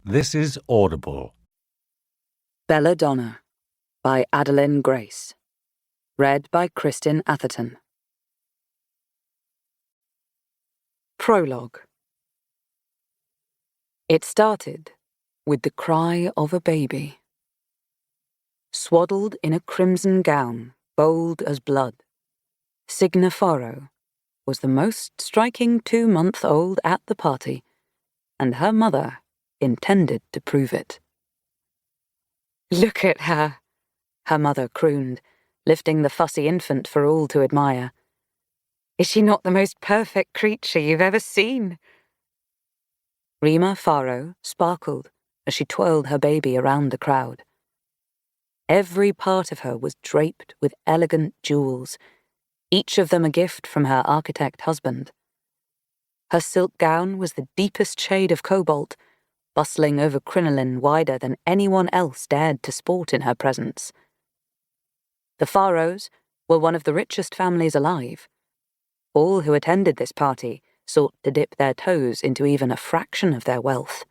This is Audible. Belladonna by Adeline Grace. Read by Kristin Atherton. Prologue. It started with the cry of a baby. Swaddled in a crimson gown, bold as blood, Signa Farrow was the most striking 2-month-old at the party, and her mother intended to prove it. "Look at her," her mother crooned, lifting the fussy infant for all to admire. "Is she not the most perfect creature you've ever seen?" Signa Farrow sparkled as she twirled her baby around the crowd. Every part of her was draped with elegant jewels, each of them a gift from her architect husband. Her silk gown was the deepest shade of cobalt, bustling over crinoline wider than anyone else dared to sport in her presence. The Farrows were one of the richest families alive. All who attended this party sought to dip their toes into even a fraction of their wealth.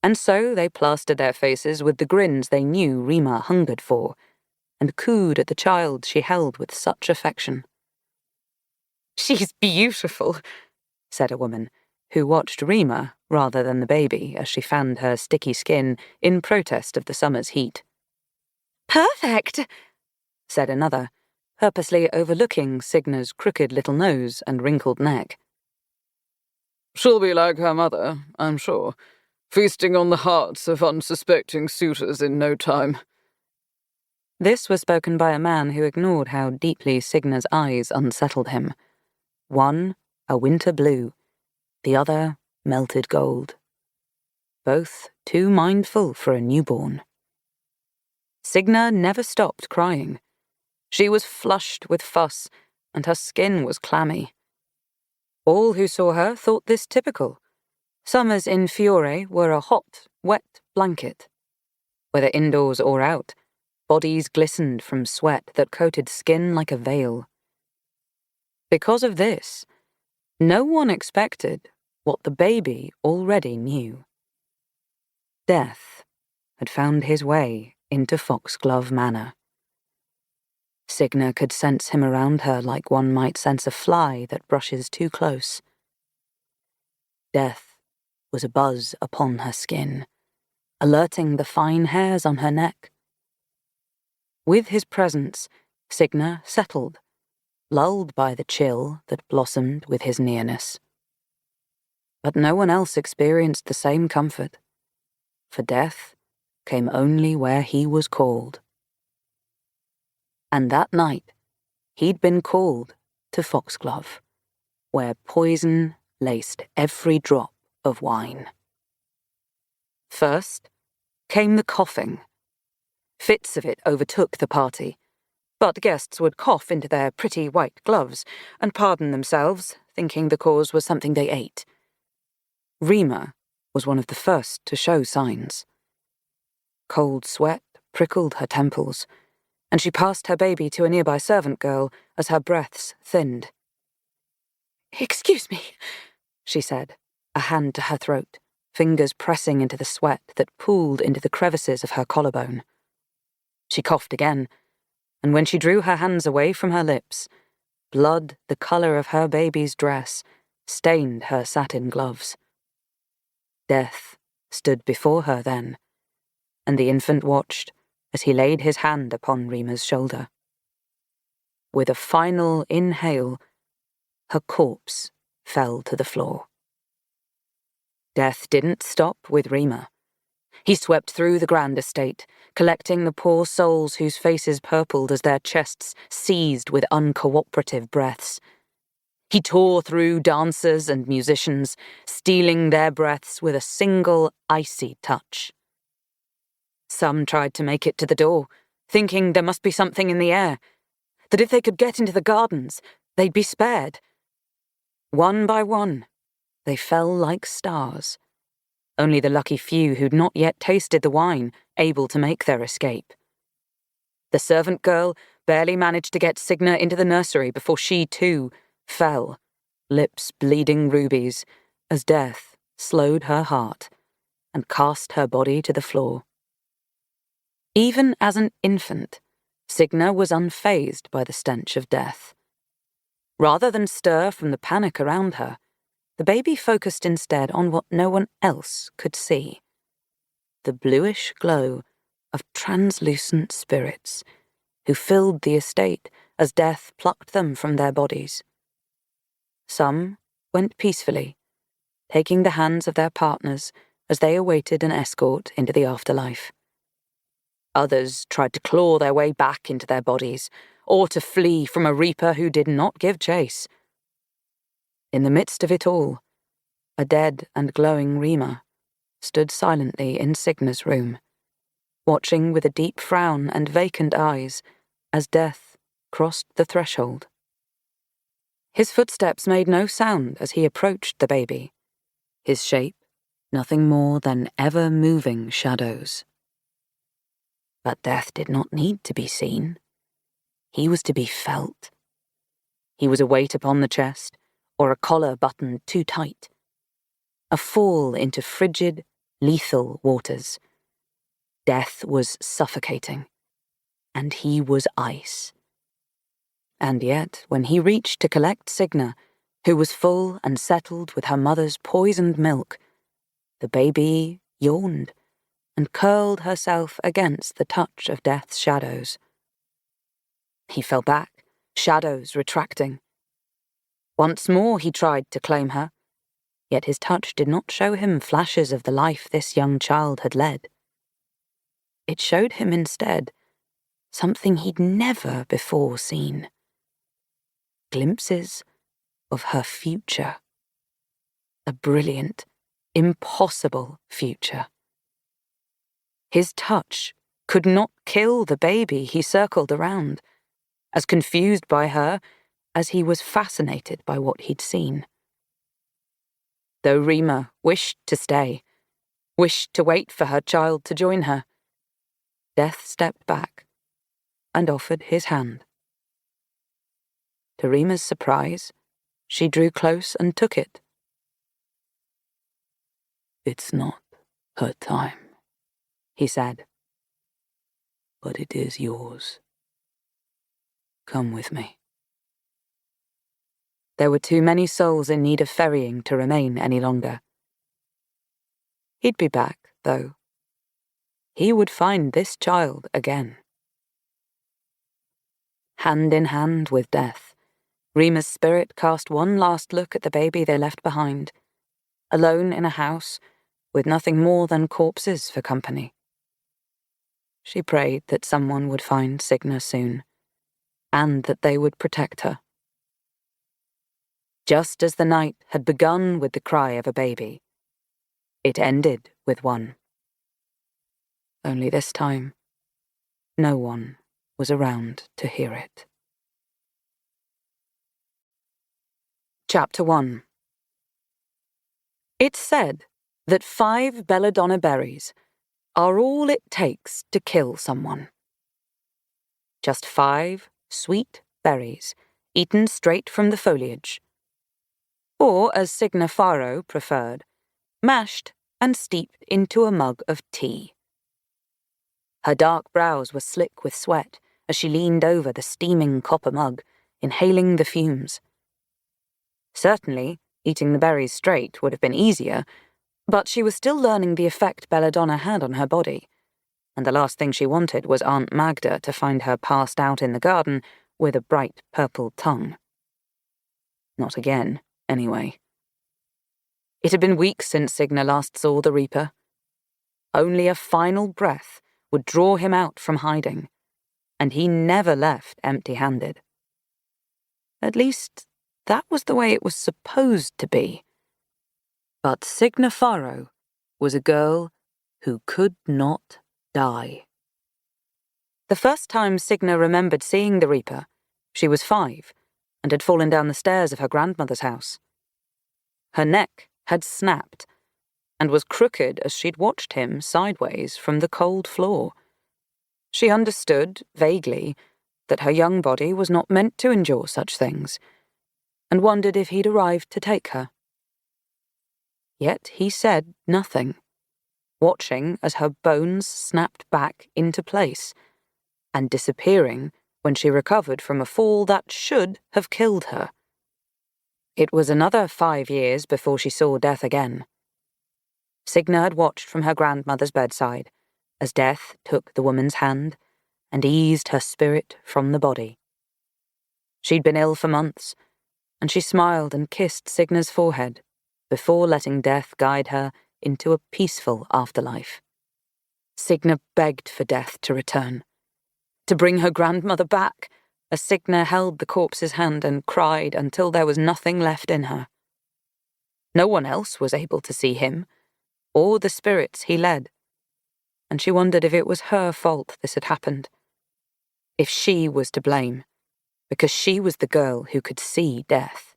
And so they plastered their faces with the grins they knew Rima hungered for, and cooed at the child she held with such affection. "She's beautiful," said a woman, who watched Rima rather than the baby as she fanned her sticky skin in protest of the summer's heat. "Perfect," said another, purposely overlooking Signa's crooked little nose and wrinkled neck. "She'll be like her mother, I'm sure, feasting on the hearts of unsuspecting suitors in no time." This was spoken by a man who ignored how deeply Signa's eyes unsettled him. One, a winter blue, the other, melted gold. Both too mindful for a newborn. Signa never stopped crying. She was flushed with fuss, and her skin was clammy. All who saw her thought this typical. Summers in Fiore were a hot, wet blanket. Whether indoors or out, bodies glistened from sweat that coated skin like a veil. Because of this, no one expected what the baby already knew. Death had found his way into Foxglove Manor. Signa could sense him around her like one might sense a fly that brushes too close. Death was a buzz upon her skin, alerting the fine hairs on her neck. With his presence, Signa settled, lulled by the chill that blossomed with his nearness. But no one else experienced the same comfort, for death came only where he was called. And that night, he'd been called to Foxglove, where poison laced every drop of wine. First came the coughing. Fits of it overtook the party, but guests would cough into their pretty white gloves and pardon themselves, thinking the cause was something they ate. Rima was one of the first to show signs. Cold sweat prickled her temples, and she passed her baby to a nearby servant girl as her breaths thinned. "Excuse me," she said, a hand to her throat, fingers pressing into the sweat that pooled into the crevices of her collarbone. She coughed again, and when she drew her hands away from her lips, blood the colour of her baby's dress stained her satin gloves. Death stood before her then, and the infant watched as he laid his hand upon Rima's shoulder. With a final inhale, her corpse fell to the floor. Death didn't stop with Rima. He swept through the grand estate, collecting the poor souls whose faces purpled as their chests seized with uncooperative breaths. He tore through dancers and musicians, stealing their breaths with a single icy touch. Some tried to make it to the door, thinking there must be something in the air, that if they could get into the gardens, they'd be spared. One by one, they fell like stars. Only the lucky few who'd not yet tasted the wine able to make their escape. The servant girl barely managed to get Signa into the nursery before she, too, fell, lips bleeding rubies, as death slowed her heart, and cast her body to the floor. Even as an infant, Signa was unfazed by the stench of death. Rather than stir from the panic around her, the baby focused instead on what no one else could see: the bluish glow of translucent spirits who filled the estate as death plucked them from their bodies. Some went peacefully, taking the hands of their partners as they awaited an escort into the afterlife. Others tried to claw their way back into their bodies, or to flee from a reaper who did not give chase. In the midst of it all, a dead and glowing Rima stood silently in Signa's room, watching with a deep frown and vacant eyes as death crossed the threshold. His footsteps made no sound as he approached the baby, his shape nothing more than ever-moving shadows. But death did not need to be seen. He was to be felt. He was a weight upon the chest, or a collar buttoned too tight. A fall into frigid, lethal waters. Death was suffocating, and he was ice. And yet, when he reached to collect Signa, who was full and settled with her mother's poisoned milk, the baby yawned and curled herself against the touch of death's shadows. He fell back, shadows retracting. Once more he tried to claim her, yet his touch did not show him flashes of the life this young child had led. It showed him instead something he'd never before seen. Glimpses of her future. A brilliant, impossible future. His touch could not kill the baby he circled around, as confused by her as he was fascinated by what he'd seen. Though Rima wished to stay, wished to wait for her child to join her, Death stepped back and offered his hand. To Rima's surprise, she drew close and took it. "It's not her time," he said, "but it is yours. Come with me." There were too many souls in need of ferrying to remain any longer. He'd be back, though. He would find this child again. Hand in hand with death, Rima's spirit cast one last look at the baby they left behind, alone in a house with nothing more than corpses for company. She prayed that someone would find Signa soon, and that they would protect her. Just as the night had begun with the cry of a baby, it ended with one. Only this time, no one was around to hear it. Chapter 1. It's said that 5 Belladonna berries are all it takes to kill someone. Just 5 sweet berries, eaten straight from the foliage. Or, as Signa Farrow preferred, mashed and steeped into a mug of tea. Her dark brows were slick with sweat as she leaned over the steaming copper mug, inhaling the fumes. Certainly, eating the berries straight would have been easier, but she was still learning the effect Belladonna had on her body, and the last thing she wanted was Aunt Magda to find her passed out in the garden with a bright purple tongue. Not again, anyway. It had been weeks since Signa last saw the Reaper. Only a final breath would draw him out from hiding, and he never left empty-handed. At least, that was the way it was supposed to be. But Signa Farrow was a girl who could not die. The first time Signa remembered seeing the Reaper, she was 5 and had fallen down the stairs of her grandmother's house. Her neck had snapped and was crooked as she'd watched him sideways from the cold floor. She understood, vaguely, that her young body was not meant to endure such things, and wondered if he'd arrived to take her. Yet he said nothing, watching as her bones snapped back into place, and disappearing when she recovered from a fall that should have killed her. It was another 5 years before she saw death again. Signa had watched from her grandmother's bedside as death took the woman's hand and eased her spirit from the body. She'd been ill for months, and she smiled and kissed Signa's forehead before letting death guide her into a peaceful afterlife. Signa begged for death to return, to bring her grandmother back, as Signa held the corpse's hand and cried until there was nothing left in her. No one else was able to see him, or the spirits he led, and she wondered if it was her fault this had happened, if she was to blame, because she was the girl who could see death.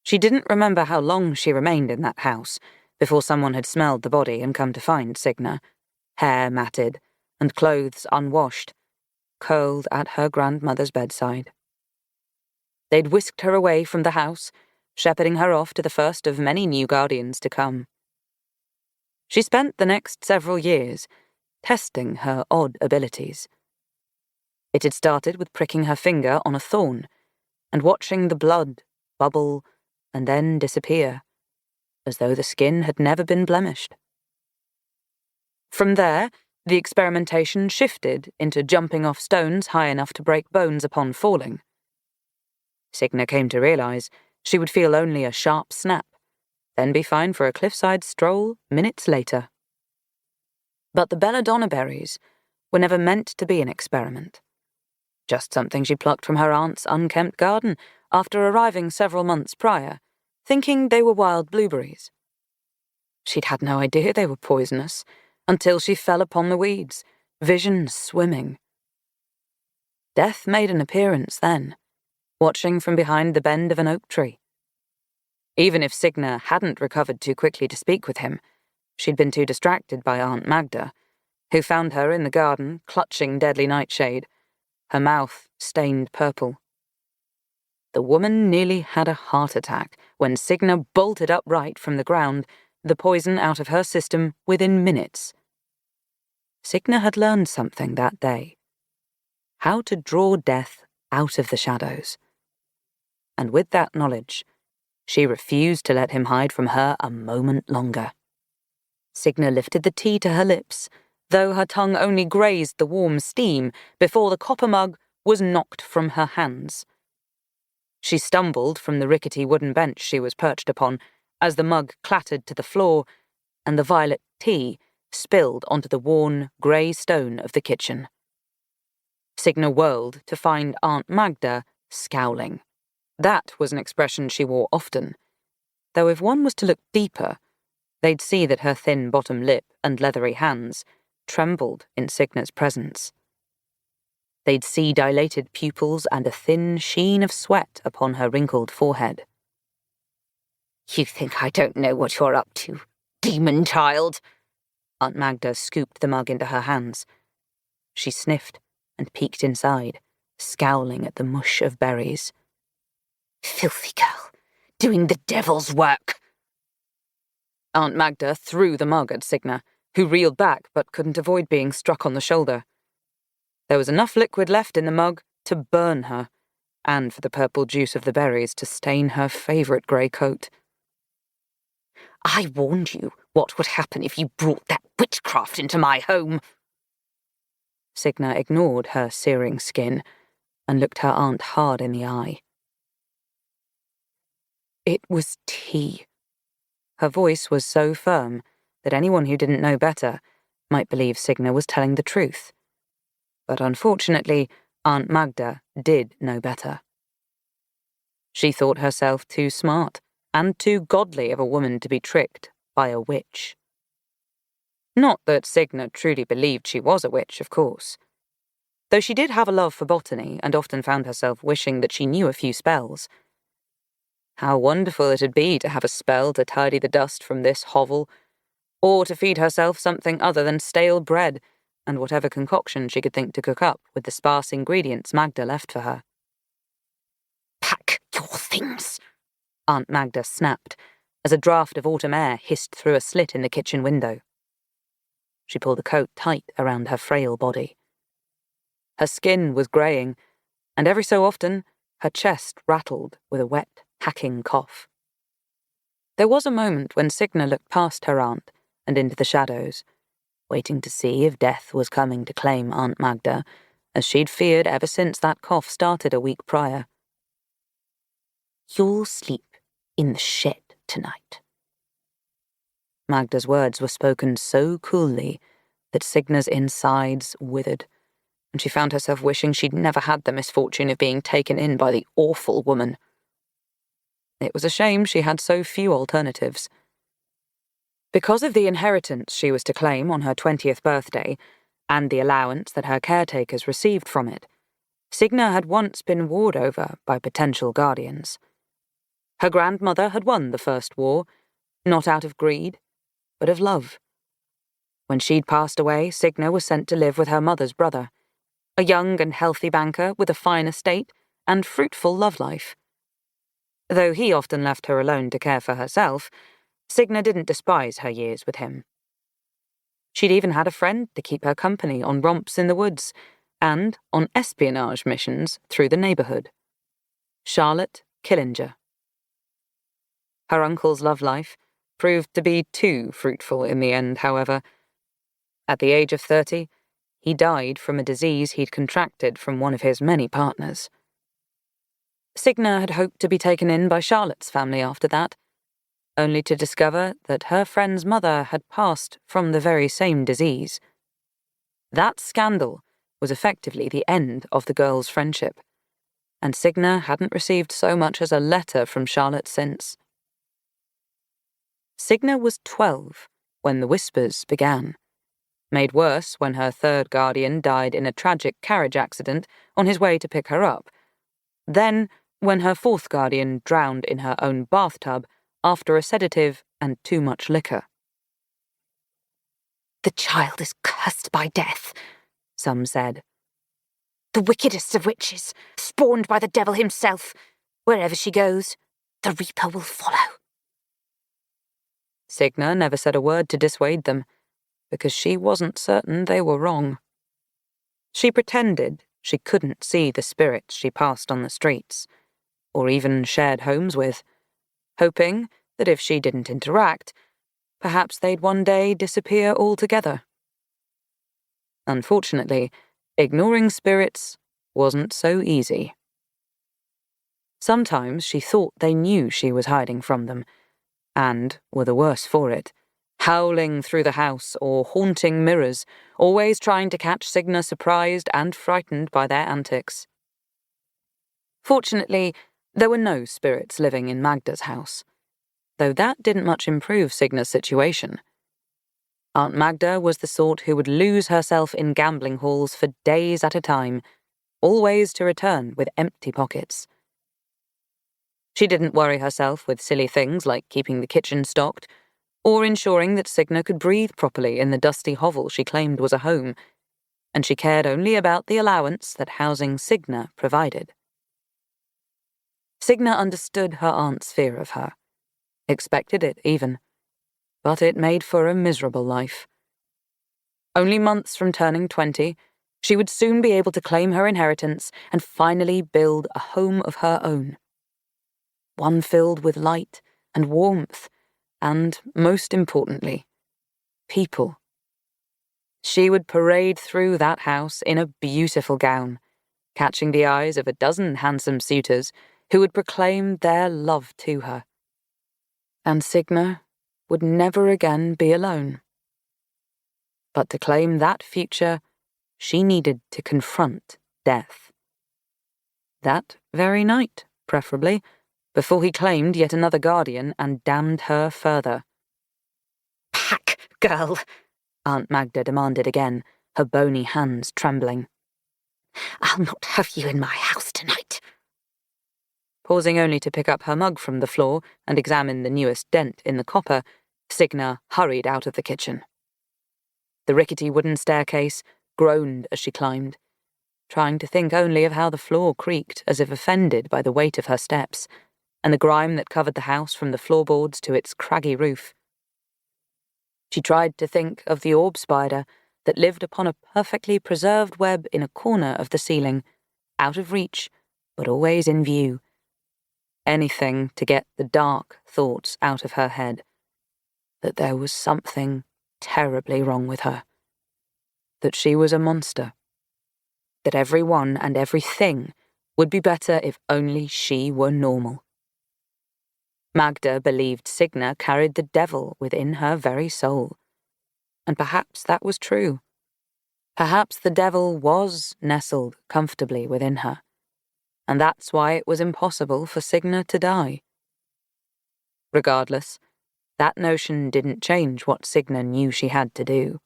She didn't remember how long she remained in that house before someone had smelled the body and come to find Signa, hair matted and clothes unwashed, curled at her grandmother's bedside. They'd whisked her away from the house, shepherding her off to the first of many new guardians to come. She spent the next several years testing her odd abilities. It had started with pricking her finger on a thorn and watching the blood bubble and then disappear, as though the skin had never been blemished. From there, the experimentation shifted into jumping off stones high enough to break bones upon falling. Signa came to realize she would feel only a sharp snap, then be fine for a cliffside stroll minutes later. But the Belladonna berries were never meant to be an experiment. Just something she plucked from her aunt's unkempt garden after arriving several months prior, thinking they were wild blueberries. She'd had no idea they were poisonous until she fell upon the weeds, vision swimming. Death made an appearance then, watching from behind the bend of an oak tree. Even if Signa hadn't recovered too quickly to speak with him, she'd been too distracted by Aunt Magda, who found her in the garden clutching deadly nightshade, her mouth stained purple. The woman nearly had a heart attack when Signa bolted upright from the ground, the poison out of her system within minutes. Signa had learned something that day: how to draw death out of the shadows. And with that knowledge, she refused to let him hide from her a moment longer. Signa lifted the tea to her lips, though her tongue only grazed the warm steam before the copper mug was knocked from her hands. She stumbled from the rickety wooden bench she was perched upon as the mug clattered to the floor and the violet tea spilled onto the worn, grey stone of the kitchen. Signa whirled to find Aunt Magda scowling. That was an expression she wore often, though if one was to look deeper, they'd see that her thin bottom lip and leathery hands trembled in Signa's presence. They'd see dilated pupils and a thin sheen of sweat upon her wrinkled forehead. "You think I don't know what you're up to, demon child?" Aunt Magda scooped the mug into her hands. She sniffed and peeked inside, scowling at the mush of berries. "Filthy girl, doing the devil's work." Aunt Magda threw the mug at Signa, who reeled back but couldn't avoid being struck on the shoulder. There was enough liquid left in the mug to burn her, and for the purple juice of the berries to stain her favourite grey coat. "I warned you what would happen if you brought that witchcraft into my home." Signa ignored her searing skin and looked her aunt hard in the eye. "It was tea." Her voice was so firm that anyone who didn't know better might believe Signa was telling the truth. But unfortunately, Aunt Magda did know better. She thought herself too smart and too godly of a woman to be tricked by a witch. Not that Signa truly believed she was a witch, of course. Though she did have a love for botany and often found herself wishing that she knew a few spells. How wonderful it'd be to have a spell to tidy the dust from this hovel, or to feed herself something other than stale bread and whatever concoction she could think to cook up with the sparse ingredients Magda left for her. "Pack your things," Aunt Magda snapped, as a draught of autumn air hissed through a slit in the kitchen window. She pulled the coat tight around her frail body. Her skin was greying, and every so often her chest rattled with a wet, hacking cough. There was a moment when Signa looked past her aunt and into the shadows, waiting to see if death was coming to claim Aunt Magda, as she'd feared ever since that cough started a week prior. "You'll sleep in the shed tonight." Magda's words were spoken so coolly that Signa's insides withered, and she found herself wishing she'd never had the misfortune of being taken in by the awful woman. It was a shame she had so few alternatives. Because of the inheritance she was to claim on her 20th birthday, and the allowance that her caretakers received from it, Signa had once been warred over by potential guardians. Her grandmother had won the First War, not out of greed, but of love. When she'd passed away, Signa was sent to live with her mother's brother, a young and healthy banker with a fine estate and fruitful love life. Though he often left her alone to care for herself, Signa didn't despise her years with him. She'd even had a friend to keep her company on romps in the woods and on espionage missions through the neighbourhood: Charlotte Killinger. Her uncle's love life proved to be too fruitful in the end, however. At the age of 30, he died from a disease he'd contracted from one of his many partners. Signa had hoped to be taken in by Charlotte's family after that, only to discover that her friend's mother had passed from the very same disease. That scandal was effectively the end of the girls' friendship, and Signa hadn't received so much as a letter from Charlotte since. Signa was 12 when the whispers began, made worse when her third guardian died in a tragic carriage accident on his way to pick her up, then when her fourth guardian drowned in her own bathtub after a sedative and too much liquor. "The child is cursed by death," some said. "The wickedest of witches, spawned by the devil himself. Wherever she goes, the Reaper will follow." Signa never said a word to dissuade them, because she wasn't certain they were wrong. She pretended she couldn't see the spirits she passed on the streets, or even shared homes with, hoping that if she didn't interact, perhaps they'd one day disappear altogether. Unfortunately, ignoring spirits wasn't so easy. Sometimes she thought they knew she was hiding from them, and were the worse for it, howling through the house or haunting mirrors, always trying to catch Signa surprised and frightened by their antics. Fortunately, there were no spirits living in Magda's house, though that didn't much improve Signa's situation. Aunt Magda was the sort who would lose herself in gambling halls for days at a time, always to return with empty pockets. She didn't worry herself with silly things like keeping the kitchen stocked, or ensuring that Signa could breathe properly in the dusty hovel she claimed was a home, and she cared only about the allowance that housing Signa provided. Signa understood her aunt's fear of her, expected it even, but it made for a miserable life. Only months from turning 20, she would soon be able to claim her inheritance and finally build a home of her own. One filled with light and warmth, and, most importantly, people. She would parade through that house in a beautiful gown, catching the eyes of a dozen handsome suitors who would proclaim their love to her. And Signa would never again be alone. But to claim that future, she needed to confront death. That very night, preferably, before he claimed yet another guardian and damned her further. "Pack, girl," Aunt Magda demanded again, her bony hands trembling. "I'll not have you in my house tonight." Pausing only to pick up her mug from the floor and examine the newest dent in the copper, Signa hurried out of the kitchen. The rickety wooden staircase groaned as she climbed, trying to think only of how the floor creaked as if offended by the weight of her steps, and the grime that covered the house from the floorboards to its craggy roof. She tried to think of the orb spider that lived upon a perfectly preserved web in a corner of the ceiling, out of reach, but always in view. Anything to get the dark thoughts out of her head. That there was something terribly wrong with her. That she was a monster. That everyone and everything would be better if only she were normal. Magda believed Signa carried the devil within her very soul. And perhaps that was true. Perhaps the devil was nestled comfortably within her, and that's why it was impossible for Signa to die. Regardless, that notion didn't change what Signa knew she had to do.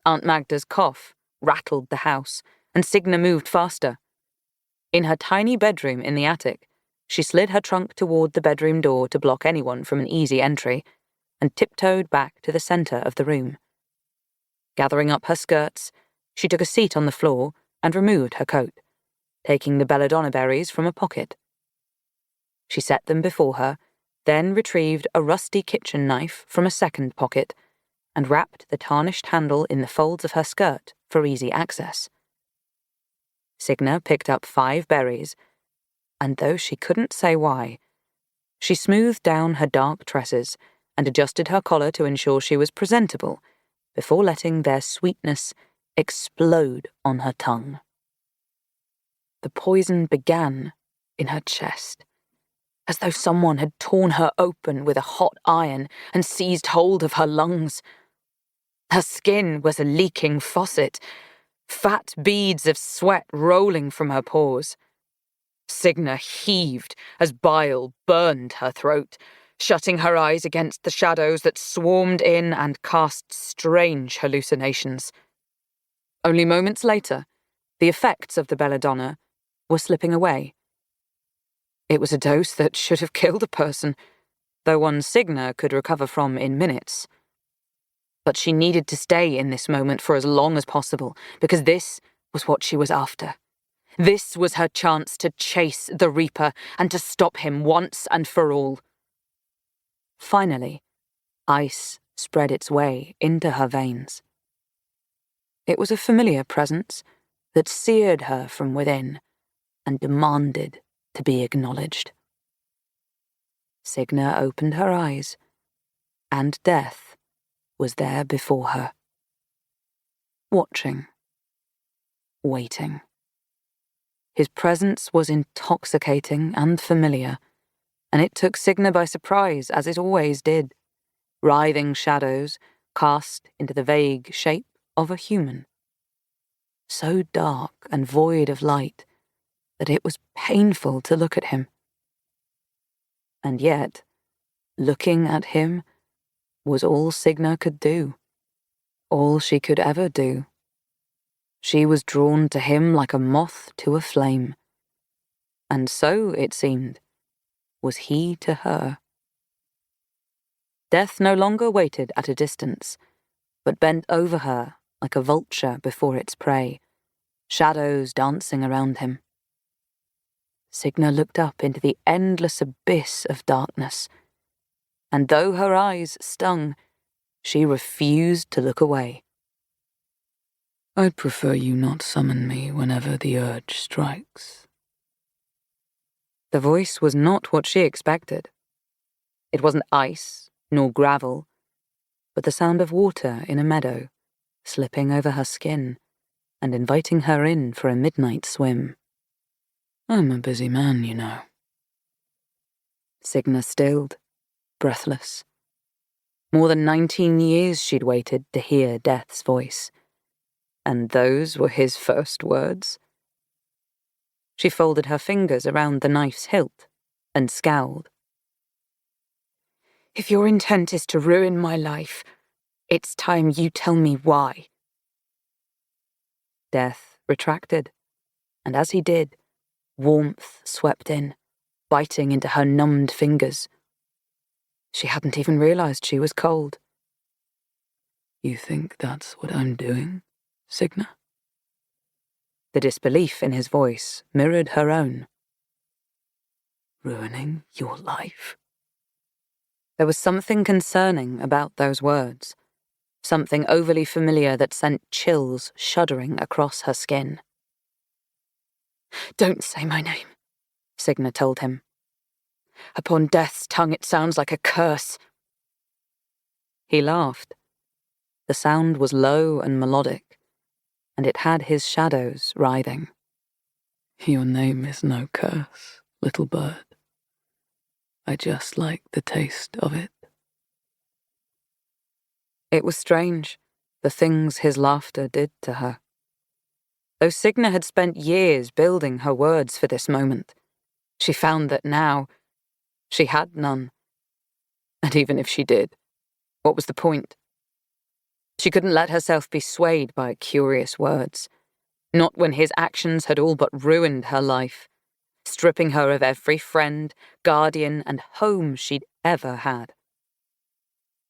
Aunt Magda's cough rattled the house, and Signa moved faster. In her tiny bedroom in the attic, she slid her trunk toward the bedroom door to block anyone from an easy entry, and tiptoed back to the center of the room. Gathering up her skirts, she took a seat on the floor and removed her coat, taking the belladonna berries from a pocket. She set them before her, then retrieved a rusty kitchen knife from a second pocket, and wrapped the tarnished handle in the folds of her skirt for easy access. Signa picked up 5 berries, and though she couldn't say why, she smoothed down her dark tresses and adjusted her collar to ensure she was presentable before letting their sweetness explode on her tongue. The poison began in her chest, as though someone had torn her open with a hot iron and seized hold of her lungs. Her skin was a leaking faucet, fat beads of sweat rolling from her pores. Signa heaved as bile burned her throat, shutting her eyes against the shadows that swarmed in and cast strange hallucinations. Only moments later, the effects of the belladonna were slipping away. It was a dose that should have killed a person, though one Signa could recover from in minutes. But she needed to stay in this moment for as long as possible, because this was what she was after. This was her chance to chase the Reaper and to stop him once and for all. Finally, ice spread its way into her veins. It was a familiar presence that seared her from within and demanded to be acknowledged. Signa opened her eyes, and death was there before her. Watching. Waiting. His presence was intoxicating and familiar, and it took Signa by surprise, as it always did. Writhing shadows cast into the vague shape of a human. So dark and void of light that it was painful to look at him. And yet, looking at him was all Signa could do, all she could ever do. She was drawn to him like a moth to a flame. And so, it seemed, was he to her. Death no longer waited at a distance, but bent over her like a vulture before its prey, shadows dancing around him. Signa looked up into the endless abyss of darkness, and though her eyes stung, she refused to look away. I'd prefer you not summon me whenever the urge strikes. The voice was not what she expected. It wasn't ice, nor gravel, but the sound of water in a meadow, slipping over her skin and inviting her in for a midnight swim. I'm a busy man, you know. Signa stilled, breathless. More than 19 years she'd waited to hear Death's voice. And those were his first words. She folded her fingers around the knife's hilt and scowled. If your intent is to ruin my life, it's time you tell me why. Death retracted, and as he did, warmth swept in, biting into her numbed fingers. She hadn't even realized she was cold. You think that's what I'm doing, Signa? The disbelief in his voice mirrored her own. Ruining your life? There was something concerning about those words, something overly familiar that sent chills shuddering across her skin. "Don't say my name," Signa told him. "Upon death's tongue it sounds like a curse." He laughed. The sound was low and melodic, and it had his shadows writhing. Your name is no curse, little bird. I just like the taste of it. It was strange, the things his laughter did to her. Though Signa had spent years building her words for this moment, she found that now she had none. And even if she did, what was the point? She couldn't let herself be swayed by curious words, not when his actions had all but ruined her life, stripping her of every friend, guardian, and home she'd ever had.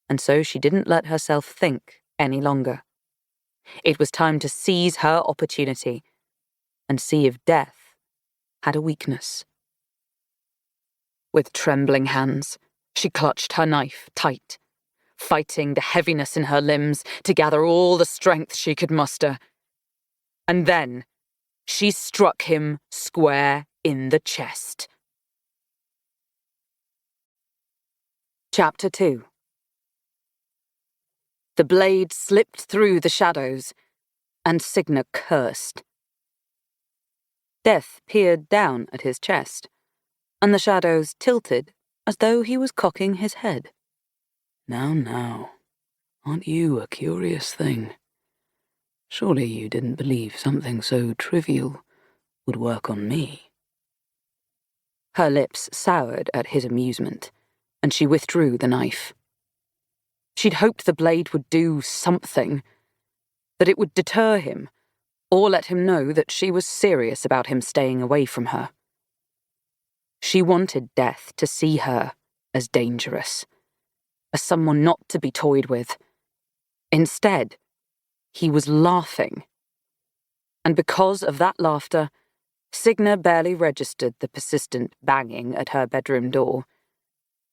And so she didn't let herself think any longer. It was time to seize her opportunity and see if death had a weakness. With trembling hands, she clutched her knife tight, fighting the heaviness in her limbs to gather all the strength she could muster. And then she struck him square in the chest. Chapter 2. The blade slipped through the shadows, and Signa cursed. Death peered down at his chest, and the shadows tilted as though he was cocking his head. Now, aren't you a curious thing? Surely you didn't believe something so trivial would work on me. Her lips soured at his amusement, and she withdrew the knife. She'd hoped the blade would do something, that it would deter him, or let him know that she was serious about him staying away from her. She wanted Death to see her as dangerous, as someone not to be toyed with. Instead, he was laughing. And because of that laughter, Signa barely registered the persistent banging at her bedroom door.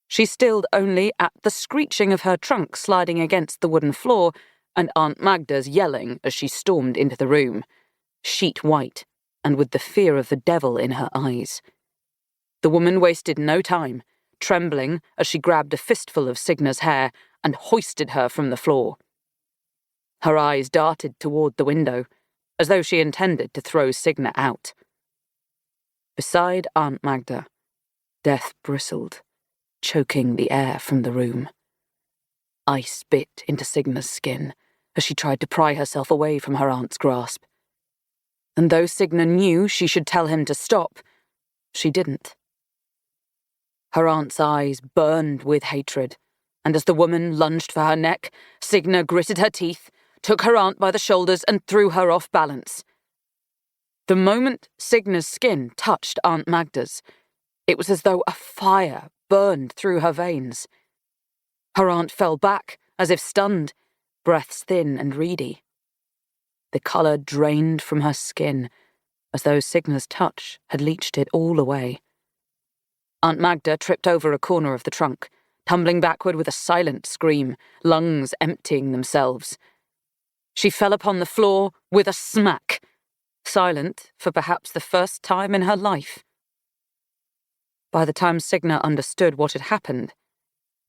She stilled only at the screeching of her trunk sliding against the wooden floor and Aunt Magda's yelling as she stormed into the room, sheet white and with the fear of the devil in her eyes. The woman wasted no time, trembling as she grabbed a fistful of Signa's hair and hoisted her from the floor. Her eyes darted toward the window, as though she intended to throw Signa out. Beside Aunt Magda, Death bristled, choking the air from the room. Ice bit into Signa's skin as she tried to pry herself away from her aunt's grasp. And though Signa knew she should tell him to stop, she didn't. Her aunt's eyes burned with hatred, and as the woman lunged for her neck, Signa gritted her teeth, took her aunt by the shoulders and threw her off balance. The moment Signa's skin touched Aunt Magda's, it was as though a fire burned through her veins. Her aunt fell back, as if stunned, breaths thin and reedy. The colour drained from her skin, as though Signa's touch had leached it all away. Aunt Magda tripped over a corner of the trunk, tumbling backward with a silent scream, lungs emptying themselves. She fell upon the floor with a smack, silent for perhaps the first time in her life. By the time Signa understood what had happened,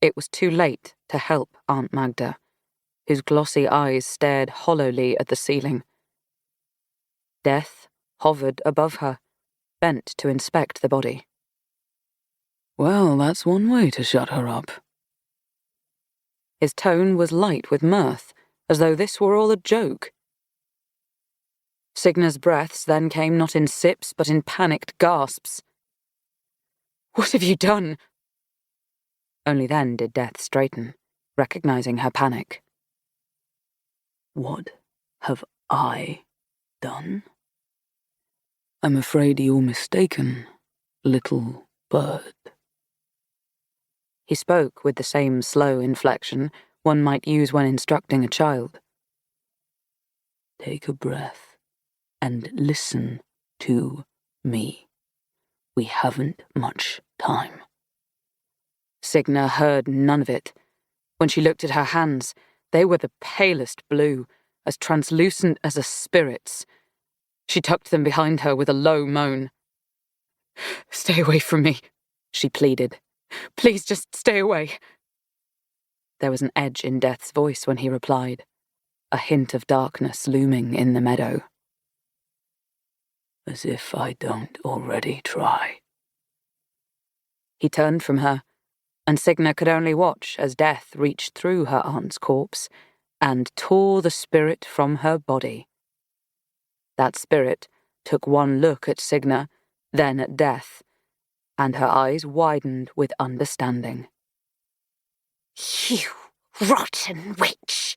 it was too late to help Aunt Magda, whose glossy eyes stared hollowly at the ceiling. Death hovered above her, bent to inspect the body. Well, that's one way to shut her up. His tone was light with mirth, as though this were all a joke. Signa's breaths then came not in sips but in panicked gasps. "What have you done?" Only then did Death straighten, recognizing her panic. What have I done? I'm afraid you're mistaken, little bird. He spoke with the same slow inflection one might use when instructing a child. Take a breath and listen to me. We haven't much time. Signa heard none of it. When she looked at her hands, they were the palest blue, as translucent as a spirit's. She tucked them behind her with a low moan. "Stay away from me," she pleaded. "Please just stay away." There was an edge in Death's voice when he replied, a hint of darkness looming in the meadow. "As if I don't already try." He turned from her, and Signa could only watch as Death reached through her aunt's corpse and tore the spirit from her body. That spirit took one look at Signa, then at Death, and her eyes widened with understanding. "You rotten witch!"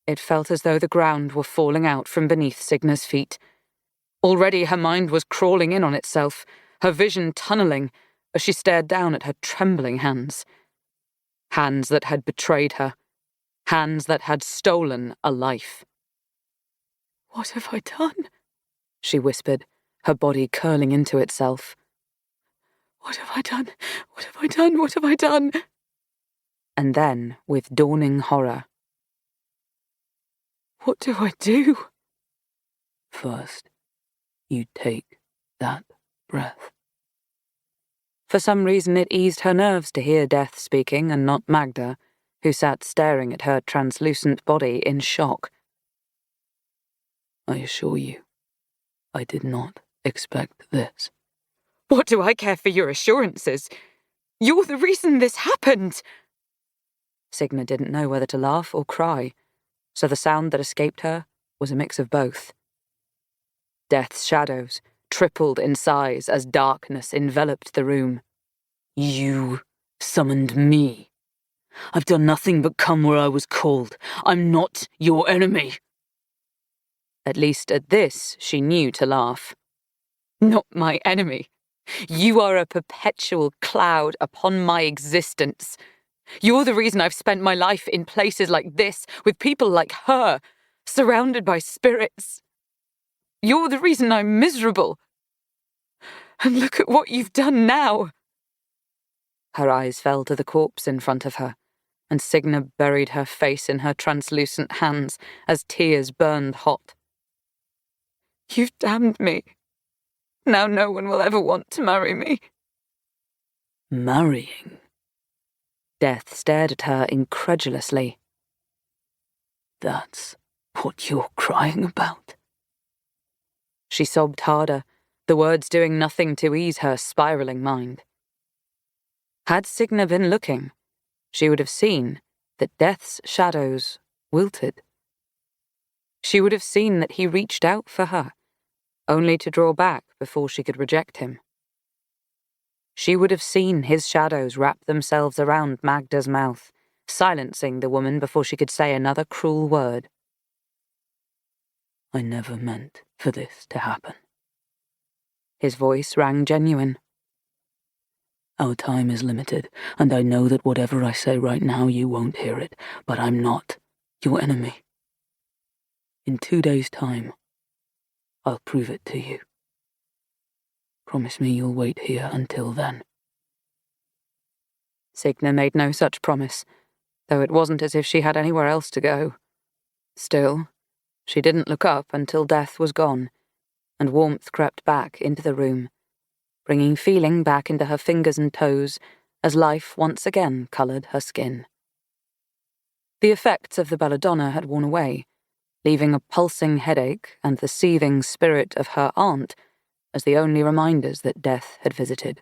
It felt as though the ground were falling out from beneath Signa's feet. Already her mind was crawling in on itself, her vision tunnelling as she stared down at her trembling hands. Hands that had betrayed her. Hands that had stolen a life. "What have I done?" she whispered, her body curling into itself. "What have I done? What have I done? What have I done?" And then, with dawning horror, "What do I do?" "First, you take that breath." For some reason it eased her nerves to hear Death speaking and not Magda, who sat staring at her translucent body in shock. "I assure you, I did not expect this." "What do I care for your assurances? You're the reason this happened!" Signa didn't know whether to laugh or cry, so the sound that escaped her was a mix of both. Death's shadows tripled in size as darkness enveloped the room. "You summoned me. I've done nothing but come where I was called. I'm not your enemy." At least at this she knew to laugh. "Not my enemy. You are a perpetual cloud upon my existence. You're the reason I've spent my life in places like this, with people like her, surrounded by spirits. You're the reason I'm miserable. And look at what you've done now." Her eyes fell to the corpse in front of her, and Signa buried her face in her translucent hands as tears burned hot. "You've damned me. Now no one will ever want to marry me." "Marrying?" Death stared at her incredulously. "That's what you're crying about?" She sobbed harder, the words doing nothing to ease her spiraling mind. Had Signa been looking, she would have seen that Death's shadows wilted. She would have seen that he reached out for her, only to draw back before she could reject him. She would have seen his shadows wrap themselves around Magda's mouth, silencing the woman before she could say another cruel word. "I never meant for this to happen." His voice rang genuine. "Our time is limited, and I know that whatever I say right now you won't hear it, but I'm not your enemy. In 2 days' time, I'll prove it to you. Promise me you'll wait here until then." Signa made no such promise, though it wasn't as if she had anywhere else to go. Still, she didn't look up until Death was gone, and warmth crept back into the room, bringing feeling back into her fingers and toes as life once again coloured her skin. The effects of the Belladonna had worn away, leaving a pulsing headache and the seething spirit of her aunt as the only reminders that Death had visited.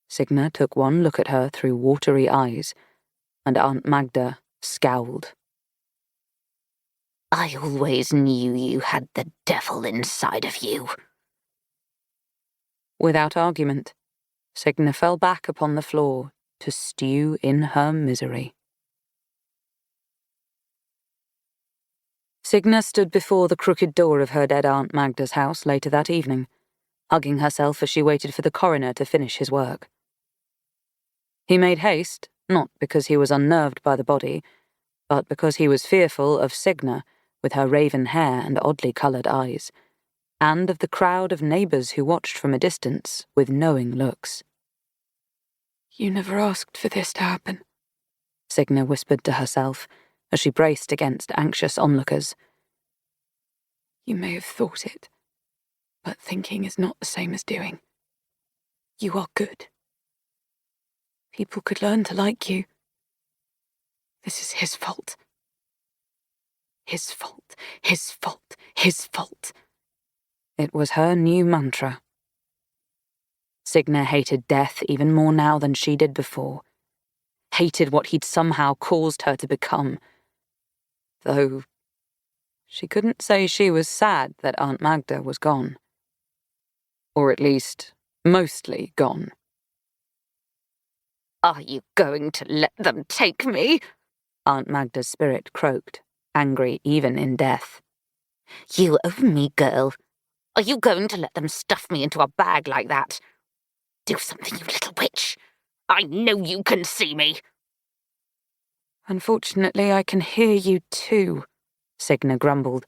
Signa took one look at her through watery eyes, and Aunt Magda scowled. "I always knew you had the devil inside of you." Without argument, Signa fell back upon the floor to stew in her misery. Signa stood before the crooked door of her dead Aunt Magda's house later that evening, hugging herself as she waited for the coroner to finish his work. He made haste, not because he was unnerved by the body, but because he was fearful of Signa with her raven hair and oddly coloured eyes, and of the crowd of neighbours who watched from a distance with knowing looks. You never asked for this to happen, Signa whispered to herself as she braced against anxious onlookers. You may have thought it, but thinking is not the same as doing. You are good. People could learn to like you. This is his fault. His fault, his fault, his fault. It was her new mantra. Signa hated death even more now than she did before. Hated what he'd somehow caused her to become. Though she couldn't say she was sad that Aunt Magda was gone. Or at least, mostly gone. Are you going to let them take me? Aunt Magda's spirit croaked, angry even in death. You owe me, girl. Are you going to let them stuff me into a bag like that? Do something, you little witch. I know you can see me. Unfortunately, I can hear you too, Signa grumbled,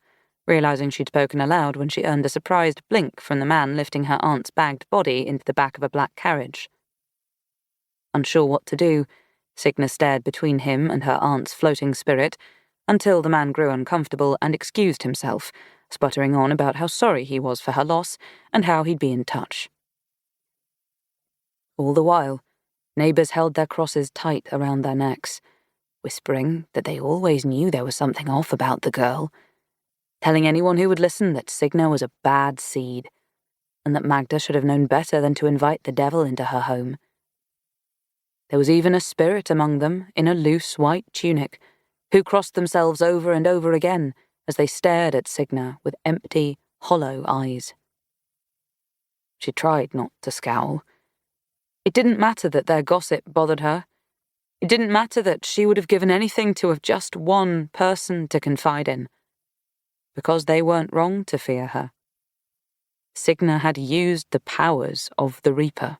realizing she'd spoken aloud when she earned a surprised blink from the man lifting her aunt's bagged body into the back of a black carriage. Unsure what to do, Signa stared between him and her aunt's floating spirit until the man grew uncomfortable and excused himself, sputtering on about how sorry he was for her loss and how he'd be in touch. All the while, neighbours held their crosses tight around their necks, whispering that they always knew there was something off about the girl, telling anyone who would listen that Signa was a bad seed, and that Magda should have known better than to invite the devil into her home. There was even a spirit among them in a loose white tunic, who crossed themselves over and over again as they stared at Signa with empty, hollow eyes. She tried not to scowl. It didn't matter that their gossip bothered her. It didn't matter that she would have given anything to have just one person to confide in, because they weren't wrong to fear her. Signa had used the powers of the Reaper.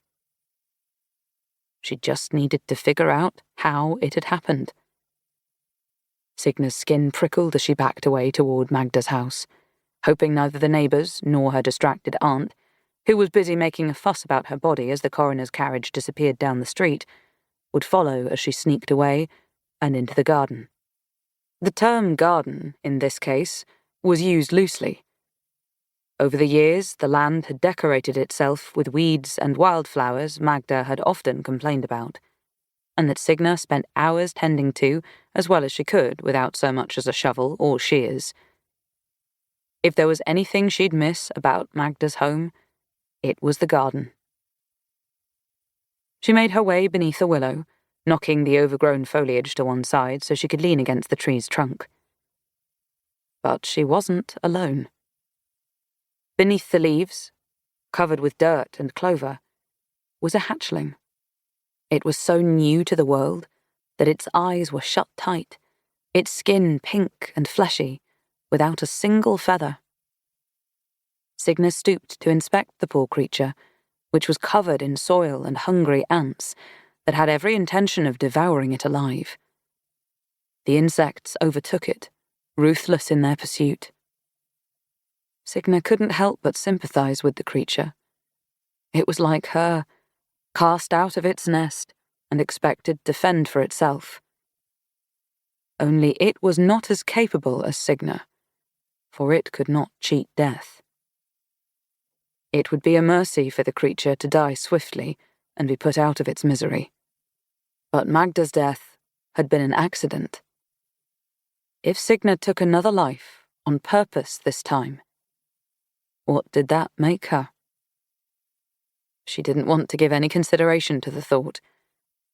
She just needed to figure out how it had happened. Signa's skin prickled as she backed away toward Magda's house, hoping neither the neighbours nor her distracted aunt, who was busy making a fuss about her body as the coroner's carriage disappeared down the street, would follow as she sneaked away and into the garden. The term garden, in this case, was used loosely. Over the years, the land had decorated itself with weeds and wildflowers Magda had often complained about, and that Signa spent hours tending to as well as she could without so much as a shovel or shears. If there was anything she'd miss about Magda's home, it was the garden. She made her way beneath a willow, knocking the overgrown foliage to one side so she could lean against the tree's trunk. But she wasn't alone. Beneath the leaves, covered with dirt and clover, was a hatchling. It was so new to the world that its eyes were shut tight, its skin pink and fleshy, without a single feather. Signa stooped to inspect the poor creature, which was covered in soil and hungry ants that had every intention of devouring it alive. The insects overtook it, ruthless in their pursuit. Signa couldn't help but sympathize with the creature. It was like her, cast out of its nest and expected to fend for itself. Only it was not as capable as Signa, for it could not cheat death. It would be a mercy for the creature to die swiftly and be put out of its misery. But Magda's death had been an accident. If Signa took another life, on purpose this time, what did that make her? She didn't want to give any consideration to the thought,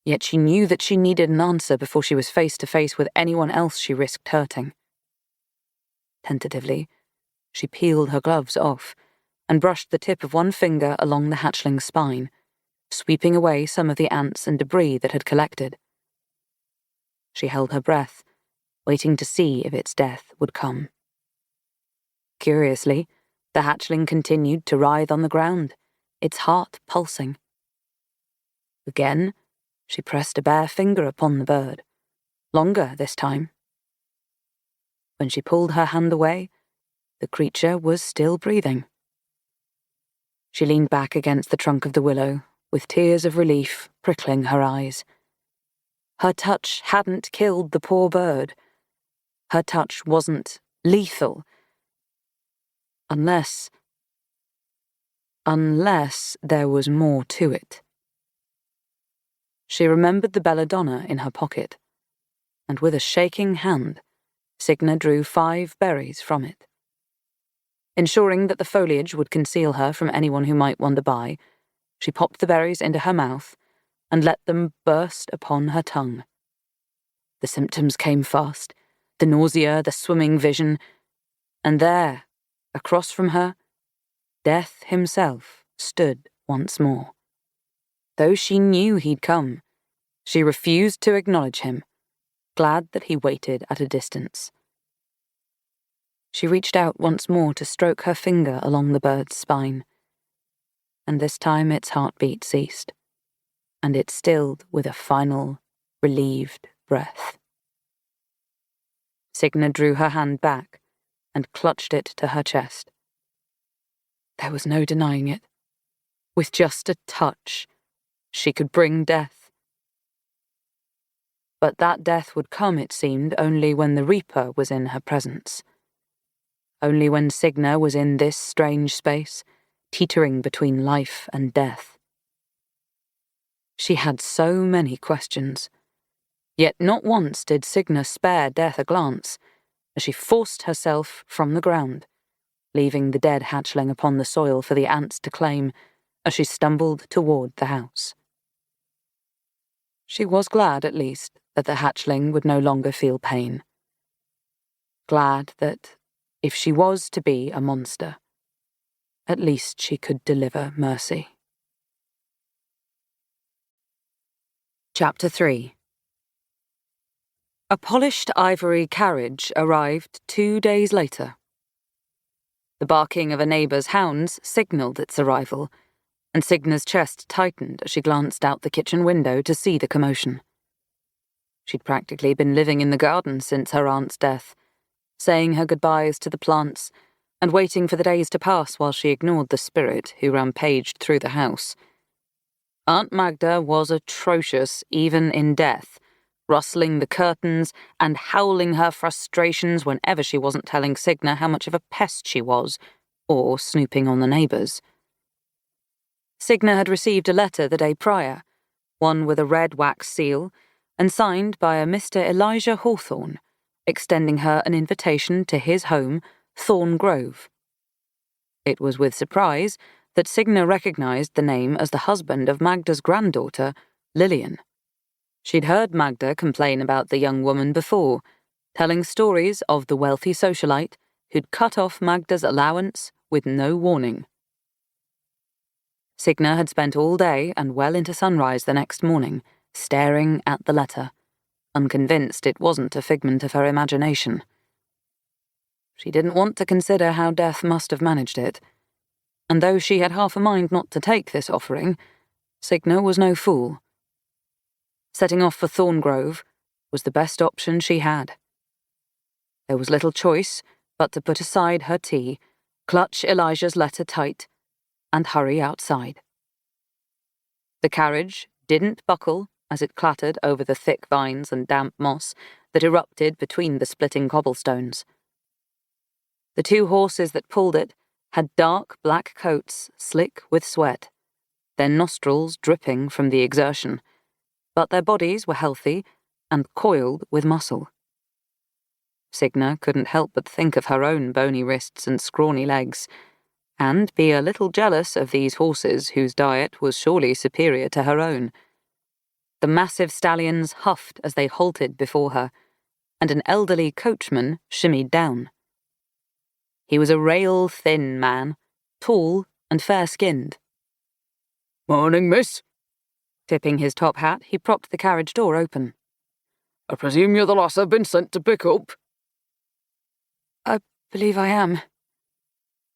yet she knew that she needed an answer before she was face to face with anyone else she risked hurting. Tentatively, she peeled her gloves off and brushed the tip of one finger along the hatchling's spine, sweeping away some of the ants and debris that had collected. She held her breath, waiting to see if its death would come. Curiously, the hatchling continued to writhe on the ground, its heart pulsing. Again, she pressed a bare finger upon the bird, longer this time. When she pulled her hand away, the creature was still breathing. She leaned back against the trunk of the willow, with tears of relief prickling her eyes. Her touch hadn't killed the poor bird. Her touch wasn't lethal. Unless there was more to it. She remembered the Belladonna in her pocket, and with a shaking hand, Signa drew 5 berries from it. Ensuring that the foliage would conceal her from anyone who might wander by, she popped the berries into her mouth and let them burst upon her tongue. The symptoms came fast, the nausea, the swimming vision, and there, across from her, Death himself stood once more. Though she knew he'd come, she refused to acknowledge him, glad that he waited at a distance. She reached out once more to stroke her finger along the bird's spine, and this time its heartbeat ceased, and it stilled with a final, relieved breath. Signa drew her hand back and clutched it to her chest. There was no denying it. With just a touch, she could bring death. But that death would come, it seemed, only when the Reaper was in her presence. Only when Signa was in this strange space, teetering between life and death. She had so many questions, yet not once did Signa spare death a glance, as she forced herself from the ground, leaving the dead hatchling upon the soil for the ants to claim as she stumbled toward the house. She was glad, at least, that the hatchling would no longer feel pain. Glad that, if she was to be a monster, at least she could deliver mercy. Chapter 3. A polished ivory carriage arrived 2 days later. The barking of a neighbour's hounds signalled its arrival, and Signa's chest tightened as she glanced out the kitchen window to see the commotion. She'd practically been living in the garden since her aunt's death, saying her goodbyes to the plants and waiting for the days to pass while she ignored the spirit who rampaged through the house. Aunt Magda was atrocious even in death, rustling the curtains and howling her frustrations whenever she wasn't telling Signa how much of a pest she was, or snooping on the neighbours. Signa had received a letter the day prior, one with a red wax seal, and signed by a Mr. Elijah Hawthorne, extending her an invitation to his home, Thorn Grove. It was with surprise that Signa recognised the name as the husband of Magda's granddaughter, Lillian. She'd heard Magda complain about the young woman before, telling stories of the wealthy socialite who'd cut off Magda's allowance with no warning. Signa had spent all day and well into sunrise the next morning, staring at the letter, unconvinced it wasn't a figment of her imagination. She didn't want to consider how death must have managed it, and though she had half a mind not to take this offering, Signa was no fool. Setting off for Thorngrove was the best option she had. There was little choice but to put aside her tea, clutch Elijah's letter tight, and hurry outside. The carriage didn't buckle as it clattered over the thick vines and damp moss that erupted between the splitting cobblestones. The 2 horses that pulled it had dark black coats slick with sweat, their nostrils dripping from the exertion, but their bodies were healthy and coiled with muscle. Signa couldn't help but think of her own bony wrists and scrawny legs, and be a little jealous of these horses whose diet was surely superior to her own. The massive stallions huffed as they halted before her, and an elderly coachman shimmied down. He was a rail-thin man, tall and fair-skinned. "Morning, miss." Tipping his top hat, he propped the carriage door open. "I presume you're the lass I've been sent to pick up?" "I believe I am."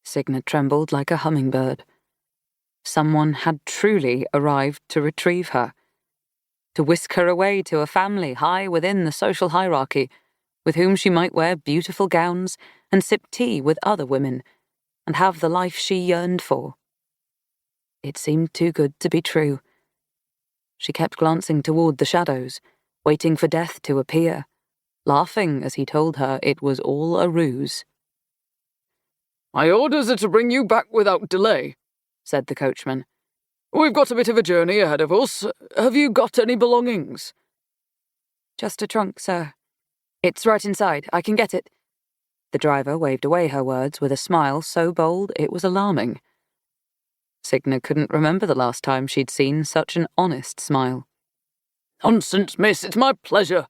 Signa trembled like a hummingbird. Someone had truly arrived to retrieve her, to whisk her away to a family high within the social hierarchy, with whom she might wear beautiful gowns and sip tea with other women, and have the life she yearned for. It seemed too good to be true. She kept glancing toward the shadows, waiting for death to appear, laughing as he told her it was all a ruse. "My orders are to bring you back without delay," said the coachman. "We've got a bit of a journey ahead of us. Have you got any belongings?" "Just a trunk, sir. It's right inside. I can get it." The driver waved away her words with a smile so bold it was alarming. Signa couldn't remember the last time she'd seen such an honest smile. "Nonsense, miss, it's my pleasure."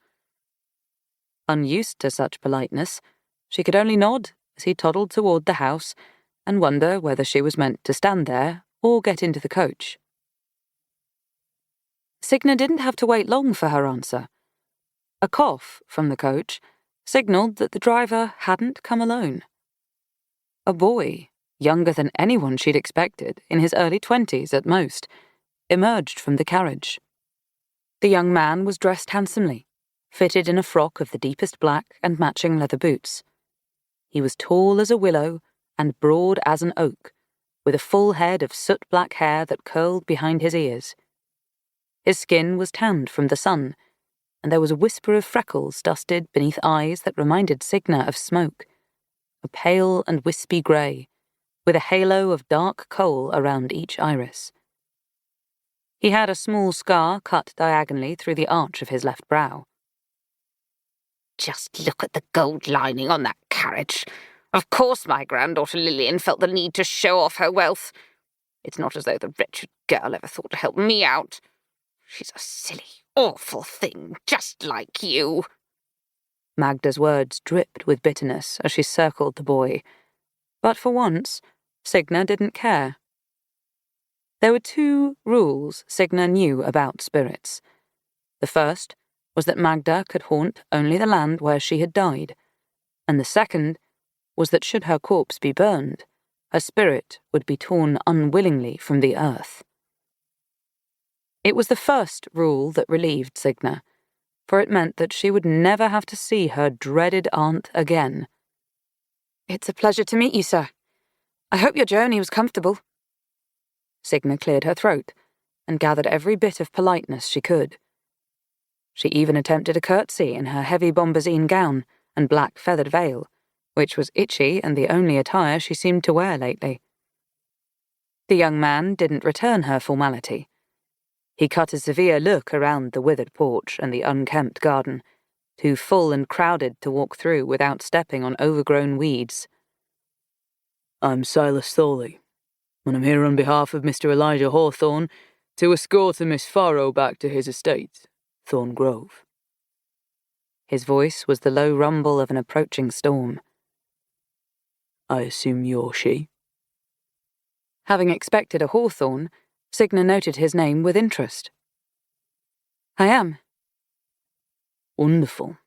Unused to such politeness, she could only nod as he toddled toward the house and wonder whether she was meant to stand there or get into the coach. Signa didn't have to wait long for her answer. A cough from the coach signalled that the driver hadn't come alone. A boy, younger than anyone she'd expected, in his early 20s at most, emerged from the carriage. The young man was dressed handsomely, fitted in a frock of the deepest black and matching leather boots. He was tall as a willow and broad as an oak, with a full head of soot-black hair that curled behind his ears. His skin was tanned from the sun, and there was a whisper of freckles dusted beneath eyes that reminded Signa of smoke, a pale and wispy grey, with a halo of dark coal around each iris. He had a small scar cut diagonally through the arch of his left brow. Just look at the gold lining on that carriage. Of course my granddaughter Lillian felt the need to show off her wealth. It's not as though the wretched girl ever thought to help me out. She's a silly, awful thing, just like you." Magda's words dripped with bitterness as she circled the boy. But for once, Signa didn't care. There were 2 rules Signa knew about spirits. The first was that Magda could haunt only the land where she had died, and the second was that should her corpse be burned, her spirit would be torn unwillingly from the earth. It was the first rule that relieved Signa, for it meant that she would never have to see her dreaded aunt again. "It's a pleasure to meet you, sir. I hope your journey was comfortable." Signa cleared her throat and gathered every bit of politeness she could. She even attempted a curtsy in her heavy bombazine gown and black feathered veil, which was itchy and the only attire she seemed to wear lately. The young man didn't return her formality. He cut a severe look around the withered porch and the unkempt garden, too full and crowded to walk through without stepping on overgrown weeds. "I'm Silas Thorley, and I'm here on behalf of Mr. Elijah Hawthorne to escort a Miss Farrow back to his estate, Thorn Grove." His voice was the low rumble of an approaching storm. "I assume you're she?" Having expected a Hawthorne, Signa noted his name with interest. "I am." "Wonderful,"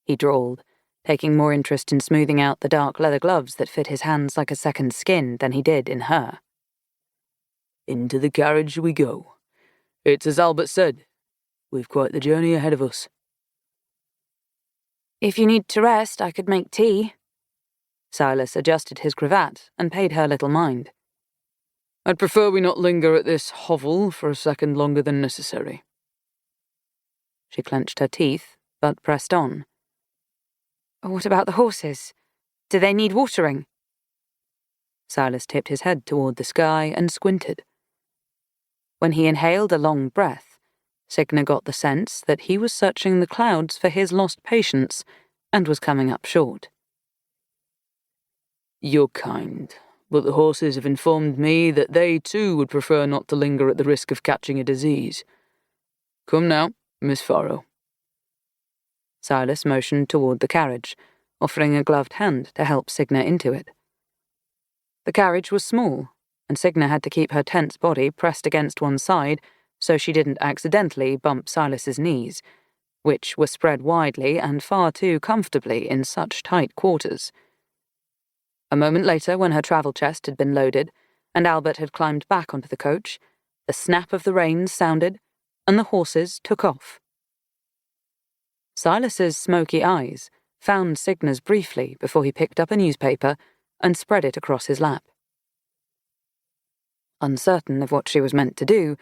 he drawled, taking more interest in smoothing out the dark leather gloves that fit his hands like a second skin than he did in her. "Into the carriage we go. It's as Albert said. We've quite the journey ahead of us." "If you need to rest, I could make tea." Silas adjusted his cravat and paid her little mind. "I'd prefer we not linger at this hovel for a second longer than necessary." She clenched her teeth, but pressed on. "What about the horses? Do they need watering?" Silas tipped his head toward the sky and squinted. When he inhaled a long breath, Signa got the sense that he was searching the clouds for his lost patience and was coming up short. "You're kind, but the horses have informed me that they too would prefer not to linger at the risk of catching a disease. Come now, Miss Farrow." Silas motioned toward the carriage, offering a gloved hand to help Signa into it. The carriage was small, and Signa had to keep her tense body pressed against one side so she didn't accidentally bump Silas's knees, which were spread widely and far too comfortably in such tight quarters. A moment later, when her travel chest had been loaded and Albert had climbed back onto the coach, the snap of the reins sounded and the horses took off. Silas's smoky eyes found Signa's briefly before he picked up a newspaper and spread it across his lap. Uncertain of what she was meant to do,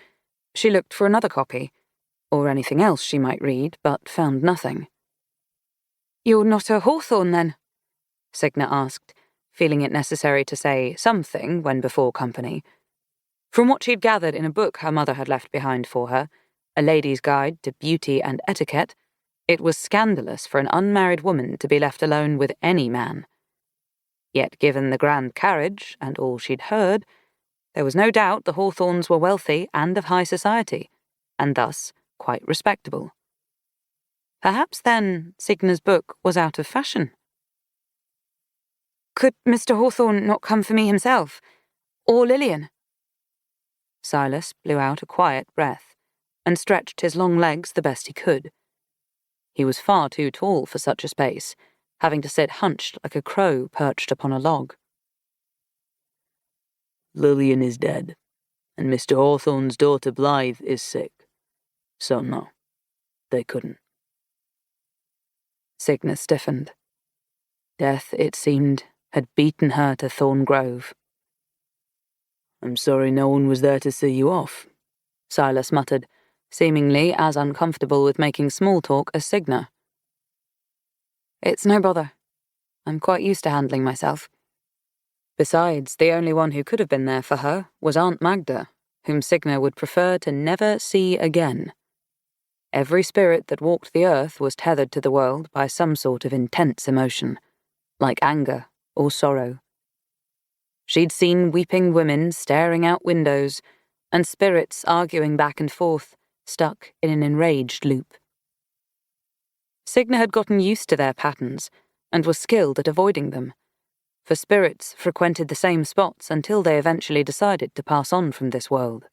she looked for another copy, or anything else she might read, but found nothing. "You're not a Hawthorne, then?" Signa asked, feeling it necessary to say something when before company. From what she'd gathered in a book her mother had left behind for her, A Lady's Guide to Beauty and Etiquette, it was scandalous for an unmarried woman to be left alone with any man. Yet given the grand carriage and all she'd heard, there was no doubt the Hawthorns were wealthy and of high society, and thus quite respectable. Perhaps then Signa's book was out of fashion. "Could Mr. Hawthorne not come for me himself? Or Lillian?" Silas blew out a quiet breath and stretched his long legs the best he could. He was far too tall for such a space, having to sit hunched like a crow perched upon a log. Lillian is dead, and Mr. Hawthorne's daughter Blythe is sick. So no, they couldn't. Signa stiffened. Death, it seemed, had beaten her to Thorn Grove. I'm sorry no one was there to see you off, Silas muttered, seemingly as uncomfortable with making small talk as Signa. "It's no bother. I'm quite used to handling myself." Besides, the only one who could have been there for her was Aunt Magda, whom Signa would prefer to never see again. Every spirit that walked the earth was tethered to the world by some sort of intense emotion, like anger or sorrow. She'd seen weeping women staring out windows, and spirits arguing back and forth, stuck in an enraged loop. Signa had gotten used to their patterns, and was skilled at avoiding them, for spirits frequented the same spots until they eventually decided to pass on from this world.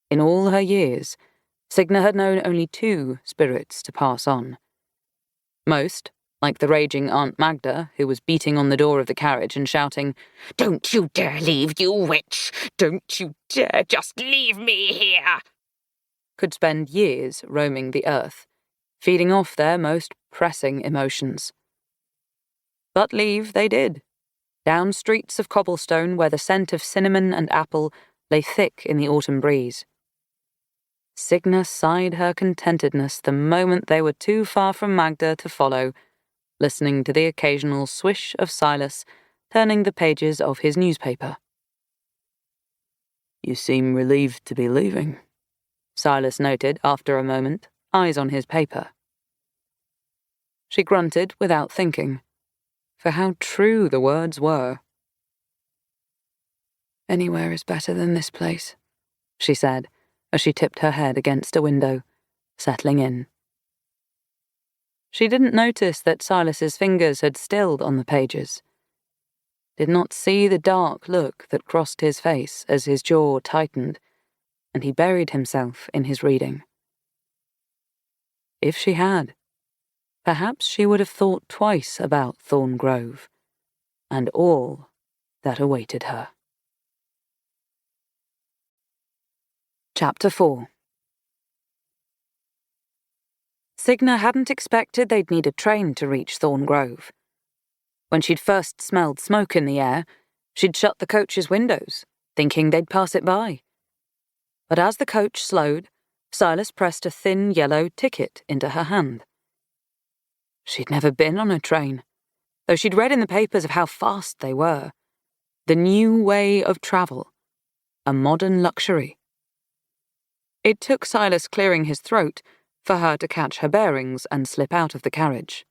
In all her years, Signa had known only 2 spirits to pass on. Most, like the raging Aunt Magda, who was beating on the door of the carriage and shouting, "Don't you dare leave, you witch! Don't you dare just leave me here!" could spend years roaming the earth, feeding off their most pressing emotions. But leave they did, down streets of cobblestone where the scent of cinnamon and apple lay thick in the autumn breeze. Signa sighed her contentedness the moment they were too far from Magda to follow, listening to the occasional swish of Silas turning the pages of his newspaper. You seem relieved to be leaving, Silas noted after a moment, eyes on his paper. She grunted without thinking, for how true the words were. "Anywhere is better than this place," she said, as she tipped her head against a window, settling in. She didn't notice that Silas's fingers had stilled on the pages, did not see the dark look that crossed his face as his jaw tightened, and he buried himself in his reading. If she had, perhaps she would have thought twice about Thorn Grove, and all that awaited her. Chapter 4. Signa hadn't expected they'd need a train to reach Thorn Grove. When she'd first smelled smoke in the air, she'd shut the coach's windows, thinking they'd pass it by. But as the coach slowed, Silas pressed a thin yellow ticket into her hand. She'd never been on a train, though she'd read in the papers of how fast they were. The new way of travel, a modern luxury. It took Silas clearing his throat for her to catch her bearings and slip out of the carriage.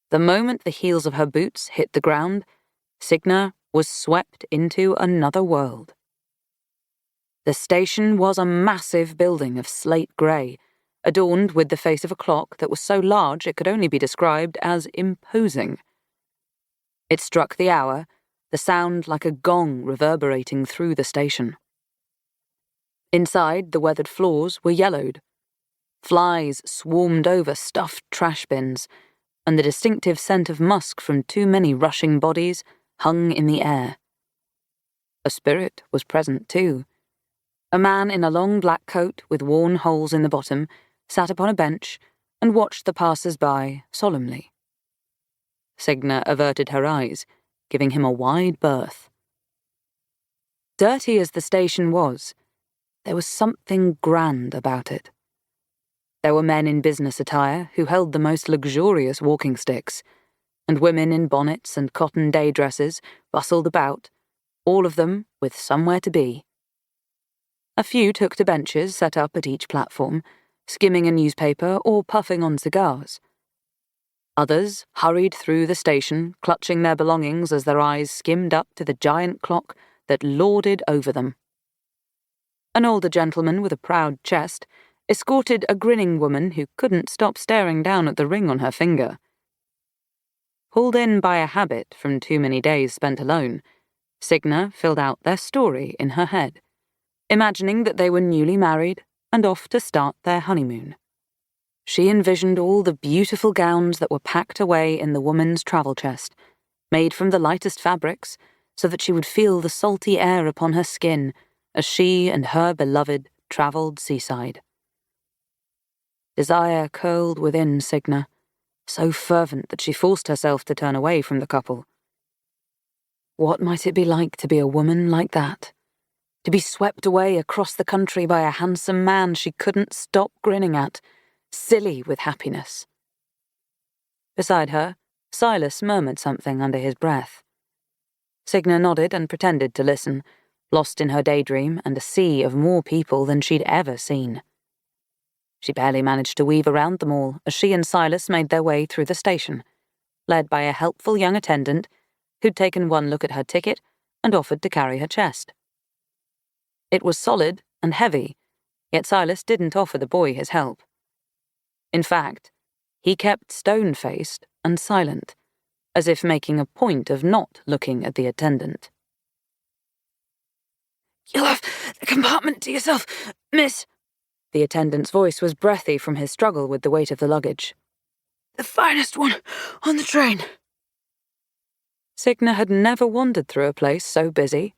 The moment the heels of her boots hit the ground, Signa was swept into another world. The station was a massive building of slate grey, adorned with the face of a clock that was so large it could only be described as imposing. It struck the hour, the sound like a gong reverberating through the station. Inside, the weathered floors were yellowed. Flies swarmed over stuffed trash bins, and the distinctive scent of musk from too many rushing bodies hung in the air. A spirit was present too. A man in a long black coat with worn holes in the bottom sat upon a bench and watched the passers-by solemnly. Signa averted her eyes, giving him a wide berth. Dirty as the station was, there was something grand about it. There were men in business attire who held the most luxurious walking sticks, and women in bonnets and cotton day dresses bustled about, all of them with somewhere to be. A few took to benches set up at each platform, skimming a newspaper or puffing on cigars. Others hurried through the station, clutching their belongings as their eyes skimmed up to the giant clock that lorded over them. An older gentleman with a proud chest escorted a grinning woman who couldn't stop staring down at the ring on her finger. Pulled in by a habit from too many days spent alone, Signa filled out their story in her head, imagining that they were newly married and off to start their honeymoon. She envisioned all the beautiful gowns that were packed away in the woman's travel chest, made from the lightest fabrics, so that she would feel the salty air upon her skin as she and her beloved travelled seaside. Desire curled within Signa, so fervent that she forced herself to turn away from the couple. What might it be like to be a woman like that? To be swept away across the country by a handsome man she couldn't stop grinning at, silly with happiness. Beside her, Silas murmured something under his breath. Signa nodded and pretended to listen, lost in her daydream and a sea of more people than she'd ever seen. She barely managed to weave around them all as she and Silas made their way through the station, led by a helpful young attendant who'd taken one look at her ticket and offered to carry her chest. It was solid and heavy, yet Silas didn't offer the boy his help. In fact, he kept stone-faced and silent, as if making a point of not looking at the attendant. "You'll have the compartment to yourself, miss." The attendant's voice was breathy from his struggle with the weight of the luggage. "The finest one on the train." Signa had never wandered through a place so busy,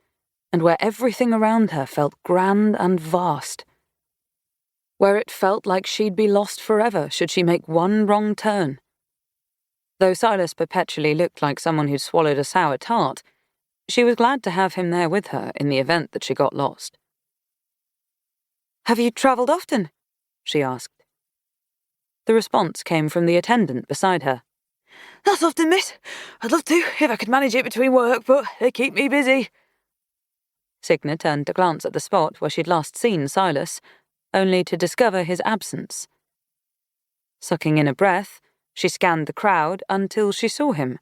and where everything around her felt grand and vast. Where it felt like she'd be lost forever should she make one wrong turn. Though Silas perpetually looked like someone who'd swallowed a sour tart, she was glad to have him there with her in the event that she got lost. "Have you travelled often?" she asked. The response came from the attendant beside her. "Not often, miss. I'd love to, if I could manage it between work, but they keep me busy." Signa turned to glance at the spot where she'd last seen Silas, only to discover his absence. Sucking in a breath, she scanned the crowd until she saw him.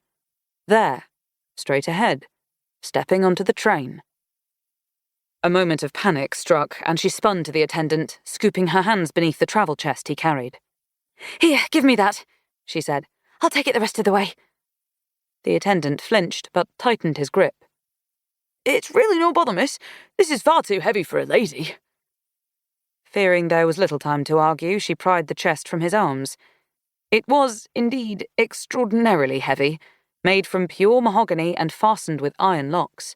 There, straight ahead, stepping onto the train. A moment of panic struck, and she spun to the attendant, scooping her hands beneath the travel chest he carried. "Here, give me that," she said. "I'll take it the rest of the way." The attendant flinched, but tightened his grip. "It's really no bother, miss. This is far too heavy for a lady." Fearing there was little time to argue, she pried the chest from his arms. It was, indeed, extraordinarily heavy, made from pure mahogany and fastened with iron locks.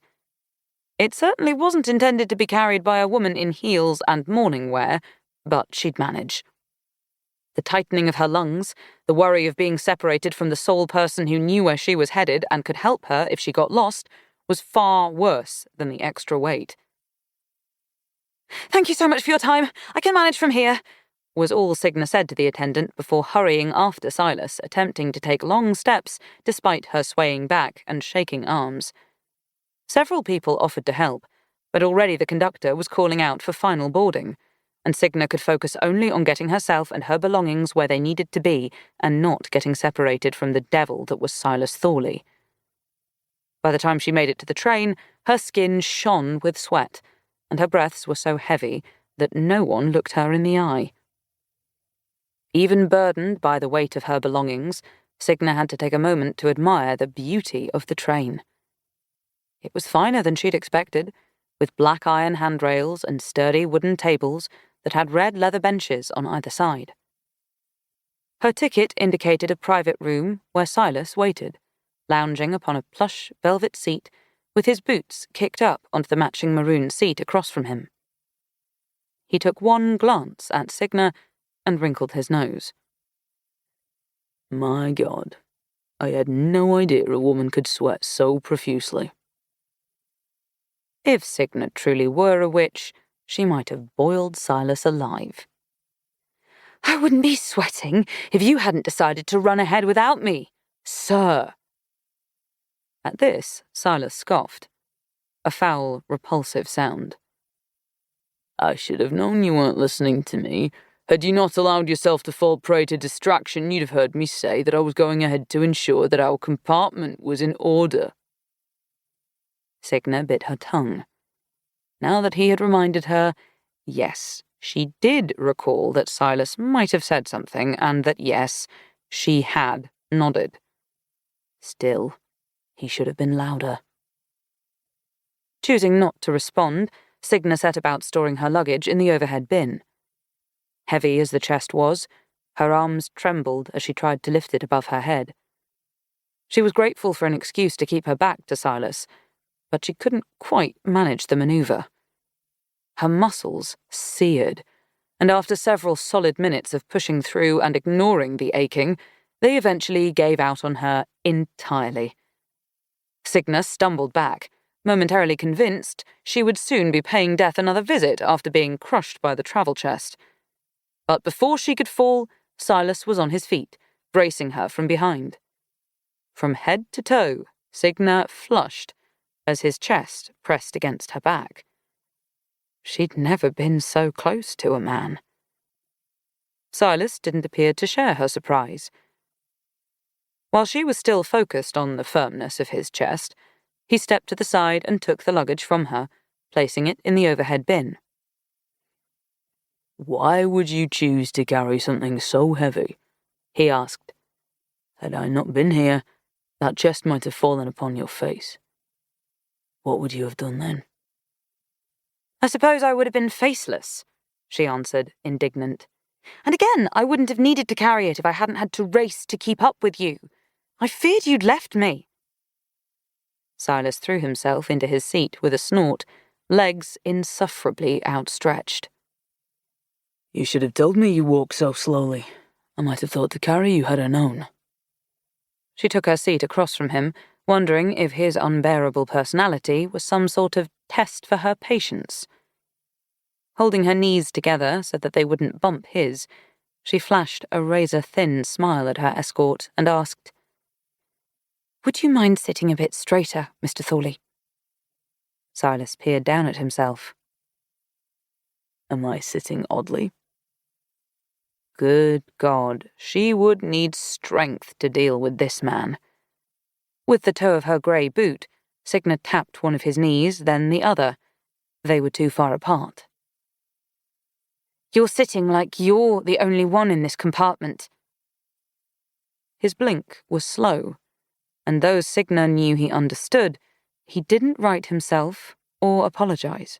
It certainly wasn't intended to be carried by a woman in heels and morning wear, but she'd manage. The tightening of her lungs, the worry of being separated from the sole person who knew where she was headed and could help her if she got lost, was far worse than the extra weight. "Thank you so much for your time. I can manage from here," was all Signa said to the attendant before hurrying after Silas, attempting to take long steps despite her swaying back and shaking arms. Several people offered to help, but already the conductor was calling out for final boarding, and Signa could focus only on getting herself and her belongings where they needed to be and not getting separated from the devil that was Silas Thorley. By the time she made it to the train, her skin shone with sweat, and her breaths were so heavy that no one looked her in the eye. Even burdened by the weight of her belongings, Signa had to take a moment to admire the beauty of the train. It was finer than she'd expected, with black iron handrails and sturdy wooden tables that had red leather benches on either side. Her ticket indicated a private room where Silas waited, lounging upon a plush velvet seat with his boots kicked up onto the matching maroon seat across from him. He took one glance at Signa and wrinkled his nose. My God, I had no idea a woman could sweat so profusely. If Signa truly were a witch, she might have boiled Silas alive. "I wouldn't be sweating if you hadn't decided to run ahead without me, sir." At this, Silas scoffed. A foul, repulsive sound. I should have known you weren't listening to me. Had you not allowed yourself to fall prey to distraction, you'd have heard me say that I was going ahead to ensure that our compartment was in order. Signa bit her tongue. Now that he had reminded her, yes, she did recall that Silas might have said something, and that yes, she had nodded. Still, he should have been louder. Choosing not to respond, Signa set about storing her luggage in the overhead bin. Heavy as the chest was, her arms trembled as she tried to lift it above her head. She was grateful for an excuse to keep her back to Silas, but she couldn't quite manage the maneuver. Her muscles seared, and after several solid minutes of pushing through and ignoring the aching, they eventually gave out on her entirely. Signa stumbled back, momentarily convinced she would soon be paying death another visit after being crushed by the travel chest. But before she could fall, Silas was on his feet, bracing her from behind. From head to toe, Signa flushed as his chest pressed against her back. She'd never been so close to a man. Silas didn't appear to share her surprise. While she was still focused on the firmness of his chest, he stepped to the side and took the luggage from her, placing it in the overhead bin. "Why would you choose to carry something so heavy?" he asked. "Had I not been here, that chest might have fallen upon your face. What would you have done then?" "I suppose I would have been faceless," she answered, indignant. "And again, I wouldn't have needed to carry it if I hadn't had to race to keep up with you. I feared you'd left me." Silas threw himself into his seat with a snort, legs insufferably outstretched. "You should have told me you walked so slowly. I might have thought to carry you had I known." She took her seat across from him, wondering if his unbearable personality was some sort of test for her patience. Holding her knees together so that they wouldn't bump his, she flashed a razor-thin smile at her escort and asked, "Would you mind sitting a bit straighter, Mr. Thorley?" Silas peered down at himself. "Am I sitting oddly?" Good God, she would need strength to deal with this man. With the toe of her grey boot, Signa tapped one of his knees, then the other. They were too far apart. "You're sitting like you're the only one in this compartment." His blink was slow, and though Signa knew he understood, he didn't right himself or apologize.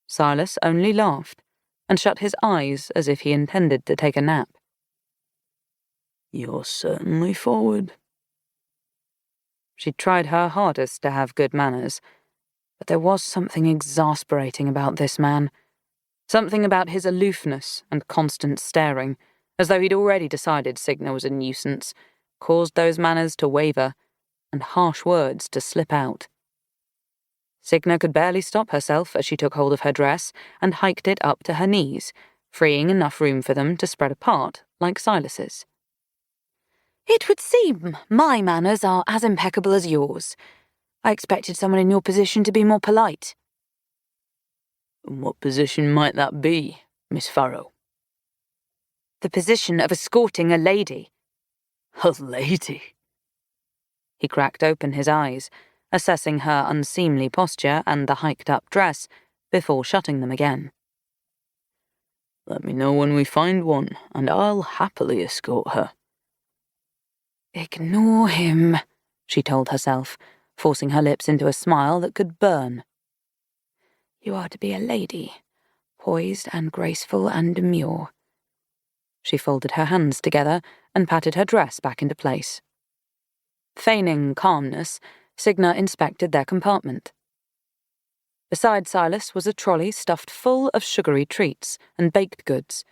Silas only laughed and shut his eyes as if he intended to take a nap. "You're certainly forward." She tried her hardest to have good manners, but there was something exasperating about this man. Something about his aloofness and constant staring, as though he'd already decided Signa was a nuisance, caused those manners to waver and harsh words to slip out. Signa could barely stop herself as she took hold of her dress and hiked it up to her knees, freeing enough room for them to spread apart, like Silas's. "It would seem my manners are as impeccable as yours. I expected someone in your position to be more polite." "And what position might that be, Miss Farrow?" "The position of escorting a lady." "A lady?" He cracked open his eyes, assessing her unseemly posture and the hiked-up dress, before shutting them again. "Let me know when we find one, and I'll happily escort her." "Ignore him," she told herself, forcing her lips into a smile that could burn. "You are to be a lady, poised and graceful and demure." She folded her hands together and patted her dress back into place. Feigning calmness, Signa inspected their compartment. Beside Silas was a trolley stuffed full of sugary treats and baked goods.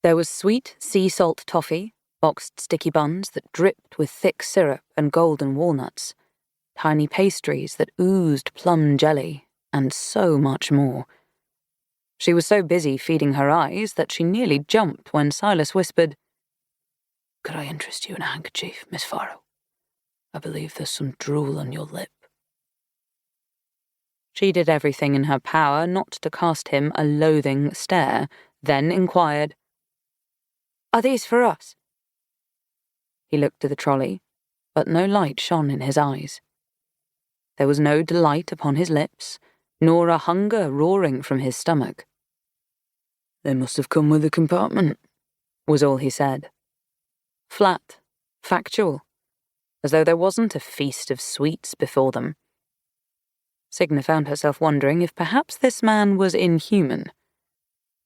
There was sweet sea salt toffee, boxed sticky buns that dripped with thick syrup and golden walnuts, tiny pastries that oozed plum jelly, and so much more. She was so busy feeding her eyes that she nearly jumped when Silas whispered, "Could I interest you in a handkerchief, Miss Farrow? I believe there's some drool on your lip." She did everything in her power not to cast him a loathing stare, then inquired, "Are these for us?" He looked to the trolley, but no light shone in his eyes. There was no delight upon his lips, nor a hunger roaring from his stomach. "They must have come with the compartment," was all he said. Flat, factual, as though there wasn't a feast of sweets before them. Signa found herself wondering if perhaps this man was inhuman.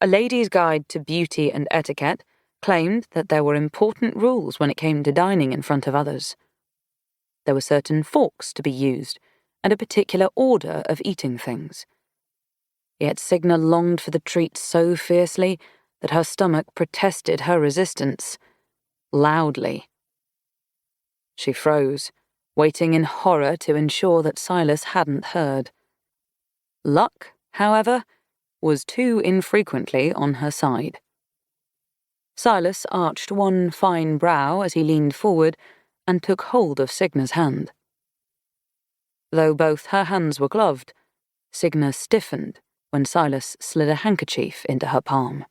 A lady's guide to beauty and etiquette claimed that there were important rules when it came to dining in front of others. There were certain forks to be used, and a particular order of eating things. Yet Signa longed for the treat so fiercely that her stomach protested her resistance, loudly. She froze, waiting in horror to ensure that Silas hadn't heard. Luck, however, was too infrequently on her side. Silas arched one fine brow as he leaned forward and took hold of Signa's hand. Though both her hands were gloved, Signa stiffened when Silas slid a handkerchief into her palm.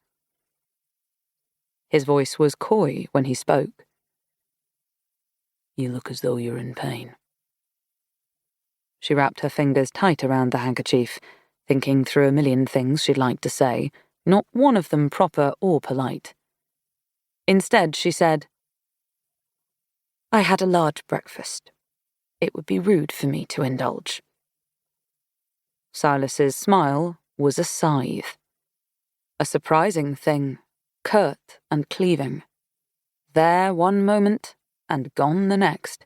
His voice was coy when he spoke. "You look as though you're in pain." She wrapped her fingers tight around the handkerchief, thinking through a million things she'd like to say, not one of them proper or polite. Instead, she said, "I had a large breakfast. It would be rude for me to indulge." Silas's smile was a scythe. A surprising thing, curt and cleaving. There one moment, and gone the next.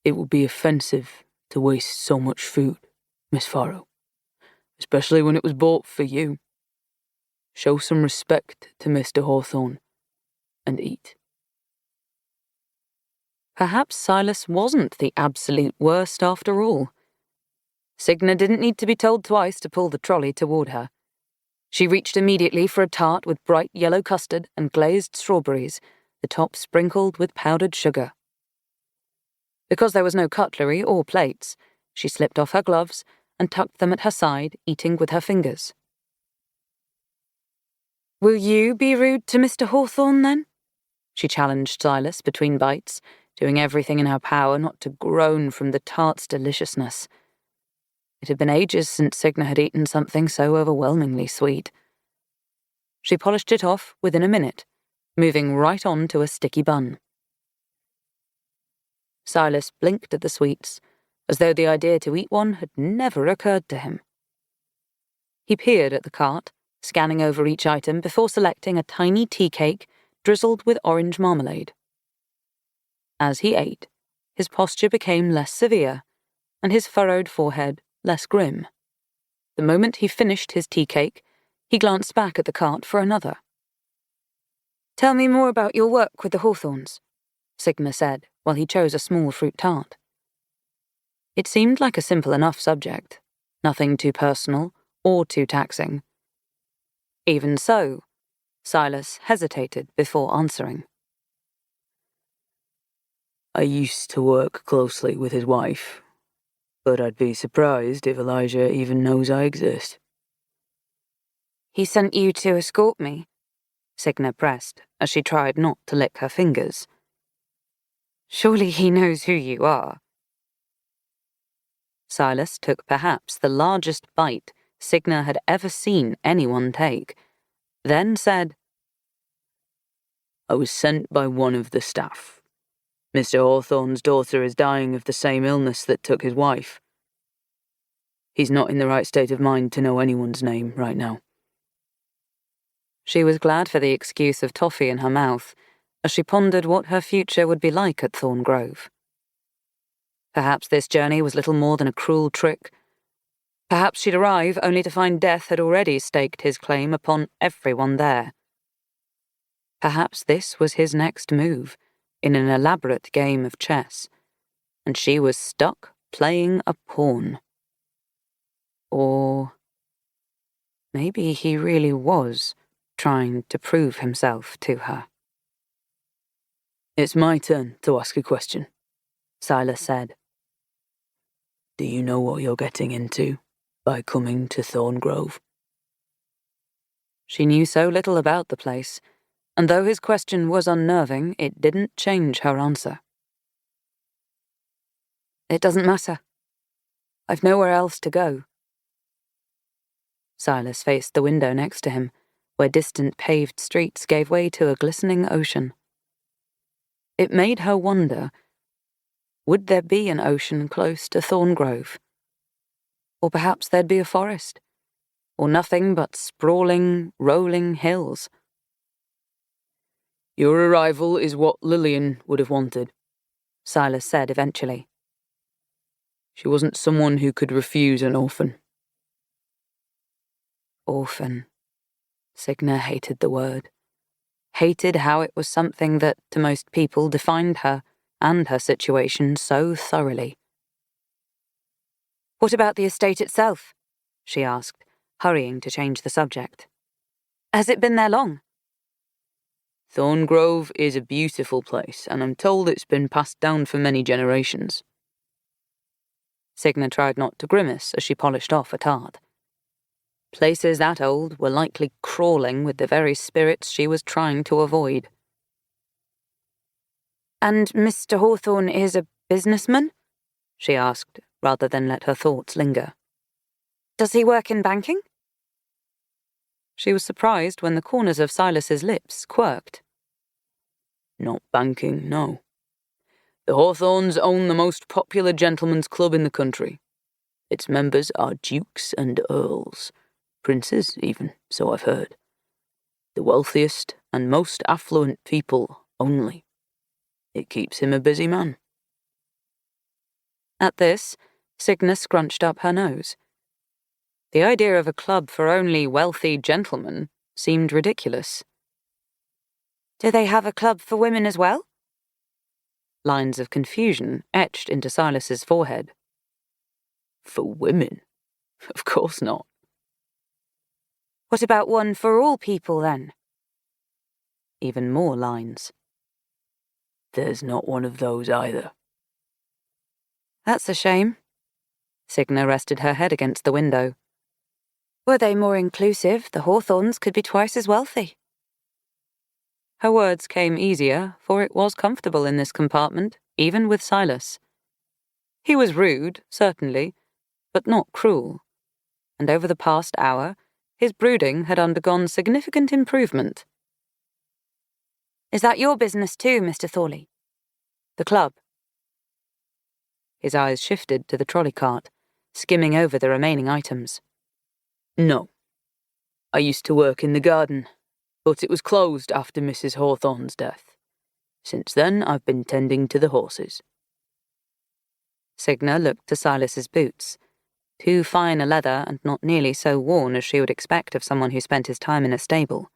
"It would be offensive to waste so much food, Miss Farrow, especially when it was bought for you. Show some respect to Mr. Hawthorne, and eat." Perhaps Silas wasn't the absolute worst after all. Signa didn't need to be told twice to pull the trolley toward her. She reached immediately for a tart with bright yellow custard and glazed strawberries, the top sprinkled with powdered sugar. Because there was no cutlery or plates, she slipped off her gloves and tucked them at her side, eating with her fingers. "Will you be rude to Mr. Hawthorne, then?" she challenged Silas between bites, doing everything in her power not to groan from the tart's deliciousness. It had been ages since Signa had eaten something so overwhelmingly sweet. She polished it off within a minute, moving right on to a sticky bun. Silas blinked at the sweets, as though the idea to eat one had never occurred to him. He peered at the cart, scanning over each item before selecting a tiny tea cake drizzled with orange marmalade. As he ate, his posture became less severe, and his furrowed forehead less grim. The moment he finished his tea cake, he glanced back at the cart for another. "Tell me more about your work with the Hawthorns," Signa said, while he chose a small fruit tart. It seemed like a simple enough subject, nothing too personal or too taxing. Even so, Silas hesitated before answering. "I used to work closely with his wife, but I'd be surprised if Elijah even knows I exist." "He sent you to escort me?" Signa pressed, as she tried not to lick her fingers. "Surely he knows who you are." Silas took perhaps the largest bite Signa had ever seen anyone take, then said, "I was sent by one of the staff. Mr. Hawthorne's daughter is dying of the same illness that took his wife. He's not in the right state of mind to know anyone's name right now." She was glad for the excuse of toffee in her mouth, as she pondered what her future would be like at Thorngrove. Perhaps this journey was little more than a cruel trick. Perhaps she'd arrive only to find death had already staked his claim upon everyone there. Perhaps this was his next move, in an elaborate game of chess. and she was stuck playing a pawn. Or maybe he really was trying to prove himself to her. It's my turn to ask a question, Silas said. Do you know what you're getting into by coming to Thorngrove? She knew so little about the place, and though his question was unnerving, it didn't change her answer. It doesn't matter. I've nowhere else to go. Silas faced the window next to him, where distant paved streets gave way to a glistening ocean. It made her wonder, would there be an ocean close to Thorngrove? Or perhaps there'd be a forest, or nothing but sprawling, rolling hills. Your arrival is what Lillian would have wanted, Silas said eventually. She wasn't someone who could refuse an orphan. Orphan. Signa hated the word. Hated how it was something that, to most people, defined her and her situation so thoroughly. What about the estate itself? She asked, hurrying to change the subject. Has it been there long? Thorngrove is a beautiful place, and I'm told it's been passed down for many generations. Signa tried not to grimace as she polished off a tart. Places that old were likely crawling with the very spirits she was trying to avoid. And Mr. Hawthorne is a businessman? She asked, rather than let her thoughts linger. Does he work in banking? She was surprised when the corners of Silas's lips quirked. Not banking, no. The Hawthorns own the most popular gentlemen's club in the country. Its members are dukes and earls, princes even, so I've heard. The wealthiest and most affluent people only. It keeps him a busy man. At this, Signa scrunched up her nose. The idea of a club for only wealthy gentlemen seemed ridiculous. Do they have a club for women as well? Lines of confusion etched into Silas's forehead. For women? Of course not. What about one for all people, then? Even more lines. There's not one of those either. That's a shame. Signa rested her head against the window. Were they more inclusive, the Hawthorns could be twice as wealthy. Her words came easier, for it was comfortable in this compartment, even with Silas. He was rude, certainly, but not cruel. And over the past hour, his brooding had undergone significant improvement. Is that your business too, Mr. Thorley? The club? His eyes shifted to the trolley cart, skimming over the remaining items. No. I used to work in the garden, but it was closed after Mrs. Hawthorne's death. Since then, I've been tending to the horses. Signa looked to Silas's boots, too fine a leather and not nearly so worn as she would expect of someone who spent his time in a stable.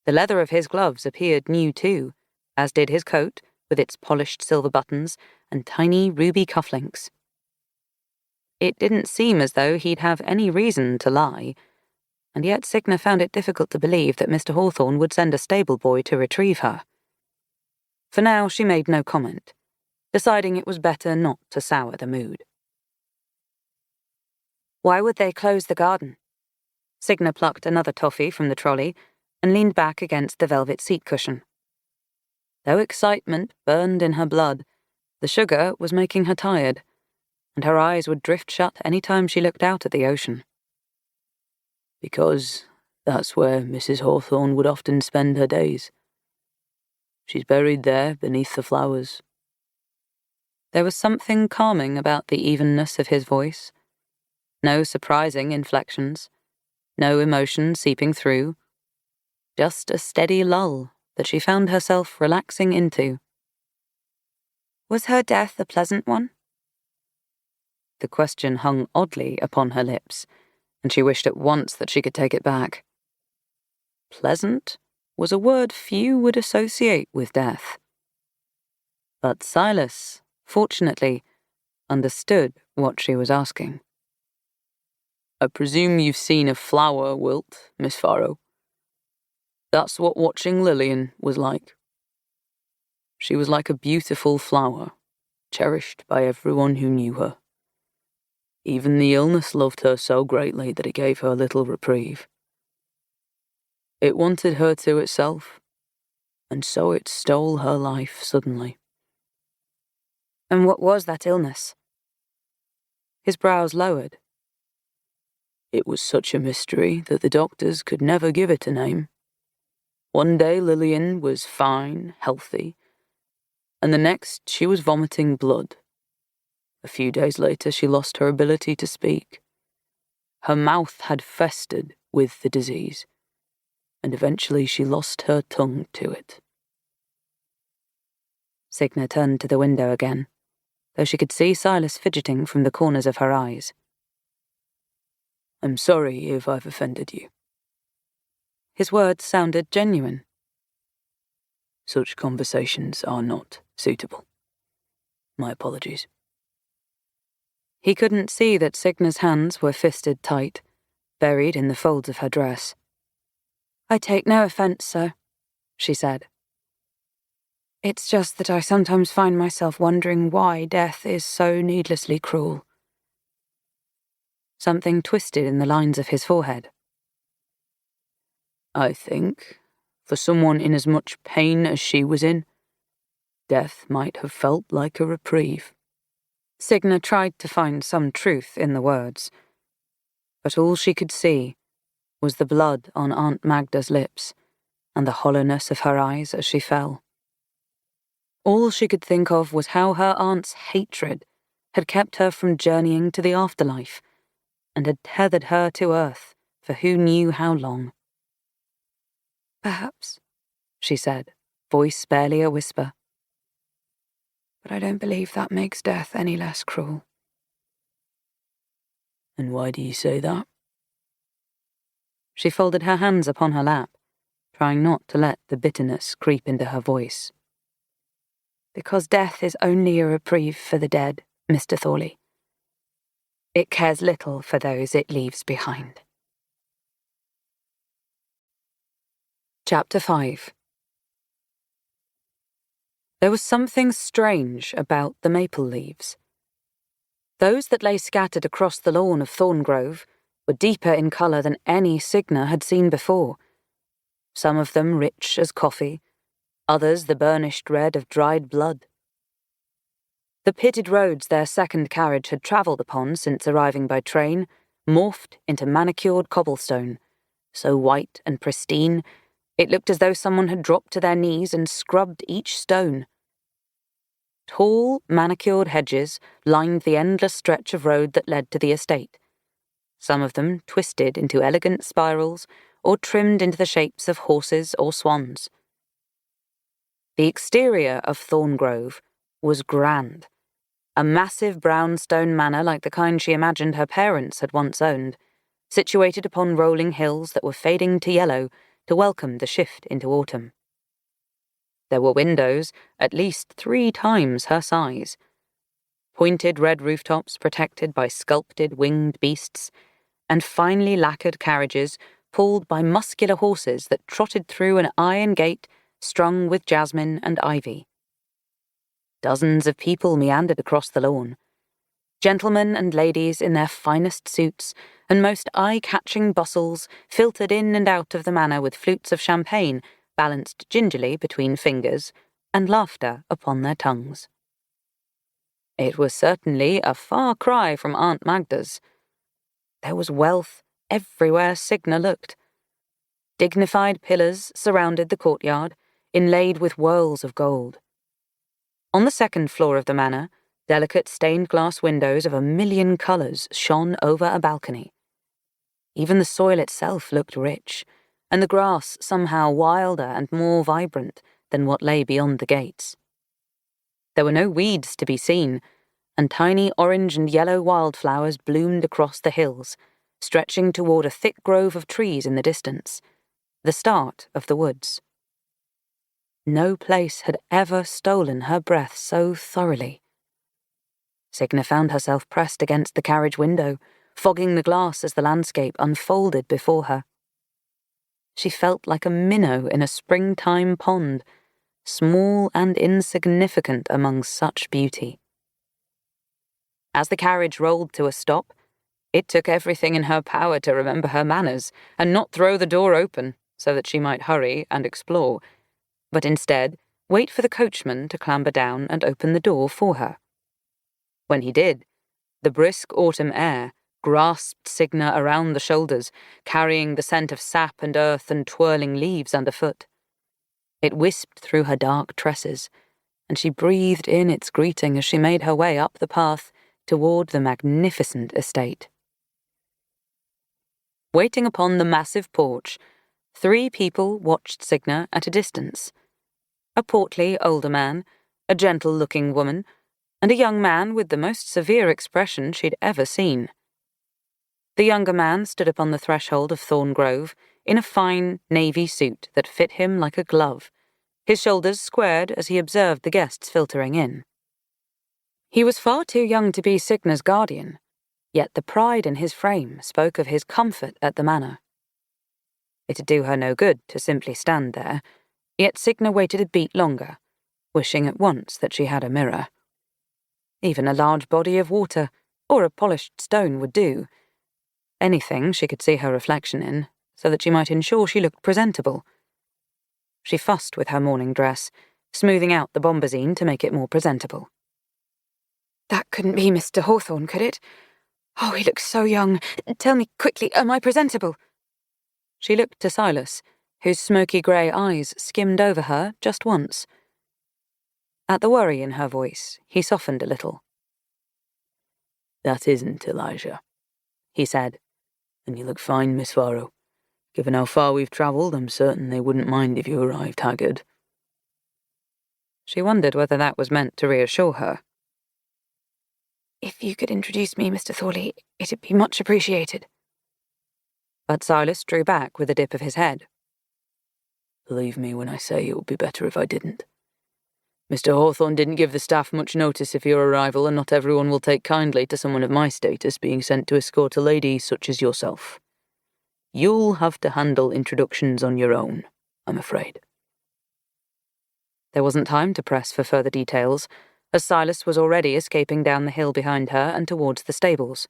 The leather of his gloves appeared new too, as did his coat, with its polished silver buttons and tiny ruby cufflinks. It didn't seem as though he'd have any reason to lie, and yet Signa found it difficult to believe that Mr. Hawthorne would send a stable boy to retrieve her. For now, she made no comment, deciding it was better not to sour the mood. Why would they close the garden? Signa plucked another toffee from the trolley and leaned back against the velvet seat cushion. Though excitement burned in her blood, the sugar was making her tired, and her eyes would drift shut any time she looked out at the ocean. Because that's where Mrs. Hawthorne would often spend her days. She's buried there beneath the flowers. There was something calming about the evenness of his voice. No surprising inflections, no emotion seeping through. Just a steady lull that she found herself relaxing into. Was her death a pleasant one? The question hung oddly upon her lips, and she wished at once that she could take it back. Pleasant was a word few would associate with death. But Silas, fortunately, understood what she was asking. I presume you've seen a flower wilt, Miss Farrow. That's what watching Lillian was like. She was like a beautiful flower, cherished by everyone who knew her. Even the illness loved her so greatly that it gave her little reprieve. It wanted her to itself, and so it stole her life suddenly. And what was that illness? His brows lowered. It was such a mystery that the doctors could never give it a name. One day Lillian was fine, healthy, and the next she was vomiting blood. A few days later she lost her ability to speak. Her mouth had festered with the disease, and eventually she lost her tongue to it. Signa turned to the window again, though she could see Silas fidgeting from the corners of her eyes. I'm sorry if I've offended you. His words sounded genuine. Such conversations are not suitable. My apologies. He couldn't see that Signa's hands were fisted tight, buried in the folds of her dress. I take no offence, sir, she said. It's just that I sometimes find myself wondering why death is so needlessly cruel. Something twisted in the lines of his forehead. I think, for someone in as much pain as she was in, death might have felt like a reprieve. Signa tried to find some truth in the words, but all she could see was the blood on Aunt Magda's lips and the hollowness of her eyes as she fell. All she could think of was how her aunt's hatred had kept her from journeying to the afterlife and had tethered her to earth for who knew how long. Perhaps, she said, voice barely a whisper. But I don't believe that makes death any less cruel. And why do you say that? She folded her hands upon her lap, trying not to let the bitterness creep into her voice. Because death is only a reprieve for the dead, Mr. Thorley. It cares little for those it leaves behind. Chapter 5. There was something strange about the maple leaves. Those that lay scattered across the lawn of Thorngrove were deeper in colour than any Signa had seen before. Some of them rich as coffee, others the burnished red of dried blood. The pitted roads their second carriage had travelled upon since arriving by train morphed into manicured cobblestone, so white and pristine it looked as though someone had dropped to their knees and scrubbed each stone. Tall, manicured hedges lined the endless stretch of road that led to the estate, some of them twisted into elegant spirals or trimmed into the shapes of horses or swans. The exterior of Thorngrove was grand, a massive brownstone manor like the kind she imagined her parents had once owned, situated upon rolling hills that were fading to yellow to welcome the shift into autumn. There were windows at least 3 times her size, pointed red rooftops protected by sculpted winged beasts, and finely lacquered carriages pulled by muscular horses that trotted through an iron gate strung with jasmine and ivy. Dozens of people meandered across the lawn. Gentlemen and ladies in their finest suits and most eye-catching bustles filtered in and out of the manor with flutes of champagne balanced gingerly between fingers and laughter upon their tongues. It was certainly a far cry from Aunt Magda's. There was wealth everywhere Signa looked. Dignified pillars surrounded the courtyard, inlaid with whorls of gold. On the second floor of the manor, delicate stained-glass windows of 1,000,000 colours shone over a balcony. Even the soil itself looked rich, and the grass somehow wilder and more vibrant than what lay beyond the gates. There were no weeds to be seen, and tiny orange and yellow wildflowers bloomed across the hills, stretching toward a thick grove of trees in the distance, the start of the woods. No place had ever stolen her breath so thoroughly. Signa found herself pressed against the carriage window, fogging the glass as the landscape unfolded before her. She felt like a minnow in a springtime pond, small and insignificant among such beauty. As the carriage rolled to a stop, it took everything in her power to remember her manners and not throw the door open so that she might hurry and explore, but instead wait for the coachman to clamber down and open the door for her. When he did, the brisk autumn air grasped Signa around the shoulders, carrying the scent of sap and earth and twirling leaves underfoot. It wisped through her dark tresses, and she breathed in its greeting as she made her way up the path toward the magnificent estate. Waiting upon the massive porch, 3 people watched Signa at a distance. A portly older man, a gentle-looking woman, and a young man with the most severe expression she'd ever seen. The younger man stood upon the threshold of Thorngrove in a fine navy suit that fit him like a glove, his shoulders squared as he observed the guests filtering in. He was far too young to be Signa's guardian, yet the pride in his frame spoke of his comfort at the manor. It'd do her no good to simply stand there, yet Signa waited a beat longer, wishing at once that she had a mirror. Even a large body of water, or a polished stone would do. Anything she could see her reflection in, so that she might ensure she looked presentable. She fussed with her morning dress, smoothing out the bombazine to make it more presentable. That couldn't be Mr. Hawthorne, could it? Oh, he looks so young. Tell me quickly, am I presentable? She looked to Silas, whose smoky grey eyes skimmed over her just once. At the worry in her voice, he softened a little. "That isn't Elijah," he said. "And you look fine, Miss Farrow. Given how far we've travelled, I'm certain they wouldn't mind if you arrived haggard." She wondered whether that was meant to reassure her. If you could introduce me, Mr. Thorley, it'd be much appreciated. But Silas drew back with a dip of his head. "Believe me when I say it would be better if I didn't. Mr. Hawthorne didn't give the staff much notice of your arrival, and not everyone will take kindly to someone of my status being sent to escort a lady such as yourself. You'll have to handle introductions on your own, I'm afraid." There wasn't time to press for further details, as Silas was already escaping down the hill behind her and towards the stables.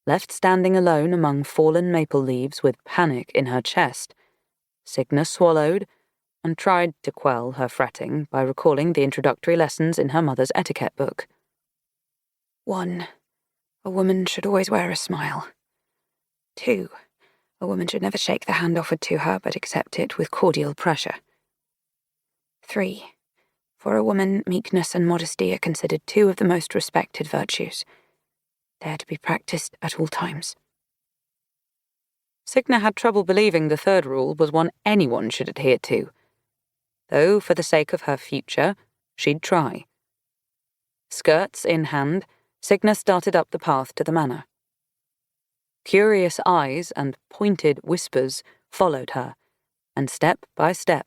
Left standing alone among fallen maple leaves with panic in her chest, Signa swallowed and tried to quell her fretting by recalling the introductory lessons in her mother's etiquette book. 1. A woman should always wear a smile. 2. A woman should never shake the hand offered to her but accept it with cordial pressure. 3. For a woman, meekness and modesty are considered 2 of the most respected virtues. They are to be practiced at all times. Signa had trouble believing the 3rd rule was one anyone should adhere to, though for the sake of her future, she'd try. Skirts in hand, Signa started up the path to the manor. Curious eyes and pointed whispers followed her, and step by step,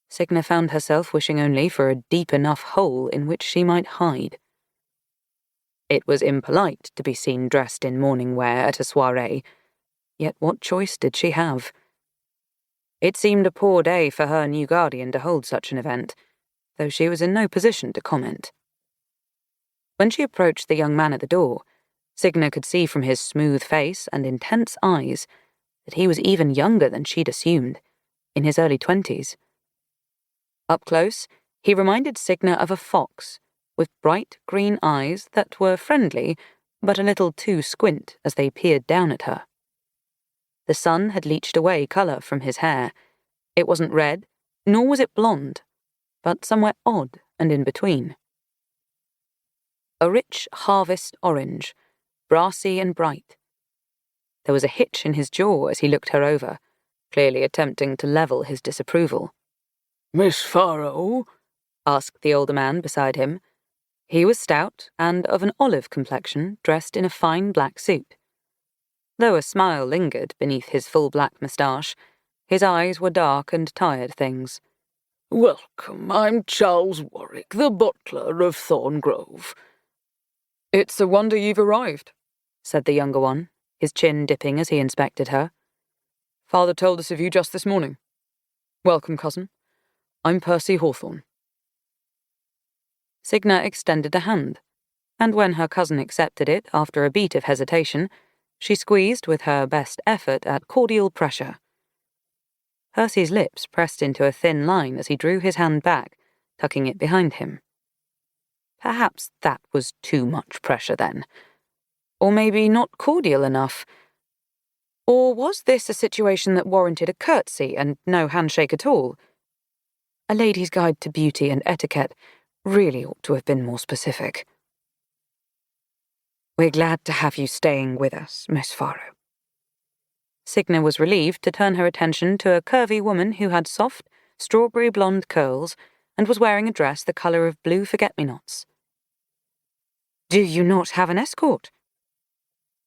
Signa found herself wishing only for a deep enough hole in which she might hide. It was impolite to be seen dressed in morning wear at a soirée, yet what choice did she have? It seemed a poor day for her new guardian to hold such an event, though she was in no position to comment. When she approached the young man at the door, Signa could see from his smooth face and intense eyes that he was even younger than she'd assumed, in his early 20s. Up close, he reminded Signa of a fox, with bright green eyes that were friendly, but a little too squint as they peered down at her. The sun had leached away colour from his hair. It wasn't red, nor was it blonde, but somewhere odd and in between. A rich harvest orange, brassy and bright. There was a hitch in his jaw as he looked her over, clearly attempting to level his disapproval. "Miss Farrow?" asked the older man beside him. He was stout and of an olive complexion, dressed in a fine black suit. Though a smile lingered beneath his full black moustache, his eyes were dark and tired things. "Welcome, I'm Charles Warwick, the butler of Thorngrove. "It's a wonder you've arrived," said the younger one, his chin dipping as he inspected her. "Father told us of you just this morning. Welcome, cousin. I'm Percy Hawthorne." Signa extended a hand, and when her cousin accepted it after a beat of hesitation, she squeezed with her best effort at cordial pressure. Percy's lips pressed into a thin line as he drew his hand back, tucking it behind him. Perhaps that was too much pressure then. Or maybe not cordial enough. Or was this a situation that warranted a curtsy and no handshake at all? A Lady's Guide to Beauty and Etiquette really ought to have been more specific. "We're glad to have you staying with us, Miss Farrow." Signa was relieved to turn her attention to a curvy woman who had soft, strawberry blonde curls and was wearing a dress the colour of blue forget-me-nots. "Do you not have an escort?"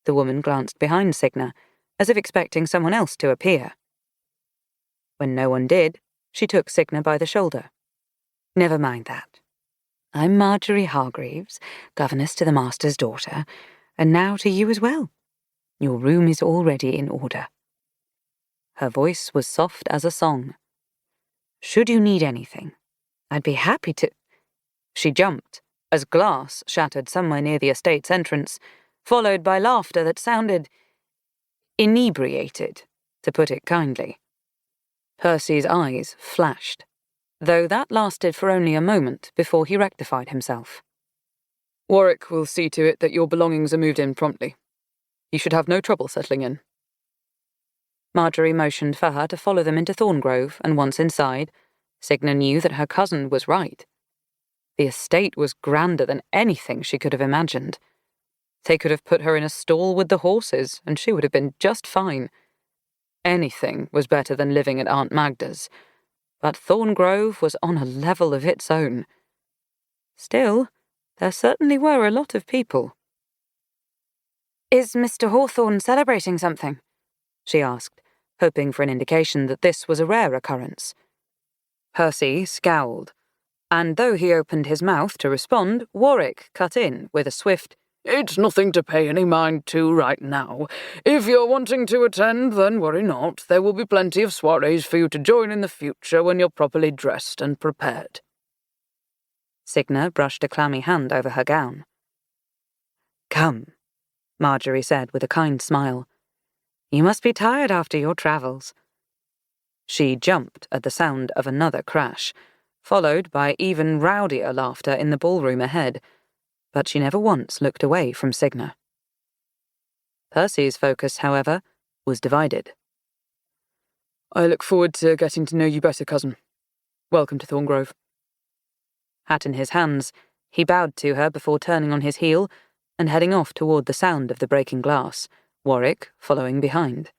The woman glanced behind Signa, as if expecting someone else to appear. When no one did, she took Signa by the shoulder. "Never mind that. I'm Marjorie Hargreaves, governess to the master's daughter, and now to you as well. Your room is already in order." Her voice was soft as a song. "Should you need anything, I'd be happy to—" She jumped, as glass shattered somewhere near the estate's entrance, followed by laughter that sounded inebriated, to put it kindly. Percy's eyes flashed, though that lasted for only a moment before he rectified himself. "Warwick will see to it that your belongings are moved in promptly. You should have no trouble settling in." Marjorie motioned for her to follow them into Thorngrove, and once inside, Signa knew that her cousin was right. The estate was grander than anything she could have imagined. They could have put her in a stall with the horses, and she would have been just fine. Anything was better than living at Aunt Magda's, but Thorngrove was on a level of its own. Still, there certainly were a lot of people. "Is Mr. Hawthorne celebrating something?" she asked, hoping for an indication that this was a rare occurrence. Percy scowled, and though he opened his mouth to respond, Warwick cut in with a swift, "It's nothing to pay any mind to right now. If you're wanting to attend, then worry not. There will be plenty of soirees for you to join in the future when you're properly dressed and prepared." Signa brushed a clammy hand over her gown. "Come," Marjorie said with a kind smile. "You must be tired after your travels." She jumped at the sound of another crash, followed by even rowdier laughter in the ballroom ahead, but she never once looked away from Signa. Percy's focus, however, was divided. "I look forward to getting to know you better, cousin. Welcome to Thorngrove." Hat in his hands, he bowed to her before turning on his heel and heading off toward the sound of the breaking glass, Warwick following behind.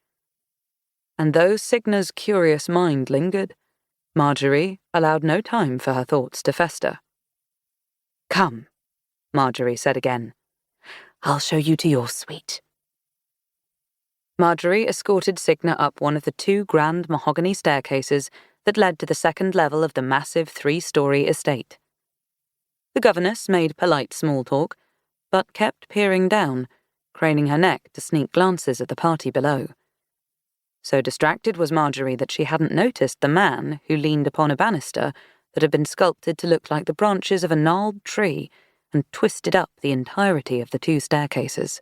And though Signa's curious mind lingered, Marjorie allowed no time for her thoughts to fester. "Come," Marjorie said again. "I'll show you to your suite." Marjorie escorted Signa up one of the two grand mahogany staircases that led to the second level of the massive 3-story estate. The governess made polite small talk, but kept peering down, craning her neck to sneak glances at the party below. So distracted was Marjorie that she hadn't noticed the man who leaned upon a banister that had been sculpted to look like the branches of a gnarled tree and twisted up the entirety of the 2 staircases.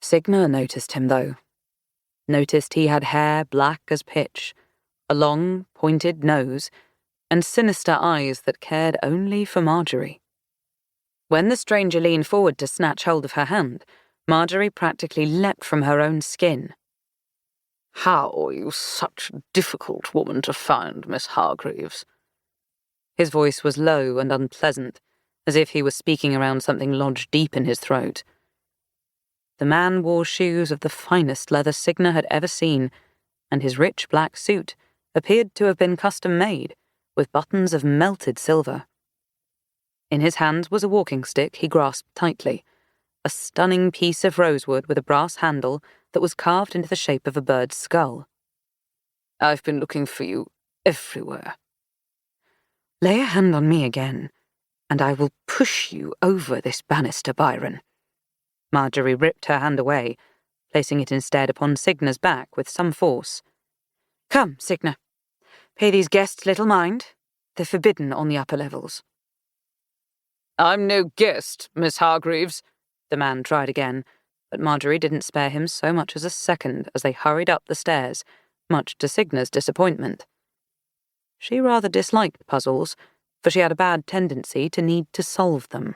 Signa noticed him, though. Noticed he had hair black as pitch, a long, pointed nose, and sinister eyes that cared only for Marjorie. When the stranger leaned forward to snatch hold of her hand, Marjorie practically leapt from her own skin. "How are you such a difficult woman to find, Miss Hargreaves?" His voice was low and unpleasant, as if he was speaking around something lodged deep in his throat. The man wore shoes of the finest leather Signa had ever seen, and his rich black suit appeared to have been custom-made, with buttons of melted silver. In his hands was a walking stick he grasped tightly, a stunning piece of rosewood with a brass handle that was carved into the shape of a bird's skull. "I've been looking for you everywhere." "Lay a hand on me again, and I will push you over this banister, Byron." Marjorie ripped her hand away, placing it instead upon Signa's back with some force. "Come, Signa. Pay these guests little mind. They're forbidden on the upper levels." "I'm no guest, Miss Hargreaves," the man tried again, but Marjorie didn't spare him so much as a second as they hurried up the stairs, much to Signa's disappointment. She rather disliked puzzles, for she had a bad tendency to need to solve them.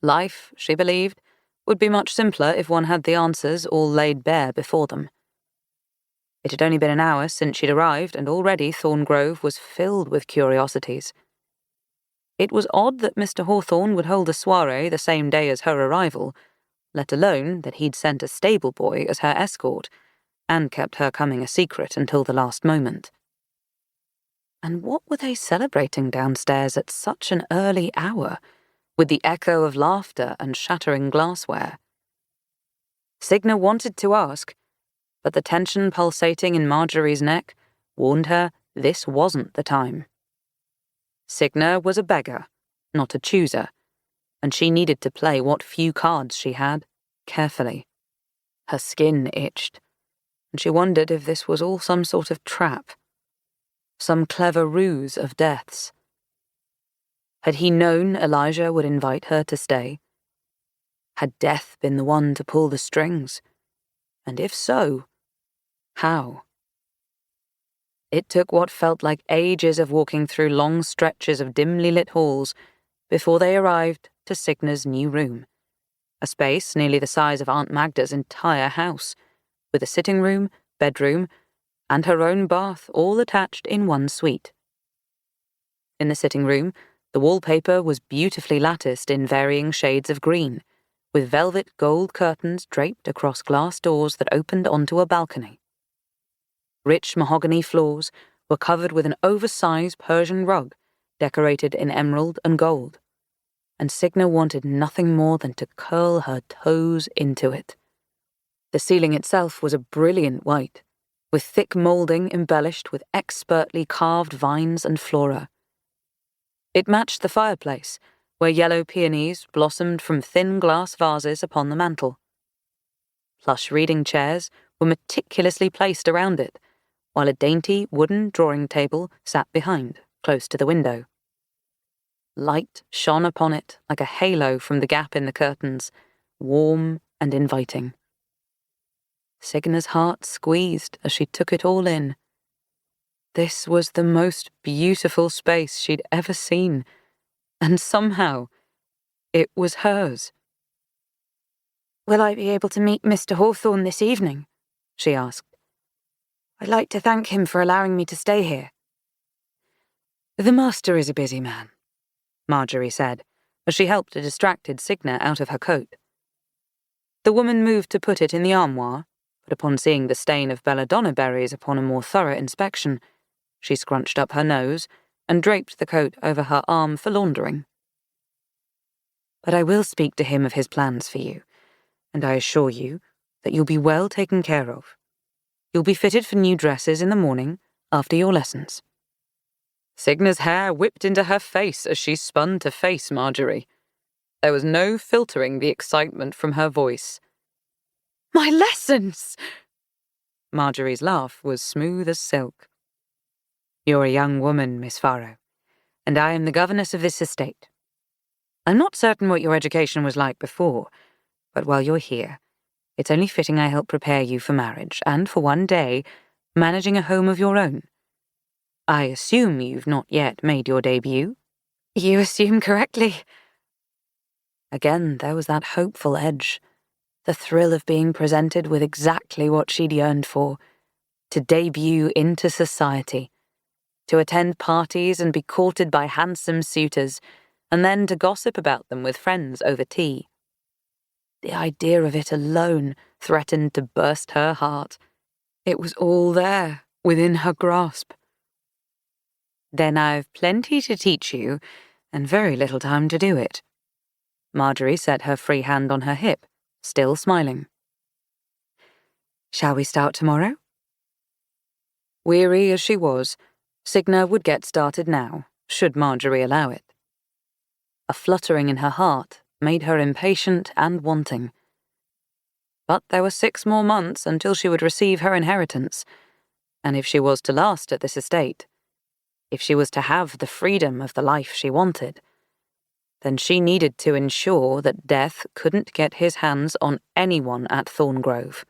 Life, she believed, would be much simpler if one had the answers all laid bare before them. It had only been an hour since she'd arrived, and already Thorngrove was filled with curiosities. It was odd that Mr. Hawthorne would hold a soiree the same day as her arrival, let alone that he'd sent a stable boy as her escort, and kept her coming a secret until the last moment. And what were they celebrating downstairs at such an early hour, with the echo of laughter and shattering glassware? Signa wanted to ask, but the tension pulsating in Marjorie's neck warned her this wasn't the time. Signa was a beggar, not a chooser, and she needed to play what few cards she had carefully. Her skin itched, and she wondered if this was all some sort of trap, some clever ruse of Death's. Had he known Elijah would invite her to stay? Had Death been the one to pull the strings? And if so, how? It took what felt like ages of walking through long stretches of dimly lit halls before they arrived to Signa's new room, a space nearly the size of Aunt Magda's entire house, with a sitting room, bedroom, and her own bath all attached in one suite. In the sitting room, the wallpaper was beautifully latticed in varying shades of green, with velvet gold curtains draped across glass doors that opened onto a balcony. Rich mahogany floors were covered with an oversized Persian rug decorated in emerald and gold, and Signa wanted nothing more than to curl her toes into it. The ceiling itself was a brilliant white, with thick moulding embellished with expertly carved vines and flora. It matched the fireplace, where yellow peonies blossomed from thin glass vases upon the mantel. Plush reading chairs were meticulously placed around it, while a dainty wooden drawing table sat behind, close to the window. Light shone upon it like a halo from the gap in the curtains, warm and inviting. Signa's heart squeezed as she took it all in. This was the most beautiful space she'd ever seen, and somehow it was hers. "Will I be able to meet Mr. Hawthorne this evening?" she asked. "I'd like to thank him for allowing me to stay here." "The master is a busy man," Marjorie said, as she helped a distracted Signa out of her coat. The woman moved to put it in the armoire, but upon seeing the stain of belladonna berries upon a more thorough inspection, she scrunched up her nose and draped the coat over her arm for laundering. "But I will speak to him of his plans for you, and I assure you that you'll be well taken care of. You'll be fitted for new dresses in the morning after your lessons." Signa's hair whipped into her face as she spun to face Marjorie. There was no filtering the excitement from her voice. "My lessons!" Marjorie's laugh was smooth as silk. "You're a young woman, Miss Farrow, and I am the governess of this estate. I'm not certain what your education was like before, but while you're here, it's only fitting I help prepare you for marriage, and for one day, managing a home of your own. I assume you've not yet made your debut?" "You assume correctly." Again, there was that hopeful edge, the thrill of being presented with exactly what she'd yearned for, to debut into society, to attend parties and be courted by handsome suitors, and then to gossip about them with friends over tea. The idea of it alone threatened to burst her heart. It was all there, within her grasp. "Then I've plenty to teach you, and very little time to do it." Marjorie set her free hand on her hip, still smiling. "Shall we start tomorrow?" Weary as she was, Signa would get started now, should Marjorie allow it. A fluttering in her heart made her impatient and wanting. But there were 6 more months until she would receive her inheritance, and if she was to last at this estate, if she was to have the freedom of the life she wanted, then she needed to ensure that death couldn't get his hands on anyone at Thorngrove.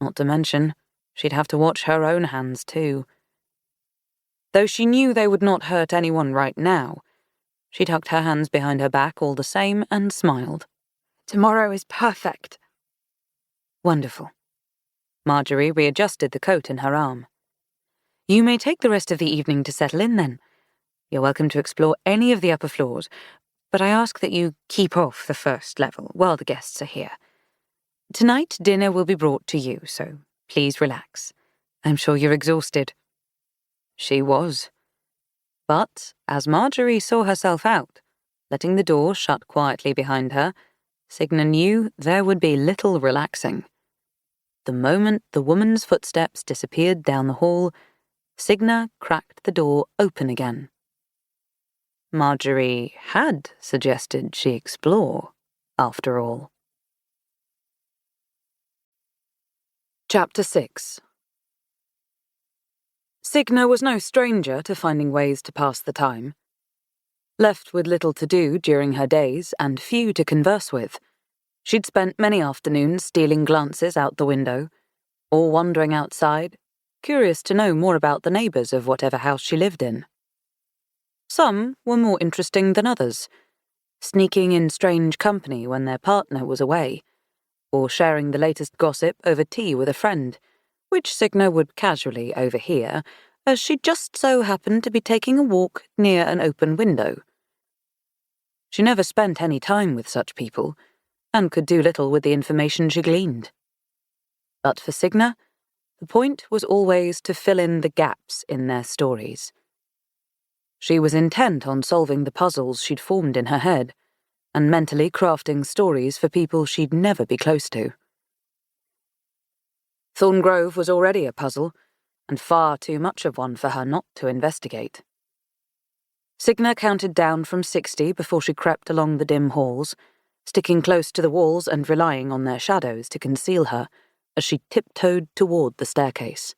Not to mention, she'd have to watch her own hands too. Though she knew they would not hurt anyone right now, she tucked her hands behind her back all the same and smiled. Tomorrow is perfect. Wonderful. Marjorie readjusted the coat in her arm. You may take the rest of the evening to settle in then. You're welcome to explore any of the upper floors, but I ask that you keep off the first level while the guests are here. Tonight, dinner will be brought to you, so please relax. I'm sure you're exhausted. She was. But as Marjorie saw herself out, letting the door shut quietly behind her, Signa knew there would be little relaxing. The moment the woman's footsteps disappeared down the hall, Signa cracked the door open again. Marjorie had suggested she explore, after all. Chapter 6. Signa was no stranger to finding ways to pass the time. Left with little to do during her days and few to converse with, she'd spent many afternoons stealing glances out the window, or wandering outside, curious to know more about the neighbours of whatever house she lived in. Some were more interesting than others, sneaking in strange company when their partner was away, or sharing the latest gossip over tea with a friend, which Signa would casually overhear, as she just so happened to be taking a walk near an open window. She never spent any time with such people, and could do little with the information she gleaned. But for Signa, the point was always to fill in the gaps in their stories. She was intent on solving the puzzles she'd formed in her head, and mentally crafting stories for people she'd never be close to. Thorngrove was already a puzzle, and far too much of one for her not to investigate. Signa counted down from 60 before she crept along the dim halls, sticking close to the walls and relying on their shadows to conceal her as she tiptoed toward the staircase.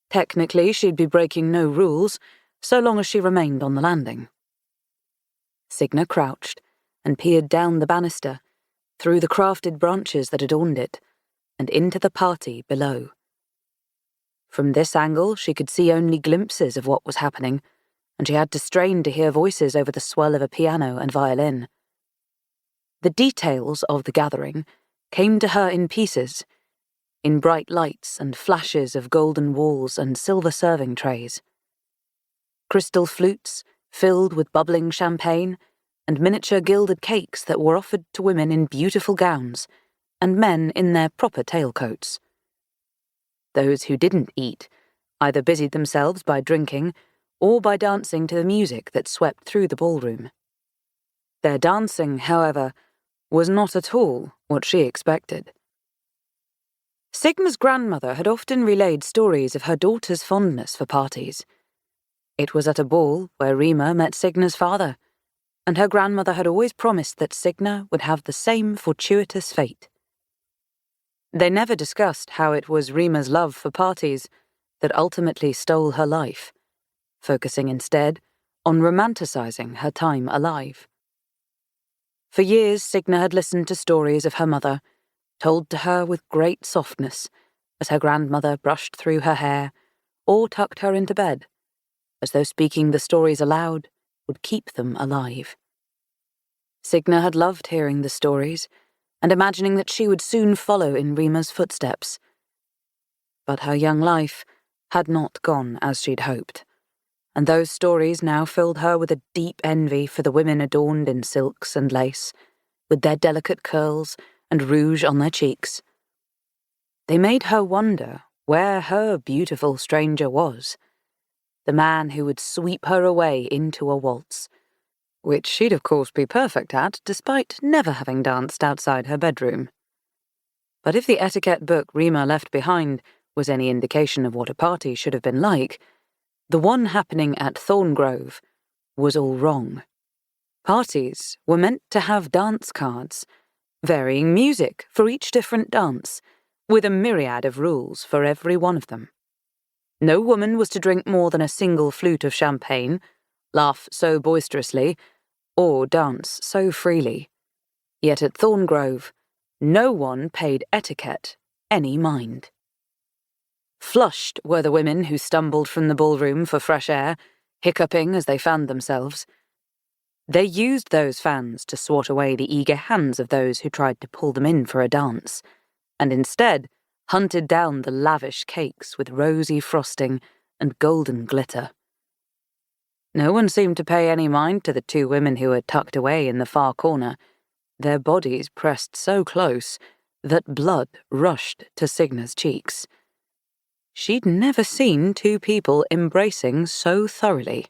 Technically, she'd be breaking no rules, so long as she remained on the landing. Signa crouched and peered down the banister, through the crafted branches that adorned it, and into the party below. From this angle, she could see only glimpses of what was happening, and she had to strain to hear voices over the swell of a piano and violin. The details of the gathering came to her in pieces, in bright lights and flashes of golden walls and silver serving trays. Crystal flutes, filled with bubbling champagne, and miniature gilded cakes that were offered to women in beautiful gowns, and men in their proper tailcoats. Those who didn't eat either busied themselves by drinking or by dancing to the music that swept through the ballroom. Their dancing, however, was not at all what she expected. Signa's grandmother had often relayed stories of her daughter's fondness for parties. It was at a ball where Rima met Signa's father, and her grandmother had always promised that Signa would have the same fortuitous fate. They never discussed how it was Rima's love for parties that ultimately stole her life, focusing instead on romanticizing her time alive. For years, Signa had listened to stories of her mother, told to her with great softness, as her grandmother brushed through her hair or tucked her into bed, as though speaking the stories aloud would keep them alive. Signa had loved hearing the stories and imagining that she would soon follow in Rima's footsteps. But her young life had not gone as she'd hoped, and those stories now filled her with a deep envy for the women adorned in silks and lace, with their delicate curls and rouge on their cheeks. They made her wonder where her beautiful stranger was, the man who would sweep her away into a waltz, which she'd of course be perfect at despite never having danced outside her bedroom. But if the etiquette book Rima left behind was any indication of what a party should have been like, the one happening at Thorngrove was all wrong. Parties were meant to have dance cards, varying music for each different dance, with a myriad of rules for every one of them. No woman was to drink more than a single flute of champagne, laugh so boisterously, or dance so freely. Yet at Thorngrove, no one paid etiquette any mind. Flushed were the women who stumbled from the ballroom for fresh air, hiccuping as they fanned themselves. They used those fans to swat away the eager hands of those who tried to pull them in for a dance, and instead hunted down the lavish cakes with rosy frosting and golden glitter. No one seemed to pay any mind to the two women who were tucked away in the far corner, their bodies pressed so close that blood rushed to Signa's cheeks. She'd never seen two people embracing so thoroughly.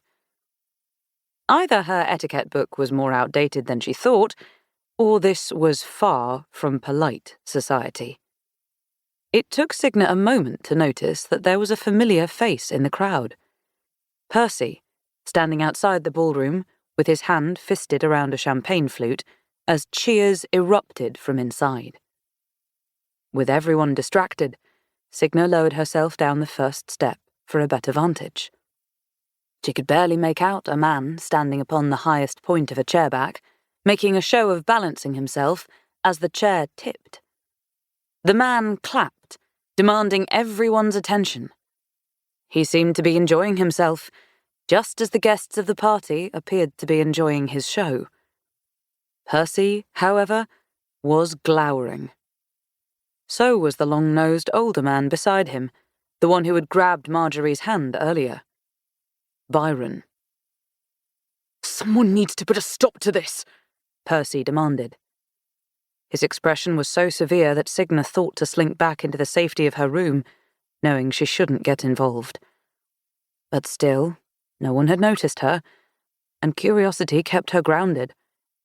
Either her etiquette book was more outdated than she thought, or this was far from polite society. It took Signa a moment to notice that there was a familiar face in the crowd. Percy, standing outside the ballroom, with his hand fisted around a champagne flute, as cheers erupted from inside. With everyone distracted, Signa lowered herself down the first step for a better vantage. She could barely make out a man standing upon the highest point of a chairback, making a show of balancing himself as the chair tipped. The man clapped, demanding everyone's attention. He seemed to be enjoying himself, just as the guests of the party appeared to be enjoying his show. Percy, however, was glowering. So was the long-nosed older man beside him, the one who had grabbed Marjorie's hand earlier. Byron. "Someone needs to put a stop to this," Percy demanded. His expression was so severe that Signa thought to slink back into the safety of her room, knowing she shouldn't get involved. But still, no one had noticed her, and curiosity kept her grounded,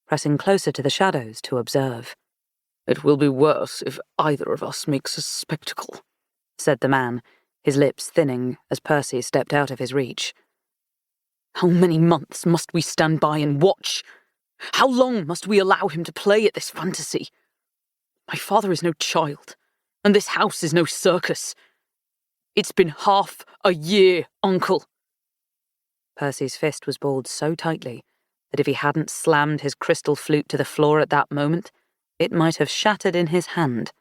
pressing closer to the shadows to observe. "It will be worse if either of us makes a spectacle," said the man, his lips thinning as Percy stepped out of his reach. "How many months must we stand by and watch? How long must we allow him to play at this fantasy? My father is no child, and this house is no circus. It's been half a year, Uncle." Percy's fist was balled so tightly that if he hadn't slammed his crystal flute to the floor at that moment, it might have shattered in his hand.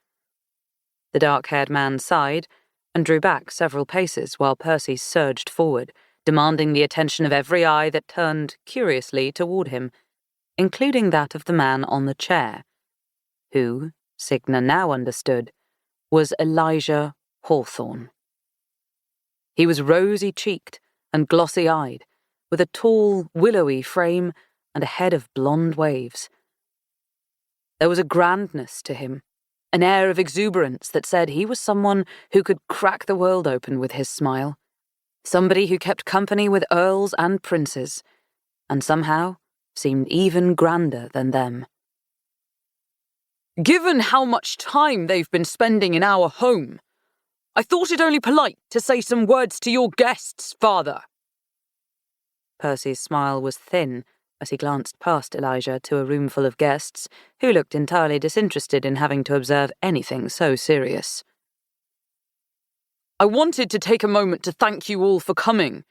The dark-haired man sighed and drew back several paces while Percy surged forward, demanding the attention of every eye that turned curiously toward him, including that of the man on the chair, who, Signa now understood, was Elijah Hawthorne. He was rosy-cheeked and glossy-eyed, with a tall, willowy frame and a head of blonde waves. There was a grandness to him, an air of exuberance that said he was someone who could crack the world open with his smile, somebody who kept company with earls and princes, and somehow seemed even grander than them. "Given how much time they've been spending in our home, I thought it only polite to say some words to your guests, Father." Percy's smile was thin as he glanced past Elijah to a room full of guests who looked entirely disinterested in having to observe anything so serious. "I wanted to take a moment to thank you all for coming,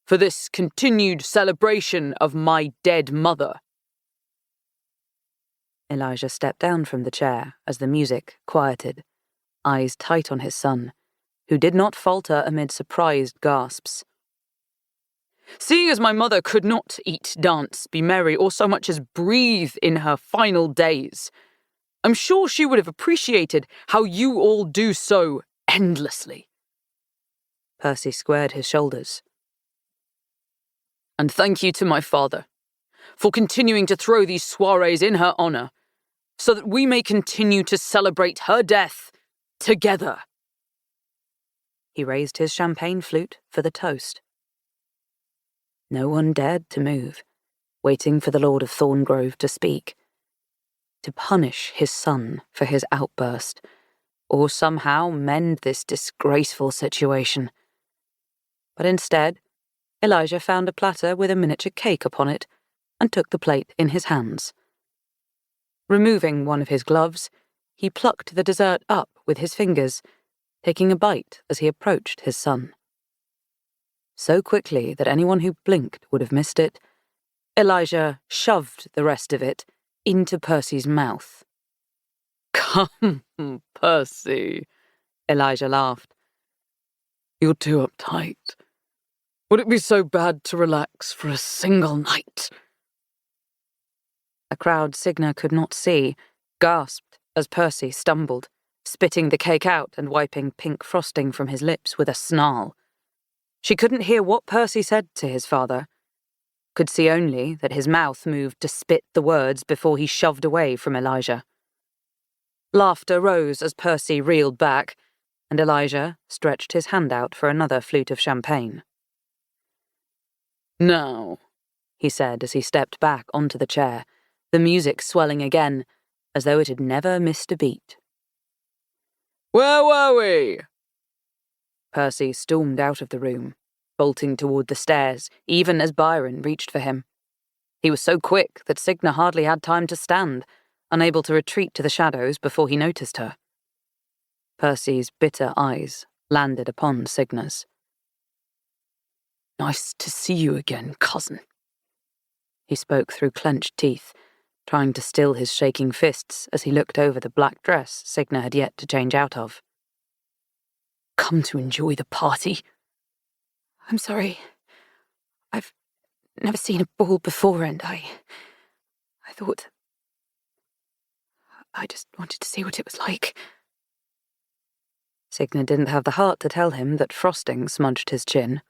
for this continued celebration of my dead mother." Elijah stepped down from the chair as the music quieted, eyes tight on his son, who did not falter amid surprised gasps. "Seeing as my mother could not eat, dance, be merry, or so much as breathe in her final days, I'm sure she would have appreciated how you all do so endlessly." Percy squared his shoulders. "And thank you to my father for continuing to throw these soirees in her honor, so that we may continue to celebrate her death together." He raised his champagne flute for the toast. No one dared to move, waiting for the Lord of Thorngrove to speak, to punish his son for his outburst, or somehow mend this disgraceful situation. But instead, Elijah found a platter with a miniature cake upon it, and took the plate in his hands. Removing one of his gloves, he plucked the dessert up with his fingers, taking a bite as he approached his son. So quickly that anyone who blinked would have missed it, Elijah shoved the rest of it into Percy's mouth. Come, Percy, Elijah laughed. You're too uptight. Would it be so bad to relax for a single night? A crowd Signa could not see gasped as Percy stumbled, spitting the cake out and wiping pink frosting from his lips with a snarl. She couldn't hear what Percy said to his father, could see only that his mouth moved to spit the words before he shoved away from Elijah. Laughter rose as Percy reeled back, and Elijah stretched his hand out for another flute of champagne. Now, he said as he stepped back onto the chair, the music swelling again, as though it had never missed a beat. Where were we? Percy stormed out of the room, bolting toward the stairs, even as Byron reached for him. He was so quick that Signa hardly had time to stand, unable to retreat to the shadows before he noticed her. Percy's bitter eyes landed upon Signa's. Nice to see you again, cousin. He spoke through clenched teeth, trying to still his shaking fists as he looked over the black dress Signa had yet to change out of. Come to enjoy the party? I'm sorry. I've never seen a ball before, and I thought... I just wanted to see what it was like. Signa didn't have the heart to tell him that frosting smudged his chin.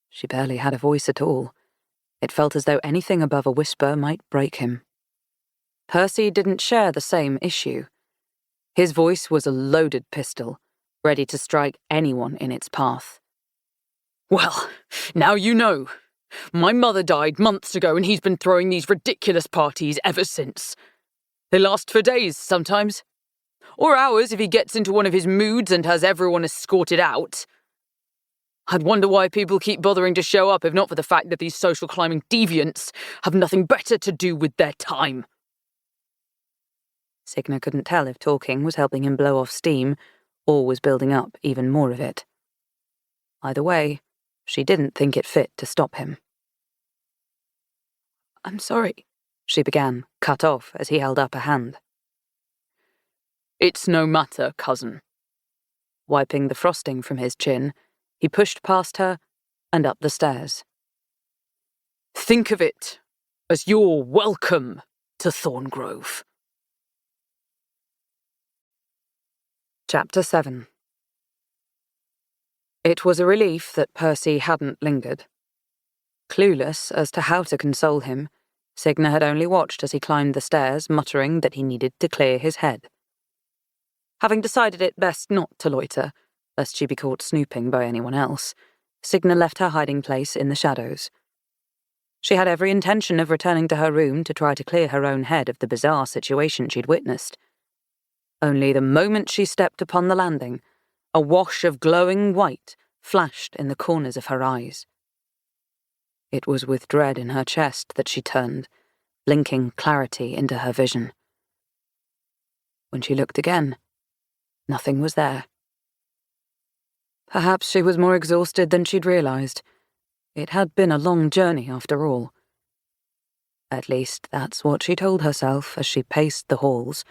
She barely had a voice at all. It felt as though anything above a whisper might break him. Percy didn't share the same issue. His voice was a loaded pistol, ready to strike anyone in its path. Well, now you know. My mother died months ago and he's been throwing these ridiculous parties ever since. They last for days sometimes. Or hours if he gets into one of his moods and has everyone escorted out. I'd wonder why people keep bothering to show up if not for the fact that these social climbing deviants have nothing better to do with their time. Signa couldn't tell if talking was helping him blow off steam or was building up even more of it. Either way, she didn't think it fit to stop him. I'm sorry, she began, cut off as he held up a hand. It's no matter, cousin. Wiping the frosting from his chin, he pushed past her and up the stairs. Think of it as your welcome to Thorngrove. Chapter 7. It was a relief that Percy hadn't lingered. Clueless as to how to console him, Signa had only watched as he climbed the stairs, muttering that he needed to clear his head. Having decided it best not to loiter, lest she be caught snooping by anyone else, Signa left her hiding place in the shadows. She had every intention of returning to her room to try to clear her own head of the bizarre situation she'd witnessed. Only the moment she stepped upon the landing, a wash of glowing white flashed in the corners of her eyes. It was with dread in her chest that she turned, blinking clarity into her vision. When she looked again, nothing was there. Perhaps she was more exhausted than she'd realized. It had been a long journey after all. At least that's what she told herself as she paced the halls,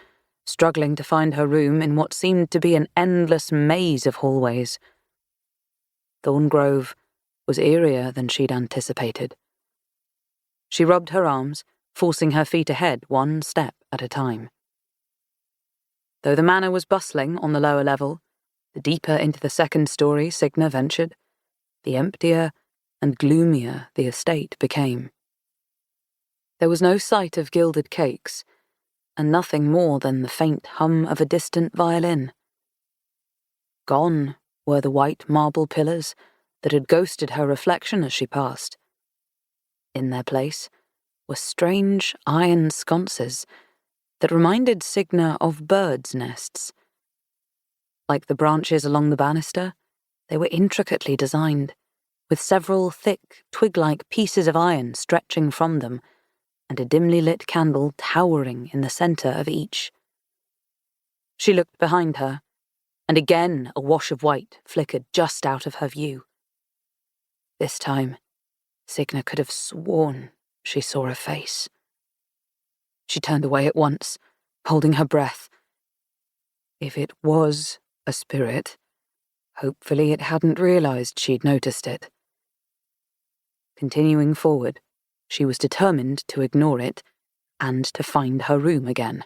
struggling to find her room in what seemed to be an endless maze of hallways. Thorngrove was eerier than she'd anticipated. She rubbed her arms, forcing her feet ahead one step at a time. Though the manor was bustling on the lower level, the deeper into the second story Signa ventured, the emptier and gloomier the estate became. There was no sight of gilded cakes, and nothing more than the faint hum of a distant violin. Gone were the white marble pillars that had ghosted her reflection as she passed. In their place were strange iron sconces that reminded Signa of birds' nests. Like the branches along the banister, they were intricately designed, with several thick, twig-like pieces of iron stretching from them, and a dimly lit candle towering in the centre of each. She looked behind her, and again a wash of white flickered just out of her view. This time, Signa could have sworn she saw a face. She turned away at once, holding her breath. If it was a spirit, hopefully it hadn't realized she'd noticed it. Continuing forward, she was determined to ignore it and to find her room again.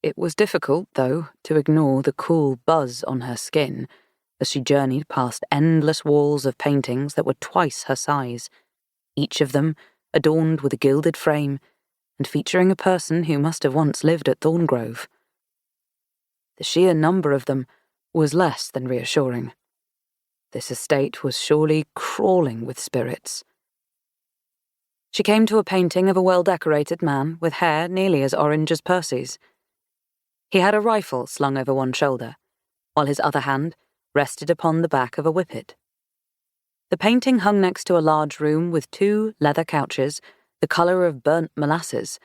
It was difficult, though, to ignore the cool buzz on her skin as she journeyed past endless walls of paintings that were twice her size, each of them adorned with a gilded frame and featuring a person who must have once lived at Thorngrove. The sheer number of them was less than reassuring. This estate was surely crawling with spirits. She came to a painting of a well-decorated man with hair nearly as orange as Percy's. He had a rifle slung over one shoulder, while his other hand rested upon the back of a whippet. The painting hung next to a large room with 2 leather couches, the colour of burnt molasses,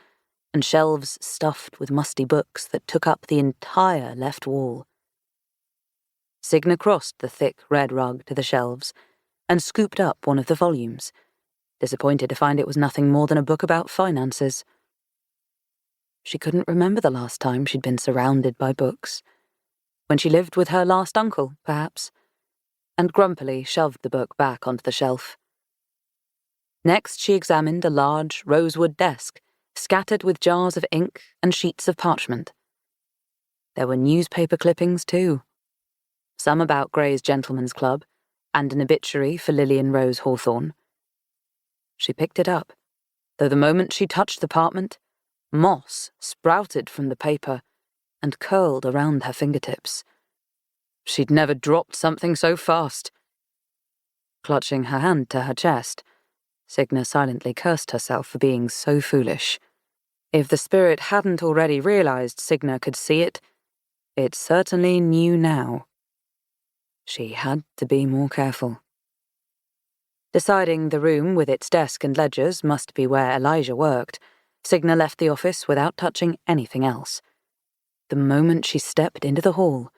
and shelves stuffed with musty books that took up the entire left wall. Signa crossed the thick red rug to the shelves and scooped up one of the volumes, disappointed to find it was nothing more than a book about finances. She couldn't remember the last time she'd been surrounded by books. When she lived with her last uncle, perhaps, and grumpily shoved the book back onto the shelf. Next, she examined a large rosewood desk, scattered with jars of ink and sheets of parchment. There were newspaper clippings, too. Some about Gray's Gentlemen's Club, and an obituary for Lillian Rose Hawthorne. She picked it up, though the moment she touched the parchment, moss sprouted from the paper and curled around her fingertips. She'd never dropped something so fast. Clutching her hand to her chest, Signa silently cursed herself for being so foolish. If the spirit hadn't already realized Signa could see it, it certainly knew now. She had to be more careful. Deciding the room with its desk and ledgers must be where Elijah worked, Signa left the office without touching anything else. The moment she stepped into the hall,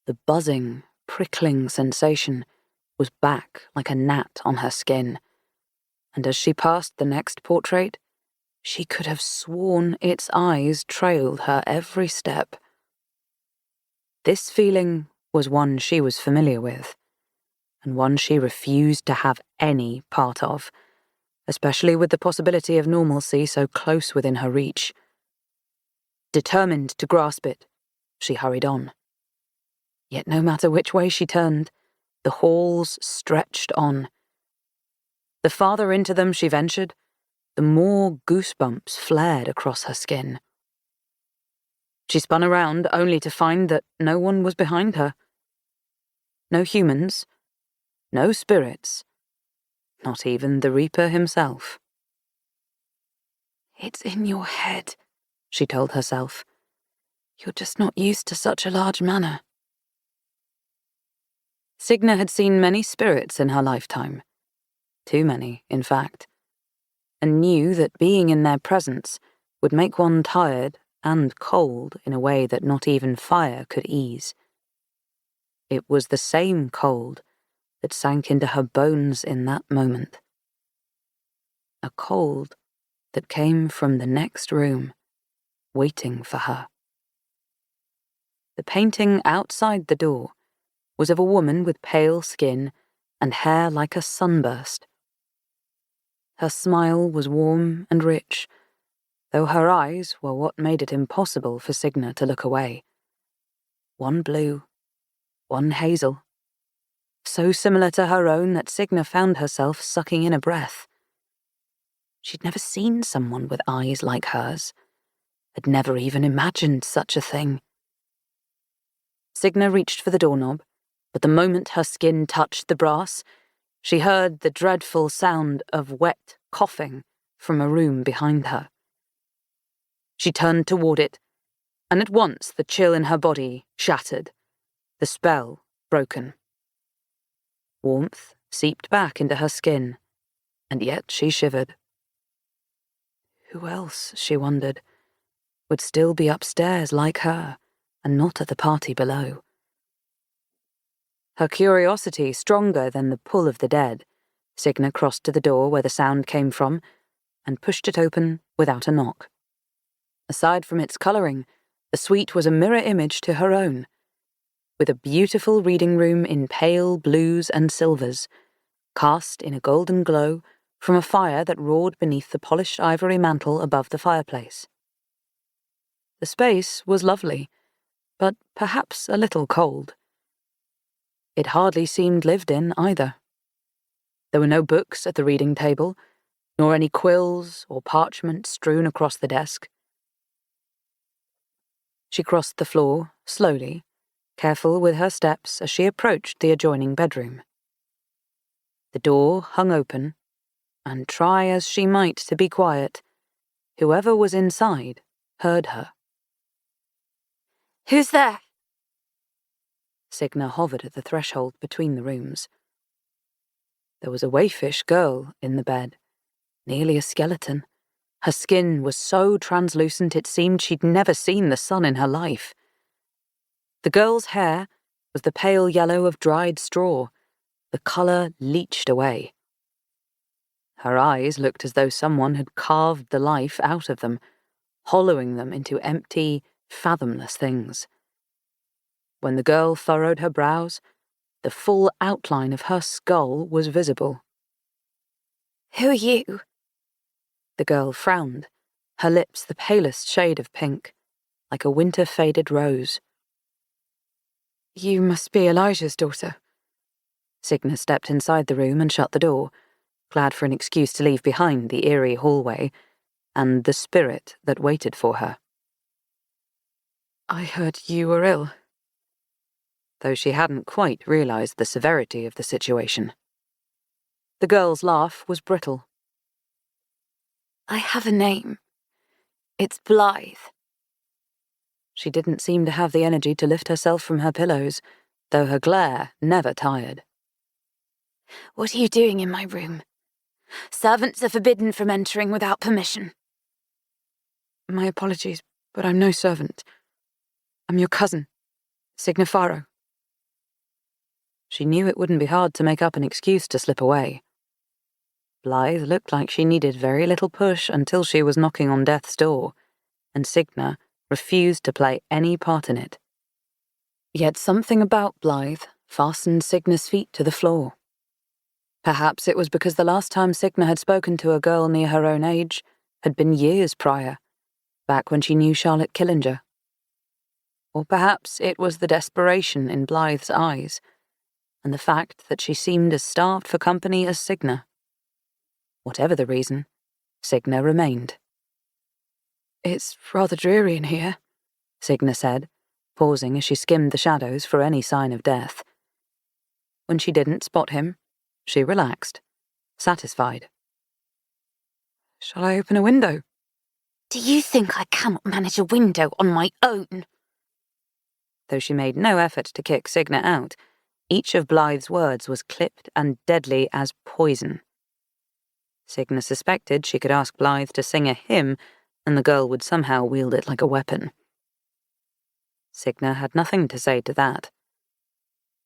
the buzzing, prickling sensation was back like a gnat on her skin, and as she passed the next portrait, she could have sworn its eyes trailed her every step. This feeling was one she was familiar with, and one she refused to have any part of, especially with the possibility of normalcy so close within her reach. Determined to grasp it, she hurried on. Yet no matter which way she turned, the halls stretched on. The farther into them she ventured, the more goosebumps flared across her skin. She spun around only to find that no one was behind her. No humans, no spirits, not even the Reaper himself. "It's in your head," she told herself. "You're just not used to such a large manor." Signa had seen many spirits in her lifetime. Too many, in fact, and knew that being in their presence would make one tired and cold in a way that not even fire could ease. It was the same cold that sank into her bones in that moment. A cold that came from the next room, waiting for her. The painting outside the door was of a woman with pale skin and hair like a sunburst. Her smile was warm and rich, though her eyes were what made it impossible for Signa to look away. One blue, one hazel, so similar to her own that Signa found herself sucking in a breath. She'd never seen someone with eyes like hers, had never even imagined such a thing. Signa reached for the doorknob, but the moment her skin touched the brass, she heard the dreadful sound of wet coughing from a room behind her. She turned toward it, and at once the chill in her body shattered, the spell broken. Warmth seeped back into her skin, and yet she shivered. Who else, she wondered, would still be upstairs like her and not at the party below? Her curiosity stronger than the pull of the dead, Signa crossed to the door where the sound came from and pushed it open without a knock. Aside from its colouring, the suite was a mirror image to her own, with a beautiful reading room in pale blues and silvers, cast in a golden glow from a fire that roared beneath the polished ivory mantel above the fireplace. The space was lovely, but perhaps a little cold. It hardly seemed lived in either. There were no books at the reading table, nor any quills or parchment strewn across the desk. She crossed the floor, slowly, careful with her steps as she approached the adjoining bedroom. The door hung open, and try as she might to be quiet, whoever was inside heard her. "Who's there?" Signa hovered at the threshold between the rooms. There was a waifish girl in the bed, nearly a skeleton. Her skin was so translucent it seemed she'd never seen the sun in her life. The girl's hair was the pale yellow of dried straw, the colour leached away. Her eyes looked as though someone had carved the life out of them, hollowing them into empty, fathomless things. When the girl furrowed her brows, the full outline of her skull was visible. "Who are you?" The girl frowned, her lips the palest shade of pink, like a winter-faded rose. "You must be Elijah's daughter." Signa stepped inside the room and shut the door, glad for an excuse to leave behind the eerie hallway and the spirit that waited for her. "I heard you were ill." Though she hadn't quite realised the severity of the situation. The girl's laugh was brittle. "I have a name. It's Blythe." She didn't seem to have the energy to lift herself from her pillows, though her glare never tired. "What are you doing in my room? Servants are forbidden from entering without permission." "My apologies, but I'm no servant. I'm your cousin, Signa Farrow." She knew it wouldn't be hard to make up an excuse to slip away. Blythe looked like she needed very little push until she was knocking on death's door, and Signa refused to play any part in it. Yet something about Blythe fastened Signa's feet to the floor. Perhaps it was because the last time Signa had spoken to a girl near her own age had been years prior, back when she knew Charlotte Killinger. Or perhaps it was the desperation in Blythe's eyes, and the fact that she seemed as starved for company as Signa. Whatever the reason, Signa remained. "It's rather dreary in here," Signa said, pausing as she skimmed the shadows for any sign of death. When she didn't spot him, she relaxed, satisfied. "Shall I open a window?" "Do you think I cannot manage a window on my own?" Though she made no effort to kick Signa out, each of Blythe's words was clipped and deadly as poison. Signa suspected she could ask Blythe to sing a hymn, and the girl would somehow wield it like a weapon. Signa had nothing to say to that.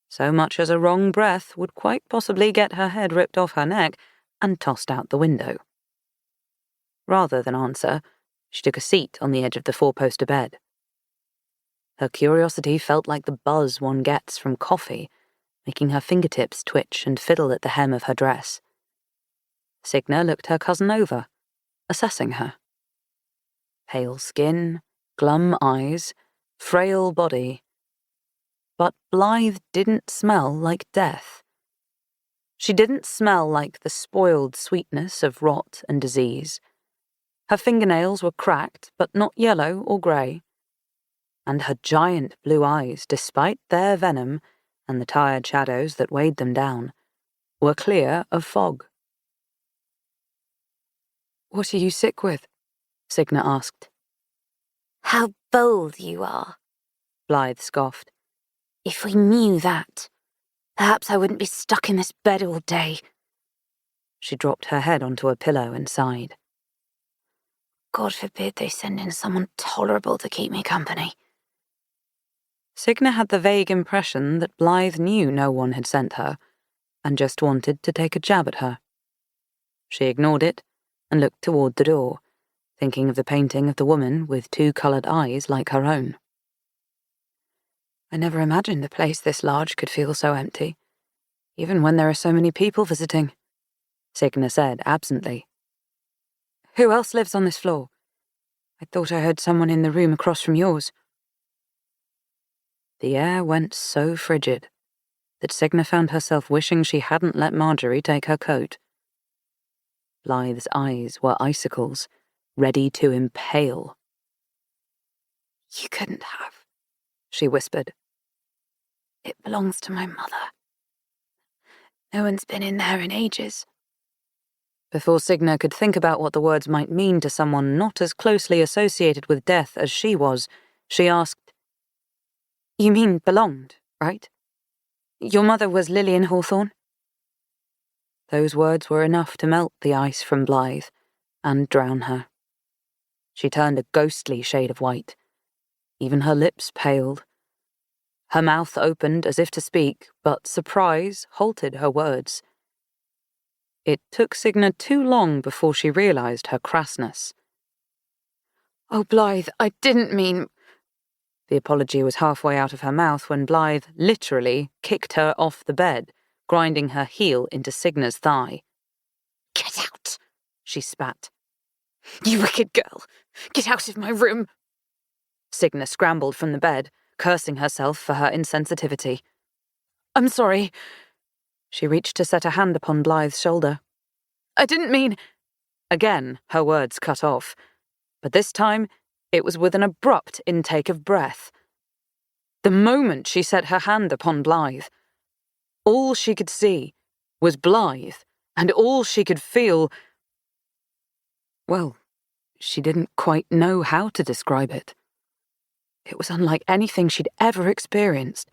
So much as a wrong breath would quite possibly get her head ripped off her neck and tossed out the window. Rather than answer, she took a seat on the edge of the four-poster bed. Her curiosity felt like the buzz one gets from coffee, making her fingertips twitch and fiddle at the hem of her dress. Signa looked her cousin over, assessing her. Pale skin, glum eyes, frail body. But Blythe didn't smell like death. She didn't smell like the spoiled sweetness of rot and disease. Her fingernails were cracked, but not yellow or grey. And her giant blue eyes, despite their venom and the tired shadows that weighed them down, were clear of fog. "What are you sick with?" Signa asked. "How bold you are," Blythe scoffed. "If we knew that, perhaps I wouldn't be stuck in this bed all day." She dropped her head onto a pillow and sighed. God forbid they send in someone tolerable to keep me company. Signa had the vague impression that Blythe knew no one had sent her, and just wanted to take a jab at her. She ignored it and looked toward the door, thinking of the painting of the woman with 2 coloured eyes like her own. I never imagined a place this large could feel so empty, even when there are so many people visiting, Signa said absently. Who else lives on this floor? I thought I heard someone in the room across from yours. The air went so frigid that Signa found herself wishing she hadn't let Marjorie take her coat. Blythe's eyes were icicles, ready to impale. You couldn't have, she whispered. It belongs to my mother. No one's been in there in ages. Before Signa could think about what the words might mean to someone not as closely associated with death as she was, she asked, You mean belonged, right? Your mother was Lillian Hawthorne? Those words were enough to melt the ice from Blythe and drown her. She turned a ghostly shade of white. Even her lips paled. Her mouth opened as if to speak, but surprise halted her words. It took Signa too long before she realized her crassness. Oh, Blythe, I didn't mean... The apology was halfway out of her mouth when Blythe literally kicked her off the bed, grinding her heel into Signa's thigh. Get out, she spat. You wicked girl! Get out of my room! Signa scrambled from the bed, cursing herself for her insensitivity. I'm sorry. She reached to set a hand upon Blythe's shoulder. I didn't mean... Again, her words cut off, but this time it was with an abrupt intake of breath. The moment she set her hand upon Blythe, all she could see was Blythe, and all she could feel... Well, she didn't quite know how to describe it. It was unlike anything she'd ever experienced,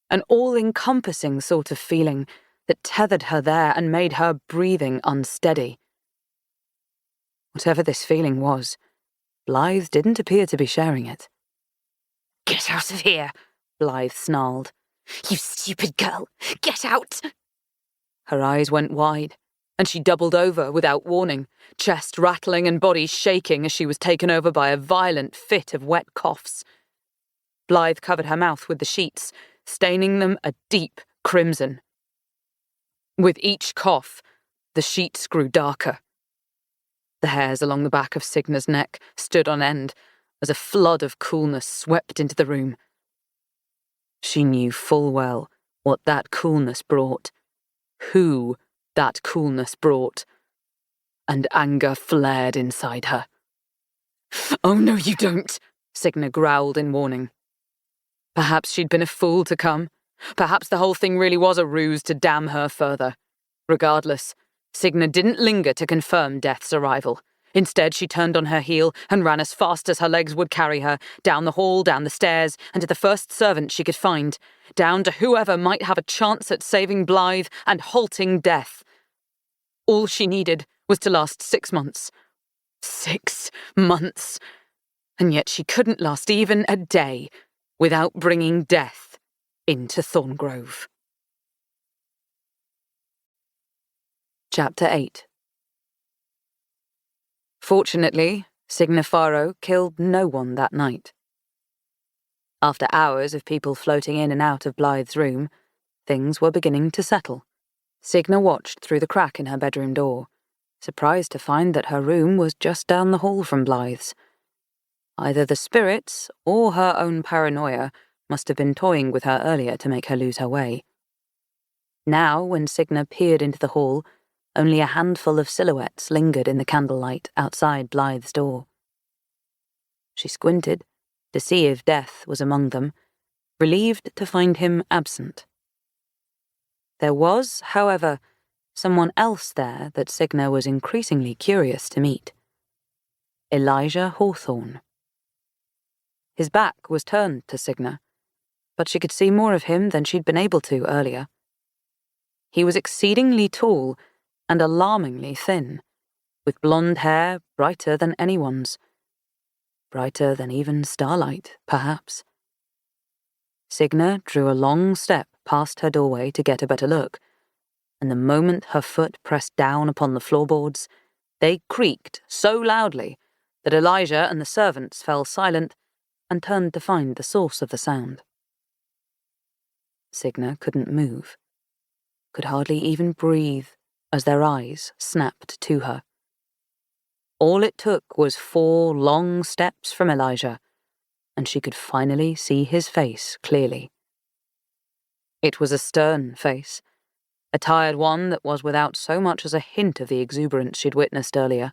an all-encompassing sort of feeling that tethered her there and made her breathing unsteady. Whatever this feeling was, Blythe didn't appear to be sharing it. Get out of here, Blythe snarled. You stupid girl, get out! Her eyes went wide, and she doubled over without warning, chest rattling and body shaking as she was taken over by a violent fit of wet coughs. Blythe covered her mouth with the sheets, staining them a deep crimson. With each cough, the sheets grew darker. The hairs along the back of Signa's neck stood on end as a flood of coolness swept into the room. She knew full well what that coolness brought, who that coolness brought, and anger flared inside her. Oh, no, you don't, Signa growled in warning. Perhaps she'd been a fool to come. Perhaps the whole thing really was a ruse to damn her further. Regardless, Signa didn't linger to confirm Death's arrival. Instead, she turned on her heel and ran as fast as her legs would carry her, down the hall, down the stairs, and to the first servant she could find, down to whoever might have a chance at saving Blythe and halting Death. All she needed was to last 6 months. 6 months! And yet she couldn't last even a day without bringing Death into Thorngrove. Chapter 8. Fortunately, Signa Farrow killed no one that night. After hours of people floating in and out of Blythe's room, things were beginning to settle. Signa watched through the crack in her bedroom door, surprised to find that her room was just down the hall from Blythe's. Either the spirits or her own paranoia must have been toying with her earlier to make her lose her way. Now, when Signa peered into the hall, only a handful of silhouettes lingered in the candlelight outside Blythe's door. She squinted to see if Death was among them, relieved to find him absent. There was, however, someone else there that Signa was increasingly curious to meet. Elijah Hawthorne. His back was turned to Signa, but she could see more of him than she'd been able to earlier. He was exceedingly tall and alarmingly thin, with blonde hair brighter than anyone's. Brighter than even starlight, perhaps. Signa drew a long step past her doorway to get a better look, and the moment her foot pressed down upon the floorboards, they creaked so loudly that Elijah and the servants fell silent and turned to find the source of the sound. Signa couldn't move, could hardly even breathe as their eyes snapped to her. All it took was 4 long steps from Elijah, and she could finally see his face clearly. It was a stern face, a tired one that was without so much as a hint of the exuberance she'd witnessed earlier.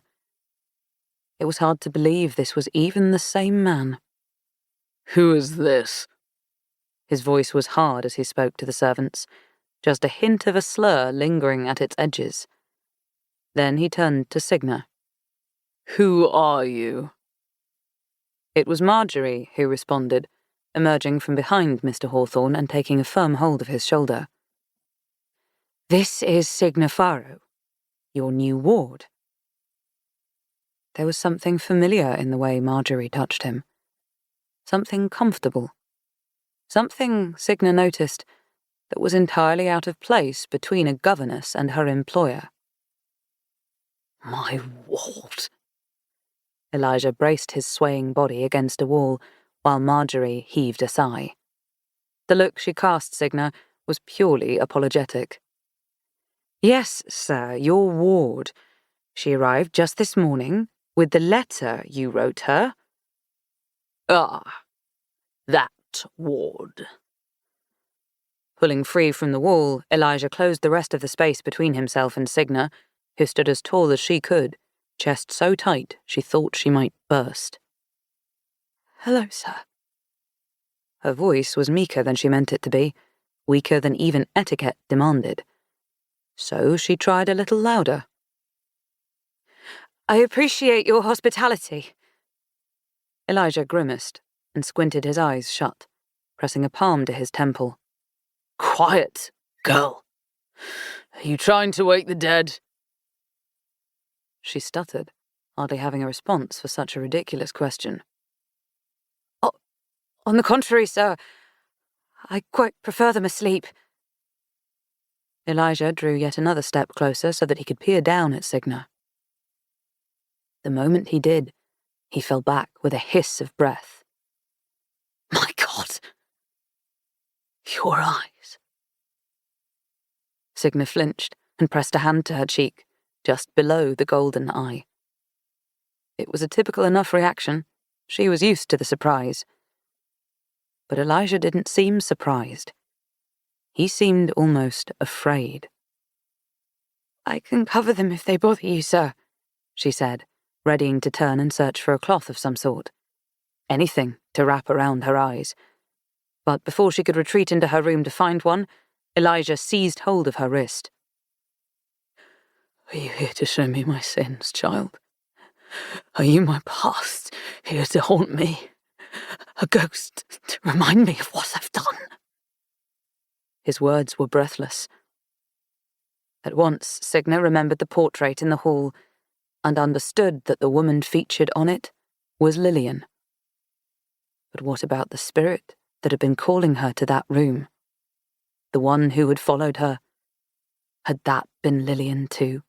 It was hard to believe this was even the same man. "Who is this?" His voice was hard as he spoke to the servants, just a hint of a slur lingering at its edges. Then he turned to Signa. "Who are you?" It was Marjorie who responded, emerging from behind Mr. Hawthorne and taking a firm hold of his shoulder. "This is Signa Farrow, your new ward." There was something familiar in the way Marjorie touched him. Something comfortable. Something, Signa noticed, that was entirely out of place between a governess and her employer. "My ward." Elijah braced his swaying body against a wall, while Marjorie heaved a sigh. The look she cast Signa was purely apologetic. "Yes, sir, your ward. She arrived just this morning, with the letter you wrote her." "Ah, that ward." Pulling free from the wall, Elijah closed the rest of the space between himself and Signa, who stood as tall as she could, chest so tight she thought she might burst. "Hello, sir." Her voice was meeker than she meant it to be, weaker than even etiquette demanded. So she tried a little louder. "I appreciate your hospitality." Elijah grimaced and squinted his eyes shut, pressing a palm to his temple. "Quiet, girl. Are you trying to wake the dead?" She stuttered, hardly having a response for such a ridiculous question. "Oh, on the contrary, sir. I quite prefer them asleep." Elijah drew yet another step closer so that he could peer down at Signa. The moment he did, he fell back with a hiss of breath. "My God! Your eyes." Signa flinched and pressed a hand to her cheek, just below the golden eye. It was a typical enough reaction. She was used to the surprise. But Elijah didn't seem surprised. He seemed almost afraid. "I can cover them if they bother you, sir," she said, readying to turn and search for a cloth of some sort. Anything to wrap around her eyes. But before she could retreat into her room to find one, Elijah seized hold of her wrist. "Are you here to show me my sins, child? Are you my past, here to haunt me? A ghost to remind me of what I've done?" His words were breathless. At once, Signa remembered the portrait in the hall and understood that the woman featured on it was Lillian. But what about the spirit that had been calling her to that room? The one who had followed her? Had that been Lillian too?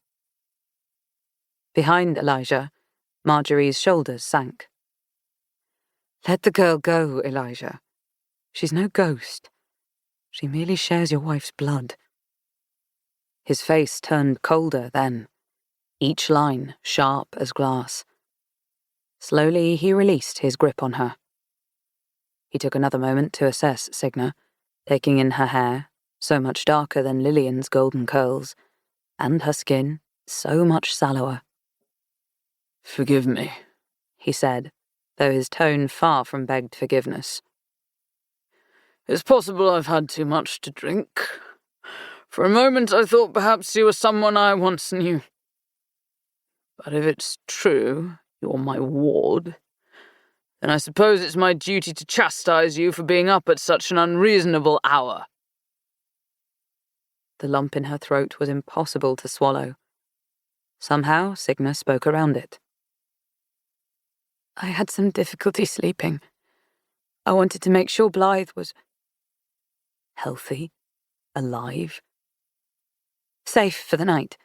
Behind Elijah, Marjorie's shoulders sank. "Let the girl go, Elijah. She's no ghost. She merely shares your wife's blood." His face turned colder then, each line sharp as glass. Slowly he released his grip on her. He took another moment to assess Signa, taking in her hair, so much darker than Lillian's golden curls, and her skin, so much sallower. "Forgive me," he said, though his tone far from begged forgiveness. "It's possible I've had too much to drink. For a moment I thought perhaps you were someone I once knew. But if it's true you're my ward, then I suppose it's my duty to chastise you for being up at such an unreasonable hour." The lump in her throat was impossible to swallow. Somehow, Signa spoke around it. I had some difficulty sleeping. I wanted to make sure Blythe was healthy, alive, safe for the night.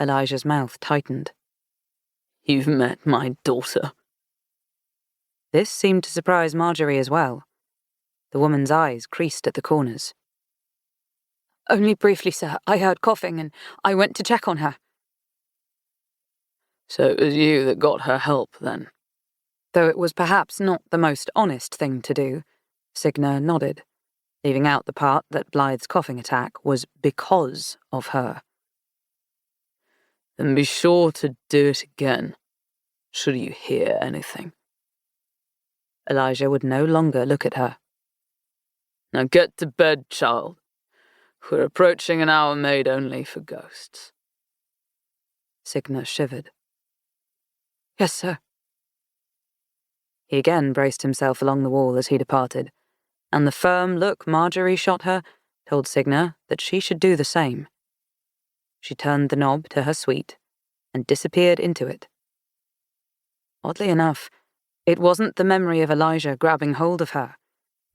Elijah's mouth tightened. You've met my daughter. This seemed to surprise Marjorie as well. The woman's eyes creased at the corners. Only briefly, sir. I heard coughing and I went to check on her. So it was you that got her help, then? Though it was perhaps not the most honest thing to do, Signa nodded, leaving out the part that Blythe's coughing attack was because of her. Then be sure to do it again, should you hear anything. Elijah would no longer look at her. Now get to bed, child. We're approaching an hour made only for ghosts. Signa shivered. Yes, sir. He again braced himself along the wall as he departed, and the firm look Marjorie shot her told Signa that she should do the same. She turned the knob to her suite and disappeared into it. Oddly enough, it wasn't the memory of Elijah grabbing hold of her,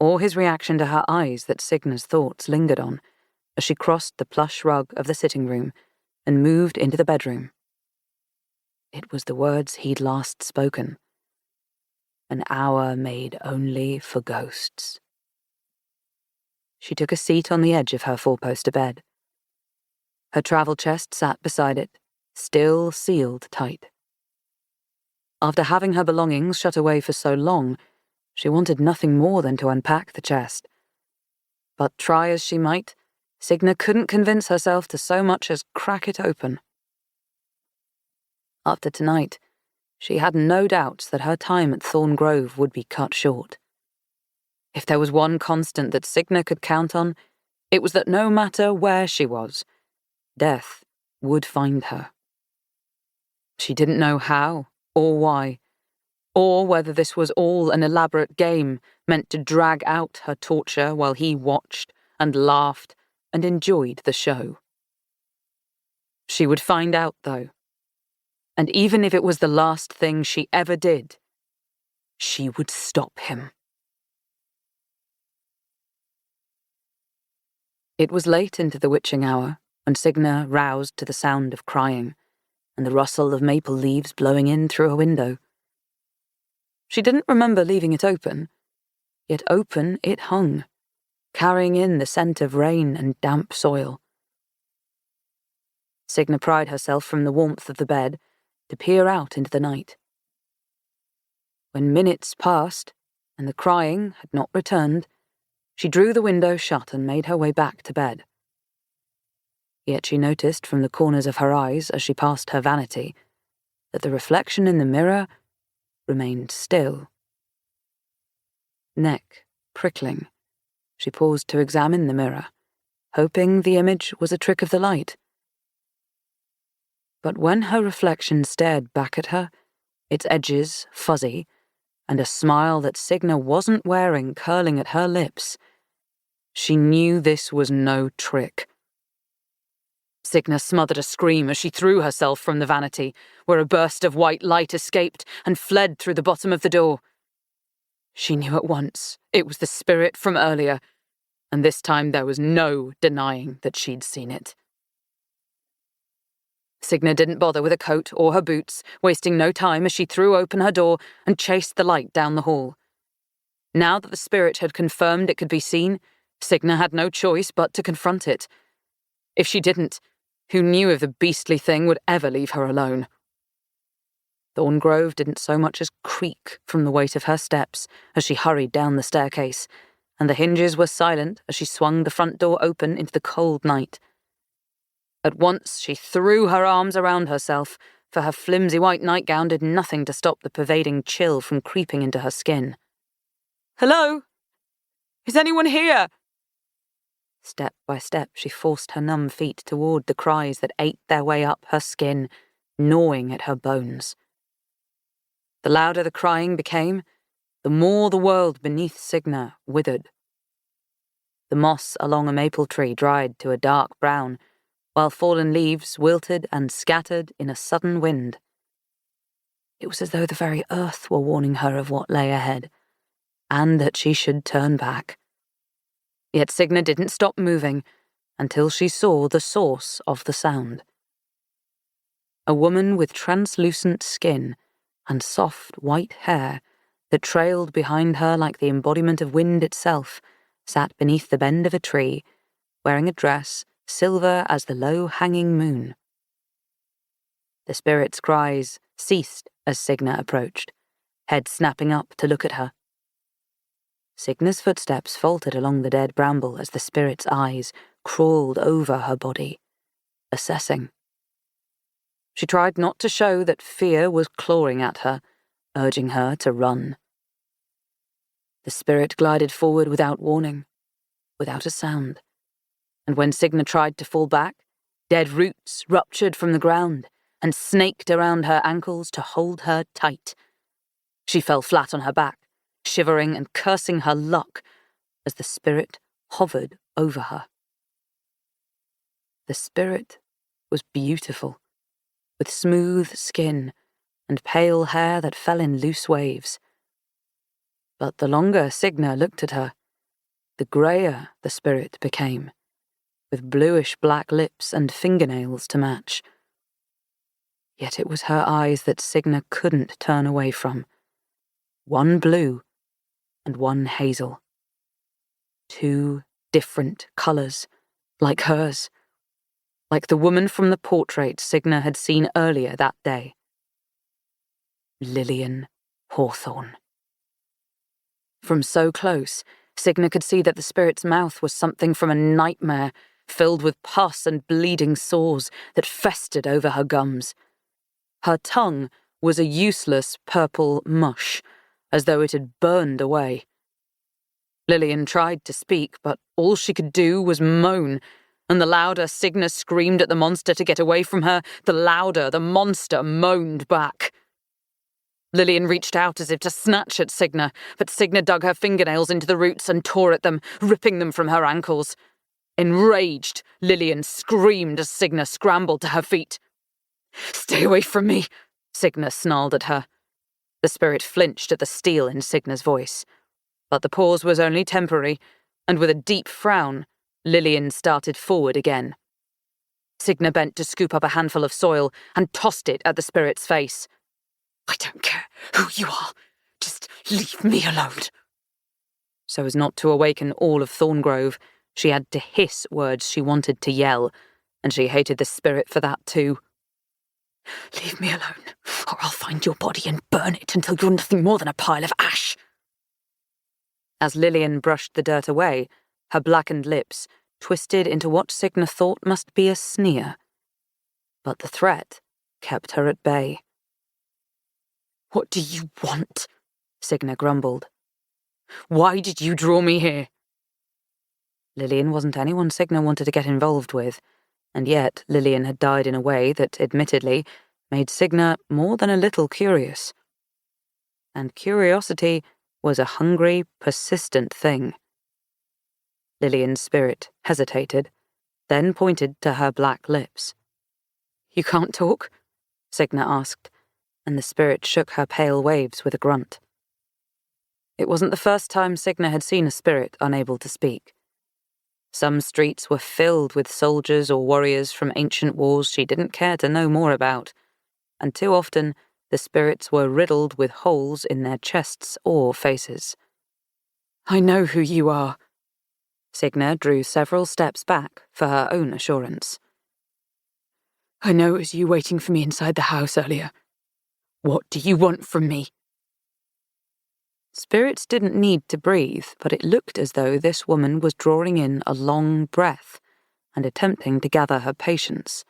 or his reaction to her eyes that Signa's thoughts lingered on as she crossed the plush rug of the sitting room and moved into the bedroom. It was the words he'd last spoken. An hour made only for ghosts. She took a seat on the edge of her four-poster bed. Her travel chest sat beside it, still sealed tight. After having her belongings shut away for so long, she wanted nothing more than to unpack the chest. But try as she might, Signa couldn't convince herself to so much as crack it open. After tonight, she had no doubts that her time at Thorn Grove would be cut short. If there was one constant that Signa could count on, it was that no matter where she was, death would find her. She didn't know how or why, or whether this was all an elaborate game meant to drag out her torture while he watched and laughed and enjoyed the show. She would find out, though. And even if it was the last thing she ever did, she would stop him. It was late into the witching hour, and Signa roused to the sound of crying and the rustle of maple leaves blowing in through a window. She didn't remember leaving it open, yet open it hung, carrying in the scent of rain and damp soil. Signa pried herself from the warmth of the bed to peer out into the night. When minutes passed, and the crying had not returned, she drew the window shut and made her way back to bed. Yet she noticed from the corners of her eyes as she passed her vanity that the reflection in the mirror remained still. Neck prickling, she paused to examine the mirror, hoping the image was a trick of the light. But when her reflection stared back at her, its edges fuzzy, and a smile that Signa wasn't wearing curling at her lips, she knew this was no trick. Signa smothered a scream as she threw herself from the vanity, where a burst of white light escaped and fled through the bottom of the door. She knew at once it was the spirit from earlier, and this time there was no denying that she'd seen it. Signa didn't bother with a coat or her boots, wasting no time as she threw open her door and chased the light down the hall. Now that the spirit had confirmed it could be seen, Signa had no choice but to confront it. If she didn't, who knew if the beastly thing would ever leave her alone? Thorn Grove didn't so much as creak from the weight of her steps as she hurried down the staircase, and the hinges were silent as she swung the front door open into the cold night. At once she threw her arms around herself, for her flimsy white nightgown did nothing to stop the pervading chill from creeping into her skin. "Hello? Is anyone here?" Step by step she forced her numb feet toward the cries that ate their way up her skin, gnawing at her bones. The louder the crying became, the more the world beneath Signa withered. The moss along a maple tree dried to a dark brown, while fallen leaves wilted and scattered in a sudden wind. It was as though the very earth were warning her of what lay ahead, and that she should turn back. Yet Signa didn't stop moving until she saw the source of the sound. A woman with translucent skin and soft white hair that trailed behind her like the embodiment of wind itself sat beneath the bend of a tree, wearing a dress silver as the low-hanging moon. The spirit's cries ceased as Signa approached, head snapping up to look at her. Signa's footsteps faltered along the dead bramble as the spirit's eyes crawled over her body, assessing. She tried not to show that fear was clawing at her, urging her to run. The spirit glided forward without warning, without a sound, and when Signa tried to fall back, dead roots ruptured from the ground and snaked around her ankles to hold her tight. She fell flat on her back, shivering and cursing her luck as the spirit hovered over her. The spirit was beautiful, with smooth skin and pale hair that fell in loose waves. But the longer Signa looked at her, the greyer the spirit became, with bluish-black lips and fingernails to match. Yet it was her eyes that Signa couldn't turn away from. One blue and one hazel. 2 different colours, like hers, like the woman from the portrait Signa had seen earlier that day. Lillian Hawthorne. From so close, Signa could see that the spirit's mouth was something from a nightmare, filled with pus and bleeding sores that festered over her gums. Her tongue was a useless purple mush, as though it had burned away. Lillian tried to speak, but all she could do was moan, and the louder Signa screamed at the monster to get away from her, the louder the monster moaned back. Lillian reached out as if to snatch at Signa, but Signa dug her fingernails into the roots and tore at them, ripping them from her ankles. Enraged, Lillian screamed as Signa scrambled to her feet. "Stay away from me," Signa snarled at her. The spirit flinched at the steel in Signa's voice. But the pause was only temporary, and with a deep frown, Lillian started forward again. Signa bent to scoop up a handful of soil and tossed it at the spirit's face. "I don't care who you are. Just leave me alone." So as not to awaken all of Thorngrove, she had to hiss words she wanted to yell, and she hated the spirit for that too. "Leave me alone, or I'll find your body and burn it until you're nothing more than a pile of ash." As Lillian brushed the dirt away, her blackened lips twisted into what Signa thought must be a sneer. But the threat kept her at bay. "What do you want?" Signa grumbled. "Why did you draw me here?" Lillian wasn't anyone Signa wanted to get involved with, and yet Lillian had died in a way that, admittedly, made Signa more than a little curious. And curiosity was a hungry, persistent thing. Lillian's spirit hesitated, then pointed to her black lips. "You can't talk?" Signa asked, and the spirit shook her pale waves with a grunt. It wasn't the first time Signa had seen a spirit unable to speak. Some streets were filled with soldiers or warriors from ancient wars she didn't care to know more about, and too often the spirits were riddled with holes in their chests or faces. "I know who you are." Signa drew several steps back for her own assurance. "I know it was you waiting for me inside the house earlier. What do you want from me?" Spirits didn't need to breathe, but it looked as though this woman was drawing in a long breath and attempting to gather her patience.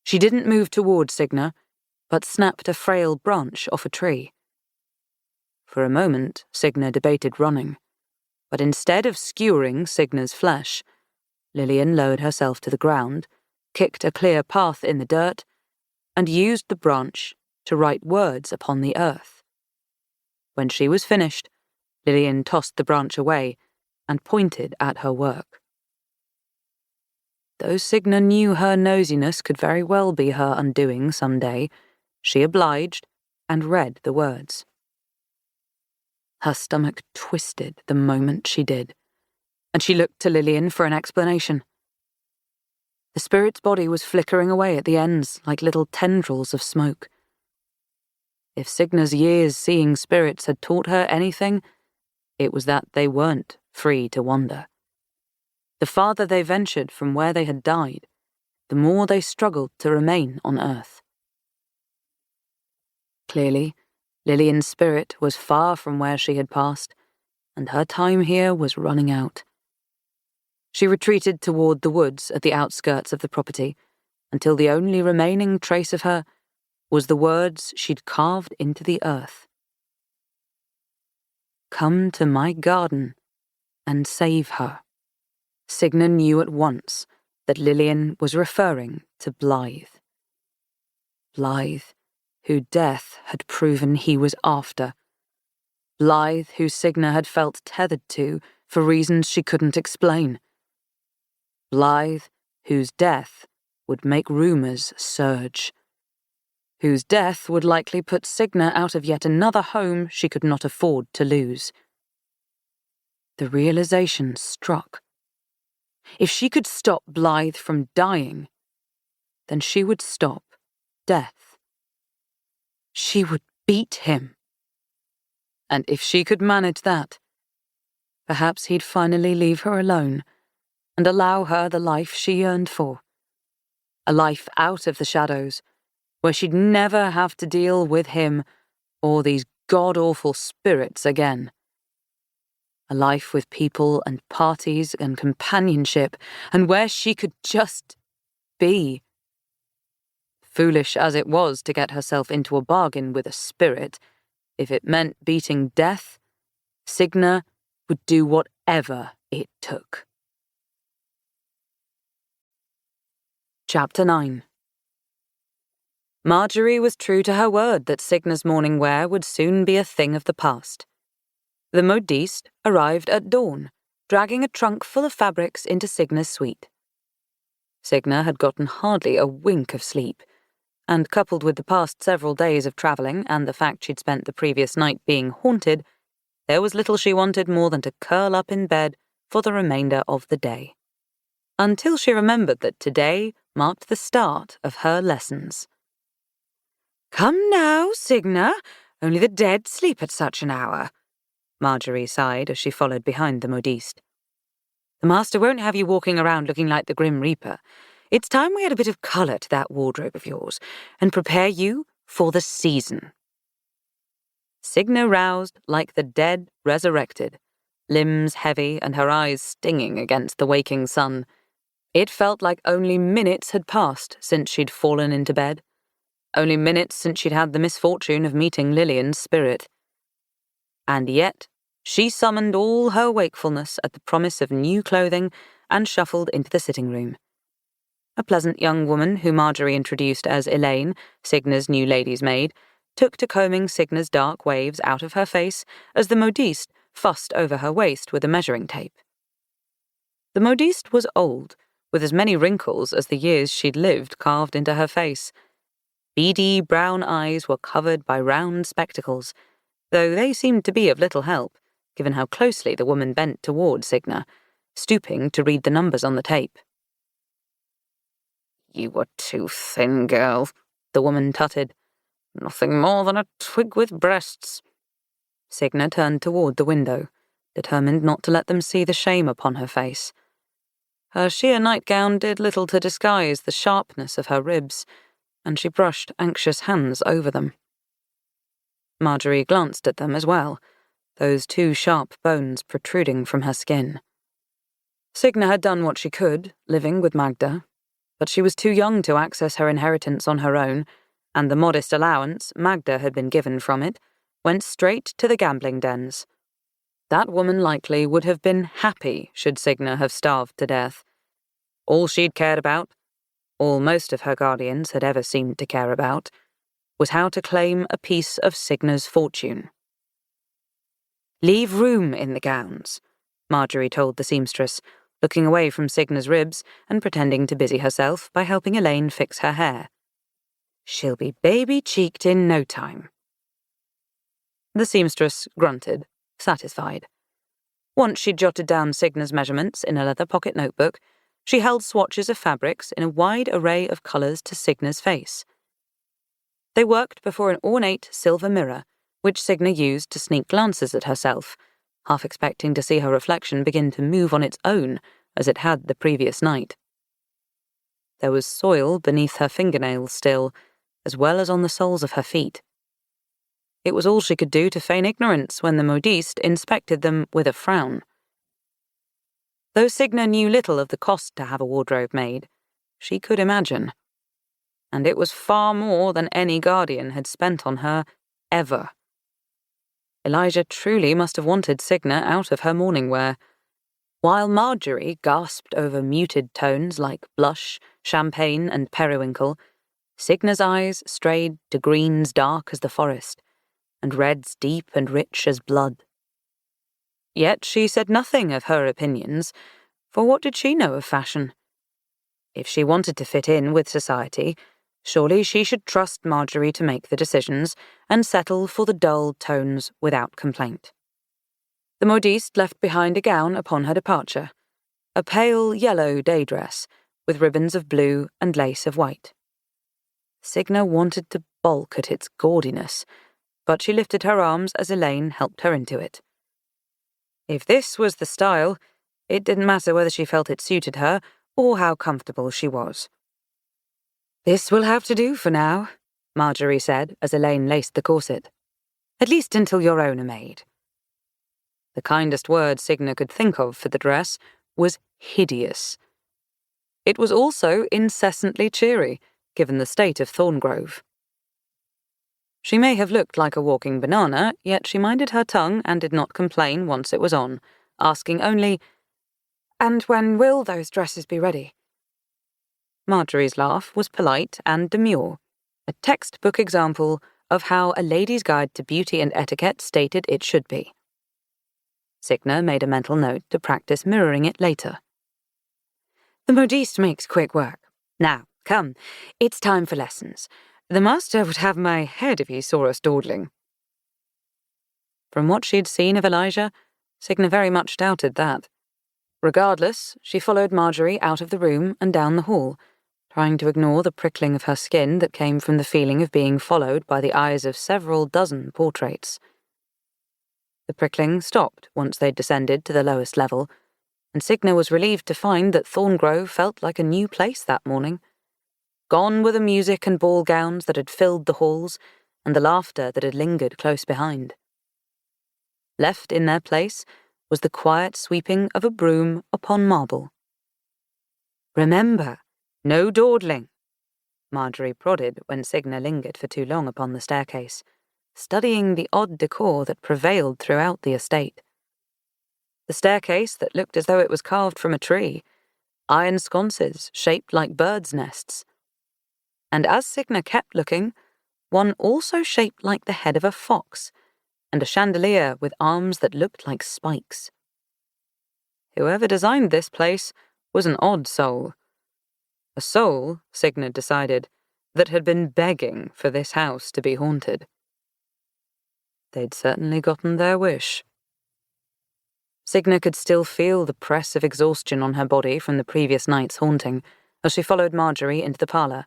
She didn't move toward Signa, but snapped a frail branch off a tree. For a moment, Signa debated running, but instead of skewering Signa's flesh, Lillian lowered herself to the ground, kicked a clear path in the dirt, and used the branch to write words upon the earth. When she was finished, Lillian tossed the branch away and pointed at her work. Though Signa knew her nosiness could very well be her undoing some day, she obliged and read the words. Her stomach twisted the moment she did, and she looked to Lillian for an explanation. The spirit's body was flickering away at the ends like little tendrils of smoke. If Signa's years seeing spirits had taught her anything, it was that they weren't free to wander. The farther they ventured from where they had died, the more they struggled to remain on Earth. Clearly, Lillian's spirit was far from where she had passed, and her time here was running out. She retreated toward the woods at the outskirts of the property, until the only remaining trace of her was the words she'd carved into the earth. Come to my garden and save her. Signa knew at once that Lillian was referring to Blythe. Blythe, who death had proven he was after. Blythe, who Signa had felt tethered to for reasons she couldn't explain. Blythe, whose death would make rumours surge. Whose death would likely put Signa out of yet another home she could not afford to lose. The realization struck. If she could stop Blythe from dying, then she would stop death. She would beat him. And if she could manage that, perhaps he'd finally leave her alone and allow her the life she yearned for. A life out of the shadows, where she'd never have to deal with him or these god-awful spirits again. A life with people and parties and companionship, and where she could just be. Foolish as it was to get herself into a bargain with a spirit, if it meant beating death, Signa would do whatever it took. Chapter 9. Marjorie was true to her word that Signa's morning wear would soon be a thing of the past. The modiste arrived at dawn, dragging a trunk full of fabrics into Signa's suite. Signa had gotten hardly a wink of sleep, and coupled with the past several days of travelling and the fact she'd spent the previous night being haunted, there was little she wanted more than to curl up in bed for the remainder of the day. Until she remembered that today marked the start of her lessons. "Come now, Signa, only the dead sleep at such an hour," Marjorie sighed as she followed behind the modiste. "The master won't have you walking around looking like the Grim Reaper. It's time we had a bit of colour to that wardrobe of yours and prepare you for the season." Signa roused like the dead resurrected, limbs heavy and her eyes stinging against the waking sun. It felt like only minutes had passed since she'd fallen into bed. Only minutes since she'd had the misfortune of meeting Lillian's spirit. And yet, she summoned all her wakefulness at the promise of new clothing and shuffled into the sitting room. A pleasant young woman who Marjorie introduced as Elaine, Signa's new lady's maid, took to combing Signa's dark waves out of her face as the modiste fussed over her waist with a measuring tape. The modiste was old, with as many wrinkles as the years she'd lived carved into her face. Beady brown eyes were covered by round spectacles, though they seemed to be of little help, given how closely the woman bent toward Signa, stooping to read the numbers on the tape. "You were too thin, girl," the woman tutted. "Nothing more than a twig with breasts." Signa turned toward the window, determined not to let them see the shame upon her face. Her sheer nightgown did little to disguise the sharpness of her ribs, and she brushed anxious hands over them. Marjorie glanced at them as well, those two sharp bones protruding from her skin. Signa had done what she could, living with Magda, but she was too young to access her inheritance on her own, and the modest allowance Magda had been given from it went straight to the gambling dens. That woman likely would have been happy should Signa have starved to death. All she'd cared about, all most of her guardians had ever seemed to care about, was how to claim a piece of Signa's fortune. "Leave room in the gowns," Marjorie told the seamstress, looking away from Signa's ribs and pretending to busy herself by helping Elaine fix her hair. "She'll be baby-cheeked in no time." The seamstress grunted, satisfied. Once she'd jotted down Signa's measurements in a leather pocket notebook, she held swatches of fabrics in a wide array of colours to Signa's face. They worked before an ornate silver mirror, which Signa used to sneak glances at herself, half expecting to see her reflection begin to move on its own as it had the previous night. There was soil beneath her fingernails still, as well as on the soles of her feet. It was all she could do to feign ignorance when the modiste inspected them with a frown. Though Signa knew little of the cost to have a wardrobe made, she could imagine. And it was far more than any guardian had spent on her, ever. Elijah truly must have wanted Signa out of her morning wear. While Marjorie gasped over muted tones like blush, champagne, and periwinkle, Signa's eyes strayed to greens dark as the forest, and reds deep and rich as blood. Yet she said nothing of her opinions, for what did she know of fashion? If she wanted to fit in with society, surely she should trust Marjorie to make the decisions and settle for the dull tones without complaint. The modiste left behind a gown upon her departure, a pale yellow day dress with ribbons of blue and lace of white. Signa wanted to balk at its gaudiness, but she lifted her arms as Elaine helped her into it. If this was the style, it didn't matter whether she felt it suited her or how comfortable she was. "This will have to do for now," Marjorie said as Elaine laced the corset. "At least until your own are made." The kindest word Signa could think of for the dress was hideous. It was also incessantly cheery, given the state of Thorngrove. She may have looked like a walking banana, yet she minded her tongue and did not complain once it was on, asking only, "And when will those dresses be ready?" Marjorie's laugh was polite and demure, a textbook example of how a lady's guide to beauty and etiquette stated it should be. Signa made a mental note to practice mirroring it later. "The modiste makes quick work. Now, come, it's time for lessons. The master would have my head if he saw us dawdling." From what she'd seen of Elijah, Signa very much doubted that. Regardless, she followed Marjorie out of the room and down the hall, trying to ignore the prickling of her skin that came from the feeling of being followed by the eyes of several dozen portraits. The prickling stopped once they'd descended to the lowest level, and Signa was relieved to find that Thorngrove felt like a new place that morning. Gone were the music and ball gowns that had filled the halls, and the laughter that had lingered close behind. Left in their place was the quiet sweeping of a broom upon marble. "Remember, no dawdling," Marjorie prodded when Signa lingered for too long upon the staircase, studying the odd decor that prevailed throughout the estate. The staircase that looked as though it was carved from a tree, iron sconces shaped like birds' nests. And as Signa kept looking, one also shaped like the head of a fox, and a chandelier with arms that looked like spikes. Whoever designed this place was an odd soul. A soul, Signa decided, that had been begging for this house to be haunted. They'd certainly gotten their wish. Signa could still feel the press of exhaustion on her body from the previous night's haunting as she followed Marjorie into the parlour,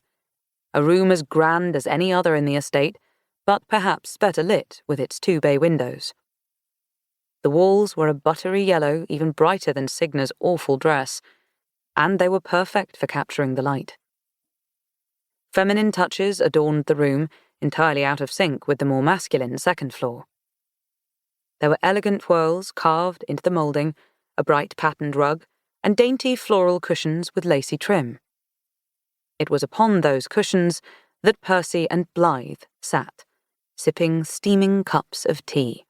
a room as grand as any other in the estate, but perhaps better lit with its 2 bay windows. The walls were a buttery yellow, even brighter than Signa's awful dress, and they were perfect for capturing the light. Feminine touches adorned the room, entirely out of sync with the more masculine second floor. There were elegant whorls carved into the moulding, a bright patterned rug, and dainty floral cushions with lacy trim. It was upon those cushions that Percy and Blythe sat, sipping steaming cups of tea.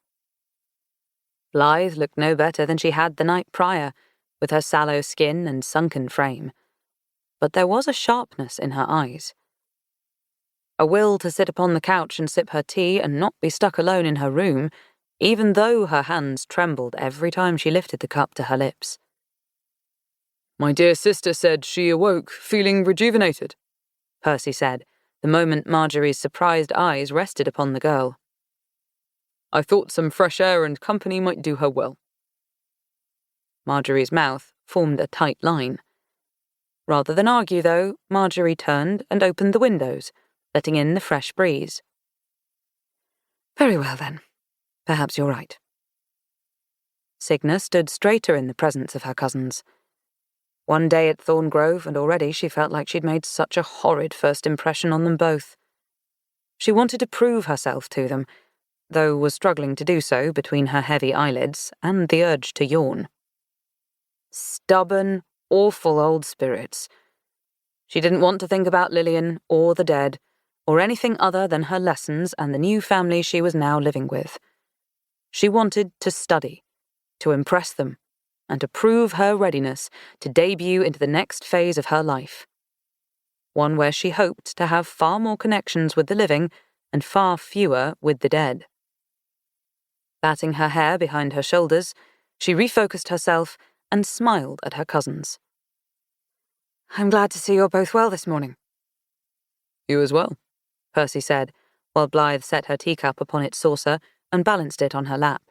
Blythe looked no better than she had the night prior, with her sallow skin and sunken frame, but there was a sharpness in her eyes. A will to sit upon the couch and sip her tea and not be stuck alone in her room, even though her hands trembled every time she lifted the cup to her lips. My dear sister said she awoke feeling rejuvenated, Percy said, the moment Marjorie's surprised eyes rested upon the girl. I thought some fresh air and company might do her well. Marjorie's mouth formed a tight line. Rather than argue, though, Marjorie turned and opened the windows, letting in the fresh breeze. Very well, then. Perhaps you're right. Signa stood straighter in the presence of her cousins. One day at Thorngrove, and already she felt like she'd made such a horrid first impression on them both. She wanted to prove herself to them, though was struggling to do so between her heavy eyelids and the urge to yawn. Stubborn, awful old spirits. She didn't want to think about Lillian or the dead, or anything other than her lessons and the new family she was now living with. She wanted to study, to impress them, and to prove her readiness to debut into the next phase of her life. One where she hoped to have far more connections with the living and far fewer with the dead. Batting her hair behind her shoulders, she refocused herself and smiled at her cousins. I'm glad to see you're both well this morning. You as well, Percy said, while Blythe set her teacup upon its saucer and balanced it on her lap.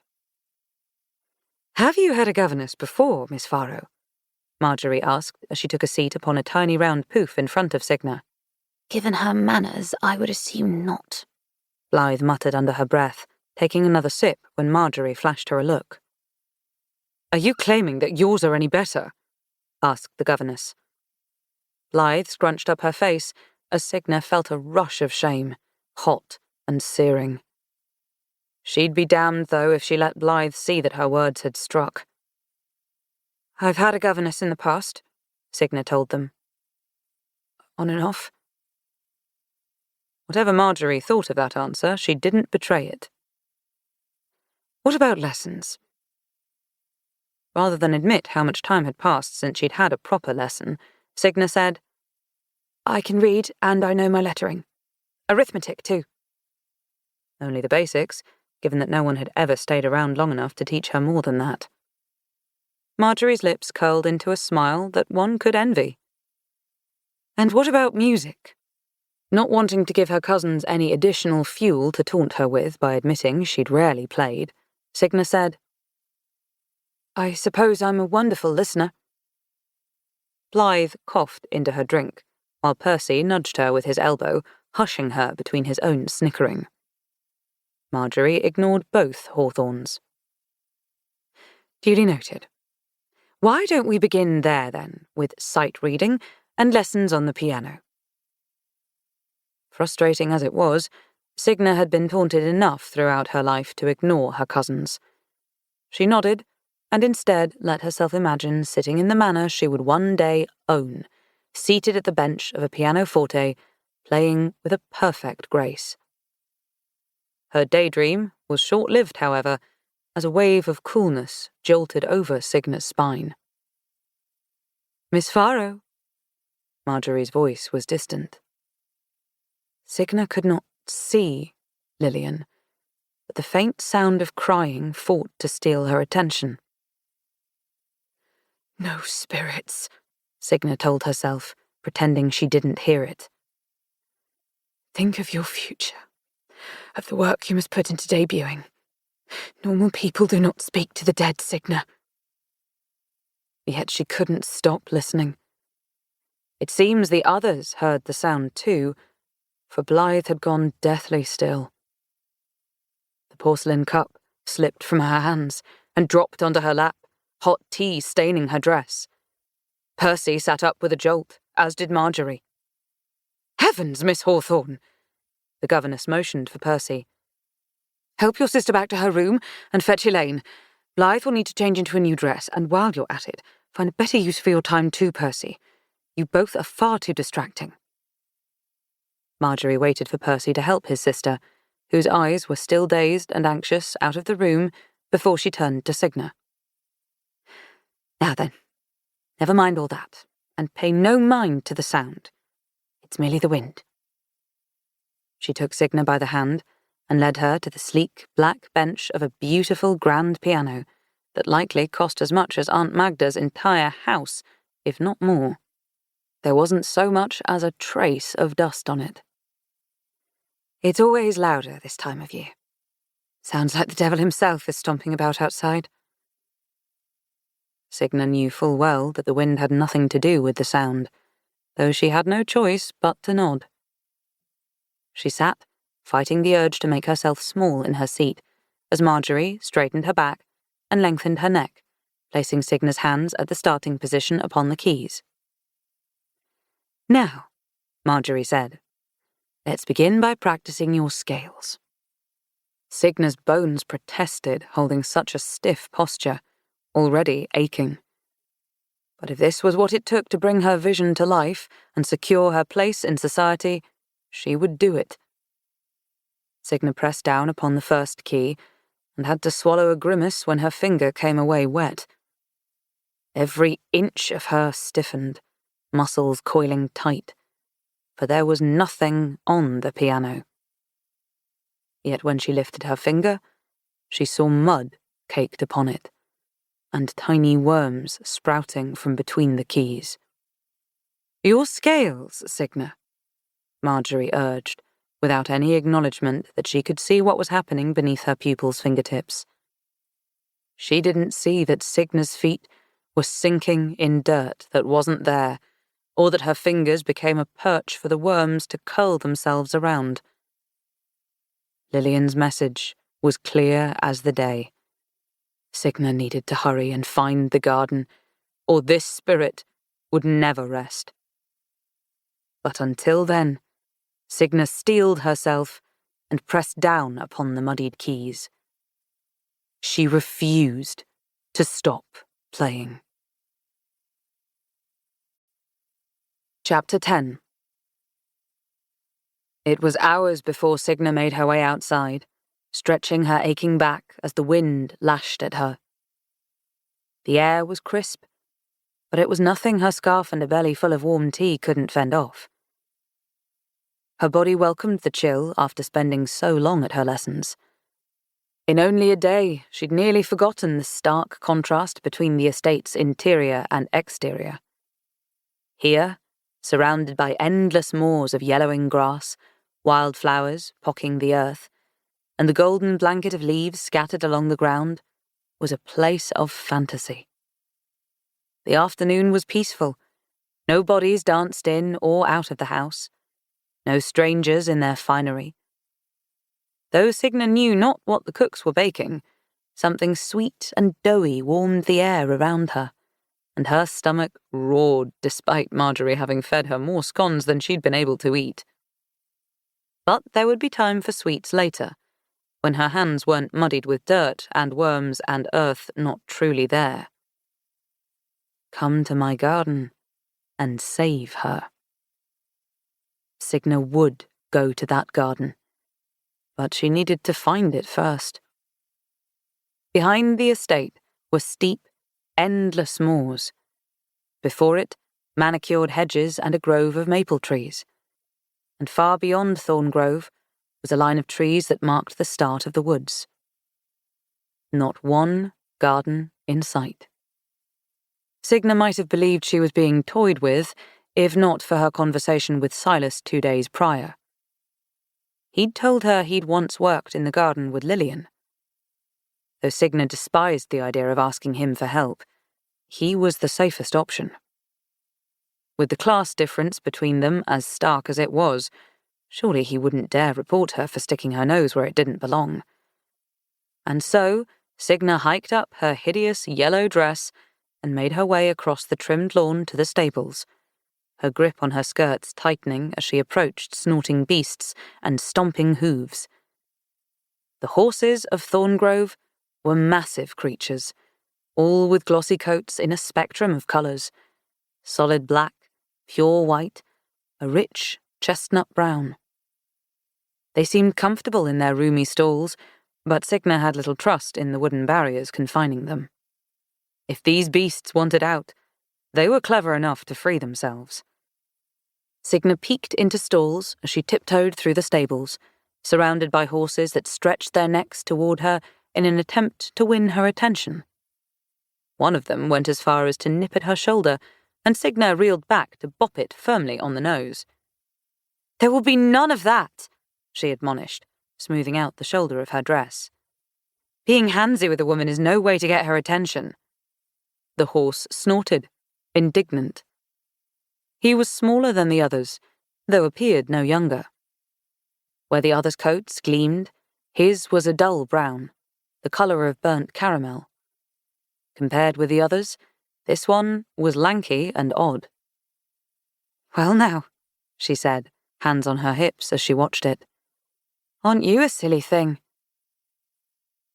Have you had a governess before, Miss Farrow? Marjorie asked as she took a seat upon a tiny round poof in front of Signa. Given her manners, I would assume not, Blythe muttered under her breath, taking another sip when Marjorie flashed her a look. Are you claiming that yours are any better? Asked the governess. Blythe scrunched up her face as Signa felt a rush of shame, hot and searing. She'd be damned, though, if she let Blythe see that her words had struck. I've had a governess in the past, Signa told them. On and off. Whatever Marjorie thought of that answer, she didn't betray it. What about lessons? Rather than admit how much time had passed since she'd had a proper lesson, Signa said, I can read and I know my lettering. Arithmetic, too. Only the basics, given that no one had ever stayed around long enough to teach her more than that. Marjorie's lips curled into a smile that one could envy. And what about music? Not wanting to give her cousins any additional fuel to taunt her with by admitting she'd rarely played, Signa said, I suppose I'm a wonderful listener. Blythe coughed into her drink, while Percy nudged her with his elbow, hushing her between his own snickering. Marjorie ignored both hawthorns. Duly noted. Why don't we begin there, then, with sight reading and lessons on the piano? Frustrating as it was, Signa had been taunted enough throughout her life to ignore her cousins. She nodded, and instead let herself imagine sitting in the manner she would one day own, seated at the bench of a pianoforte, playing with a perfect grace. Her daydream was short-lived, however, as a wave of coolness jolted over Signa's spine. Miss Farrow. Marjorie's voice was distant. Signa could not see Lillian, but the faint sound of crying fought to steal her attention. No spirits, Signa told herself, pretending she didn't hear it. Think of your future, of the work you must put into debuting. Normal people do not speak to the dead, Signa. Yet she couldn't stop listening. It seems the others heard the sound too, for Blythe had gone deathly still. The porcelain cup slipped from her hands and dropped onto her lap, hot tea staining her dress. Percy sat up with a jolt, as did Marjorie. Heavens, Miss Hawthorne! The governess motioned for Percy. Help your sister back to her room and fetch Elaine. Blythe will need to change into a new dress, and while you're at it, find a better use for your time too, Percy. You both are far too distracting. Marjorie waited for Percy to help his sister, whose eyes were still dazed and anxious, out of the room before she turned to Signa. Now then, never mind all that, and pay no mind to the sound. It's merely the wind. She took Signa by the hand and led her to the sleek black bench of a beautiful grand piano that likely cost as much as Aunt Magda's entire house if not more. There wasn't so much as a trace of dust on it. It's always louder this time of year. Sounds like the devil himself is stomping about outside. Signa knew full well that the wind had nothing to do with the sound, though she had no choice but to nod. She sat, fighting the urge to make herself small in her seat, as Marjorie straightened her back and lengthened her neck, placing Signa's hands at the starting position upon the keys. "Now," Marjorie said, "let's begin by practicing your scales." Signa's bones protested, holding such a stiff posture, already aching. But if this was what it took to bring her vision to life and secure her place in society, she would do it. Signa pressed down upon the first key and had to swallow a grimace when her finger came away wet. Every inch of her stiffened, muscles coiling tight, for there was nothing on the piano. Yet when she lifted her finger, she saw mud caked upon it, and tiny worms sprouting from between the keys. "Your scales, Signa," Marjorie urged, without any acknowledgement that she could see what was happening beneath her pupil's fingertips. She didn't see that Signa's feet were sinking in dirt that wasn't there, or that her fingers became a perch for the worms to curl themselves around. Lillian's message was clear as the day. Signa needed to hurry and find the garden, or this spirit would never rest. But until then, Signa steeled herself and pressed down upon the muddied keys. She refused to stop playing. Chapter 10. It was hours before Signa made her way outside, stretching her aching back as the wind lashed at her. The air was crisp, but it was nothing her scarf and a belly full of warm tea couldn't fend off. Her body welcomed the chill after spending so long at her lessons. In only a day, she'd nearly forgotten the stark contrast between the estate's interior and exterior. Here, surrounded by endless moors of yellowing grass, wildflowers pocking the earth, and the golden blanket of leaves scattered along the ground, was a place of fantasy. The afternoon was peaceful. No bodies danced in or out of the house. No strangers in their finery. Though Signa knew not what the cooks were baking, something sweet and doughy warmed the air around her, and her stomach roared despite Marjorie having fed her more scones than she'd been able to eat. But there would be time for sweets later, when her hands weren't muddied with dirt and worms and earth not truly there. Come to my garden and save her. Signa would go to that garden, but she needed to find it first. Behind the estate were steep, endless moors. Before it, manicured hedges and a grove of maple trees. And far beyond Thorn Grove was a line of trees that marked the start of the woods. Not one garden in sight. Signa might have believed she was being toyed with, if not for her conversation with Silas 2 days prior. He'd told her he'd once worked in the garden with Lillian. Though Signa despised the idea of asking him for help, he was the safest option. With the class difference between them as stark as it was, surely he wouldn't dare report her for sticking her nose where it didn't belong. And so, Signa hiked up her hideous yellow dress and made her way across the trimmed lawn to the stables, her grip on her skirts tightening as she approached snorting beasts and stomping hooves. The horses of Thorngrove were massive creatures, all with glossy coats in a spectrum of colours, solid black, pure white, a rich chestnut brown. They seemed comfortable in their roomy stalls, but Signa had little trust in the wooden barriers confining them. If these beasts wanted out, they were clever enough to free themselves. Signa peeked into stalls as she tiptoed through the stables, surrounded by horses that stretched their necks toward her in an attempt to win her attention. One of them went as far as to nip at her shoulder, and Signa reeled back to bop it firmly on the nose. "There will be none of that," she admonished, smoothing out the shoulder of her dress. "Being handsy with a woman is no way to get her attention." The horse snorted, indignant. He was smaller than the others, though appeared no younger. Where the others' coats gleamed, his was a dull brown, the colour of burnt caramel. Compared with the others, this one was lanky and odd. "Well now," she said, hands on her hips as she watched it. "Aren't you a silly thing?"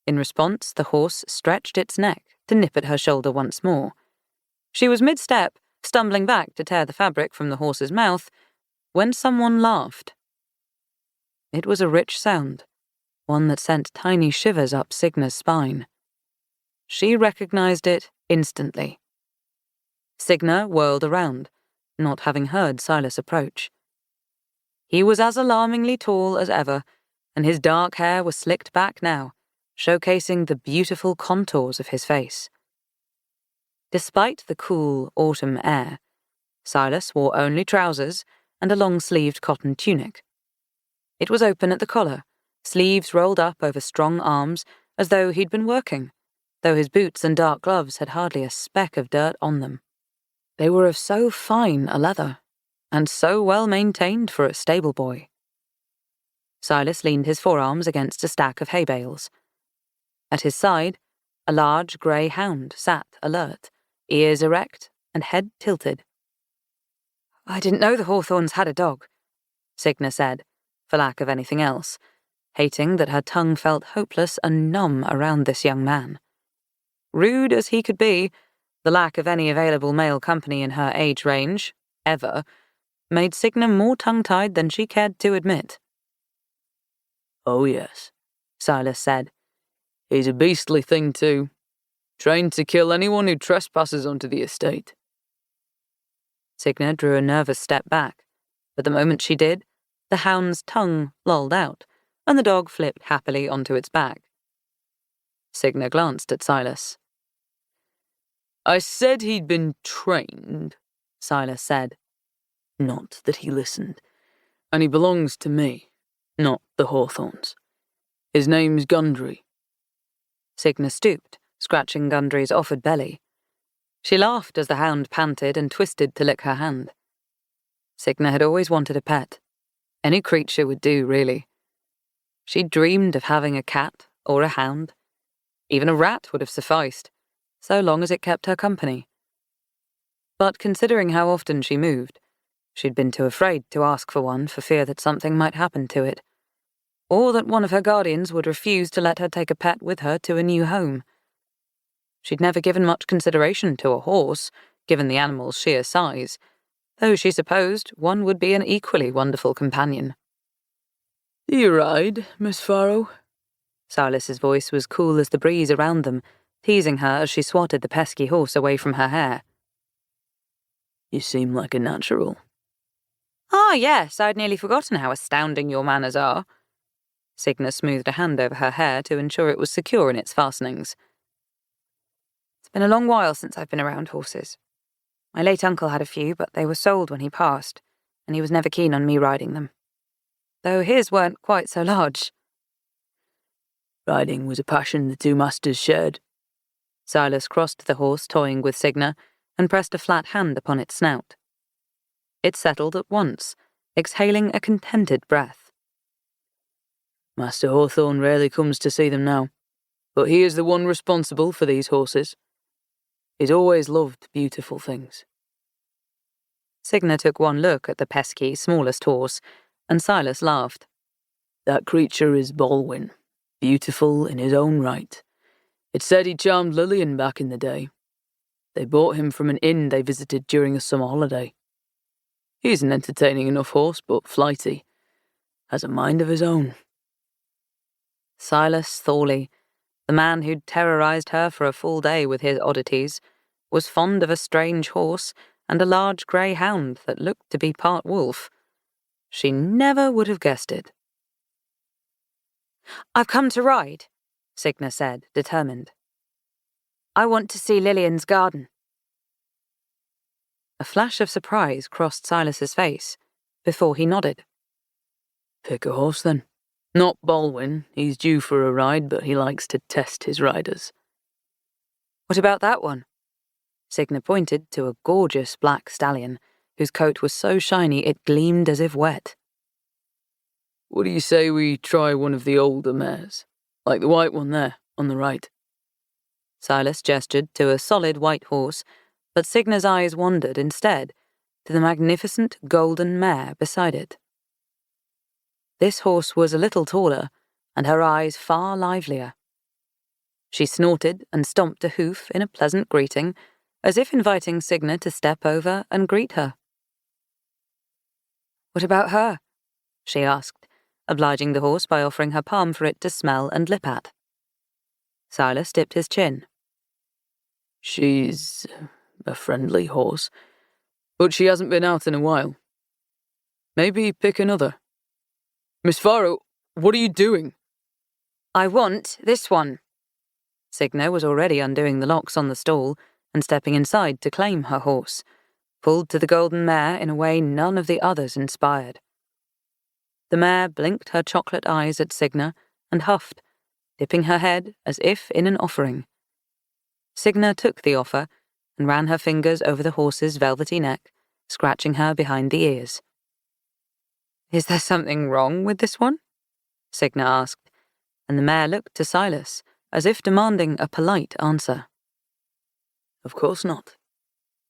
In response, the horse stretched its neck to nip at her shoulder once more. She was mid-step, stumbling back to tear the fabric from the horse's mouth, when someone laughed. It was a rich sound, one that sent tiny shivers up Signa's spine. She recognized it instantly. Signa whirled around, not having heard Silas approach. He was as alarmingly tall as ever, and his dark hair was slicked back now, showcasing the beautiful contours of his face. Despite the cool autumn air, Silas wore only trousers and a long-sleeved cotton tunic. It was open at the collar, sleeves rolled up over strong arms as though he'd been working, though his boots and dark gloves had hardly a speck of dirt on them. They were of so fine a leather, and so well maintained for a stable boy. Silas leaned his forearms against a stack of hay bales. At his side, a large grey hound sat alert, ears erect and head tilted. "I didn't know the Hawthorns had a dog," Signa said, for lack of anything else, hating that her tongue felt hopeless and numb around this young man. Rude as he could be, the lack of any available male company in her age range, ever, made Signa more tongue-tied than she cared to admit. "Oh yes," Silas said. "He's a beastly thing too, trained to kill anyone who trespasses onto the estate." Signa drew a nervous step back, but the moment she did, the hound's tongue lolled out, and the dog flipped happily onto its back. Signa glanced at Silas. "I said he'd been trained," Silas said. "Not that he listened. And he belongs to me, not the Hawthorns. His name's Gundry." Signa stooped, scratching Gundry's offered belly. She laughed as the hound panted and twisted to lick her hand. Signa had always wanted a pet. Any creature would do, really. She dreamed of having a cat or a hound. Even a rat would have sufficed, so long as it kept her company. But considering how often she moved, she'd been too afraid to ask for one for fear that something might happen to it, or that one of her guardians would refuse to let her take a pet with her to a new home. She'd never given much consideration to a horse, given the animal's sheer size, though she supposed one would be an equally wonderful companion. "Do you ride, Miss Farrow?" Silas's voice was cool as the breeze around them, teasing her as she swatted the pesky horse away from her hair. "You seem like a natural." "Ah, yes, I'd nearly forgotten how astounding your manners are." Signa smoothed a hand over her hair to ensure it was secure in its fastenings. "It's been a long while since I've been around horses. My late uncle had a few, but they were sold when he passed, and he was never keen on me riding them. Though his weren't quite so large." "Riding was a passion the two masters shared." Silas crossed the horse toying with Signa and pressed a flat hand upon its snout. It settled at once, exhaling a contented breath. "Master Hawthorne rarely comes to see them now, but he is the one responsible for these horses. He's always loved beautiful things." Signa took one look at the pesky, smallest horse, and Silas laughed. "That creature is Baldwin, beautiful in his own right. It's said he charmed Lillian back in the day. They bought him from an inn they visited during a summer holiday. He's an entertaining enough horse, but flighty. Has a mind of his own." Silas Thorley, the man who'd terrorized her for a full day with his oddities, was fond of a strange horse and a large grey hound that looked to be part wolf. She never would have guessed it. "I've come to ride," Signa said, determined. "I want to see Lillian's garden." A flash of surprise crossed Silas's face before he nodded. Pick a horse, then. Not Baldwin. He's due for a ride, but he likes to test his riders. What about that one? Signa pointed to a gorgeous black stallion, whose coat was so shiny it gleamed as if wet. What do you say we try one of the older mares? Like the white one there, on the right. Silas gestured to a solid white horse, but Signa's eyes wandered instead to the magnificent golden mare beside it. This horse was a little taller, and her eyes far livelier. She snorted and stomped a hoof in a pleasant greeting, as if inviting Signa to step over and greet her. "What about her?" she asked, obliging the horse by offering her palm for it to smell and lip at. Silas dipped his chin. She's a friendly horse, but she hasn't been out in a while. Maybe pick another. Miss Farrow, what are you doing? "I want this one." Signa was already undoing the locks on the stall and stepping inside to claim her horse, pulled to the golden mare in a way none of the others inspired. The mare blinked her chocolate eyes at Signa and huffed, dipping her head as if in an offering. Signa took the offer and ran her fingers over the horse's velvety neck, scratching her behind the ears. "Is there something wrong with this one?" Signa asked, and the mare looked to Silas, as if demanding a polite answer. Of course not.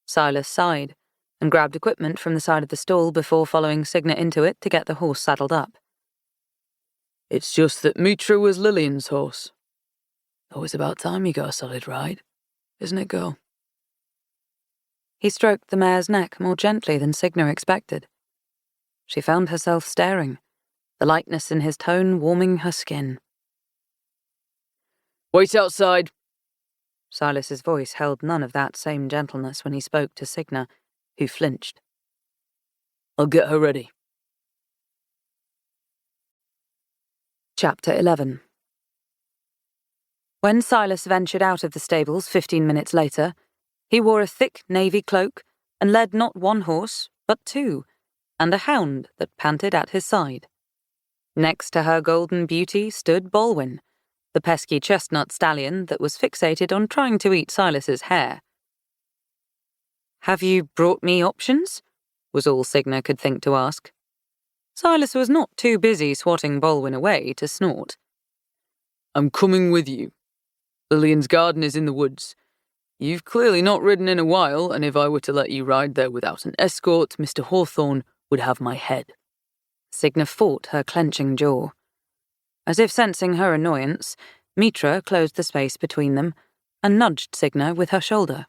Silas sighed and grabbed equipment from the side of the stall before following Signa into it to get the horse saddled up. It's just that Mitra was Lillian's horse. Oh, it's about time you got a solid ride, isn't it, girl? He stroked the mare's neck more gently than Signa expected. She found herself staring, the lightness in his tone warming her skin. Wait outside. Silas's voice held none of that same gentleness when he spoke to Signa, who flinched. I'll get her ready. Chapter 11. When Silas ventured out of the stables 15 minutes later, he wore a thick navy cloak and led not one horse, but two, and a hound that panted at his side. Next to her golden beauty stood Baldwin, the pesky chestnut stallion that was fixated on trying to eat Silas's hair. "Have you brought me options?" was all Signa could think to ask. Silas was not too busy swatting Baldwin away to snort. I'm coming with you. Lillian's garden is in the woods. You've clearly not ridden in a while, and if I were to let you ride there without an escort, Mr. Hawthorne would have my head. Signa fought her clenching jaw. As if sensing her annoyance, Mitra closed the space between them and nudged Signa with her shoulder.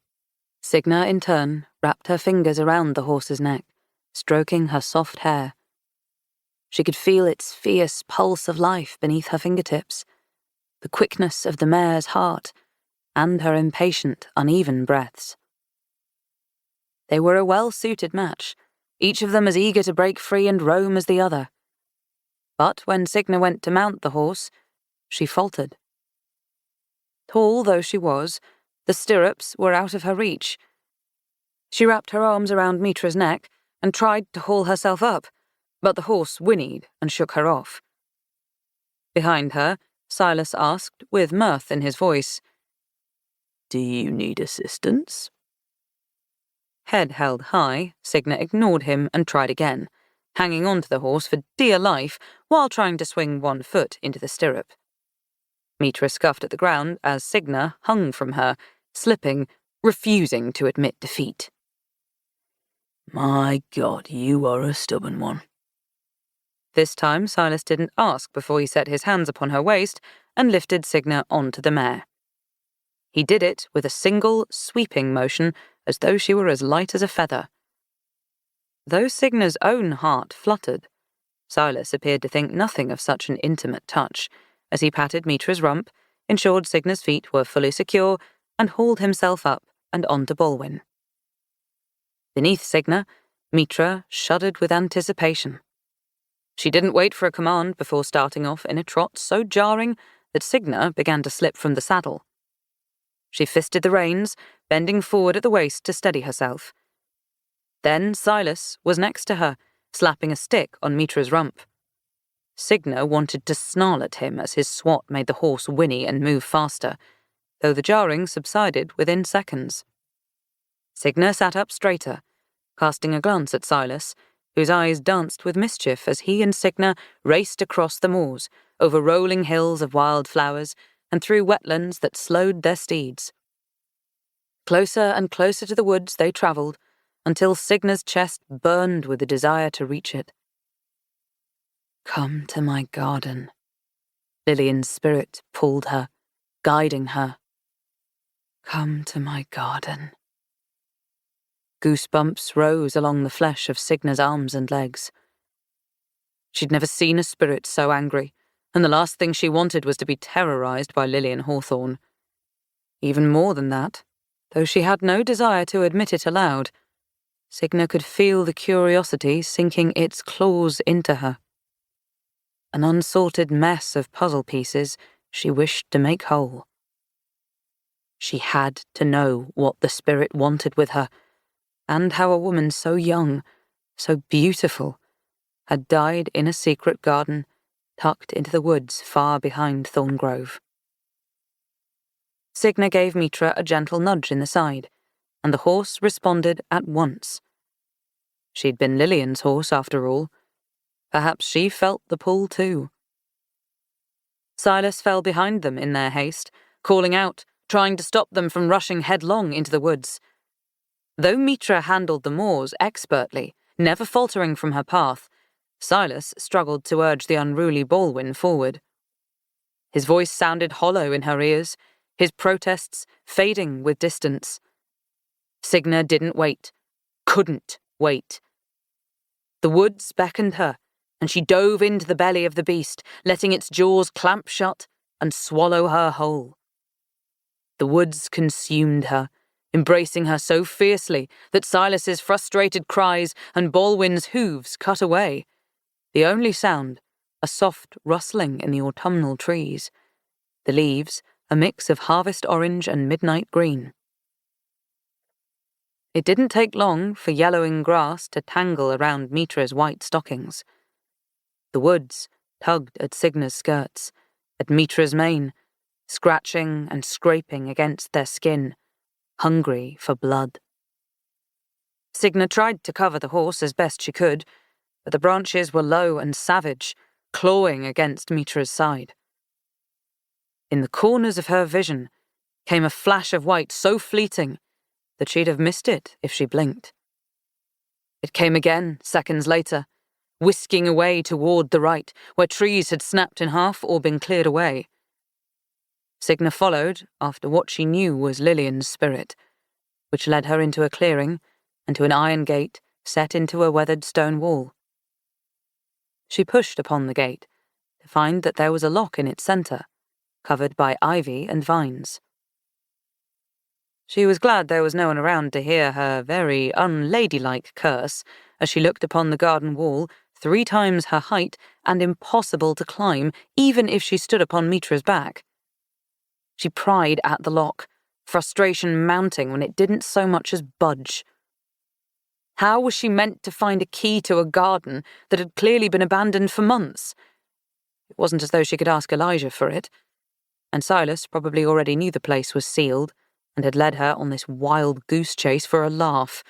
Signa, in turn, wrapped her fingers around the horse's neck, stroking her soft hair. She could feel its fierce pulse of life beneath her fingertips, the quickness of the mare's heart, and her impatient, uneven breaths. They were a well-suited match, each of them as eager to break free and roam as the other. But when Signa went to mount the horse, she faltered. Tall though she was, the stirrups were out of her reach. She wrapped her arms around Mitra's neck and tried to haul herself up, but the horse whinnied and shook her off. Behind her, Silas asked, with mirth in his voice, Do you need assistance? Head held high, Signa ignored him and tried again, hanging on to the horse for dear life while trying to swing one foot into the stirrup. Mitra scuffed at the ground as Signa hung from her, slipping, refusing to admit defeat. My God, you are a stubborn one. This time Silas didn't ask before he set his hands upon her waist and lifted Signa onto the mare. He did it with a single, sweeping motion, as though she were as light as a feather. Though Signa's own heart fluttered, Silas appeared to think nothing of such an intimate touch, as he patted Mitra's rump, ensured Signa's feet were fully secure, and hauled himself up and onto Baldwin. Beneath Signa, Mitra shuddered with anticipation. She didn't wait for a command before starting off in a trot so jarring that Signa began to slip from the saddle. She fisted the reins, bending forward at the waist to steady herself. Then Silas was next to her, slapping a stick on Mitra's rump. Signa wanted to snarl at him as his swat made the horse whinny and move faster, though the jarring subsided within seconds. Signa sat up straighter, casting a glance at Silas, whose eyes danced with mischief as he and Signa raced across the moors, over rolling hills of wild flowers, and through wetlands that slowed their steeds. Closer and closer to the woods they travelled, until Signa's chest burned with the desire to reach it. "Come to my garden." Lillian's spirit pulled her, guiding her. "Come to my garden." Goosebumps rose along the flesh of Signa's arms and legs. She'd never seen a spirit so angry, and the last thing she wanted was to be terrorized by Lillian Hawthorne. Even more than that, though she had no desire to admit it aloud, Signa could feel the curiosity sinking its claws into her. An unsorted mess of puzzle pieces she wished to make whole. She had to know what the spirit wanted with her, and how a woman so young, so beautiful, had died in a secret garden tucked into the woods far behind Thorngrove. Signa gave Mitra a gentle nudge in the side, and the horse responded at once. She'd been Lillian's horse, after all. Perhaps she felt the pull too. Silas fell behind them in their haste, calling out, trying to stop them from rushing headlong into the woods. Though Mitra handled the moors expertly, never faltering from her path, Silas struggled to urge the unruly Baldwin forward. His voice sounded hollow in her ears, his protests fading with distance. Signa didn't wait, couldn't wait. The woods beckoned her, and she dove into the belly of the beast, letting its jaws clamp shut and swallow her whole. The woods consumed her, embracing her so fiercely that Silas's frustrated cries and Baldwin's hooves cut away. The only sound, a soft rustling in the autumnal trees. The leaves, a mix of harvest orange and midnight green. It didn't take long for yellowing grass to tangle around Mitra's white stockings. The woods tugged at Signa's skirts, at Mitra's mane, scratching and scraping against their skin, hungry for blood. Signa tried to cover the horse as best she could, but the branches were low and savage, clawing against Mitra's side. In the corners of her vision came a flash of white so fleeting that she'd have missed it if she blinked. It came again, seconds later, whisking away toward the right, where trees had snapped in half or been cleared away. Signa followed after what she knew was Lillian's spirit, which led her into a clearing and to an iron gate set into a weathered stone wall. She pushed upon the gate to find that there was a lock in its centre, covered by ivy and vines. She was glad there was no one around to hear her very unladylike curse as she looked upon the garden wall, 3 times her height and impossible to climb, even if she stood upon Mitra's back. She pried at the lock, frustration mounting when it didn't so much as budge. How was she meant to find a key to a garden that had clearly been abandoned for months? It wasn't as though she could ask Elijah for it, and Silas probably already knew the place was sealed and had led her on this wild goose chase for a laugh.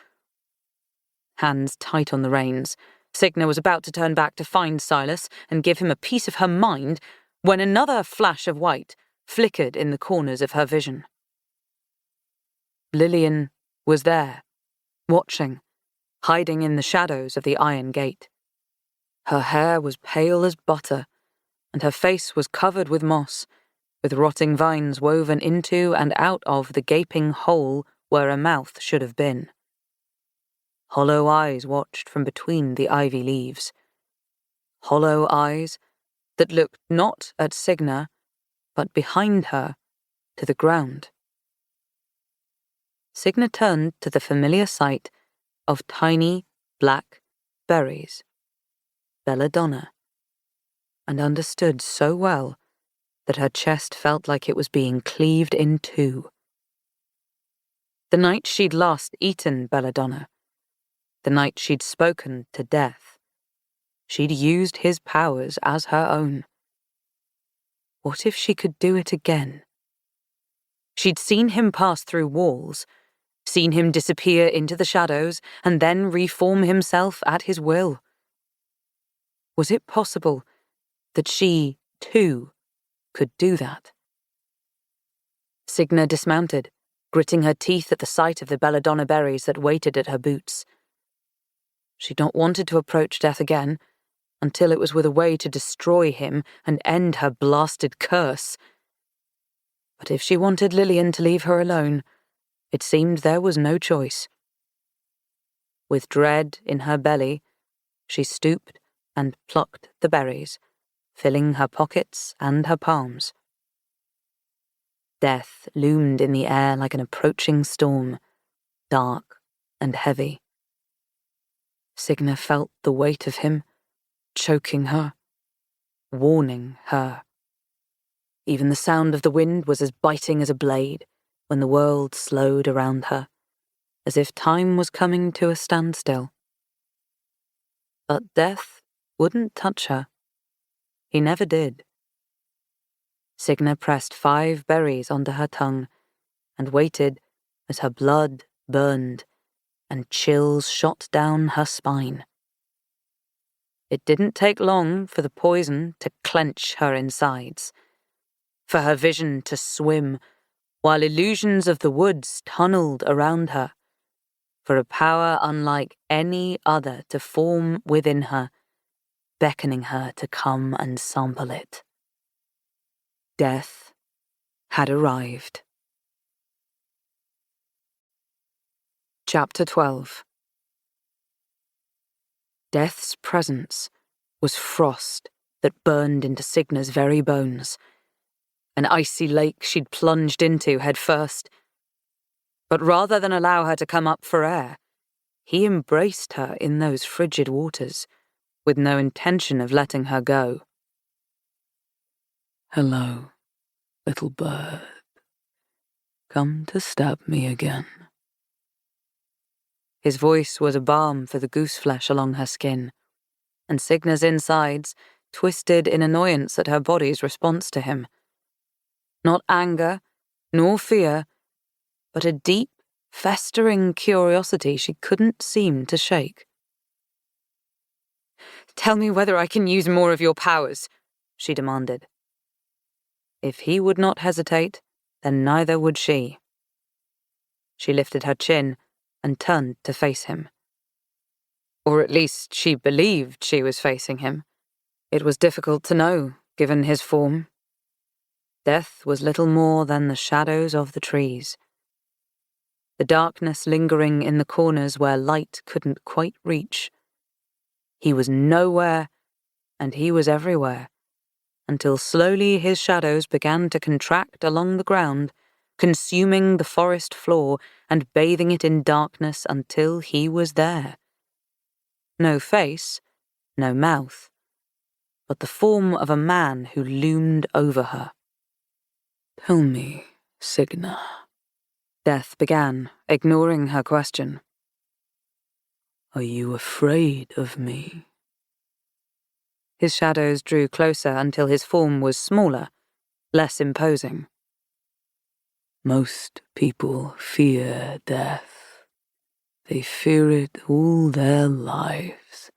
Hands tight on the reins, Signa was about to turn back to find Silas and give him a piece of her mind when another flash of white flickered in the corners of her vision. Lillian was there, watching, hiding in the shadows of the iron gate. Her hair was pale as butter, and her face was covered with moss, with rotting vines woven into and out of the gaping hole where a mouth should have been. Hollow eyes watched from between the ivy leaves. Hollow eyes that looked not at Signa, but behind her, to the ground. Signa turned to the familiar sight of tiny, black berries, Belladonna, and understood so well that her chest felt like it was being cleaved in two. The night she'd last eaten Belladonna, the night she'd spoken to death. She'd used his powers as her own. What if she could do it again? She'd seen him pass through walls, seen him disappear into the shadows, and then reform himself at his will. Was it possible that she, too, could do that? Signa dismounted, gritting her teeth at the sight of the belladonna berries that waited at her boots. She'd not wanted to approach death again, until it was with a way to destroy him and end her blasted curse. But if she wanted Lillian to leave her alone, it seemed there was no choice. With dread in her belly, she stooped and plucked the berries, filling her pockets and her palms. Death loomed in the air like an approaching storm, dark and heavy. Signa felt the weight of him, choking her, warning her. Even the sound of the wind was as biting as a blade when the world slowed around her, as if time was coming to a standstill. But death wouldn't touch her. He never did. Signa pressed 5 berries onto her tongue and waited as her blood burned and chills shot down her spine. It didn't take long for the poison to clench her insides, for her vision to swim, while illusions of the woods tunneled around her, for a power unlike any other to form within her, beckoning her to come and sample it. Death had arrived. Chapter 12. Death's presence was frost that burned into Signa's very bones, an icy lake she'd plunged into head first. But rather than allow her to come up for air, he embraced her in those frigid waters, with no intention of letting her go. Hello, little bird. Come to stab me again. His voice was a balm for the goose flesh along her skin, and Signa's insides twisted in annoyance at her body's response to him. Not anger, nor fear, but a deep, festering curiosity she couldn't seem to shake. "Tell me whether I can use more of your powers," she demanded. If he would not hesitate, then neither would she. She lifted her chin and turned to face him. Or at least she believed she was facing him. It was difficult to know, given his form. Death was little more than the shadows of the trees. The darkness lingering in the corners where light couldn't quite reach. He was nowhere, and he was everywhere, until slowly his shadows began to contract along the ground, consuming the forest floor and bathing it in darkness until he was there. No face, no mouth, but the form of a man who loomed over her. Tell me, Signa. Death began, ignoring her question. Are you afraid of me? His shadows drew closer until his form was smaller, less imposing. Most people fear death. They fear it all their lives,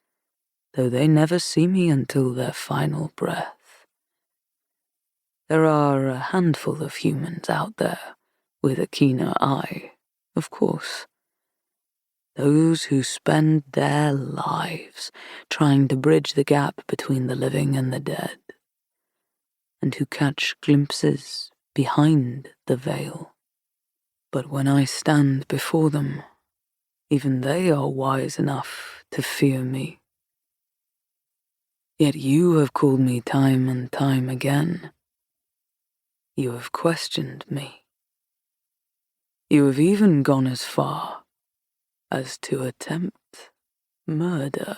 though they never see me until their final breath. There are a handful of humans out there with a keener eye, of course. Those who spend their lives trying to bridge the gap between the living and the dead, and who catch glimpses behind the veil. But when I stand before them, even they are wise enough to fear me. Yet you have called me time and time again. You have questioned me. You have even gone as far as to attempt murder.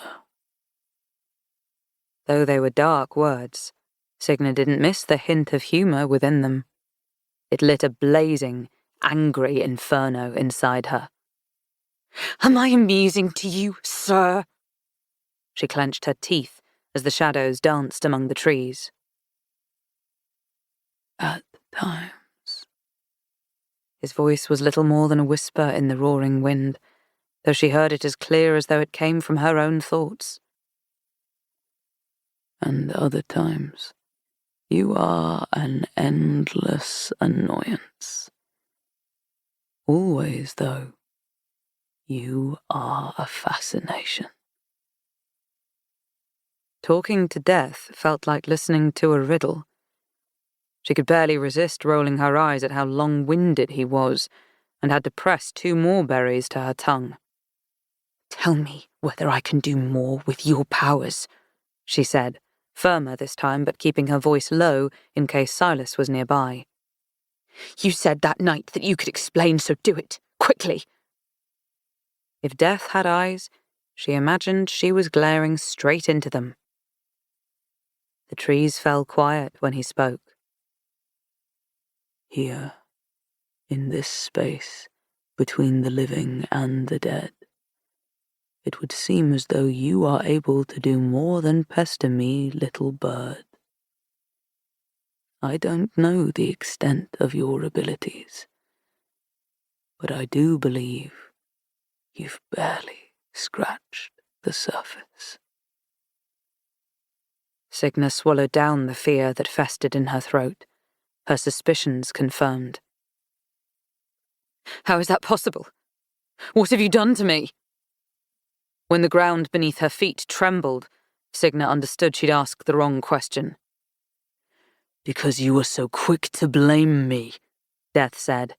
Though they were dark words, Signa didn't miss the hint of humour within them. It lit a blazing, angry inferno inside her. Am I amusing to you, sir? She clenched her teeth as the shadows danced among the trees. At times. His voice was little more than a whisper in the roaring wind, though she heard it as clear as though it came from her own thoughts. And other times, you are an endless annoyance. Always, though, you are a fascination. Talking to death felt like listening to a riddle. She could barely resist rolling her eyes at how long-winded he was, and had to press 2 more berries to her tongue. "Tell me whether I can do more with your powers," she said, firmer this time but keeping her voice low in case Silas was nearby. "You said that night that you could explain, so do it, quickly." If death had eyes, she imagined she was glaring straight into them. The trees fell quiet when he spoke. Here, in this space between the living and the dead, it would seem as though you are able to do more than pester me, little bird. I don't know the extent of your abilities, but I do believe you've barely scratched the surface. Signa swallowed down the fear that festered in her throat, her suspicions confirmed. "How is that possible? What have you done to me?" When the ground beneath her feet trembled, Signa understood she'd asked the wrong question. "Because you were so quick to blame me," Death said.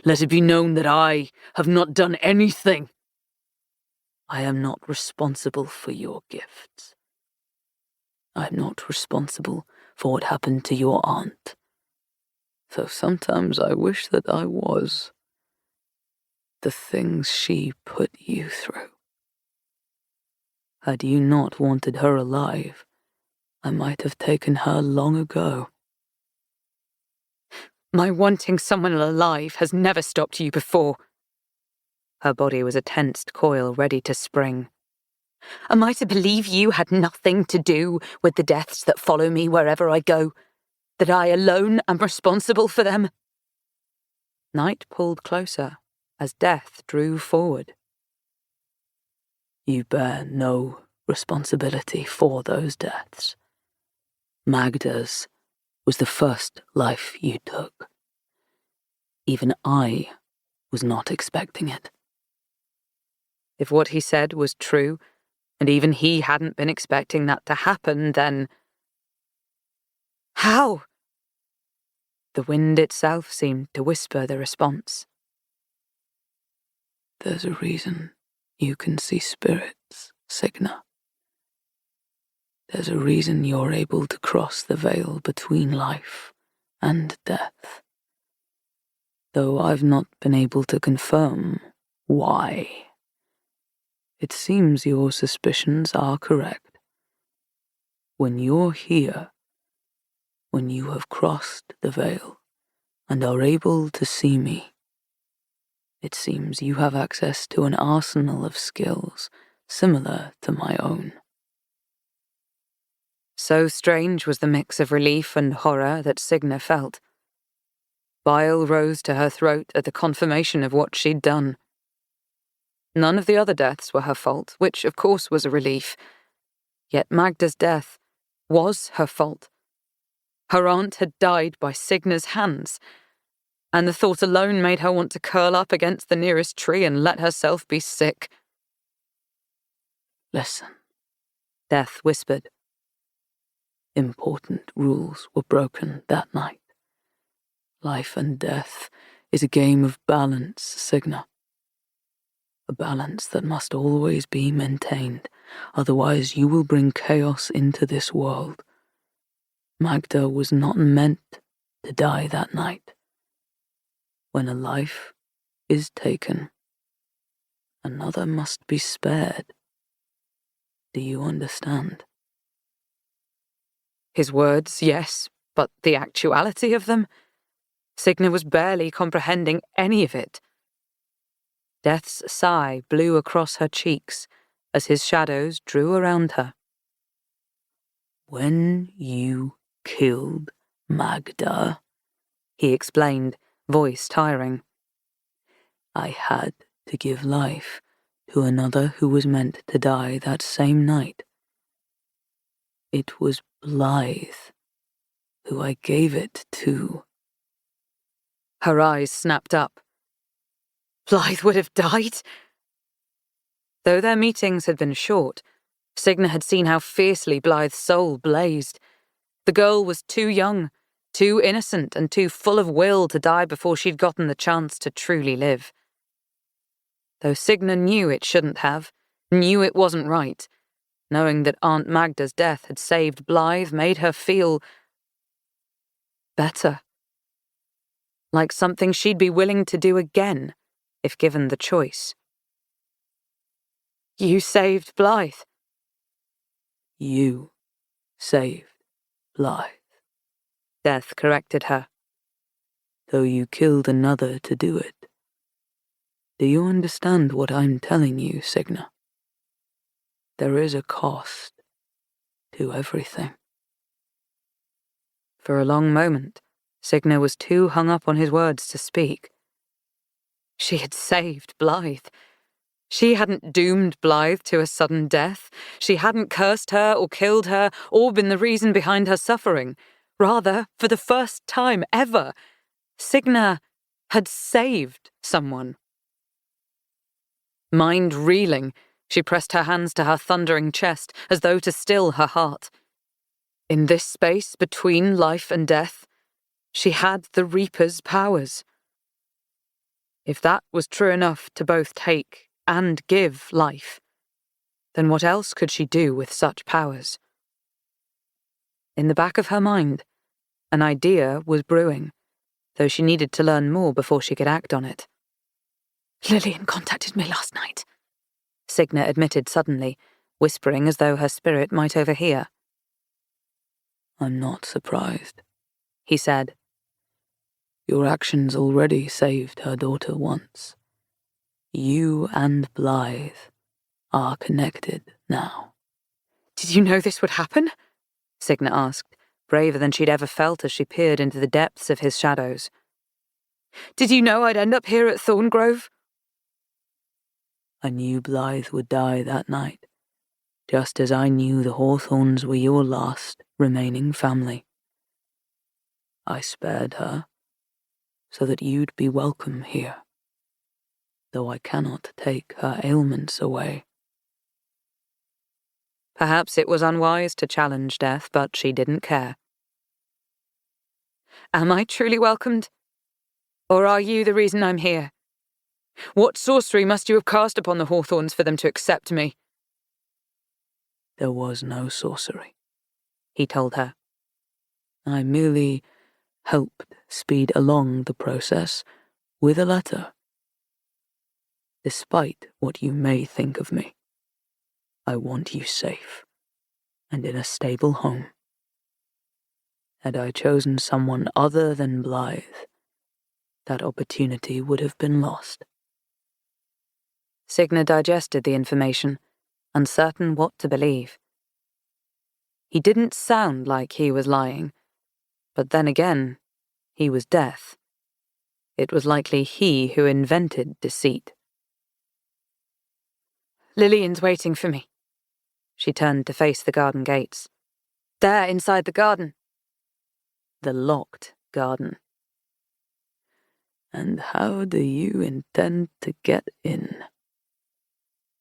"Let it be known that I have not done anything. I am not responsible for your gifts. I am not responsible for what happened to your aunt, though sometimes I wish that I was. The things she put you through. Had you not wanted her alive, I might have taken her long ago." "My wanting someone alive has never stopped you before." Her body was a tensed coil ready to spring. "Am I to believe you had nothing to do with the deaths that follow me wherever I go? That I alone am responsible for them?" Night pulled closer as death drew forward. You bear no responsibility for those deaths. Magda's was the first life you took. Even I was not expecting it. If what he said was true, and even he hadn't been expecting that to happen, then... How? The wind itself seemed to whisper the response. There's a reason you can see spirits, Signa. There's a reason you're able to cross the veil between life and death. Though I've not been able to confirm why. It seems your suspicions are correct. When you're here, when you have crossed the veil and are able to see me, it seems you have access to an arsenal of skills similar to my own. So strange was the mix of relief and horror that Signa felt. Bile rose to her throat at the confirmation of what she'd done. None of the other deaths were her fault, which of course was a relief. Yet Magda's death was her fault. Her aunt had died by Signa's hands, and the thought alone made her want to curl up against the nearest tree and let herself be sick. Listen, Death whispered. Important rules were broken that night. Life and death is a game of balance, Signa. A balance that must always be maintained, otherwise you will bring chaos into this world. Magda was not meant to die that night. When a life is taken, another must be spared. Do you understand? His words, yes, but the actuality of them? Signa was barely comprehending any of it. Death's sigh blew across her cheeks as his shadows drew around her. When you killed Magda, he explained, voice tiring, I had to give life to another who was meant to die that same night. It was Blythe who I gave it to. Her eyes snapped up. Blythe would have died? Though their meetings had been short, Signa had seen how fiercely Blythe's soul blazed. The girl was too young, too innocent, and too full of will to die before she'd gotten the chance to truly live. Though Signa knew it shouldn't have, knew it wasn't right, knowing that Aunt Magda's death had saved Blythe made her feel better. Like something she'd be willing to do again, if given the choice. You saved Blythe. You saved Blythe. Death corrected her. Though you killed another to do it. Do you understand what I'm telling you, Signa? There is a cost to everything. For a long moment, Signa was too hung up on his words to speak. She had saved Blythe. She hadn't doomed Blythe to a sudden death. She hadn't cursed her or killed her or been the reason behind her suffering. Rather, for the first time ever, Signa had saved someone. Mind reeling, she pressed her hands to her thundering chest as though to still her heart. In this space between life and death, she had the Reaper's powers. If that was true enough to both take and give life, then what else could she do with such powers? In the back of her mind, an idea was brewing, though she needed to learn more before she could act on it. Lillian contacted me last night, Signa admitted suddenly, whispering as though her spirit might overhear. I'm not surprised, he said. Your actions already saved her daughter once. You and Blythe are connected now. Did you know this would happen? Signa asked, braver than she'd ever felt as she peered into the depths of his shadows. Did you know I'd end up here at Thorngrove? I knew Blythe would die that night, just as I knew the Hawthorns were your last remaining family. I spared her so that you'd be welcome here, though I cannot take her ailments away. Perhaps it was unwise to challenge death, but she didn't care. Am I truly welcomed? Or are you the reason I'm here? What sorcery must you have cast upon the Hawthorns for them to accept me? There was no sorcery, he told her. I merely helped speed along the process with a letter. Despite what you may think of me, I want you safe and in a stable home. Had I chosen someone other than Blythe, that opportunity would have been lost. Signa digested the information, uncertain what to believe. He didn't sound like he was lying, but then again, he was death. It was likely he who invented deceit. Lillian's waiting for me. She turned to face the garden gates. There, inside the garden. The locked garden. And how do you intend to get in?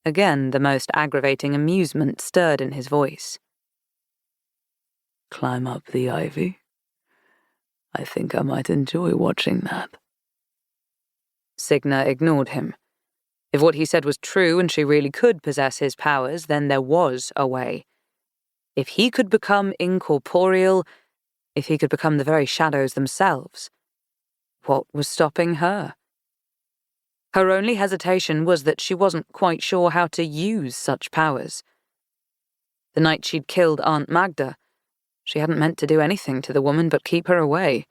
Again, the most aggravating amusement stirred in his voice. Climb up the ivy? I think I might enjoy watching that. Signa ignored him. If what he said was true and she really could possess his powers, then there was a way. If he could become incorporeal, if he could become the very shadows themselves, what was stopping her? Her only hesitation was that she wasn't quite sure how to use such powers. The night she'd killed Aunt Magda, she hadn't meant to do anything to the woman but keep her away.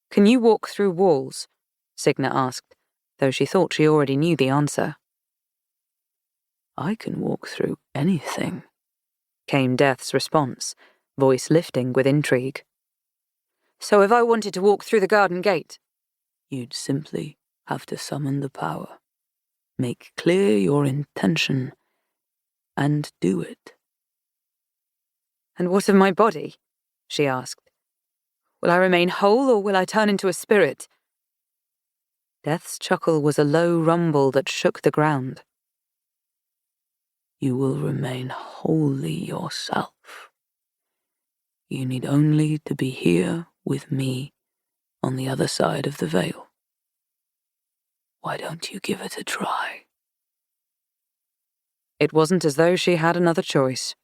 Can you walk through walls? Signa asked, though she thought she already knew the answer. I can walk through anything, came Death's response, voice lifting with intrigue. So if I wanted to walk through the garden gate? You'd simply have to summon the power, make clear your intention, and do it. And what of my body? She asked. Will I remain whole, or will I turn into a spirit? Death's chuckle was a low rumble that shook the ground. You will remain wholly yourself. You need only to be here with me on the other side of the veil. Why don't you give it a try? It wasn't as though she had another choice.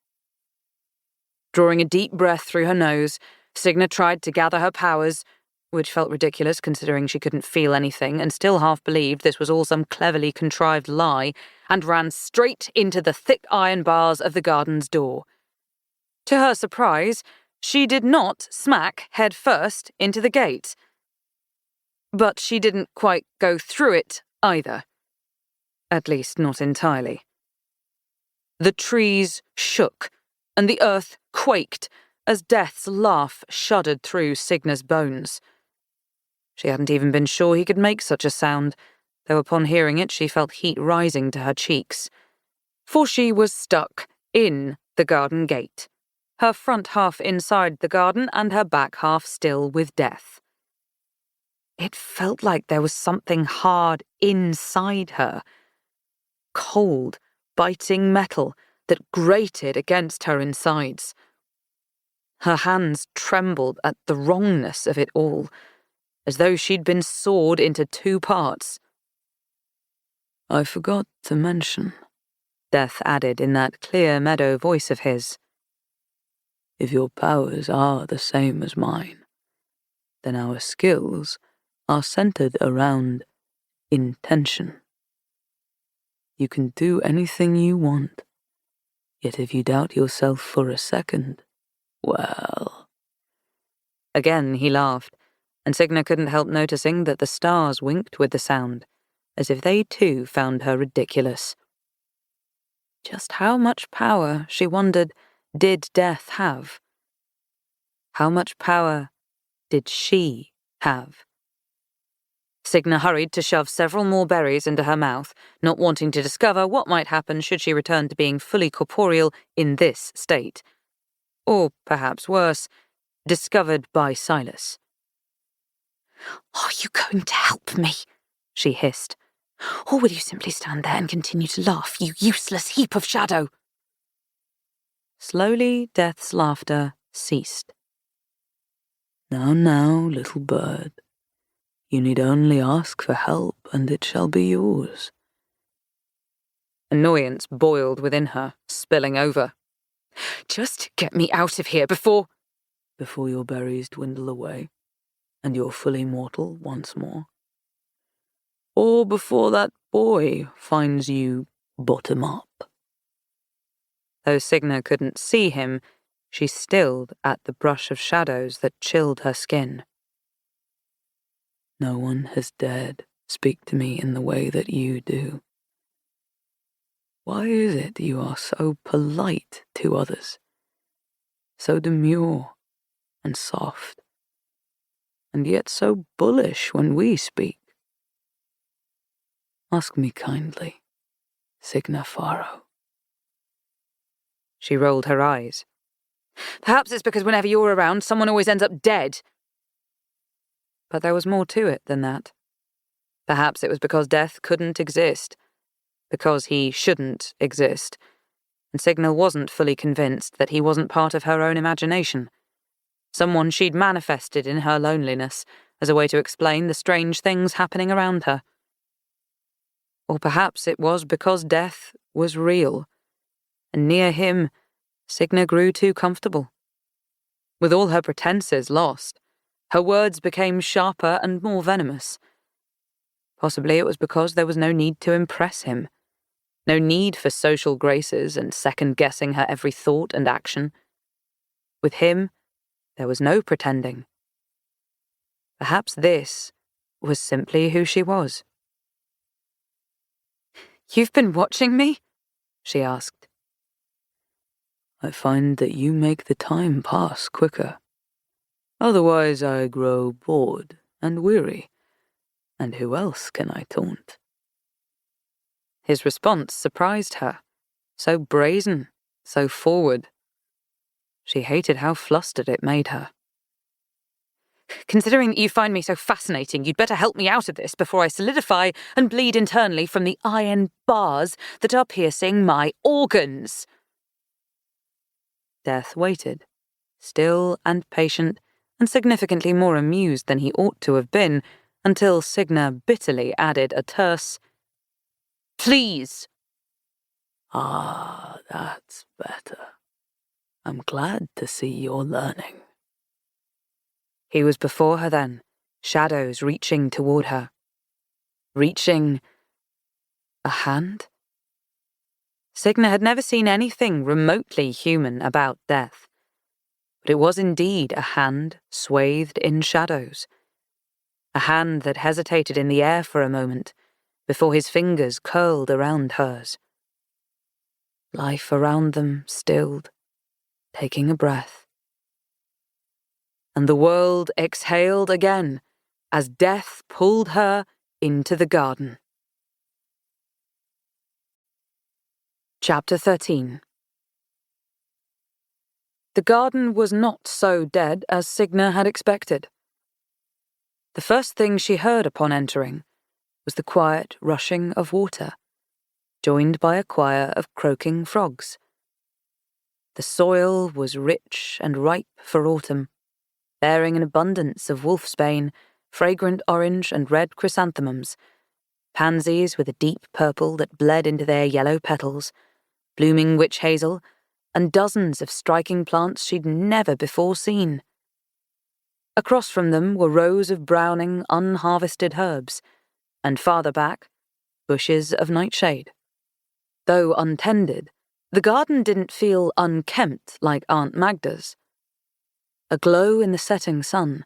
Drawing a deep breath through her nose, Signa tried to gather her powers, which felt ridiculous considering she couldn't feel anything and still half believed this was all some cleverly contrived lie, and ran straight into the thick iron bars of the garden's door. To her surprise, she did not smack head first into the gate. But she didn't quite go through it either. At least not entirely. The trees shook, and the earth quaked as Death's laugh shuddered through Signa's bones. She hadn't even been sure he could make such a sound, though upon hearing it she felt heat rising to her cheeks. For she was stuck in the garden gate, her front half inside the garden and her back half still with Death. It felt like there was something hard inside her. Cold, biting metal that grated against her insides. Her hands trembled at the wrongness of it all, as though she'd been sawed into 2 parts. I forgot to mention, Death added in that clear meadow voice of his. If your powers are the same as mine, then our skills are centered around intention. You can do anything you want, yet if you doubt yourself for a second, well... Again he laughed, and Signa couldn't help noticing that the stars winked with the sound, as if they too found her ridiculous. Just how much power, she wondered, did Death have? How much power did she have? Signa hurried to shove several more berries into her mouth, not wanting to discover what might happen should she return to being fully corporeal in this state. Or, perhaps worse, discovered by Silas. Are you going to help me? She hissed. Or will you simply stand there and continue to laugh, you useless heap of shadow? Slowly, Death's laughter ceased. Now, little bird. You need only ask for help, and it shall be yours. Annoyance boiled within her, spilling over. Just get me out of here before your berries dwindle away, and you're fully mortal once more. Or before that boy finds you bottom up. Though Signa couldn't see him, she stilled at the brush of shadows that chilled her skin. No one has dared speak to me in the way that you do. Why is it you are so polite to others, so demure and soft, and yet so bullish when we speak? Ask me kindly, Signa Farrow. She rolled her eyes. Perhaps it's because whenever you're around, someone always ends up dead. But there was more to it than that. Perhaps it was because Death couldn't exist, because he shouldn't exist, and Signa wasn't fully convinced that he wasn't part of her own imagination, someone she'd manifested in her loneliness as a way to explain the strange things happening around her. Or perhaps it was because Death was real, and near him, Signa grew too comfortable. With all her pretenses lost, her words became sharper and more venomous. Possibly it was because there was no need to impress him, no need for social graces and second-guessing her every thought and action. With him, there was no pretending. Perhaps this was simply who she was. You've been watching me? She asked. I find that you make the time pass quicker. Otherwise I grow bored and weary, and who else can I taunt? His response surprised her. So brazen, so forward. She hated how flustered it made her. Considering that you find me so fascinating, you'd better help me out of this before I solidify and bleed internally from the iron bars that are piercing my organs. Death waited, still and patient, and significantly more amused than he ought to have been, until Signa bitterly added a terse, "Please." Ah, that's better. I'm glad to see you're learning. He was before her then, shadows reaching toward her. Reaching a hand? Signa had never seen anything remotely human about death, but it was indeed a hand swathed in shadows. A hand that hesitated in the air for a moment before his fingers curled around hers. Life around them stilled, taking a breath. And the world exhaled again as death pulled her into the garden. Chapter 13. The garden was not so dead as Signa had expected. The first thing she heard upon entering was the quiet rushing of water, joined by a choir of croaking frogs. The soil was rich and ripe for autumn, bearing an abundance of wolfsbane, fragrant orange and red chrysanthemums, pansies with a deep purple that bled into their yellow petals, blooming witch hazel, and dozens of striking plants she'd never before seen. Across from them were rows of browning, unharvested herbs, and farther back, bushes of nightshade. Though untended, the garden didn't feel unkempt like Aunt Magda's. Aglow in the setting sun,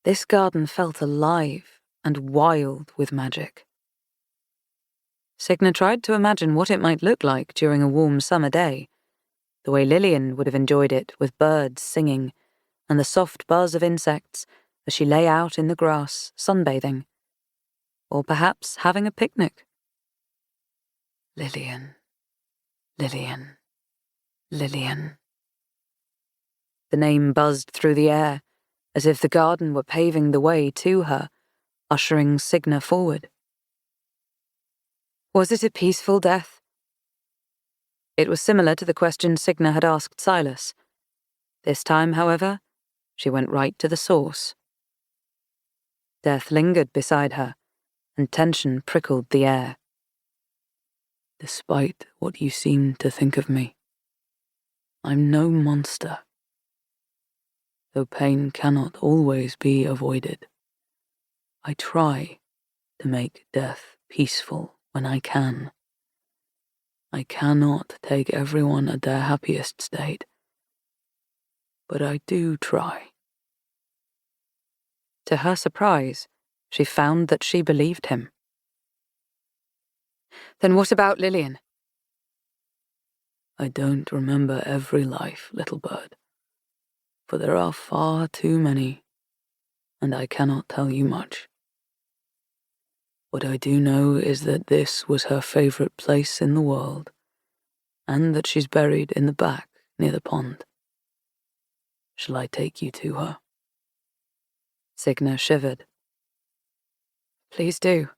this garden felt alive and wild with magic. Signa tried to imagine what it might look like during a warm summer day, the way Lillian would have enjoyed it with birds singing and the soft buzz of insects as she lay out in the grass, sunbathing, or perhaps having a picnic. Lillian, Lillian, Lillian. The name buzzed through the air, as if the garden were paving the way to her, ushering Signa forward. Was it a peaceful death? It was similar to the question Signa had asked Silas. This time, however, she went right to the source. Death lingered beside her, and tension prickled the air. Despite what you seem to think of me, I'm no monster. Though pain cannot always be avoided, I try to make death peaceful when I can. I cannot take everyone at their happiest state, but I do try. To her surprise, she found that she believed him. Then what about Lillian? I don't remember every life, little bird, for there are far too many, and I cannot tell you much. What I do know is that this was her favorite place in the world, and that she's buried in the back near the pond. Shall I take you to her? Signa shivered. Please do.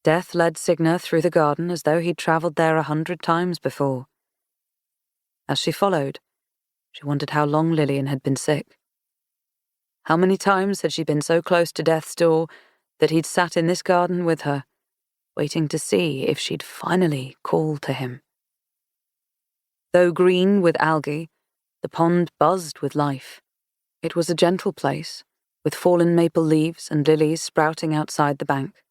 Death led Signa through the garden as though he'd travelled there 100 times before. As she followed, she wondered how long Lillian had been sick. How many times had she been so close to death's door that he'd sat in this garden with her, waiting to see if she'd finally call to him. Though green with algae, the pond buzzed with life. It was a gentle place, with fallen maple leaves and lilies sprouting outside the bank.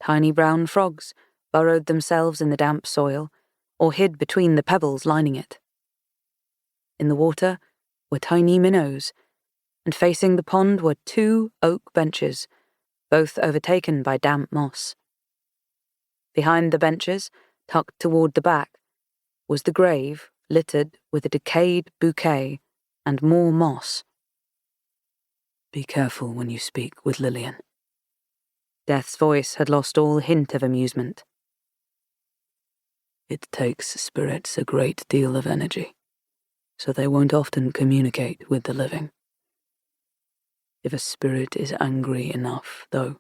Tiny brown frogs burrowed themselves in the damp soil, or hid between the pebbles lining it. In the water were tiny minnows, and facing the pond were 2 oak benches, both overtaken by damp moss. Behind the benches, tucked toward the back, was the grave littered with a decayed bouquet and more moss. Be careful when you speak with Lillian. Death's voice had lost all hint of amusement. It takes spirits a great deal of energy, so they won't often communicate with the living. If a spirit is angry enough, though,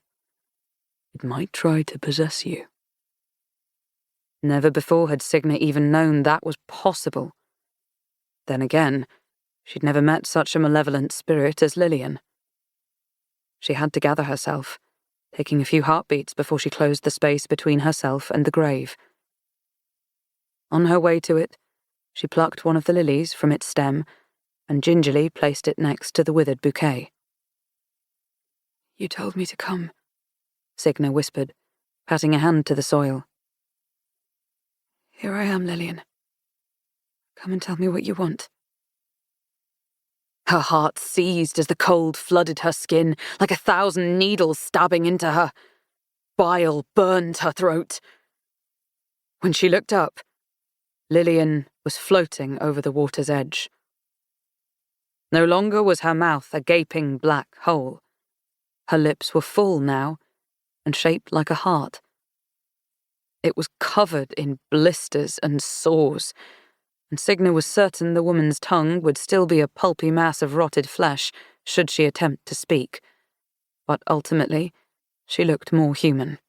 it might try to possess you. Never before had Signa even known that was possible. Then again, she'd never met such a malevolent spirit as Lillian. She had to gather herself, taking a few heartbeats before she closed the space between herself and the grave. On her way to it, she plucked one of the lilies from its stem and gingerly placed it next to the withered bouquet. You told me to come, Signa whispered, patting a hand to the soil. Here I am, Lillian. Come and tell me what you want. Her heart seized as the cold flooded her skin, like 1,000 needles stabbing into her. Bile burned her throat. When she looked up, Lillian was floating over the water's edge. No longer was her mouth a gaping black hole. Her lips were full now, and shaped like a heart. It was covered in blisters and sores, and Signa was certain the woman's tongue would still be a pulpy mass of rotted flesh should she attempt to speak. But ultimately, she looked more human.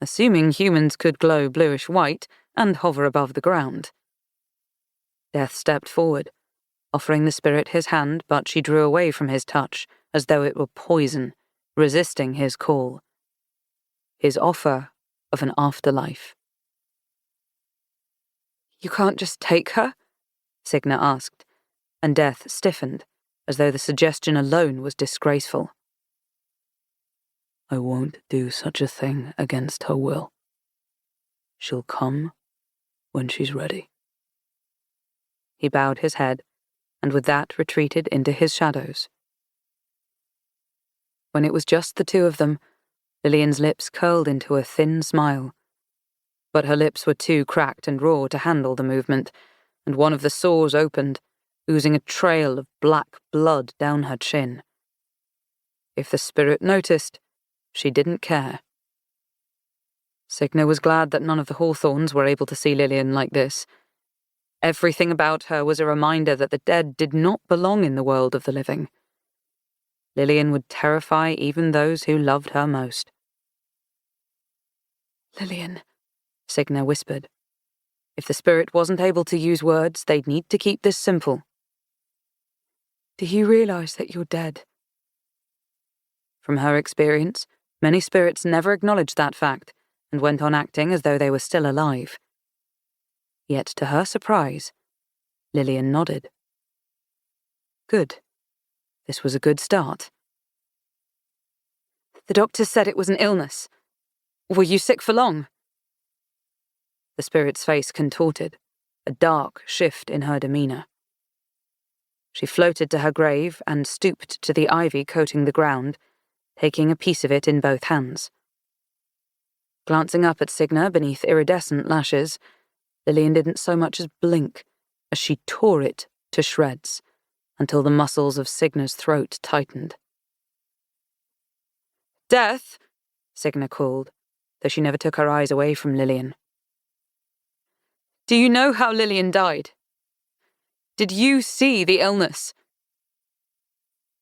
Assuming humans could glow bluish-white and hover above the ground. Death stepped forward, offering the spirit his hand, but she drew away from his touch, as though it were poison, resisting his call. His offer of an afterlife. You can't just take her? Signa asked, and Death stiffened, as though the suggestion alone was disgraceful. I won't do such a thing against her will. She'll come when she's ready. He bowed his head, and with that retreated into his shadows. When it was just the two of them, Lillian's lips curled into a thin smile. But her lips were too cracked and raw to handle the movement, and one of the sores opened, oozing a trail of black blood down her chin. If the spirit noticed, she didn't care. Signa was glad that none of the Hawthorns were able to see Lillian like this. Everything about her was a reminder that the dead did not belong in the world of the living. Lillian would terrify even those who loved her most. Lillian, Signa whispered. If the spirit wasn't able to use words, they'd need to keep this simple. do you realize that you're dead? From her experience, many spirits never acknowledged that fact and went on acting as though they were still alive. Yet, to her surprise, Lillian nodded. Good. This was a good start. The doctor said it was an illness. Were you sick for long? The spirit's face contorted, a dark shift in her demeanor. She floated to her grave and stooped to the ivy coating the ground, taking a piece of it in both hands. Glancing up at Signa beneath iridescent lashes, Lillian didn't so much as blink as she tore it to shreds until the muscles of Signa's throat tightened. Death, Signa called, though she never took her eyes away from Lillian. Do you know how Lillian died? Did you see the illness?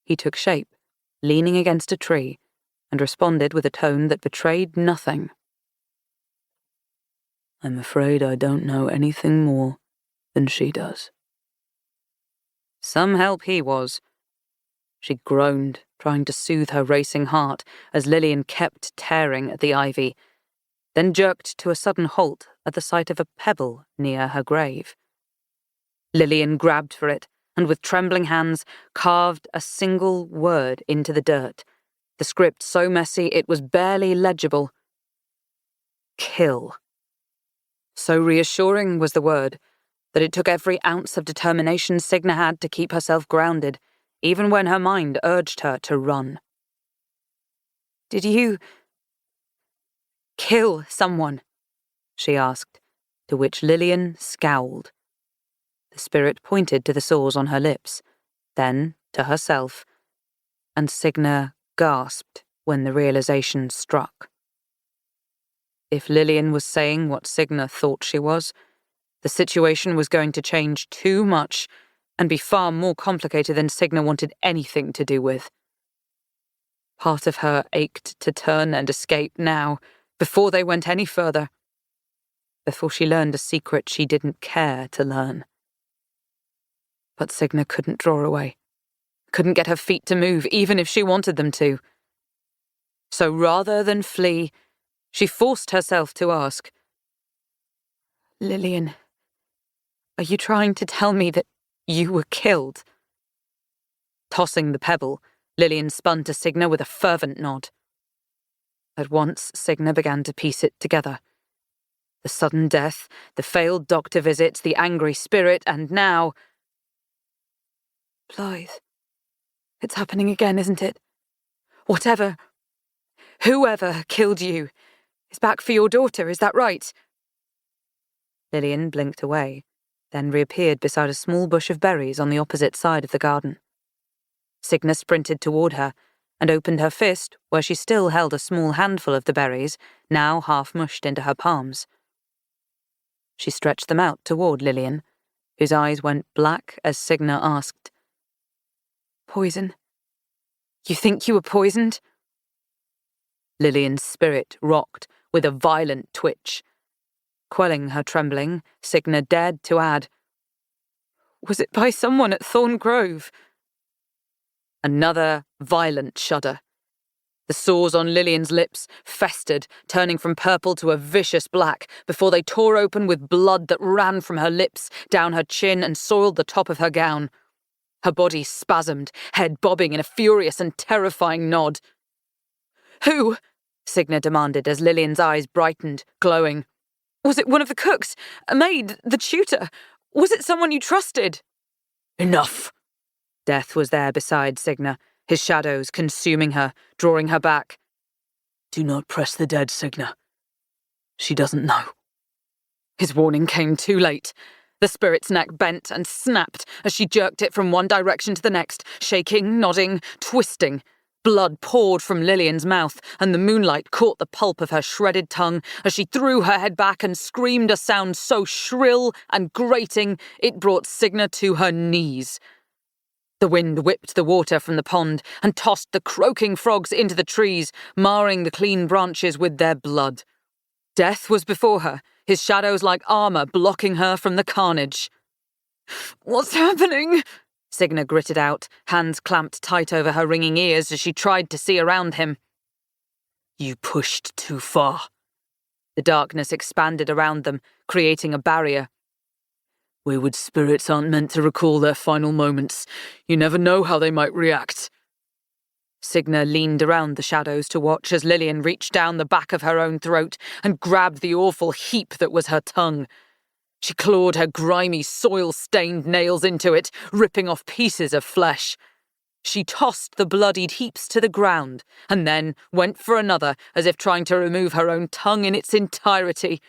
He took shape, leaning against a tree, and responded with a tone that betrayed nothing. I'm afraid I don't know anything more than she does. Some help he was. She groaned, trying to soothe her racing heart as Lillian kept tearing at the ivy, then jerked to a sudden halt at the sight of a pebble near her grave. Lillian grabbed for it and with trembling hands carved a single word into the dirt, the script so messy it was barely legible. Kill. So reassuring was the word that it took every ounce of determination Signa had to keep herself grounded, even when her mind urged her to run. Did you Kill someone, she asked, to which Lillian scowled. The spirit pointed to the sores on her lips, then to herself, and Signa gasped when the realization struck. If Lillian was saying what Signa thought she was, the situation was going to change too much and be far more complicated than Signa wanted anything to do with. Part of her ached to turn and escape now, before they went any further, before she learned a secret she didn't care to learn. But Signa couldn't draw away, couldn't get her feet to move even if she wanted them to. So rather than flee, she forced herself to ask, "Lillian, are you trying to tell me that you were killed?" Tossing the pebble, Lillian spun to Signa with a fervent nod. At once, Signa began to piece it together. The sudden death, the failed doctor visits, the angry spirit, and now... Blythe. It's happening again, isn't it? Whoever killed you is back for your daughter, is that right? Lillian blinked away, then reappeared beside a small bush of berries on the opposite side of the garden. Signa sprinted toward her and opened her fist where she still held a small handful of the berries, now half mushed into her palms. She stretched them out toward Lillian, whose eyes went black as Signa asked, "Poison? You think you were poisoned?" Lillian's spirit rocked with a violent twitch. Quelling her trembling, Signa dared to add, "Was it by someone at Thorn Grove?" Another violent shudder. The sores on Lillian's lips festered, turning from purple to a vicious black, before they tore open with blood that ran from her lips, down her chin, and soiled the top of her gown. Her body spasmed, head bobbing in a furious and terrifying nod. "Who?" Signa demanded as Lillian's eyes brightened, glowing. "Was it one of the cooks? A maid? The tutor? Was it someone you trusted?" Enough! Death was there beside Signa, his shadows consuming her, drawing her back. Do not press the dead, Signa. She doesn't know. His warning came too late. The spirit's neck bent and snapped as she jerked it from one direction to the next, shaking, nodding, twisting. Blood poured from Lillian's mouth, and the moonlight caught the pulp of her shredded tongue as she threw her head back and screamed a sound so shrill and grating it brought Signa to her knees. The wind whipped the water from the pond and tossed the croaking frogs into the trees, marring the clean branches with their blood. Death was before her, his shadows like armor blocking her from the carnage. "What's happening?" Signa gritted out, hands clamped tight over her ringing ears as she tried to see around him. You pushed too far. The darkness expanded around them, creating a barrier. Wayward spirits aren't meant to recall their final moments. You never know how they might react. Signa leaned around the shadows to watch as Lillian reached down the back of her own throat and grabbed the awful heap that was her tongue. She clawed her grimy, soil-stained nails into it, ripping off pieces of flesh. She tossed the bloodied heaps to the ground, and then went for another, as if trying to remove her own tongue in its entirety.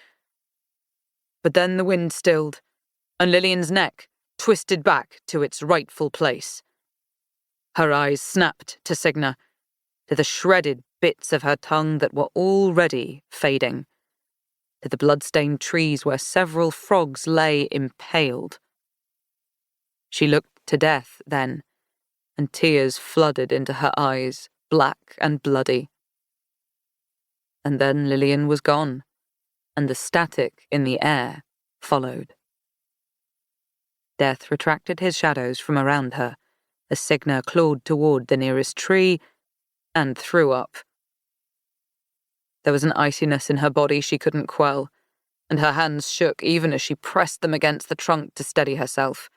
But then the wind stilled, and Lillian's neck twisted back to its rightful place. Her eyes snapped to Signa, to the shredded bits of her tongue that were already fading, to the blood-stained trees where several frogs lay impaled. She looked to Death then, and tears flooded into her eyes, black and bloody. And then Lillian was gone, and the static in the air followed. Death retracted his shadows from around her, as Signa clawed toward the nearest tree and threw up. There was an iciness in her body she couldn't quell, and her hands shook even as she pressed them against the trunk to steady herself.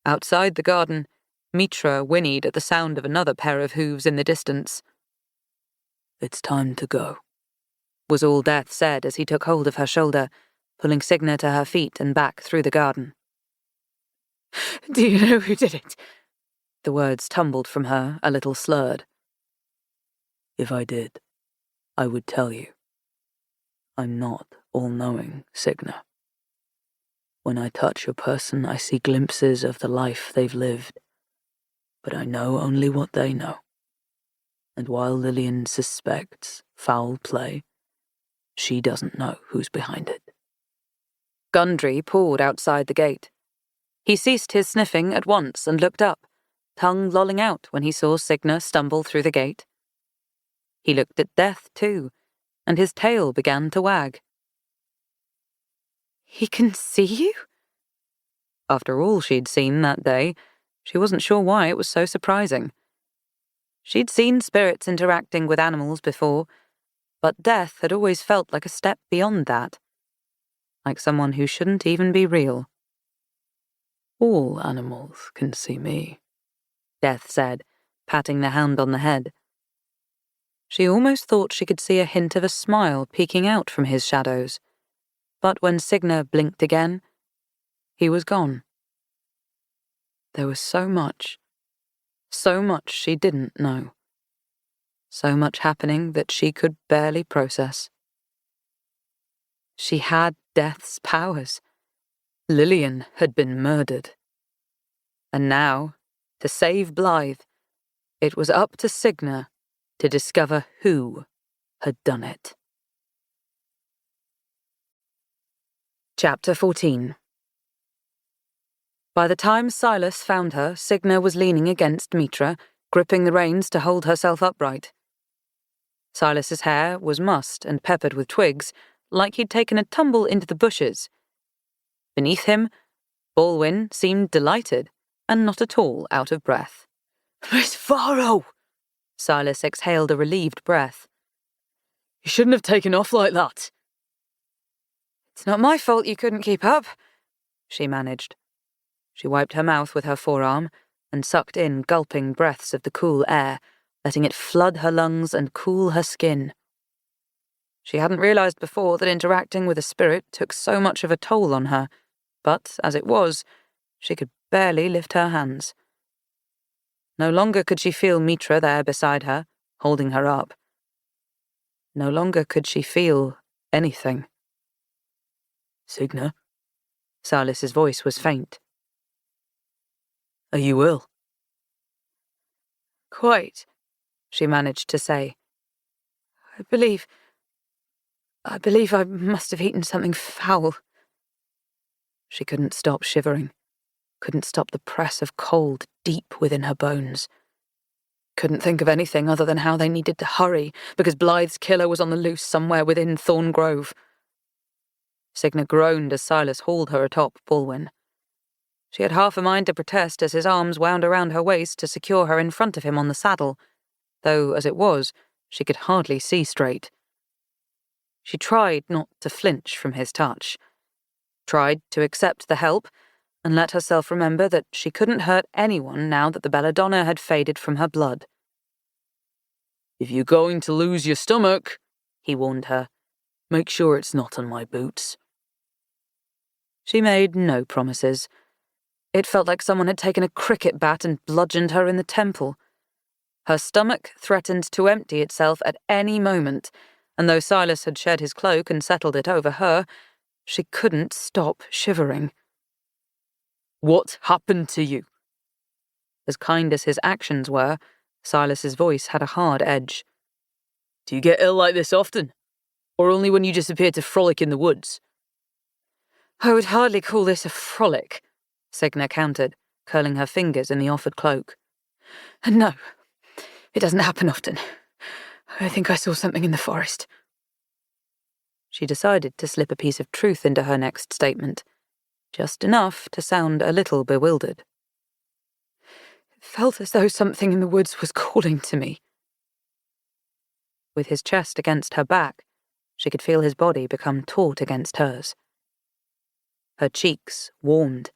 Outside the garden, Mitra whinnied at the sound of another pair of hooves in the distance. It's time to go, was all Death said as he took hold of her shoulder, pulling Signa to her feet and back through the garden. "Do you know who did it?" The words tumbled from her, a little slurred. If I did, I would tell you. I'm not all-knowing, Signa. When I touch a person, I see glimpses of the life they've lived, but I know only what they know. And while Lillian suspects foul play, she doesn't know who's behind it. Gundry paused outside the gate. He ceased his sniffing at once and looked up, tongue lolling out when he saw Signa stumble through the gate. He looked at Death, too, and his tail began to wag. "He can see you?" After all she'd seen that day, she wasn't sure why it was so surprising. She'd seen spirits interacting with animals before, but Death had always felt like a step beyond that, like someone who shouldn't even be real. All animals can see me, Death said, patting the hound on the head. She almost thought she could see a hint of a smile peeking out from his shadows, but when Signa blinked again, he was gone. There was so much she didn't know. So much happening that she could barely process. She had Death's powers. Lillian had been murdered. And now, to save Blythe, it was up to Signa to discover who had done it. Chapter 14. By the time Silas found her, Signa was leaning against Mitra, gripping the reins to hold herself upright. Silas's hair was mussed and peppered with twigs, like he'd taken a tumble into the bushes. Beneath him, Baldwin seemed delighted and not at all out of breath. Miss Farrow! Silas exhaled a relieved breath. You shouldn't have taken off like that. It's not my fault you couldn't keep up, she managed. She wiped her mouth with her forearm and sucked in gulping breaths of the cool air, letting it flood her lungs and cool her skin. She hadn't realized before that interacting with a spirit took so much of a toll on her, but, as it was, she could barely lift her hands. No longer could she feel Mitra there beside her, holding her up. No longer could she feel anything. Signa? Silas's voice was faint. Are you ill? Quite, she managed to say. I believe I must have eaten something foul. She couldn't stop shivering, couldn't stop the press of cold deep within her bones. Couldn't think of anything other than how they needed to hurry because Blythe's killer was on the loose somewhere within Thorn Grove. Signa groaned as Silas hauled her atop Baldwin. She had half a mind to protest as his arms wound around her waist to secure her in front of him on the saddle, though, as it was, she could hardly see straight. She tried not to flinch from his touch, tried to accept the help, and let herself remember that she couldn't hurt anyone now that the Belladonna had faded from her blood. If you're going to lose your stomach, he warned her, make sure it's not on my boots. She made no promises. It felt like someone had taken a cricket bat and bludgeoned her in the temple. Her stomach threatened to empty itself at any moment, and though Silas had shed his cloak and settled it over her, she couldn't stop shivering. What happened to you? As kind as his actions were, Silas's voice had a hard edge. Do you get ill like this often? Or only when you disappear to frolic in the woods? I would hardly call this a frolic, Signa countered, curling her fingers in the offered cloak. And no, it doesn't happen often. I think I saw something in the forest. She decided to slip a piece of truth into her next statement, just enough to sound a little bewildered. It felt as though something in the woods was calling to me. With his chest against her back, she could feel his body become taut against hers. Her cheeks warmed,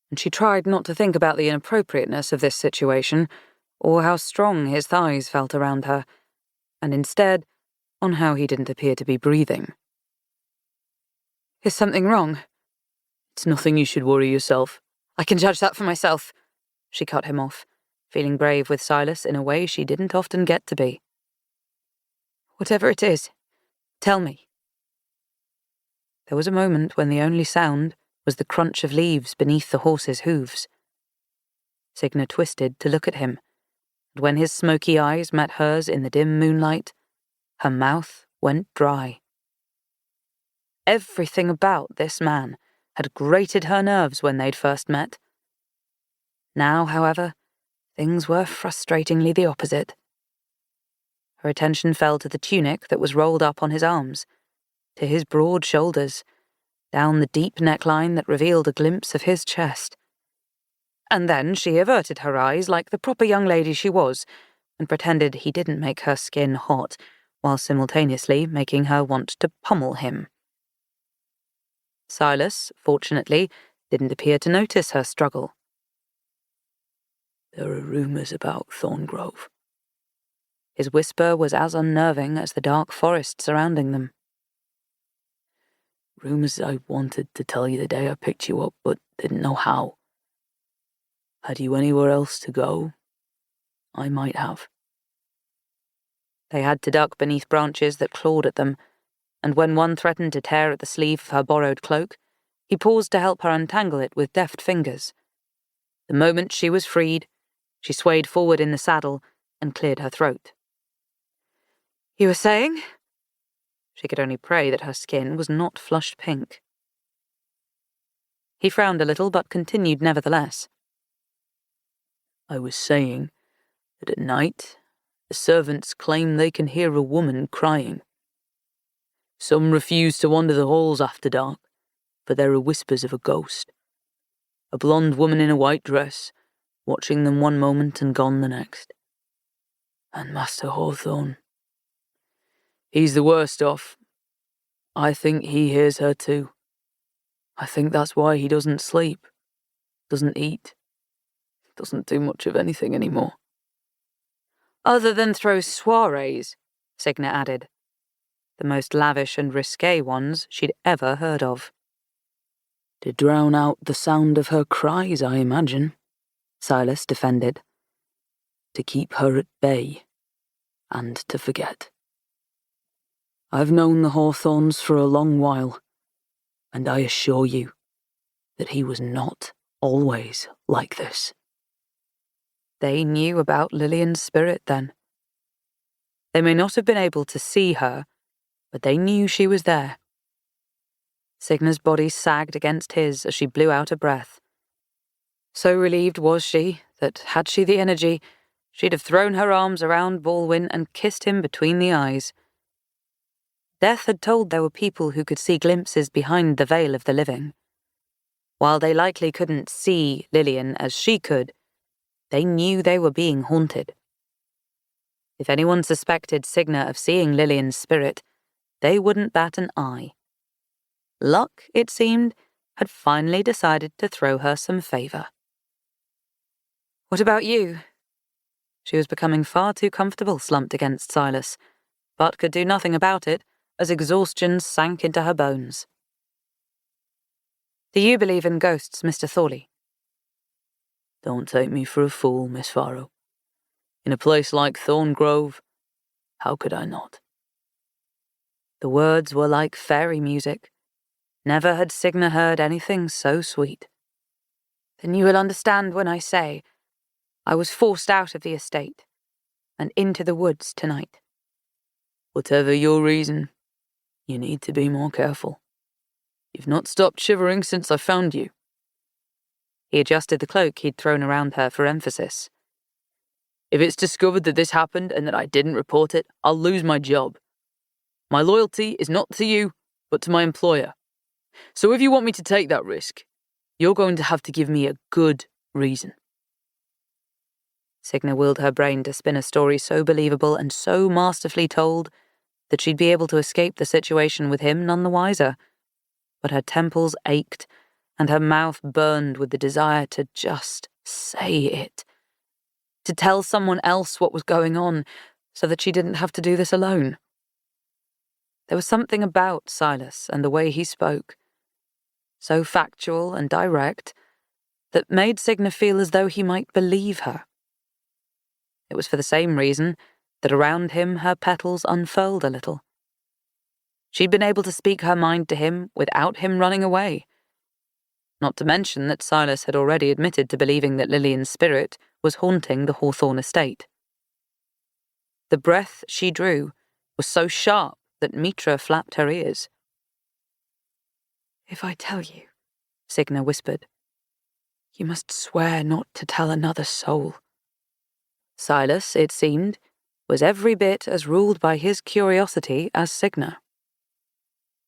and she tried not to think about the inappropriateness of this situation, or how strong his thighs felt around her, and instead on how he didn't appear to be breathing. Is something wrong? It's nothing you should worry yourself. I can judge that for myself, she cut him off, feeling brave with Silas in a way she didn't often get to be. Whatever it is, tell me. there was a moment when the only sound was the crunch of leaves beneath the horse's hooves. Signa twisted to look at him, and when his smoky eyes met hers in the dim moonlight, her mouth went dry. Everything about this man had grated her nerves when they'd first met. Now, however, things were frustratingly the opposite. Her attention fell to the tunic that was rolled up on his arms, to his broad shoulders, down the deep neckline that revealed a glimpse of his chest. And then she averted her eyes like the proper young lady she was, and pretended he didn't make her skin hot, while simultaneously making her want to pummel him. Silas, fortunately, didn't appear to notice her struggle. There are rumours about Thorngrove. His whisper was as unnerving as the dark forest surrounding them. Rumours I wanted to tell you the day I picked you up, but didn't know how. Had you anywhere else to go, I might have. They had to duck beneath branches that clawed at them, and when one threatened to tear at the sleeve of her borrowed cloak, he paused to help her untangle it with deft fingers. The moment she was freed, she swayed forward in the saddle and cleared her throat. "You were saying?" She could only pray that her skin was not flushed pink. He frowned a little, but continued nevertheless. I was saying that at night, the servants claim they can hear a woman crying. Some refuse to wander the halls after dark, for there are whispers of a ghost. A blonde woman in a white dress, watching them one moment and gone the next. And Master Hawthorne. He's the worst off. I think he hears her too. I think that's why he doesn't sleep, doesn't eat, doesn't do much of anything anymore. "Other than throw soirees," Signa added, the most lavish and risque ones she'd ever heard of. To drown out the sound of her cries, I imagine, Silas defended. To keep her at bay, and to forget. I've known the Hawthorns for a long while, and I assure you that he was not always like this. They knew about Lillian's spirit then. They may not have been able to see her, but they knew she was there. Signa's body sagged against his as she blew out a breath. So relieved was she that, had she the energy, she'd have thrown her arms around Baldwin and kissed him between the eyes. Death had told there were people who could see glimpses behind the veil of the living. While they likely couldn't see Lillian as she could, they knew they were being haunted. If anyone suspected Signa of seeing Lillian's spirit, they wouldn't bat an eye. Luck, it seemed, had finally decided to throw her some favour. "What about you?" She was becoming far too comfortable slumped against Silas, but could do nothing about it as exhaustion sank into her bones. "Do you believe in ghosts, Mr. Thorley?" Don't take me for a fool, Miss Farrow. In a place like Thorngrove, how could I not? The words were like fairy music. Never had Signa heard anything so sweet. "Then you will understand when I say I was forced out of the estate and into the woods tonight." Whatever your reason, you need to be more careful. You've not stopped shivering since I found you. He adjusted the cloak he'd thrown around her for emphasis. If it's discovered that this happened and that I didn't report it, I'll lose my job. My loyalty is not to you, but to my employer. So if you want me to take that risk, you're going to have to give me a good reason. Signa willed her brain to spin a story so believable and so masterfully told that she'd be able to escape the situation with him none the wiser. But her temples ached, and her mouth burned with the desire to just say it. To tell someone else what was going on, so that she didn't have to do this alone. There was something about Silas and the way he spoke, so factual and direct, that made Signa feel as though he might believe her. It was for the same reason that around him her petals unfurled a little. She'd been able to speak her mind to him without him running away. Not to mention that Silas had already admitted to believing that Lillian's spirit was haunting the Hawthorne estate. The breath she drew was so sharp that Mitra flapped her ears. "If I tell you," Signa whispered, "you must swear not to tell another soul." Silas, it seemed, was every bit as ruled by his curiosity as Signa.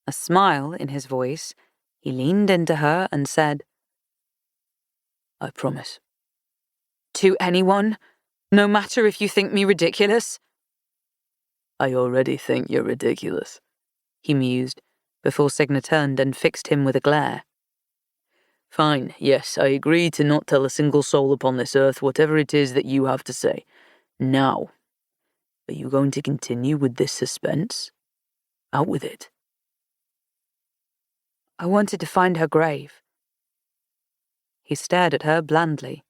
A smile in his voice, he leaned into her and said, "I promise." "To anyone? No matter if you think me ridiculous?" "I already think you're ridiculous," he mused, before Signa turned and fixed him with a glare. "Fine, yes, I agree to not tell a single soul upon this earth whatever it is that you have to say. Now, are you going to continue with this suspense? Out with it." "I wanted to find her grave." He stared at her blandly.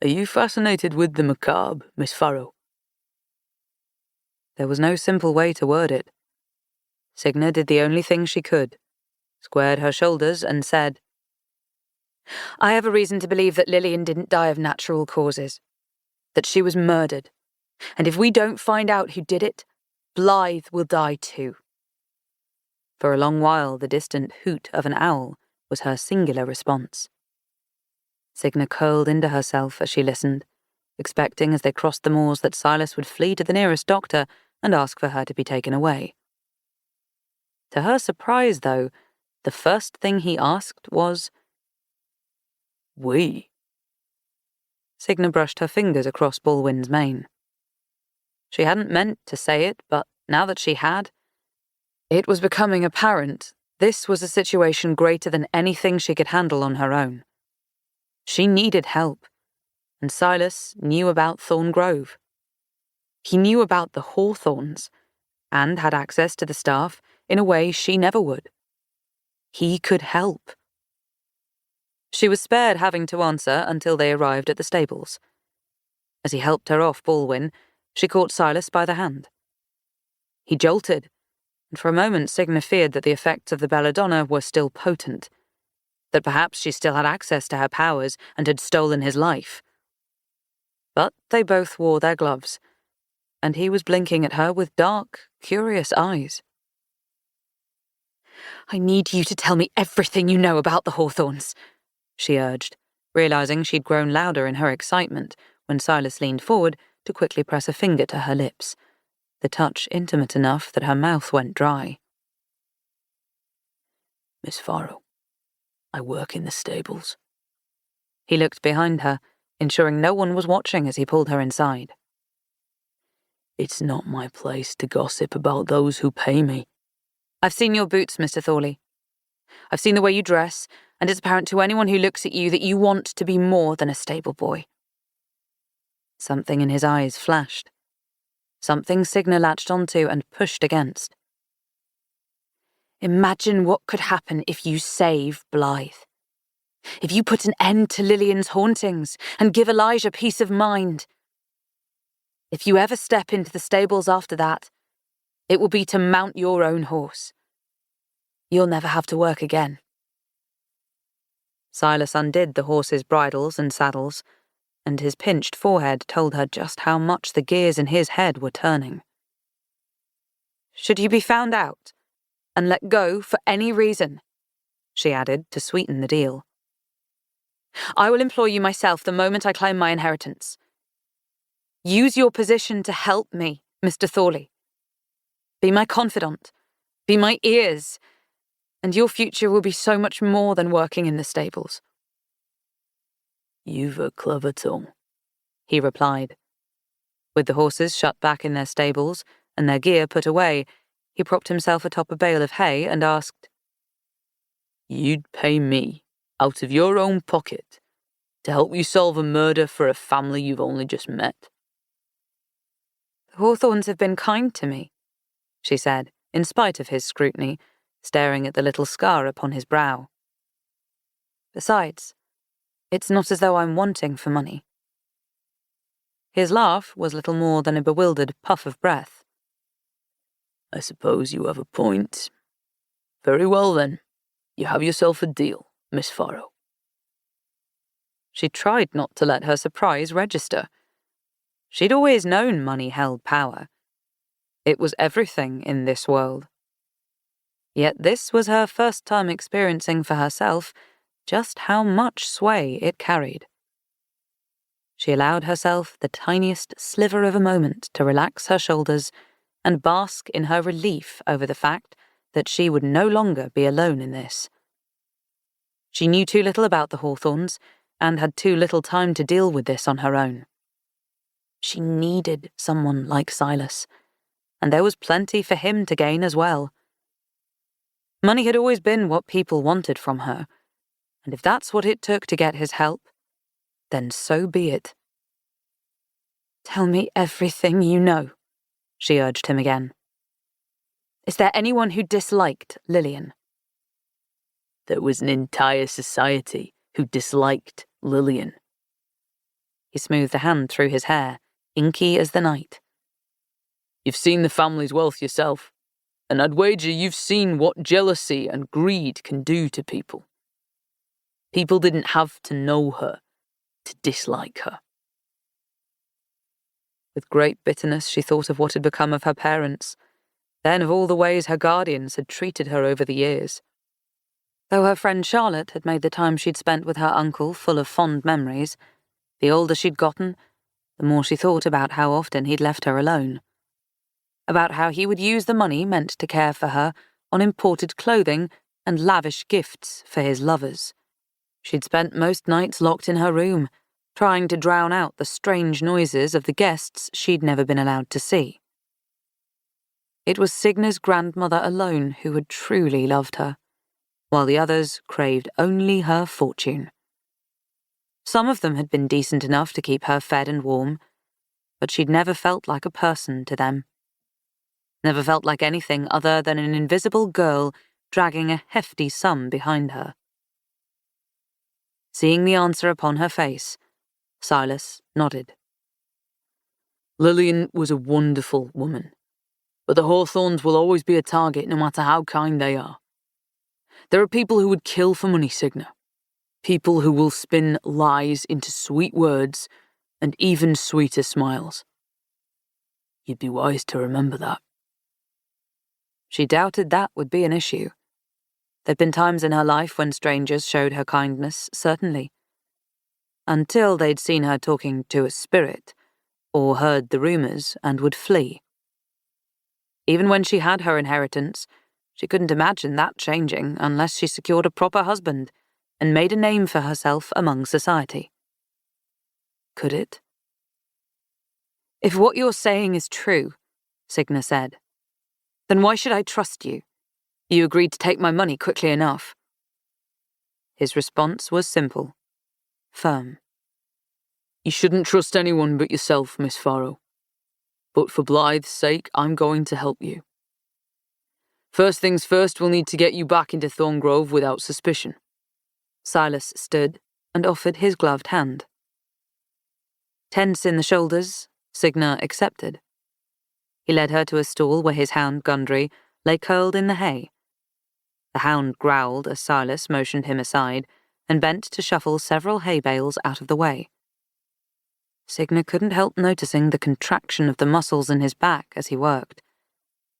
"Are you fascinated with the macabre, Miss Farrow?" There was no simple way to word it. Signa did the only thing she could, squared her shoulders and said, "I have a reason to believe that Lillian didn't die of natural causes, that she was murdered, and if we don't find out who did it, Blythe will die too." For a long while, the distant hoot of an owl was her singular response. Signa curled into herself as she listened, expecting as they crossed the moors that Silas would flee to the nearest doctor and ask for her to be taken away. To her surprise, though, the first thing he asked was, "We?" Signa brushed her fingers across Baldwin's mane. She hadn't meant to say it, but now that she had, it was becoming apparent this was a situation greater than anything she could handle on her own. She needed help, and Silas knew about Thorn Grove. He knew about the Hawthorns, and had access to the staff in a way she never would. He could help. She was spared having to answer until they arrived at the stables. As he helped her off Baldwin, she caught Silas by the hand. He jolted, and for a moment Signa feared that the effects of the Belladonna were still potent, that perhaps she still had access to her powers and had stolen his life. But they both wore their gloves, and he was blinking at her with dark, curious eyes. "I need you to tell me everything you know about the Hawthorns," she urged, realizing she'd grown louder in her excitement when Silas leaned forward to quickly press a finger to her lips, the touch intimate enough that her mouth went dry. "Miss Farrow, I work in the stables." He looked behind her, ensuring no one was watching as he pulled her inside. "It's not my place to gossip about those who pay me." "I've seen your boots, Mr. Thorley. I've seen the way you dress, and it's apparent to anyone who looks at you that you want to be more than a stable boy." Something in his eyes flashed. Something Signa latched onto and pushed against. "Imagine what could happen if you save Blythe. If you put an end to Lillian's hauntings and give Elijah peace of mind. If you ever step into the stables after that, it will be to mount your own horse. You'll never have to work again." Silas undid the horses' bridles and saddles, and his pinched forehead told her just how much the gears in his head were turning. "Should you be found out and let go for any reason," she added to sweeten the deal, "I will employ you myself the moment I claim my inheritance. Use your position to help me, Mr. Thorley. Be my confidant, be my ears, and your future will be so much more than working in the stables." "You've a clever tongue," he replied. With the horses shut back in their stables and their gear put away, he propped himself atop a bale of hay and asked, "You'd pay me, out of your own pocket, to help you solve a murder for a family you've only just met?" "The Hawthorns have been kind to me," she said, in spite of his scrutiny, staring at the little scar upon his brow. "Besides, it's not as though I'm wanting for money." His laugh was little more than a bewildered puff of breath. I suppose you have a point. Very well then. You have yourself a deal, Miss Farrow. She tried not to let her surprise register. She'd always known money held power. It was everything in this world. Yet this was her first time experiencing for herself just how much sway it carried. She allowed herself the tiniest sliver of a moment to relax her shoulders and bask in her relief over the fact that she would no longer be alone in this. She knew too little about the Hawthorns and had too little time to deal with this on her own. She needed someone like Silas, and there was plenty for him to gain as well. Money had always been what people wanted from her, and if that's what it took to get his help, then so be it. "Tell me everything you know," she urged him again. "Is there anyone who disliked Lillian?" There was an entire society who disliked Lillian. He smoothed a hand through his hair, inky as the night. You've seen the family's wealth yourself, and I'd wager you've seen what jealousy and greed can do to people. People didn't have to know her to dislike her. With great bitterness, she thought of what had become of her parents, then of all the ways her guardians had treated her over the years. Though her friend Charlotte had made the time she'd spent with her uncle full of fond memories, the older she'd gotten, the more she thought about how often he'd left her alone. About how he would use the money meant to care for her on imported clothing and lavish gifts for his lovers. She'd spent most nights locked in her room, trying to drown out the strange noises of the guests she'd never been allowed to see. It was Signa's grandmother alone who had truly loved her, while the others craved only her fortune. Some of them had been decent enough to keep her fed and warm, but she'd never felt like a person to them. Never felt like anything other than an invisible girl dragging a hefty sum behind her. Seeing the answer upon her face, Silas nodded. Lillian was a wonderful woman, but the Hawthorns will always be a target no matter how kind they are. There are people who would kill for money, Signa. People who will spin lies into sweet words and even sweeter smiles. You'd be wise to remember that. She doubted that would be an issue. There'd been times in her life when strangers showed her kindness, certainly. Until they'd seen her talking to a spirit, or heard the rumours and would flee. Even when she had her inheritance, she couldn't imagine that changing unless she secured a proper husband and made a name for herself among society. Could it? "If what you're saying is true," Signa said, "then why should I trust you? You agreed to take my money quickly enough." His response was simple, firm. You shouldn't trust anyone but yourself, Miss Farrow. But for Blythe's sake, I'm going to help you. First things first, we'll need to get you back into Thorngrove without suspicion. Silas stood and offered his gloved hand. Tense in the shoulders, Signa accepted. He led her to a stall where his hound Gundry lay curled in the hay. The hound growled as Silas motioned him aside and bent to shuffle several hay bales out of the way. Signa couldn't help noticing the contraction of the muscles in his back as he worked,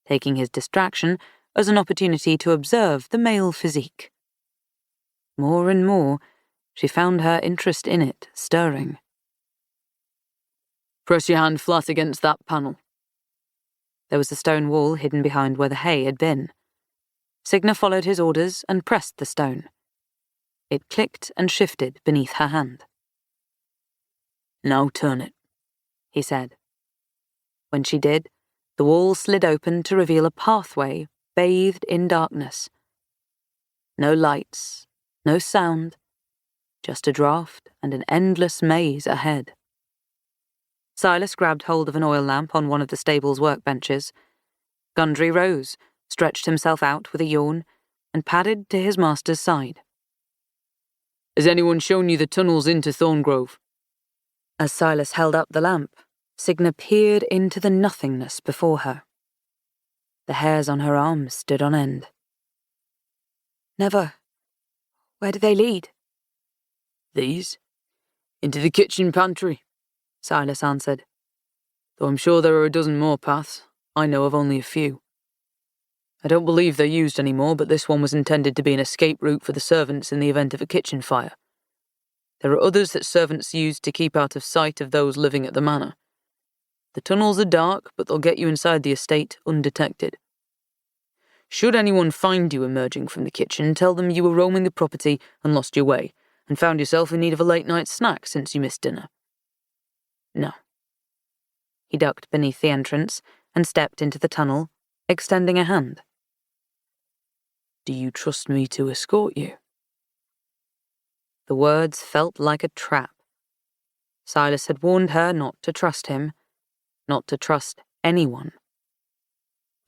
taking his distraction as an opportunity to observe the male physique. More and more, she found her interest in it stirring. Press your hand flat against that panel. There was a stone wall hidden behind where the hay had been. Signa followed his orders and pressed the stone. It clicked and shifted beneath her hand. Now turn it, he said. When she did, the wall slid open to reveal a pathway bathed in darkness. No lights, no sound, just a draught and an endless maze ahead. Silas grabbed hold of an oil lamp on one of the stable's workbenches. Gundry rose, stretched himself out with a yawn, and padded to his master's side. Has anyone shown you the tunnels into Thorngrove? As Silas held up the lamp, Signa peered into the nothingness before her. The hairs on her arms stood on end. Never. Where do they lead? These? Into the kitchen pantry, Silas answered. Though I'm sure there are a dozen more paths, I know of only a few. I don't believe they're used anymore, but this one was intended to be an escape route for the servants in the event of a kitchen fire. There are others that servants use to keep out of sight of those living at the manor. The tunnels are dark, but they'll get you inside the estate undetected. Should anyone find you emerging from the kitchen, tell them you were roaming the property and lost your way, and found yourself in need of a late-night snack since you missed dinner. No. He ducked beneath the entrance and stepped into the tunnel, extending a hand. Do you trust me to escort you? The words felt like a trap. Silas had warned her not to trust him, not to trust anyone.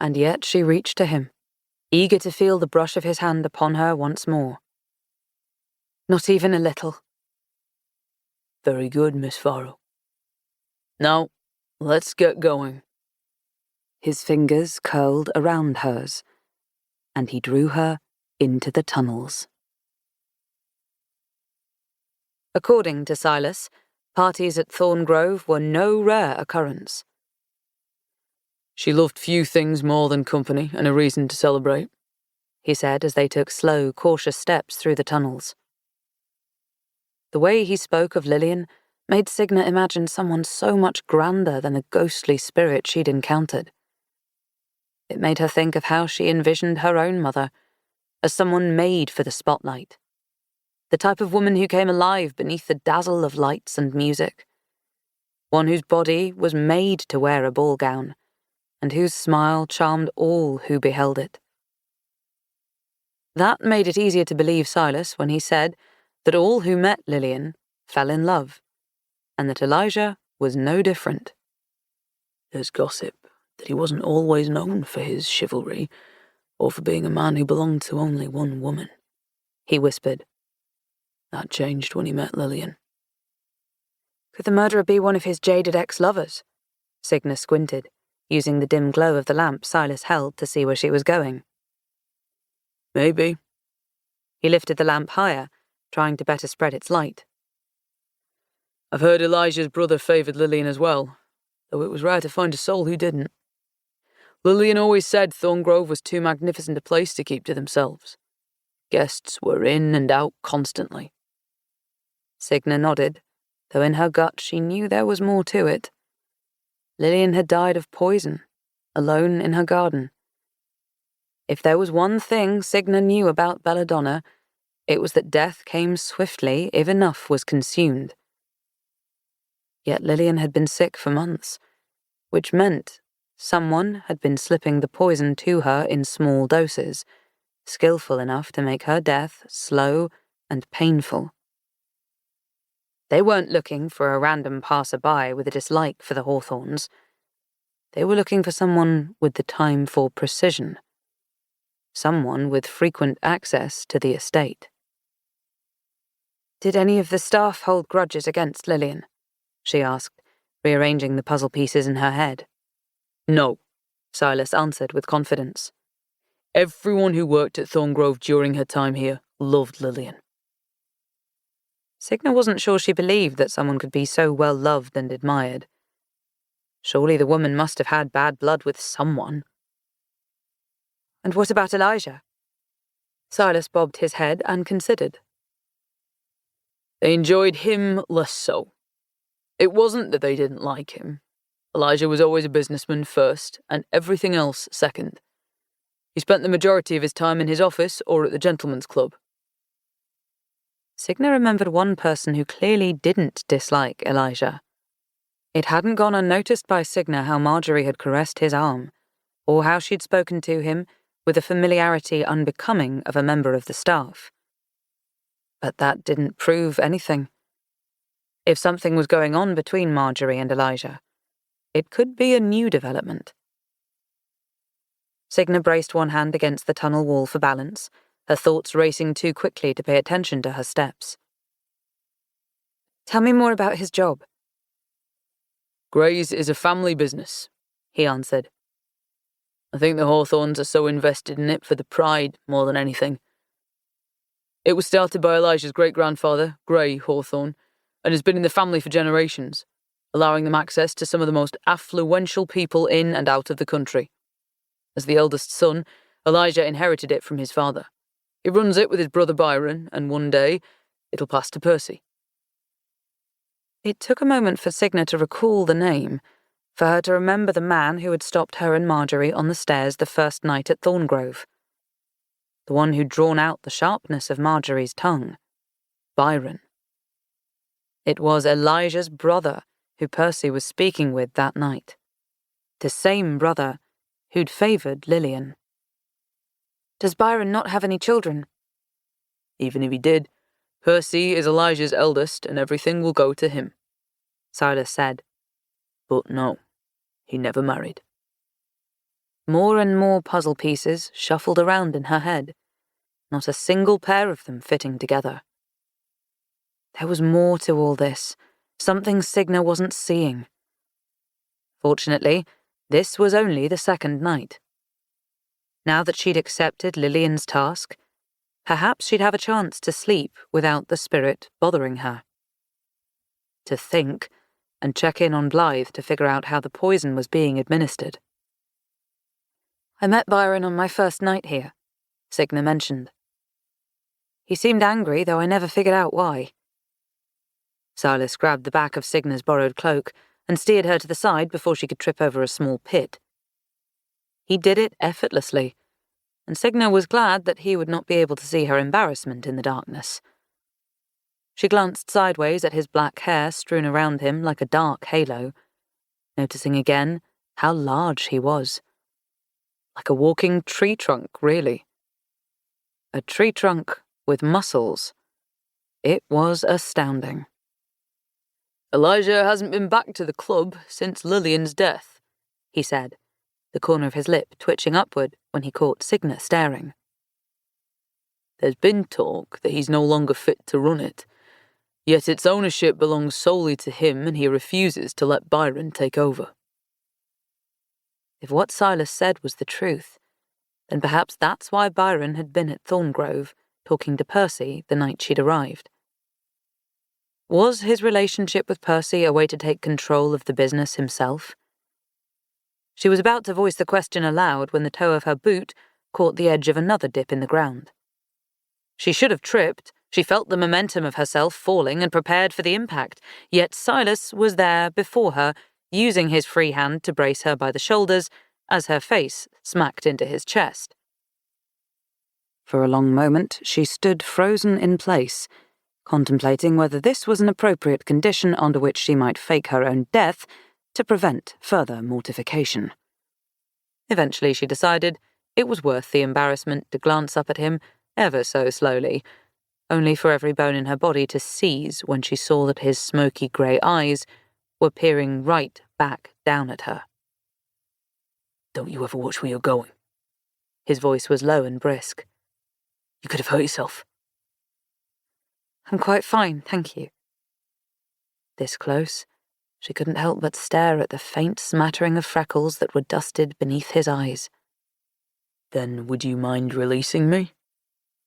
And yet she reached to him, eager to feel the brush of his hand upon her once more. Not even a little. Very good, Miss Farrow. Now, let's get going. His fingers curled around hers, and he drew her into the tunnels. According to Silas, parties at Thorngrove were no rare occurrence. She loved few things more than company and a reason to celebrate, he said as they took slow, cautious steps through the tunnels. The way he spoke of Lillian made Signa imagine someone so much grander than the ghostly spirit she'd encountered. It made her think of how she envisioned her own mother, as someone made for the spotlight. The type of woman who came alive beneath the dazzle of lights and music. One whose body was made to wear a ball gown, and whose smile charmed all who beheld it. That made it easier to believe Silas when he said that all who met Lillian fell in love, and that Elijah was no different. There's gossip that he wasn't always known for his chivalry, or for being a man who belonged to only one woman, he whispered. That changed when he met Lillian. Could the murderer be one of his jaded ex-lovers? Signa squinted, using the dim glow of the lamp Silas held to see where she was going. Maybe. He lifted the lamp higher, trying to better spread its light. I've heard Elijah's brother favoured Lillian as well, though it was rare to find a soul who didn't. Lillian always said Thorngrove was too magnificent a place to keep to themselves. Guests were in and out constantly. Signa nodded, though in her gut she knew there was more to it. Lillian had died of poison, alone in her garden. If there was one thing Signa knew about Belladonna, it was that death came swiftly if enough was consumed. Yet Lillian had been sick for months, which meant someone had been slipping the poison to her in small doses, skillful enough to make her death slow and painful. They weren't looking for a random passerby with a dislike for the Hawthorns. They were looking for someone with the time for precision. Someone with frequent access to the estate. Did any of the staff hold grudges against Lillian? She asked, rearranging the puzzle pieces in her head. No, Silas answered with confidence. Everyone who worked at Thorngrove during her time here loved Lillian. Signa wasn't sure she believed that someone could be so well loved and admired. Surely the woman must have had bad blood with someone. And what about Elijah? Silas bobbed his head and considered. They enjoyed him less so. It wasn't that they didn't like him. Elijah was always a businessman first, and everything else second. He spent the majority of his time in his office or at the gentleman's club. Signa remembered one person who clearly didn't dislike Elijah. It hadn't gone unnoticed by Signa how Marjorie had caressed his arm, or how she'd spoken to him with a familiarity unbecoming of a member of the staff. But that didn't prove anything. If something was going on between Marjorie and Elijah, it could be a new development. Signa braced one hand against the tunnel wall for balance, her thoughts racing too quickly to pay attention to her steps. Tell me more about his job. Gray's is a family business, he answered. I think the Hawthorns are so invested in it for the pride more than anything. It was started by Elijah's great-grandfather, Grey Hawthorne, and has been in the family for generations, allowing them access to some of the most affluential people in and out of the country. As the eldest son, Elijah inherited it from his father. He runs it with his brother Byron, and one day it'll pass to Percy. It took a moment for Signa to recall the name, for her to remember the man who had stopped her and Marjorie on the stairs the first night at Thorngrove. The one who'd drawn out the sharpness of Marjorie's tongue. Byron. It was Elijah's brother who Percy was speaking with that night. The same brother who'd favoured Lillian. Does Byron not have any children? Even if he did, Percy is Elijah's eldest and everything will go to him, Silas said. But no, he never married. More and more puzzle pieces shuffled around in her head, not a single pair of them fitting together. There was more to all this, something Signa wasn't seeing. Fortunately, this was only the second night. Now that she'd accepted Lillian's task, perhaps she'd have a chance to sleep without the spirit bothering her. To think, and check in on Blythe to figure out how the poison was being administered. I met Byron on my first night here, Signa mentioned. He seemed angry, though I never figured out why. Silas grabbed the back of Signa's borrowed cloak and steered her to the side before she could trip over a small pit. He did it effortlessly, and Signa was glad that he would not be able to see her embarrassment in the darkness. She glanced sideways at his black hair strewn around him like a dark halo, noticing again how large he was. Like a walking tree trunk, really. A tree trunk with muscles. It was astounding. Elijah hasn't been back to the club since Lillian's death, he said, the corner of his lip twitching upward when he caught Signa staring. There's been talk that he's no longer fit to run it, yet its ownership belongs solely to him and he refuses to let Byron take over. If what Silas said was the truth, then perhaps that's why Byron had been at Thorngrove, talking to Percy the night she'd arrived. Was his relationship with Percy a way to take control of the business himself? She was about to voice the question aloud when the toe of her boot caught the edge of another dip in the ground. She should have tripped. She felt the momentum of herself falling and prepared for the impact, yet Silas was there before her, using his free hand to brace her by the shoulders as her face smacked into his chest. For a long moment, she stood frozen in place, contemplating whether this was an appropriate condition under which she might fake her own death to prevent further mortification. Eventually she decided it was worth the embarrassment to glance up at him ever so slowly, only for every bone in her body to seize when she saw that his smoky grey eyes were peering right back down at her. Don't you ever watch where you're going? His voice was low and brisk. You could have hurt yourself. I'm quite fine, thank you. This close, she couldn't help but stare at the faint smattering of freckles that were dusted beneath his eyes. Then would you mind releasing me?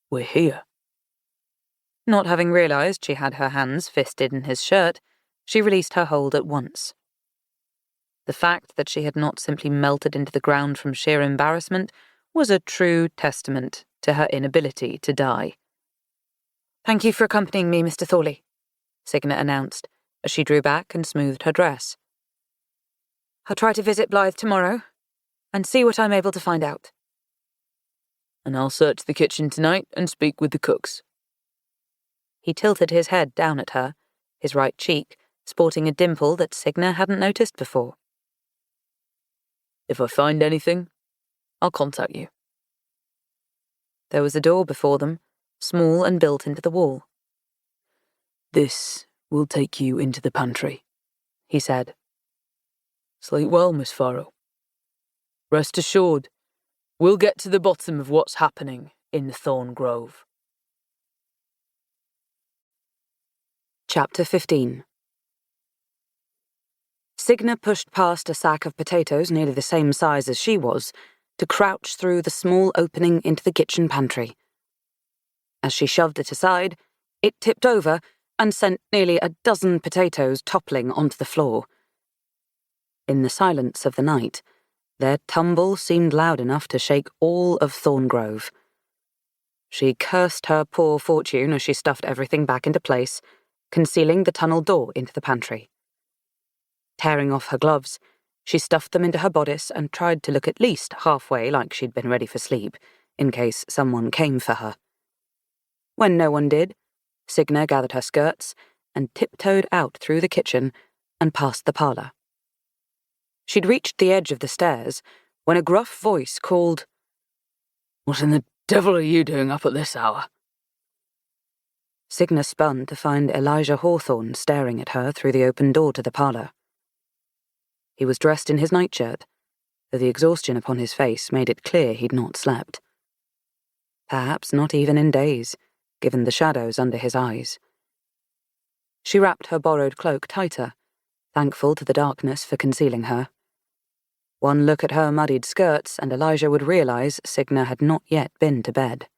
We're here. Not having realised she had her hands fisted in his shirt, she released her hold at once. The fact that she had not simply melted into the ground from sheer embarrassment was a true testament to her inability to die. Thank you for accompanying me, Mr. Thorley, Signa announced, as she drew back and smoothed her dress. I'll try to visit Blythe tomorrow, and see what I'm able to find out. And I'll search the kitchen tonight and speak with the cooks. He tilted his head down at her, his right cheek sporting a dimple that Signa hadn't noticed before. If I find anything, I'll contact you. There was a door before them, small and built into the wall. This will take you into the pantry, he said. Sleep well, Miss Farrow. Rest assured, we'll get to the bottom of what's happening in Thorngrove. Chapter 15. Signa pushed past a sack of potatoes nearly the same size as she was, to crouch through the small opening into the kitchen pantry. As she shoved it aside, it tipped over and sent nearly a dozen potatoes toppling onto the floor. In the silence of the night, their tumble seemed loud enough to shake all of Thorngrove. She cursed her poor fortune as she stuffed everything back into place, concealing the tunnel door into the pantry. Tearing off her gloves, she stuffed them into her bodice and tried to look at least halfway like she'd been ready for sleep, in case someone came for her. When no one did, Signa gathered her skirts and tiptoed out through the kitchen and past the parlour. She'd reached the edge of the stairs when a gruff voice called, "What in the devil are you doing up at this hour?" Signa spun to find Elijah Hawthorne staring at her through the open door to the parlour. He was dressed in his nightshirt, though the exhaustion upon his face made it clear he'd not slept. Perhaps not even in days, given the shadows under his eyes. She wrapped her borrowed cloak tighter, thankful to the darkness for concealing her. One look at her muddied skirts and Elijah would realise Signa had not yet been to bed.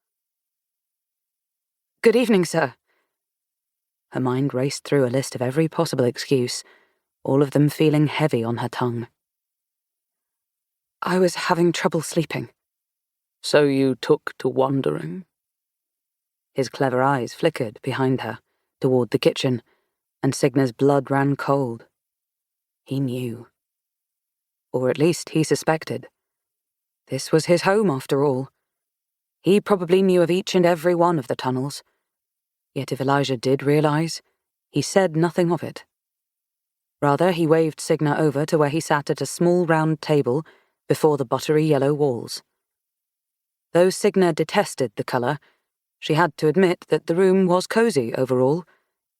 "Good evening, sir." Her mind raced through a list of every possible excuse, all of them feeling heavy on her tongue. "I was having trouble sleeping." "So you took to wandering?" His clever eyes flickered behind her, toward the kitchen, and Signa's blood ran cold. He knew. Or at least he suspected. This was his home, after all. He probably knew of each and every one of the tunnels. Yet if Elijah did realise, he said nothing of it. Rather, he waved Signa over to where he sat at a small round table before the buttery yellow walls. Though Signa detested the colour, she had to admit that the room was cosy overall,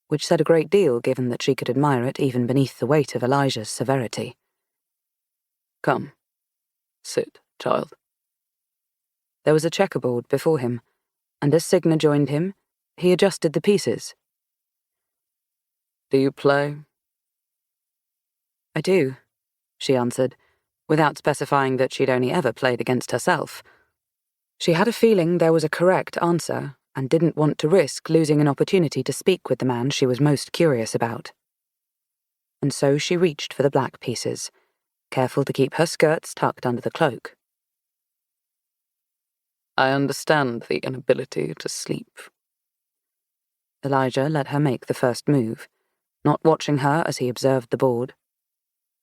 which said a great deal given that she could admire it even beneath the weight of Elijah's severity. "Come. Sit, child." There was a checkerboard before him, and as Signa joined him, he adjusted the pieces. "Do you play?" "I do," she answered, without specifying that she'd only ever played against herself. She had a feeling there was a correct answer, and didn't want to risk losing an opportunity to speak with the man she was most curious about. And so she reached for the black pieces, careful to keep her skirts tucked under the cloak. "I understand the inability to sleep." Elijah let her make the first move, not watching her as he observed the board.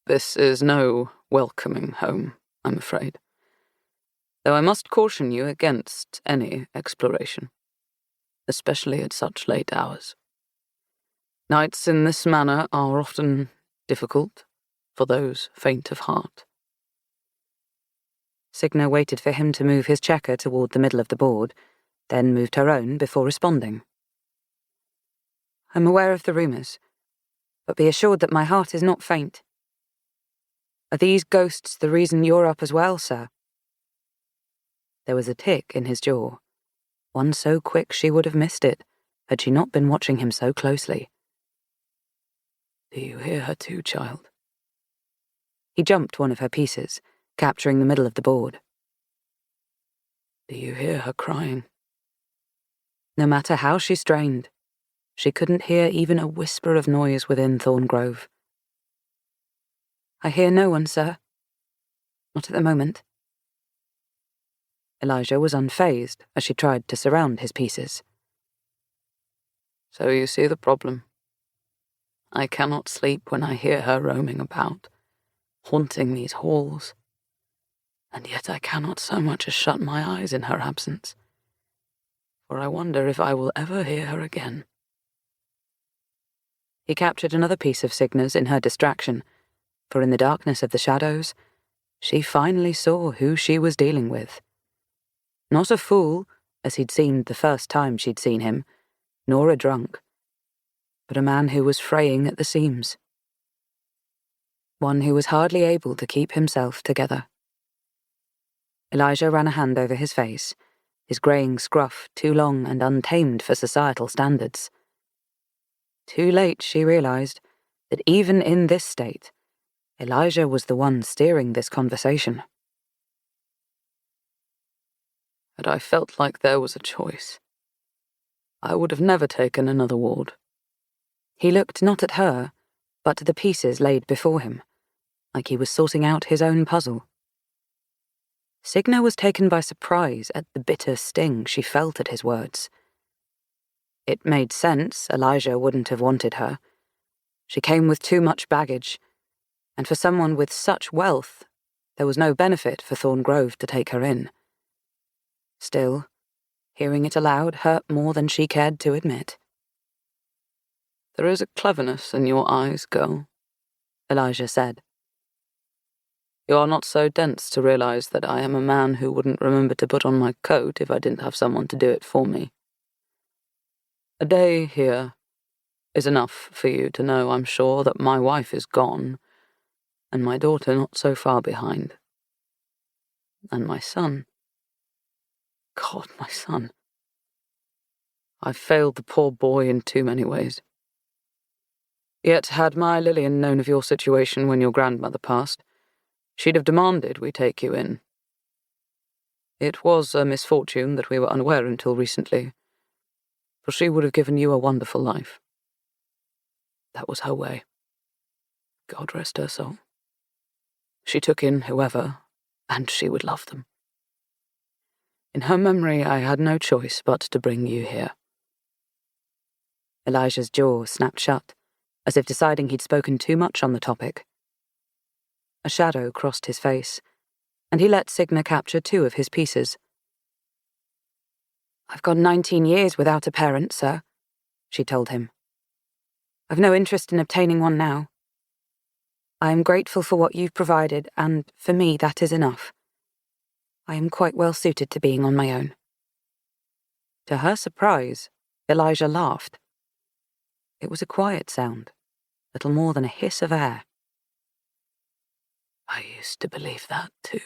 "This is no welcoming home, I'm afraid. Though I must caution you against any exploration, especially at such late hours. Nights in this manner are often difficult for those faint of heart." Signa waited for him to move his checker toward the middle of the board, then moved her own before responding. "I'm aware of the rumours, but be assured that my heart is not faint. Are these ghosts the reason you're up as well, sir?" There was a tick in his jaw, one so quick she would have missed it, had she not been watching him so closely. "Do you hear her too, child?" He jumped one of her pieces, capturing the middle of the board. "Do you hear her crying?" No matter how she strained, she couldn't hear even a whisper of noise within Thorngrove. "I hear no one, sir. Not at the moment." Elijah was unfazed as she tried to surround his pieces. "So you see the problem. I cannot sleep when I hear her roaming about, haunting these halls. And yet I cannot so much as shut my eyes in her absence, for I wonder if I will ever hear her again." He captured another piece of Signa's in her distraction, for in the darkness of the shadows, she finally saw who she was dealing with. Not a fool, as he'd seemed the first time she'd seen him, nor a drunk, but a man who was fraying at the seams. One who was hardly able to keep himself together. Elijah ran a hand over his face, his greying scruff too long and untamed for societal standards. Too late she realised that even in this state, Elijah was the one steering this conversation. Had I felt like there was a choice, I would have never taken another ward. He looked not at her, but at the pieces laid before him, like he was sorting out his own puzzle. Signa was taken by surprise at the bitter sting she felt at his words. It made sense Elijah wouldn't have wanted her. She came with too much baggage, and for someone with such wealth, there was no benefit for Thorngrove to take her in. Still, hearing it aloud hurt more than she cared to admit. There is a cleverness in your eyes, girl, Elijah said. You are not so dense to realize that I am a man who wouldn't remember to put on my coat if I didn't have someone to do it for me. A day here is enough for you to know, I'm sure, that my wife is gone, and my daughter not so far behind. And my son. God, my son. I've failed the poor boy in too many ways. Yet had my Lillian known of your situation when your grandmother passed, she'd have demanded we take you in. It was a misfortune that we were unaware until recently, for she would have given you a wonderful life. That was her way. God rest her soul. She took in whoever, and she would love them. In her memory, I had no choice but to bring you here. Elijah's jaw snapped shut, as if deciding he'd spoken too much on the topic. A shadow crossed his face, and he let Signa capture 2 of his pieces. "I've gone 19 years without a parent, sir," she told him. "I've no interest in obtaining one now. I am grateful for what you've provided, and for me that is enough. I am quite well suited to being on my own." To her surprise, Elijah laughed. It was a quiet sound, little more than a hiss of air. I used to believe that too.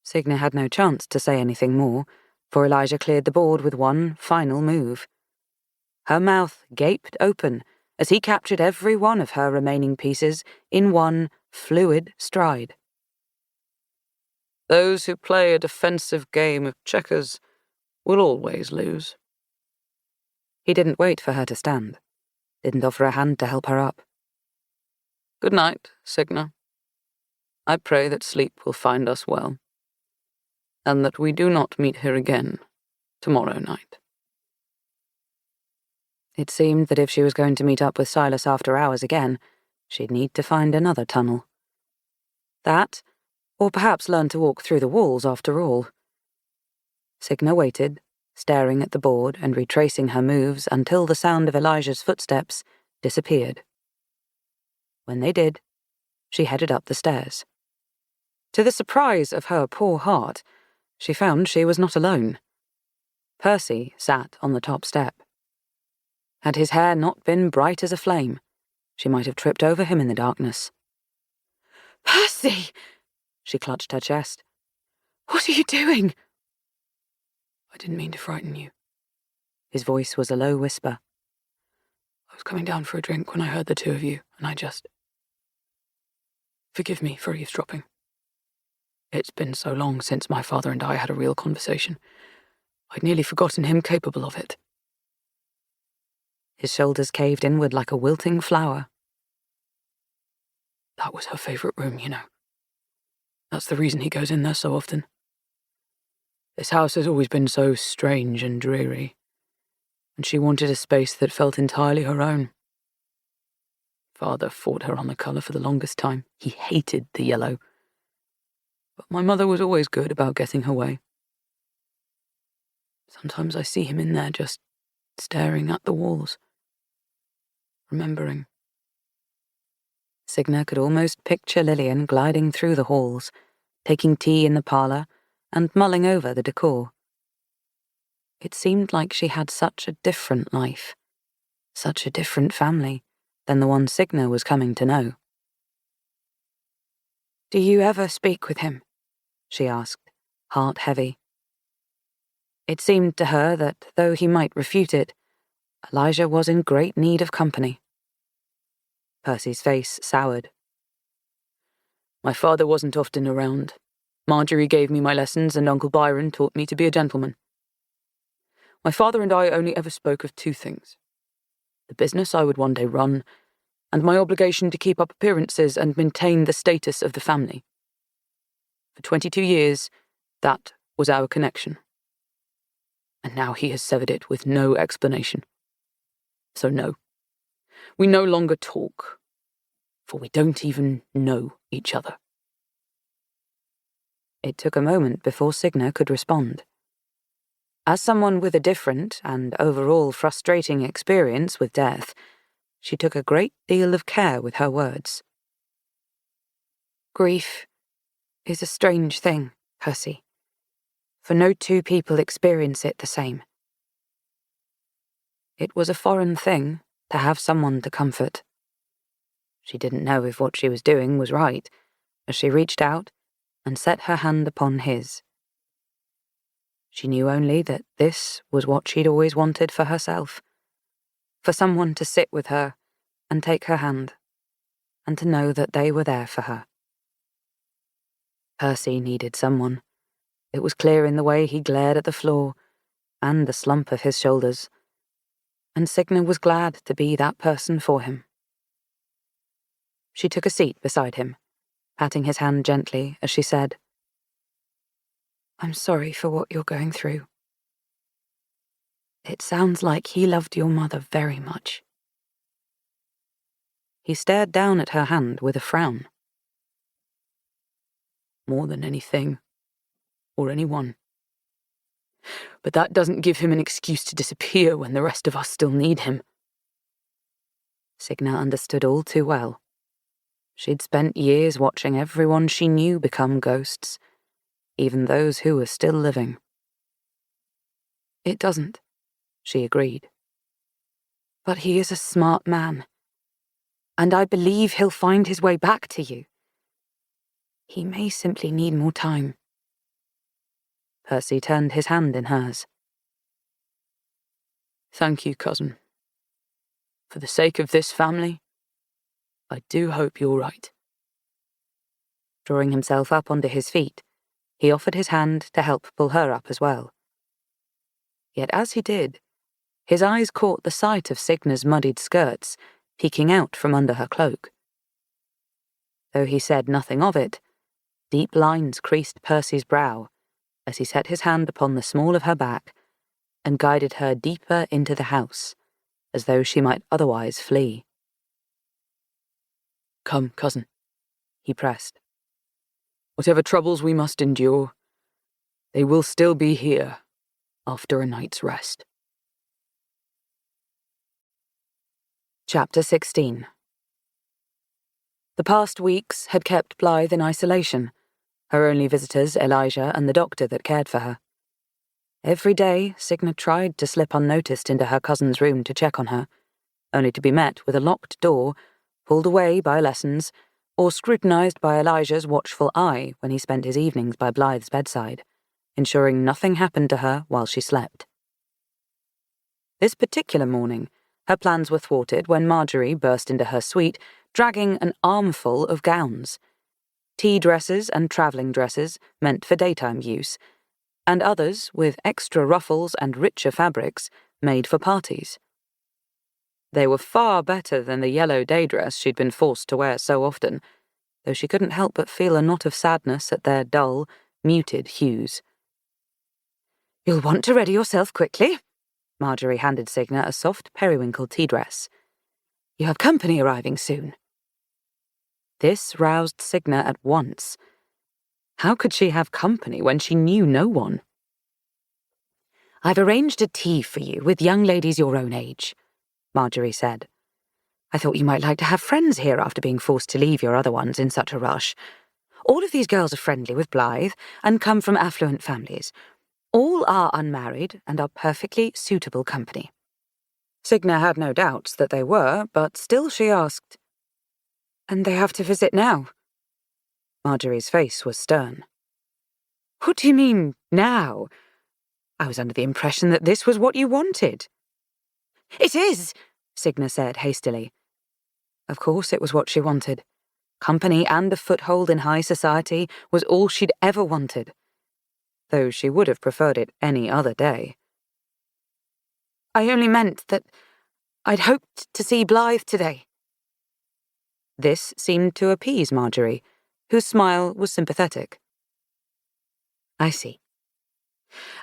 Signa had no chance to say anything more, for Elijah cleared the board with one final move. Her mouth gaped open as he captured every one of her remaining pieces in one fluid stride. Those who play a defensive game of checkers will always lose. He didn't wait for her to stand, didn't offer a hand to help her up. Good night, Signa. I pray that sleep will find us well, and that we do not meet here again tomorrow night. It seemed that if she was going to meet up with Silas after hours again, she'd need to find another tunnel. That, or perhaps learn to walk through the walls after all. Signa waited, staring at the board and retracing her moves until the sound of Elijah's footsteps disappeared. When they did, she headed up the stairs. To the surprise of her poor heart, she found she was not alone. Percy sat on the top step. Had his hair not been bright as a flame, she might have tripped over him in the darkness. "Percy!" She clutched her chest. "What are you doing?" I didn't mean to frighten you. His voice was a low whisper. I was coming down for a drink when I heard the 2 of you, and I just... Forgive me for eavesdropping. It's been so long since my father and I had a real conversation. I'd nearly forgotten him capable of it. His shoulders caved inward like a wilting flower. That was her favourite room, you know. That's the reason he goes in there so often. This house has always been so strange and dreary, and she wanted a space that felt entirely her own. Father fought her on the colour for the longest time. He hated the yellow. But my mother was always good about getting her way. Sometimes I see him in there just staring at the walls, remembering. Signa could almost picture Lillian gliding through the halls, taking tea in the parlour, and mulling over the decor. It seemed like she had such a different life, such a different family, than the one Signa was coming to know. "Do you ever speak with him?" she asked, heart heavy. It seemed to her that, though he might refute it, Elijah was in great need of company. Percy's face soured. My father wasn't often around, Marjorie gave me my lessons, and Uncle Byron taught me to be a gentleman. My father and I only ever spoke of two things: the business I would one day run, and my obligation to keep up appearances and maintain the status of the family. For 22 years, that was our connection. And now he has severed it with no explanation. So no, we no longer talk, for we don't even know each other. It took a moment before Signa could respond. As someone with a different and overall frustrating experience with death, she took a great deal of care with her words. Grief is a strange thing, Percy, for no two people experience it the same. It was a foreign thing to have someone to comfort. She didn't know if what she was doing was right, as she reached out and set her hand upon his. She knew only that this was what she'd always wanted for herself, for someone to sit with her and take her hand, and to know that they were there for her. Percy needed someone. It was clear in the way he glared at the floor, and the slump of his shoulders, and Signa was glad to be that person for him. She took a seat beside him, patting his hand gently as she said, "I'm sorry for what you're going through. It sounds like he loved your mother very much." He stared down at her hand with a frown. More than anything, or anyone. But that doesn't give him an excuse to disappear when the rest of us still need him. Signa understood all too well. She'd spent years watching everyone she knew become ghosts, even those who were still living. "It doesn't," she agreed. "But he is a smart man, and I believe he'll find his way back to you. He may simply need more time." Percy turned his hand in hers. Thank you, cousin. For the sake of this family, I do hope you're right. Drawing himself up onto his feet, he offered his hand to help pull her up as well. Yet as he did, his eyes caught the sight of Signa's muddied skirts peeking out from under her cloak. Though he said nothing of it, deep lines creased Percy's brow as he set his hand upon the small of her back and guided her deeper into the house, as though she might otherwise flee. Come, cousin, he pressed. Whatever troubles we must endure, they will still be here after a night's rest. Chapter 16. The past weeks had kept Blythe in isolation, her only visitors Elijah and the doctor that cared for her. Every day, Signa tried to slip unnoticed into her cousin's room to check on her, only to be met with a locked door, pulled away by lessons, or scrutinized by Elijah's watchful eye when he spent his evenings by Blythe's bedside, ensuring nothing happened to her while she slept. This particular morning, her plans were thwarted when Marjorie burst into her suite, dragging an armful of gowns. Tea dresses and travelling dresses meant for daytime use, and others, with extra ruffles and richer fabrics, made for parties. They were far better than the yellow day dress she'd been forced to wear so often, though she couldn't help but feel a knot of sadness at their dull, muted hues. "You'll want to ready yourself quickly," Marjorie handed Signa a soft periwinkle tea dress. "You have company arriving soon." This roused Signa at once. How could she have company when she knew no one? "I've arranged a tea for you with young ladies your own age," Marjorie said. "I thought you might like to have friends here after being forced to leave your other ones in such a rush. All of these girls are friendly with Blythe and come from affluent families. All are unmarried and are perfectly suitable company." Signa had no doubts that they were, but still she asked, "And they have to visit now?" Marjorie's face was stern. "What do you mean, now? I was under the impression that this was what you wanted." "It is," Signa said hastily. Of course it was what she wanted. Company and a foothold in high society was all she'd ever wanted, though she would have preferred it any other day. "I only meant that I'd hoped to see Blythe today." This seemed to appease Marjorie, whose smile was sympathetic. "I see.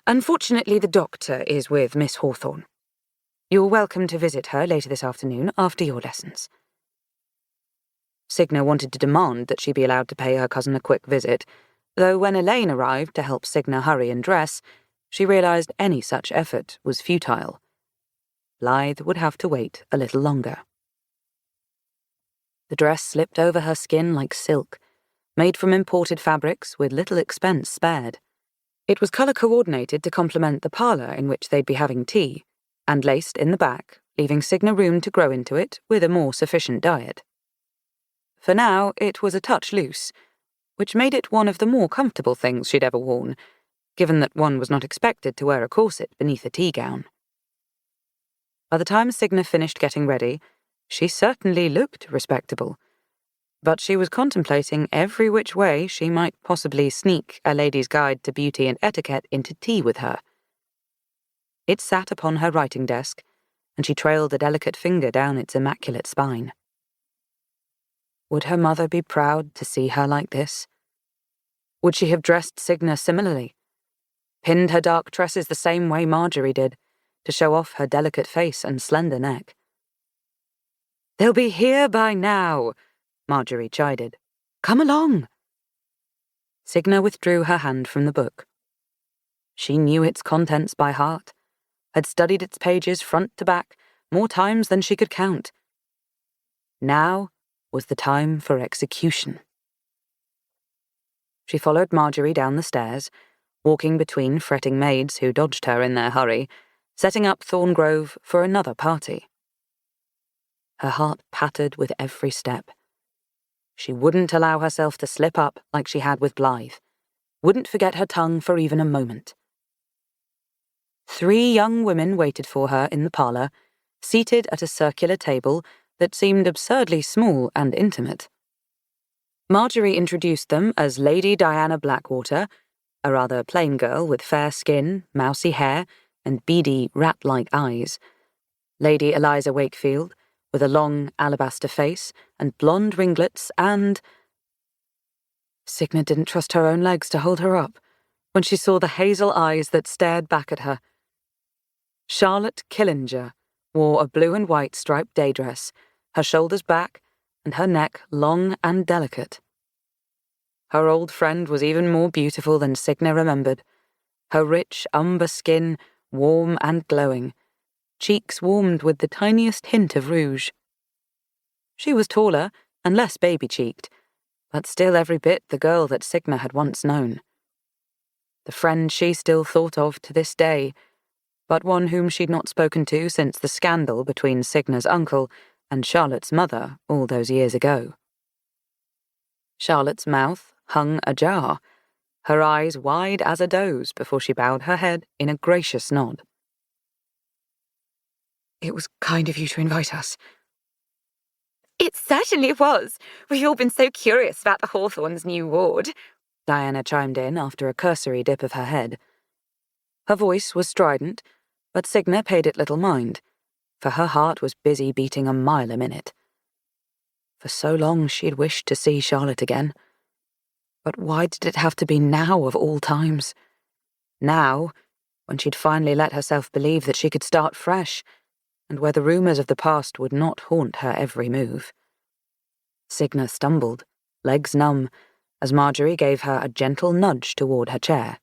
Unfortunately, the doctor is with Miss Hawthorne. You're welcome to visit her later this afternoon after your lessons." Signa wanted to demand that she be allowed to pay her cousin a quick visit, though when Elaine arrived to help Signa hurry and dress, she realized any such effort was futile. Blythe would have to wait a little longer. The dress slipped over her skin like silk, made from imported fabrics with little expense spared. It was colour-coordinated to complement the parlour in which they'd be having tea, and laced in the back, leaving Signa room to grow into it with a more sufficient diet. For now, it was a touch loose, which made it one of the more comfortable things she'd ever worn, given that one was not expected to wear a corset beneath a tea gown. By the time Signa finished getting ready, she certainly looked respectable, but she was contemplating every which way she might possibly sneak A Lady's Guide to Beauty and Etiquette into tea with her. It sat upon her writing desk, and she trailed a delicate finger down its immaculate spine. Would her mother be proud to see her like this? Would she have dressed Signa similarly? Pinned her dark tresses the same way Marjorie did, to show off her delicate face and slender neck? "They'll be here by now," Marjorie chided. "Come along." Signa withdrew her hand from the book. She knew its contents by heart, had studied its pages front to back more times than she could count. Now was the time for execution. She followed Marjorie down the stairs, walking between fretting maids who dodged her in their hurry, setting up Thorngrove for another party. Her heart pattered with every step. She wouldn't allow herself to slip up like she had with Blythe, wouldn't forget her tongue for even a moment. 3 young women waited for her in the parlour, seated at a circular table that seemed absurdly small and intimate. Marjorie introduced them as Lady Diana Blackwater, a rather plain girl with fair skin, mousy hair, and beady, rat-like eyes; Lady Eliza Wakefield, with a long alabaster face and blonde ringlets, and... Signa didn't trust her own legs to hold her up when she saw the hazel eyes that stared back at her. Charlotte Killinger wore a blue and white striped day dress, her shoulders back and her neck long and delicate. Her old friend was even more beautiful than Signa remembered, her rich umber skin warm and glowing, cheeks warmed with the tiniest hint of rouge. She was taller and less baby-cheeked, but still every bit the girl that Signa had once known. The friend she still thought of to this day, but one whom she'd not spoken to since the scandal between Signa's uncle and Charlotte's mother all those years ago. Charlotte's mouth hung ajar, her eyes wide as a doe's before she bowed her head in a gracious nod. "It was kind of you to invite us." "It certainly was. We've all been so curious about the Hawthorns' new ward," Diana chimed in after a cursory dip of her head. Her voice was strident, but Signa paid it little mind, for her heart was busy beating a mile a minute. For so long she'd wished to see Charlotte again. But why did it have to be now of all times? Now, when she'd finally let herself believe that she could start fresh, and where the rumours of the past would not haunt her every move. Signa stumbled, legs numb, as Marjorie gave her a gentle nudge toward her chair.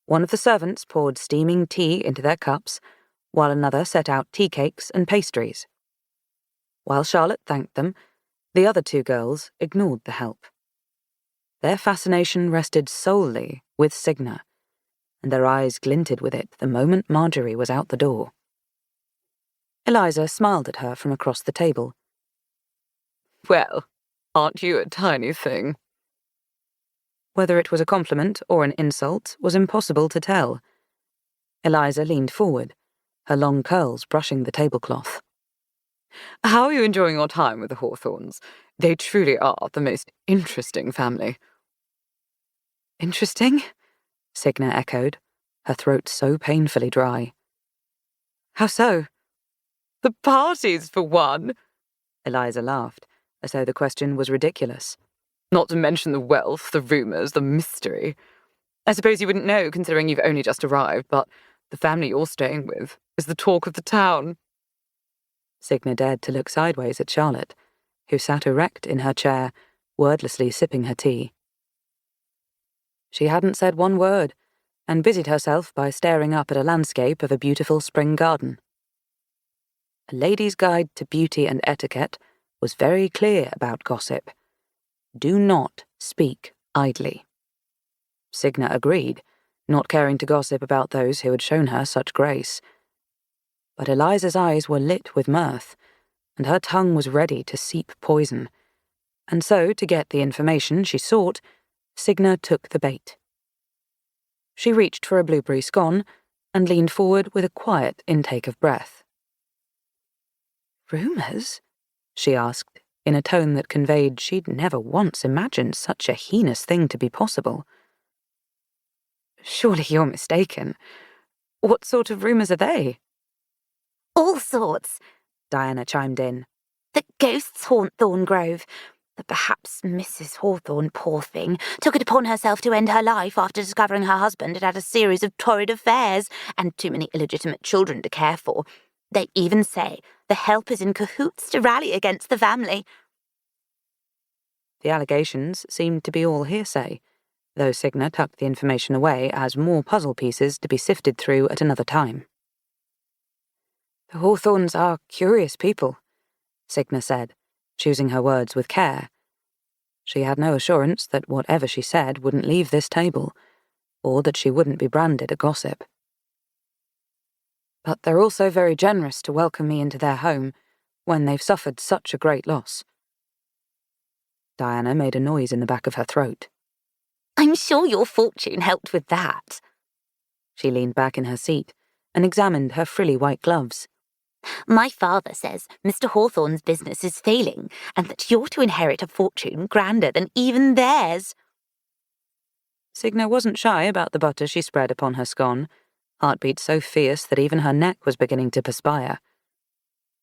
One of the servants poured steaming tea into their cups, while another set out tea cakes and pastries. While Charlotte thanked them, the other 2 girls ignored the help. Their fascination rested solely with Signa, and their eyes glinted with it the moment Marjorie was out the door. Eliza smiled at her from across the table. "Well, aren't you a tiny thing?" Whether it was a compliment or an insult was impossible to tell. Eliza leaned forward, her long curls brushing the tablecloth. How are you enjoying your time with the Hawthorns? They truly are the most interesting family. Interesting? Signa echoed, her throat so painfully dry. How so? The parties, for one. Eliza laughed, as though the question was ridiculous. Not to mention the wealth, the rumours, the mystery. I suppose you wouldn't know, considering you've only just arrived, but the family you're staying with is the talk of the town. Signa dared to look sideways at Charlotte, who sat erect in her chair, wordlessly sipping her tea. She hadn't said one word, and busied herself by staring up at a landscape of a beautiful spring garden. A lady's guide to beauty and etiquette was very clear about gossip. Do not speak idly. Signa agreed, not caring to gossip about those who had shown her such grace. But Eliza's eyes were lit with mirth, and her tongue was ready to seep poison. And so, to get the information she sought, Signa took the bait. She reached for a blueberry scone and leaned forward with a quiet intake of breath. "Rumours?" she asked, in a tone that conveyed she'd never once imagined such a heinous thing to be possible. "Surely you're mistaken. What sort of rumours are they?" All sorts, Diana chimed in. that ghosts haunt Thorngrove, that perhaps Mrs. Hawthorne, poor thing, took it upon herself to end her life after discovering her husband had had a series of torrid affairs and too many illegitimate children to care for. They even say the help is in cahoots to rally against the family. The allegations seemed to be all hearsay, though Signa tucked the information away as more puzzle pieces to be sifted through at another time. "The Hawthorns are curious people," Signa said, choosing her words with care. She had no assurance that whatever she said wouldn't leave this table, or that she wouldn't be branded a gossip. "But they're also very generous to welcome me into their home when they've suffered such a great loss." Diana made a noise in the back of her throat. I'm sure your fortune helped with that. She leaned back in her seat and examined her frilly white gloves. My father says Mr. Hawthorne's business is failing and that you're to inherit a fortune grander than even theirs. Signa wasn't shy about the butter she spread upon her scone, heartbeat so fierce that even her neck was beginning to perspire.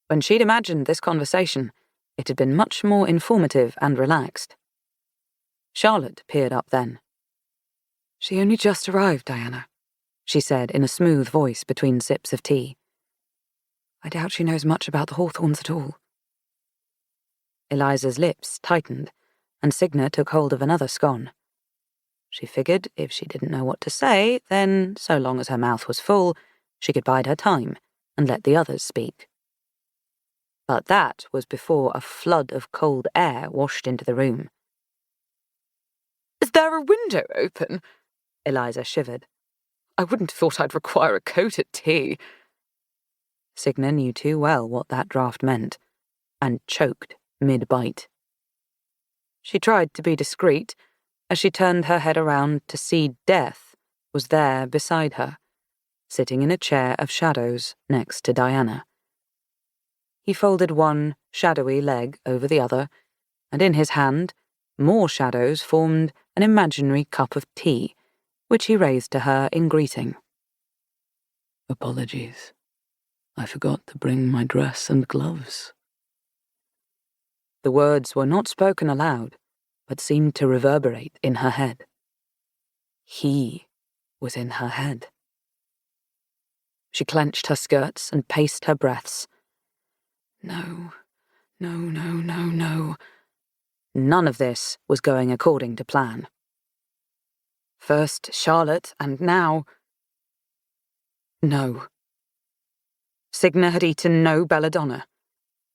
When she'd imagined this conversation, it had been much more informative and relaxed. Charlotte peered up then. "She only just arrived, Diana," she said in a smooth voice between sips of tea. "I doubt she knows much about the Hawthorns at all." Eliza's lips tightened, and Signa took hold of another scone. She figured if she didn't know what to say, then, so long as her mouth was full, she could bide her time and let the others speak. But that was before a flood of cold air washed into the room. "Is there a window open?" Eliza shivered. "I wouldn't have thought I'd require a coat at tea." Signa knew too well what that draught meant, and choked mid-bite. She tried to be discreet, as she turned her head around to see Death was there beside her, sitting in a chair of shadows next to Diana. He folded one shadowy leg over the other, and in his hand, more shadows formed an imaginary cup of tea, which he raised to her in greeting. "Apologies. I forgot to bring my dress and gloves." The words were not spoken aloud, but seemed to reverberate in her head. He was in her head. She clenched her skirts and paced her breaths. No, no, no, no, no. None of this was going according to plan. First Charlotte, and now... No. Signa had eaten no Belladonna.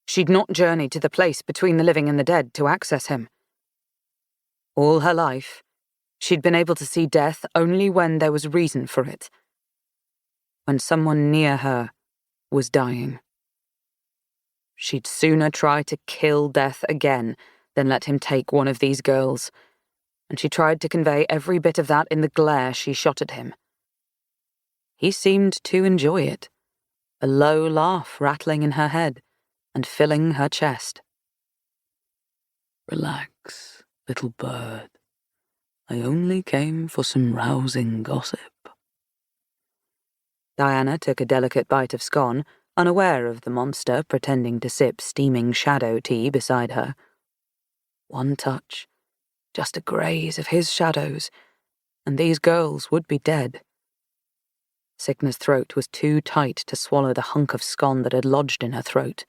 She'd not journeyed to the place between the living and the dead to access him. All her life, she'd been able to see death only when there was reason for it. When someone near her was dying. She'd sooner try to kill death again than let him take one of these girls, and she tried to convey every bit of that in the glare she shot at him. He seemed to enjoy it, a low laugh rattling in her head, and filling her chest. Relax, little bird. I only came for some rousing gossip. Diana took a delicate bite of scone, unaware of the monster pretending to sip steaming shadow tea beside her. One touch, just a graze of his shadows, and these girls would be dead. Signa's throat was too tight to swallow the hunk of scone that had lodged in her throat.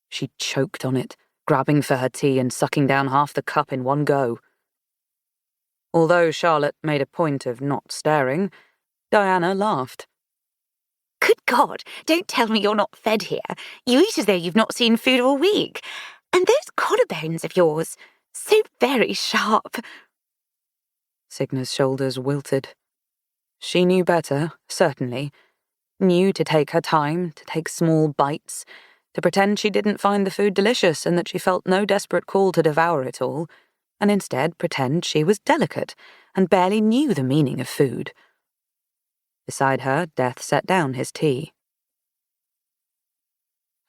She choked on it, grabbing for her tea and sucking down half the cup in one go. Although Charlotte made a point of not staring, Diana laughed. Good God, don't tell me you're not fed here. You eat as though you've not seen food all week. And those collarbones of yours, so very sharp. Signa's shoulders wilted. She knew better, certainly. Knew to take her time, to take small bites, to pretend she didn't find the food delicious and that she felt no desperate call to devour it all, and instead pretend she was delicate and barely knew the meaning of food. Beside her, Death set down his tea.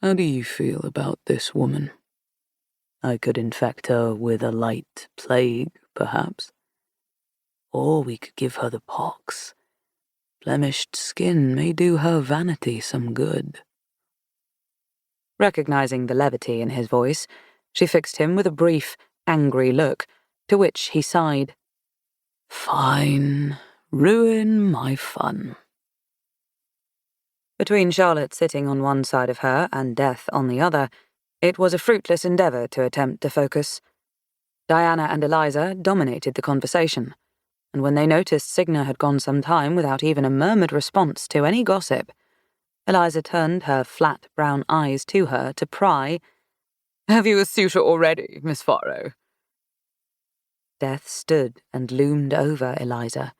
How do you feel about this woman? I could infect her with a light plague, perhaps. Or we could give her the pox. Blemished skin may do her vanity some good. Recognizing the levity in his voice, she fixed him with a brief, angry look, to which he sighed. Fine. Ruin my fun. Between Charlotte sitting on one side of her and Death on the other, it was a fruitless endeavour to attempt to focus. Diana and Eliza dominated the conversation, and when they noticed Signa had gone some time without even a murmured response to any gossip, Eliza turned her flat brown eyes to her to pry, Have you a suitor already, Miss Farrow? Death stood and loomed over Eliza,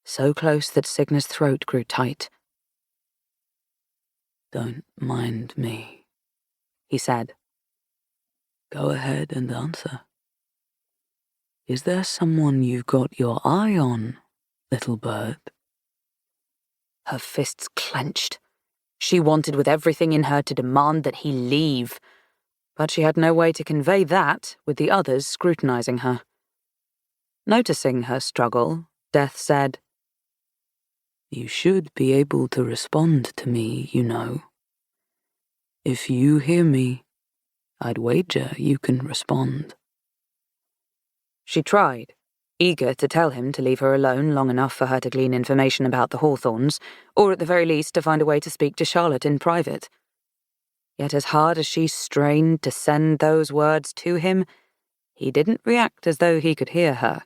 so close that Signa's throat grew tight. Don't mind me, he said. Go ahead and answer. Is there someone you've got your eye on, little bird? Her fists clenched. She wanted with everything in her to demand that he leave, but she had no way to convey that with the others scrutinizing her. Noticing her struggle, Death said, You should be able to respond to me, you know. If you hear me, I'd wager you can respond. She tried, eager to tell him to leave her alone long enough for her to glean information about the Hawthorns, or at the very least to find a way to speak to Charlotte in private. Yet as hard as she strained to send those words to him, he didn't react as though he could hear her.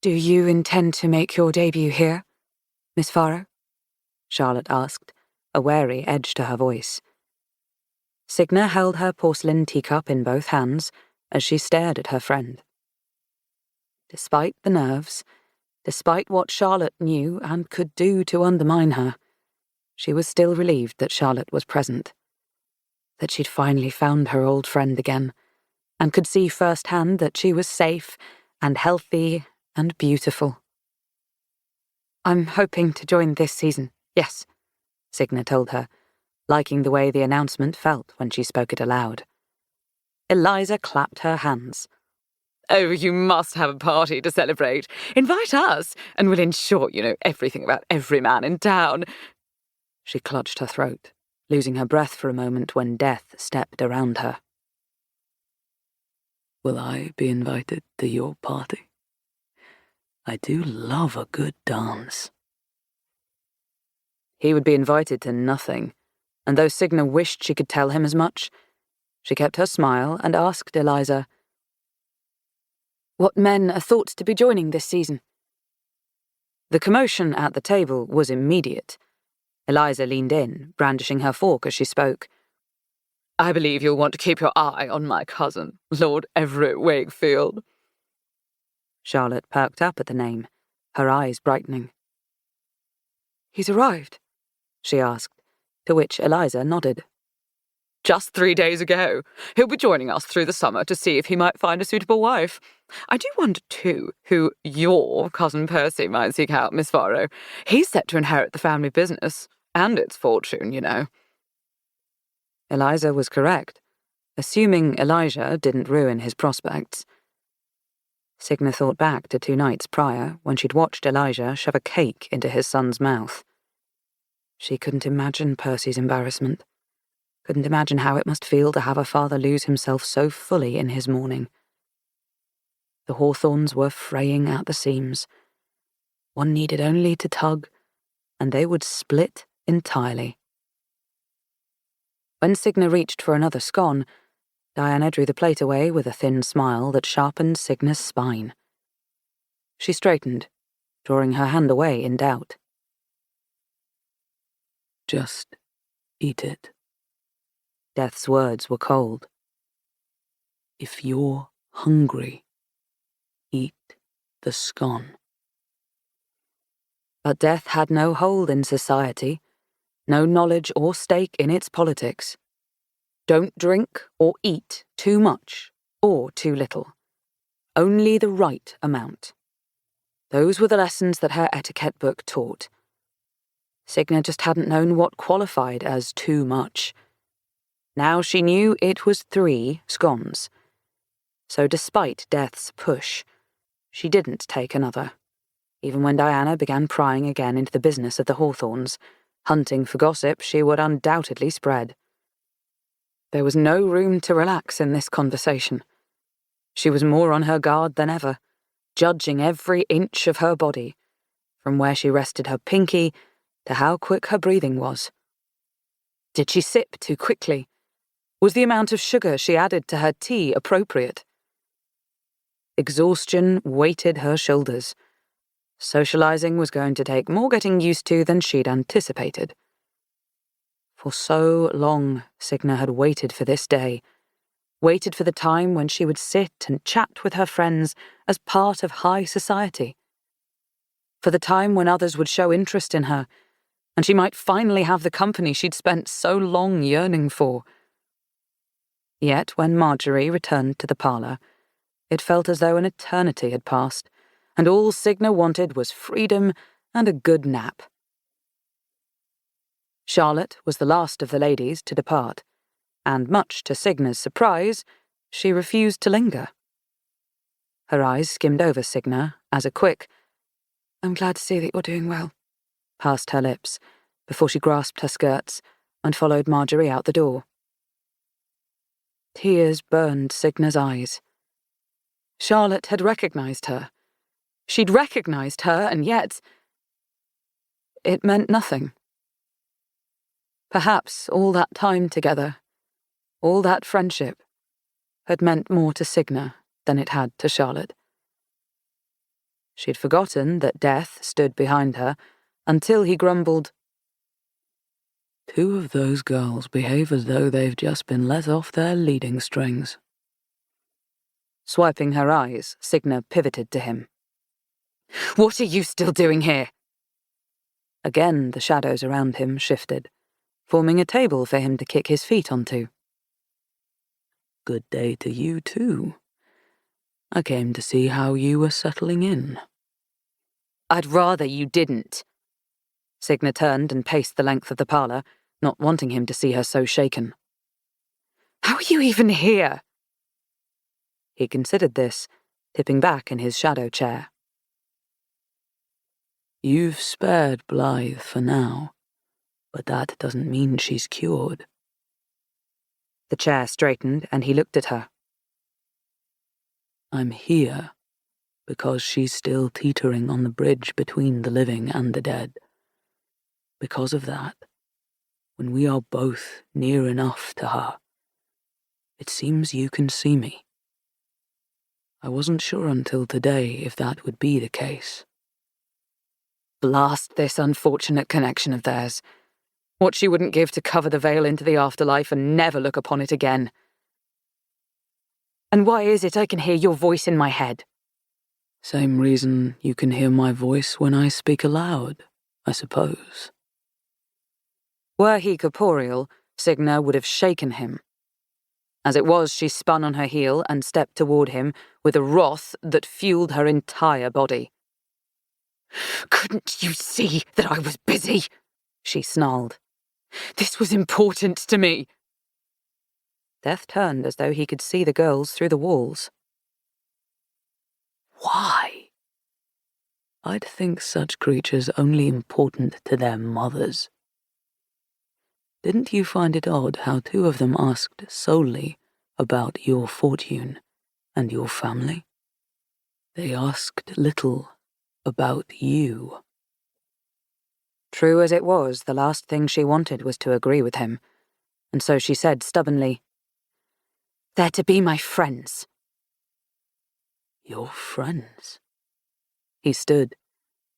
Do you intend to make your debut here, Miss Farrow? Charlotte asked, a wary edge to her voice. Signa held her porcelain teacup in both hands as she stared at her friend. Despite the nerves, despite what Charlotte knew and could do to undermine her, she was still relieved that Charlotte was present, that she'd finally found her old friend again, and could see firsthand that she was safe and healthy and beautiful. I'm hoping to join this season, yes, Signa told her, liking the way the announcement felt when she spoke it aloud. Eliza clapped her hands. Oh, you must have a party to celebrate. Invite us, and we'll ensure you know everything about every man in town. She clutched her throat, losing her breath for a moment when Death stepped around her. Will I be invited to your party? I do love a good dance. He would be invited to nothing, and though Signa wished she could tell him as much, she kept her smile and asked Eliza, What men are thought to be joining this season? The commotion at the table was immediate. Eliza leaned in, brandishing her fork as she spoke. I believe you'll want to keep your eye on my cousin, Lord Everett Wakefield. Charlotte perked up at the name, her eyes brightening. He's arrived? She asked, to which Eliza nodded. Just 3 days ago. He'll be joining us through the summer to see if he might find a suitable wife. I do wonder, too, who your cousin Percy might seek out, Miss Farrow. He's set to inherit the family business, and its fortune, you know. Eliza was correct, assuming Elijah didn't ruin his prospects. Signa thought back to 2 nights prior when she'd watched Elijah shove a cake into his son's mouth. She couldn't imagine Percy's embarrassment, couldn't imagine how it must feel to have a father lose himself so fully in his mourning. The hawthorns were fraying at the seams. One needed only to tug, and they would split entirely. When Signa reached for another scone, Diana drew the plate away with a thin smile that sharpened Signa's spine. She straightened, drawing her hand away in doubt. Just eat it. Death's words were cold. If you're hungry, eat the scone. But death had no hold in society, no knowledge or stake in its politics. Don't drink or eat too much or too little. Only the right amount. Those were the lessons that her etiquette book taught. Signa just hadn't known what qualified as too much. Now she knew it was 3 scones. So despite Death's push, she didn't take another, even when Diana began prying again into the business of the Hawthorns, hunting for gossip she would undoubtedly spread. There was no room to relax in this conversation. She was more on her guard than ever, judging every inch of her body, from where she rested her pinky to how quick her breathing was. Did she sip too quickly? Was the amount of sugar she added to her tea appropriate? Exhaustion weighted her shoulders. Socializing was going to take more getting used to than she'd anticipated. For so long, Signa had waited for this day, waited for the time when she would sit and chat with her friends as part of high society, for the time when others would show interest in her, and she might finally have the company she'd spent so long yearning for. Yet when Marjorie returned to the parlour, it felt as though an eternity had passed, and all Signa wanted was freedom and a good nap. Charlotte was the last of the ladies to depart, and much to Signa's surprise, she refused to linger. Her eyes skimmed over Signa as a quick, "I'm glad to see that you're doing well," passed her lips, before she grasped her skirts and followed Marjorie out the door. Tears burned Signa's eyes. Charlotte had recognized her. She'd recognized her, and yet it meant nothing. Perhaps all that time together, all that friendship, had meant more to Signa than it had to Charlotte. She'd forgotten that Death stood behind her until he grumbled, "2 of those girls behave as though they've just been let off their leading strings." Swiping her eyes, Signa pivoted to him. "What are you still doing here?" Again the shadows around him shifted, forming a table for him to kick his feet onto. "Good day to you too. I came to see how you were settling in." "I'd rather you didn't." Signa turned and paced the length of the parlour, not wanting him to see her so shaken. "How are you even here?" He considered this, tipping back in his shadow chair. "You've spared Blythe for now, but that doesn't mean she's cured." The chair straightened and he looked at her. "I'm here because she's still teetering on the bridge between the living and the dead. Because of that, when we are both near enough to her, it seems you can see me. I wasn't sure until today if that would be the case." Blast this unfortunate connection of theirs. What she wouldn't give to cover the veil into the afterlife and never look upon it again. "And why is it I can hear your voice in my head?" Same reason you can hear my voice when I speak aloud, I suppose. Were he corporeal, Signa would have shaken him. As it was, she spun on her heel and stepped toward him with a wrath that fueled her entire body. "Couldn't you see that I was busy?" she snarled. "This was important to me." Death turned as though he could see the girls through the walls. Why? I'd think such creatures only important to their mothers. Didn't you find it odd how two of them asked solely about your fortune and your family? They asked little about you. True as it was, the last thing she wanted was to agree with him, and so she said stubbornly, "They're to be my friends." Your friends? He stood,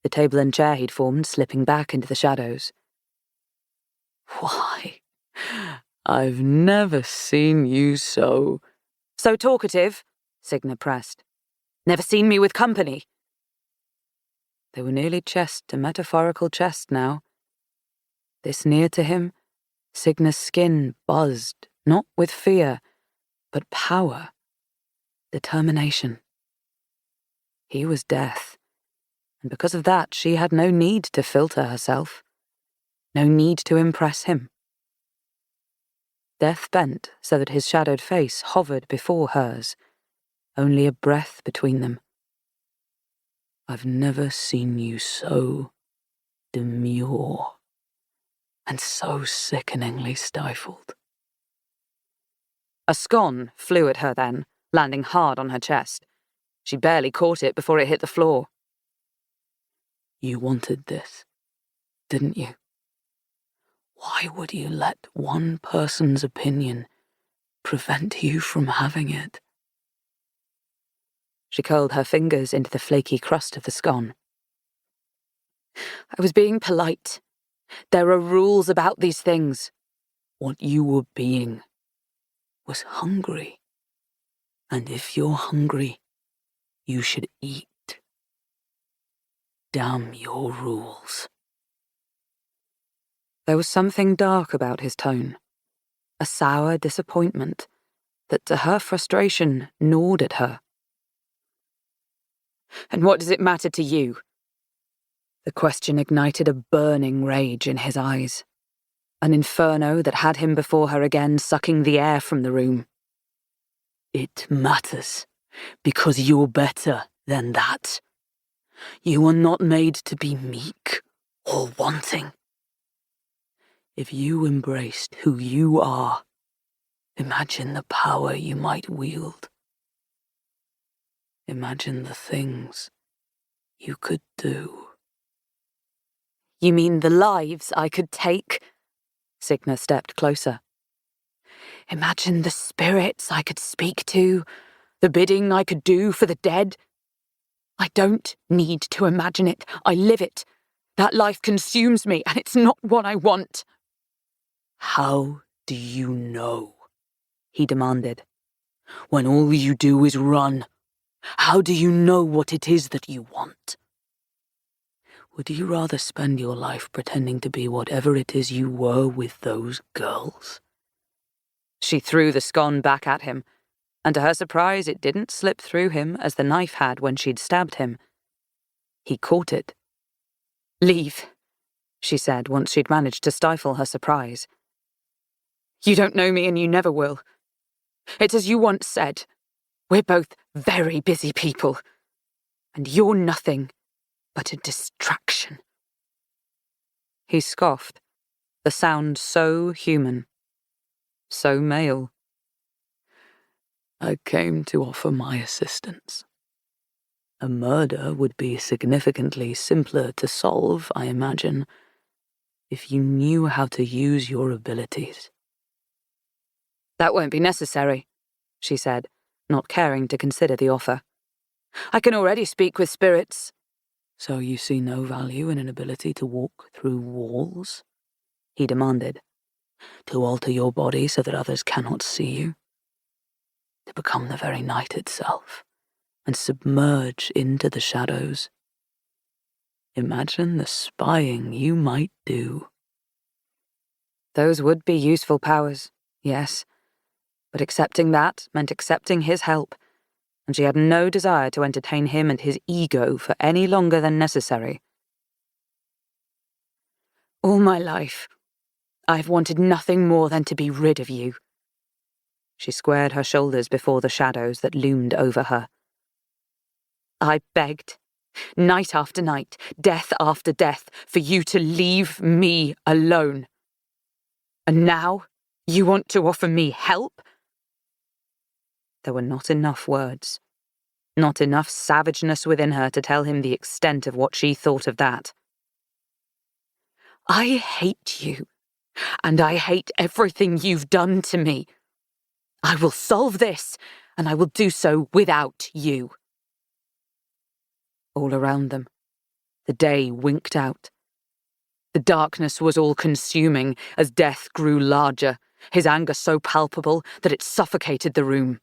the table and chair he'd formed slipping back into the shadows. Why, I've never seen you so... "So talkative," Signa pressed. "Never seen me with company." They were nearly chest to metaphorical chest now. This near to him, Signa's skin buzzed, not with fear, but power, determination. He was death, and because of that she had no need to filter herself, no need to impress him. Death bent so that his shadowed face hovered before hers, only a breath between them. I've never seen you so demure and so sickeningly stifled. A scone flew at her then, landing hard on her chest. She barely caught it before it hit the floor. You wanted this, didn't you? Why would you let one person's opinion prevent you from having it? She curled her fingers into the flaky crust of the scone. I was being polite. There are rules about these things. What you were being was hungry. And if you're hungry, you should eat. Damn your rules. There was something dark about his tone, a sour disappointment that to her frustration gnawed at her. And what does it matter to you? The question ignited a burning rage in his eyes, an inferno that had him before her again, sucking the air from the room. It matters, because you're better than that. You are not made to be meek or wanting. If you embraced who you are, imagine the power you might wield. Imagine the things you could do. You mean the lives I could take? Signa stepped closer. Imagine the spirits I could speak to, the bidding I could do for the dead. I don't need to imagine it. I live it. That life consumes me, and it's not what I want. How do you know? He demanded. When all you do is run, how do you know what it is that you want? Would you rather spend your life pretending to be whatever it is you were with those girls? She threw the scone back at him, and to her surprise it didn't slip through him as the knife had when she'd stabbed him. He caught it. Leave, she said once she'd managed to stifle her surprise. You don't know me and you never will. It's as you once said, we're both very busy people, and you're nothing but a distraction. He scoffed, the sound so human, so male. I came to offer my assistance. A murder would be significantly simpler to solve, I imagine, if you knew how to use your abilities. That won't be necessary, she said, not caring to consider the offer. I can already speak with spirits. So you see no value in an ability to walk through walls? He demanded. To alter your body so that others cannot see you? To become the very night itself and submerge into the shadows? Imagine the spying you might do. Those would be useful powers, yes. But accepting that meant accepting his help, and she had no desire to entertain him and his ego for any longer than necessary. All my life, I've wanted nothing more than to be rid of you. She squared her shoulders before the shadows that loomed over her. I begged, night after night, death after death, for you to leave me alone. And now you want to offer me help? There were not enough words, not enough savageness within her to tell him the extent of what she thought of that. I hate you, and I hate everything you've done to me. I will solve this, and I will do so without you. All around them, the day winked out. The darkness was all-consuming as death grew larger, his anger so palpable that it suffocated the room.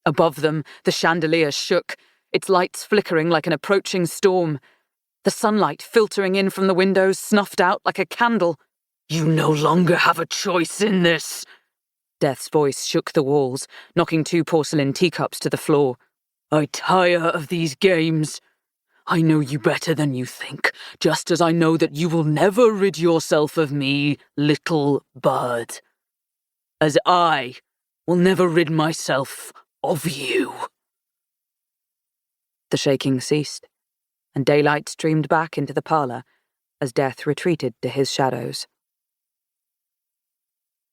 Above them, the chandelier shook, its lights flickering like an approaching storm. The sunlight filtering in from the windows snuffed out like a candle. You no longer have a choice in this. Death's voice shook the walls, knocking 2 porcelain teacups to the floor. I tire of these games. I know you better than you think, just as I know that you will never rid yourself of me, little bird. As I will never rid myself of you. The shaking ceased, and daylight streamed back into the parlour as Death retreated to his shadows.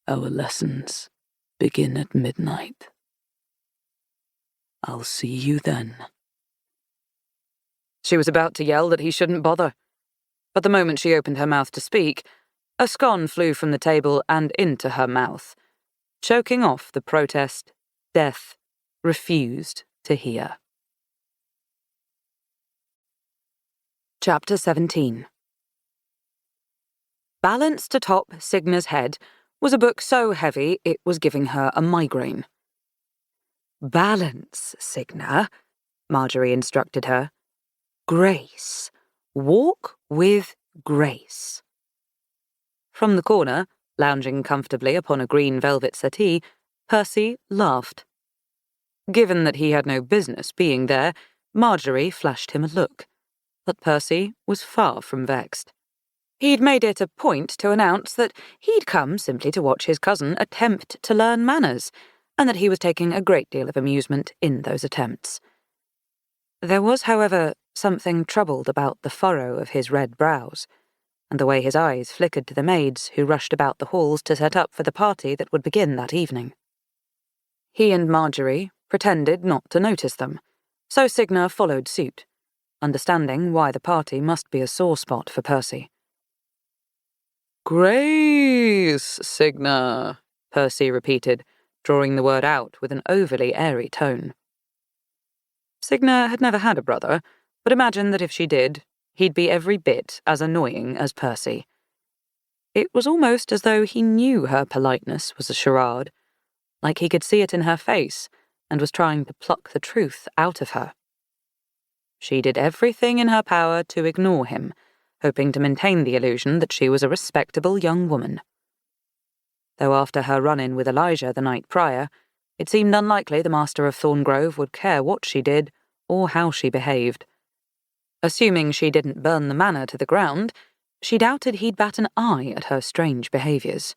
Our lessons begin at midnight. I'll see you then. She was about to yell that he shouldn't bother, but the moment she opened her mouth to speak, a scone flew from the table and into her mouth, choking off the protest Death refused to hear. Chapter 17. Balanced atop Signa's head was a book so heavy it was giving her a migraine. Balance, Signa, Marjorie instructed her. Grace. Walk with grace. From the corner, lounging comfortably upon a green velvet settee, Percy laughed. Given that he had no business being there, Marjorie flashed him a look, but Percy was far from vexed. He'd made it a point to announce that he'd come simply to watch his cousin attempt to learn manners, and that he was taking a great deal of amusement in those attempts. There was, however, something troubled about the furrow of his red brows, and the way his eyes flickered to the maids who rushed about the halls to set up for the party that would begin that evening. He and Marjorie pretended not to notice them, so Signa followed suit, understanding why the party must be a sore spot for Percy. Grace, Signa, Percy repeated, drawing the word out with an overly airy tone. Signa had never had a brother, but imagined that if she did, he'd be every bit as annoying as Percy. It was almost as though he knew her politeness was a charade, like he could see it in her face and was trying to pluck the truth out of her. She did everything in her power to ignore him, hoping to maintain the illusion that she was a respectable young woman. Though after her run-in with Elijah the night prior, it seemed unlikely the Master of Thorngrove would care what she did or how she behaved. Assuming she didn't burn the manor to the ground, she doubted he'd bat an eye at her strange behaviours.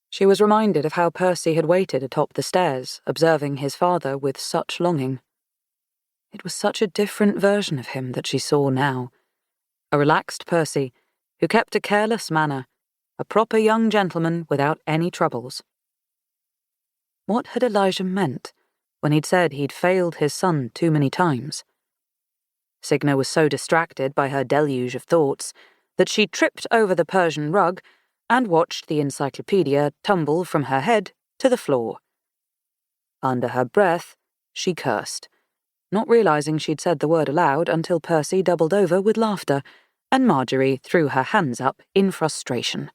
She was reminded of how Percy had waited atop the stairs, observing his father with such longing. It was such a different version of him that she saw now. A relaxed Percy, who kept a careless manner, a proper young gentleman without any troubles. What had Elijah meant when he'd said he'd failed his son too many times? Signa was so distracted by her deluge of thoughts that she tripped over the Persian rug and watched the encyclopedia tumble from her head to the floor. Under her breath, she cursed, not realizing she'd said the word aloud until Percy doubled over with laughter, and Marjorie threw her hands up in frustration.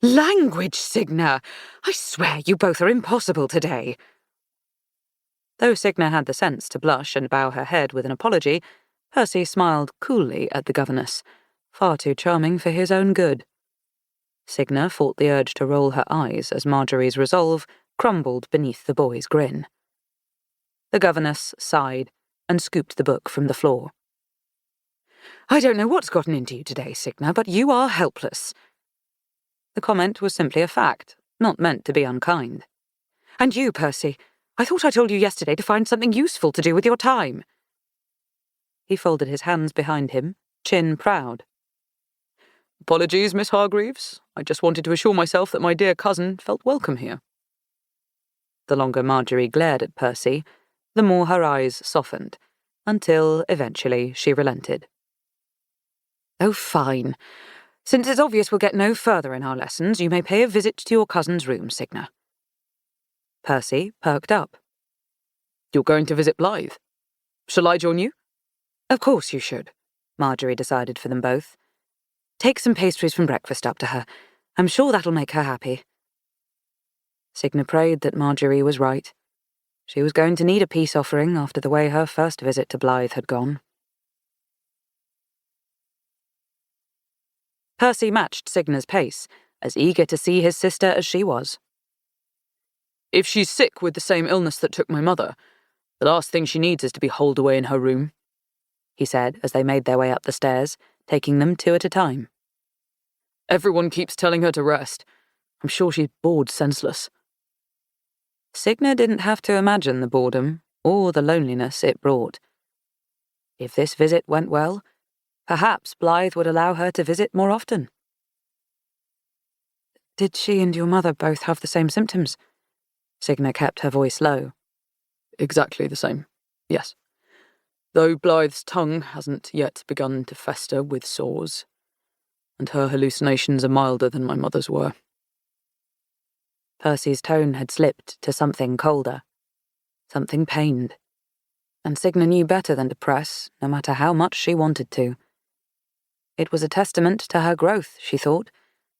Language, Signa! I swear you both are impossible today. Though Signa had the sense to blush and bow her head with an apology, Percy smiled coolly at the governess, far too charming for his own good. Signa fought the urge to roll her eyes as Marjorie's resolve crumbled beneath the boy's grin. The governess sighed and scooped the book from the floor. I don't know what's gotten into you today, Signa, but you are helpless. The comment was simply a fact, not meant to be unkind. "And you, Percy, I thought I told you yesterday to find something useful to do with your time." He folded his hands behind him, chin proud. "Apologies, Miss Hargreaves. I just wanted to assure myself that my dear cousin felt welcome here." The longer Marjorie glared at Percy, the more her eyes softened, until eventually she relented. "Oh, fine. Since it's obvious we'll get no further in our lessons, you may pay a visit to your cousin's room, Signa." Percy perked up. "You're going to visit Blythe? Shall I join you?" "Of course you should," Marjorie decided for them both. "Take some pastries from breakfast up to her. I'm sure that'll make her happy." Signa prayed that Marjorie was right. She was going to need a peace offering after the way her first visit to Blythe had gone. Percy matched Signa's pace, as eager to see his sister as she was. "If she's sick with the same illness that took my mother, the last thing she needs is to be holed away in her room," he said as they made their way up the stairs, taking them 2 at a time. "Everyone keeps telling her to rest. I'm sure she's bored senseless." Signa didn't have to imagine the boredom or the loneliness it brought. If this visit went well, perhaps Blythe would allow her to visit more often. "Did she and your mother both have the same symptoms?" Signa kept her voice low. "Exactly the same, yes. Though Blythe's tongue hasn't yet begun to fester with sores, and her hallucinations are milder than my mother's were." Percy's tone had slipped to something colder, something pained, and Signa knew better than to press, no matter how much she wanted to. It was a testament to her growth, she thought,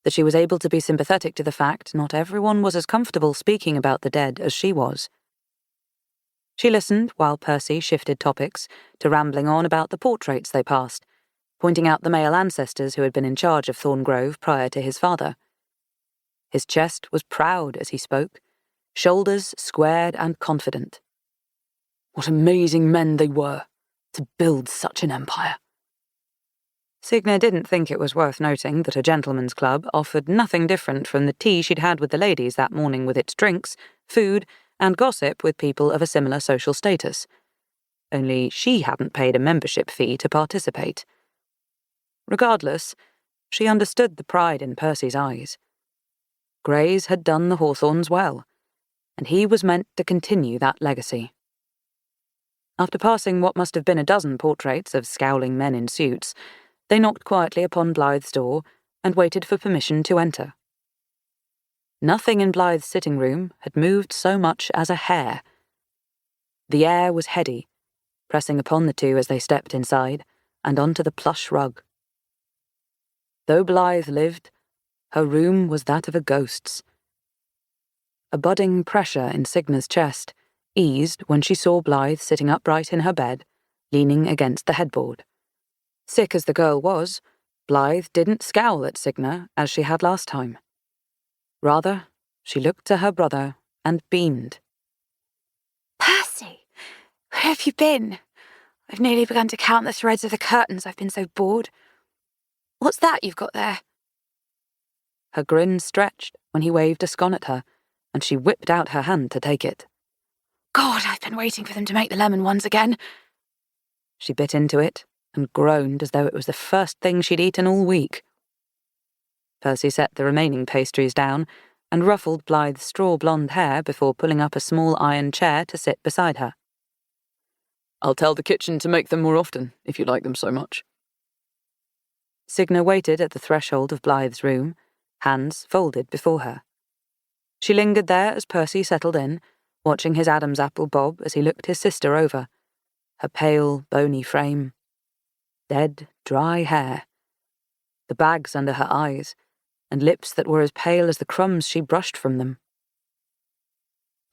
that she was able to be sympathetic to the fact not everyone was as comfortable speaking about the dead as she was. She listened while Percy shifted topics to rambling on about the portraits they passed, pointing out the male ancestors who had been in charge of Thorngrove prior to his father. His chest was proud as he spoke, shoulders squared and confident. What amazing men they were, to build such an empire. Signa didn't think it was worth noting that a gentleman's club offered nothing different from the tea she'd had with the ladies that morning with its drinks, food, and gossip with people of a similar social status. Only she hadn't paid a membership fee to participate. Regardless, she understood the pride in Percy's eyes. Greys had done the Hawthorns well, and he was meant to continue that legacy. After passing what must have been a dozen portraits of scowling men in suits, they knocked quietly upon Blythe's door and waited for permission to enter. Nothing in Blythe's sitting room had moved so much as a hair. The air was heady, pressing upon the two as they stepped inside and onto the plush rug. Though Blythe lived, her room was that of a ghost's. A budding pressure in Signa's chest eased when she saw Blythe sitting upright in her bed, leaning against the headboard. Sick as the girl was, Blythe didn't scowl at Signa as she had last time. Rather, she looked to her brother and beamed. "Percy, where have you been? I've nearly begun to count the threads of the curtains, I've been so bored. What's that you've got there?" Her grin stretched when he waved a scone at her, and she whipped out her hand to take it. "God, I've been waiting for them to make the lemon ones again." She bit into it and groaned as though it was the first thing she'd eaten all week. Percy set the remaining pastries down and ruffled Blythe's straw blonde hair before pulling up a small iron chair to sit beside her. "I'll tell the kitchen to make them more often, if you like them so much." Signa waited at the threshold of Blythe's room, hands folded before her. She lingered there as Percy settled in, watching his Adam's apple bob as he looked his sister over, her pale, bony frame. Dead, dry hair. The bags under her eyes, and lips that were as pale as the crumbs she brushed from them.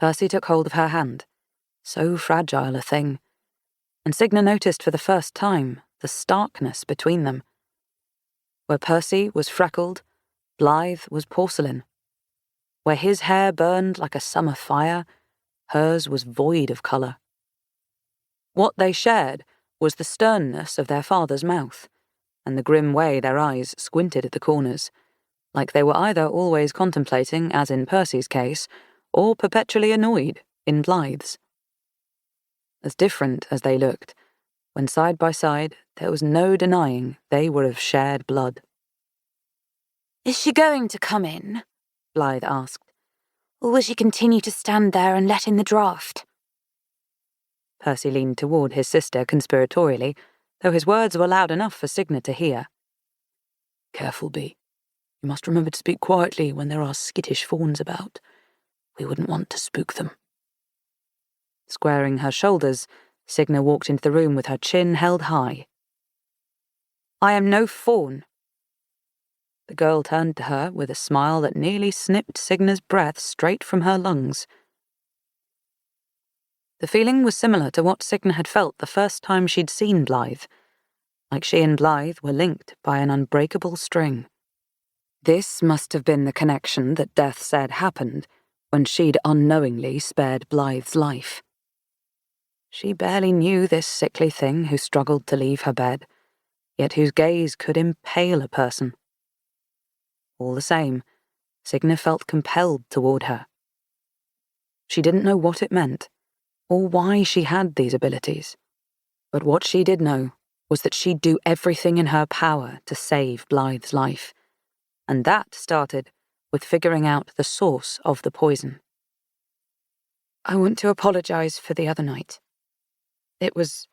Percy took hold of her hand, so fragile a thing, and Signa noticed for the first time the starkness between them. Where Percy was freckled, Blythe was porcelain. Where his hair burned like a summer fire, hers was void of colour. What they shared was the sternness of their father's mouth, and the grim way their eyes squinted at the corners, like they were either always contemplating, as in Percy's case, or perpetually annoyed, in Blythe's. As different as they looked, when side by side, there was no denying they were of shared blood. Is she going to come in? Blythe asked. Or will she continue to stand there and let in the draught? Percy leaned toward his sister conspiratorially, though his words were loud enough for Signa to hear. Careful, Bee. You must remember to speak quietly when there are skittish fawns about. We wouldn't want to spook them. Squaring her shoulders, Signa walked into the room with her chin held high. I am no fawn. The girl turned to her with a smile that nearly snipped Signa's breath straight from her lungs. The feeling was similar to what Signa had felt the first time she'd seen Blythe, like she and Blythe were linked by an unbreakable string. This must have been the connection that Death said happened when she'd unknowingly spared Blythe's life. She barely knew this sickly thing who struggled to leave her bed, yet whose gaze could impale a person. All the same, Signa felt compelled toward her. She didn't know what it meant, or why she had these abilities, but what she did know was that she'd do everything in her power to save Blythe's life, and that started with figuring out the source of the poison. I want to apologize for the other night. It was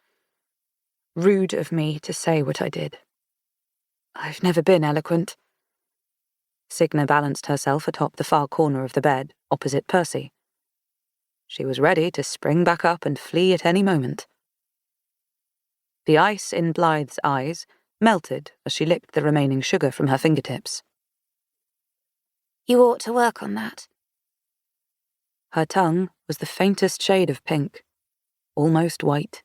rude of me to say what I did. I've never been eloquent. Signa balanced herself atop the far corner of the bed, opposite Percy. She was ready to spring back up and flee at any moment. The ice in Blythe's eyes melted as she licked the remaining sugar from her fingertips. You ought to work on that. Her tongue was the faintest shade of pink, almost white.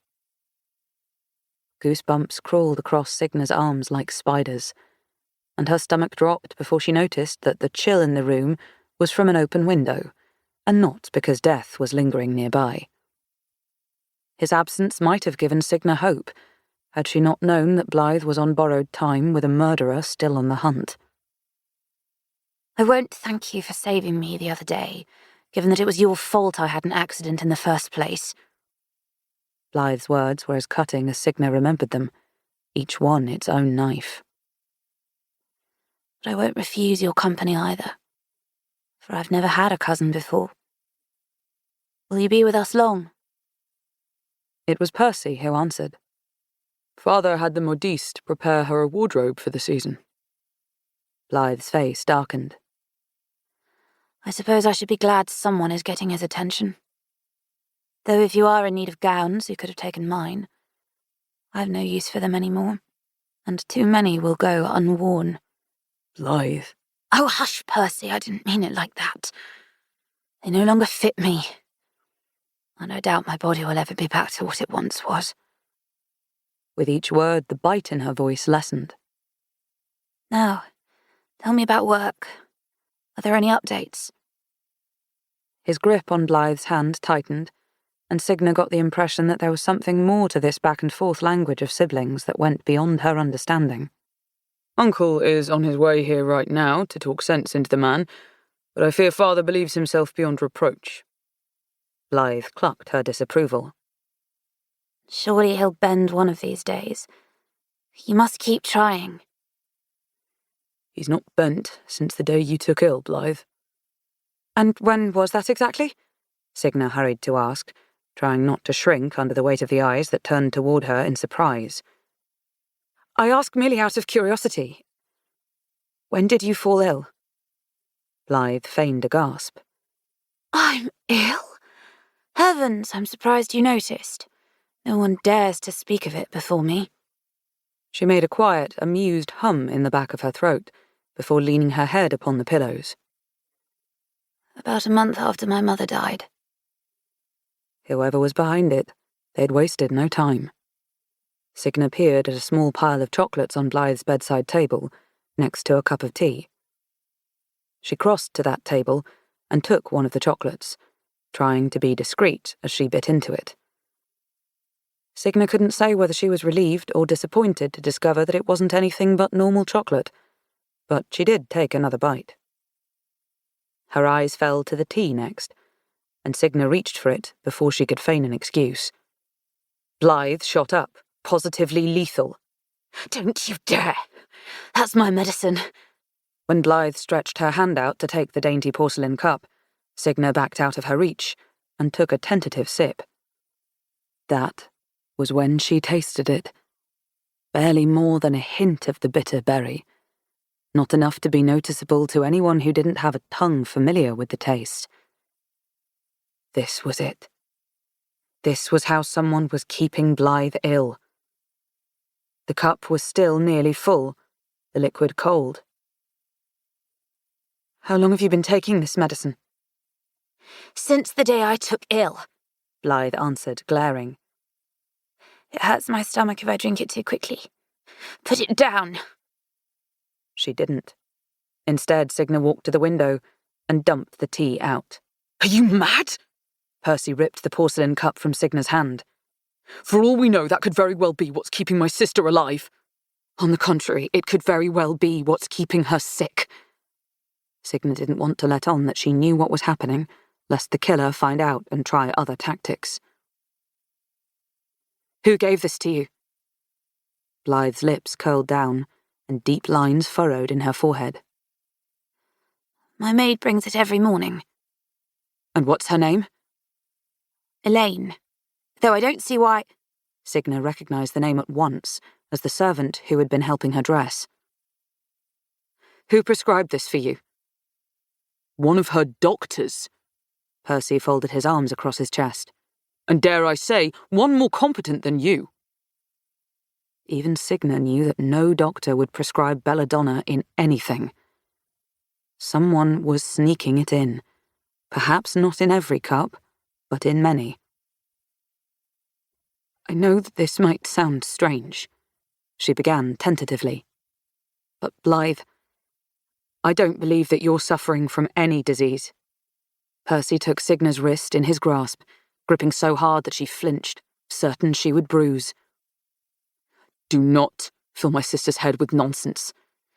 Goosebumps crawled across Signa's arms like spiders, and her stomach dropped before she noticed that the chill in the room was from an open window, and not because Death was lingering nearby. His absence might have given Signa hope, had she not known that Blythe was on borrowed time with a murderer still on the hunt. I won't thank you for saving me the other day, given that it was your fault I had an accident in the first place. Blythe's words were as cutting as Signa remembered them, each one its own knife. But I won't refuse your company either, for I've never had a cousin before. Will you be with us long? It was Percy who answered. Father had the modiste prepare her a wardrobe for the season. Blythe's face darkened. I suppose I should be glad someone is getting his attention. Though if you are in need of gowns, you could have taken mine. I've no use for them anymore, and too many will go unworn. Blythe. Oh, hush, Percy, I didn't mean it like that. They no longer fit me. And I doubt my body will ever be back to what it once was. With each word, the bite in her voice lessened. Now, tell me about work. Are there any updates? His grip on Blythe's hand tightened, and Signa got the impression that there was something more to this back-and-forth language of siblings that went beyond her understanding. Uncle is on his way here right now to talk sense into the man, but I fear Father believes himself beyond reproach. Blythe clucked her disapproval. Surely he'll bend one of these days. You must keep trying. He's not bent since the day you took ill, Blythe. And when was that exactly? Signa hurried to ask, trying not to shrink under the weight of the eyes that turned toward her in surprise. I ask merely out of curiosity. When did you fall ill? Blythe feigned a gasp. I'm ill? Heavens, I'm surprised you noticed. No one dares to speak of it before me. She made a quiet, amused hum in the back of her throat before leaning her head upon the pillows. About a month after my mother died. Whoever was behind it, they'd wasted no time. Signa peered at a small pile of chocolates on Blythe's bedside table, next to a cup of tea. She crossed to that table and took one of the chocolates, trying to be discreet as she bit into it. Signa couldn't say whether she was relieved or disappointed to discover that it wasn't anything but normal chocolate, but she did take another bite. Her eyes fell to the tea next, and Signa reached for it before she could feign an excuse. Blythe shot up, positively lethal. "Don't you dare! That's my medicine." When Blythe stretched her hand out to take the dainty porcelain cup, Signa backed out of her reach and took a tentative sip. That was when she tasted it. Barely more than a hint of the bitter berry. Not enough to be noticeable to anyone who didn't have a tongue familiar with the taste. This was it. This was how someone was keeping Blythe ill. The cup was still nearly full, the liquid cold. "How long have you been taking this medicine?" "Since the day I took ill," Blythe answered, glaring. "It hurts my stomach if I drink it too quickly. Put it down." She didn't. Instead, Signa walked to the window and dumped the tea out. Are you mad? Percy ripped the porcelain cup from Signa's hand. For all we know, that could very well be what's keeping my sister alive. On the contrary, it could very well be what's keeping her sick. Signa didn't want to let on that she knew what was happening, lest the killer find out and try other tactics. "Who gave this to you?" Blythe's lips curled down, and deep lines furrowed in her forehead. "My maid brings it every morning." "And what's her name?" "Elaine. Though I don't see why—" Signa recognised the name at once as the servant who had been helping her dress. "Who prescribed this for you?" "One of her doctors." Percy folded his arms across his chest. "And dare I say, one more competent than you." Even Signa knew that no doctor would prescribe Belladonna in anything. Someone was sneaking it in. Perhaps not in every cup, but in many. "I know that this might sound strange," she began tentatively. "But Blythe, I don't believe that you're suffering from any disease." Percy took Signa's wrist in his grasp, gripping so hard that she flinched, certain she would bruise. "Do not fill my sister's head with nonsense.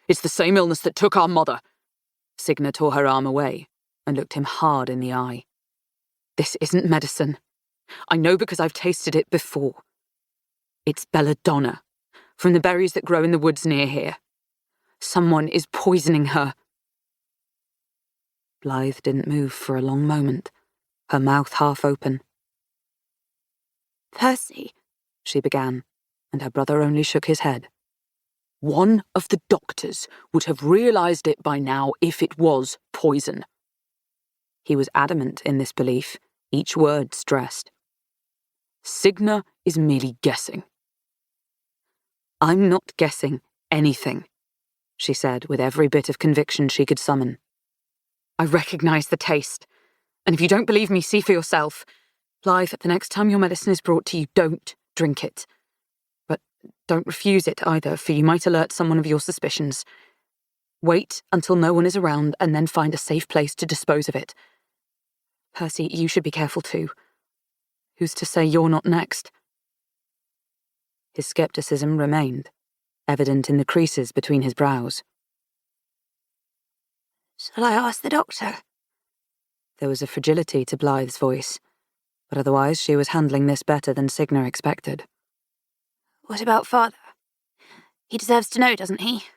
It's the same illness that took our mother." Signa tore her arm away and looked him hard in the eye. "This isn't medicine. I know because I've tasted it before. It's belladonna, from the berries that grow in the woods near here. Someone is poisoning her." Blythe didn't move for a long moment, her mouth half open. "Percy," she began, and her brother only shook his head. "One of the doctors would have realised it by now if it was poison." He was adamant in this belief, each word stressed. "Signa is merely guessing." "I'm not guessing anything," she said with every bit of conviction she could summon. "I recognise the taste, and if you don't believe me, see for yourself. Blythe, the next time your medicine is brought to you, don't drink it. But don't refuse it either, for you might alert someone of your suspicions. Wait until no one is around and then find a safe place to dispose of it. Percy, you should be careful too. Who's to say you're not next?" His scepticism remained, evident in the creases between his brows. "Shall I ask the doctor?" There was a fragility to Blythe's voice, but otherwise she was handling this better than Signa expected. "What about father? He deserves to know, doesn't he?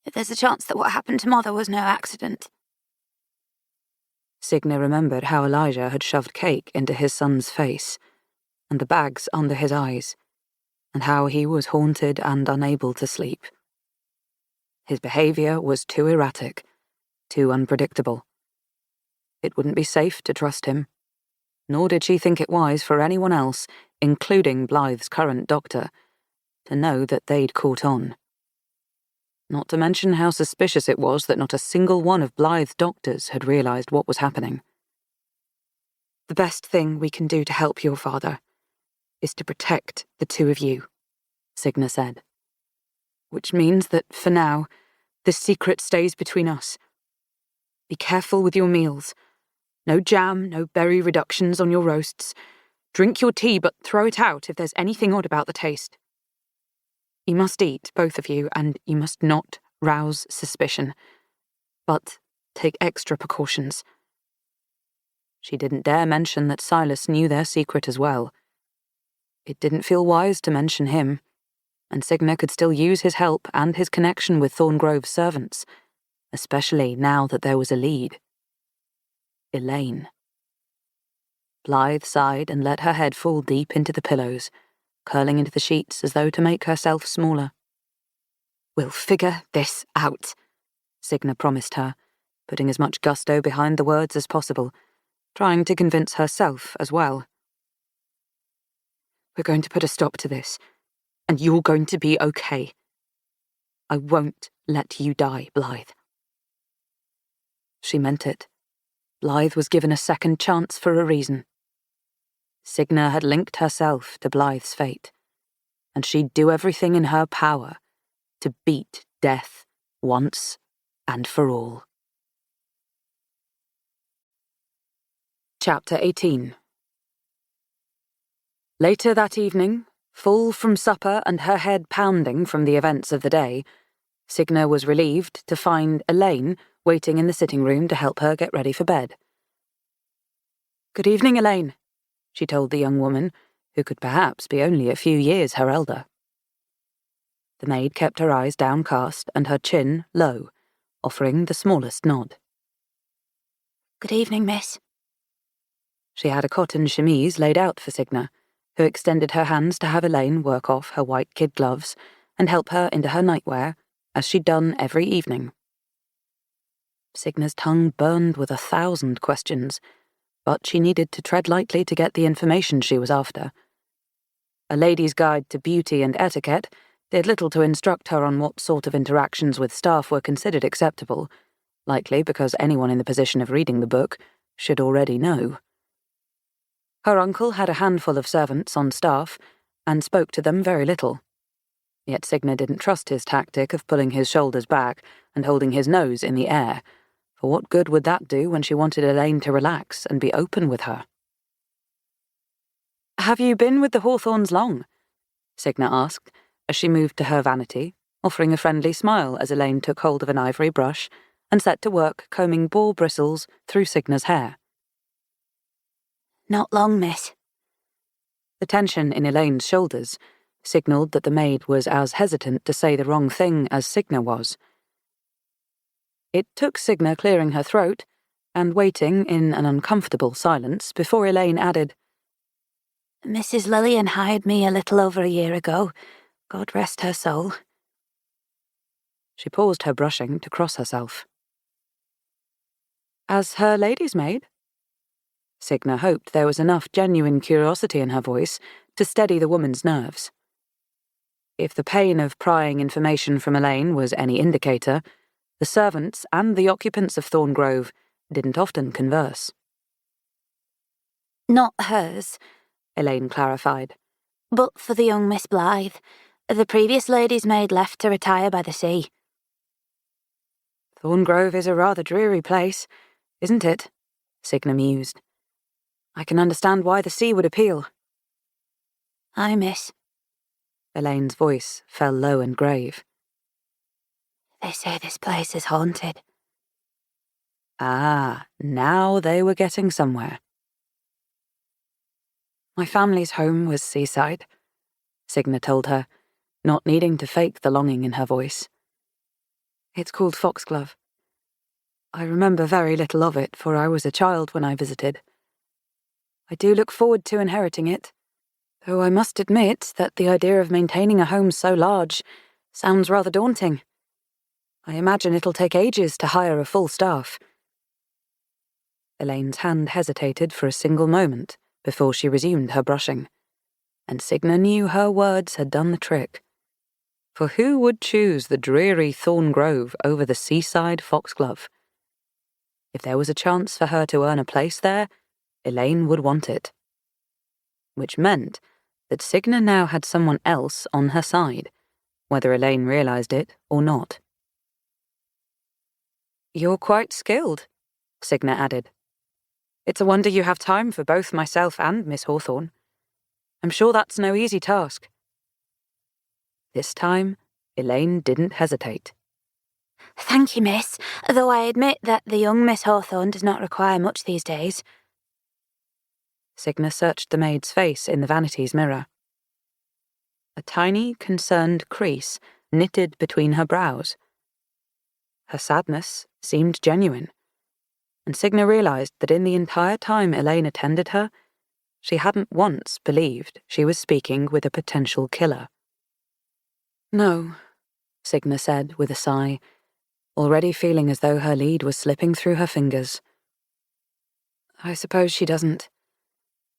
If there's a chance that what happened to Mother was no accident." Signa remembered how Elijah had shoved cake into his son's face, and the bags under his eyes, and how he was haunted and unable to sleep. His behaviour was too erratic, too unpredictable. It wouldn't be safe to trust him, nor did she think it wise for anyone else, including Blythe's current doctor, to know that they'd caught on. Not to mention how suspicious it was that not a single one of Blythe's doctors had realised what was happening. "The best thing we can do to help your father is to protect the two of you," Signa said. "Which means that, for now, the secret stays between us. Be careful with your meals. No jam, no berry reductions on your roasts. Drink your tea, but throw it out if there's anything odd about the taste. You must eat, both of you, and you must not rouse suspicion, but take extra precautions. She didn't dare mention that Silas knew their secret as well. It didn't feel wise to mention him, and Signa could still use his help and his connection with Thorngrove's servants, especially now that there was a lead. Elaine. Blythe sighed and let her head fall deep into the pillows, curling into the sheets as though to make herself smaller. "We'll figure this out," Signa promised her, putting as much gusto behind the words as possible, trying to convince herself as well. "We're going to put a stop to this, and you're going to be okay. I won't let you die, Blythe." She meant it. Blythe was given a second chance for a reason. Signa had linked herself to Blythe's fate, and she'd do everything in her power to beat death once and for all. Chapter 18. Later that evening, full from supper and her head pounding from the events of the day, Signa was relieved to find Elaine waiting in the sitting room to help her get ready for bed. "Good evening, Elaine," she told the young woman, who could perhaps be only a few years her elder. The maid kept her eyes downcast and her chin low, offering the smallest nod. "Good evening, miss." She had a cotton chemise laid out for Signa, who extended her hands to have Elaine work off her white kid gloves and help her into her nightwear, as she'd done every evening. Signa's tongue burned with 1,000 questions, but she needed to tread lightly to get the information she was after. A lady's guide to beauty and etiquette did little to instruct her on what sort of interactions with staff were considered acceptable, likely because anyone in the position of reading the book should already know. Her uncle had a handful of servants on staff and spoke to them very little. Yet Signa didn't trust his tactic of pulling his shoulders back and holding his nose in the air, for what good would that do when she wanted Elaine to relax and be open with her? "Have you been with the Hawthorns long?" Signa asked, as she moved to her vanity, offering a friendly smile as Elaine took hold of an ivory brush and set to work combing boar bristles through Signa's hair. "Not long, miss." The tension in Elaine's shoulders signalled that the maid was as hesitant to say the wrong thing as Signa was. It took Signa clearing her throat and waiting in an uncomfortable silence before Elaine added, "Mrs. Lillian hired me a little over a year ago. God rest her soul." She paused her brushing to cross herself. "As her lady's maid?" Signa hoped there was enough genuine curiosity in her voice to steady the woman's nerves. If the pain of prying information from Elaine was any indicator, the servants and the occupants of Thorngrove didn't often converse. "Not hers," Elaine clarified, "but for the young Miss Blythe. The previous lady's maid left to retire by the sea." "Thorngrove is a rather dreary place, isn't it?" Signa mused. "I can understand why the sea would appeal." "Aye, miss." Elaine's voice fell low and grave. "They say this place is haunted." Ah, now they were getting somewhere. "My family's home was seaside," Signa told her, not needing to fake the longing in her voice. "It's called Foxglove. I remember very little of it, for I was a child when I visited. I do look forward to inheriting it, though I must admit that the idea of maintaining a home so large sounds rather daunting. I imagine it'll take ages to hire a full staff." Elaine's hand hesitated for a single moment before she resumed her brushing, and Signa knew her words had done the trick. For who would choose the dreary Thorngrove over the seaside Foxglove? If there was a chance for her to earn a place there, Elaine would want it. Which meant that Signa now had someone else on her side, whether Elaine realized it or not. "You're quite skilled," Signa added. "It's a wonder you have time for both myself and Miss Hawthorne. I'm sure that's no easy task." This time, Elaine didn't hesitate. Thank you, miss, though I admit that the young Miss Hawthorne does not require much these days. Signa searched the maid's face in the vanity's mirror. A tiny, concerned crease knitted between her brows. Her sadness seemed genuine, and Signa realised that in the entire time Elaine attended her, she hadn't once believed she was speaking with a potential killer. "No," Signa said with a sigh, already feeling as though her lead was slipping through her fingers. "I suppose she doesn't.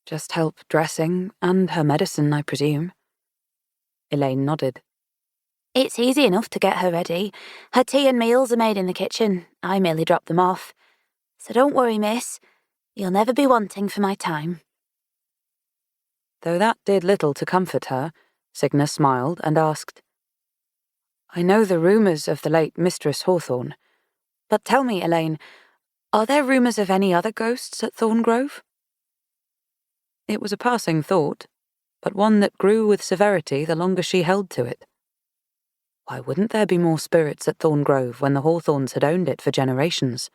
Just help dressing and her medicine, I presume." Elaine nodded. It's easy enough to get her ready. Her tea and meals are made in the kitchen. I merely drop them off. So don't worry, miss. You'll never be wanting for my time. Though that did little to comfort her, Signa smiled and asked, "I know the rumours of the late Mistress Hawthorne, but tell me, Elaine, are there rumours of any other ghosts at Thorngrove?" It was a passing thought, but one that grew with severity the longer she held to it. Why wouldn't there be more spirits at Thorngrove when the Hawthorns had owned it for generations?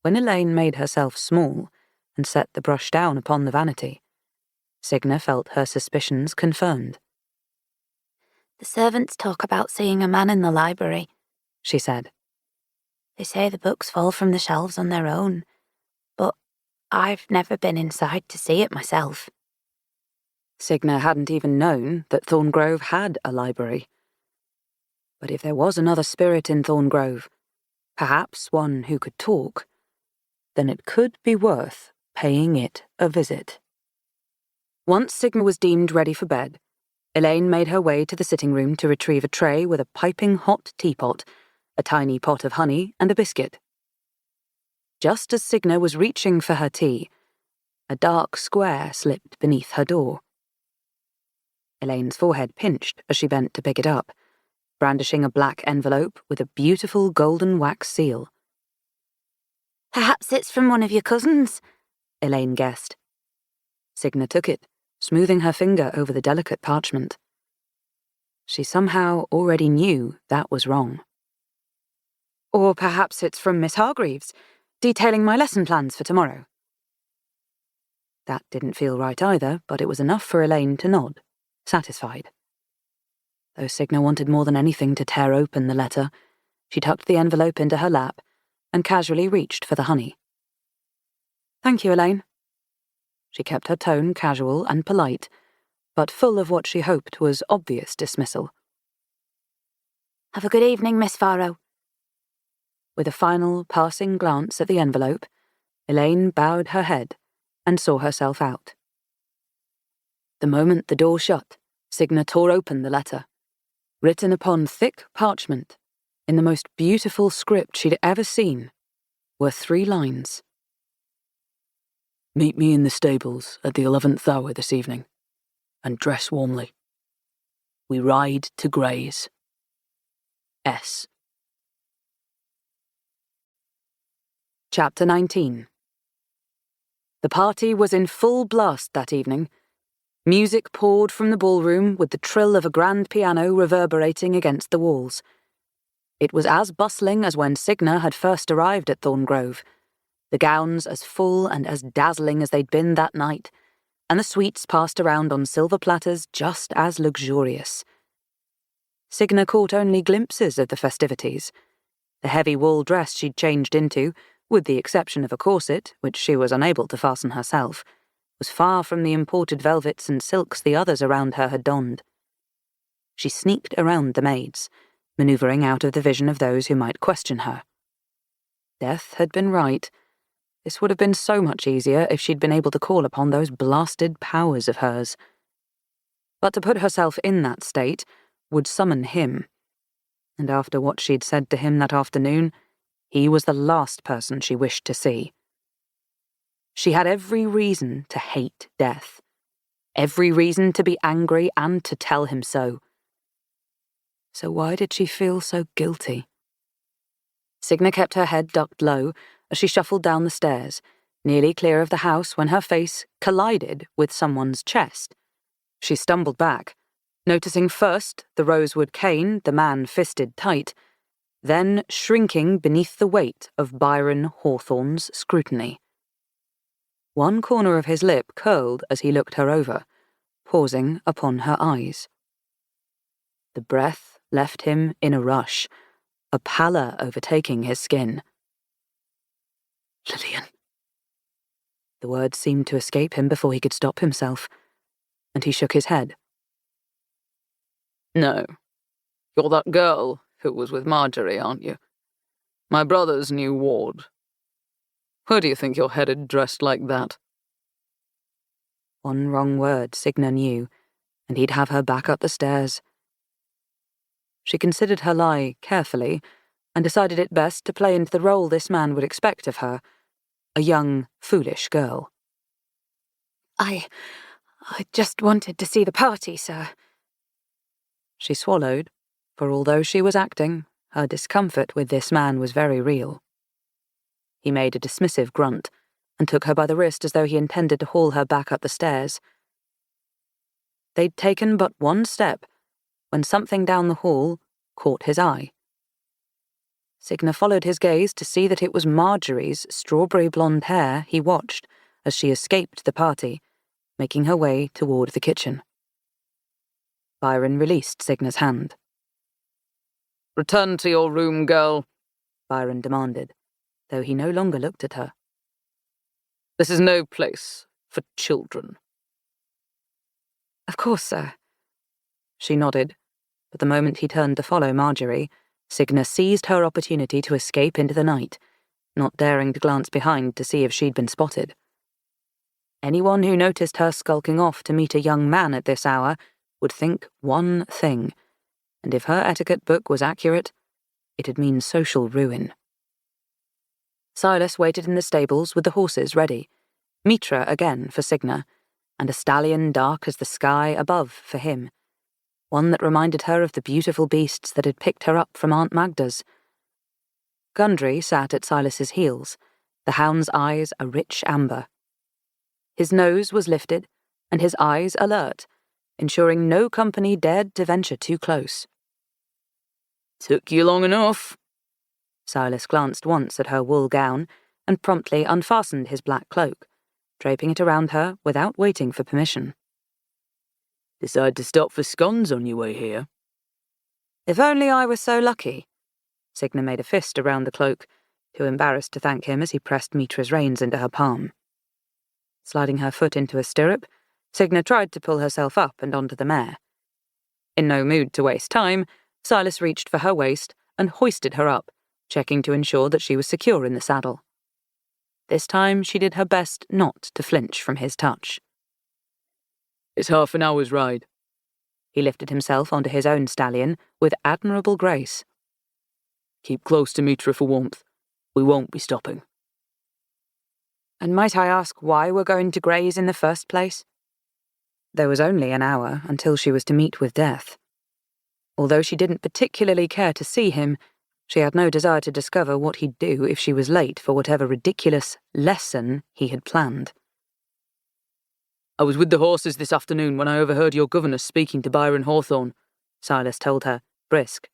When Elaine made herself small and set the brush down upon the vanity, Signa felt her suspicions confirmed. The servants talk about seeing a man in the library, she said. They say the books fall from the shelves on their own, but I've never been inside to see it myself. Signa hadn't even known that Thorngrove had a library. But if there was another spirit in Thorngrove, perhaps one who could talk, then it could be worth paying it a visit. Once Signa was deemed ready for bed, Elaine made her way to the sitting room to retrieve a tray with a piping hot teapot, a tiny pot of honey, and a biscuit. Just as Signa was reaching for her tea, a dark square slipped beneath her door. Elaine's forehead pinched as she bent to pick it up, brandishing a black envelope with a beautiful golden wax seal. Perhaps it's from one of your cousins, Elaine guessed. Signa took it, smoothing her finger over the delicate parchment. She somehow already knew that was wrong. Or perhaps it's from Miss Hargreaves, detailing my lesson plans for tomorrow. That didn't feel right either, but it was enough for Elaine to nod, satisfied. Though Signa wanted more than anything to tear open the letter, she tucked the envelope into her lap and casually reached for the honey. "Thank you, Elaine." She kept her tone casual and polite, but full of what she hoped was obvious dismissal. Have a good evening, Miss Farrow. With a final passing glance at the envelope, Elaine bowed her head and saw herself out. The moment the door shut, Signa tore open the letter. Written upon thick parchment, in the most beautiful script she'd ever seen, were 3 lines. "Meet me in the stables at the 11th hour this evening, and dress warmly. We ride to graze. S." Chapter 19. The party was in full blast that evening. Music poured from the ballroom with the trill of a grand piano reverberating against the walls. It was as bustling as when Signa had first arrived at Thorngrove, the gowns as full and as dazzling as they'd been that night, and the sweets passed around on silver platters just as luxurious. Signa caught only glimpses of the festivities. The heavy wool dress she'd changed into, with the exception of a corset, which she was unable to fasten herself, was far from the imported velvets and silks the others around her had donned. She sneaked around the maids, manoeuvring out of the vision of those who might question her. Death had been right. This would have been so much easier if she'd been able to call upon those blasted powers of hers. But to put herself in that state would summon him, and after what she'd said to him that afternoon, he was the last person she wished to see. She had every reason to hate death, every reason to be angry and to tell him so. So why did she feel so guilty? Signa kept her head ducked low as she shuffled down the stairs, nearly clear of the house when her face collided with someone's chest. She stumbled back, noticing first the rosewood cane the man fisted tight, then shrinking beneath the weight of Byron Hawthorne's scrutiny. One corner of his lip curled as he looked her over, pausing upon her eyes. The breath left him in a rush, a pallor overtaking his skin. Lillian. The words seemed to escape him before he could stop himself, and he shook his head. No. You're that girl who was with Marjorie, aren't you? My brother's new ward. Where do you think you're headed dressed like that? One wrong word Signa knew, and he'd have her back up the stairs. She considered her lie carefully, and decided it best to play into the role this man would expect of her, a young, foolish girl. I just wanted to see the party, sir. She swallowed, for although she was acting, her discomfort with this man was very real. He made a dismissive grunt, and took her by the wrist as though he intended to haul her back up the stairs. They'd taken but one step, when something down the hall caught his eye. Signa followed his gaze to see that it was Marjorie's strawberry blonde hair he watched as she escaped the party, making her way toward the kitchen. Byron released Signa's hand. Return to your room, girl, Byron demanded, though he no longer looked at her. This is no place for children. Of course, sir. She nodded, but the moment he turned to follow Marjorie, Signa seized her opportunity to escape into the night, not daring to glance behind to see if she'd been spotted. Anyone who noticed her skulking off to meet a young man at this hour would think one thing, and if her etiquette book was accurate, it'd mean social ruin. Silas waited in the stables with the horses ready, Mitra again for Signa, and a stallion dark as the sky above for him, one that reminded her of the beautiful beasts that had picked her up from Aunt Magda's. Gundry sat at Silas's heels, the hound's eyes a rich amber. His nose was lifted, and his eyes alert, ensuring no company dared to venture too close. Took you long enough. Silas glanced once at her wool gown and promptly unfastened his black cloak, draping it around her without waiting for permission. Decide to stop for scones on your way here? If only I was so lucky. Signa made a fist around the cloak, too embarrassed to thank him as he pressed Mitra's reins into her palm. Sliding her foot into a stirrup, Signa tried to pull herself up and onto the mare. In no mood to waste time, Silas reached for her waist and hoisted her up, checking to ensure that she was secure in the saddle. This time she did her best not to flinch from his touch. It's half an hour's ride. He lifted himself onto his own stallion with admirable grace. Keep close to Mitra for warmth. We won't be stopping. And might I ask why we're going to graze in the first place? There was only an hour until she was to meet with death. Although she didn't particularly care to see him, she had no desire to discover what he'd do if she was late for whatever ridiculous lesson he had planned. I was with the horses this afternoon when I overheard your governess speaking to Byron Hawthorne, Silas told her, brisk.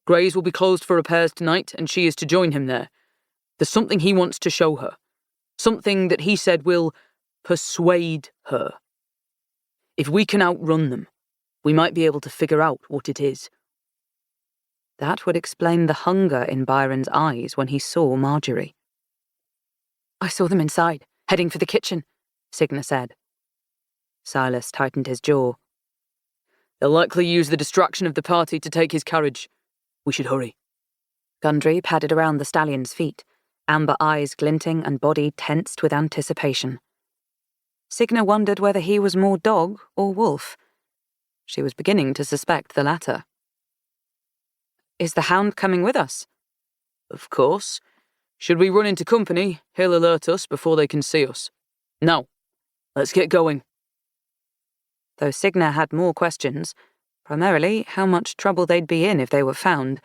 Grays will be closed for repairs tonight, and she is to join him there. There's something he wants to show her. Something that he said will persuade her. If we can outrun them, we might be able to figure out what it is. That would explain the hunger in Byron's eyes when he saw Marjorie. I saw them inside, heading for the kitchen, Signa said. Silas tightened his jaw. They'll likely use the distraction of the party to take his carriage. We should hurry. Gundry padded around the stallion's feet, amber eyes glinting and body tensed with anticipation. Signa wondered whether he was more dog or wolf. She was beginning to suspect the latter. Is the hound coming with us? Of course. Should we run into company, he'll alert us before they can see us. Now, let's get going. Though Signa had more questions, primarily how much trouble they'd be in if they were found,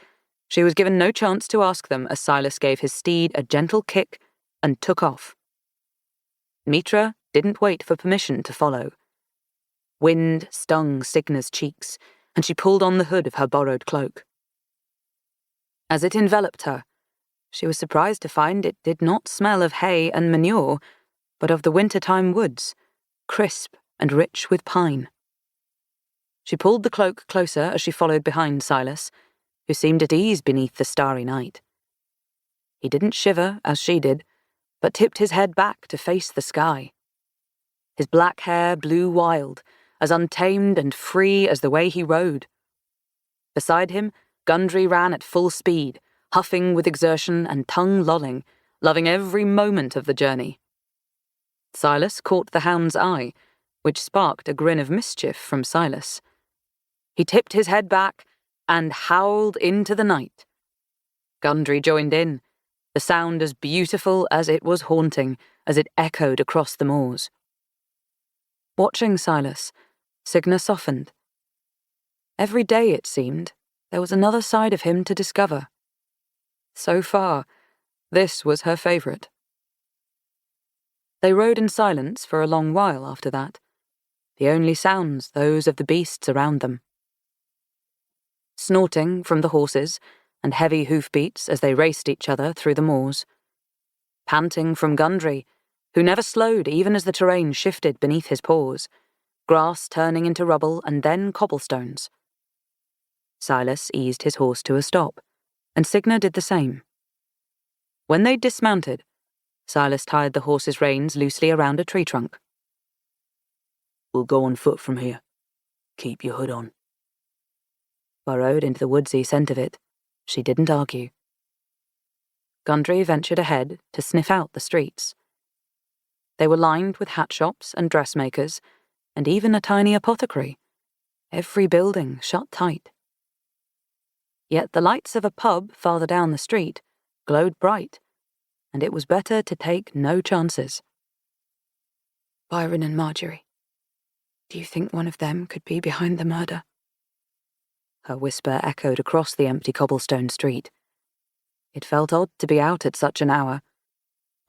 she was given no chance to ask them as Silas gave his steed a gentle kick and took off. Mitra didn't wait for permission to follow. Wind stung Signa's cheeks, and she pulled on the hood of her borrowed cloak. As it enveloped her, she was surprised to find it did not smell of hay and manure, but of the wintertime woods, crisp and rich with pine. She pulled the cloak closer as she followed behind Silas, who seemed at ease beneath the starry night. He didn't shiver as she did, but tipped his head back to face the sky. His black hair blew wild, as untamed and free as the way he rode. Beside him, Gundry ran at full speed, huffing with exertion and tongue lolling, loving every moment of the journey. Silas caught the hound's eye, which sparked a grin of mischief from Silas. He tipped his head back and howled into the night. Gundry joined in, the sound as beautiful as it was haunting as it echoed across the moors. Watching Silas, Signa softened. Every day, it seemed, there was another side of him to discover. So far, this was her favourite. They rode in silence for a long while after that, the only sounds those of the beasts around them. Snorting from the horses and heavy hoofbeats as they raced each other through the moors. Panting from Gundry, who never slowed even as the terrain shifted beneath his paws, grass turning into rubble and then cobblestones. Silas eased his horse to a stop, and Signa did the same. When they dismounted, Silas tied the horse's reins loosely around a tree trunk. "We'll go on foot from here. Keep your hood on." Burrowed into the woodsy scent of it, she didn't argue. Gundry ventured ahead to sniff out the streets. They were lined with hat shops and dressmakers, and even a tiny apothecary, every building shut tight. Yet the lights of a pub farther down the street glowed bright, and it was better to take no chances. Byron and Marjorie. Do you think one of them could be behind the murder? Her whisper echoed across the empty cobblestone street. It felt odd to be out at such an hour,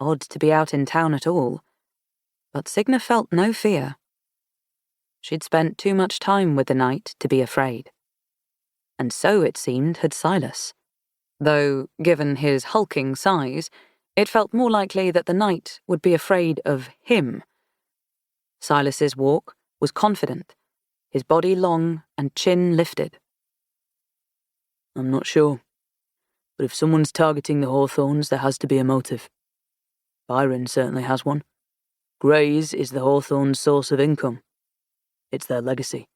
odd to be out in town at all, but Signa felt no fear. She'd spent too much time with the night to be afraid. And so, it seemed, had Silas. Though, given his hulking size, it felt more likely that the night would be afraid of him. Silas's walk was confident, his body long and chin lifted. "I'm not sure, but if someone's targeting the Hawthorns, there has to be a motive. Byron certainly has one. Gray's is the Hawthorns' source of income. It's their legacy.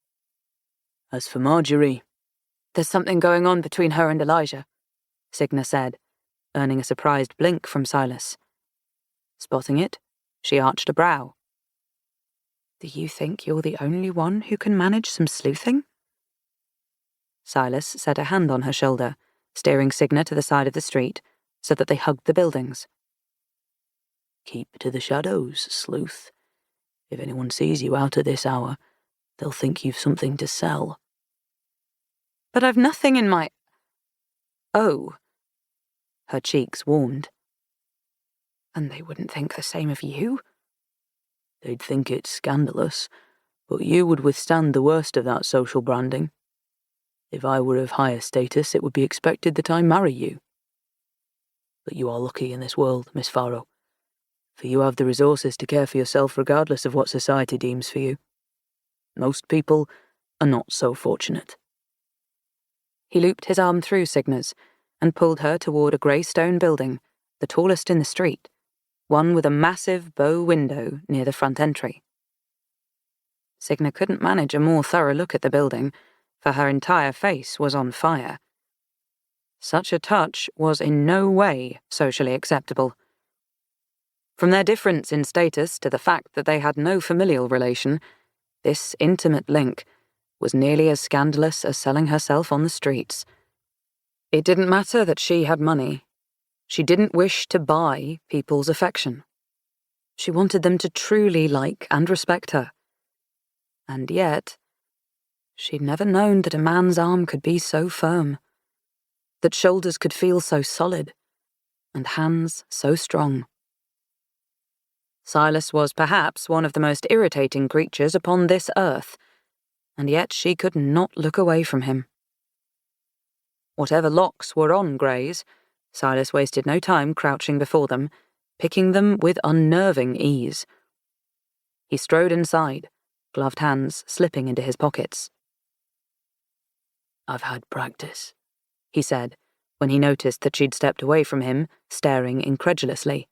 As for Marjorie..." "There's something going on between her and Elijah," Signa said, earning a surprised blink from Silas. Spotting it, she arched a brow. "Do you think you're the only one who can manage some sleuthing?" Silas set a hand on her shoulder, steering Signa to the side of the street so that they hugged the buildings. "Keep to the shadows, sleuth. If anyone sees you out at this hour, they'll think you've something to sell." "But I've nothing in my..." "Oh." Her cheeks warmed. "And they wouldn't think the same of you?" "They'd think it's scandalous, but you would withstand the worst of that social branding. If I were of higher status, it would be expected that I marry you. But you are lucky in this world, Miss Farrow, for you have the resources to care for yourself regardless of what society deems for you. Most people are not so fortunate." He looped his arm through Signa's and pulled her toward a grey stone building, the tallest in the street, one with a massive bow window near the front entry. Signa couldn't manage a more thorough look at the building, for her entire face was on fire. Such a touch was in no way socially acceptable. From their difference in status to the fact that they had no familial relation, this intimate link was nearly as scandalous as selling herself on the streets. It didn't matter that she had money. She didn't wish to buy people's affection. She wanted them to truly like and respect her. And yet, she'd never known that a man's arm could be so firm, that shoulders could feel so solid, and hands so strong. Silas was perhaps one of the most irritating creatures upon this earth, and yet she could not look away from him. Whatever locks were on Grey's, Silas wasted no time crouching before them, picking them with unnerving ease. He strode inside, gloved hands slipping into his pockets. "I've had practice," he said, when he noticed that she'd stepped away from him, staring incredulously.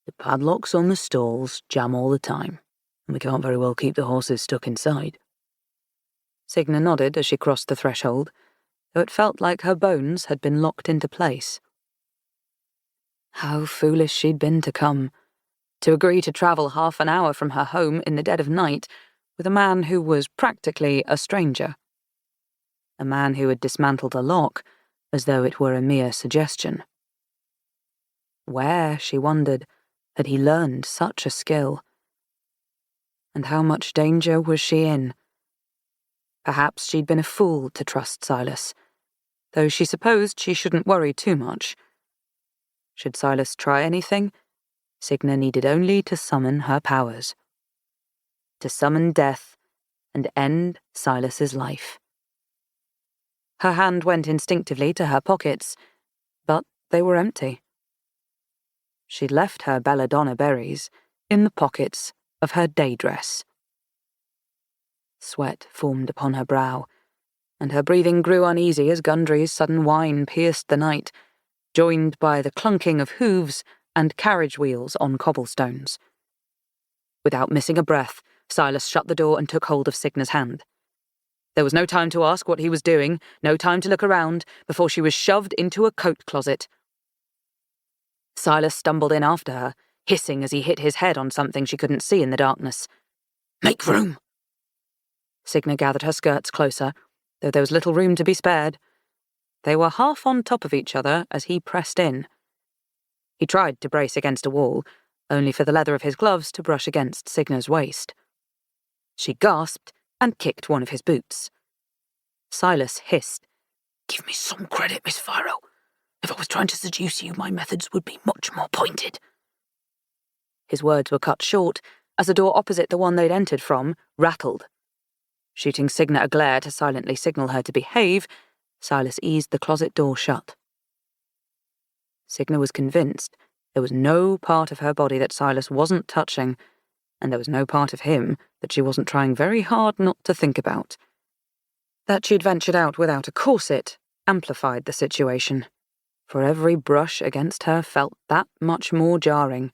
"The padlocks on the stalls jam all the time, and we can't very well keep the horses stuck inside." Signa nodded as she crossed the threshold, though it felt like her bones had been locked into place. How foolish she'd been to come, to agree to travel half an hour from her home in the dead of night with a man who was practically a stranger. A man who had dismantled a lock as though it were a mere suggestion. Where, she wondered, had he learned such a skill? And how much danger was she in? Perhaps she'd been a fool to trust Silas, though she supposed she shouldn't worry too much. Should Silas try anything, Signa needed only to summon her powers. To summon death and end Silas's life. Her hand went instinctively to her pockets, but they were empty. She'd left her Belladonna berries in the pockets of her day dress. Sweat formed upon her brow, and her breathing grew uneasy as Gundry's sudden whine pierced the night, joined by the clunking of hooves and carriage wheels on cobblestones. Without missing a breath, Silas shut the door and took hold of Signa's hand. There was no time to ask what he was doing, no time to look around, before she was shoved into a coat closet. Silas stumbled in after her, hissing as he hit his head on something she couldn't see in the darkness. "Make room!" Signa gathered her skirts closer, though there was little room to be spared. They were half on top of each other as he pressed in. He tried to brace against a wall, only for the leather of his gloves to brush against Signa's waist. She gasped and kicked one of his boots. Silas hissed, "Give me some credit, Miss Farrow. If I was trying to seduce you, my methods would be much more pointed." His words were cut short as the door opposite the one they'd entered from rattled. Shooting Signa a glare to silently signal her to behave, Silas eased the closet door shut. Signa was convinced there was no part of her body that Silas wasn't touching, and there was no part of him that she wasn't trying very hard not to think about. That she'd ventured out without a corset amplified the situation, for every brush against her felt that much more jarring,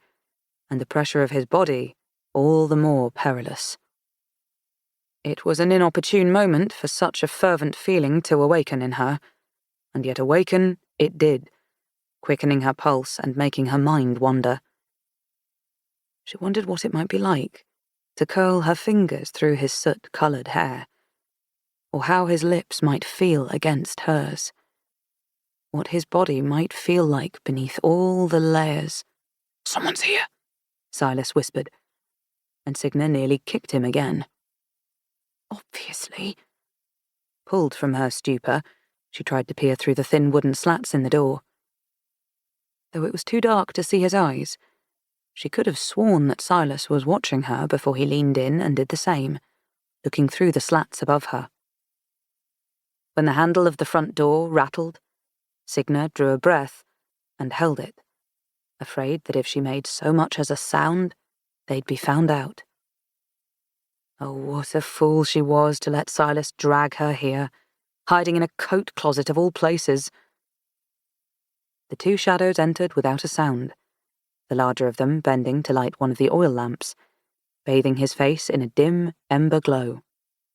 and the pressure of his body all the more perilous. It was an inopportune moment for such a fervent feeling to awaken in her, and yet awaken it did, quickening her pulse and making her mind wander. She wondered what it might be like to curl her fingers through his soot-coloured hair, or how his lips might feel against hers, what his body might feel like beneath all the layers. "Someone's here," Silas whispered, and Signa nearly kicked him again. "Obviously." Pulled from her stupor, she tried to peer through the thin wooden slats in the door. Though it was too dark to see his eyes, she could have sworn that Silas was watching her before he leaned in and did the same, looking through the slats above her. When the handle of the front door rattled, Signa drew a breath and held it, afraid that if she made so much as a sound, they'd be found out. Oh, what a fool she was to let Silas drag her here, hiding in a coat closet of all places. The two shadows entered without a sound, the larger of them bending to light one of the oil lamps, bathing his face in a dim ember glow.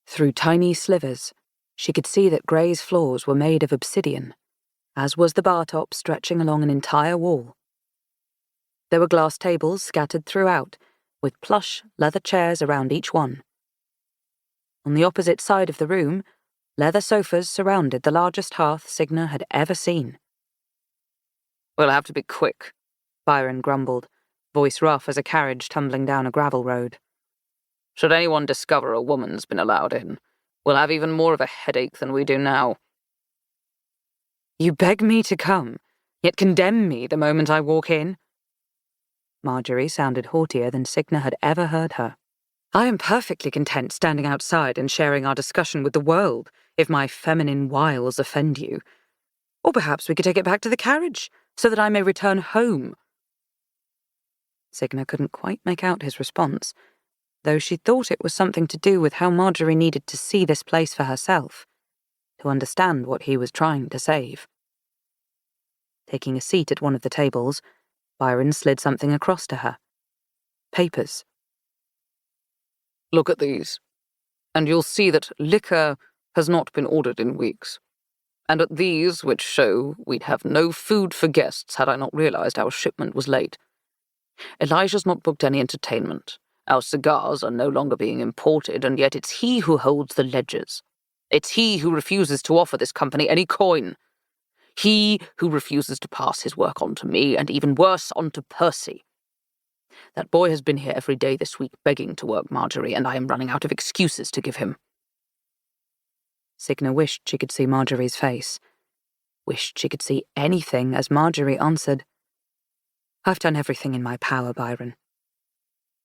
Through tiny slivers, she could see that Grey's floors were made of obsidian, as was the bar top stretching along an entire wall. There were glass tables scattered throughout, with plush leather chairs around each one. On the opposite side of the room, leather sofas surrounded the largest hearth Signa had ever seen. "We'll have to be quick," Byron grumbled, voice rough as a carriage tumbling down a gravel road. "Should anyone discover a woman's been allowed in, we'll have even more of a headache than we do now." "You beg me to come, yet condemn me the moment I walk in?" Marjorie sounded haughtier than Signa had ever heard her. "I am perfectly content standing outside and sharing our discussion with the world, if my feminine wiles offend you. Or perhaps we could take it back to the carriage, so that I may return home." Signa couldn't quite make out his response, though she thought it was something to do with how Marjorie needed to see this place for herself, to understand what he was trying to save. Taking a seat at one of the tables, Byron slid something across to her. Papers. "Look at these, and you'll see that liquor has not been ordered in weeks. And at these, which show we'd have no food for guests had I not realized our shipment was late. Elijah's not booked any entertainment. Our cigars are no longer being imported, and yet it's he who holds the ledgers. It's he who refuses to offer this company any coin. He who refuses to pass his work on to me, and even worse, on to Percy. That boy has been here every day this week begging to work Marjorie, and I am running out of excuses to give him." Signa wished she could see Marjorie's face. Wished she could see anything as Marjorie answered, "I've done everything in my power, Byron.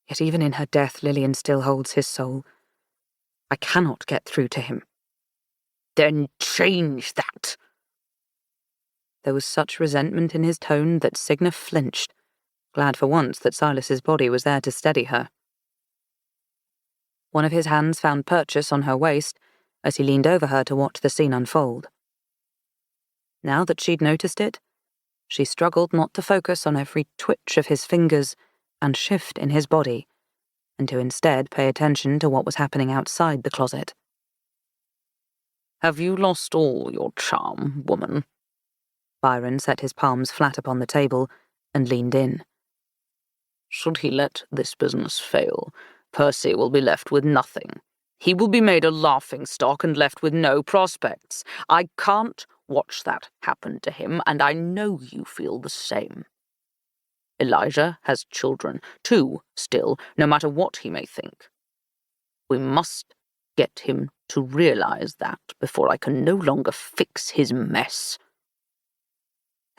Yet even in her death, Lillian still holds his soul. I cannot get through to him." "Then change that." There was such resentment in his tone that Signa flinched, glad for once that Silas's body was there to steady her. One of his hands found purchase on her waist as he leaned over her to watch the scene unfold. Now that she'd noticed it, she struggled not to focus on every twitch of his fingers and shift in his body, and to instead pay attention to what was happening outside the closet. "Have you lost all your charm, woman?" Byron set his palms flat upon the table and leaned in. "Should he let this business fail, Percy will be left with nothing. He will be made a laughingstock and left with no prospects. I can't watch that happen to him, and I know you feel the same. Elijah has children, 2 still, no matter what he may think. We must get him to realize that before I can no longer fix his mess."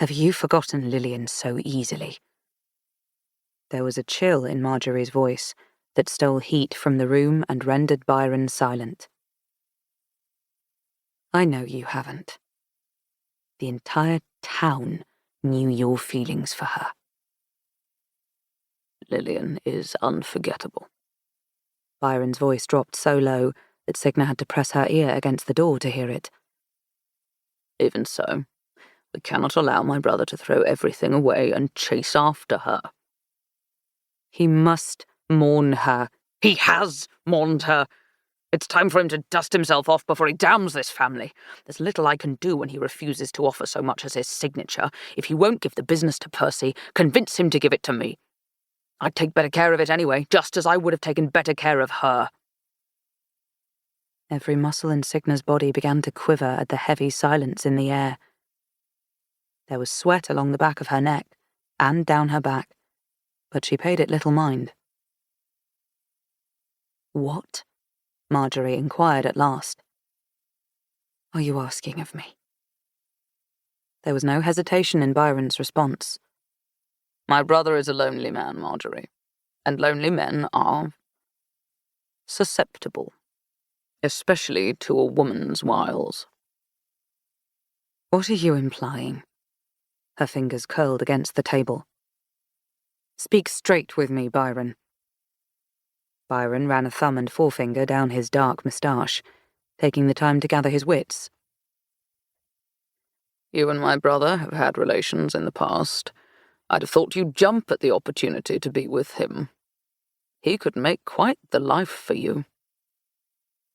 "Have you forgotten Lillian so easily?" There was a chill in Marjorie's voice that stole heat from the room and rendered Byron silent. "I know you haven't. The entire town knew your feelings for her." "Lillian is unforgettable." Byron's voice dropped so low that Signa had to press her ear against the door to hear it. "Even so, we cannot allow my brother to throw everything away and chase after her." "He must mourn her." "He has mourned her. It's time for him to dust himself off before he damns this family. There's little I can do when he refuses to offer so much as his signature. If he won't give the business to Percy, convince him to give it to me. I'd take better care of it anyway, just as I would have taken better care of her." Every muscle in Signa's body began to quiver at the heavy silence in the air. There was sweat along the back of her neck and down her back, but she paid it little mind. "What?" Marjorie inquired at last. "Are you asking of me?" There was no hesitation in Byron's response. "My brother is a lonely man, Marjorie, and lonely men are susceptible, especially to a woman's wiles." "What are you implying?" Her fingers curled against the table. "Speak straight with me, Byron." Byron ran a thumb and forefinger down his dark moustache, taking the time to gather his wits. "You and my brother have had relations in the past. I'd have thought you'd jump at the opportunity to be with him. He could make quite the life for you."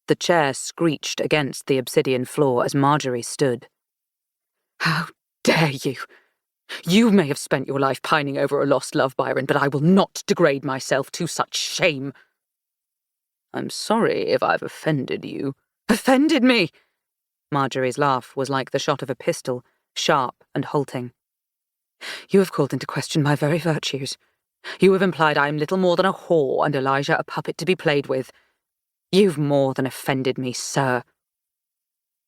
The chair screeched against the obsidian floor as Marjorie stood. "How dare you! You may have spent your life pining over a lost love, Byron, but I will not degrade myself to such shame." "I'm sorry if I've offended you." "Offended me?" Marjorie's laugh was like the shot of a pistol, sharp and halting. "You have called into question my very virtues. You have implied I am little more than a whore and Elijah a puppet to be played with. You've more than offended me, sir.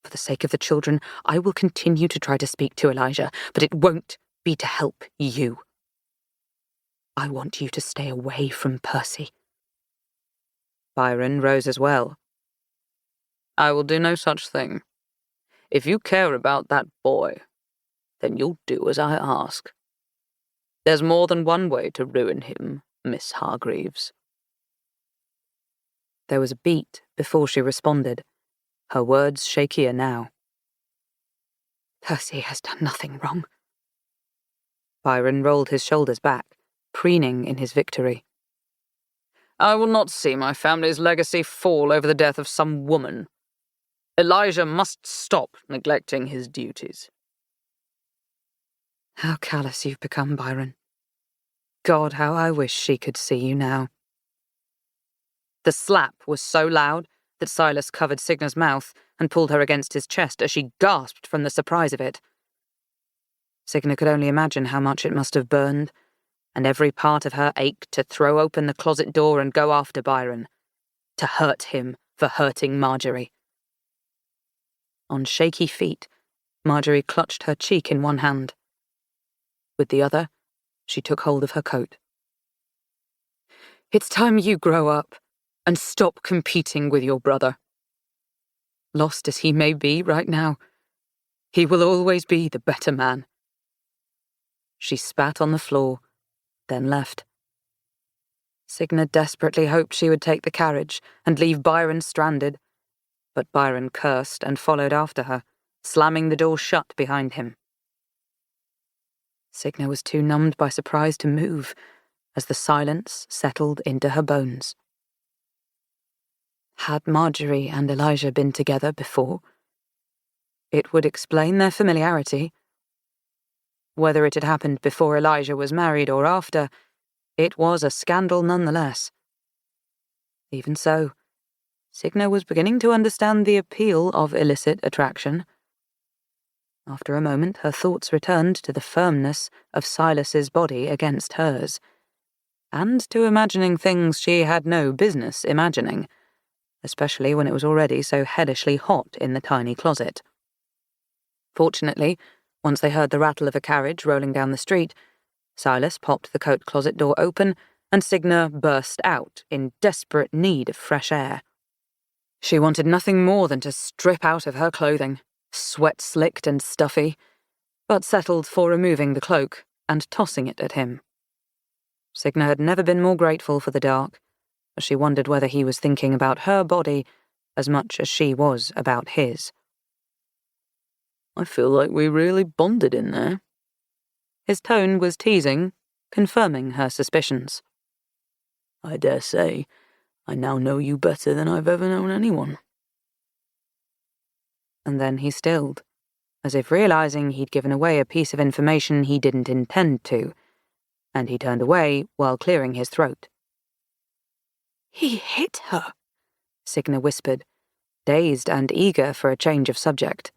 For the sake of the children, I will continue to try to speak to Elijah, but it won't be to help you. I want you to stay away from Percy." Byron rose as well. I will do no such thing. If you care about that boy, then you'll do as I ask. There's more than one way to ruin him, Miss Hargreaves." There was a beat before she responded, her words shakier now. "Percy has done nothing wrong." Byron rolled his shoulders back, preening in his victory. "I will not see my family's legacy fall over the death of some woman. Elijah must stop neglecting his duties." How callous you've become, Byron. God, how I wish she could see you now. The slap was so loud that Silas covered Signa's mouth and pulled her against his chest as she gasped from the surprise of it. Signa could only imagine how much it must have burned, and every part of her ached to throw open the closet door and go after Byron, to hurt him for hurting Marjorie. On shaky feet, Marjorie clutched her cheek in one hand. With the other, she took hold of her coat. "It's time you grow up and stop competing with your brother. Lost as he may be right now, he will always be the better man." She spat on the floor, then left. Signa desperately hoped she would take the carriage and leave Byron stranded, but Byron cursed and followed after her, slamming the door shut behind him. Signa was too numbed by surprise to move as the silence settled into her bones. Had Marjorie and Elijah been together before? It would explain their familiarity. Whether it had happened before Elijah was married or after, it was a scandal nonetheless. Even so, Signa was beginning to understand the appeal of illicit attraction. After a moment, her thoughts returned to the firmness of Silas's body against hers, and to imagining things she had no business imagining, especially when it was already so hellishly hot in the tiny closet. Fortunately, once they heard the rattle of a carriage rolling down the street, Silas popped the coat closet door open, and Signa burst out in desperate need of fresh air. She wanted nothing more than to strip out of her clothing, sweat-slicked and stuffy, but settled for removing the cloak and tossing it at him. Signa had never been more grateful for the dark, as she wondered whether he was thinking about her body as much as she was about his. "I feel like we really bonded in there." His tone was teasing, confirming her suspicions. "I dare say I now know you better than I've ever known anyone." And then he stilled, as if realizing he'd given away a piece of information he didn't intend to, and he turned away while clearing his throat. He hit her, Signa whispered, dazed and eager for a change of subject.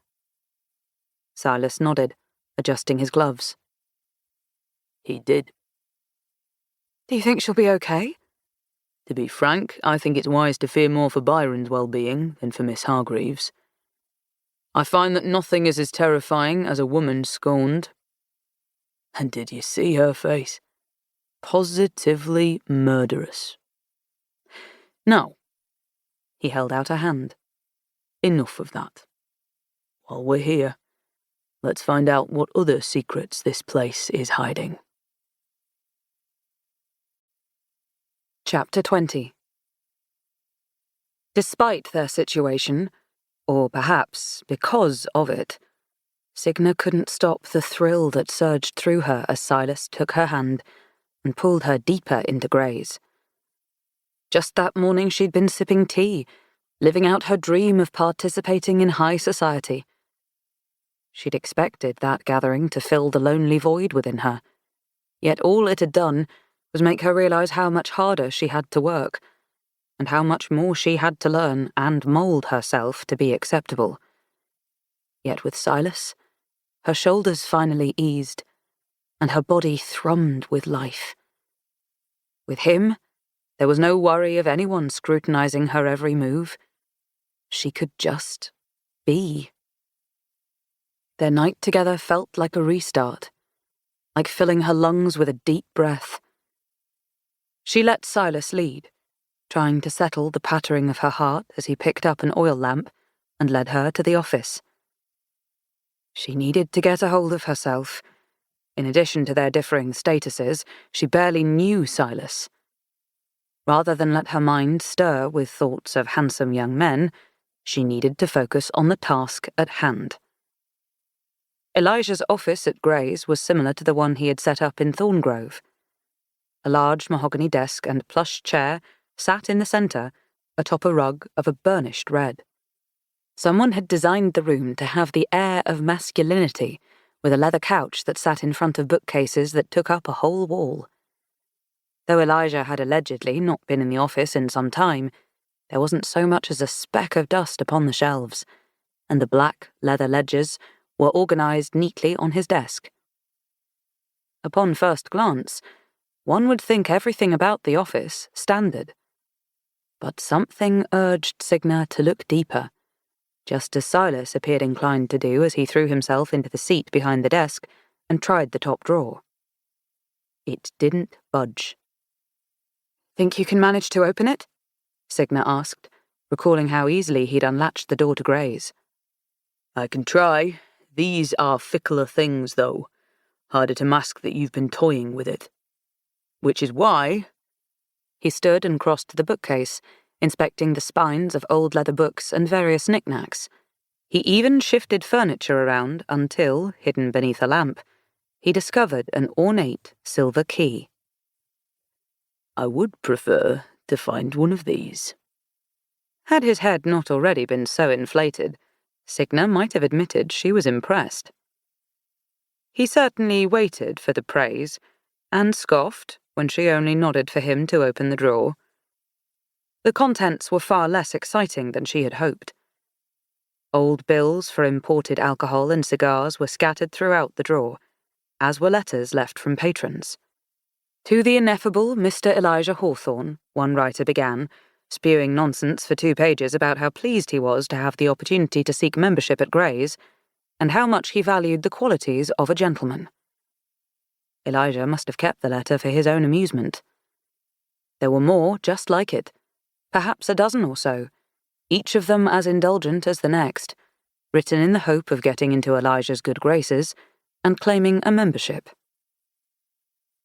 Silas nodded, adjusting his gloves. "He did." Do you think she'll be okay? To be frank, I think it's wise to fear more for Byron's well-being than for Miss Hargreaves. I find that nothing is as terrifying as a woman scorned. And did you see her face? Positively murderous. Now, he held out a hand. Enough of that. While we're here, let's find out what other secrets this place is hiding. Chapter 20. Despite their situation, or perhaps because of it, Signa couldn't stop the thrill that surged through her as Silas took her hand and pulled her deeper into Gray's. Just that morning she'd been sipping tea, living out her dream of participating in high society. She'd expected that gathering to fill the lonely void within her, yet all it had done was make her realize how much harder she had to work, and how much more she had to learn and mold herself to be acceptable. Yet with Silas, her shoulders finally eased, and her body thrummed with life. With him, there was no worry of anyone scrutinizing her every move. She could just be. Their night together felt like a restart, like filling her lungs with a deep breath. She let Silas lead, trying to settle the pattering of her heart as he picked up an oil lamp and led her to the office. She needed to get a hold of herself. In addition to their differing statuses, she barely knew Silas. Rather than let her mind stir with thoughts of handsome young men, she needed to focus on the task at hand. Elijah's office at Gray's was similar to the one he had set up in Thorngrove. A large mahogany desk and plush chair sat in the centre, atop a rug of a burnished red. Someone had designed the room to have the air of masculinity, with a leather couch that sat in front of bookcases that took up a whole wall. Though Elijah had allegedly not been in the office in some time, there wasn't so much as a speck of dust upon the shelves, and the black leather ledgers were organised neatly on his desk. Upon first glance, one would think everything about the office standard. But something urged Signa to look deeper, just as Silas appeared inclined to do as he threw himself into the seat behind the desk and tried the top drawer. It didn't budge. "Think you can manage to open it?" Signa asked, recalling how easily he'd unlatched the door to Gray's. "I can try. These are fickler things, though. Harder to mask that you've been toying with it. Which is why—" He stood and crossed to the bookcase, inspecting the spines of old leather books and various knickknacks. He even shifted furniture around until, hidden beneath a lamp, he discovered an ornate silver key. "I would prefer to find one of these." Had his head not already been so inflated, Signa might have admitted she was impressed. He certainly waited for the praise, and scoffed when she only nodded for him to open the drawer. The contents were far less exciting than she had hoped. Old bills for imported alcohol and cigars were scattered throughout the drawer, as were letters left from patrons. To the ineffable Mr. Elijah Hawthorne, one writer began, spewing nonsense for 2 pages about how pleased he was to have the opportunity to seek membership at Gray's, and how much he valued the qualities of a gentleman. Elijah must have kept the letter for his own amusement. There were more just like it, perhaps a dozen or so, each of them as indulgent as the next, written in the hope of getting into Elijah's good graces and claiming a membership.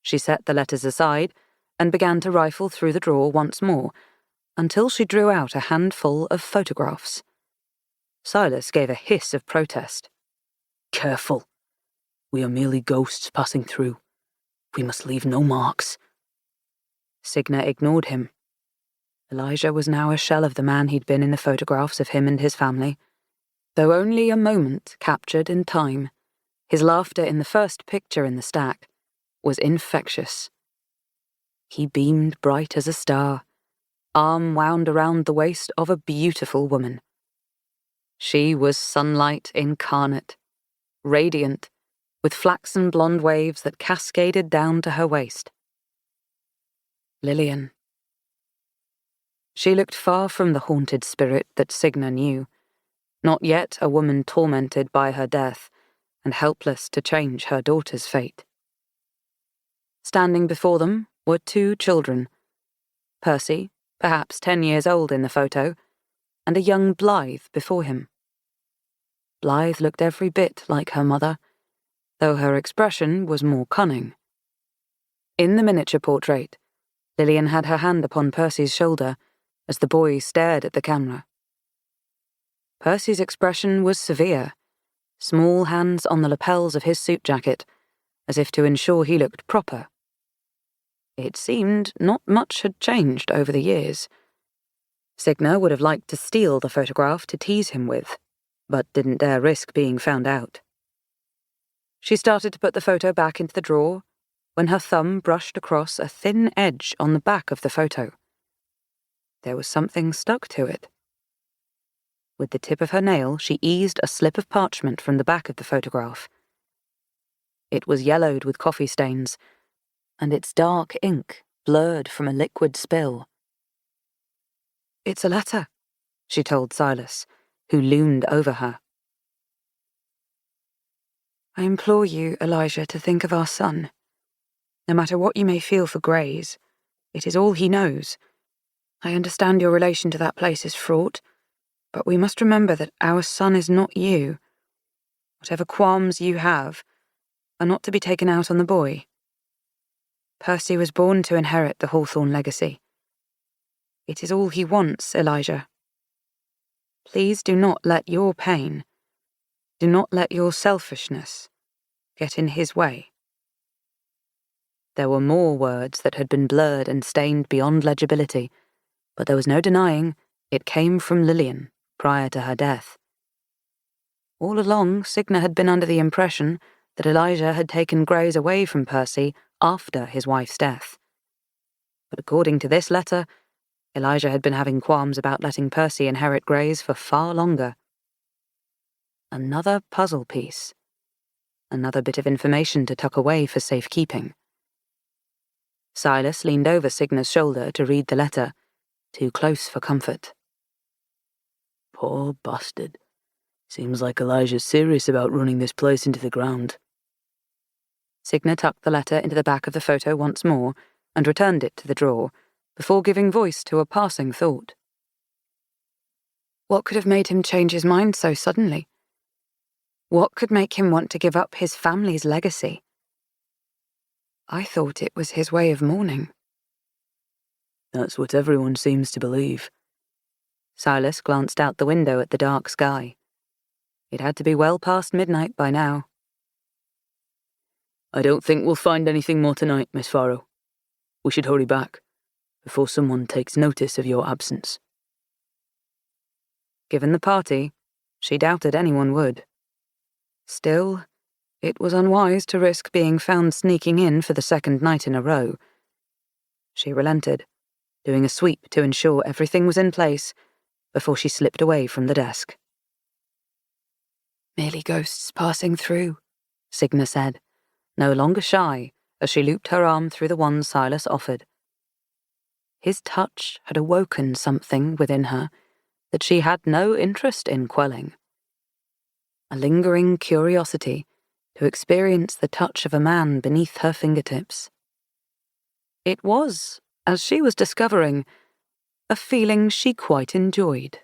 She set the letters aside and began to rifle through the drawer once more, until she drew out a handful of photographs. Silas gave a hiss of protest. "Careful. We are merely ghosts passing through. We must leave no marks." Signa ignored him. Elijah was now a shell of the man he'd been in the photographs of him and his family. Though only a moment captured in time, his laughter in the first picture in the stack was infectious. He beamed bright as a star, arm wound around the waist of a beautiful woman. She was sunlight incarnate, radiant, with flaxen blonde waves that cascaded down to her waist. Lillian. She looked far from the haunted spirit that Signa knew, not yet a woman tormented by her death and helpless to change her daughter's fate. Standing before them were 2 children, Percy, perhaps 10 years old in the photo, and a young Blythe before him. Blythe looked every bit like her mother, though her expression was more cunning. In the miniature portrait, Lillian had her hand upon Percy's shoulder as the boy stared at the camera. Percy's expression was severe, small hands on the lapels of his suit jacket, as if to ensure he looked proper. It seemed not much had changed over the years. Signa would have liked to steal the photograph to tease him with, but didn't dare risk being found out. She started to put the photo back into the drawer when her thumb brushed across a thin edge on the back of the photo. There was something stuck to it. With the tip of her nail, she eased a slip of parchment from the back of the photograph. It was yellowed with coffee stains, and its dark ink blurred from a liquid spill. "It's a letter," she told Silas, who loomed over her. "I implore you, Elijah, to think of our son. No matter what you may feel for Gray's, it is all he knows. I understand your relation to that place is fraught, But we must remember that our son is not you. Whatever qualms you have are not to be taken out on the boy. Percy was born to inherit the Hawthorne legacy. It is all he wants, Elijah. Please do not let your pain, do not let your selfishness get in his way. There were more words that had been blurred and stained beyond legibility, but there was no denying it came from Lillian prior to her death. All along, Signa had been under the impression that Elijah had taken Grays away from Percy after his wife's death. But according to this letter, Elijah had been having qualms about letting Percy inherit Grays for far longer. Another puzzle piece. Another bit of information to tuck away for safekeeping. Silas leaned over Signa's shoulder to read the letter, too close for comfort. Poor bastard. Seems like Elijah's serious about running this place into the ground. Signa tucked the letter into the back of the photo once more and returned it to the drawer, before giving voice to a passing thought. What could have made him change his mind so suddenly? What could make him want to give up his family's legacy? I thought it was his way of mourning. That's what everyone seems to believe. Silas glanced out the window at the dark sky. It had to be well past midnight by now. I don't think we'll find anything more tonight, Miss Farrow. We should hurry back, before someone takes notice of your absence. Given the party, she doubted anyone would. Still, it was unwise to risk being found sneaking in for the second night in a row. She relented, doing a sweep to ensure everything was in place before she slipped away from the desk. Merely ghosts passing through, Signa said, no longer shy as she looped her arm through the one Silas offered. His touch had awoken something within her that she had no interest in quelling. A lingering curiosity to experience the touch of a man beneath her fingertips. It was, as she was discovering, a feeling she quite enjoyed.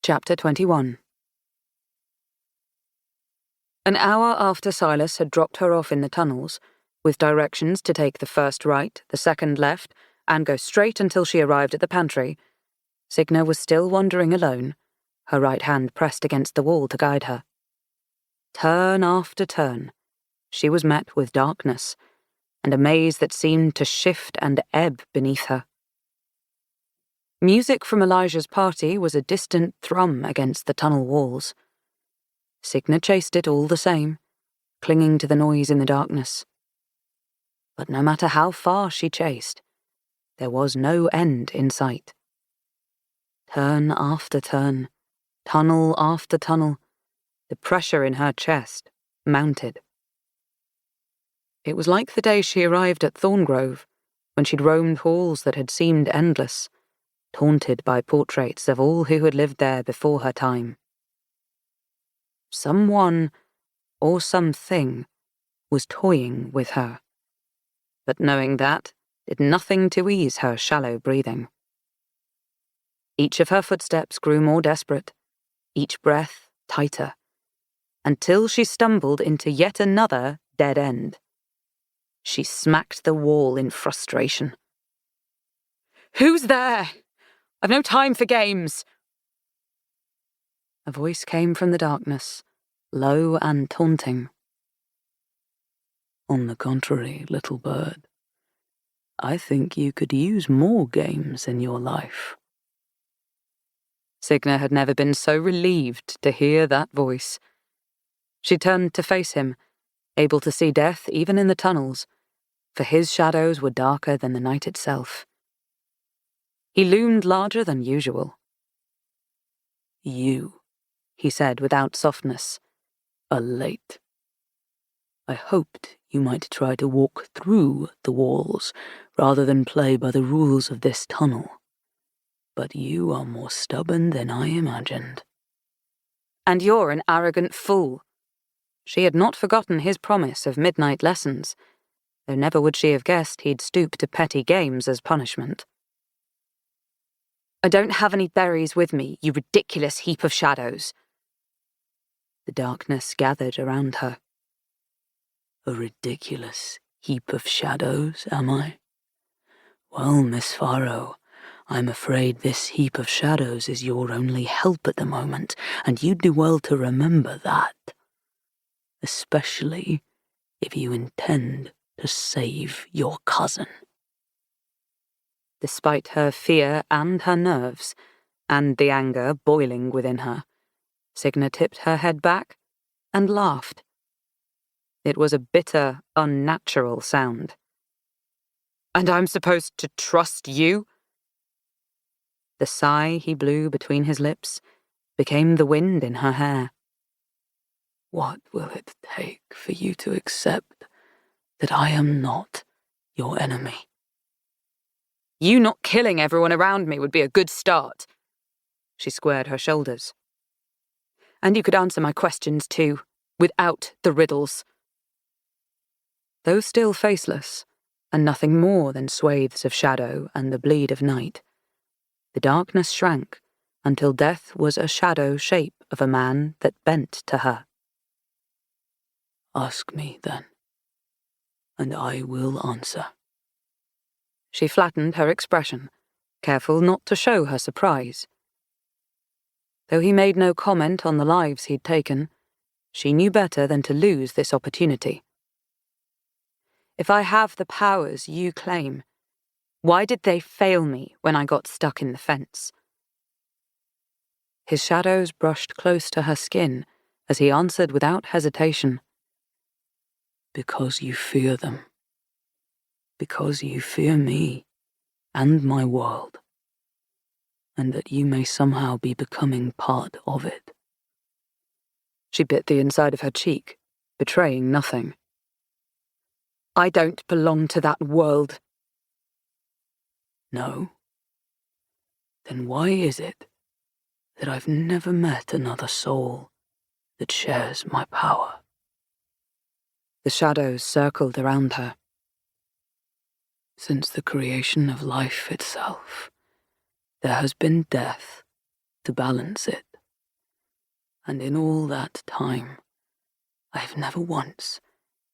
Chapter 21. An hour after Silas had dropped her off in the tunnels, with directions to take the first right, the second left, and go straight until she arrived at the pantry, Signa was still wandering alone, her right hand pressed against the wall to guide her. Turn after turn, she was met with darkness, and a maze that seemed to shift and ebb beneath her. Music from Elijah's party was a distant thrum against the tunnel walls. Signa chased it all the same, clinging to the noise in the darkness. But no matter how far she chased, there was no end in sight. Turn after turn, tunnel after tunnel, the pressure in her chest mounted. It was like the day she arrived at Thorngrove, when she'd roamed halls that had seemed endless, taunted by portraits of all who had lived there before her time. Someone, or something, was toying with her, but knowing that did nothing to ease her shallow breathing. Each of her footsteps grew more desperate, each breath tighter, until she stumbled into yet another dead end. She smacked the wall in frustration. "Who's there? I've no time for games." A voice came from the darkness, low and taunting. On the contrary, little bird, I think you could use more games in your life. Signa had never been so relieved to hear that voice. She turned to face him, able to see death even in the tunnels, for his shadows were darker than the night itself. He loomed larger than usual. You, he said without softness, are late. I hoped you might try to walk through the walls rather than play by the rules of this tunnel. But you are more stubborn than I imagined. And you're an arrogant fool. She had not forgotten his promise of midnight lessons, though never would she have guessed he'd stoop to petty games as punishment. I don't have any berries with me, you ridiculous heap of shadows. The darkness gathered around her. A ridiculous heap of shadows, am I? Well, Miss Farrow, I'm afraid this heap of shadows is your only help at the moment, and you'd do well to remember that. Especially if you intend to save your cousin. Despite her fear and her nerves, and the anger boiling within her, Signa tipped her head back and laughed. It was a bitter, unnatural sound. And I'm supposed to trust you? The sigh he blew between his lips became the wind in her hair. What will it take for you to accept that I am not your enemy? You not killing everyone around me would be a good start. She squared her shoulders. And you could answer my questions too, without the riddles. Though still faceless, and nothing more than swathes of shadow and the bleed of night, the darkness shrank until death was a shadow shape of a man that bent to her. Ask me, then, and I will answer. She flattened her expression, careful not to show her surprise. Though he made no comment on the lives he'd taken, she knew better than to lose this opportunity. If I have the powers you claim, why did they fail me when I got stuck in the fence? His shadows brushed close to her skin as he answered without hesitation. Because you fear them. Because you fear me and my world, and that you may somehow be becoming part of it. She bit the inside of her cheek, betraying nothing. I don't belong to that world. No? Then why is it that I've never met another soul that shares my power? The shadows circled around her. Since the creation of life itself, there has been death to balance it. And in all that time, I have never once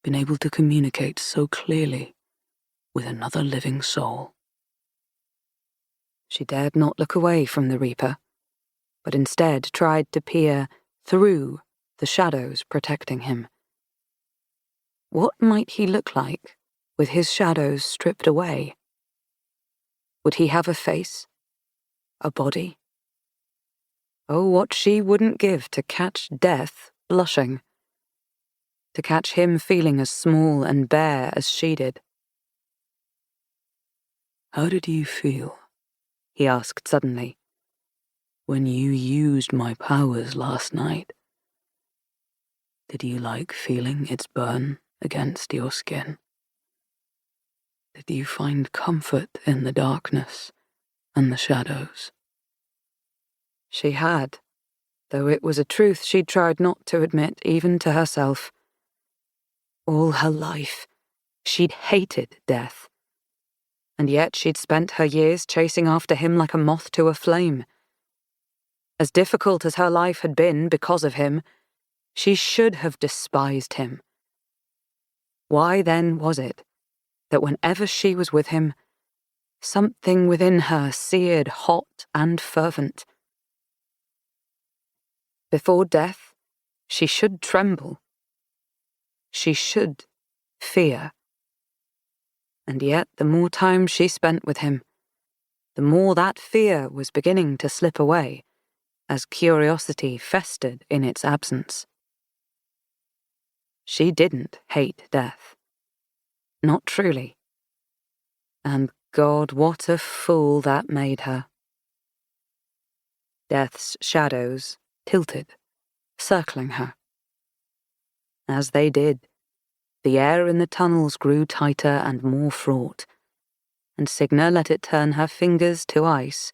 been able to communicate so clearly with another living soul. She dared not look away from the Reaper, but instead tried to peer through the shadows protecting him. What might he look like with his shadows stripped away? Would he have a face? A body? Oh, what she wouldn't give to catch death blushing. To catch him feeling as small and bare as she did. How did you feel, he asked suddenly, when you used my powers last night? Did you like feeling its burn against your skin? Did you find comfort in the darkness and the shadows? She had, though it was a truth she'd tried not to admit even to herself. All her life, she'd hated death. And yet she'd spent her years chasing after him like a moth to a flame. As difficult as her life had been because of him, she should have despised him. Why then was it that whenever she was with him, something within her seared hot and fervent? Before death, she should tremble. She should fear. And yet the more time she spent with him, the more that fear was beginning to slip away, as curiosity festered in its absence. She didn't hate death. Not truly. And God, what a fool that made her. Death's shadows tilted, circling her. As they did, the air in the tunnels grew tighter and more fraught, and Signa let it turn her fingers to ice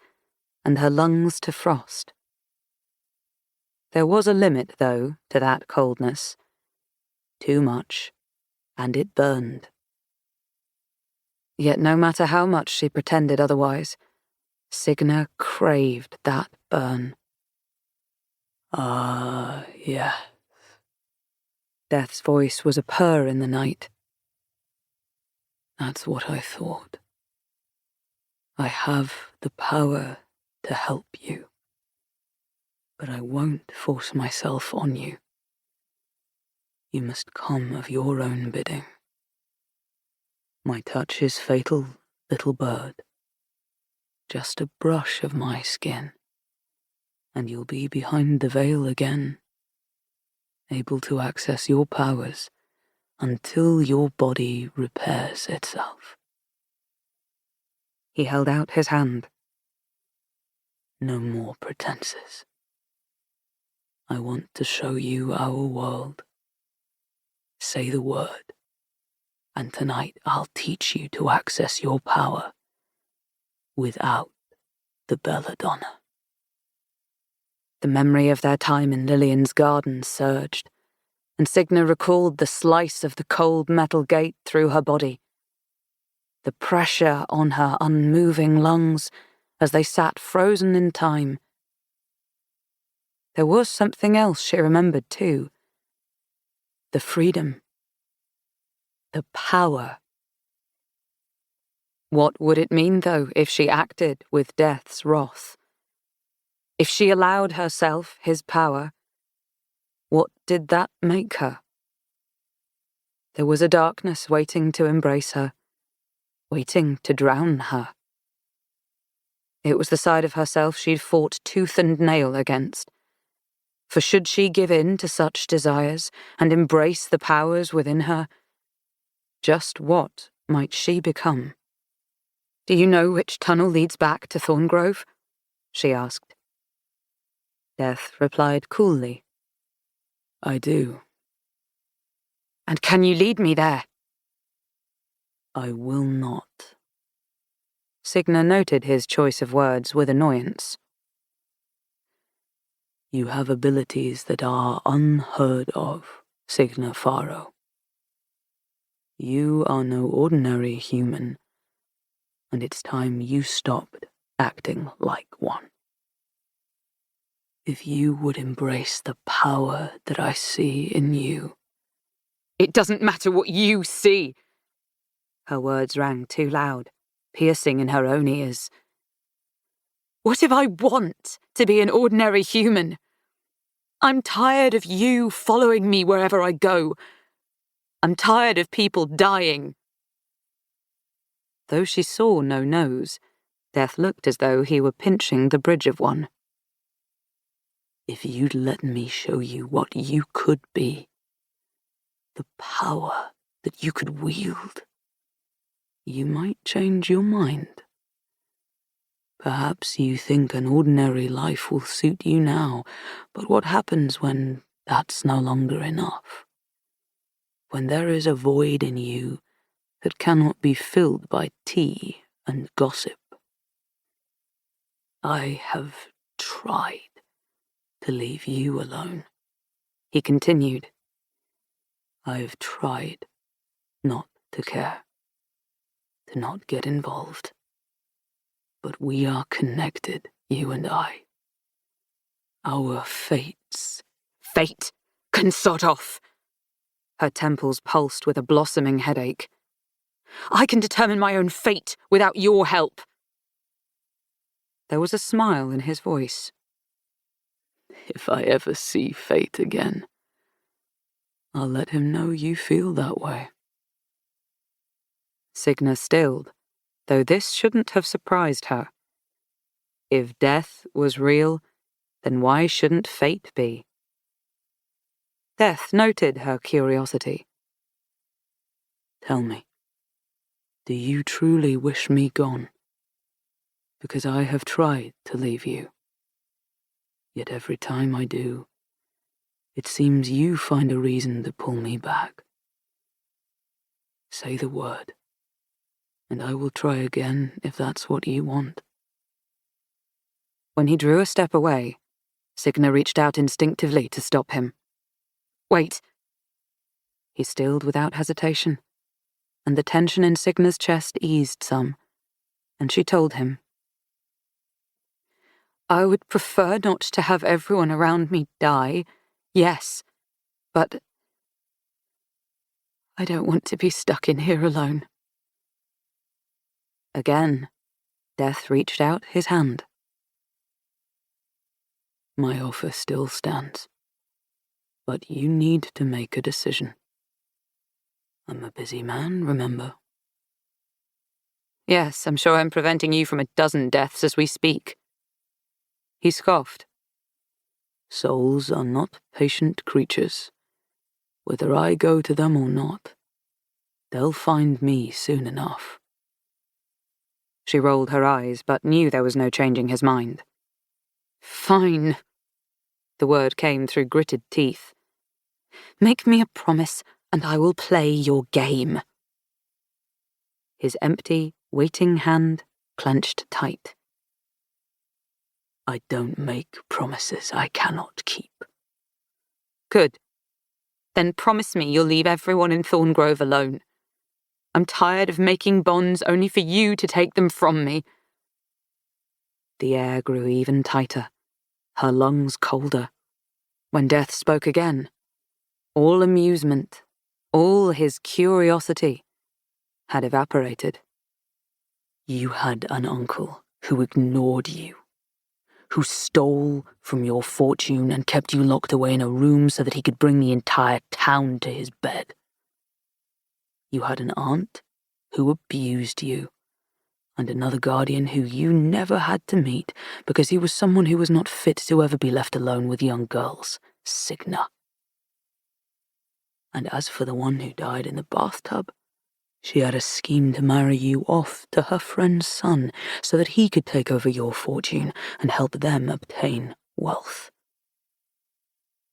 and her lungs to frost. There was a limit, though, to that coldness. Too much, and it burned. Yet no matter how much she pretended otherwise, Signa craved that burn. Ah, yeah. Death's voice was a purr in the night. That's what I thought. I have the power to help you, but I won't force myself on you. You must come of your own bidding. My touch is fatal, little bird. Just a brush of my skin, and you'll be behind the veil again, able to access your powers until your body repairs itself. He held out his hand. No more pretenses. I want to show you our world. Say the word, and tonight I'll teach you to access your power without the Belladonna. The memory of their time in Lillian's garden surged, and Signa recalled the slice of the cold metal gate through her body, the pressure on her unmoving lungs as they sat frozen in time. There was something else she remembered too. The freedom. The power. What would it mean, though, if she acted with death's wrath? If she allowed herself his power, what did that make her? There was a darkness waiting to embrace her, waiting to drown her. It was the side of herself she'd fought tooth and nail against. For should she give in to such desires and embrace the powers within her, just what might she become? "Do you know which tunnel leads back to Thorngrove?" she asked. Death replied coolly, I do. "And can you lead me there?" I will not. Signa noted his choice of words with annoyance. You have abilities that are unheard of, Signa Farrow. You are no ordinary human, and it's time you stopped acting like one. If you would embrace the power that I see in you. "It doesn't matter what you see." Her words rang too loud, piercing in her own ears. "What if I want to be an ordinary human? I'm tired of you following me wherever I go. I'm tired of people dying." Though she saw no nose, Death looked as though he were pinching the bridge of one. If you'd let me show you what you could be, the power that you could wield, you might change your mind. Perhaps you think an ordinary life will suit you now, but what happens when that's no longer enough? When there is a void in you that cannot be filled by tea and gossip? I have tried to leave you alone, He continued. I've tried not to care, to not get involved. But we are connected, you and I. Our fates. "Fate can sod off." Her temples pulsed with a blossoming headache. "I can determine my own fate without your help." There was a smile in his voice. If I ever see fate again, I'll let him know you feel that way. Signa stilled, though this shouldn't have surprised her. If death was real, then why shouldn't fate be? Death noted her curiosity. Tell me, do you truly wish me gone? Because I have tried to leave you. Yet every time I do, it seems you find a reason to pull me back. Say the word, and I will try again if that's what you want. When he drew a step away, Signa reached out instinctively to stop him. "Wait." He stilled without hesitation, and the tension in Signa's chest eased some, and she told him, I would prefer not to have everyone around me die, yes, but I don't want to be stuck in here alone. Again, Death reached out his hand. My offer still stands, but you need to make a decision. I'm a busy man, remember? Yes, I'm sure I'm preventing you from a dozen deaths as we speak. He scoffed. Souls are not patient creatures. Whether I go to them or not, they'll find me soon enough. She rolled her eyes, but knew there was no changing his mind. Fine. The word came through gritted teeth. Make me a promise, and I will play your game. His empty, waiting hand clenched tight. I don't make promises I cannot keep. Good. Then promise me you'll leave everyone in Thorngrove alone. I'm tired of making bonds only for you to take them from me. The air grew even tighter, her lungs colder. When Death spoke again, all amusement, all his curiosity, had evaporated. You had an uncle who ignored you, who stole from your fortune and kept you locked away in a room so that he could bring the entire town to his bed. You had an aunt who abused you, and another guardian who you never had to meet because he was someone who was not fit to ever be left alone with young girls, Signa. And as for the one who died in the bathtub, she had a scheme to marry you off to her friend's son so that he could take over your fortune and help them obtain wealth.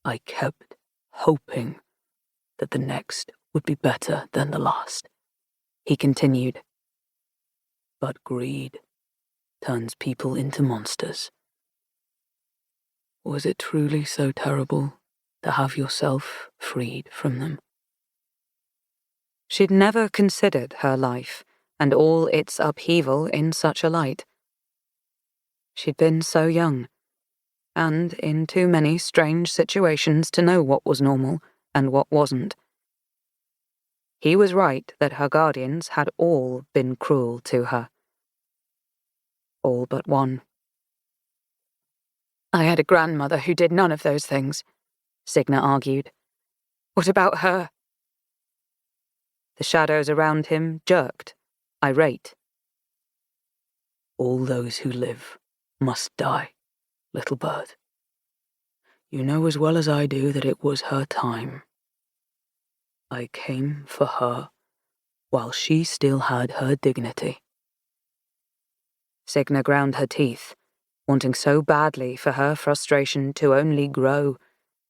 I kept hoping that the next would be better than the last, he continued. But greed turns people into monsters. Was it truly so terrible to have yourself freed from them? She'd never considered her life and all its upheaval in such a light. She'd been so young, and in too many strange situations to know what was normal and what wasn't. He was right that her guardians had all been cruel to her. All but one. I had a grandmother who did none of those things, Signa argued. What about her? The shadows around him jerked, irate. All those who live must die, little bird. You know as well as I do that it was her time. I came for her while she still had her dignity. Signa ground her teeth, wanting so badly for her frustration to only grow,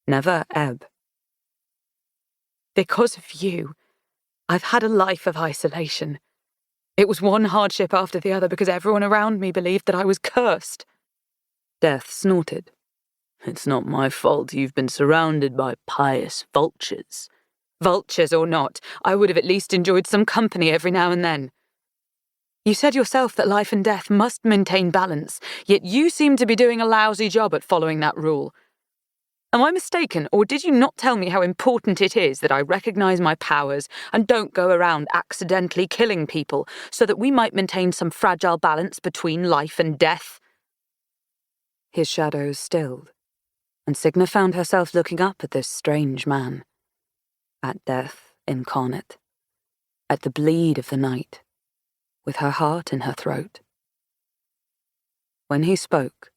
never ebb. Because of you, I've had a life of isolation. It was one hardship after the other because everyone around me believed that I was cursed. Death snorted. It's not my fault you've been surrounded by pious vultures. Vultures or not, I would have at least enjoyed some company every now and then. You said yourself that life and death must maintain balance, yet you seem to be doing a lousy job at following that rule. Am I mistaken, or did you not tell me how important it is that I recognize my powers and don't go around accidentally killing people so that we might maintain some fragile balance between life and death? His shadows stilled, and Signa found herself looking up at this strange man, at death incarnate, at the bleed of the night, with her heart in her throat. When he spoke,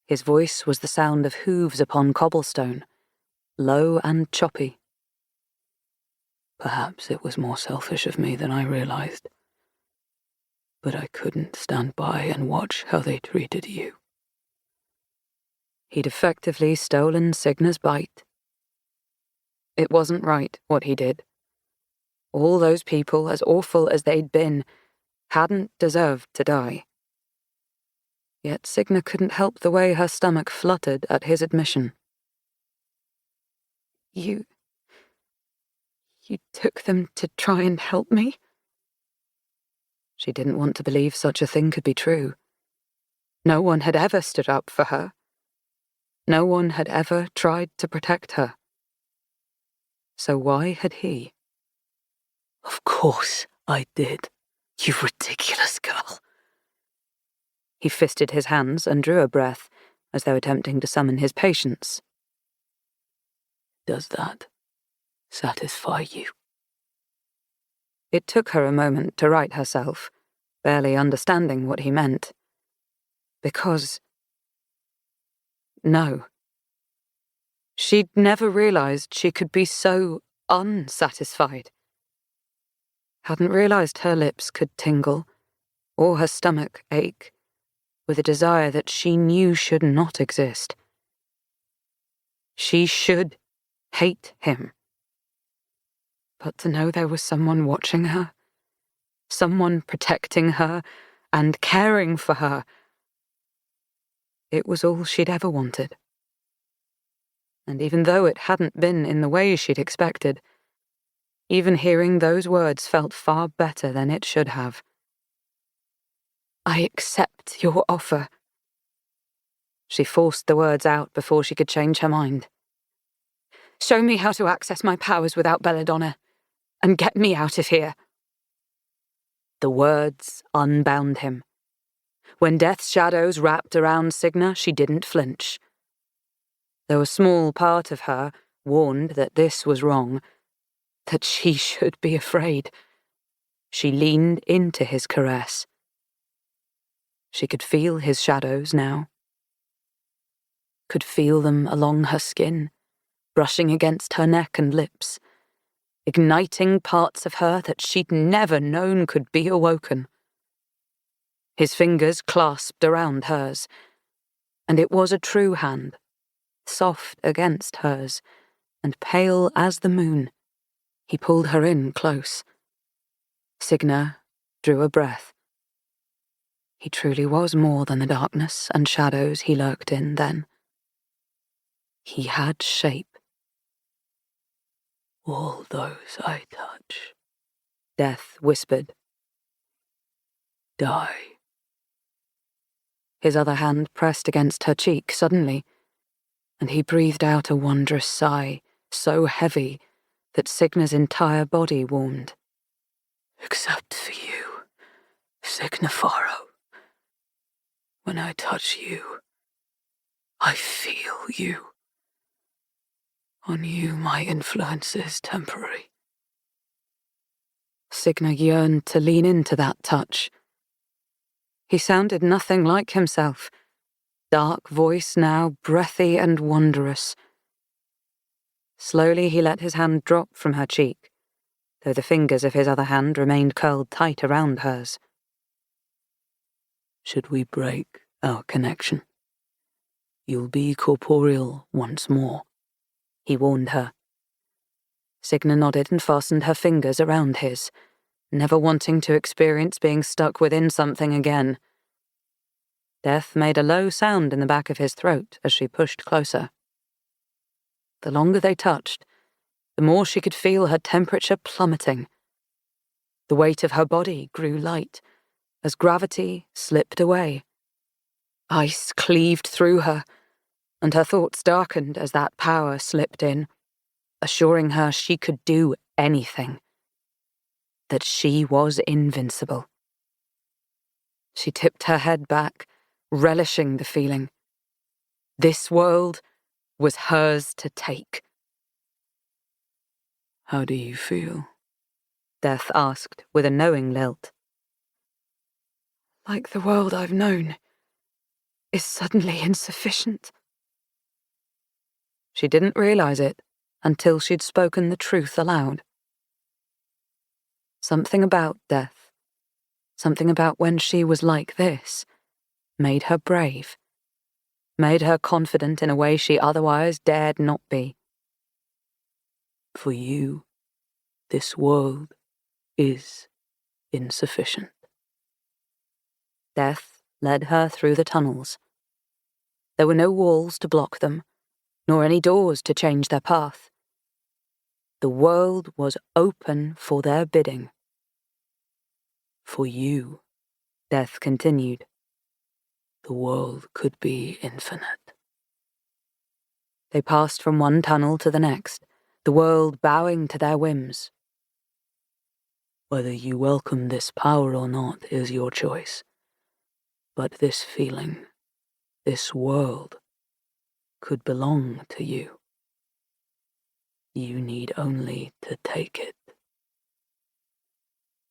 his voice was the sound of hooves upon cobblestone, low and choppy. Perhaps it was more selfish of me than I realized, but I couldn't stand by and watch how they treated you. He'd effectively stolen Signa's bite. It wasn't right, what he did. All those people, as awful as they'd been, hadn't deserved to die. Yet Signa couldn't help the way her stomach fluttered at his admission. You took them to try and help me? She didn't want to believe such a thing could be true. No one had ever stood up for her. No one had ever tried to protect her. So why had he? Of course I did, you ridiculous girl. He fisted his hands and drew a breath, as though attempting to summon his patience. Does that satisfy you? It took her a moment to right herself, barely understanding what he meant. Because... no. She'd never realized she could be so unsatisfied. Hadn't realized her lips could tingle, or her stomach ache, with a desire that she knew should not exist. She should hate him. But to know there was someone watching her, someone protecting her and caring for her, it was all she'd ever wanted. And even though it hadn't been in the way she'd expected, even hearing those words felt far better than it should have. I accept your offer. She forced the words out before she could change her mind. Show me how to access my powers without Belladonna, and get me out of here. The words unbound him. When death's shadows wrapped around Signa, she didn't flinch. Though a small part of her warned that this was wrong, that she should be afraid, she leaned into his caress. She could feel his shadows now. Could feel them along her skin, brushing against her neck and lips, igniting parts of her that she'd never known could be awoken. His fingers clasped around hers, and it was a true hand, soft against hers, and pale as the moon. He pulled her in close. Signa drew a breath. He truly was more than the darkness and shadows he lurked in then. He had shape. All those I touch, Death whispered. die. His other hand pressed against her cheek suddenly, and he breathed out a wondrous sigh, so heavy that Signa's entire body warmed. Except for you, Signa Farrow. When I touch you, I feel you. On you, my influence is temporary. Signa yearned to lean into that touch. He sounded nothing like himself, dark voice now breathy and wondrous. Slowly he let his hand drop from her cheek, though the fingers of his other hand remained curled tight around hers. Should we break our connection, you'll be corporeal once more, he warned her. Signa nodded and fastened her fingers around his, never wanting to experience being stuck within something again. Death made a low sound in the back of his throat as she pushed closer. The longer they touched, the more she could feel her temperature plummeting. The weight of her body grew light as gravity slipped away. Ice cleaved through her, and her thoughts darkened as that power slipped in, assuring her she could do anything, that she was invincible. She tipped her head back, relishing the feeling. This world was hers to take. How do you feel? Death asked with a knowing lilt. Like the world I've known is suddenly insufficient. She didn't realize it until she'd spoken the truth aloud. Something about death, something about when she was like this, made her brave, made her confident in a way she otherwise dared not be. For you, this world is insufficient. Death led her through the tunnels. There were no walls to block them, nor any doors to change their path. The world was open for their bidding. For you, Death continued. the world could be infinite. They passed from one tunnel to the next, the world bowing to their whims. Whether you welcome this power or not is your choice. But this feeling, this world, could belong to you. You need only to take it.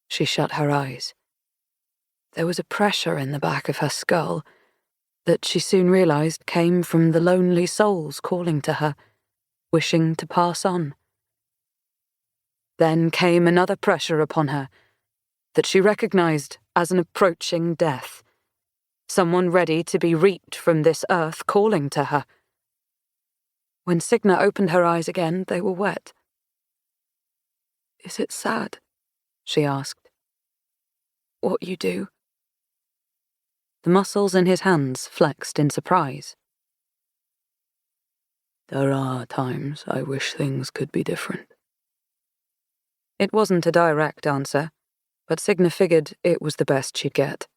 She shut her eyes. There was a pressure in the back of her skull that she soon realized came from the lonely souls calling to her, wishing to pass on. Then came another pressure upon her that she recognized as an approaching death, someone ready to be reaped from this earth calling to her. When Signa opened her eyes again, they were wet. "Is it sad," she asked, "what you do?" The muscles in his hands flexed in surprise. There are times I wish things could be different. It wasn't a direct answer, but Signa figured it was the best she'd get.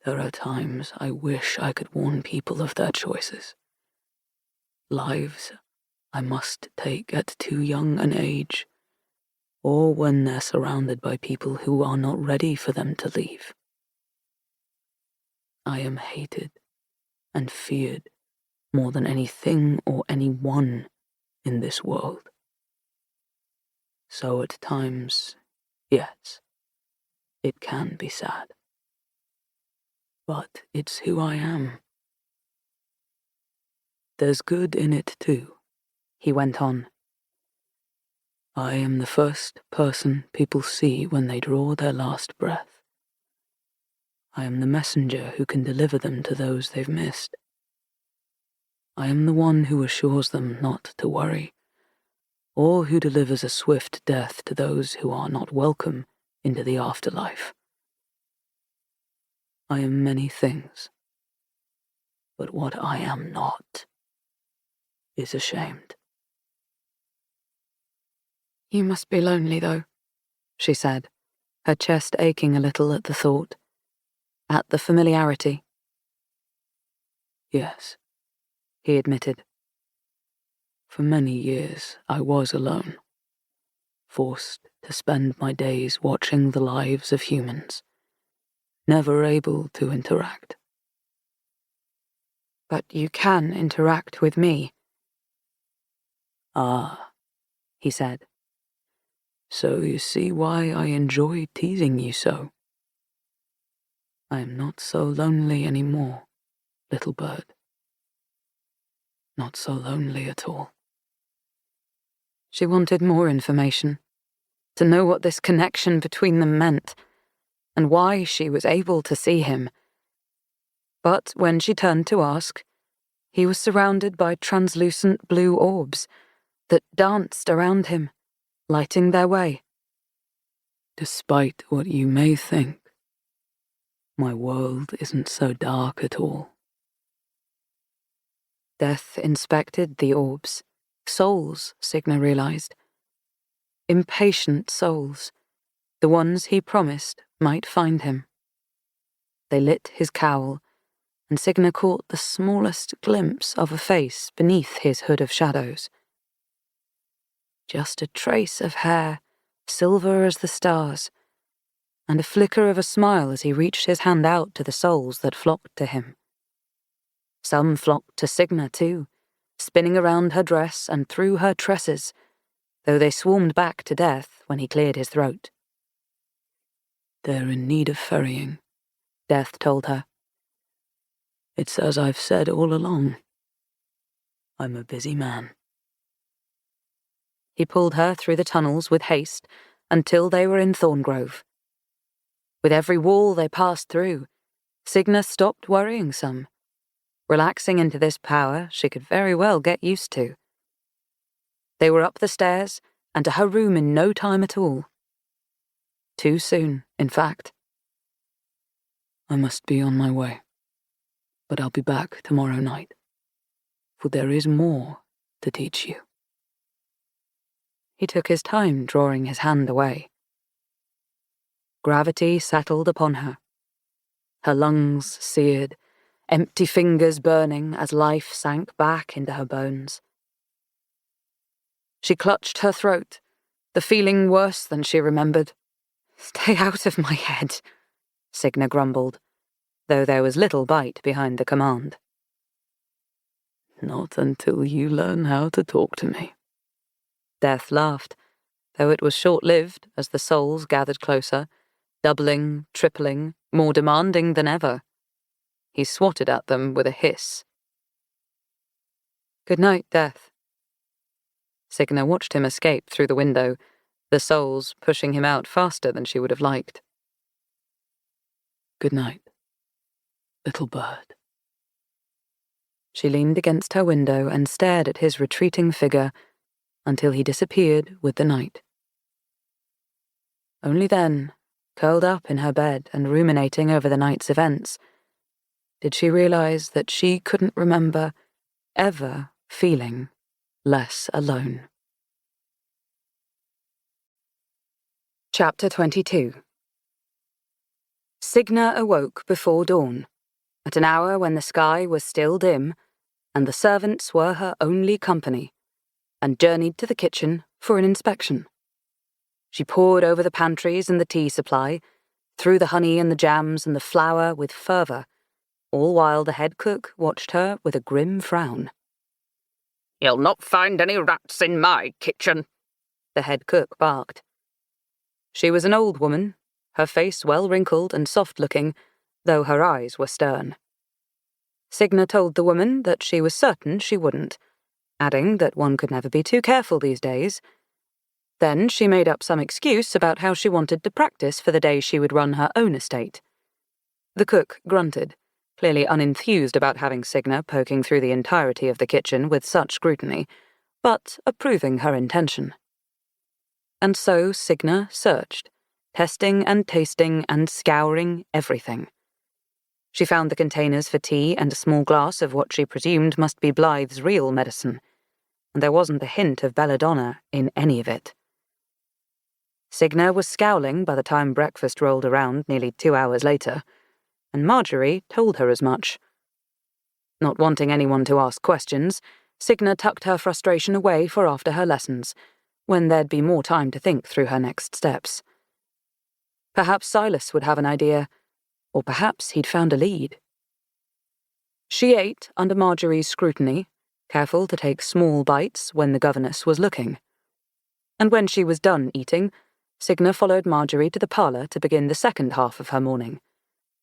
There are times I wish I could warn people of their choices. Lives I must take at too young an age, or when they're surrounded by people who are not ready for them to leave. I am hated and feared more than anything or anyone in this world. So at times, yes, it can be sad. But it's who I am. There's good in it too, He went on. I am the first person people see when they draw their last breath. I am the messenger who can deliver them to those they've missed. I am the one who assures them not to worry, or who delivers a swift death to those who are not welcome into the afterlife. I am many things, but what I am not is ashamed. "You must be lonely, though," she said, her chest aching a little at the thought, at the familiarity. Yes, He admitted. for many years I was alone, forced to spend my days watching the lives of humans, never able to interact. "But you can interact with me," Ah, he said. so you see why I enjoy teasing you so. I am not so lonely anymore, little bird. Not so lonely at all. She wanted more information, to know what this connection between them meant, and why she was able to see him. But when she turned to ask, he was surrounded by translucent blue orbs that danced around him, lighting their way. Despite what you may think, my world isn't so dark at all. Death inspected the orbs. Souls, Signa realized. Impatient souls, the ones he promised might find him. They lit his cowl, and Signa caught the smallest glimpse of a face beneath his hood of shadows. Just a trace of hair, silver as the stars, and a flicker of a smile as he reached his hand out to the souls that flocked to him. Some flocked to Signa too, spinning around her dress and through her tresses, though they swarmed back to Death when he cleared his throat. They're in need of ferrying, Death told her. It's as I've said all along. I'm a busy man. He pulled her through the tunnels with haste until they were in Thorngrove. With every wall they passed through, Signa stopped worrying some, relaxing into this power she could very well get used to. They were up the stairs and to her room in no time at all. Too soon, in fact. I must be on my way, but I'll be back tomorrow night, for there is more to teach you. He took his time drawing his hand away. Gravity settled upon her. her lungs seared, empty fingers burning as life sank back into her bones. She clutched her throat, the feeling worse than she remembered. "Stay out of my head," Signa grumbled, though there was little bite behind the command. "Not until you learn how to talk to me." Death laughed, though it was short-lived as the souls gathered closer, doubling, tripling, more demanding than ever. He swatted at them with a hiss. "Good night, Death." Signa watched him escape through the window, the souls pushing him out faster than she would have liked. "Good night, little bird." She leaned against her window and stared at his retreating figure until he disappeared with the night. Only then, curled up in her bed and ruminating over the night's events, did she realize that she couldn't remember ever feeling less alone. Chapter 22. Signa awoke before dawn, at an hour when the sky was still dim and the servants were her only company, and journeyed to the kitchen for an inspection. She pored over the pantries and the tea supply, through the honey and the jams and the flour with fervour, all while the head cook watched her with a grim frown. "You'll not find any rats in my kitchen," the head cook barked. She was an old woman, her face well wrinkled and soft-looking, though her eyes were stern. Signa told the woman that she was certain she wouldn't, adding that one could never be too careful these days. Then she made up some excuse about how she wanted to practice for the day she would run her own estate. The cook grunted, clearly unenthused about having Signa poking through the entirety of the kitchen with such scrutiny, but approving her intention. And so Signa searched, testing and tasting and scouring everything. She found the containers for tea and a small glass of what she presumed must be Blythe's real medicine, and there wasn't a hint of Belladonna in any of it. Signa was scowling by the time breakfast rolled around nearly 2 hours later, and Marjorie told her as much. Not wanting anyone to ask questions, Signa tucked her frustration away for after her lessons, when there'd be more time to think through her next steps. Perhaps Silas would have an idea, or perhaps he'd found a lead. She ate under Marjorie's scrutiny, careful to take small bites when the governess was looking. And when she was done eating, Signa followed Marjorie to the parlour to begin the second half of her morning,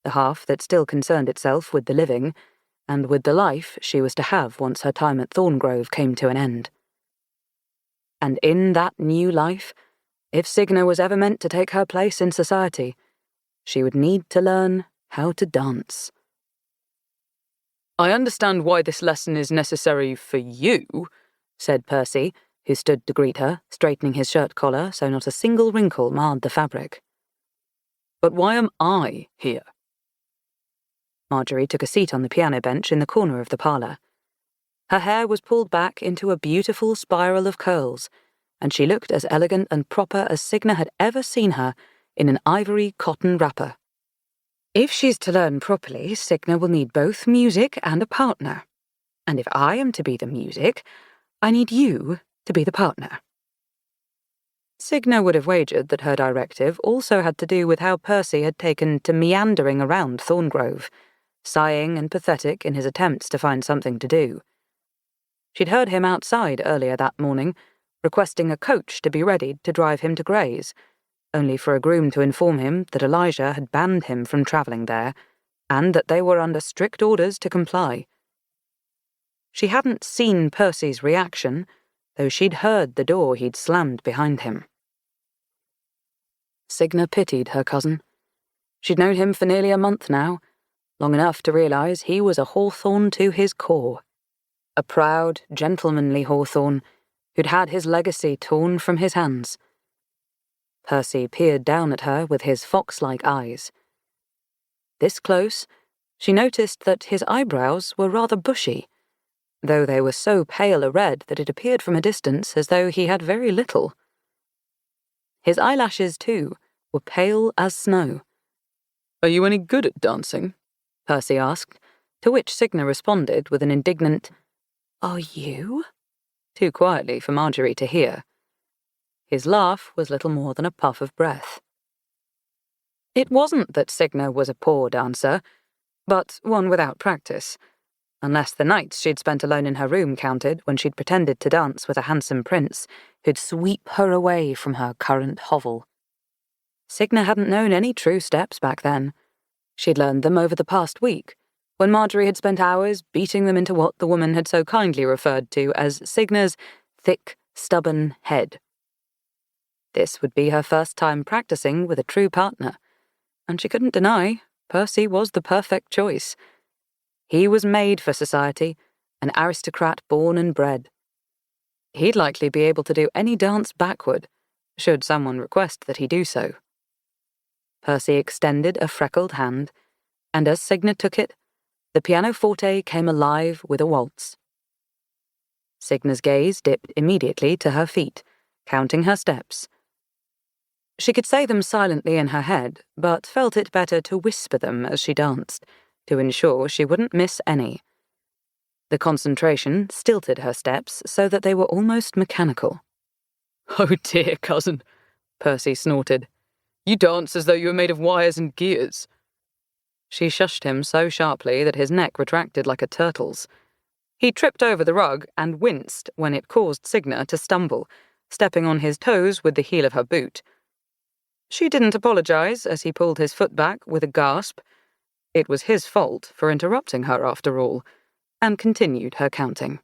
the half that still concerned itself with the living, and with the life she was to have once her time at Thorngrove came to an end. And in that new life, if Signa was ever meant to take her place in society, she would need to learn how to dance. "I understand why this lesson is necessary for you," said Percy, who stood to greet her, straightening his shirt collar so not a single wrinkle marred the fabric. "But why am I here?" Marjorie took a seat on the piano bench in the corner of the parlour. Her hair was pulled back into a beautiful spiral of curls, and she looked as elegant and proper as Signa had ever seen her in an ivory cotton wrapper. If she's to learn properly, Signa will need both music and a partner. And if I am to be the music, I need you to be the partner. Signa would have wagered that her directive also had to do with how Percy had taken to meandering around Thorngrove, sighing and pathetic in his attempts to find something to do. She'd heard him outside earlier that morning, requesting a coach to be ready to drive him to Gray's, only for a groom to inform him that Elijah had banned him from travelling there, and that they were under strict orders to comply. She hadn't seen Percy's reaction, though she'd heard the door he'd slammed behind him. Signa pitied her cousin. She'd known him for nearly a month now, long enough to realise he was a Hawthorne to his core. A proud, gentlemanly Hawthorne who'd had his legacy torn from his hands. Percy peered down at her with his fox-like eyes. This close, she noticed that his eyebrows were rather bushy, though they were so pale a red that it appeared from a distance as though he had very little. His eyelashes, too, were pale as snow. Are you any good at dancing? Percy asked, to which Signa responded with an indignant, "Are you?" too quietly for Marjorie to hear. His laugh was little more than a puff of breath. It wasn't that Signa was a poor dancer, but one without practice, unless the nights she'd spent alone in her room counted when she'd pretended to dance with a handsome prince who'd sweep her away from her current hovel. Signa hadn't known any true steps back then. She'd learned them over the past week, when Marjorie had spent hours beating them into what the woman had so kindly referred to as Signa's thick, stubborn head. This would be her first time practicing with a true partner, and she couldn't deny Percy was the perfect choice. He was made for society, an aristocrat born and bred. He'd likely be able to do any dance backward, should someone request that he do so. Percy extended a freckled hand, and as Signa took it, the pianoforte came alive with a waltz. Signa's gaze dipped immediately to her feet, counting her steps. She could say them silently in her head, but felt it better to whisper them as she danced, to ensure she wouldn't miss any. The concentration stilted her steps so that they were almost mechanical. Oh dear, cousin, Percy snorted. You dance as though you were made of wires and gears. She shushed him so sharply that his neck retracted like a turtle's. He tripped over the rug and winced when it caused Signa to stumble, stepping on his toes with the heel of her boot. She didn't apologize as he pulled his foot back with a gasp. It was his fault for interrupting her after all, and continued her counting.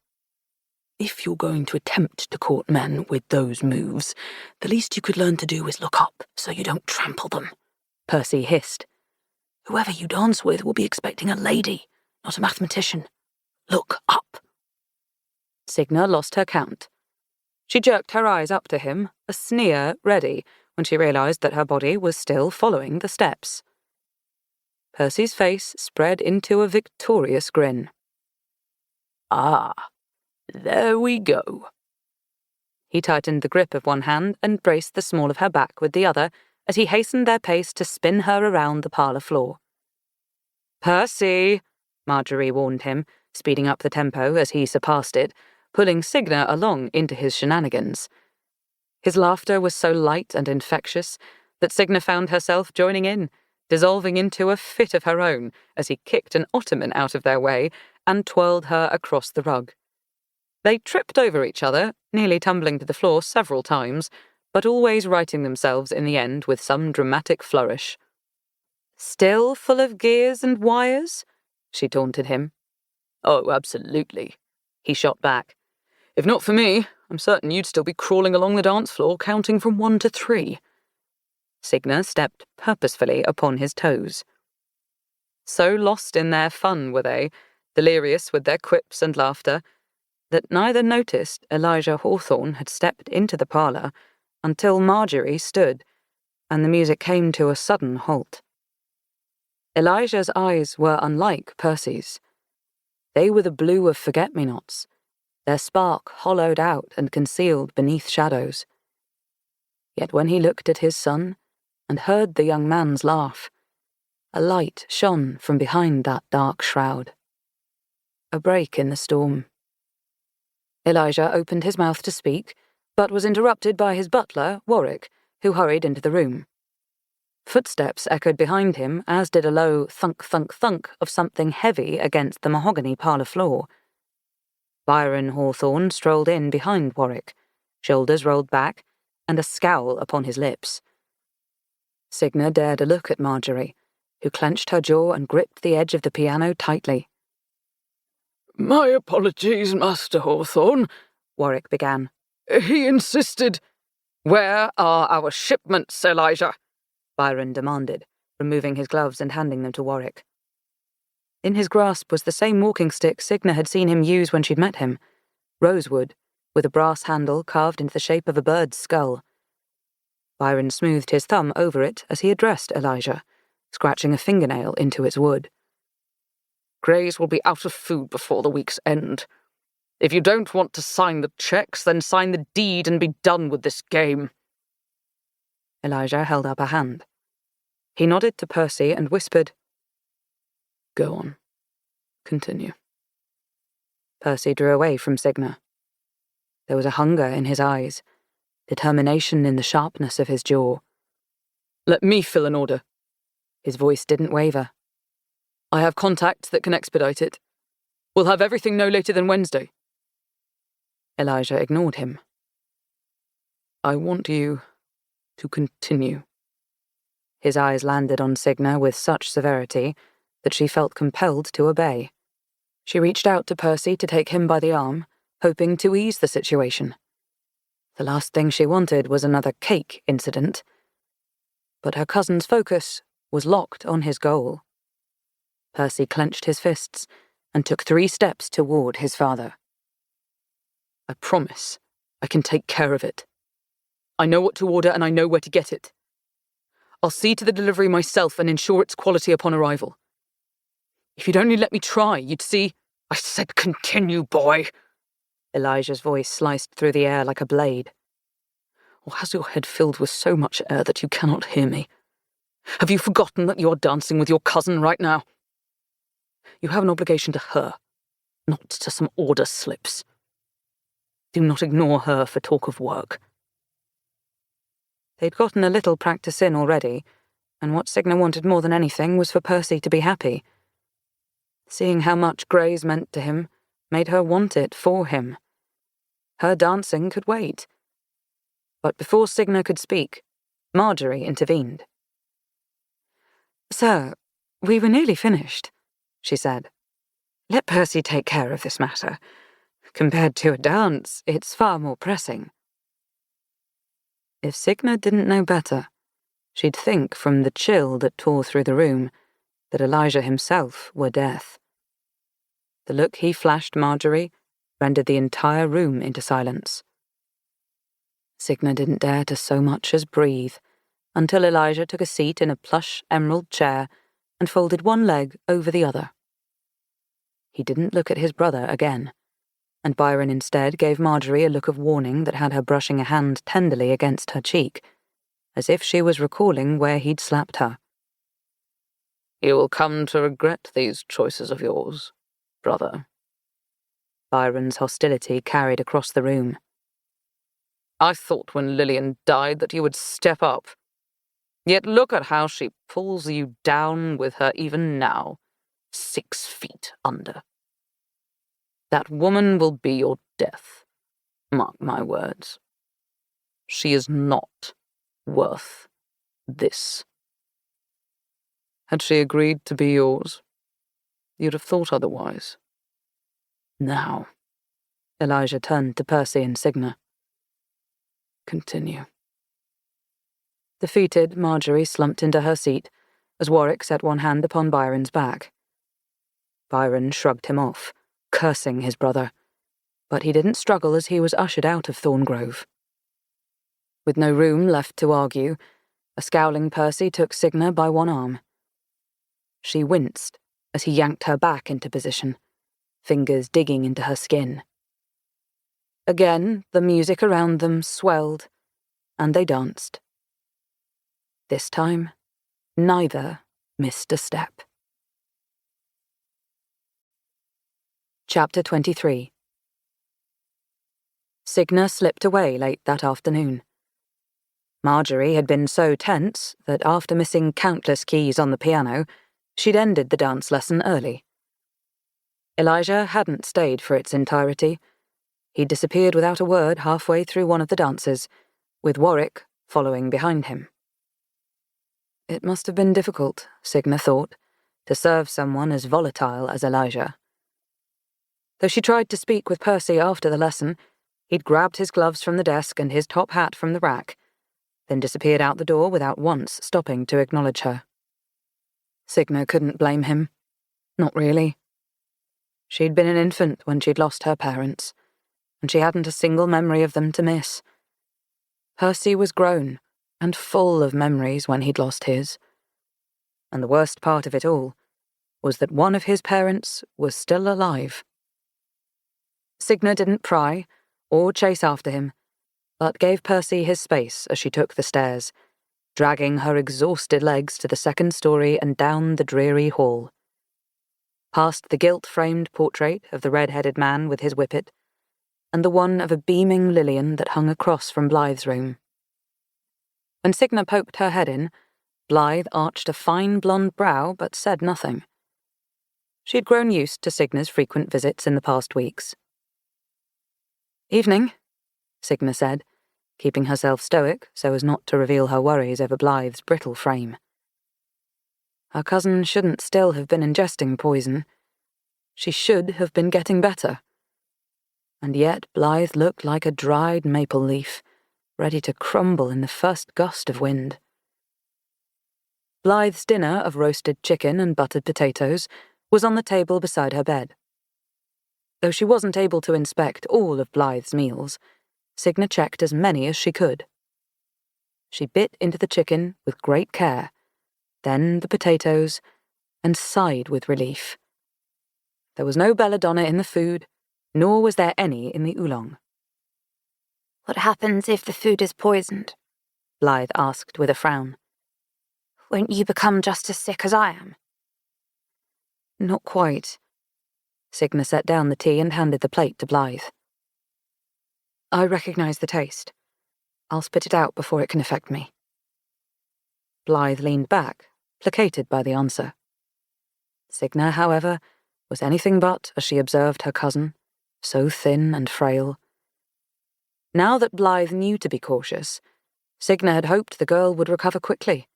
If you're going to attempt to court men with those moves, the least you could learn to do is look up so you don't trample them, Percy hissed. Whoever you dance with will be expecting a lady, not a mathematician. Look up. Signa lost her count. She jerked her eyes up to him, a sneer ready, when she realized that her body was still following the steps. Percy's face spread into a victorious grin. Ah, there we go. He tightened the grip of one hand and braced the small of her back with the other as he hastened their pace to spin her around the parlour floor. "Percy," Marjorie warned him, speeding up the tempo as he surpassed it, pulling Signa along into his shenanigans. His laughter was so light and infectious that Signa found herself joining in, dissolving into a fit of her own as he kicked an ottoman out of their way and twirled her across the rug. They tripped over each other, nearly tumbling to the floor several times, but always righting themselves in the end with some dramatic flourish. "Still full of gears and wires?" she taunted him. Oh, absolutely, he shot back. If not for me, I'm certain you'd still be crawling along the dance floor, counting from 1 to 3. Signa stepped purposefully upon his toes. So lost in their fun were they, delirious with their quips and laughter, that neither noticed Elijah Hawthorne had stepped into the parlour until Marjorie stood, and the music came to a sudden halt. Elijah's eyes were unlike Percy's. They were the blue of forget-me-nots, their spark hollowed out and concealed beneath shadows. Yet when he looked at his son and heard the young man's laugh, a light shone from behind that dark shroud. A break in the storm. Elijah opened his mouth to speak, but was interrupted by his butler, Warwick, who hurried into the room. Footsteps echoed behind him, as did a low thunk-thunk-thunk of something heavy against the mahogany parlour floor. Byron Hawthorne strolled in behind Warwick, shoulders rolled back, and a scowl upon his lips. Signa dared a look at Marjorie, who clenched her jaw and gripped the edge of the piano tightly. My apologies, Master Hawthorne, Warwick began. He insisted. Where are our shipments, Elijah? Byron demanded, removing his gloves and handing them to Warwick. In his grasp was the same walking stick Signa had seen him use when she'd met him, rosewood, with a brass handle carved into the shape of a bird's skull. Byron smoothed his thumb over it as he addressed Elijah, scratching a fingernail into its wood. Greys will be out of food before the week's end. If you don't want to sign the checks, then sign the deed and be done with this game. Elijah held up a hand. He nodded to Percy and whispered, Go on. Continue. Percy drew away from Signa. There was a hunger in his eyes, determination in the sharpness of his jaw. Let me fill an order. His voice didn't waver. I have contacts that can expedite it. We'll have everything no later than Wednesday. Elijah ignored him. I want you to continue. His eyes landed on Signa with such severity that she felt compelled to obey. She reached out to Percy to take him by the arm, hoping to ease the situation. The last thing she wanted was another cake incident. But her cousin's focus was locked on his goal. Percy clenched his fists and took 3 steps toward his father. I promise I can take care of it. I know what to order and I know where to get it. I'll see to the delivery myself and ensure its quality upon arrival. If you'd only let me try, you'd see— I said continue, boy. Elijah's voice sliced through the air like a blade. Or has your head filled with so much air that you cannot hear me? Have you forgotten that you are dancing with your cousin right now? You have an obligation to her, not to some order slips. Do not ignore her for talk of work. They'd gotten a little practice in already, and what Signa wanted more than anything was for Percy to be happy. Seeing how much Grays meant to him made her want it for him. Her dancing could wait. But before Signa could speak, Marjorie intervened. Sir, we were nearly finished, she said. Let Percy take care of this matter. Compared to a dance, it's far more pressing. If Signa didn't know better, she'd think from the chill that tore through the room that Elijah himself were death. The look he flashed Marjorie rendered the entire room into silence. Signa didn't dare to so much as breathe until Elijah took a seat in a plush emerald chair and folded one leg over the other. He didn't look at his brother again, and Byron instead gave Marjorie a look of warning that had her brushing a hand tenderly against her cheek, as if she was recalling where he'd slapped her. You will come to regret these choices of yours, brother. Byron's hostility carried across the room. I thought when Lillian died that you would step up. Yet look at how she pulls you down with her even now, 6 feet under. That woman will be your death. Mark my words. She is not worth this. Had she agreed to be yours, you'd have thought otherwise. Now, Elijah turned to Percy and Signa. Continue. Defeated, Marjorie slumped into her seat as Warwick set one hand upon Byron's back. Byron shrugged him off, cursing his brother, but he didn't struggle as he was ushered out of Thorngrove. With no room left to argue, a scowling Percy took Signa by one arm. She winced as he yanked her back into position, fingers digging into her skin. Again, the music around them swelled, and they danced. This time, neither missed a step. Chapter 23. Signa slipped away late that afternoon. Marjorie had been so tense that after missing countless keys on the piano, she'd ended the dance lesson early. Elijah hadn't stayed for its entirety. He disappeared without a word halfway through one of the dances, with Warwick following behind him. It must have been difficult, Signa thought, to serve someone as volatile as Elijah. Though she tried to speak with Percy after the lesson, he'd grabbed his gloves from the desk and his top hat from the rack, then disappeared out the door without once stopping to acknowledge her. Signa couldn't blame him. Not really. She'd been an infant when she'd lost her parents, and she hadn't a single memory of them to miss. Percy was grown and full of memories when he'd lost his. And the worst part of it all was that one of his parents was still alive. Signa didn't pry or chase after him, but gave Percy his space as she took the stairs, dragging her exhausted legs to the second story and down the dreary hall. Past the gilt-framed portrait of the red-headed man with his whippet, and the one of a beaming Lillian that hung across from Blythe's room. When Signa poked her head in, Blythe arched a fine blonde brow but said nothing. She had grown used to Signa's frequent visits in the past weeks. "Evening," Signa said, keeping herself stoic so as not to reveal her worries over Blythe's brittle frame. Her cousin shouldn't still have been ingesting poison. She should have been getting better. And yet Blythe looked like a dried maple leaf, ready to crumble in the first gust of wind. Blythe's dinner of roasted chicken and buttered potatoes was on the table beside her bed. Though she wasn't able to inspect all of Blythe's meals, Signa checked as many as she could. She bit into the chicken with great care, then the potatoes, and sighed with relief. There was no belladonna in the food, nor was there any in the oolong. What happens if the food is poisoned? Blythe asked with a frown. Won't you become just as sick as I am? Not quite. Signa set down the tea and handed the plate to Blythe. I recognize the taste. I'll spit it out before it can affect me. Blythe leaned back, placated by the answer. Signa, however, was anything but as she observed her cousin, so thin and frail. Now that Blythe knew to be cautious, Signa had hoped the girl would recover quickly.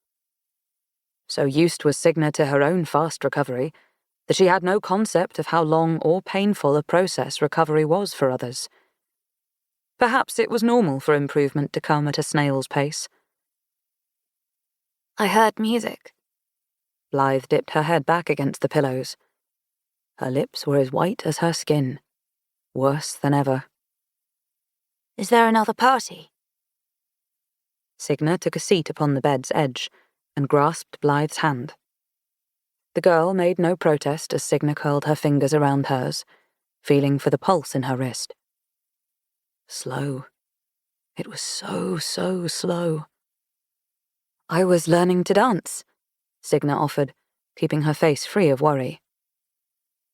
So used was Signa to her own fast recovery that she had no concept of how long or painful a process recovery was for others. Perhaps it was normal for improvement to come at a snail's pace. I heard music. Blythe dipped her head back against the pillows. Her lips were as white as her skin, worse than ever. Is there another party? Signa took a seat upon the bed's edge and grasped Blythe's hand. The girl made no protest as Signa curled her fingers around hers, feeling for the pulse in her wrist. Slow. It was so slow. I was learning to dance, Signa offered, keeping her face free of worry.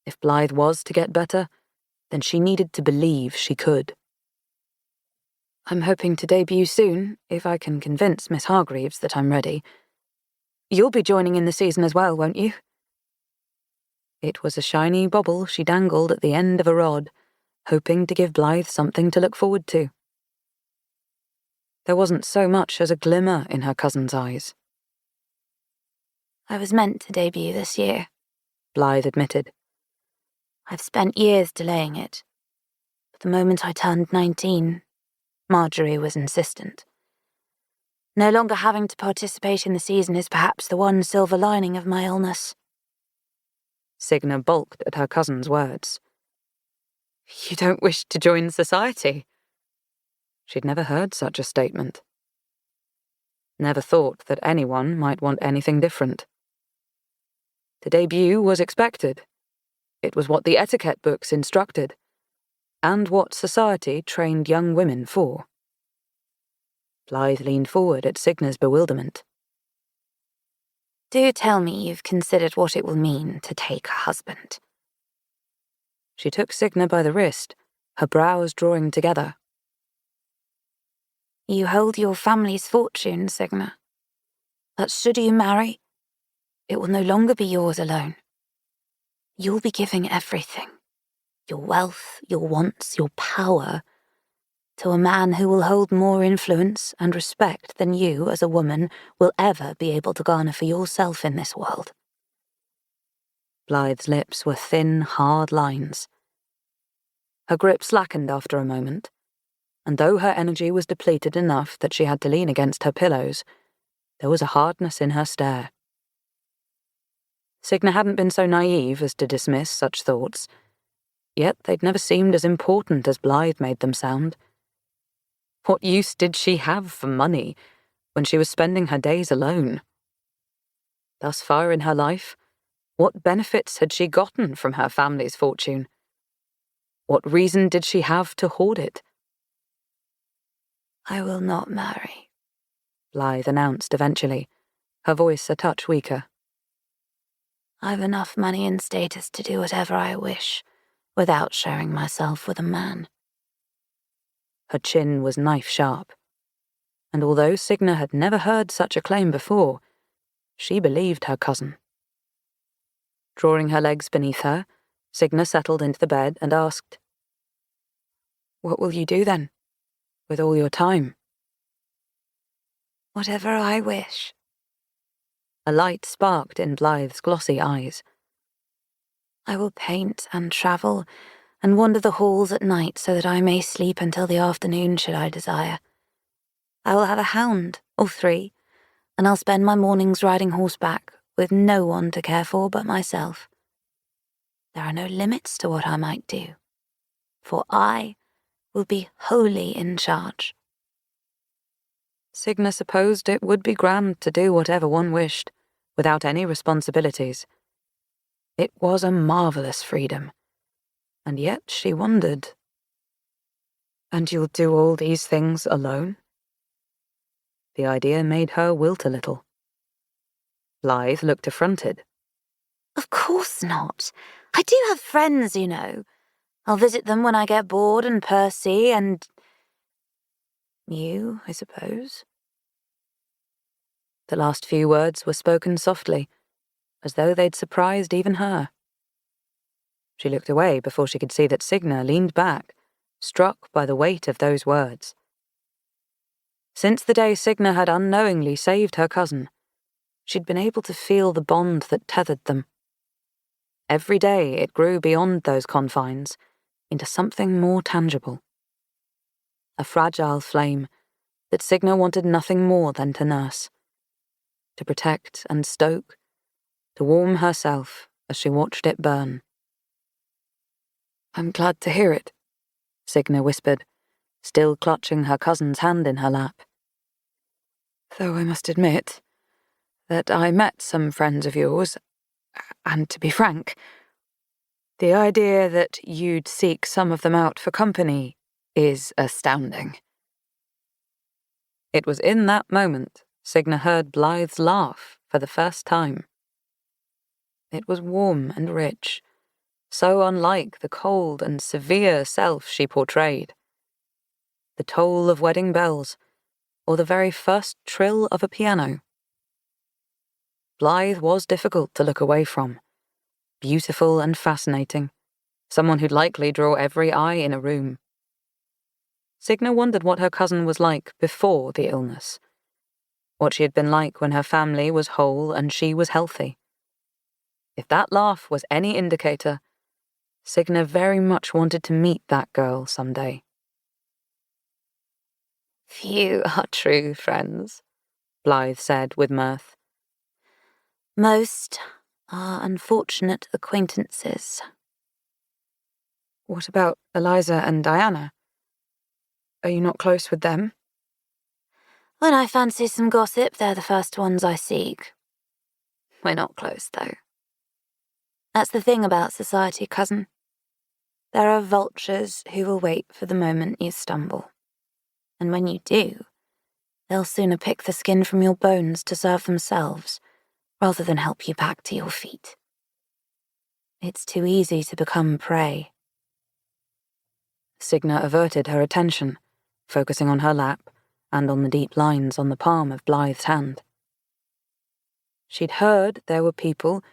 If Blythe was to get better, then she needed to believe she could. I'm hoping to debut soon, if I can convince Miss Hargreaves that I'm ready. You'll be joining in the season as well, won't you? It was a shiny bauble she dangled at the end of a rod, hoping to give Blythe something to look forward to. There wasn't so much as a glimmer in her cousin's eyes. I was meant to debut this year, Blythe admitted. I've spent years delaying it. But the moment I turned 19, Marjorie was insistent. No longer having to participate in the season is perhaps the one silver lining of my illness. Signa balked at her cousin's words. You don't wish to join society? She'd never heard such a statement. Never thought that anyone might want anything different. The debut was expected. It was what the etiquette books instructed, and what society trained young women for. Blythe leaned forward at Signa's bewilderment. Do tell me you've considered what it will mean to take a husband. She took Signa by the wrist, her brows drawing together. You hold your family's fortune, Signa. But should you marry, it will no longer be yours alone. You'll be giving everything, your wealth, your wants, your power, to a man who will hold more influence and respect than you as a woman will ever be able to garner for yourself in this world. Blythe's lips were thin, hard lines. Her grip slackened after a moment, and though her energy was depleted enough that she had to lean against her pillows, there was a hardness in her stare. Signa hadn't been so naive as to dismiss such thoughts, yet they'd never seemed as important as Blythe made them sound. What use did she have for money when she was spending her days alone? Thus far in her life, what benefits had she gotten from her family's fortune? What reason did she have to hoard it? I will not marry, Blythe announced eventually, her voice a touch weaker. I've enough money and status to do whatever I wish, without sharing myself with a man. Her chin was knife-sharp, and although Signa had never heard such a claim before, she believed her cousin. Drawing her legs beneath her, Signa settled into the bed and asked, "What will you do then, with all your time?" Whatever I wish. A light sparked in Blythe's glossy eyes. I will paint and travel and wander the halls at night so that I may sleep until the afternoon should I desire. I will have a hound, or 3, and I'll spend my mornings riding horseback with no one to care for but myself. There are no limits to what I might do, for I will be wholly in charge. Signa supposed it would be grand to do whatever one wished, without any responsibilities. It was a marvellous freedom, and yet she wondered. "And you'll do all these things alone?" The idea made her wilt a little. Blythe looked affronted. Of course not. I do have friends, you know. I'll visit them when I get bored, and Percy, and you, I suppose. The last few words were spoken softly, as though they'd surprised even her. She looked away before she could see that Signa leaned back, struck by the weight of those words. Since the day Signa had unknowingly saved her cousin, she'd been able to feel the bond that tethered them. Every day it grew beyond those confines, into something more tangible. A fragile flame that Signa wanted nothing more than to nurse, to protect and stoke, to warm herself as she watched it burn. "I'm glad to hear it," Signa whispered, still clutching her cousin's hand in her lap. "Though I must admit that I met some friends of yours, and to be frank, the idea that you'd seek some of them out for company is astounding." It was in that moment Signa heard Blythe's laugh for the first time. It was warm and rich, so unlike the cold and severe self she portrayed. The toll of wedding bells, or the very first trill of a piano. Blythe was difficult to look away from, beautiful and fascinating, someone who'd likely draw every eye in a room. Signa wondered what her cousin was like before the illness, what she had been like when her family was whole and she was healthy. If that laugh was any indicator, Signa very much wanted to meet that girl someday. Few are true friends, Blythe said with mirth. Most are unfortunate acquaintances. What about Eliza and Diana? Are you not close with them? When I fancy some gossip, they're the first ones I seek. We're not close, though. That's the thing about society, cousin. There are vultures who will wait for the moment you stumble. And when you do, they'll sooner pick the skin from your bones to serve themselves, rather than help you back to your feet. It's too easy to become prey. Signa averted her attention, focusing on her lap and on the deep lines on the palm of Blythe's hand. She'd heard there were people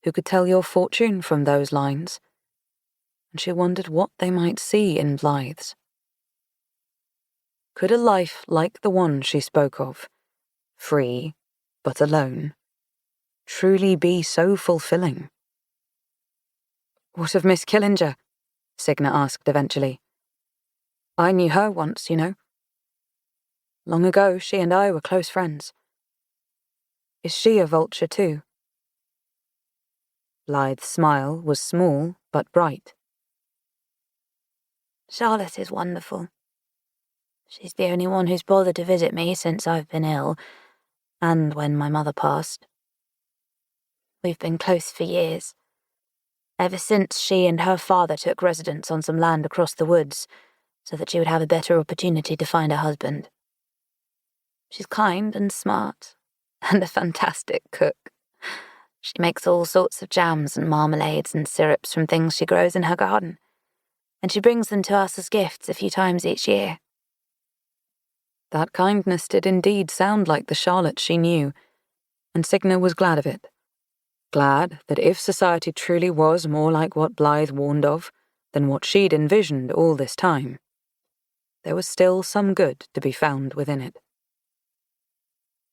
who could tell your fortune from those lines, and she wondered what they might see in Blythe's. Could a life like the one she spoke of, free but alone, truly be so fulfilling? "What of Miss Killinger?" Signa asked eventually. "I knew her once, you know. Long ago, she and I were close friends. Is she a vulture too?" Blythe's smile was small but bright. Charlotte is wonderful. She's the only one who's bothered to visit me since I've been ill, and when my mother passed. We've been close for years, ever since she and her father took residence on some land across the woods, so that she would have a better opportunity to find a husband. She's kind and smart, and a fantastic cook. She makes all sorts of jams and marmalades and syrups from things she grows in her garden, and she brings them to us as gifts a few times each year. That kindness did indeed sound like the Charlotte she knew, and Signa was glad of it. Glad that if society truly was more like what Blythe warned of than what she'd envisioned all this time, there was still some good to be found within it.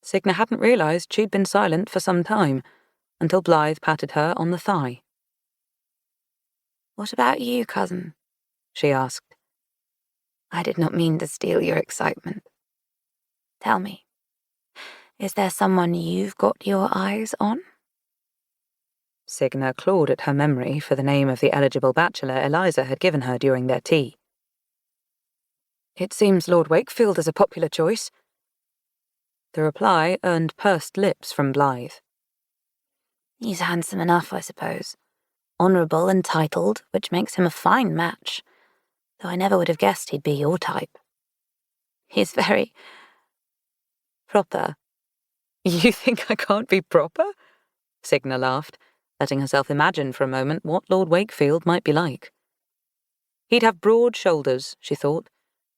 Signa hadn't realized she'd been silent for some time, until Blythe patted her on the thigh. "What about you, cousin?" she asked. "I did not mean to steal your excitement. Tell me, is there someone you've got your eyes on?" Signa clawed at her memory for the name of the eligible bachelor Eliza had given her during their tea. "It seems Lord Wakefield is a popular choice." The reply earned pursed lips from Blythe. "He's handsome enough, I suppose. Honourable and titled, which makes him a fine match, though I never would have guessed he'd be your type. He's very proper." "You think I can't be proper?" Signa laughed, letting herself imagine for a moment what Lord Wakefield might be like. He'd have broad shoulders, she thought,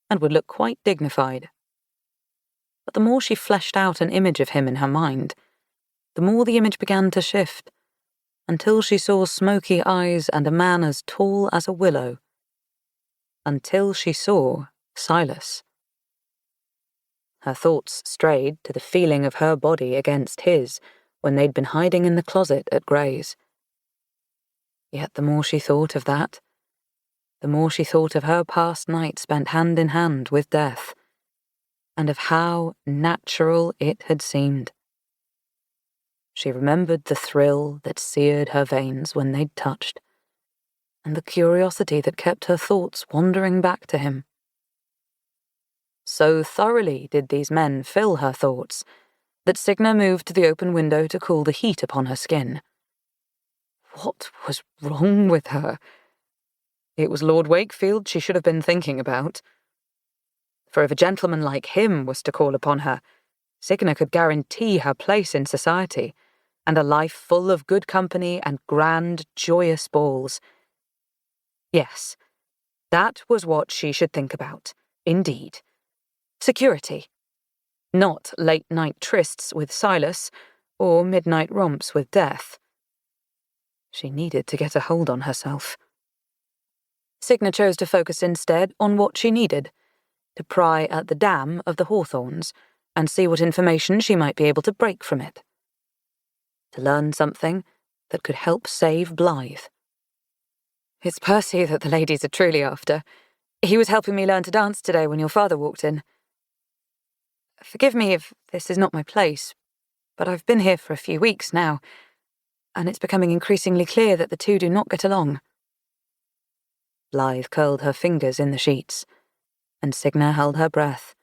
and would look quite dignified. But the more she fleshed out an image of him in her mind, the more the image began to shift, until she saw smoky eyes and a man as tall as a willow. Until she saw Silas. Her thoughts strayed to the feeling of her body against his when they'd been hiding in the closet at Gray's. Yet the more she thought of that, the more she thought of her past night spent hand in hand with death, and of how natural it had seemed. She remembered the thrill that seared her veins when they'd touched, and the curiosity that kept her thoughts wandering back to him. So thoroughly did these men fill her thoughts that Signa moved to the open window to cool the heat upon her skin. What was wrong with her? It was Lord Wakefield she should have been thinking about. For if a gentleman like him was to call upon her, Signa could guarantee her place in society, and a life full of good company and grand, joyous balls. Yes, that was what she should think about, indeed. Security. Not late-night trysts with Silas, or midnight romps with death. She needed to get a hold on herself. Signa chose to focus instead on what she needed, to pry at the dam of the Hawthorns and see what information she might be able to break from it. To learn something that could help save Blythe. "It's Percy that the ladies are truly after. He was helping me learn to dance today when your father walked in. Forgive me if this is not my place, but I've been here for a few weeks now, and it's becoming increasingly clear that the two do not get along." Blythe curled her fingers in the sheets, and Signa held her breath,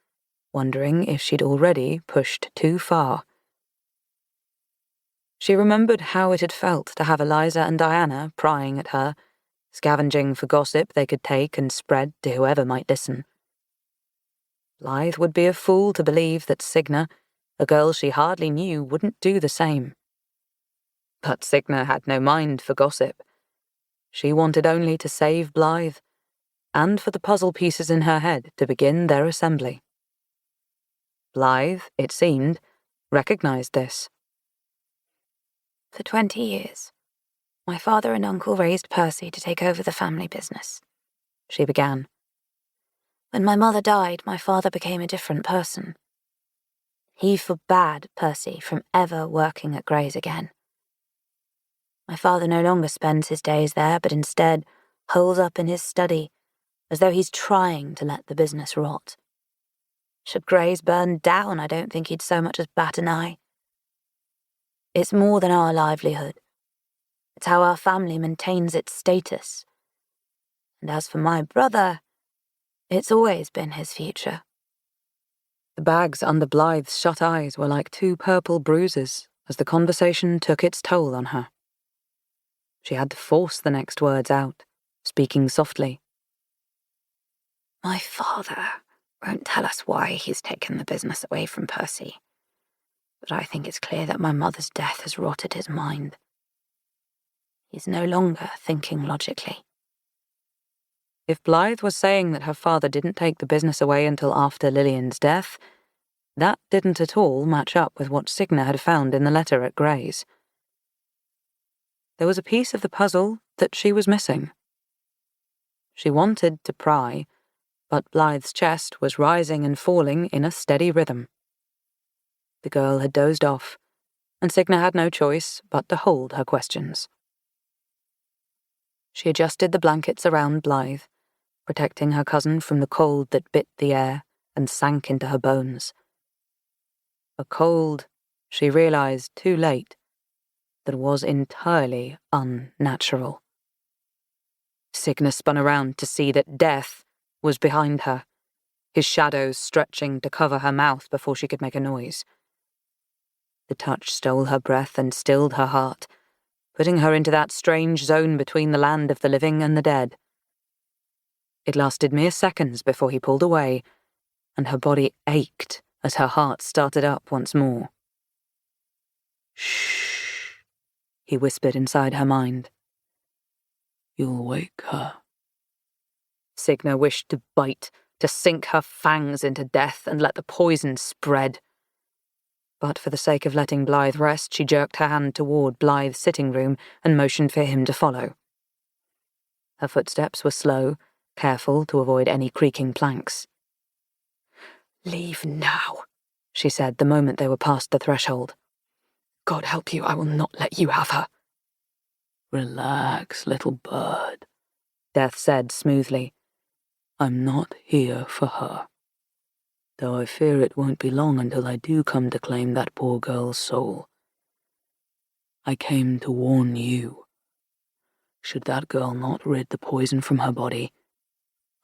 wondering if she'd already pushed too far. She remembered how it had felt to have Eliza and Diana prying at her, scavenging for gossip they could take and spread to whoever might listen. Blythe would be a fool to believe that Signa, a girl she hardly knew, wouldn't do the same. But Signa had no mind for gossip. She wanted only to save Blythe, and for the puzzle pieces in her head to begin their assembly. Blythe, it seemed, recognized this. "For 20 years, my father and uncle raised Percy to take over the family business," she began. "When my mother died, my father became a different person. He forbade Percy from ever working at Gray's again. My father no longer spends his days there, but instead holes up in his study, as though he's trying to let the business rot. Should Gray's burn down, I don't think he'd so much as bat an eye. It's more than our livelihood. It's how our family maintains its status. And as for my brother, it's always been his future." The bags under Blythe's shut eyes were like two purple bruises as the conversation took its toll on her. She had to force the next words out, speaking softly. "My father won't tell us why he's taken the business away from Percy, but I think it's clear that my mother's death has rotted his mind. He's no longer thinking logically. If Blythe was saying that her father didn't take the business away until after Lillian's death, that didn't at all match up with what Signa had found in the letter at Gray's. There was a piece of the puzzle that she was missing. She wanted to pry, but Blythe's chest was rising and falling in a steady rhythm. The girl had dozed off, and Signa had no choice but to hold her questions. She adjusted the blankets around Blythe, protecting her cousin from the cold that bit the air and sank into her bones. A cold, she realized too late, that was entirely unnatural. Signa spun around to see that Death was behind her, his shadows stretching to cover her mouth before she could make a noise. The touch stole her breath and stilled her heart, putting her into that strange zone between the land of the living and the dead. It lasted mere seconds before he pulled away, and her body ached as her heart started up once more. Shh, he whispered inside her mind. You'll wake her. Signa wished to bite, to sink her fangs into Death and let the poison spread. But for the sake of letting Blythe rest, she jerked her hand toward Blythe's sitting room and motioned for him to follow. Her footsteps were slow, careful to avoid any creaking planks. "Leave now," she said the moment they were past the threshold. "God help you, I will not let you have her." Relax, little bird, Death said smoothly. I'm not here for her. Though I fear it won't be long until I do come to claim that poor girl's soul. I came to warn you. Should that girl not rid the poison from her body,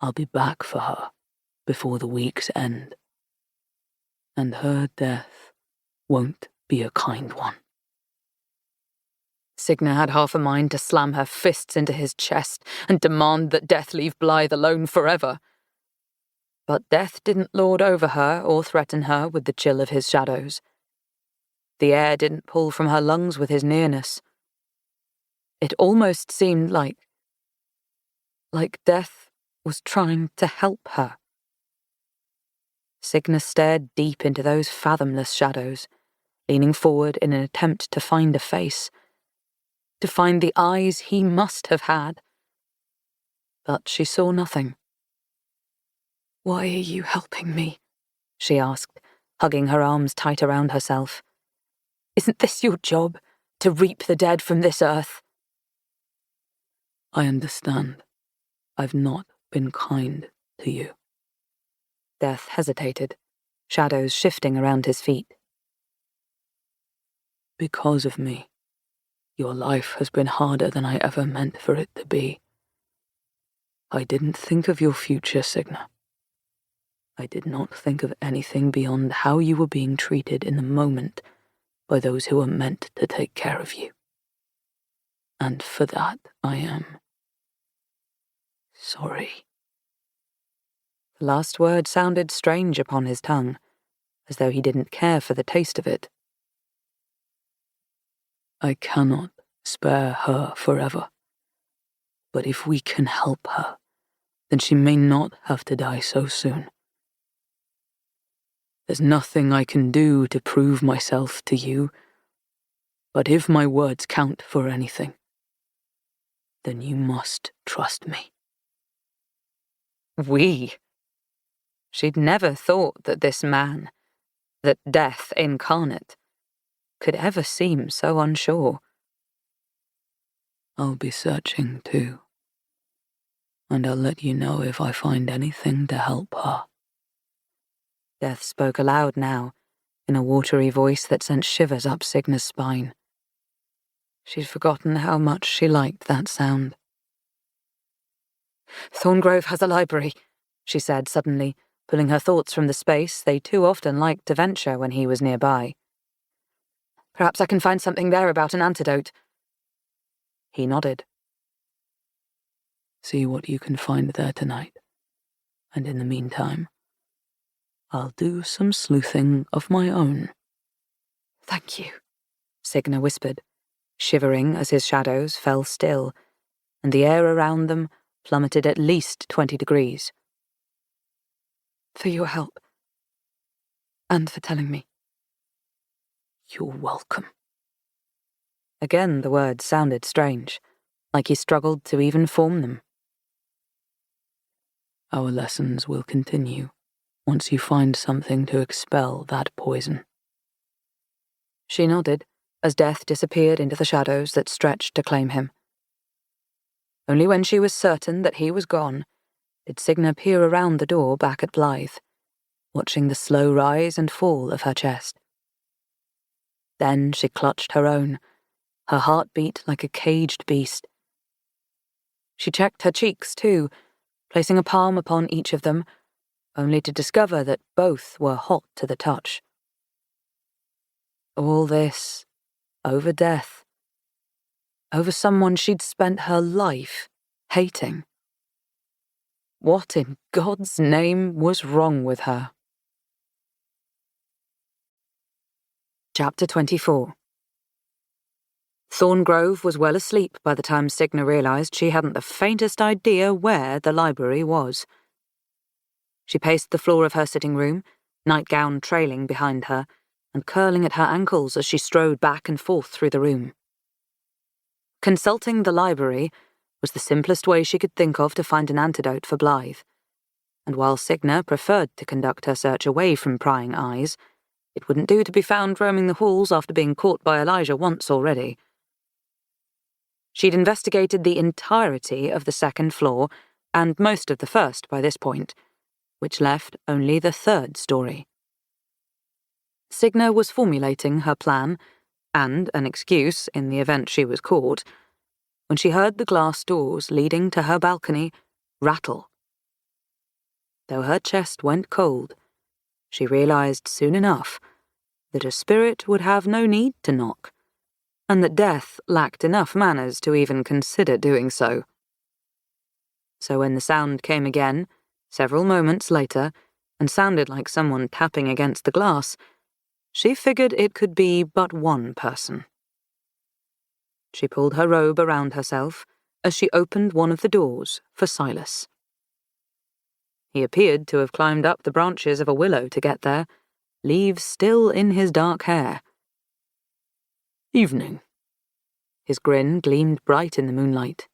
I'll be back for her before the week's end. And her death won't be a kind one. Signa had half a mind to slam her fists into his chest and demand that Death leave Blythe alone forever. But Death didn't lord over her or threaten her with the chill of his shadows. The air didn't pull from her lungs with his nearness. It almost seemed like Death was trying to help her. Signa stared deep into those fathomless shadows, leaning forward in an attempt to find a face, to find the eyes he must have had. But she saw nothing. "Why are you helping me?" she asked, hugging her arms tight around herself. "Isn't this your job, to reap the dead from this earth?" I understand. I've not been kind to you. Death hesitated, shadows shifting around his feet. Because of me, your life has been harder than I ever meant for it to be. I didn't think of your future, Signa. I did not think of anything beyond how you were being treated in the moment by those who were meant to take care of you. And for that, I am sorry. The last word sounded strange upon his tongue, as though he didn't care for the taste of it. I cannot spare her forever. But if we can help her, then she may not have to die so soon. There's nothing I can do to prove myself to you, but if my words count for anything, then you must trust me. We? She'd never thought that this man, that Death incarnate, could ever seem so unsure. I'll be searching too, and I'll let you know if I find anything to help her. Death spoke aloud now, in a watery voice that sent shivers up Signa's spine. She'd forgotten how much she liked that sound. "Thorngrove has a library," she said suddenly, pulling her thoughts from the space they too often liked to venture when he was nearby. "Perhaps I can find something there about an antidote." He nodded. See what you can find there tonight, and in the meantime, I'll do some sleuthing of my own. Thank you, Signa whispered, shivering as his shadows fell still, and the air around them plummeted at least 20 degrees. For your help. And for telling me. You're welcome. Again the words sounded strange, like he struggled to even form them. Our lessons will continue once you find something to expel that poison. She nodded as Death disappeared into the shadows that stretched to claim him. Only when she was certain that he was gone did Signa peer around the door back at Blythe, watching the slow rise and fall of her chest. Then she clutched her own, her heart beat like a caged beast. She checked her cheeks, too, placing a palm upon each of them, only to discover that both were hot to the touch. All this, over Death, over someone she'd spent her life hating. What in God's name was wrong with her? Chapter 24. Thorngrove was well asleep by the time Signa realised she hadn't the faintest idea where the library was. She paced the floor of her sitting room, nightgown trailing behind her, and curling at her ankles as she strode back and forth through the room. Consulting the library was the simplest way she could think of to find an antidote for Blythe, and while Signa preferred to conduct her search away from prying eyes, it wouldn't do to be found roaming the halls after being caught by Elijah once already. She'd investigated the entirety of the second floor, and most of the first by this point, which left only the third story. Signa was formulating her plan, and an excuse in the event she was caught, when she heard the glass doors leading to her balcony rattle. Though her chest went cold, she realised soon enough that a spirit would have no need to knock, and that Death lacked enough manners to even consider doing so. So when the sound came again, several moments later, and sounded like someone tapping against the glass, she figured it could be but one person. She pulled her robe around herself as she opened one of the doors for Silas. He appeared to have climbed up the branches of a willow to get there, leaves still in his dark hair. Evening. His grin gleamed bright in the moonlight.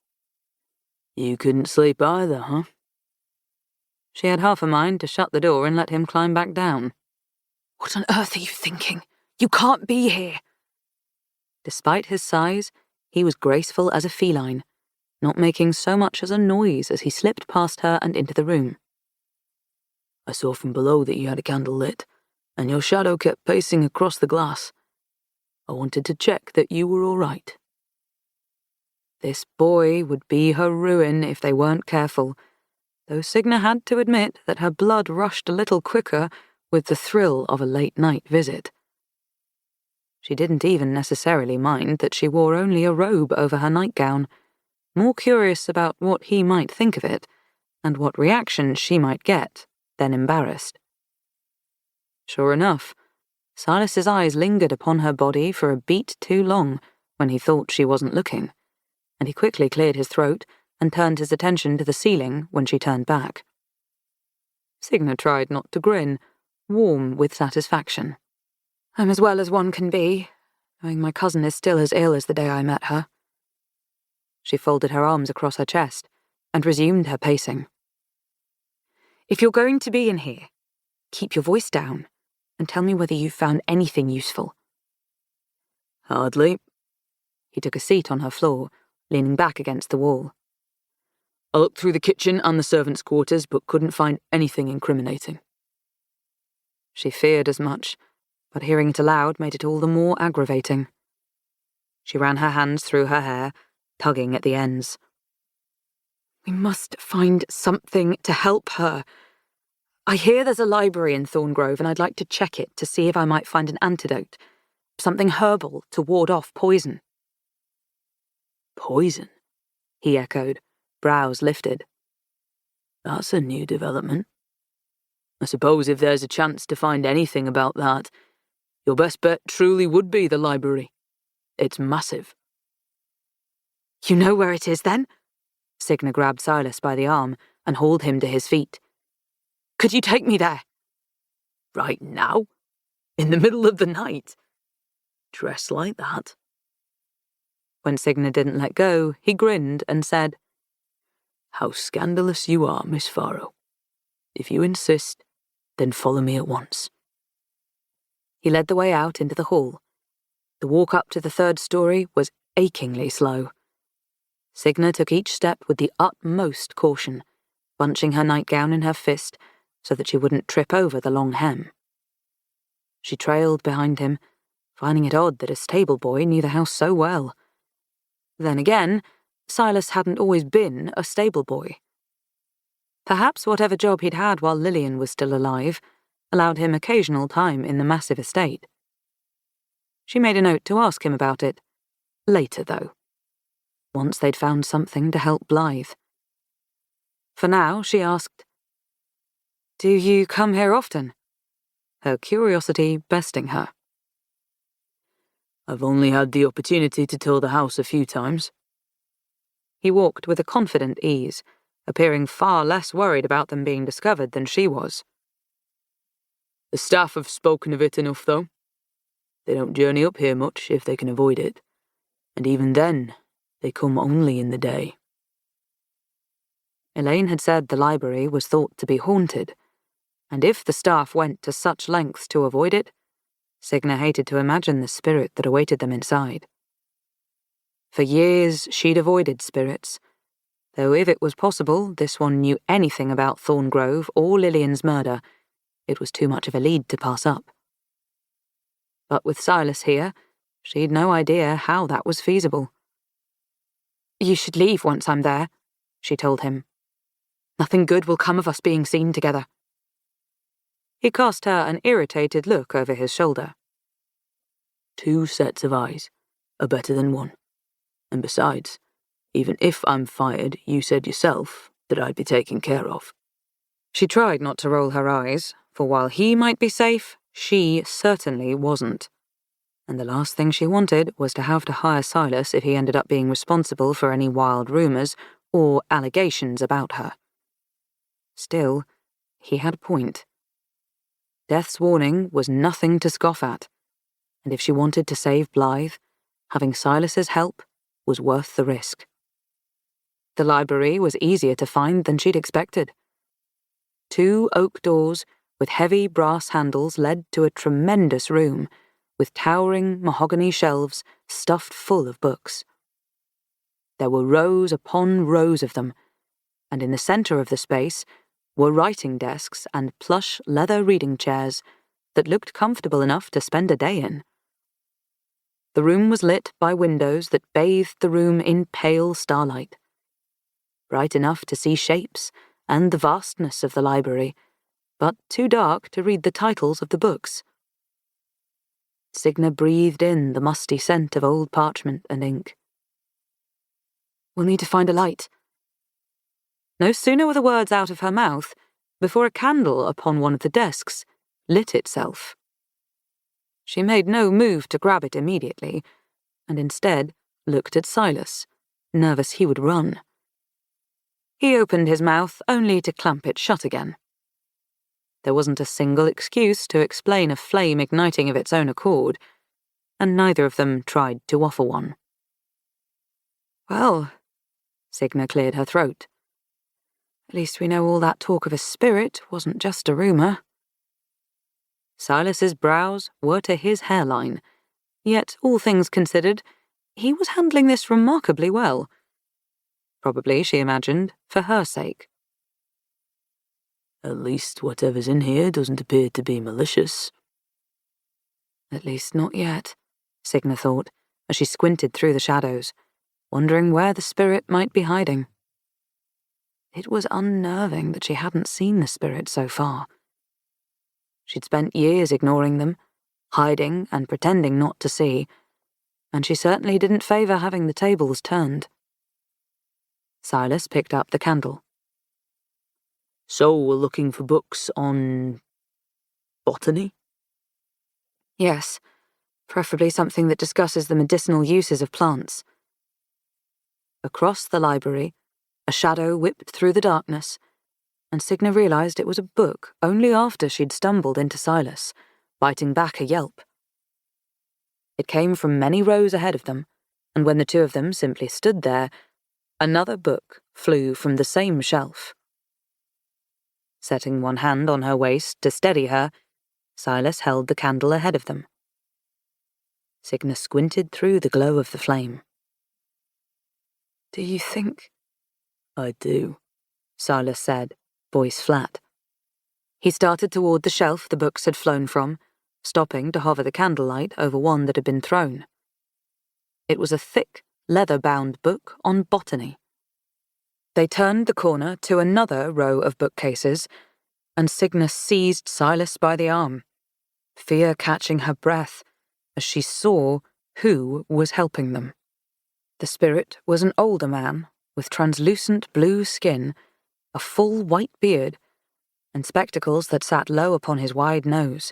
You couldn't sleep either, huh? She had half a mind to shut the door and let him climb back down. What on earth are you thinking? You can't be here. Despite his size, he was graceful as a feline, not making so much as a noise as he slipped past her and into the room. I saw from below that you had a candle lit, and your shadow kept pacing across the glass. I wanted to check that you were all right. This boy would be her ruin if they weren't careful, though Signa had to admit that her blood rushed a little quicker with the thrill of a late-night visit. She didn't even necessarily mind that she wore only a robe over her nightgown, more curious about what he might think of it, and what reaction she might get, than embarrassed. Sure enough, Silas's eyes lingered upon her body for a beat too long when he thought she wasn't looking, and he quickly cleared his throat and turned his attention to the ceiling when she turned back. Signa tried not to grin, warm with satisfaction. I'm as well as one can be, knowing my cousin is still as ill as the day I met her. She folded her arms across her chest and resumed her pacing. If you're going to be in here, keep your voice down and tell me whether you've found anything useful. Hardly. He took a seat on her floor, leaning back against the wall. I looked through the kitchen and the servants' quarters, but couldn't find anything incriminating. She feared as much, but hearing it aloud made it all the more aggravating. She ran her hands through her hair, tugging at the ends. We must find something to help her. I hear there's a library in Thorngrove, and I'd like to check it to see if I might find an antidote, something herbal to ward off poison. Poison? He echoed, brows lifted. That's a new development. I suppose if there's a chance to find anything about that, your best bet truly would be the library. It's massive. You know where it is, then? Signa grabbed Silas by the arm and hauled him to his feet. Could you take me there? Right now? In the middle of the night? Dressed like that? When Signa didn't let go, he grinned and said, How scandalous you are, Miss Farrow. If you insist, then follow me at once. He led the way out into the hall. The walk up to the 3rd story was achingly slow. Signa took each step with the utmost caution, bunching her nightgown in her fist so that she wouldn't trip over the long hem. She trailed behind him, finding it odd that a stable boy knew the house so well. Then again, Silas hadn't always been a stable boy. Perhaps whatever job he'd had while Lillian was still alive allowed him occasional time in the massive estate. She made a note to ask him about it. Later, though. Once they'd found something to help Blythe. For now, she asked, Do you come here often? Her curiosity besting her. I've only had the opportunity to tour the house a few times. He walked with a confident ease, appearing far less worried about them being discovered than she was. The staff have spoken of it enough, though. They don't journey up here much if they can avoid it, and even then, they come only in the day. Elaine had said the library was thought to be haunted, and if the staff went to such lengths to avoid it, Signa hated to imagine the spirit that awaited them inside. For years, she'd avoided spirits, though if it was possible this one knew anything about Thorngrove or Lillian's murder, it was too much of a lead to pass up. But with Silas here, she'd no idea how that was feasible. You should leave once I'm there, she told him. Nothing good will come of us being seen together. He cast her an irritated look over his shoulder. 2 sets of eyes are better than 1. And besides, even if I'm fired, you said yourself that I'd be taken care of. She tried not to roll her eyes, for while he might be safe, she certainly wasn't. And the last thing she wanted was to have to hire Silas if he ended up being responsible for any wild rumours or allegations about her. Still, he had a point. Death's warning was nothing to scoff at, and if she wanted to save Blythe, having Silas's help was worth the risk. The library was easier to find than she'd expected. 2 oak doors with heavy brass handles led to a tremendous room with towering mahogany shelves stuffed full of books. There were rows upon rows of them, and in the centre of the space were writing desks and plush leather reading chairs that looked comfortable enough to spend a day in. The room was lit by windows that bathed the room in pale starlight, bright enough to see shapes and the vastness of the library, but too dark to read the titles of the books. Signa breathed in the musty scent of old parchment and ink. We'll need to find a light. No sooner were the words out of her mouth before a candle upon one of the desks lit itself. She made no move to grab it immediately, and instead looked at Silas, nervous he would run. He opened his mouth only to clamp it shut again. There wasn't a single excuse to explain a flame igniting of its own accord, and neither of them tried to offer one. Well, Signa cleared her throat. At least we know all that talk of a spirit wasn't just a rumour. Silas's brows were to his hairline, yet, all things considered, he was handling this remarkably well. Probably, she imagined, for her sake. At least whatever's in here doesn't appear to be malicious. At least not yet, Signa thought, as she squinted through the shadows, wondering where the spirit might be hiding. It was unnerving that she hadn't seen the spirit so far. She'd spent years ignoring them, hiding and pretending not to see, and she certainly didn't favour having the tables turned. Silas picked up the candle. So we're looking for books on botany? Yes, preferably something that discusses the medicinal uses of plants. Across the library, a shadow whipped through the darkness, and Signa realized it was a book only after she'd stumbled into Silas, biting back a yelp. It came from many rows ahead of them, and when the two of them simply stood there, another book flew from the same shelf. Setting one hand on her waist to steady her, Silas held the candle ahead of them. Signa squinted through the glow of the flame. "Do you think—" I do," Silas said, voice flat. He started toward the shelf the books had flown from, stopping to hover the candlelight over one that had been thrown. It was a thick, leather-bound book on botany. They turned the corner to another row of bookcases, and Signa seized Silas by the arm, fear catching her breath as she saw who was helping them. The spirit was an older man with translucent blue skin, a full white beard, and spectacles that sat low upon his wide nose.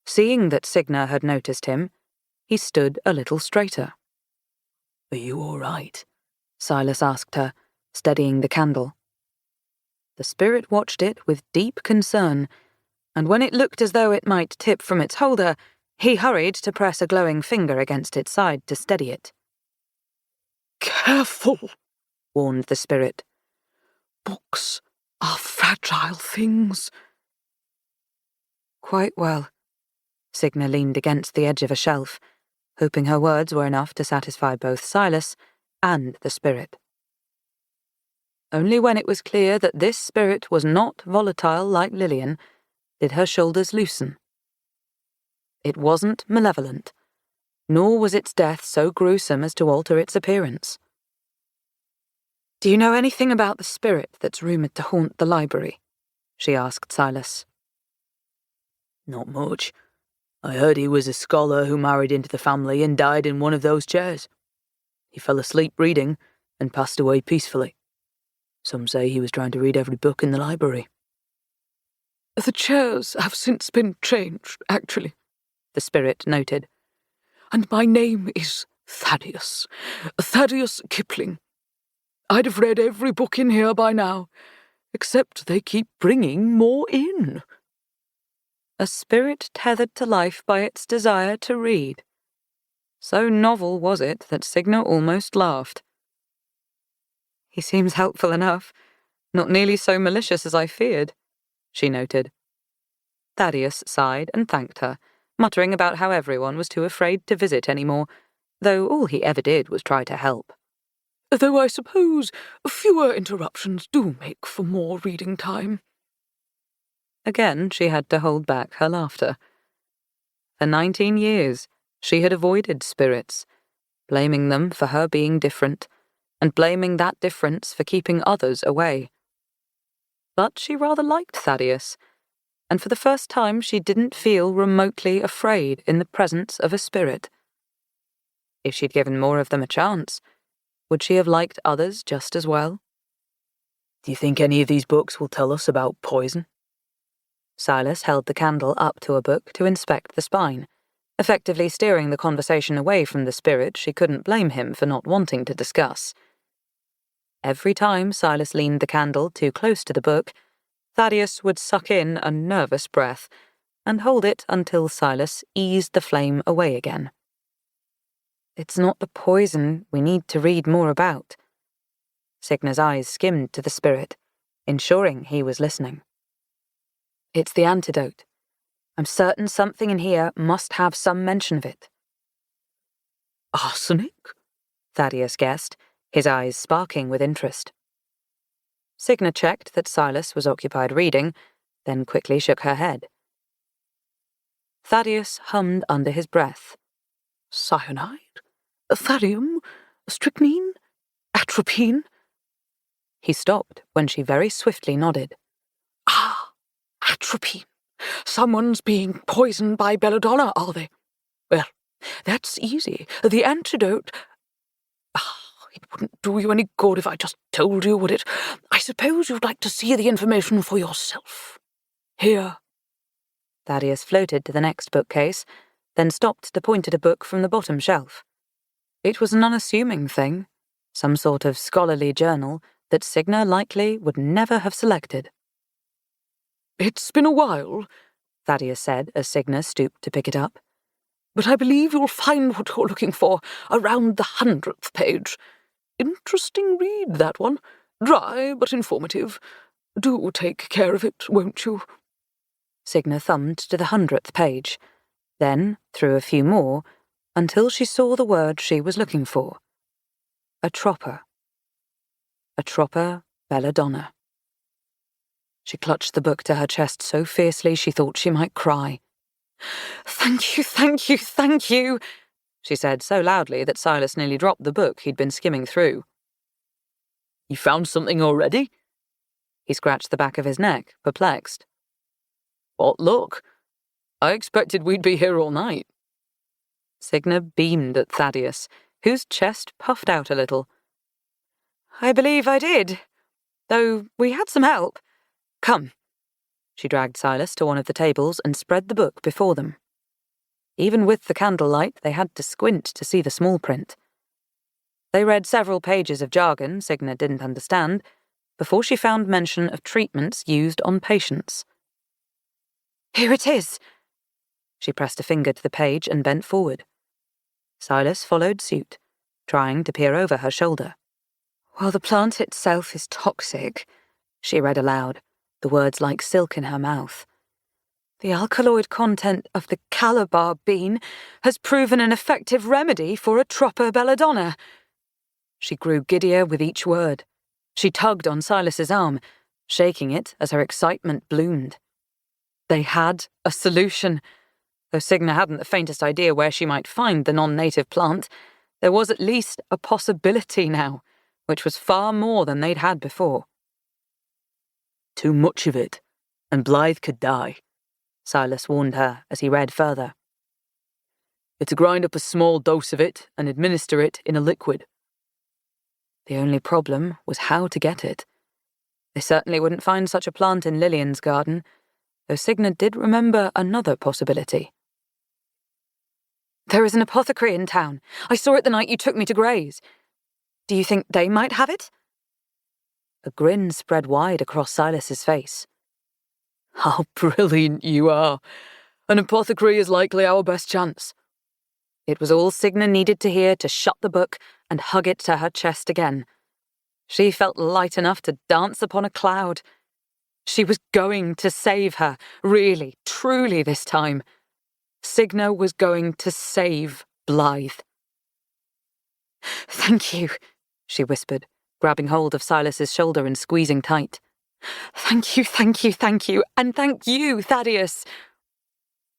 Seeing that Signa had noticed him, he stood a little straighter. "Are you all right?" Silas asked her, steadying the candle. The spirit watched it with deep concern, and when it looked as though it might tip from its holder, he hurried to press a glowing finger against its side to steady it. "Careful," warned the spirit. "Books are fragile things." Quite well. Signa leaned against the edge of a shelf, hoping her words were enough to satisfy both Silas and the spirit. Only when it was clear that this spirit was not volatile like Lillian did her shoulders loosen. It wasn't malevolent, nor was its death so gruesome as to alter its appearance. "Do you know anything about the spirit that's rumoured to haunt the library?" she asked Silas. "Not much. I heard he was a scholar who married into the family and died in one of those chairs. He fell asleep reading and passed away peacefully. Some say he was trying to read every book in the library." "The chairs have since been changed, actually," the spirit noted. "And my name is Thaddeus. Thaddeus Kipling. I'd have read every book in here by now, except they keep bringing more in." A spirit tethered to life by its desire to read. So novel was it that Signa almost laughed. "He seems helpful enough, not nearly so malicious as I feared," she noted. Thaddeus sighed and thanked her, muttering about how everyone was too afraid to visit anymore, though all he ever did was try to help. "Though I suppose fewer interruptions do make for more reading time." Again, she had to hold back her laughter. For 19 years, she had avoided spirits, blaming them for her being different, and blaming that difference for keeping others away. But she rather liked Thaddeus, and for the first time she didn't feel remotely afraid in the presence of a spirit. If she'd given more of them a chance, would she have liked others just as well? "Do you think any of these books will tell us about poison?" Silas held the candle up to a book to inspect the spine, effectively steering the conversation away from the spirit she couldn't blame him for not wanting to discuss. Every time Silas leaned the candle too close to the book, Thaddeus would suck in a nervous breath and hold it until Silas eased the flame away again. "It's not the poison we need to read more about." Signa's eyes skimmed to the spirit, ensuring he was listening. "It's the antidote. I'm certain something in here must have some mention of it." "Arsenic?" Thaddeus guessed, his eyes sparking with interest. Signa checked that Silas was occupied reading, then quickly shook her head. Thaddeus hummed under his breath. "Cyanide? Thallium? Strychnine? Atropine?" He stopped when she very swiftly nodded. "Ah, atropine. Someone's being poisoned by Belladonna, are they? Well, that's easy. The antidote... It wouldn't do you any good if I just told you, would it? I suppose you'd like to see the information for yourself. Here. Thaddeus floated to the next bookcase, then stopped to point at a book from the bottom shelf. It was an unassuming thing, some sort of scholarly journal that Signa likely would never have selected. It's been a while, Thaddeus said as Signa stooped to pick it up. But I believe you'll find what you're looking for around the 100th page. Interesting read, that one. Dry, but informative. Do take care of it, won't you? Signa thumbed to the 100th page, then through a few more, until she saw the word she was looking for. Atroppa. Atroppa Belladonna. She clutched the book to her chest so fiercely she thought she might cry. Thank you, thank you, thank you, she said so loudly that Silas nearly dropped the book he'd been skimming through. You found something already? He scratched the back of his neck, perplexed. What luck? I expected we'd be here all night. Signa beamed at Thaddeus, whose chest puffed out a little. I believe I did, though we had some help. Come. She dragged Silas to one of the tables and spread the book before them. Even with the candlelight, they had to squint to see the small print. They read several pages of jargon Signa didn't understand before she found mention of treatments used on patients. Here it is. She pressed a finger to the page and bent forward. Silas followed suit, trying to peer over her shoulder. While the plant itself is toxic, she read aloud, the words like silk in her mouth, the alkaloid content of the calabar bean has proven an effective remedy for Atroppa Belladonna. She grew giddier with each word. She tugged on Silas's arm, shaking it as her excitement bloomed. They had a solution. Though Signa hadn't the faintest idea where she might find the non-native plant, there was at least a possibility now, which was far more than they'd had before. Too much of it, and Blythe could die, Silas warned her as he read further. To grind up a small dose of it and administer it in a liquid. The only problem was how to get it. They certainly wouldn't find such a plant in Lillian's garden, though Signa did remember another possibility. There is an apothecary in town. I saw it the night you took me to graze. Do you think they might have it? A grin spread wide across Silas's face. How brilliant you are. An apothecary is likely our best chance. It was all Signa needed to hear to shut the book and hug it to her chest again. She felt light enough to dance upon a cloud. She was going to save her, really, truly this time. Signa was going to save Blythe. Thank you, she whispered, grabbing hold of Silas's shoulder and squeezing tight. Thank you, thank you, thank you, and thank you, Thaddeus.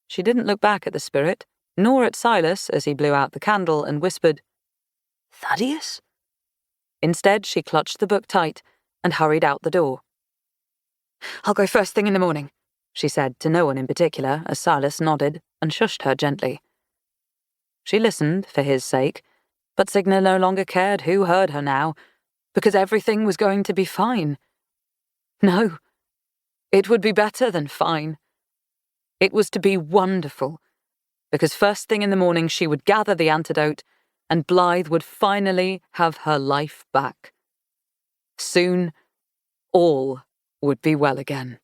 She didn't look back at the spirit, nor at Silas as he blew out the candle and whispered, Thaddeus? Instead, she clutched the book tight and hurried out the door. I'll go first thing in the morning, she said to no one in particular as Silas nodded and shushed her gently. She listened for his sake, but Signa no longer cared who heard her now, because everything was going to be fine. No, it would be better than fine. It was to be wonderful, because first thing in the morning she would gather the antidote and Blythe would finally have her life back. Soon, all would be well again.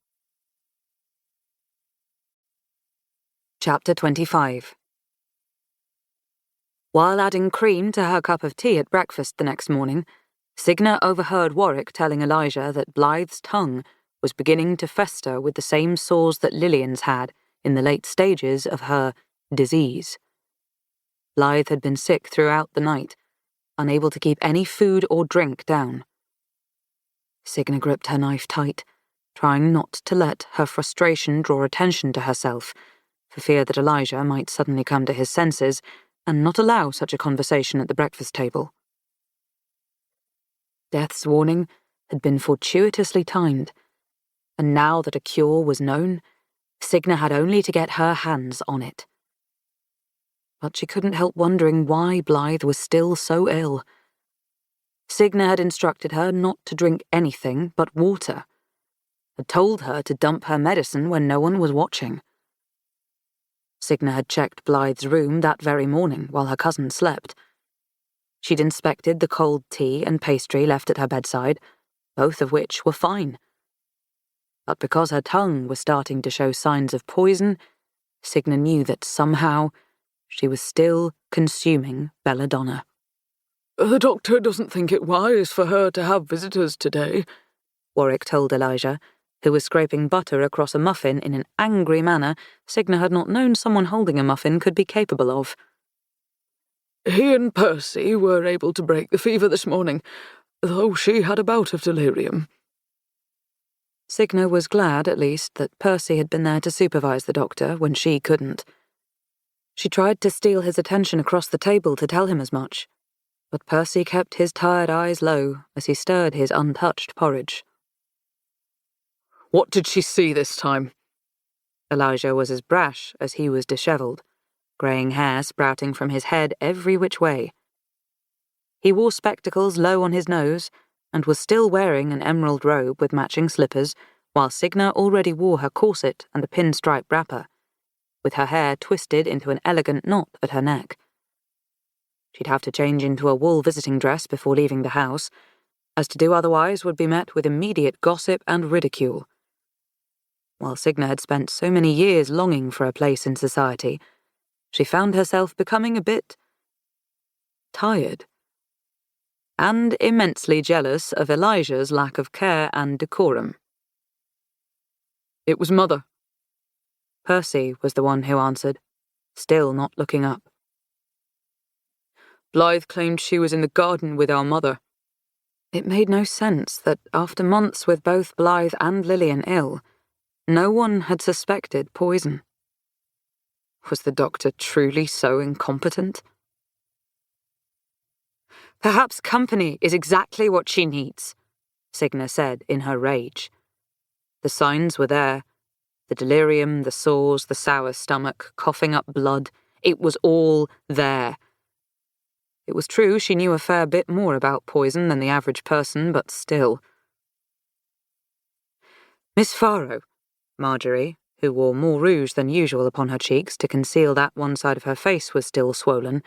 Chapter 25. While adding cream to her cup of tea at breakfast the next morning, Signa overheard Warwick telling Elijah that Blythe's tongue was beginning to fester with the same sores that Lillian's had in the late stages of her disease. Blythe had been sick throughout the night, unable to keep any food or drink down. Signa gripped her knife tight, trying not to let her frustration draw attention to herself, for fear that Elijah might suddenly come to his senses and not allow such a conversation at the breakfast table. Death's warning had been fortuitously timed, and now that a cure was known, Signa had only to get her hands on it. But she couldn't help wondering why Blythe was still so ill. Signa had instructed her not to drink anything but water, had told her to dump her medicine when no one was watching. Signa had checked Blythe's room that very morning while her cousin slept. She'd inspected the cold tea and pastry left at her bedside, both of which were fine. But because her tongue was starting to show signs of poison, Signa knew that somehow she was still consuming Belladonna. The doctor doesn't think it wise for her to have visitors today, Warwick told Elijah, who was scraping butter across a muffin in an angry manner Signa had not known someone holding a muffin could be capable of. He and Percy were able to break the fever this morning, though she had a bout of delirium. Signa was glad, at least, that Percy had been there to supervise the doctor when she couldn't. She tried to steal his attention across the table to tell him as much, but Percy kept his tired eyes low as he stirred his untouched porridge. What did she see this time? Elijah was as brash as he was dishevelled, greying hair sprouting from his head every which way. He wore spectacles low on his nose and was still wearing an emerald robe with matching slippers, while Signa already wore her corset and a pinstripe wrapper, with her hair twisted into an elegant knot at her neck. She'd have to change into a wool visiting dress before leaving the house, as to do otherwise would be met with immediate gossip and ridicule. While Signa had spent so many years longing for a place in society, she found herself becoming a bit tired, and immensely jealous of Elijah's lack of care and decorum. It was Mother. Percy was the one who answered, still not looking up. Blythe claimed she was in the garden with our mother. It made no sense that after months with both Blythe and Lillian ill, no one had suspected poison. Was the doctor truly so incompetent? Perhaps company is exactly what she needs, Signa said in her rage. The signs were there. The delirium, the sores, the sour stomach, coughing up blood. It was all there. It was true she knew a fair bit more about poison than the average person, but still. Miss Farrow, Marjorie, who wore more rouge than usual upon her cheeks to conceal that one side of her face was still swollen,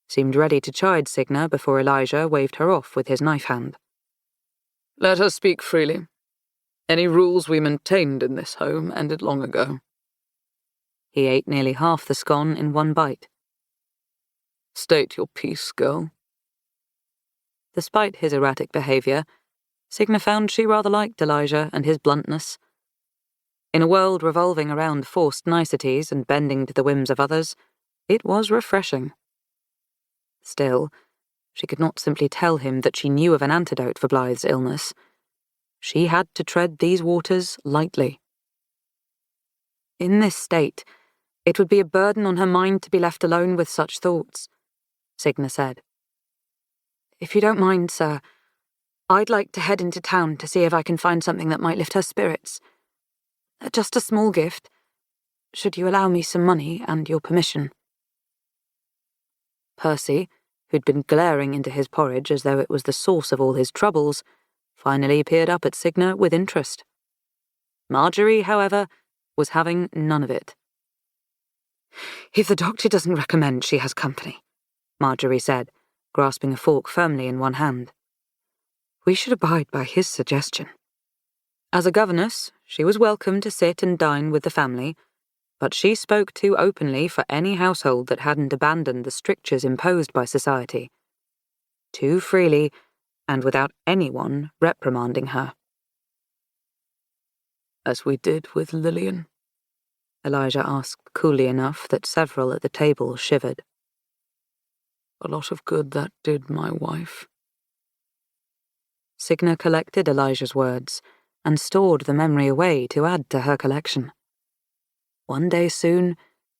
seemed ready to chide Signa before Elijah waved her off with his knife hand. Let her speak freely. Any rules we maintained in this home ended long ago. He ate nearly half the scone in one bite. State your piece, girl. Despite his erratic behaviour, Signa found she rather liked Elijah and his bluntness. In a world revolving around forced niceties and bending to the whims of others, it was refreshing. Still, she could not simply tell him that she knew of an antidote for Blythe's illness. She had to tread these waters lightly. In this state, it would be a burden on her mind to be left alone with such thoughts, Signa said. If you don't mind, sir, I'd like to head into town to see if I can find something that might lift her spirits. Just a small gift, should you allow me some money and your permission. Percy, who'd been glaring into his porridge as though it was the source of all his troubles, finally peered up at Signa with interest. Marjorie, however, was having none of it. If the doctor doesn't recommend she has company, Marjorie said, grasping a fork firmly in one hand, we should abide by his suggestion. As a governess, she was welcome to sit and dine with the family, but she spoke too openly for any household that hadn't abandoned the strictures imposed by society. Too freely, and without anyone reprimanding her. As we did with Lillian, Elijah asked coolly enough that several at the table shivered. A lot of good that did my wife. Signa collected Elijah's words and stored the memory away to add to her collection. One day soon,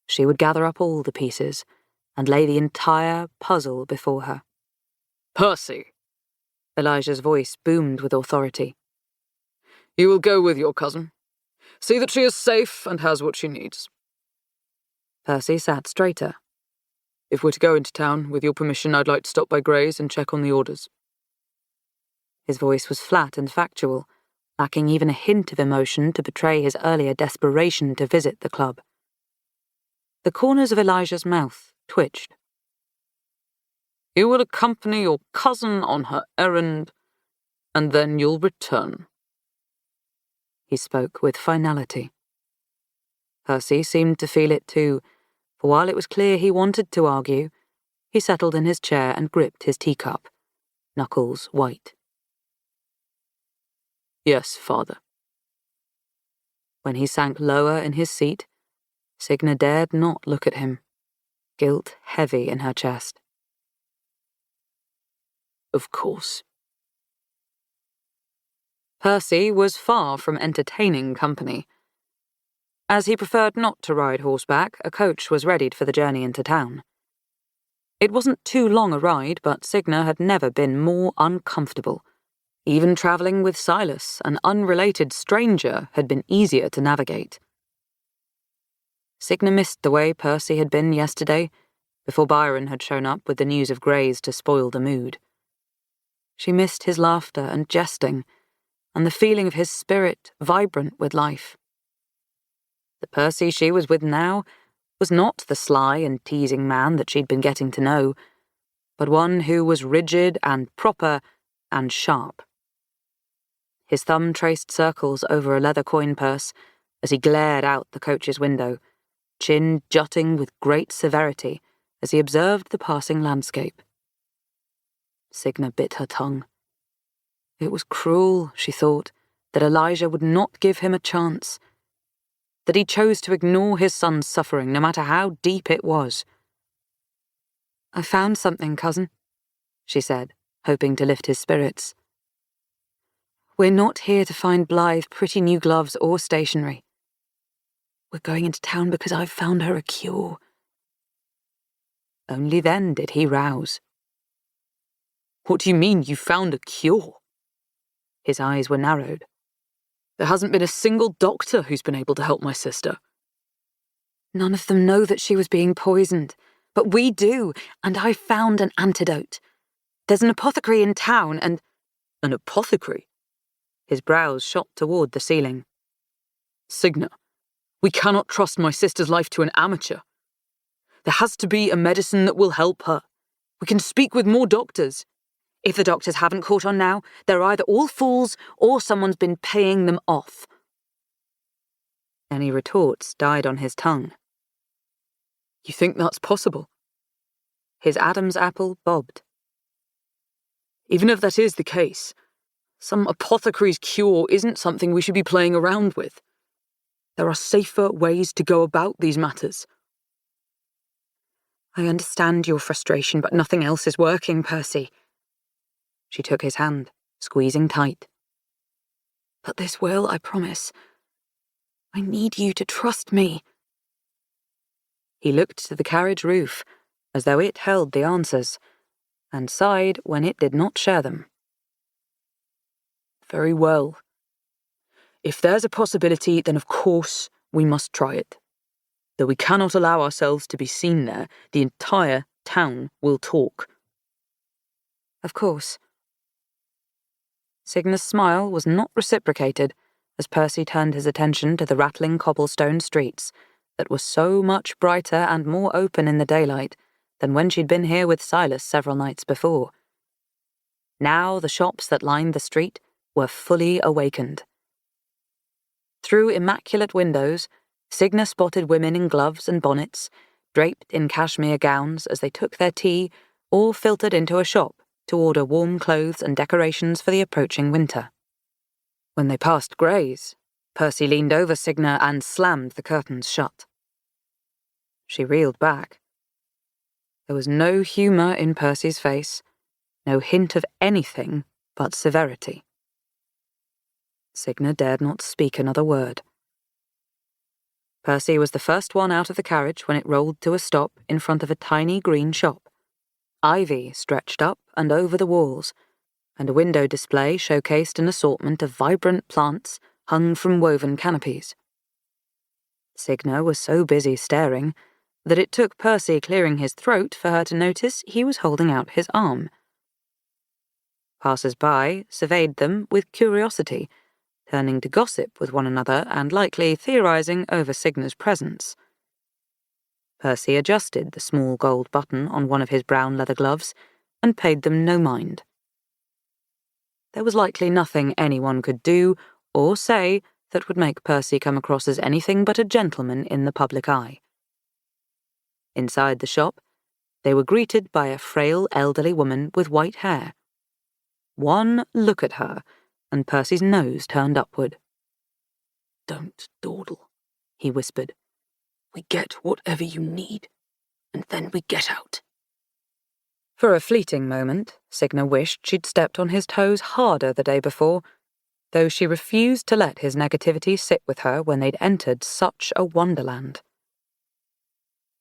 she would gather up all the pieces and lay the entire puzzle before her. Percy! Elijah's voice boomed with authority. You will go with your cousin. See that she is safe and has what she needs. Percy sat straighter. If we're to go into town, with your permission, I'd like to stop by Gray's and check on the orders. His voice was flat and factual, lacking even a hint of emotion to betray his earlier desperation to visit the club. The corners of Elijah's mouth twitched. You will accompany your cousin on her errand, and then you'll return. He spoke with finality. Percy seemed to feel it too, for while it was clear he wanted to argue, he settled in his chair and gripped his teacup, knuckles white. Yes, father. When he sank lower in his seat, Signa dared not look at him, guilt heavy in her chest. Of course. Percy was far from entertaining company. As he preferred not to ride horseback, a coach was readied for the journey into town. It wasn't too long a ride, but Signa had never been more uncomfortable. Even travelling with Silas, an unrelated stranger, had been easier to navigate. Signa missed the way Percy had been yesterday, before Byron had shown up with the news of Grays to spoil the mood. She missed his laughter and jesting, and the feeling of his spirit vibrant with life. The Percy she was with now was not the sly and teasing man that she'd been getting to know, but one who was rigid and proper and sharp. His thumb traced circles over a leather coin purse as he glared out the coach's window, chin jutting with great severity as he observed the passing landscape. Signa bit her tongue. It was cruel, she thought, that Elijah would not give him a chance, that he chose to ignore his son's suffering no matter how deep it was. "I found something, cousin," she said, hoping to lift his spirits. "We're not here to find Blythe pretty new gloves or stationery. We're going into town because I've found her a cure." Only then did he rouse. What do you mean you found a cure? His eyes were narrowed. There hasn't been a single doctor who's been able to help my sister. None of them know that she was being poisoned, but we do, and I found an antidote. There's an apothecary in town, and... An apothecary? His brows shot toward the ceiling. Signa, we cannot trust my sister's life to an amateur. There has to be a medicine that will help her. We can speak with more doctors. If the doctors haven't caught on now, they're either all fools or someone's been paying them off. Any retorts died on his tongue. You think that's possible? His Adam's apple bobbed. Even if that is the case, some apothecary's cure isn't something we should be playing around with. There are safer ways to go about these matters. I understand your frustration, but nothing else is working, Percy. She took his hand, squeezing tight. But this will, I promise. I need you to trust me. He looked to the carriage roof, as though it held the answers, and sighed when it did not share them. Very well. If there's a possibility, then of course we must try it. Though we cannot allow ourselves to be seen there, the entire town will talk. Of course. Signa's smile was not reciprocated as Percy turned his attention to the rattling cobblestone streets that were so much brighter and more open in the daylight than when she'd been here with Silas several nights before. Now the shops that lined the street were fully awakened. Through immaculate windows, Signa spotted women in gloves and bonnets, draped in cashmere gowns as they took their tea or filtered into a shop to order warm clothes and decorations for the approaching winter. When they passed Gray's, Percy leaned over Signa and slammed the curtains shut. She reeled back. There was no humour in Percy's face, no hint of anything but severity. Signa dared not speak another word. Percy was the first one out of the carriage when it rolled to a stop in front of a tiny green shop. Ivy stretched up and over the walls, and a window display showcased an assortment of vibrant plants hung from woven canopies. Signa was so busy staring that it took Percy clearing his throat for her to notice he was holding out his arm. Passers-by surveyed them with curiosity, turning to gossip with one another and likely theorizing over Signa's presence. Percy adjusted the small gold button on one of his brown leather gloves and paid them no mind. There was likely nothing anyone could do or say that would make Percy come across as anything but a gentleman in the public eye. Inside the shop, they were greeted by a frail elderly woman with white hair. One look at her, and Percy's nose turned upward. "Don't dawdle," he whispered. "We get whatever you need, and then we get out." For a fleeting moment, Signa wished she'd stepped on his toes harder the day before, though she refused to let his negativity sit with her when they'd entered such a wonderland.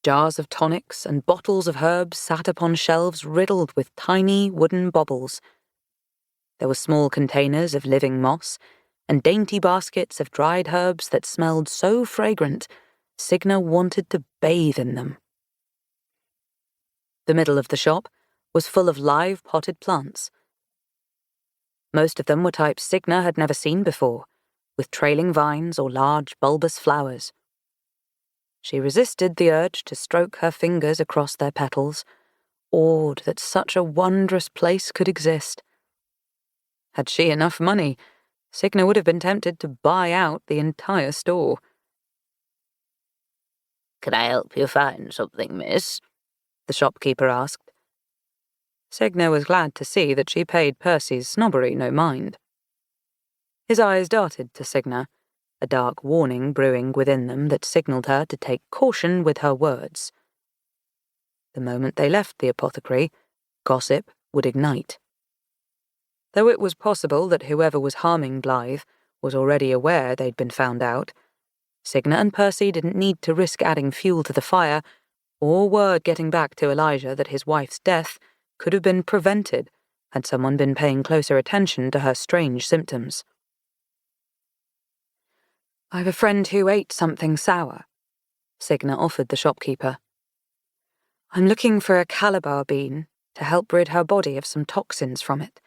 Jars of tonics and bottles of herbs sat upon shelves riddled with tiny wooden baubles. There were small containers of living moss and dainty baskets of dried herbs that smelled so fragrant, Signa wanted to bathe in them. The middle of the shop was full of live potted plants. Most of them were types Signa had never seen before, with trailing vines or large bulbous flowers. She resisted the urge to stroke her fingers across their petals, awed that such a wondrous place could exist. Had she enough money, Signa would have been tempted to buy out the entire store. "Can I help you find something, miss?" the shopkeeper asked. Signa was glad to see that she paid Percy's snobbery no mind. His eyes darted to Signa, a dark warning brewing within them that signalled her to take caution with her words. The moment they left the apothecary, gossip would ignite. Though it was possible that whoever was harming Blythe was already aware they'd been found out, Signa and Percy didn't need to risk adding fuel to the fire or word getting back to Elijah that his wife's death could have been prevented had someone been paying closer attention to her strange symptoms. "I've a friend who ate something sour," Signa offered the shopkeeper. "I'm looking for a calabar bean to help rid her body of some toxins from it.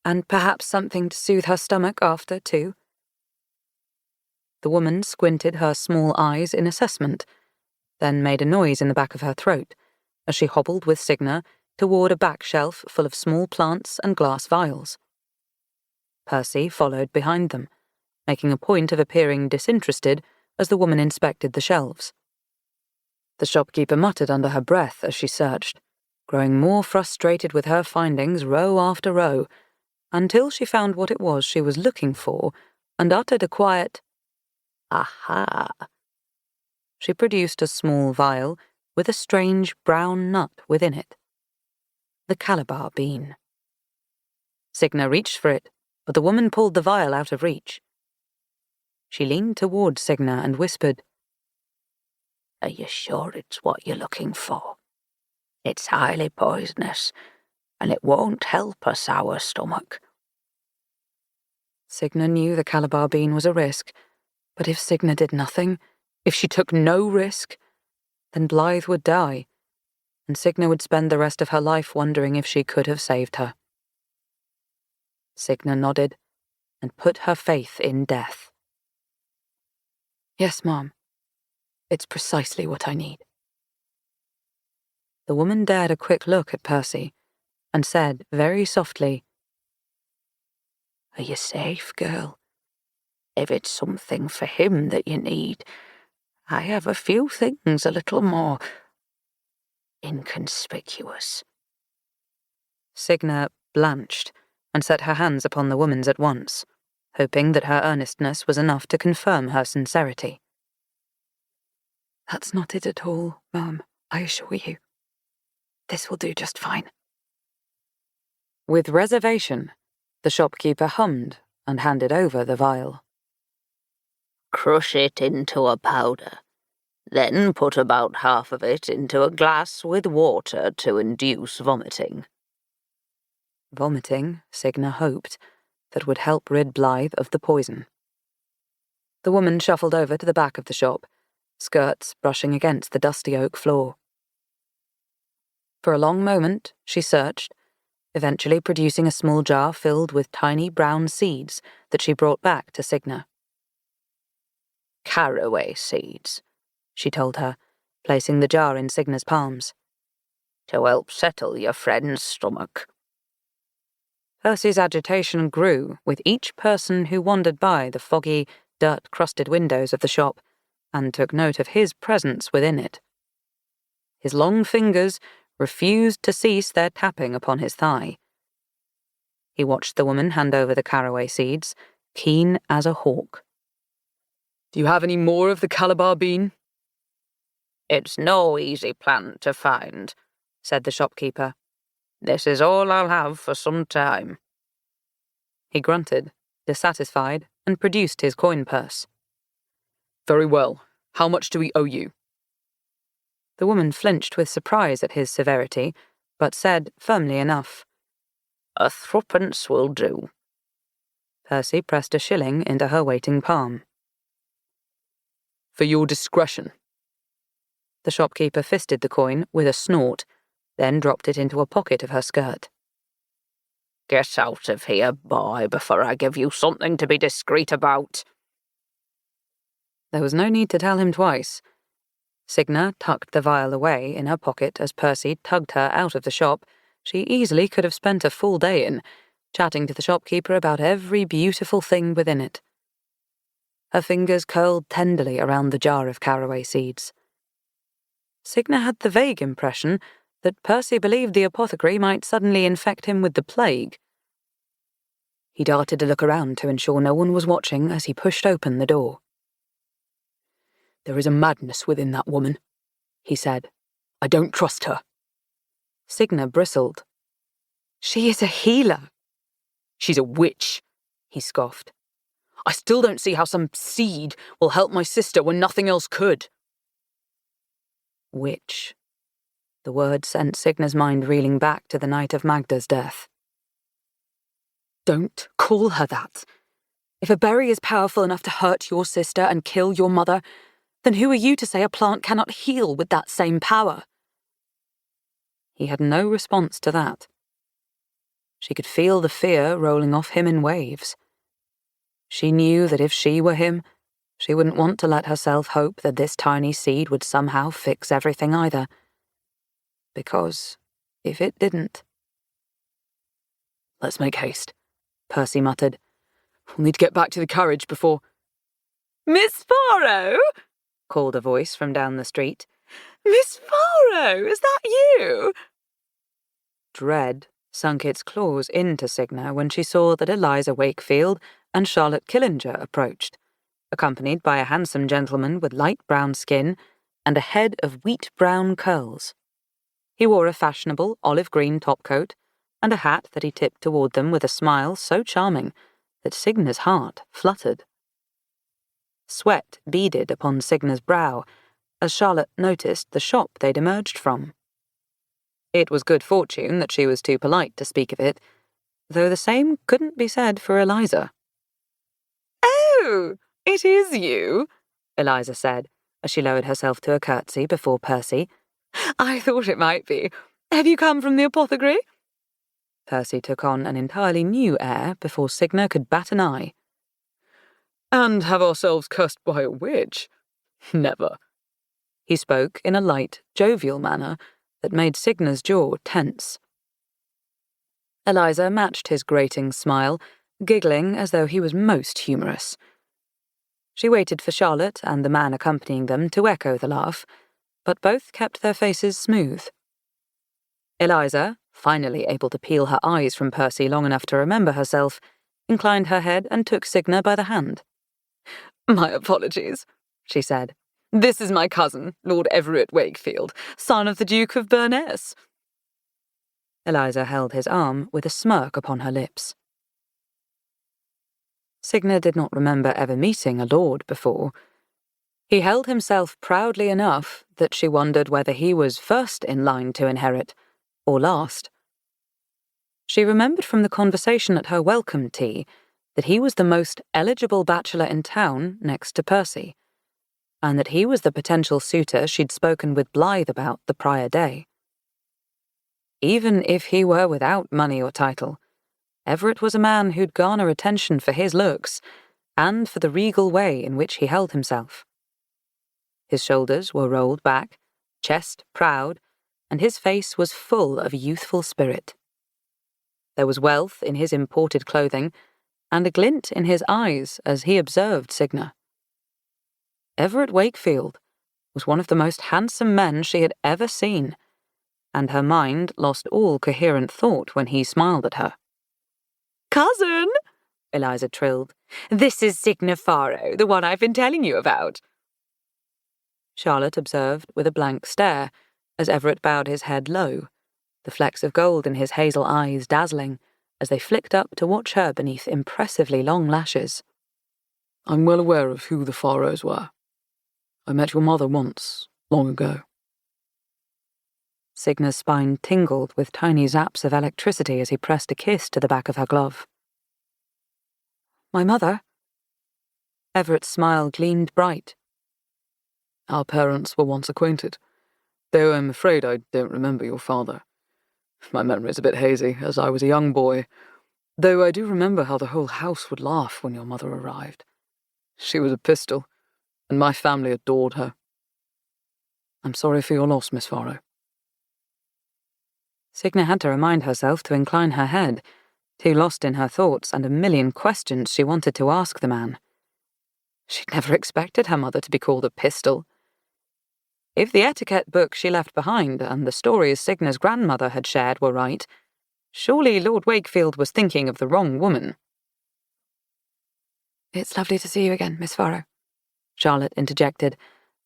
And perhaps something to soothe her stomach after, too." The woman squinted her small eyes in assessment, then made a noise in the back of her throat as she hobbled with Signa toward a back shelf full of small plants and glass vials. Percy followed behind them, making a point of appearing disinterested as the woman inspected the shelves. The shopkeeper muttered under her breath as she searched, growing more frustrated with her findings row after row, until she found what it was she was looking for and uttered a quiet, "Aha!" She produced a small vial with a strange brown nut within it. The calabar bean. Signa reached for it, but the woman pulled the vial out of reach. She leaned toward Signa and whispered, "Are you sure it's what you're looking for? It's highly poisonous, and it won't help a sour stomach." Signa knew the calabar bean was a risk, but if Signa did nothing, if she took no risk, then Blythe would die, and Signa would spend the rest of her life wondering if she could have saved her. Signa nodded and put her faith in death. "Yes, Mom. It's precisely what I need." The woman dared a quick look at Percy and said very softly, "Are you safe, girl? If it's something for him that you need, I have a few things a little more inconspicuous." Signa blanched and set her hands upon the woman's at once, hoping that her earnestness was enough to confirm her sincerity. "That's not it at all, Mum, I assure you. This will do just fine." With reservation, the shopkeeper hummed and handed over the vial. "Crush it into a powder. Then put about half of it into a glass with water to induce vomiting." Vomiting, Signa hoped, that would help rid Blythe of the poison. The woman shuffled over to the back of the shop, skirts brushing against the dusty oak floor. For a long moment, she searched, eventually producing a small jar filled with tiny brown seeds that she brought back to Signa. Caraway seeds, she told her, placing the jar in Signa's palms. To help settle your friend's stomach. Percy's agitation grew with each person who wandered by the foggy, dirt-crusted windows of the shop and took note of his presence within it. His long fingers refused to cease their tapping upon his thigh. He watched the woman hand over the caraway seeds, keen as a hawk. Do you have any more of the Calabar bean? It's no easy plant to find, said the shopkeeper. This is all I'll have for some time. He grunted, dissatisfied, and produced his coin purse. Very well. How much do we owe you? The woman flinched with surprise at his severity, but said firmly enough, "3 will do." Percy pressed a shilling into her waiting palm. For your discretion. The shopkeeper fisted the coin with a snort, then dropped it into a pocket of her skirt. Get out of here, boy, before I give you something to be discreet about. There was no need to tell him twice. Signa tucked the vial away in her pocket as Percy tugged her out of the shop she easily could have spent a full day in, chatting to the shopkeeper about every beautiful thing within it. Her fingers curled tenderly around the jar of caraway seeds. Signa had the vague impression that Percy believed the apothecary might suddenly infect him with the plague. He darted a look around to ensure no one was watching as he pushed open the door. There is a madness within that woman, he said. I don't trust her. Signa bristled. She is a healer. She's a witch, he scoffed. I still don't see how some seed will help my sister when nothing else could. Witch. The word sent Signa's mind reeling back to the night of Magda's death. Don't call her that. If a berry is powerful enough to hurt your sister and kill your mother, then who are you to say a plant cannot heal with that same power? He had no response to that. She could feel the fear rolling off him in waves. She knew that if she were him, she wouldn't want to let herself hope that this tiny seed would somehow fix everything either. Because if it didn't... Let's make haste, Percy muttered. We'll need to get back to the carriage before... Miss Farrow? Called a voice from down the street. Miss Farrow, is that you? Dread sunk its claws into Signa when she saw that Eliza Wakefield and Charlotte Killinger approached, accompanied by a handsome gentleman with light brown skin and a head of wheat-brown curls. He wore a fashionable olive-green topcoat and a hat that he tipped toward them with a smile so charming that Signa's heart fluttered. Sweat beaded upon Signa's brow as Charlotte noticed the shop they'd emerged from. It was good fortune that she was too polite to speak of it, though the same couldn't be said for Eliza. Oh, it is you, Eliza said, as she lowered herself to a curtsy before Percy. I thought it might be. Have you come from the apothecary? Percy took on an entirely new air before Signa could bat an eye. And have ourselves cursed by a witch? Never. He spoke in a light, jovial manner that made Signa's jaw tense. Eliza matched his grating smile, giggling as though he was most humorous. She waited for Charlotte and the man accompanying them to echo the laugh, but both kept their faces smooth. Eliza, finally able to peel her eyes from Percy long enough to remember herself, inclined her head and took Signa by the hand. My apologies, she said. This is my cousin, Lord Everett Wakefield, son of the Duke of Burness. Eliza held his arm with a smirk upon her lips. Signa did not remember ever meeting a lord before. He held himself proudly enough that she wondered whether he was first in line to inherit, or last. She remembered from the conversation at her welcome tea that he was the most eligible bachelor in town next to Percy, and that he was the potential suitor she'd spoken with Blythe about the prior day. even if he were without money or title, Everett was a man who'd garner attention for his looks and for the regal way in which he held himself. His shoulders were rolled back, chest proud, and his face was full of youthful spirit. There was wealth in his imported clothing, and a glint in his eyes as he observed Signa. Everett Wakefield was one of the most handsome men she had ever seen, and her mind lost all coherent thought when he smiled at her. "Cousin," Eliza trilled, "this is Signa Farrow, the one I've been telling you about." Charlotte observed with a blank stare as Everett bowed his head low, the flecks of gold in his hazel eyes dazzling as they flicked up to watch her beneath impressively long lashes. I'm well aware of who the Farrows were. I met your mother once, long ago. Signa's spine tingled with tiny zaps of electricity as he pressed a kiss to the back of her glove. My mother? Everett's smile gleamed bright. Our parents were once acquainted, though I'm afraid I don't remember your father. My memory's a bit hazy, as I was a young boy, though I do remember how the whole house would laugh when your mother arrived. She was a pistol, and my family adored her. I'm sorry for your loss, Miss Farrow. Signa had to remind herself to incline her head, too lost in her thoughts and a million questions she wanted to ask the man. She'd never expected her mother to be called a pistol. If the etiquette book she left behind and the stories Signa's grandmother had shared were right, surely Lord Wakefield was thinking of the wrong woman. It's lovely to see you again, Miss Farrow, Charlotte interjected,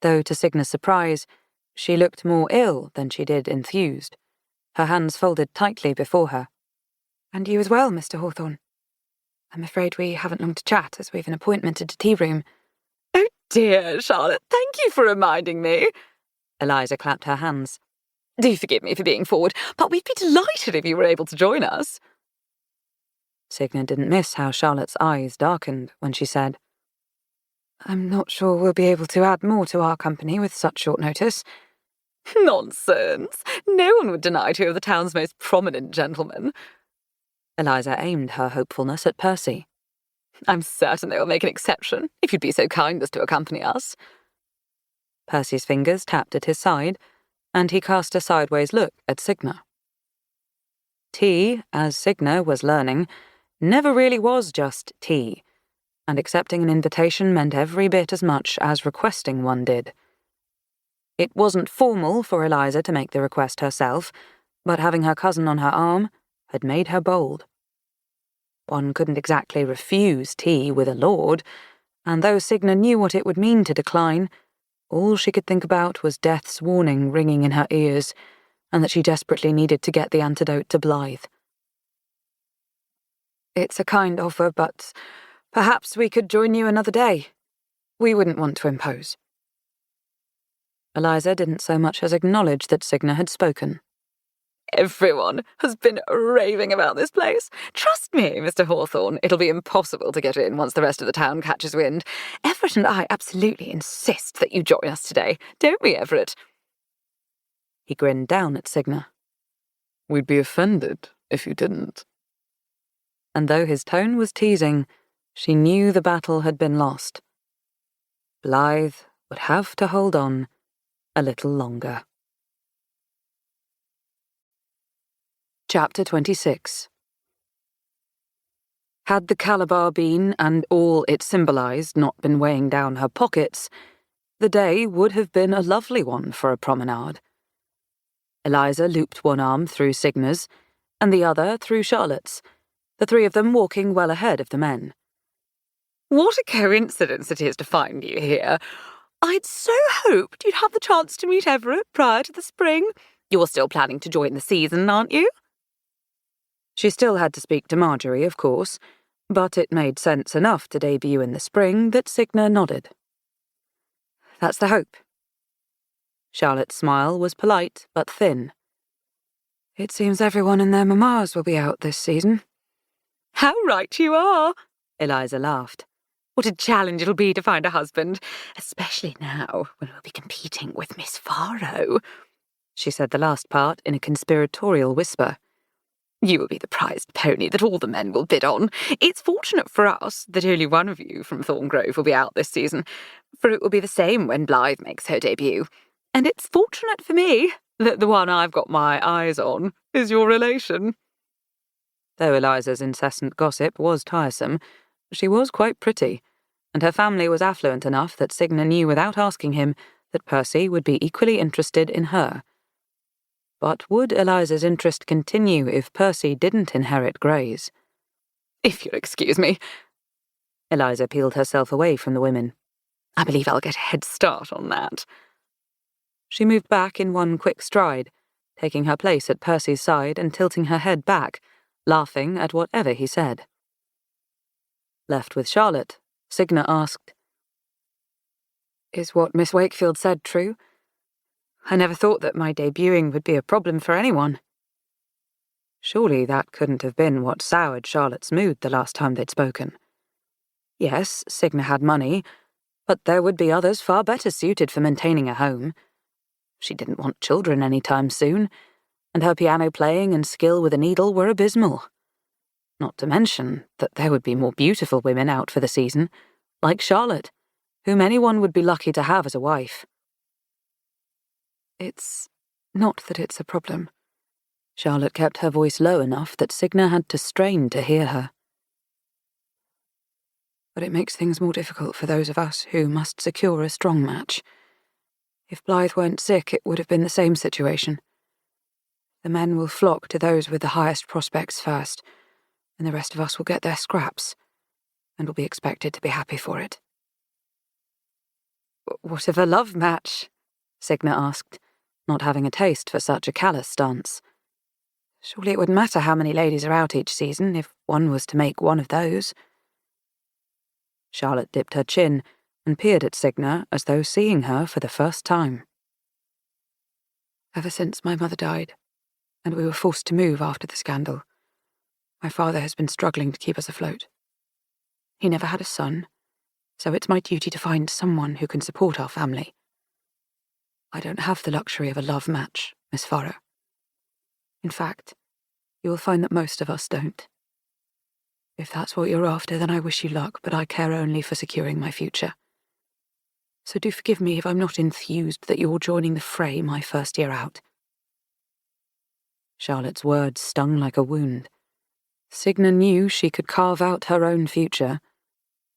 though to Signa's surprise, she looked more ill than she did enthused, her hands folded tightly before her. And you as well, Mr. Hawthorne. I'm afraid we haven't long to chat, as we've an appointment at the tea room. "Oh dear, Charlotte, thank you for reminding me." Eliza clapped her hands. "Do forgive me for being forward, but we'd be delighted if you were able to join us." Signa didn't miss how Charlotte's eyes darkened when she said, I'm not sure we'll be able to add more to our company with such short notice. "Nonsense. No one would deny 2 of the town's most prominent gentlemen." Eliza aimed her hopefulness at Percy. "I'm certain they will make an exception, if you'd be so kind as to accompany us." Percy's fingers tapped at his side, and he cast a sideways look at Signa. Tea, as Signa was learning, never really was just tea, and accepting an invitation meant every bit as much as requesting one did. It wasn't formal for Eliza to make the request herself, but having her cousin on her arm had made her bold. One couldn't exactly refuse tea with a lord, and though Signa knew what it would mean to decline, all she could think about was death's warning ringing in her ears, and that she desperately needed to get the antidote to Blythe. It's a kind offer, but perhaps we could join you another day. We wouldn't want to impose. Eliza didn't so much as acknowledge that Signa had spoken. "Everyone has been raving about this place. Trust me, Mr. Hawthorne, it'll be impossible to get in once the rest of the town catches wind. Everett and I absolutely insist that you join us today, don't we, Everett?" He grinned down at Signa. We'd be offended if you didn't. And though his tone was teasing, she knew the battle had been lost. Blythe would have to hold on a little longer. Chapter 26. Had the Calabar been, and all it symbolized, not been weighing down her pockets, the day would have been a lovely one for a promenade. Eliza looped one arm through Signa's, and the other through Charlotte's, the 3 of them walking well ahead of the men. "What a coincidence it is to find you here. I'd so hoped you'd have the chance to meet Everett prior to the spring. You're still planning to join the season, aren't you?" She still had to speak to Marjorie, of course, but it made sense enough to debut in the spring that Signa nodded. That's the hope. Charlotte's smile was polite but thin. It seems everyone and their mammas will be out this season. "How right you are," Eliza laughed. "What a challenge it'll be to find a husband, especially now when we'll be competing with Miss Farrow." She said the last part in a conspiratorial whisper. You will be the prized pony that all the men will bid on. It's fortunate for us that only one of you from Thorngrove will be out this season, for it will be the same when Blythe makes her debut. And it's fortunate for me that the one I've got my eyes on is your relation. Though Eliza's incessant gossip was tiresome, she was quite pretty, and her family was affluent enough that Signa knew without asking him that Percy would be equally interested in her. But would Eliza's interest continue if Percy didn't inherit Grey's? If you'll excuse me. Eliza peeled herself away from the women. I believe I'll get a head start on that. She moved back in one quick stride, taking her place at Percy's side and tilting her head back, laughing at whatever he said. Left with Charlotte, Signa asked, Is what Miss Wakefield said true? I never thought that my debuting would be a problem for anyone. Surely that couldn't have been what soured Charlotte's mood the last time they'd spoken. Yes, Signa had money, but there would be others far better suited for maintaining a home. She didn't want children any time soon, and her piano playing and skill with a needle were abysmal. Not to mention that there would be more beautiful women out for the season, like Charlotte, whom anyone would be lucky to have as a wife. It's not that it's a problem. Charlotte kept her voice low enough that Signa had to strain to hear her. But it makes things more difficult for those of us who must secure a strong match. If Blythe weren't sick, it would have been the same situation. The men will flock to those with the highest prospects first, and the rest of us will get their scraps, and will be expected to be happy for it. What of a love match? Signa asked, not having a taste for such a callous stance. Surely it wouldn't matter how many ladies are out each season if one was to make one of those. Charlotte dipped her chin and peered at Signa as though seeing her for the first time. Ever since my mother died, and we were forced to move after the scandal, my father has been struggling to keep us afloat. He never had a son, so it's my duty to find someone who can support our family. I don't have the luxury of a love match, Miss Farrow. In fact, you will find that most of us don't. If that's what you're after, then I wish you luck, but I care only for securing my future. So do forgive me if I'm not enthused that you're joining the fray my first year out. Charlotte's words stung like a wound. Signa knew she could carve out her own future,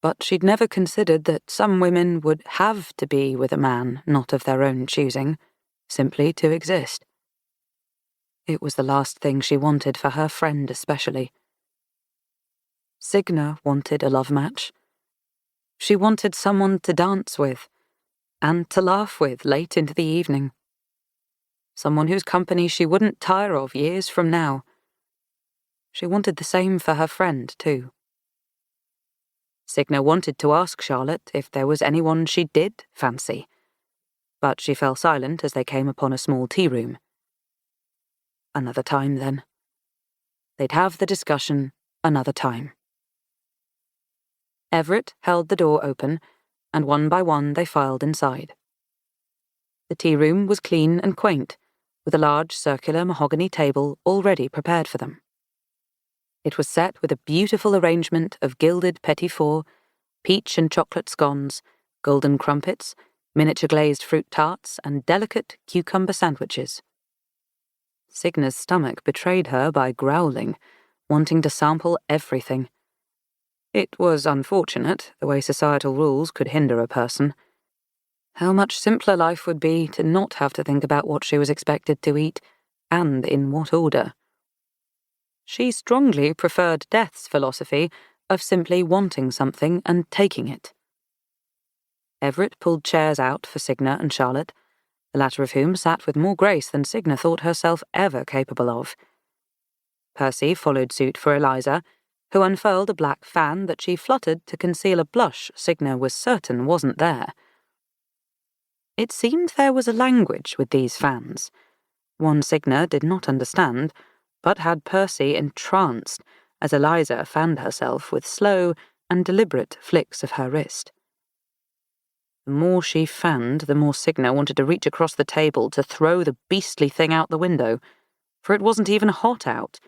but she'd never considered that some women would have to be with a man not of their own choosing, simply to exist. It was the last thing she wanted for her friend especially. Signa wanted a love match. She wanted someone to dance with, and to laugh with late into the evening. Someone whose company she wouldn't tire of years from now. She wanted the same for her friend, too. Signa wanted to ask Charlotte if there was anyone she did fancy, but she fell silent as they came upon a small tea room. Another time, then. They'd have the discussion another time. Everett held the door open, and one by one they filed inside. The tea room was clean and quaint, with a large circular mahogany table already prepared for them. It was set with a beautiful arrangement of gilded petit fours, peach and chocolate scones, golden crumpets, miniature glazed fruit tarts, and delicate cucumber sandwiches. Signa's stomach betrayed her by growling, wanting to sample everything. It was unfortunate, the way societal rules could hinder a person. How much simpler life would be to not have to think about what she was expected to eat, and in what order. She strongly preferred Death's philosophy of simply wanting something and taking it. Everett pulled chairs out for Signa and Charlotte, the latter of whom sat with more grace than Signa thought herself ever capable of. Percy followed suit for Eliza, who unfurled a black fan that she fluttered to conceal a blush Signa was certain wasn't there. It seemed there was a language with these fans, one Signa did not understand, but had Percy entranced as Eliza fanned herself with slow and deliberate flicks of her wrist. The more she fanned, the more Signa wanted to reach across the table to throw the beastly thing out the window, for it wasn't even hot out,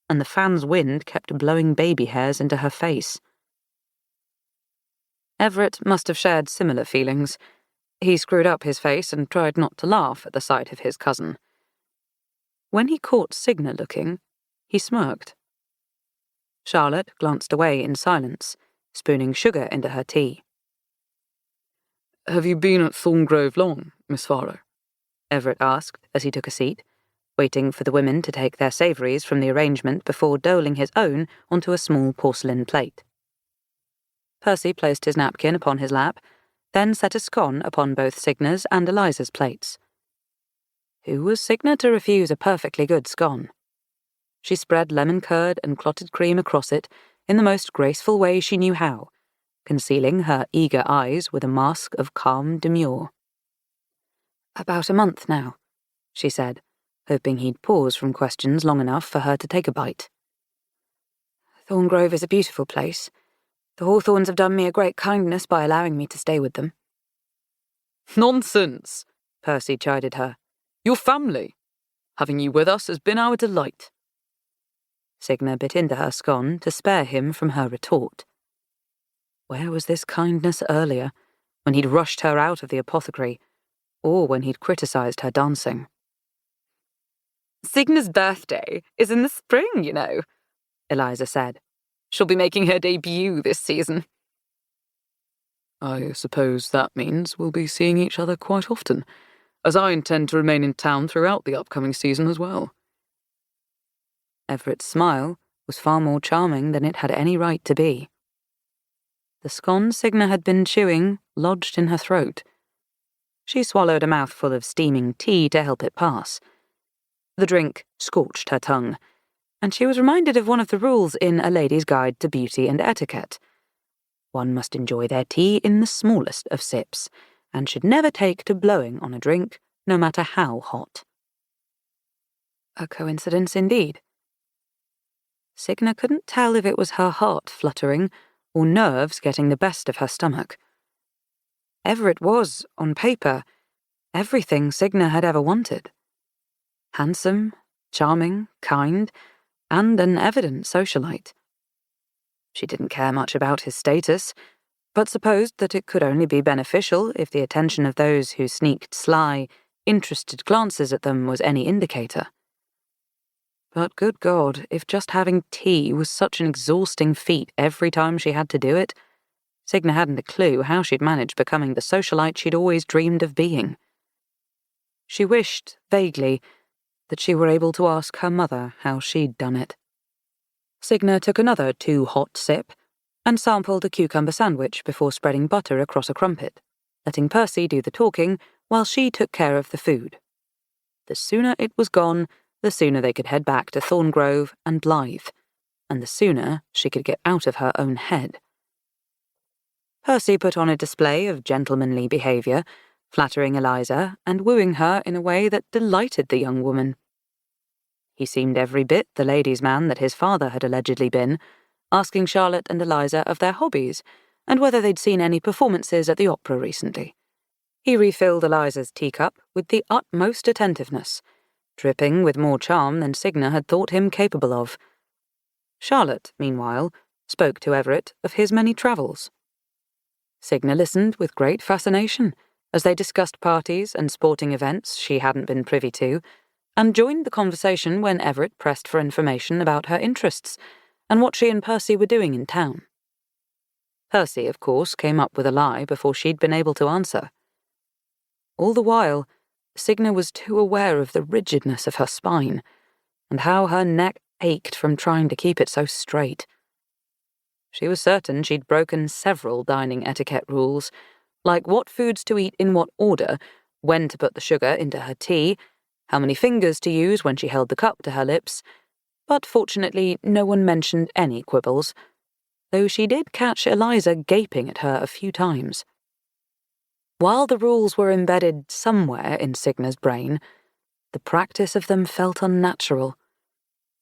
and the fan's wind kept blowing baby hairs into her face. Everett must have shared similar feelings. He screwed up his face and tried not to laugh at the sight of his cousin. When he caught Signa looking, he smirked. Charlotte glanced away in silence, spooning sugar into her tea. "Have you been at Thorngrove long, Miss Farrow?" Everett asked as he took a seat, waiting for the women to take their savouries from the arrangement before doling his own onto a small porcelain plate. Percy placed his napkin upon his lap, then set a scone upon both Signa's and Eliza's plates. Who was Signa to refuse a perfectly good scone? She spread lemon curd and clotted cream across it in the most graceful way she knew how, concealing her eager eyes with a mask of calm demure. "About a month now," she said, hoping he'd pause from questions long enough for her to take a bite. "Thorngrove is a beautiful place. The Hawthorns have done me a great kindness by allowing me to stay with them." "Nonsense," Percy chided her. "Your family. Having you with us has been our delight." Signa bit into her scone to spare him from her retort. Where was this kindness earlier, when he'd rushed her out of the apothecary, or when he'd criticised her dancing? "Signa's birthday is in the spring, you know," Eliza said. "She'll be making her debut this season." "I suppose that means we'll be seeing each other quite often, as I intend to remain in town throughout the upcoming season as well." Everett's smile was far more charming than it had any right to be. The scone Signa had been chewing lodged in her throat. She swallowed a mouthful of steaming tea to help it pass. The drink scorched her tongue, and she was reminded of one of the rules in A Lady's Guide to Beauty and Etiquette. One must enjoy their tea in the smallest of sips, and should never take to blowing on a drink, no matter how hot. A coincidence indeed. Signa couldn't tell if it was her heart fluttering or nerves getting the best of her stomach. Everett was, on paper, everything Signa had ever wanted. Handsome, charming, kind, and an evident socialite. She didn't care much about his status, but supposed that it could only be beneficial if the attention of those who sneaked sly, interested glances at them was any indicator. But good God, if just having tea was such an exhausting feat every time she had to do it, Signa hadn't a clue how she'd manage becoming the socialite she'd always dreamed of being. She wished, vaguely, that she were able to ask her mother how she'd done it. Signa took another too-hot sip and sampled a cucumber sandwich before spreading butter across a crumpet, letting Percy do the talking while she took care of the food. The sooner it was gone, the sooner they could head back to Thorngrove and Blythe, and the sooner she could get out of her own head. Percy put on a display of gentlemanly behaviour, flattering Eliza and wooing her in a way that delighted the young woman. He seemed every bit the ladies' man that his father had allegedly been, asking Charlotte and Eliza of their hobbies and whether they'd seen any performances at the opera recently. He refilled Eliza's teacup with the utmost attentiveness, dripping with more charm than Signa had thought him capable of. Charlotte, meanwhile, spoke to Everett of his many travels. Signa listened with great fascination as they discussed parties and sporting events she hadn't been privy to, and joined the conversation when Everett pressed for information about her interests and what she and Percy were doing in town. Percy, of course, came up with a lie before she'd been able to answer. All the while, Signa was too aware of the rigidness of her spine and how her neck ached from trying to keep it so straight. She was certain she'd broken several dining etiquette rules, like what foods to eat in what order, when to put the sugar into her tea, how many fingers to use when she held the cup to her lips, but fortunately no one mentioned any quibbles, though she did catch Eliza gaping at her a few times. While the rules were embedded somewhere in Signa's brain, the practice of them felt unnatural.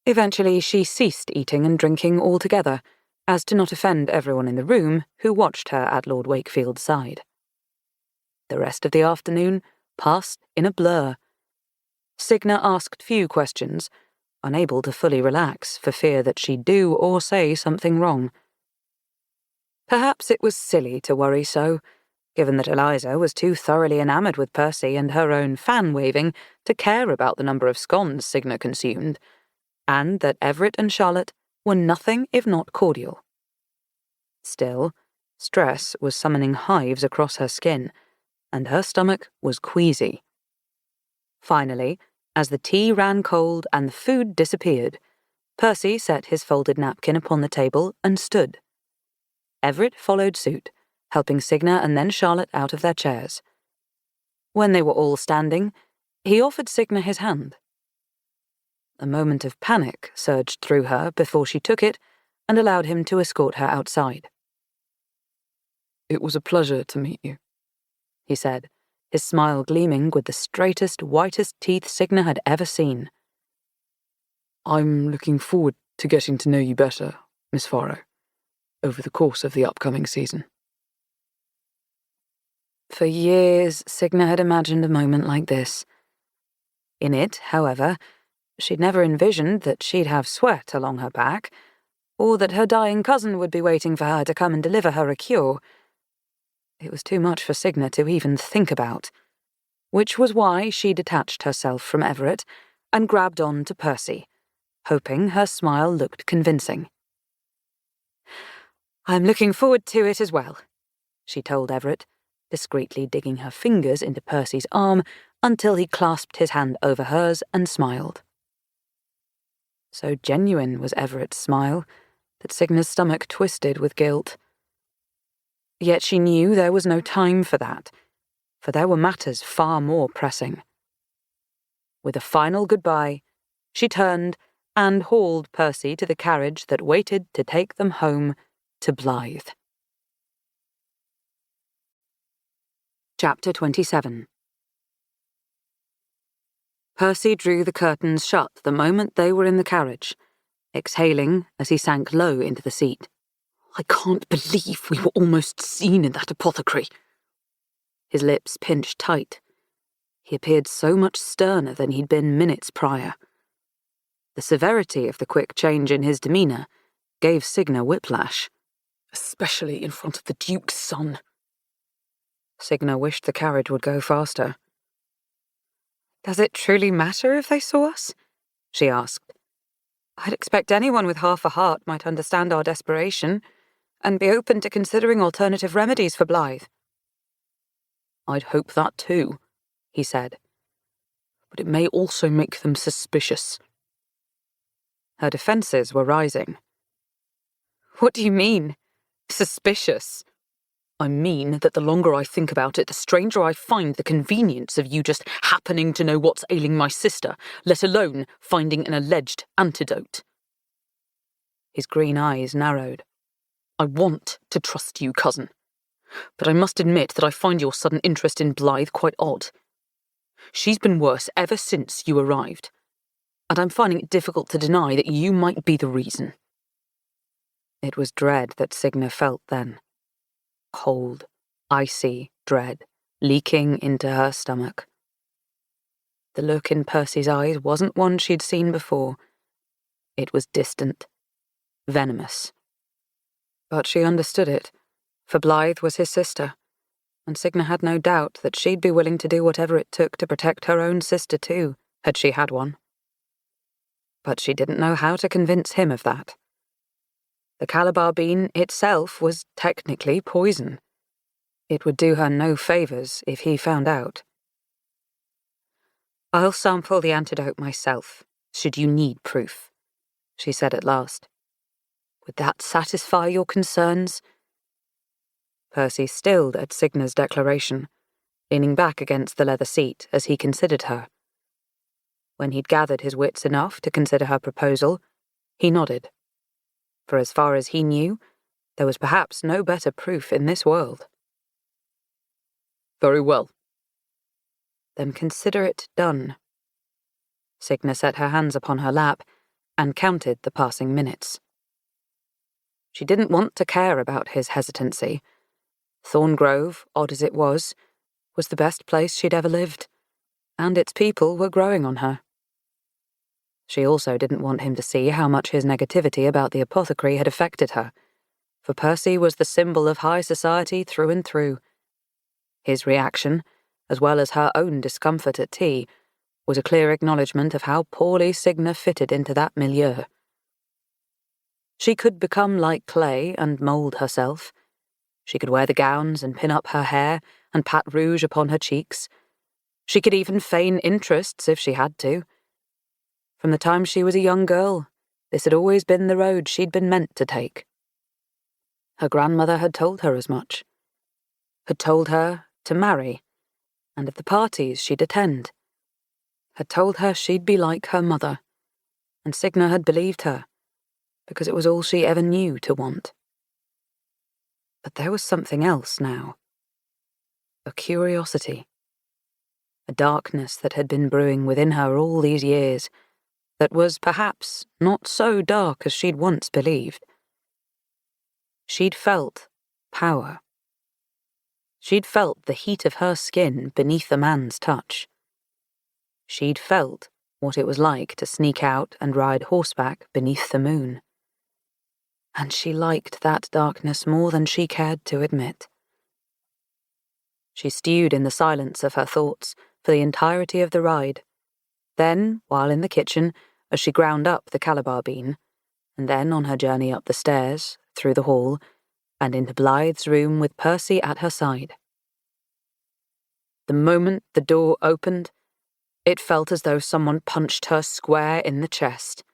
Eventually she ceased eating and drinking altogether, as to not offend everyone in the room who watched her at Lord Wakefield's side. The rest of the afternoon passed in a blur. Signa asked few questions, unable to fully relax for fear that she'd do or say something wrong. Perhaps it was silly to worry so, given that Eliza was too thoroughly enamoured with Percy and her own fan-waving to care about the number of scones Signa consumed, and that Everett and Charlotte were nothing if not cordial. Still, stress was summoning hives across her skin, and her stomach was queasy. Finally, as the tea ran cold and the food disappeared, Percy set his folded napkin upon the table and stood. Everett followed suit, helping Signa and then Charlotte out of their chairs. When they were all standing, he offered Signa his hand. A moment of panic surged through her before she took it and allowed him to escort her outside. "It was a pleasure to meet you," he said, his smile gleaming with the straightest, whitest teeth Signa had ever seen. "I'm looking forward to getting to know you better, Miss Farrow, over the course of the upcoming season." For years, Signa had imagined a moment like this. In it, however, she'd never envisioned that she'd have sweat along her back, or that her dying cousin would be waiting for her to come and deliver her a cure. It was too much for Signa to even think about, which was why she detached herself from Everett and grabbed on to Percy, hoping her smile looked convincing. "I'm looking forward to it as well," she told Everett, discreetly digging her fingers into Percy's arm until he clasped his hand over hers and smiled. So genuine was Everett's smile that Signa's stomach twisted with guilt. Yet she knew there was no time for that, for there were matters far more pressing. With a final goodbye, she turned and hauled Percy to the carriage that waited to take them home to Blythe. Chapter 27. Percy drew the curtains shut the moment they were in the carriage, exhaling as he sank low into the seat. "I can't believe we were almost seen in that apothecary." His lips pinched tight. He appeared so much sterner than he'd been minutes prior. The severity of the quick change in his demeanour gave Signa whiplash. "Especially in front of the Duke's son." Signa wished the carriage would go faster. "Does it truly matter if they saw us?" she asked. "I'd expect anyone with half a heart might understand our desperation and be open to considering alternative remedies for Blythe." "I'd hope that too," he said. "But it may also make them suspicious." Her defences were rising. "What do you mean? Suspicious?" "I mean that the longer I think about it, the stranger I find the convenience of you just happening to know what's ailing my sister, let alone finding an alleged antidote." His green eyes narrowed. "I want to trust you, cousin, but I must admit that I find your sudden interest in Blythe quite odd. She's been worse ever since you arrived, and I'm finding it difficult to deny that you might be the reason." It was dread that Signa felt then. Cold, icy dread, leaking into her stomach. The look in Percy's eyes wasn't one she'd seen before. It was distant, venomous. But she understood it, for Blythe was his sister, and Signa had no doubt that she'd be willing to do whatever it took to protect her own sister too, had she had one. But she didn't know how to convince him of that. The Calabar bean itself was technically poison. It would do her no favours if he found out. "I'll sample the antidote myself, should you need proof," she said at last. "Would that satisfy your concerns?" Percy stilled at Signa's declaration, leaning back against the leather seat as he considered her. When he'd gathered his wits enough to consider her proposal, he nodded. For as far as he knew, there was perhaps no better proof in this world. "Very well." "Then consider it done." Signa set her hands upon her lap and counted the passing minutes. She didn't want to care about his hesitancy. Thorngrove, odd as it was was the best place she'd ever lived, and its people were growing on her. She also didn't want him to see how much his negativity about the apothecary had affected her, for Percy was the symbol of high society through and through. His reaction, as well as her own discomfort at tea, was a clear acknowledgement of how poorly Signa fitted into that milieu. She could become like clay and mould herself. She could wear the gowns and pin up her hair and pat rouge upon her cheeks. She could even feign interests if she had to. From the time she was a young girl, this had always been the road she'd been meant to take. Her grandmother had told her as much. Had told her to marry, and of the parties she'd attend. Had told her she'd be like her mother, and Signa had believed her, because it was all she ever knew to want. But there was something else now. A curiosity. A darkness that had been brewing within her all these years, that was perhaps not so dark as she'd once believed. She'd felt power. She'd felt the heat of her skin beneath a man's touch. She'd felt what it was like to sneak out and ride horseback beneath the moon. And she liked that darkness more than she cared to admit. She stewed in the silence of her thoughts for the entirety of the ride. Then, while in the kitchen, as she ground up the calabar bean, and then on her journey up the stairs, through the hall, and into Blythe's room with Percy at her side. The moment the door opened, it felt as though someone punched her square in the chest.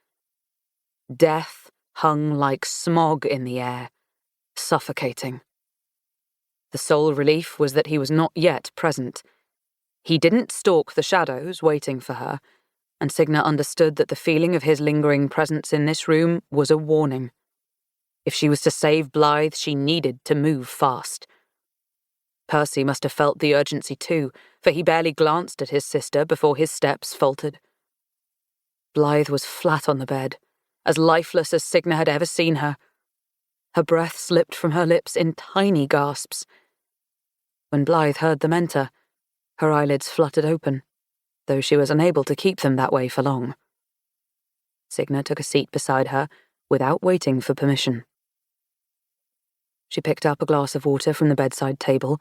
Death hung like smog in the air, suffocating. The sole relief was that he was not yet present. He didn't stalk the shadows waiting for her, and Signa understood that the feeling of his lingering presence in this room was a warning. If she was to save Blythe, she needed to move fast. Percy must have felt the urgency too, for he barely glanced at his sister before his steps faltered. Blythe was flat on the bed, as lifeless as Signa had ever seen her. Her breath slipped from her lips in tiny gasps. When Blythe heard them enter, her eyelids fluttered open, though she was unable to keep them that way for long. Signa took a seat beside her, without waiting for permission. She picked up a glass of water from the bedside table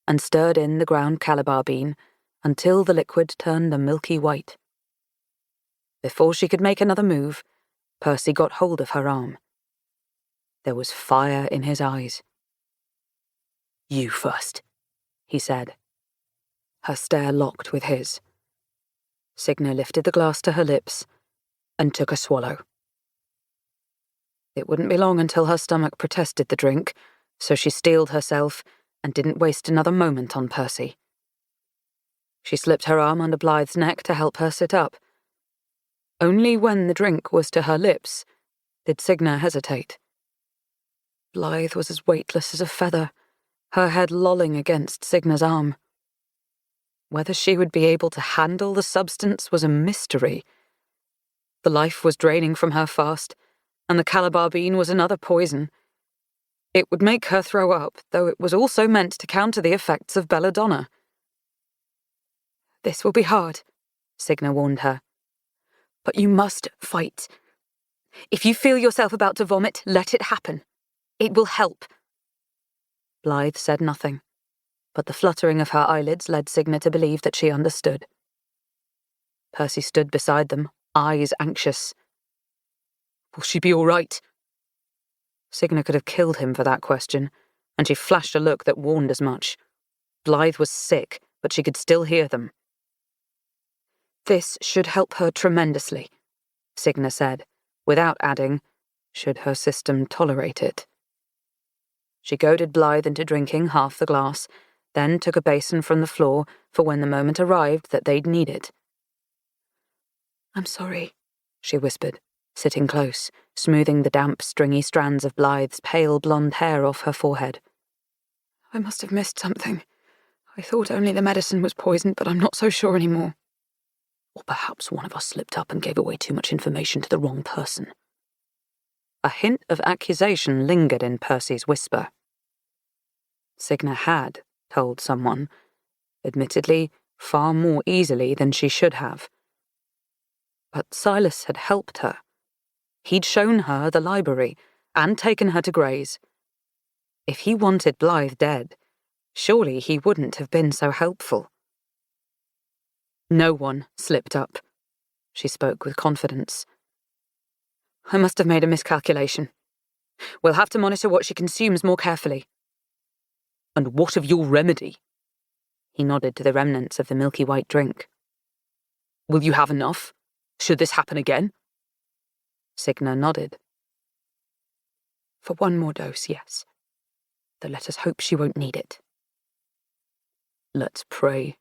and stirred in the ground calabar bean until the liquid turned a milky white. Before she could make another move, Percy got hold of her arm. There was fire in his eyes. "You first," he said. Her stare locked with his. Signa lifted the glass to her lips and took a swallow. It wouldn't be long until her stomach protested the drink, so she steeled herself and didn't waste another moment on Percy. She slipped her arm under Blythe's neck to help her sit up. Only when the drink was to her lips did Signa hesitate. Blythe was as weightless as a feather, her head lolling against Signa's arm. Whether she would be able to handle the substance was a mystery. The life was draining from her fast, and the calabar bean was another poison. It would make her throw up, though it was also meant to counter the effects of Belladonna. "This will be hard," Signa warned her. "But you must fight. If you feel yourself about to vomit, let it happen. It will help." Blythe said nothing, but the fluttering of her eyelids led Signa to believe that she understood. Percy stood beside them, eyes anxious. "Will she be all right?" Signa could have killed him for that question, and she flashed a look that warned as much. Blythe was sick, but she could still hear them. "This should help her tremendously," Signa said, without adding, "should her system tolerate it." She goaded Blythe into drinking half the glass, then took a basin from the floor for when the moment arrived that they'd need it. "I'm sorry," she whispered, sitting close, smoothing the damp, stringy strands of Blythe's pale blonde hair off her forehead. "I must have missed something. I thought only the medicine was poisoned, but I'm not so sure anymore." "Or perhaps one of us slipped up and gave away too much information to the wrong person." A hint of accusation lingered in Percy's whisper. Signa had told someone, admittedly far more easily than she should have. But Silas had helped her. He'd shown her the library and taken her to graze. If he wanted Blythe dead, surely he wouldn't have been so helpful. No one slipped up. She spoke with confidence. I must have made a miscalculation. We'll have to monitor what she consumes more carefully. And what of your remedy? He nodded to the remnants of the milky white drink. Will you have enough? Should this happen again? Signa nodded. For one more dose, yes. Though let us hope she won't need it. Let's pray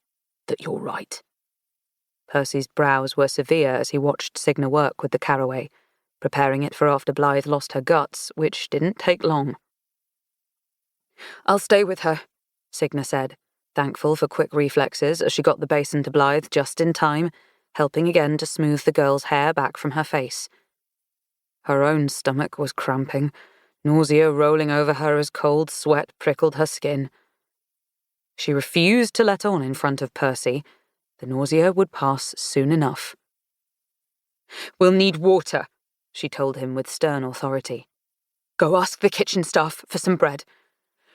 that you're right. Percy's brows were severe as he watched Signa work with the caraway, preparing it for after Blythe lost her guts, which didn't take long. I'll stay with her, Signa said, thankful for quick reflexes as she got the basin to Blythe just in time, helping again to smooth the girl's hair back from her face. Her own stomach was cramping, nausea rolling over her as cold sweat prickled her skin. She refused to let on in front of Percy. The nausea would pass soon enough. We'll need water, she told him with stern authority. Go ask the kitchen staff for some bread.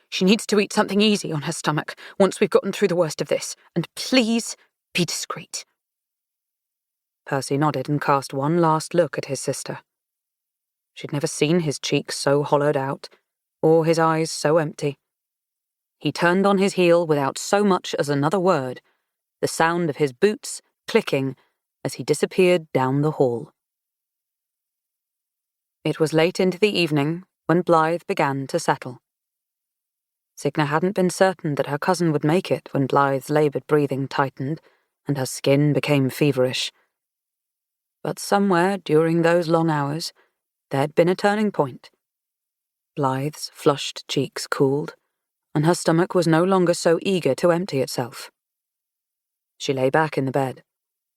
She needs to eat something easy on her stomach once we've gotten through the worst of this, and please be discreet. Percy nodded and cast one last look at his sister. She'd never seen his cheeks so hollowed out, or his eyes so empty. He turned on his heel without so much as another word, the sound of his boots clicking as he disappeared down the hall. It was late into the evening when Blythe began to settle. Signa hadn't been certain that her cousin would make it when Blythe's laboured breathing tightened and her skin became feverish. But somewhere during those long hours, there'd been a turning point. Blythe's flushed cheeks cooled, and her stomach was no longer so eager to empty itself. She lay back in the bed,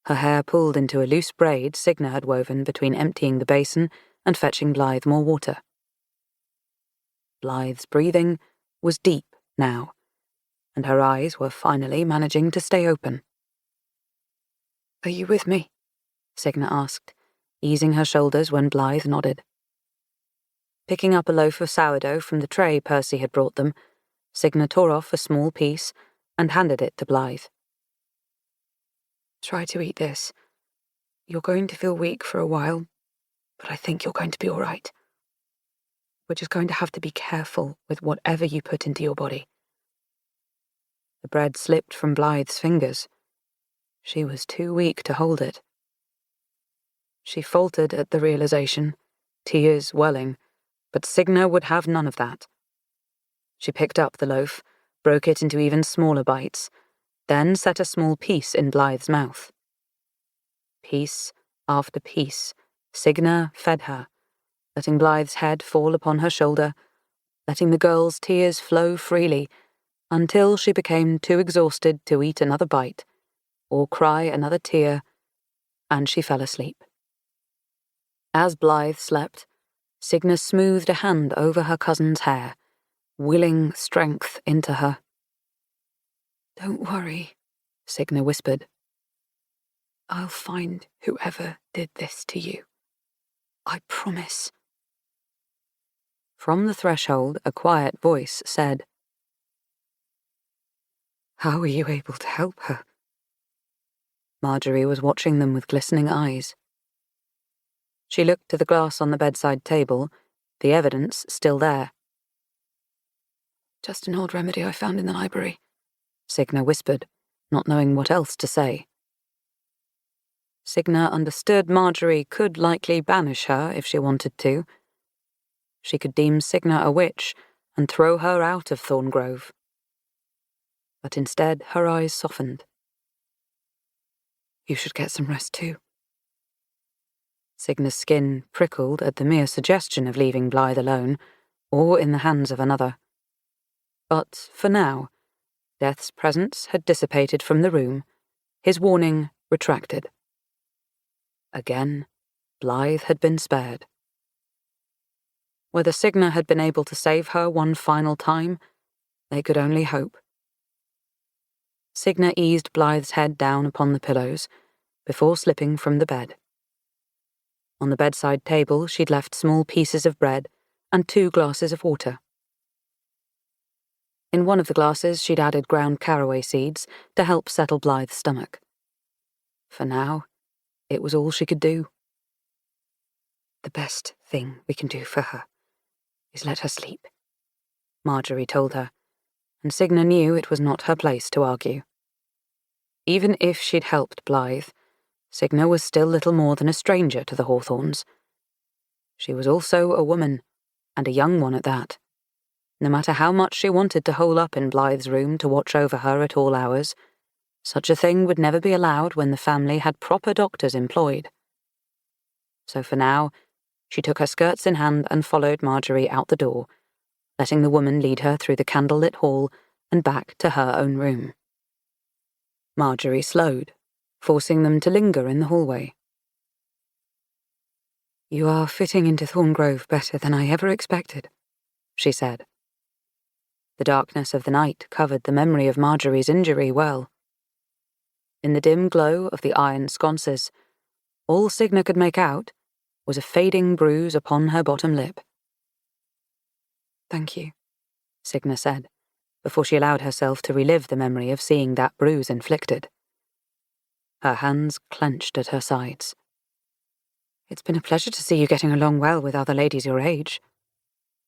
her hair pulled into a loose braid Signa had woven between emptying the basin and fetching Blythe more water. Blythe's breathing was deep now, and her eyes were finally managing to stay open. Are you with me? Signa asked, easing her shoulders when Blythe nodded. Picking up a loaf of sourdough from the tray Percy had brought them, Signa tore off a small piece and handed it to Blythe. Try to eat this. You're going to feel weak for a while, but I think you're going to be all right. We're just going to have to be careful with whatever you put into your body. The bread slipped from Blythe's fingers. She was too weak to hold it. She faltered at the realization, tears welling, but Signa would have none of that. She picked up the loaf, broke it into even smaller bites, then set a small piece in Blythe's mouth. Piece after piece, Signa fed her, letting Blythe's head fall upon her shoulder, letting the girl's tears flow freely, until she became too exhausted to eat another bite, or cry another tear, and she fell asleep. As Blythe slept, Signa smoothed a hand over her cousin's hair, willing strength into her. Don't worry, Signa whispered. I'll find whoever did this to you. I promise. From the threshold, a quiet voice said, How were you able to help her? Marjorie was watching them with glistening eyes. She looked to the glass on the bedside table, the evidence still there. Just an old remedy I found in the library, Signa whispered, not knowing what else to say. Signa understood Marjorie could likely banish her if she wanted to. She could deem Signa a witch and throw her out of Thorngrove. But instead her eyes softened. You should get some rest too. Signa's skin prickled at the mere suggestion of leaving Blythe alone, or in the hands of another. But for now, Death's presence had dissipated from the room, his warning retracted. Again, Blythe had been spared. Whether Signa had been able to save her one final time, they could only hope. Signa eased Blythe's head down upon the pillows before slipping from the bed. On the bedside table she'd left small pieces of bread and 2 glasses of water. In one of the glasses she'd added ground caraway seeds to help settle Blythe's stomach. For now, it was all she could do. The best thing we can do for her is let her sleep, Marjorie told her, and Signa knew it was not her place to argue. Even if she'd helped Blythe, Signa was still little more than a stranger to the Hawthorns. She was also a woman, and a young one at that. No matter how much she wanted to hole up in Blythe's room to watch over her at all hours, such a thing would never be allowed when the family had proper doctors employed. So for now, she took her skirts in hand and followed Marjorie out the door, letting the woman lead her through the candlelit hall and back to her own room. Marjorie slowed, forcing them to linger in the hallway. "You are fitting into Thorngrove better than I ever expected," she said. The darkness of the night covered the memory of Marjorie's injury well. In the dim glow of the iron sconces, all Signa could make out was a fading bruise upon her bottom lip. "Thank you," Signa said, before she allowed herself to relive the memory of seeing that bruise inflicted. Her hands clenched at her sides. "It's been a pleasure to see you getting along well with other ladies your age."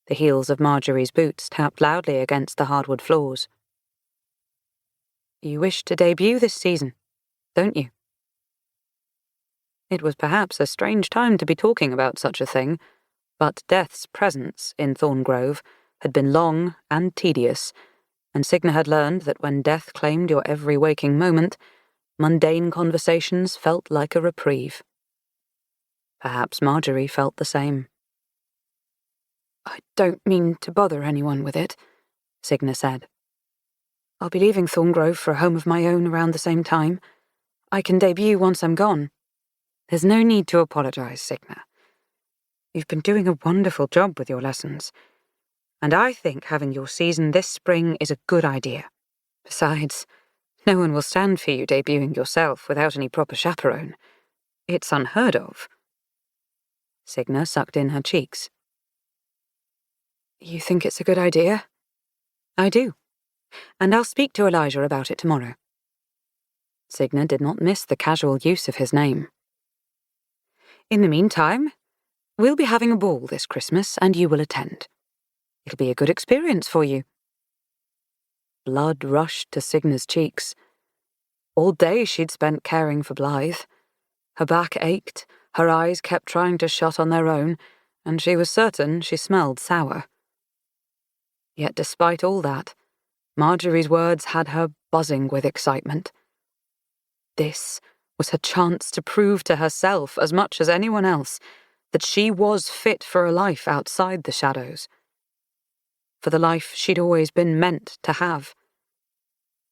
The heels of Marjorie's boots tapped loudly against the hardwood floors. "You wish to debut this season, don't you?" It was perhaps a strange time to be talking about such a thing, but Death's presence in Thorngrove had been long and tedious, and Signa had learned that when Death claimed your every waking moment, mundane conversations felt like a reprieve. Perhaps Marjorie felt the same. "I don't mean to bother anyone with it," Signa said. "I'll be leaving Thorngrove for a home of my own around the same time. I can debut once I'm gone." "There's no need to apologize, Signa. You've been doing a wonderful job with your lessons, and I think having your season this spring is a good idea. Besides, no one will stand for you debuting yourself without any proper chaperone. It's unheard of." Signa sucked in her cheeks. "You think it's a good idea?" "I do, and I'll speak to Elijah about it tomorrow." Signa did not miss the casual use of his name. "In the meantime, we'll be having a ball this Christmas, and you will attend. It'll be a good experience for you." Blood rushed to Signa's cheeks. All day she'd spent caring for Blythe. Her back ached, her eyes kept trying to shut on their own, and she was certain she smelled sour. Yet despite all that, Marjorie's words had her buzzing with excitement. This was her chance to prove to herself, as much as anyone else, that she was fit for a life outside the shadows. For the life she'd always been meant to have.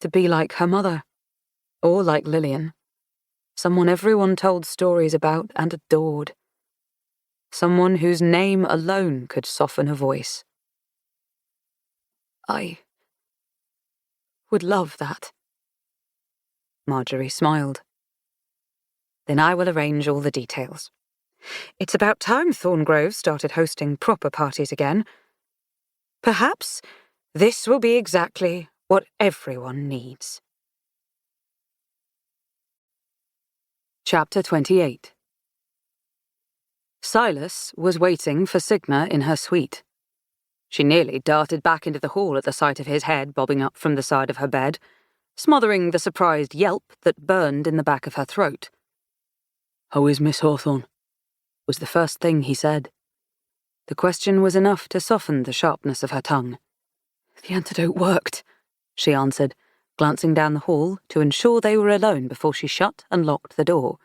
To be like her mother, or like Lillian. Someone everyone told stories about and adored. Someone whose name alone could soften a voice. "I would love that." Marjorie smiled. "Then I will arrange all the details. It's about time Thorngrove started hosting proper parties again. Perhaps this will be exactly what everyone needs." Chapter 28. Silas was waiting for Signa in her suite. She nearly darted back into the hall at the sight of his head bobbing up from the side of her bed, smothering the surprised yelp that burned in the back of her throat. "How is Miss Hawthorne?" was the first thing he said. The question was enough to soften the sharpness of her tongue. "The antidote worked," she answered, glancing down the hall to ensure they were alone before she shut and locked the door.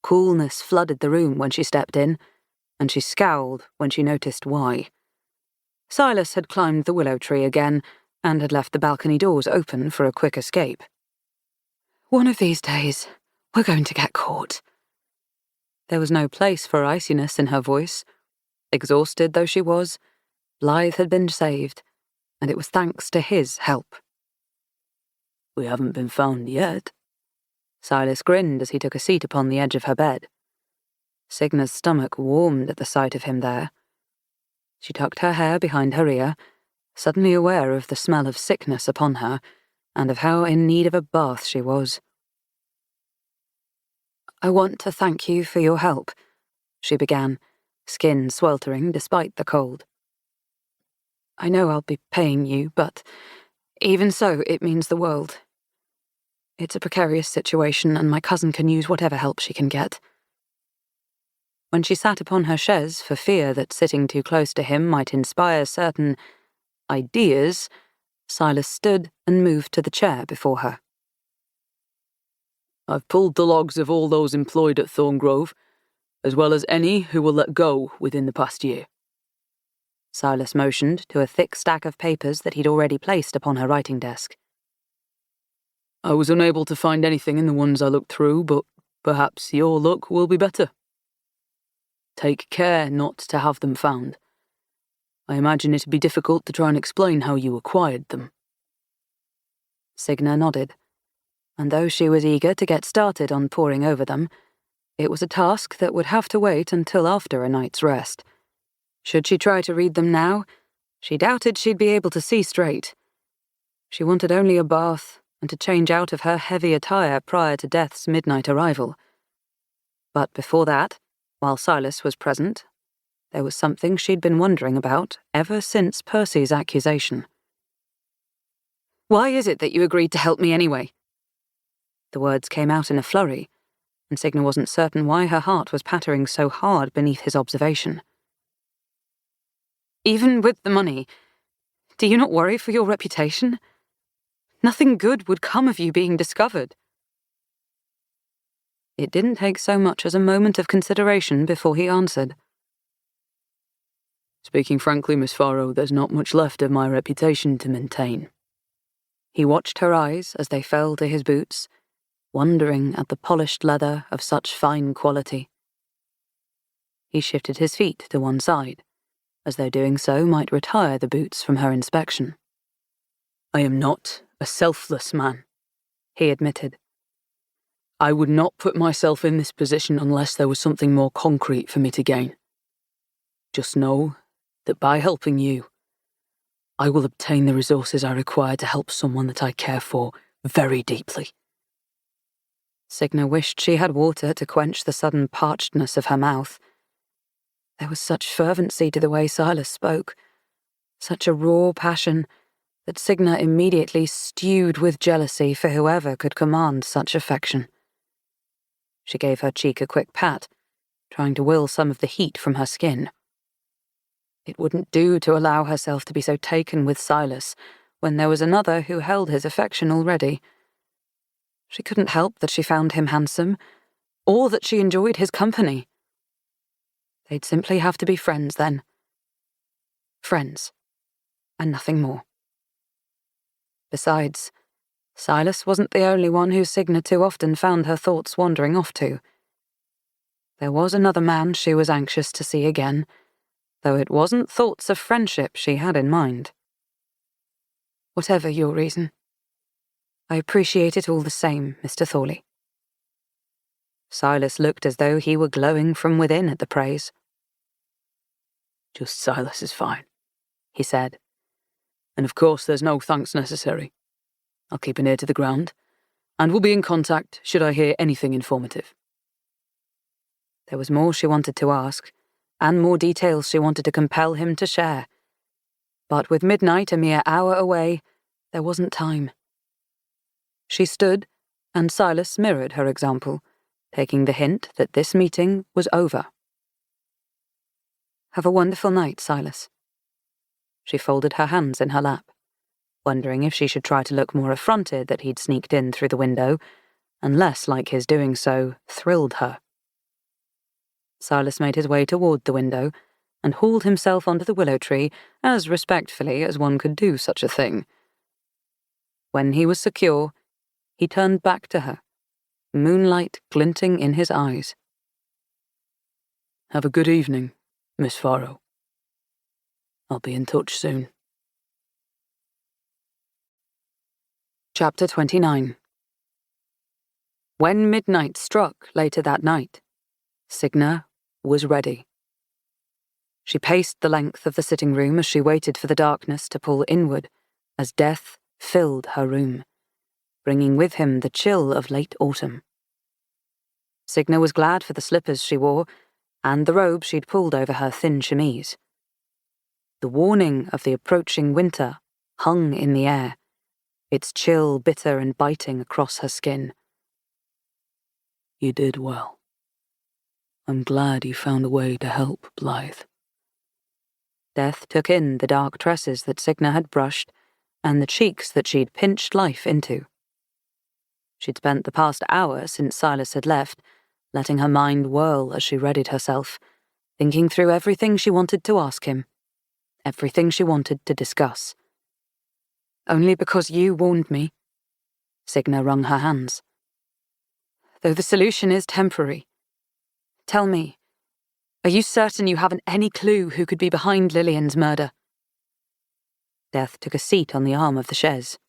Coolness flooded the room when she stepped in, and she scowled when she noticed why. Silas had climbed the willow tree again and had left the balcony doors open for a quick escape. "One of these days, we're going to get caught." There was no place for iciness in her voice. Exhausted though she was, Blythe had been saved, and it was thanks to his help. We haven't been found yet. Silas grinned as he took a seat upon the edge of her bed. Signa's stomach warmed at the sight of him there. She tucked her hair behind her ear, suddenly aware of the smell of sickness upon her, and of how in need of a bath she was. "I want to thank you for your help," she began, skin sweltering despite the cold. "I know I'll be paying you, but even so, it means the world. It's a precarious situation, and my cousin can use whatever help she can get." When she sat upon her chaise for fear that sitting too close to him might inspire certain ideas, Silas stood and moved to the chair before her. "I've pulled the logs of all those employed at Thorngrove, as well as any who were let go within the past year." Silas motioned to a thick stack of papers that he'd already placed upon her writing desk. "I was unable to find anything in the ones I looked through, but perhaps your luck will be better. Take care not to have them found. I imagine it'd be difficult to try and explain how you acquired them." Signa nodded, and though she was eager to get started on poring over them, it was a task that would have to wait until after a night's rest. Should she try to read them now, she doubted she'd be able to see straight. She wanted only a bath and to change out of her heavy attire prior to Death's midnight arrival. But before that, while Silas was present, there was something she'd been wondering about ever since Percy's accusation. "Why is it that you agreed to help me anyway?" The words came out in a flurry, and Signa wasn't certain why her heart was pattering so hard beneath his observation. "Even with the money, do you not worry for your reputation? Nothing good would come of you being discovered." It didn't take so much as a moment of consideration before he answered. "Speaking frankly, Miss Farrow, there's not much left of my reputation to maintain." He watched her eyes as they fell to his boots, wondering at the polished leather of such fine quality. He shifted his feet to one side, as though doing so might retire the boots from her inspection. "I am not a selfless man," he admitted. "I would not put myself in this position unless there was something more concrete for me to gain. Just know that by helping you, I will obtain the resources I require to help someone that I care for very deeply." Signa wished she had water to quench the sudden parchedness of her mouth. There was such fervency to the way Silas spoke, such a raw passion, that Signa immediately stewed with jealousy for whoever could command such affection. She gave her cheek a quick pat, trying to will some of the heat from her skin. It wouldn't do to allow herself to be so taken with Silas when there was another who held his affection already. She couldn't help that she found him handsome, or that she enjoyed his company. They'd simply have to be friends then. Friends, and nothing more. Besides, Silas wasn't the only one who Signa too often found her thoughts wandering off to. There was another man she was anxious to see again, though it wasn't thoughts of friendship she had in mind. "Whatever your reason, I appreciate it all the same, Mr. Thorley." Silas looked as though he were glowing from within at the praise. "Just Silas is fine," he said. "And of course there's no thanks necessary. I'll keep an ear to the ground, and will be in contact should I hear anything informative." There was more she wanted to ask, and more details she wanted to compel him to share. But with midnight a mere hour away, there wasn't time. She stood, and Silas mirrored her example, taking the hint that this meeting was over. "Have a wonderful night, Silas." She folded her hands in her lap, wondering if she should try to look more affronted that he'd sneaked in through the window, and less like his doing so thrilled her. Silas made his way toward the window and hauled himself onto the willow tree as respectfully as one could do such a thing. When he was secure, he turned back to her, moonlight glinting in his eyes. "Have a good evening, Miss Farrow. I'll be in touch soon." Chapter 29. When midnight struck later that night, Signa was ready. She paced the length of the sitting room as she waited for the darkness to pull inward as death filled her room, bringing with him the chill of late autumn. Signa was glad for the slippers she wore and the robe she'd pulled over her thin chemise. The warning of the approaching winter hung in the air, its chill bitter and biting across her skin. You did well. I'm glad you found a way to help, Blythe. Death took in the dark tresses that Signa had brushed and the cheeks that she'd pinched life into. She'd spent the past hour since Silas had left, letting her mind whirl as she readied herself, thinking through everything she wanted to ask him, everything she wanted to discuss. Only because you warned me. Signa wrung her hands. Though the solution is temporary. Tell me, are you certain you haven't any clue who could be behind Lillian's murder? Death took a seat on the arm of the chaise.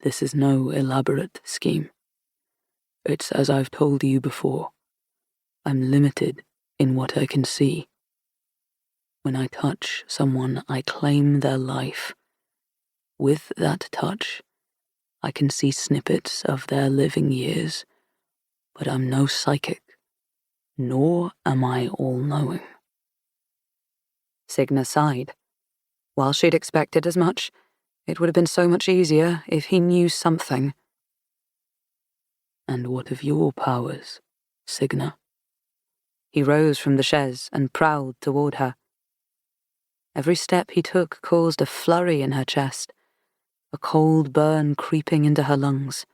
This is no elaborate scheme. It's as I've told you before. I'm limited in what I can see. When I touch someone, I claim their life. With that touch, I can see snippets of their living years, but I'm no psychic, nor am I all-knowing. Signa sighed. While she'd expected as much, it would have been so much easier if he knew something. And what of your powers, Signa? He rose from the chaise and prowled toward her. Every step he took caused a flurry in her chest, a cold burn creeping into her lungs.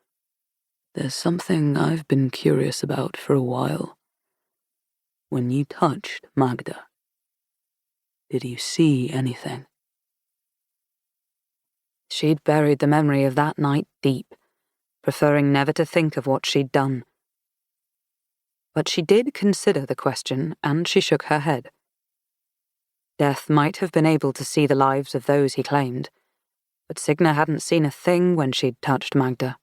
There's something I've been curious about for a while. When you touched Magda, did you see anything? She'd buried the memory of that night deep, preferring never to think of what she'd done. But she did consider the question, and she shook her head. Death might have been able to see the lives of those he claimed, but Signa hadn't seen a thing when she'd touched Magda.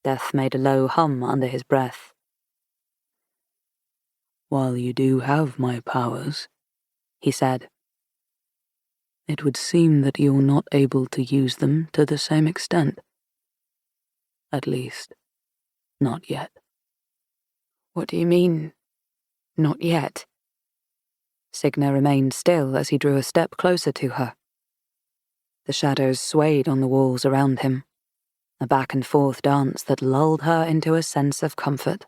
Death made a low hum under his breath. While you do have my powers, he said, it would seem that you're not able to use them to the same extent. At least, not yet. What do you mean, not yet? Signa remained still as he drew a step closer to her. The shadows swayed on the walls around him, a back-and-forth dance that lulled her into a sense of comfort.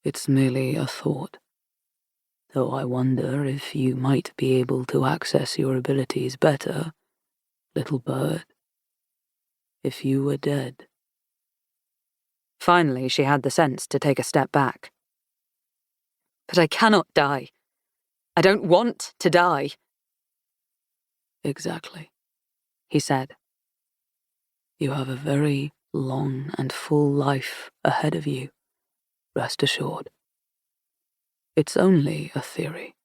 It's merely a thought, though I wonder if you might be able to access your abilities better, little bird, if you were dead. Finally, she had the sense to take a step back. But I cannot die. I don't want to die. Exactly, he said. You have a very long and full life ahead of you, rest assured. It's only a theory.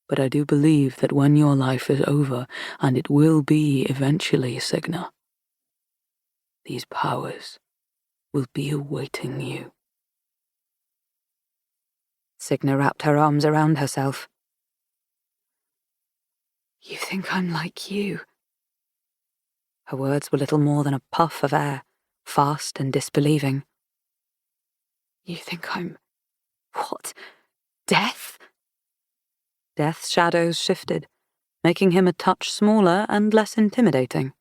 But I do believe that when your life is over, and it will be eventually, Signa, these powers will be awaiting you. Signa wrapped her arms around herself. You think I'm like you? Her words were little more than a puff of air, fast and disbelieving. You think I'm... what? Death? Death's shadows shifted, making him a touch smaller and less intimidating.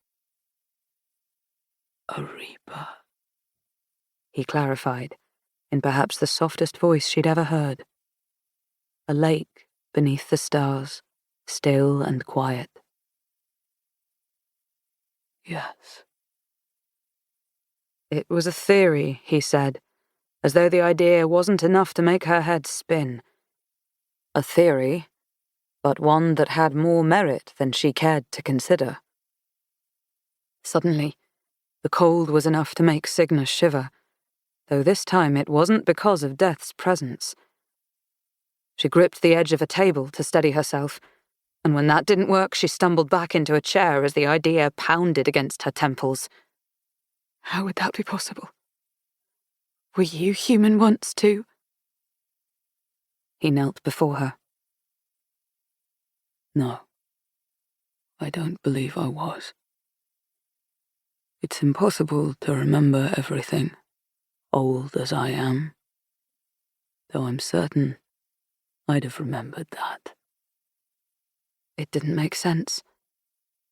A reaper, he clarified, in perhaps the softest voice she'd ever heard. A lake beneath the stars, still and quiet. Yes. It was a theory, he said, as though the idea wasn't enough to make her head spin. A theory, but one that had more merit than she cared to consider. Suddenly, the cold was enough to make Signa shiver, though this time it wasn't because of Death's presence. She gripped the edge of a table to steady herself, And when that didn't work, she stumbled back into a chair as the idea pounded against her temples. How would that be possible? Were you human once too? He knelt before her. No, I don't believe I was. It's impossible to remember everything, old as I am, though I'm certain I'd have remembered that. It didn't make sense.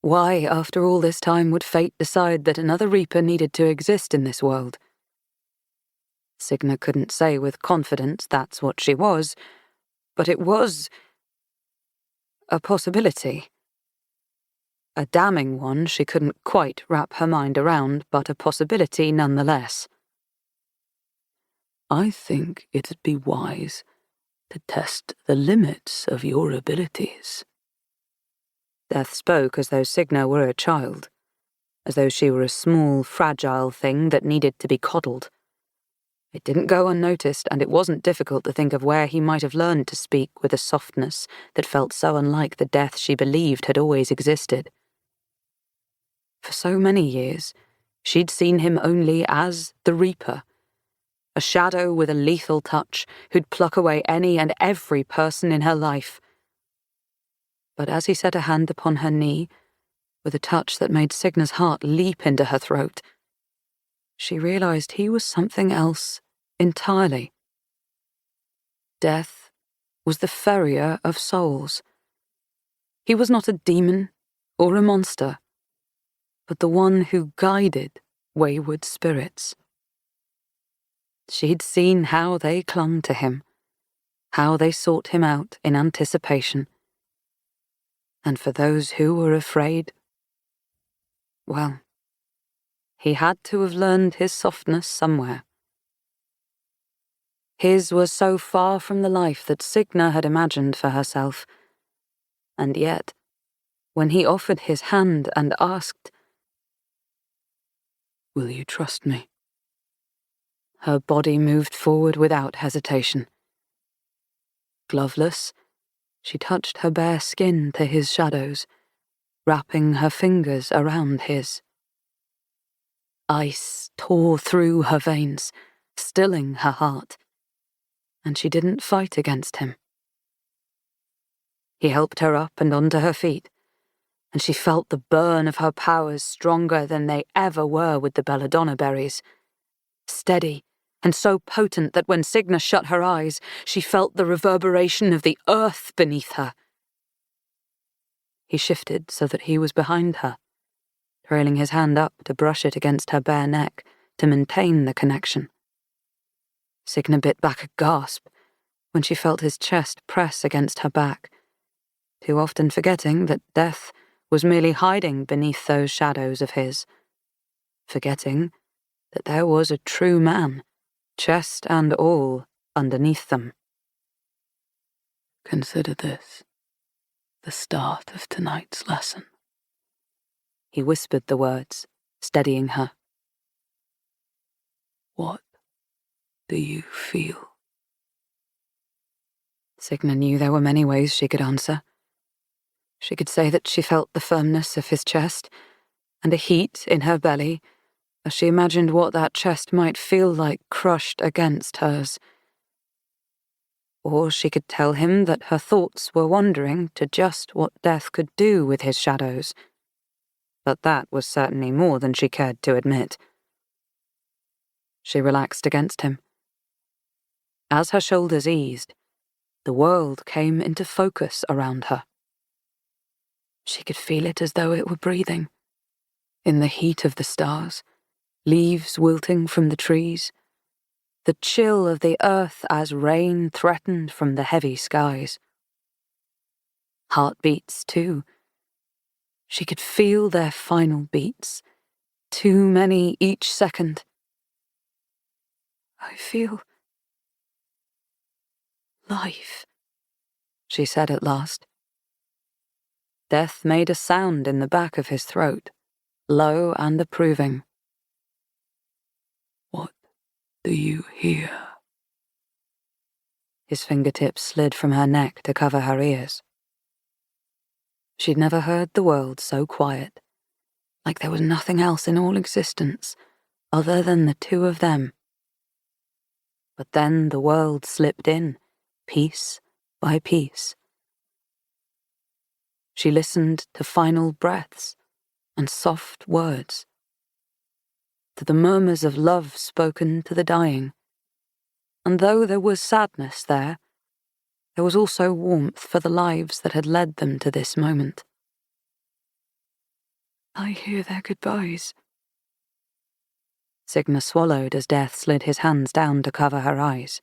Why, after all this time, would fate decide that another Reaper needed to exist in this world? Signa couldn't say with confidence that's what she was, but it was a possibility. A damning one she couldn't quite wrap her mind around, but a possibility nonetheless. I think it'd be wise to test the limits of your abilities. Death spoke as though Signa were a child, as though she were a small, fragile thing that needed to be coddled. It didn't go unnoticed, and it wasn't difficult to think of where he might have learned to speak with a softness that felt so unlike the death she believed had always existed. For so many years, she'd seen him only as the Reaper, a shadow with a lethal touch who'd pluck away any and every person in her life. But as he set a hand upon her knee, with a touch that made Signa's heart leap into her throat, she realized he was something else entirely. Death was the ferrier of souls. He was not a demon or a monster, but the one who guided wayward spirits. She'd seen how they clung to him, how they sought him out in anticipation. And for those who were afraid, well, he had to have learned his softness somewhere. His was so far from the life that Signa had imagined for herself, and yet, when he offered his hand and asked, "Will you trust me?" her body moved forward without hesitation. Gloveless, she touched her bare skin to his shadows, wrapping her fingers around his. Ice tore through her veins, stilling her heart, and she didn't fight against him. He helped her up and onto her feet, and she felt the burn of her powers stronger than they ever were with the Belladonna berries. Steady and so potent that when Signa shut her eyes, she felt the reverberation of the earth beneath her. He shifted so that he was behind her, trailing his hand up to brush it against her bare neck to maintain the connection. Signa bit back a gasp when she felt his chest press against her back, too often forgetting that death was merely hiding beneath those shadows of his, forgetting that there was a true man, chest and all, underneath them. Consider this the start of tonight's lesson. He whispered the words, steadying her. What do you feel? Signa knew there were many ways she could answer. She could say that she felt the firmness of his chest and a heat in her belly as she imagined what that chest might feel like crushed against hers. Or she could tell him that her thoughts were wandering to just what death could do with his shadows. But that was certainly more than she cared to admit. She relaxed against him. As her shoulders eased, the world came into focus around her. She could feel it as though it were breathing. In the heat of the stars, leaves wilting from the trees, the chill of the earth as rain threatened from the heavy skies. Heartbeats, too. She could feel their final beats, too many each second. I feel life, she said at last. Death made a sound in the back of his throat, low and approving. What do you hear? His fingertips slid from her neck to cover her ears. She'd never heard the world so quiet, like there was nothing else in all existence other than the two of them. But then the world slipped in, piece by piece. She listened to final breaths and soft words, to the murmurs of love spoken to the dying. And though there was sadness there was also warmth for the lives that had led them to this moment. I hear their goodbyes. Signa swallowed as Death slid his hands down to cover her eyes.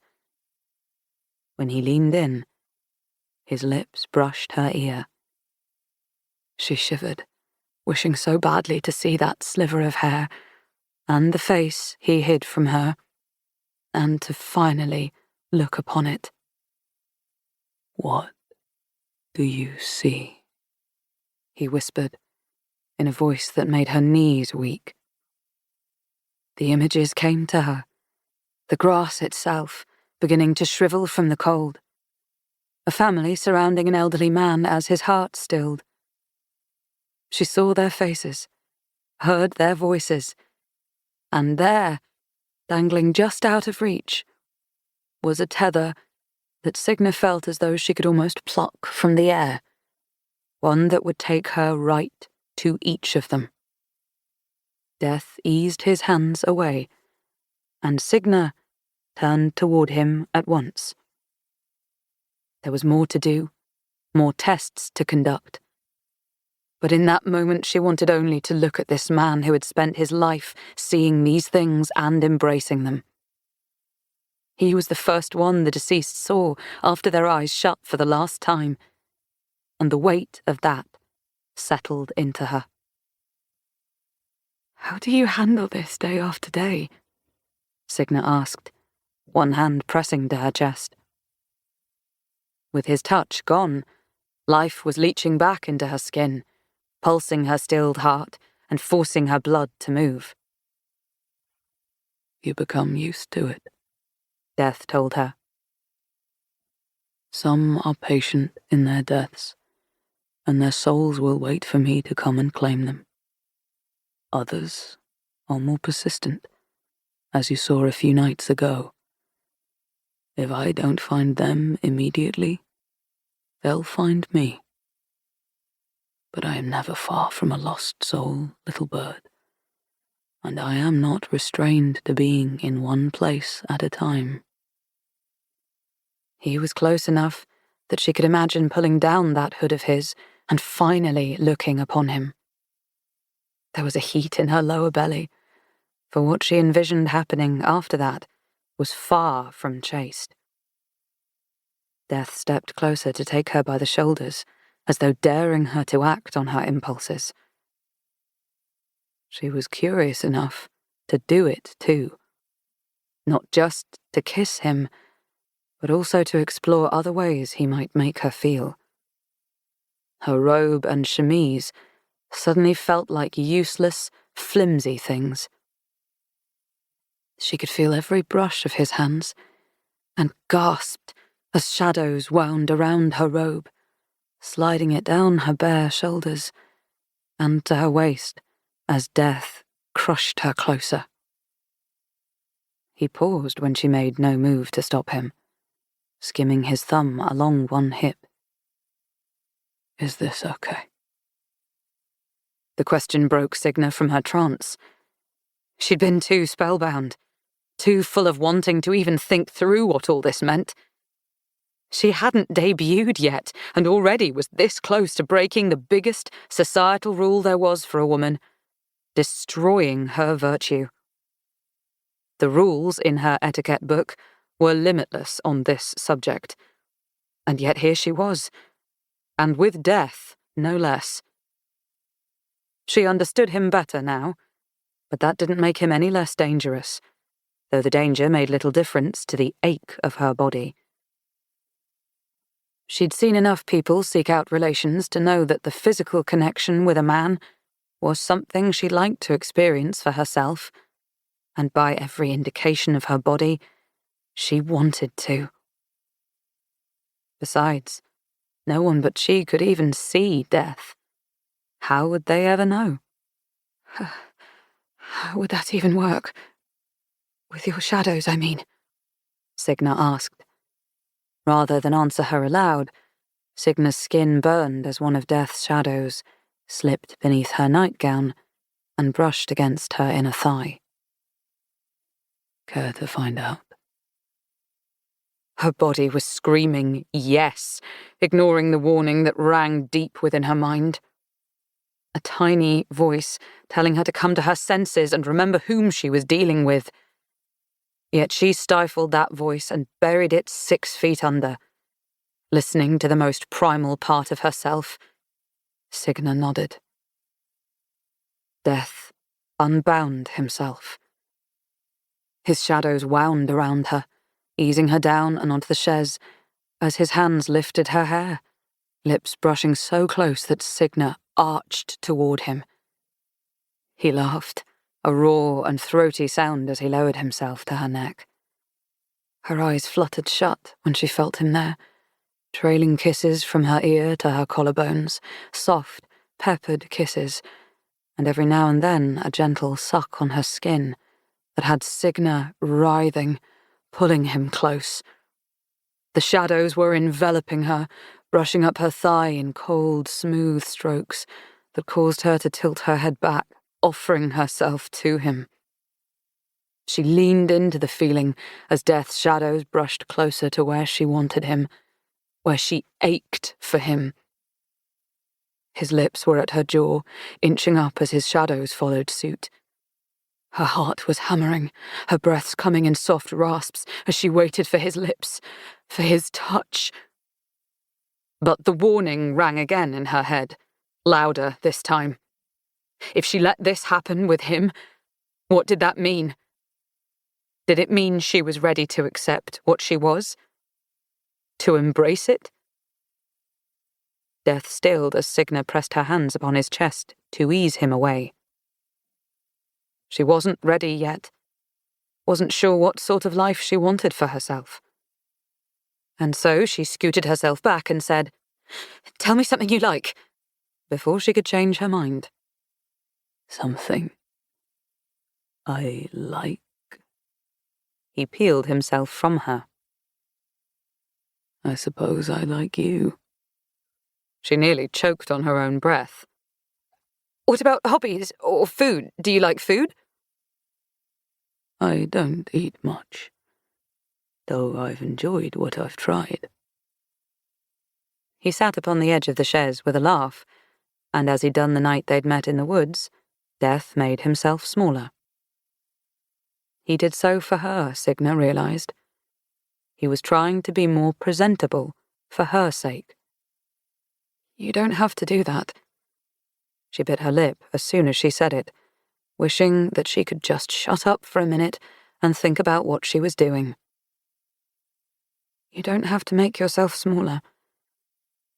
When he leaned in, his lips brushed her ear. She shivered, wishing so badly to see that sliver of hair, and the face he hid from her, and to finally look upon it. What do you see? He whispered, in a voice that made her knees weak. The images came to her, the grass itself beginning to shrivel from the cold, a family surrounding an elderly man as his heart stilled. She saw their faces, heard their voices, and there, dangling just out of reach, was a tether that Signa felt as though she could almost pluck from the air, one that would take her right to each of them. Death eased his hands away, and Signa turned toward him at once. There was more to do, more tests to conduct. But in that moment she wanted only to look at this man who had spent his life seeing these things and embracing them. He was the first one the deceased saw after their eyes shut for the last time, and the weight of that settled into her. How do you handle this day after day? Signa asked, one hand pressing to her chest. With his touch gone, life was leaching back into her skin, pulsing her stilled heart and forcing her blood to move. You become used to it, Death told her. Some are patient in their deaths, and their souls will wait for me to come and claim them. Others are more persistent, as you saw a few nights ago. If I don't find them immediately, they'll find me. But I am never far from a lost soul, little bird, and I am not restrained to being in one place at a time. He was close enough that she could imagine pulling down that hood of his and finally looking upon him. There was a heat in her lower belly, for what she envisioned happening after that was far from chaste. Death stepped closer to take her by the shoulders, as though daring her to act on her impulses. She was curious enough to do it too, not just to kiss him, but also to explore other ways he might make her feel. Her robe and chemise suddenly felt like useless, flimsy things. She could feel every brush of his hands, and gasped as shadows wound around her robe, sliding it down her bare shoulders, and to her waist as Death crushed her closer. He paused when she made no move to stop him, skimming his thumb along one hip. Is this okay? The question broke Signa from her trance. She'd been too spellbound, too full of wanting to even think through what all this meant. She hadn't debuted yet, and already was this close to breaking the biggest societal rule there was for a woman, destroying her virtue. The rules in her etiquette book were limitless on this subject, and yet here she was, and with death, no less. She understood him better now, but that didn't make him any less dangerous, though the danger made little difference to the ache of her body. She'd seen enough people seek out relations to know that the physical connection with a man was something she liked to experience for herself, and by every indication of her body, she wanted to. Besides, No one but she could even see death. How would they ever know? How would that even work? With your shadows, I mean, Signa asked. Rather than answer her aloud, Signa's skin burned as one of Death's shadows slipped beneath her nightgown and brushed against her inner thigh. Care to find out? Her body was screaming yes, ignoring the warning that rang deep within her mind. A tiny voice telling her to come to her senses and remember whom she was dealing with. Yet she stifled that voice and buried it 6 feet under. Listening to the most primal part of herself, Signa nodded. Death unbound himself. His shadows wound around her, easing her down and onto the chaise as his hands lifted her hair, lips brushing so close that Signa arched toward him. He laughed, a raw and throaty sound as he lowered himself to her neck. Her eyes fluttered shut when she felt him there, trailing kisses from her ear to her collarbones, soft, peppered kisses, and every now and then a gentle suck on her skin that had Signa writhing, pulling him close. The shadows were enveloping her, brushing up her thigh in cold, smooth strokes that caused her to tilt her head back, offering herself to him. She leaned into the feeling as Death's shadows brushed closer to where she wanted him, where she ached for him. His lips were at her jaw, inching up as his shadows followed suit. Her heart was hammering, her breaths coming in soft rasps as she waited for his lips, for his touch. But the warning rang again in her head, louder this time. If she let this happen with him, what did that mean? Did it mean she was ready to accept what she was? To embrace it? Death stilled as Signa pressed her hands upon his chest to ease him away. She wasn't ready yet, wasn't sure what sort of life she wanted for herself. And so she scooted herself back and said, "Tell me something you like," before she could change her mind. Something I like? He peeled himself from her. I suppose I like you. She nearly choked on her own breath. What about hobbies or food? Do you like food? I don't eat much, though I've enjoyed what I've tried. He sat upon the edge of the chaise with a laugh, and as he'd done the night they'd met in the woods, Death made himself smaller. He did so for her, Signa realized. He was trying to be more presentable for her sake. You don't have to do that. She bit her lip as soon as she said it, wishing that she could just shut up for a minute and think about what she was doing. You don't have to make yourself smaller.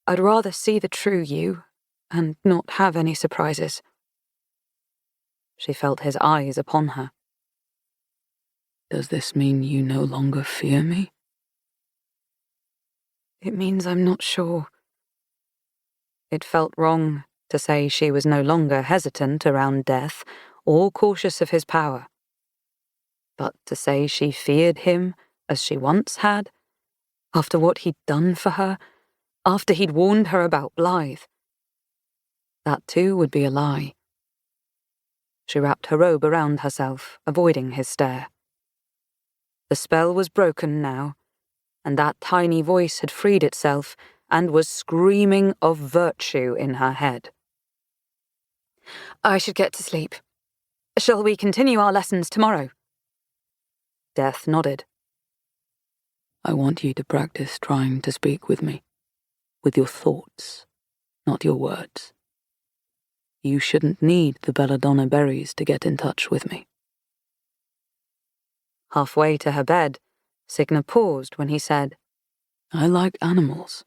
I'd rather see the true you and not have any surprises. She felt his eyes upon her. Does this mean you no longer fear me? It means I'm not sure. It felt wrong to say she was no longer hesitant around Death or cautious of his power. But to say she feared him as she once had, after what he'd done for her, after he'd warned her about Blythe, that too would be a lie. She wrapped her robe around herself, avoiding his stare. The spell was broken now, and that tiny voice had freed itself and was screaming of virtue in her head. I should get to sleep. Shall we continue our lessons tomorrow? Death nodded. I want you to practice trying to speak with me, with your thoughts, not your words. You shouldn't need the Belladonna berries to get in touch with me. Halfway to her bed, Signa paused when he said, I like animals,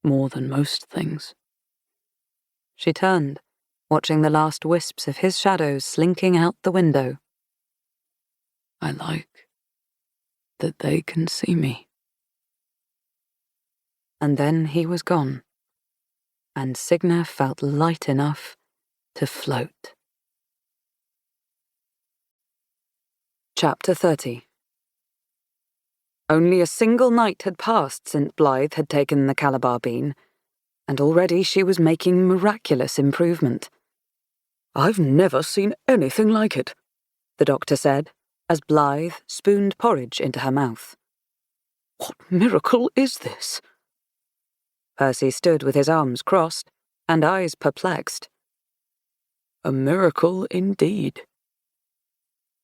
more than most things. She turned, watching the last wisps of his shadows slinking out the window. I like that they can see me. And then he was gone, and Signa felt light enough to float. Chapter 30. Only a single night had passed since Blythe had taken the Calabar bean, and already she was making miraculous improvement. "I've never seen anything like it," the doctor said, as Blythe spooned porridge into her mouth. "What miracle is this?" Percy stood with his arms crossed and eyes perplexed. A miracle indeed.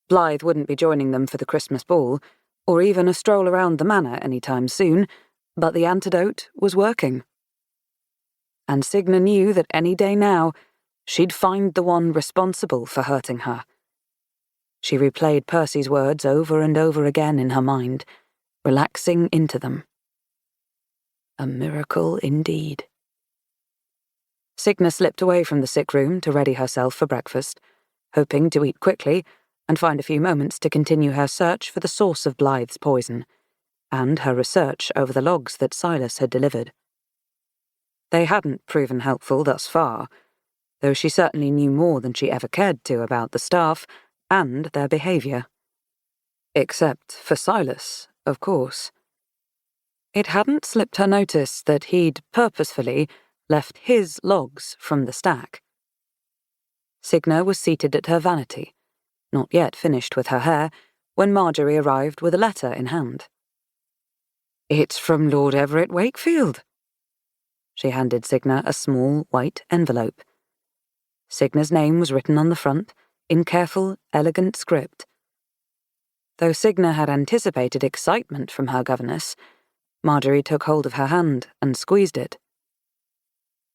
Blythe wouldn't be joining them for the Christmas ball, or even a stroll around the manor any time soon, but the antidote was working. And Signa knew that any day now, she'd find the one responsible for hurting her. She replayed Percy's words over and over again in her mind, relaxing into them. A miracle indeed. Signa slipped away from the sick room to ready herself for breakfast, hoping to eat quickly and find a few moments to continue her search for the source of Blythe's poison, and her research over the logs that Silas had delivered. They hadn't proven helpful thus far, though she certainly knew more than she ever cared to about the staff and their behaviour. Except for Silas, of course. It hadn't slipped her notice that he'd purposefully left his logs from the stack. Signa was seated at her vanity, not yet finished with her hair, when Marjorie arrived with a letter in hand. "It's from Lord Everett Wakefield." She handed Signa a small white envelope. Signa's name was written on the front, in careful, elegant script. Though Signa had anticipated excitement from her governess, Marjorie took hold of her hand and squeezed it.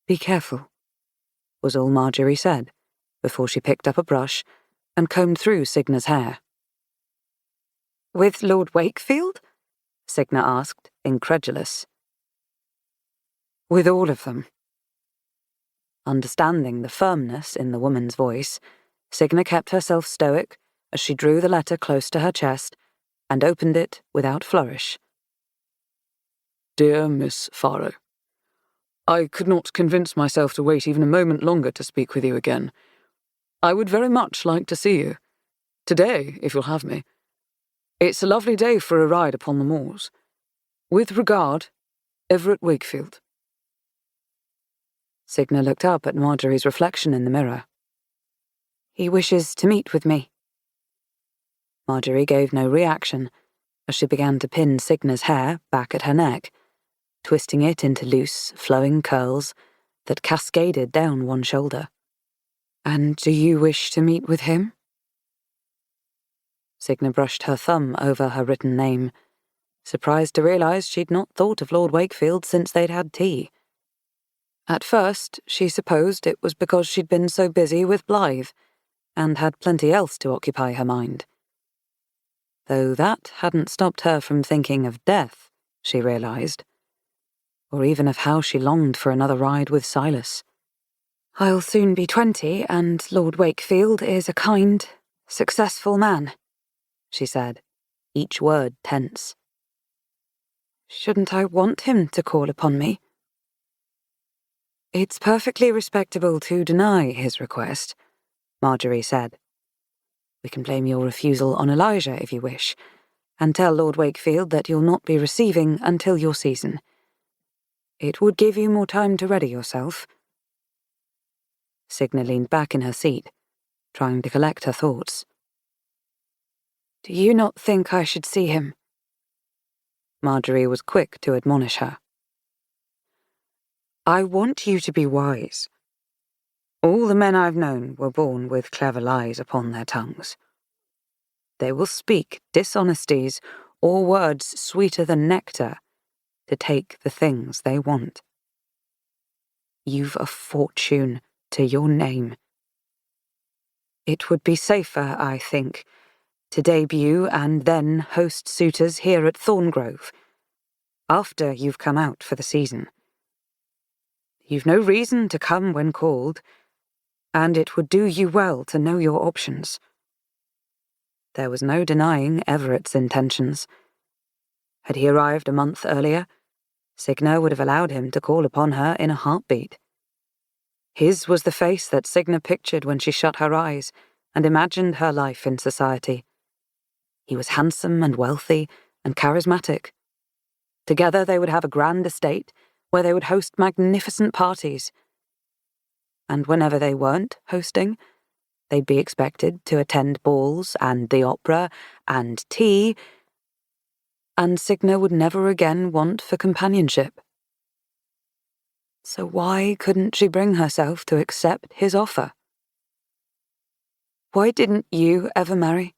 "Be careful," was all Marjorie said, before she picked up a brush and combed through Signa's hair. "With Lord Wakefield?" Signa asked, incredulous. "With all of them." Understanding the firmness in the woman's voice, Signa kept herself stoic as she drew the letter close to her chest and opened it without flourish. "Dear Miss Farrow, I could not convince myself to wait even a moment longer to speak with you again. I would very much like to see you. Today, if you'll have me. It's a lovely day for a ride upon the moors. With regard, Everett Wakefield." Signa looked up at Marjorie's reflection in the mirror. "He wishes to meet with me." Marjorie gave no reaction as she began to pin Signa's hair back at her neck, twisting it into loose, flowing curls that cascaded down one shoulder. "And do you wish to meet with him?" Signa brushed her thumb over her written name, surprised to realise she'd not thought of Lord Wakefield since they'd had tea. At first, she supposed it was because she'd been so busy with Blythe, and had plenty else to occupy her mind. Though that hadn't stopped her from thinking of death, she realised, or even of how she longed for another ride with Silas. "I'll soon be 20, and Lord Wakefield is a kind, successful man," she said, each word tense. "Shouldn't I want him to call upon me?" "It's perfectly respectable to deny his request," Marjorie said. "We can blame your refusal on Elijah if you wish, and tell Lord Wakefield that you'll not be receiving until your season. It would give you more time to ready yourself." Signa leaned back in her seat, trying to collect her thoughts. "Do you not think I should see him?" Marjorie was quick to admonish her. "I want you to be wise. All the men I've known were born with clever lies upon their tongues. They will speak dishonesties or words sweeter than nectar to take the things they want. You've a fortune to your name. It would be safer, I think, to debut and then host suitors here at Thorngrove, after you've come out for the season. You've no reason to come when called, and it would do you well to know your options." There was no denying Everett's intentions. Had he arrived a month earlier, Signa would have allowed him to call upon her in a heartbeat. His was the face that Signa pictured when she shut her eyes and imagined her life in society. He was handsome and wealthy and charismatic. Together they would have a grand estate where they would host magnificent parties. And whenever they weren't hosting, they'd be expected to attend balls and the opera and tea, and Signa would never again want for companionship. So why couldn't she bring herself to accept his offer? "Why didn't you ever marry?"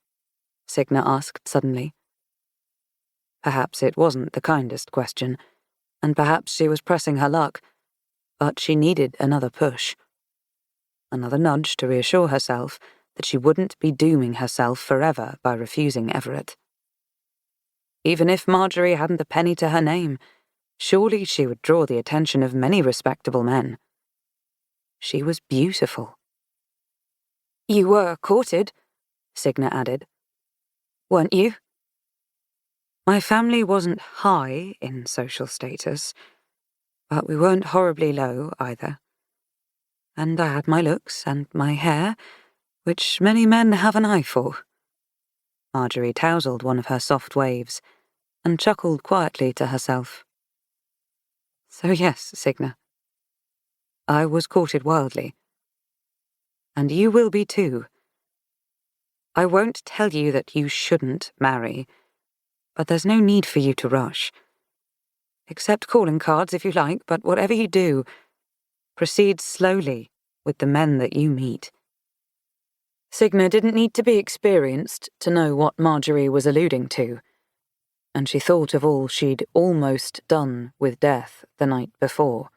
Signa asked suddenly. Perhaps it wasn't the kindest question, and perhaps she was pressing her luck, but she needed another push. Another nudge to reassure herself that she wouldn't be dooming herself forever by refusing Everett. Even if Marjorie hadn't a penny to her name, surely she would draw the attention of many respectable men. She was beautiful. "You were courted," Signa added. "Weren't you?" "My family wasn't high in social status, but we weren't horribly low either. And I had my looks and my hair, which many men have an eye for." Marjorie tousled one of her soft waves and chuckled quietly to herself. "So yes, Signa, I was courted wildly. And you will be too. I won't tell you that you shouldn't marry, but there's no need for you to rush. Accept calling cards if you like, but whatever you do, proceed slowly with the men that you meet." Signa didn't need to be experienced to know what Marjorie was alluding to, and she thought of all she'd almost done with death the night before.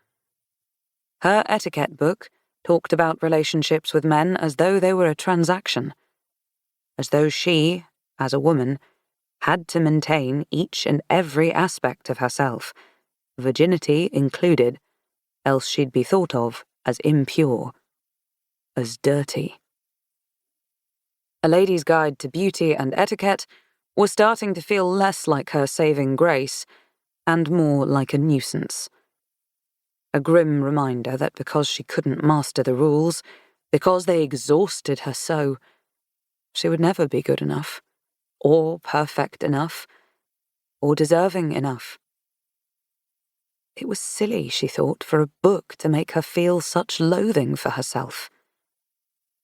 Her etiquette book talked about relationships with men as though they were a transaction, as though she, as a woman, had to maintain each and every aspect of herself, virginity included, else she'd be thought of as impure, as dirty. A Lady's Guide to Beauty and Etiquette was starting to feel less like her saving grace and more like a nuisance. A grim reminder that because she couldn't master the rules, because they exhausted her so, she would never be good enough, or perfect enough, or deserving enough. It was silly, she thought, for a book to make her feel such loathing for herself.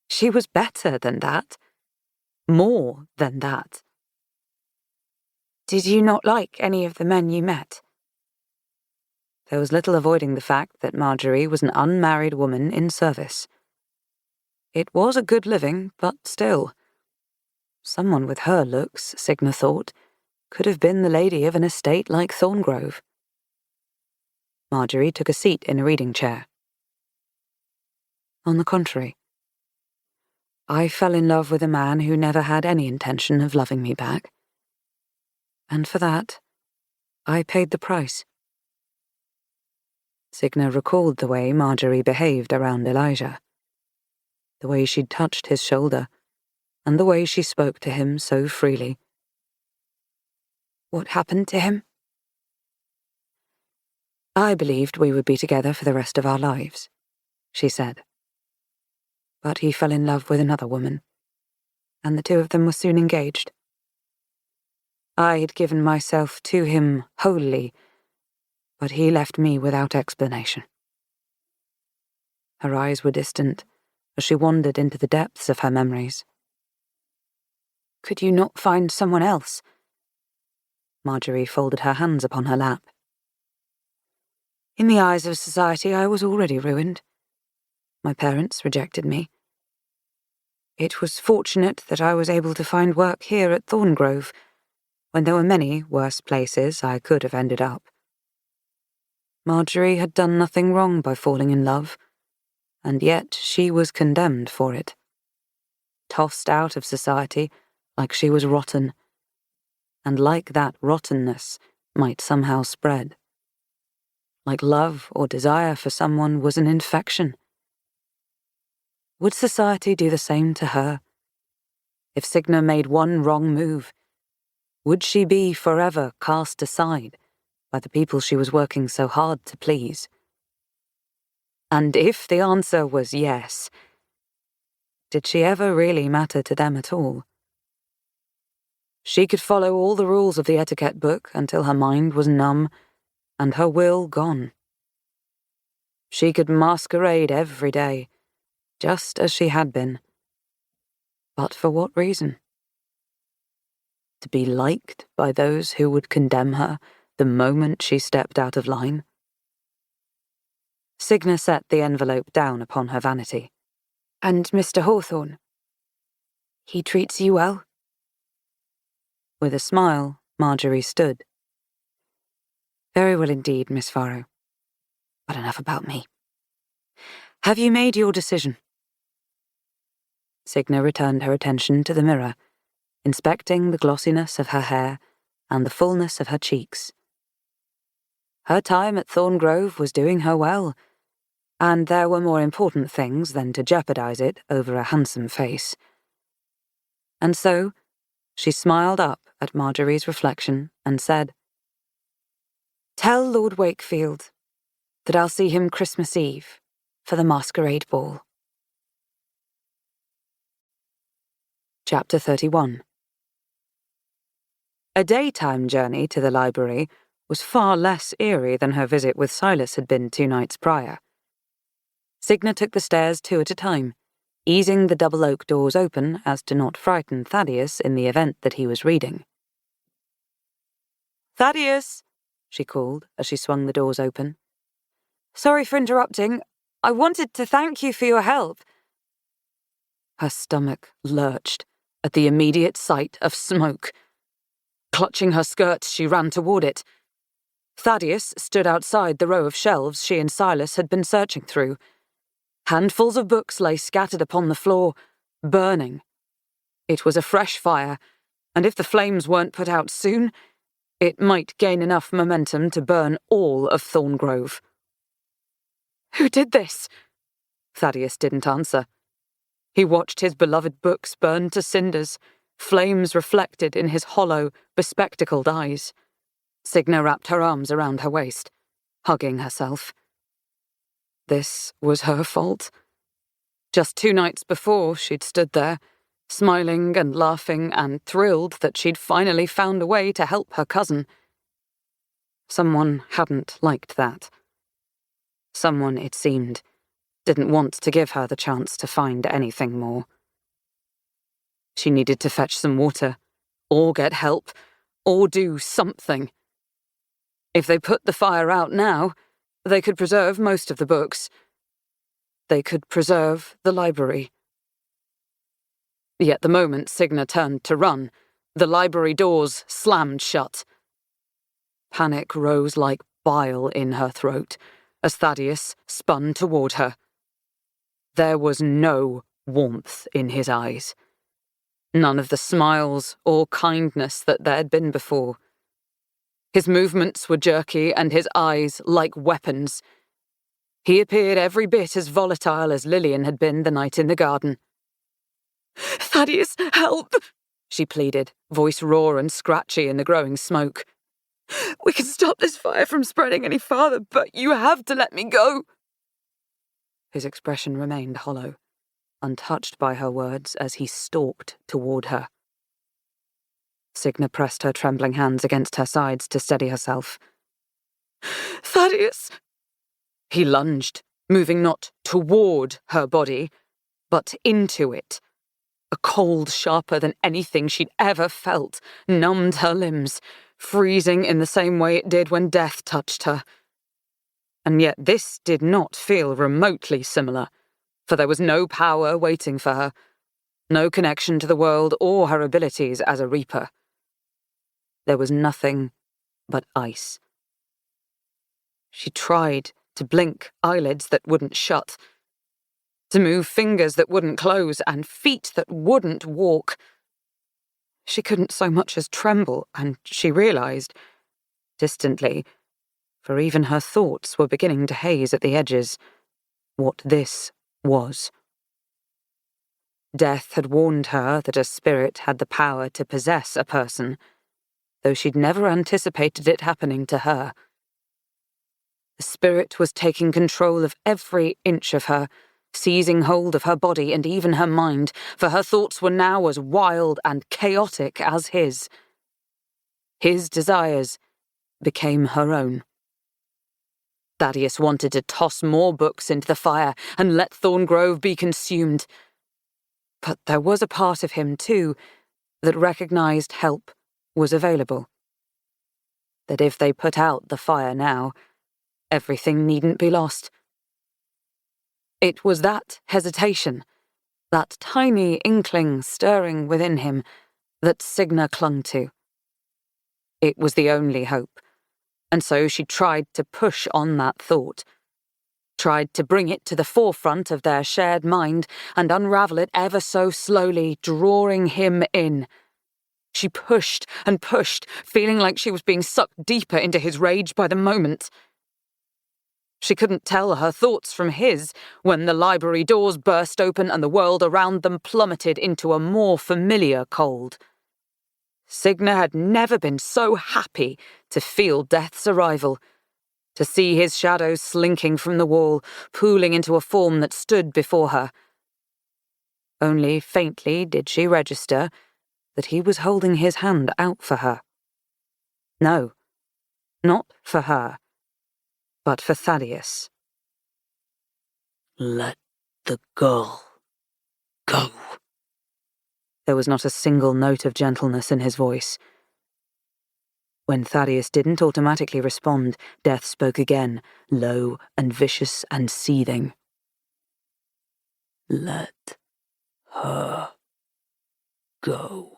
She was better than that. More than that. "Did you not like any of the men you met?" There was little avoiding the fact that Marjorie was an unmarried woman in service. It was a good living, but still. Someone with her looks, Signa thought, could have been the lady of an estate like Thorngrove. Marjorie took a seat in a reading chair. On the contrary, I fell in love with a man who never had any intention of loving me back. And for that, I paid the price. Signa recalled the way Marjorie behaved around Elijah, the way she'd touched his shoulder, and the way she spoke to him so freely. "What happened to him?" "I believed we would be together for the rest of our lives," she said. "But he fell in love with another woman, and the two of them were soon engaged. I had given myself to him wholly, but he left me without explanation." Her eyes were distant as she wandered into the depths of her memories. "Could you not find someone else?" Marjorie folded her hands upon her lap. "In the eyes of society, I was already ruined. My parents rejected me. It was fortunate that I was able to find work here at Thorngrove, when there were many worse places I could have ended up. Marjorie had done nothing wrong by falling in love, and yet she was condemned for it. Tossed out of society like she was rotten, and like that rottenness might somehow spread. Like love or desire for someone was an infection. Would society do the same to her? If Signa made one wrong move, would she be forever cast aside by the people she was working so hard to please? And if the answer was yes, did she ever really matter to them at all? She could follow all the rules of the etiquette book until her mind was numb and her will gone. She could masquerade every day, just as she had been. But for what reason? To be liked by those who would condemn her the moment she stepped out of line? Signa set the envelope down upon her vanity. And Mr. Hawthorne? He treats you well? With a smile, Marjorie stood. Very well indeed, Miss Farrow. But enough about me. Have you made your decision? Signa returned her attention to the mirror, inspecting the glossiness of her hair and the fullness of her cheeks. Her time at Thorngrove was doing her well, and there were more important things than to jeopardize it over a handsome face. And so, she smiled up at Marjorie's reflection and said, "Tell Lord Wakefield that I'll see him Christmas Eve for the masquerade ball." Chapter 31. A daytime journey to the library was far less eerie than her visit with Silas had been 2 nights prior. Signa took the stairs 2 at a time, easing the double oak doors open as to not frighten Thaddeus in the event that he was reading. "Thaddeus!" she called as she swung the doors open. "Sorry for interrupting. I wanted to thank you for your help." Her stomach lurched at the immediate sight of smoke. Clutching her skirts, she ran toward it. Thaddeus stood outside the row of shelves she and Silas had been searching through. Handfuls of books lay scattered upon the floor, burning. It was a fresh fire, and if the flames weren't put out soon, it might gain enough momentum to burn all of Thorngrove. "Who did this?" Thaddeus didn't answer. He watched his beloved books burn to cinders, flames reflected in his hollow, bespectacled eyes. Signa wrapped her arms around her waist, hugging herself. This was her fault. Just 2 nights before, she'd stood there, smiling and laughing and thrilled that she'd finally found a way to help her cousin. Someone hadn't liked that. Someone, it seemed, didn't want to give her the chance to find anything more. She needed to fetch some water, or get help, or do something. If they put the fire out now, they could preserve most of the books. They could preserve the library. Yet the moment Signa turned to run, the library doors slammed shut. Panic rose like bile in her throat as Thaddeus spun toward her. There was no warmth in his eyes. None of the smiles or kindness that there had been before. His movements were jerky and his eyes like weapons. He appeared every bit as volatile as Lillian had been the night in the garden. "Thaddeus, help!" she pleaded, voice raw and scratchy in the growing smoke. "We can stop this fire from spreading any farther, but you have to let me go." His expression remained hollow, untouched by her words as he stalked toward her. Signa pressed her trembling hands against her sides to steady herself. "Thaddeus!" He lunged, moving not toward her body, but into it. A cold sharper than anything she'd ever felt numbed her limbs, freezing in the same way it did when death touched her. And yet this did not feel remotely similar, for there was no power waiting for her, no connection to the world or her abilities as a reaper. There was nothing but ice. She tried to blink eyelids that wouldn't shut, to move fingers that wouldn't close, and feet that wouldn't walk. She couldn't so much as tremble, and she realized, distantly, for even her thoughts were beginning to haze at the edges, what this was. Death had warned her that a spirit had the power to possess a person, though she'd never anticipated it happening to her. The spirit was taking control of every inch of her, seizing hold of her body and even her mind, for her thoughts were now as wild and chaotic as his. His desires became her own. Thaddeus wanted to toss more books into the fire and let Thorngrove be consumed. But there was a part of him, too, that recognized help was available. That if they put out the fire now, everything needn't be lost. It was that hesitation, that tiny inkling stirring within him, that Signa clung to. It was the only hope, and so she tried to push on that thought, tried to bring it to the forefront of their shared mind and unravel it ever so slowly, drawing him in. She pushed and pushed, feeling like she was being sucked deeper into his rage by the moment. She couldn't tell her thoughts from his when the library doors burst open and the world around them plummeted into a more familiar cold. Signa had never been so happy to feel death's arrival, to see his shadow slinking from the wall, pooling into a form that stood before her. Only faintly did she register that he was holding his hand out for her. No, not for her, but for Thaddeus. Let the girl go. There was not a single note of gentleness in his voice. When Thaddeus didn't automatically respond, Death spoke again, low and vicious and seething. Let her go.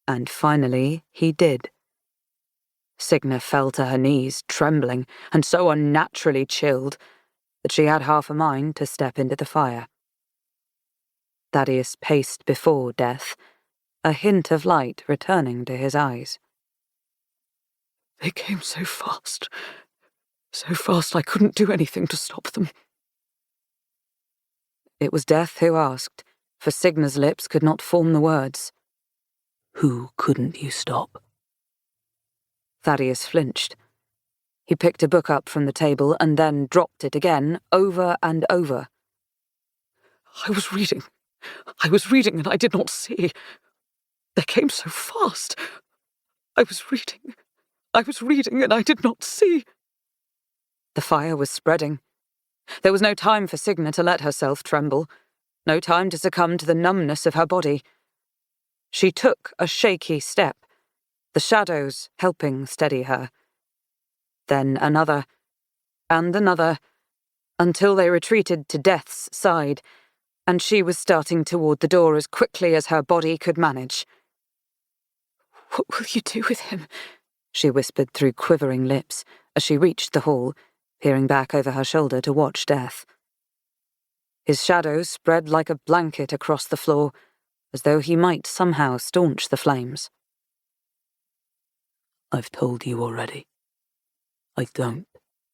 And finally he did. Signa fell to her knees, trembling, and so unnaturally chilled that she had half a mind to step into the fire. Thaddeus paced before Death, a hint of light returning to his eyes. They came so fast I couldn't do anything to stop them. It was Death who asked, for Signa's lips could not form the words. Who couldn't you stop? Thaddeus flinched. He picked a book up from the table and then dropped it again, over and over. I was reading and I did not see. They came so fast. I was reading and I did not see. The fire was spreading. There was no time for Signa to let herself tremble, no time to succumb to the numbness of her body. She took a shaky step, the shadows helping steady her. Then another, and another, until they retreated to Death's side, and she was starting toward the door as quickly as her body could manage. What will you do with him? She whispered through quivering lips as she reached the hall, peering back over her shoulder to watch Death. His shadow spread like a blanket across the floor, as though he might somehow staunch the flames. I've told you already. I don't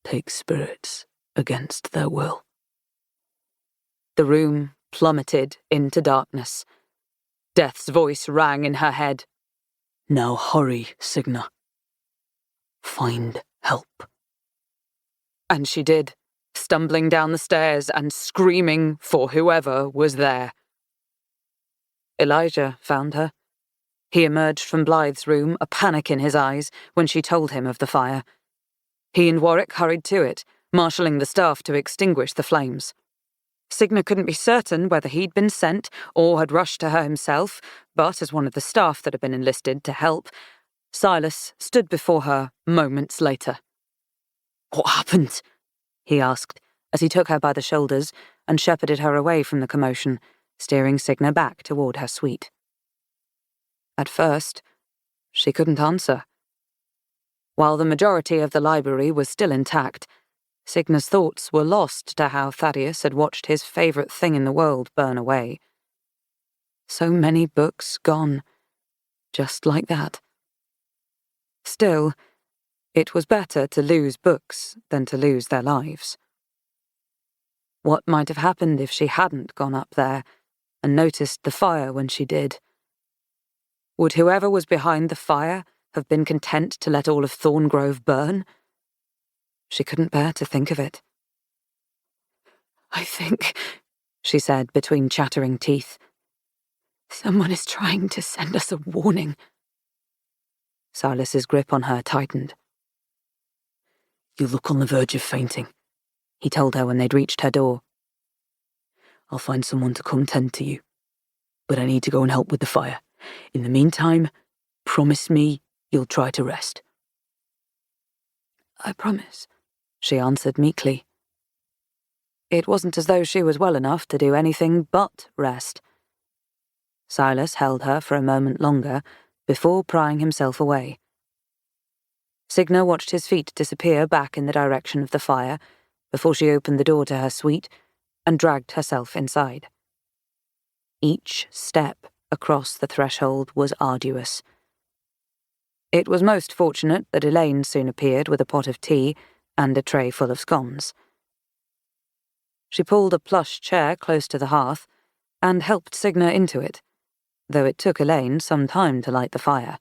take spirits against their will. The room plummeted into darkness. Death's voice rang in her head. Now hurry, Signa. Find help. And she did, stumbling down the stairs and screaming for whoever was there. Elijah found her. He emerged from Blythe's room, a panic in his eyes, when she told him of the fire. He and Warwick hurried to it, marshalling the staff to extinguish the flames. Signa couldn't be certain whether he'd been sent or had rushed to her himself, but as one of the staff that had been enlisted to help, Silas stood before her moments later. What happened? He asked, as he took her by the shoulders and shepherded her away from the commotion, steering Signa back toward her suite. At first, she couldn't answer. While the majority of the library was still intact, Signa's thoughts were lost to how Thaddeus had watched his favourite thing in the world burn away. So many books gone, just like that. Still, it was better to lose books than to lose their lives. What might have happened if she hadn't gone up there and noticed the fire when she did? Would whoever was behind the fire have been content to let all of Thorngrove burn? She couldn't bear to think of it. I think, she said between chattering teeth, someone is trying to send us a warning. Silas's grip on her tightened. You look on the verge of fainting, he told her when they'd reached her door. I'll find someone to come tend to you, but I need to go and help with the fire. In the meantime, promise me you'll try to rest. I promise, she answered meekly. It wasn't as though she was well enough to do anything but rest. Silas held her for a moment longer before prying himself away. Signa watched his feet disappear back in the direction of the fire before she opened the door to her suite and dragged herself inside. Each step across the threshold was arduous. It was most fortunate that Elaine soon appeared with a pot of tea and a tray full of scones. She pulled a plush chair close to the hearth and helped Signa into it, though it took Elaine some time to light the fire.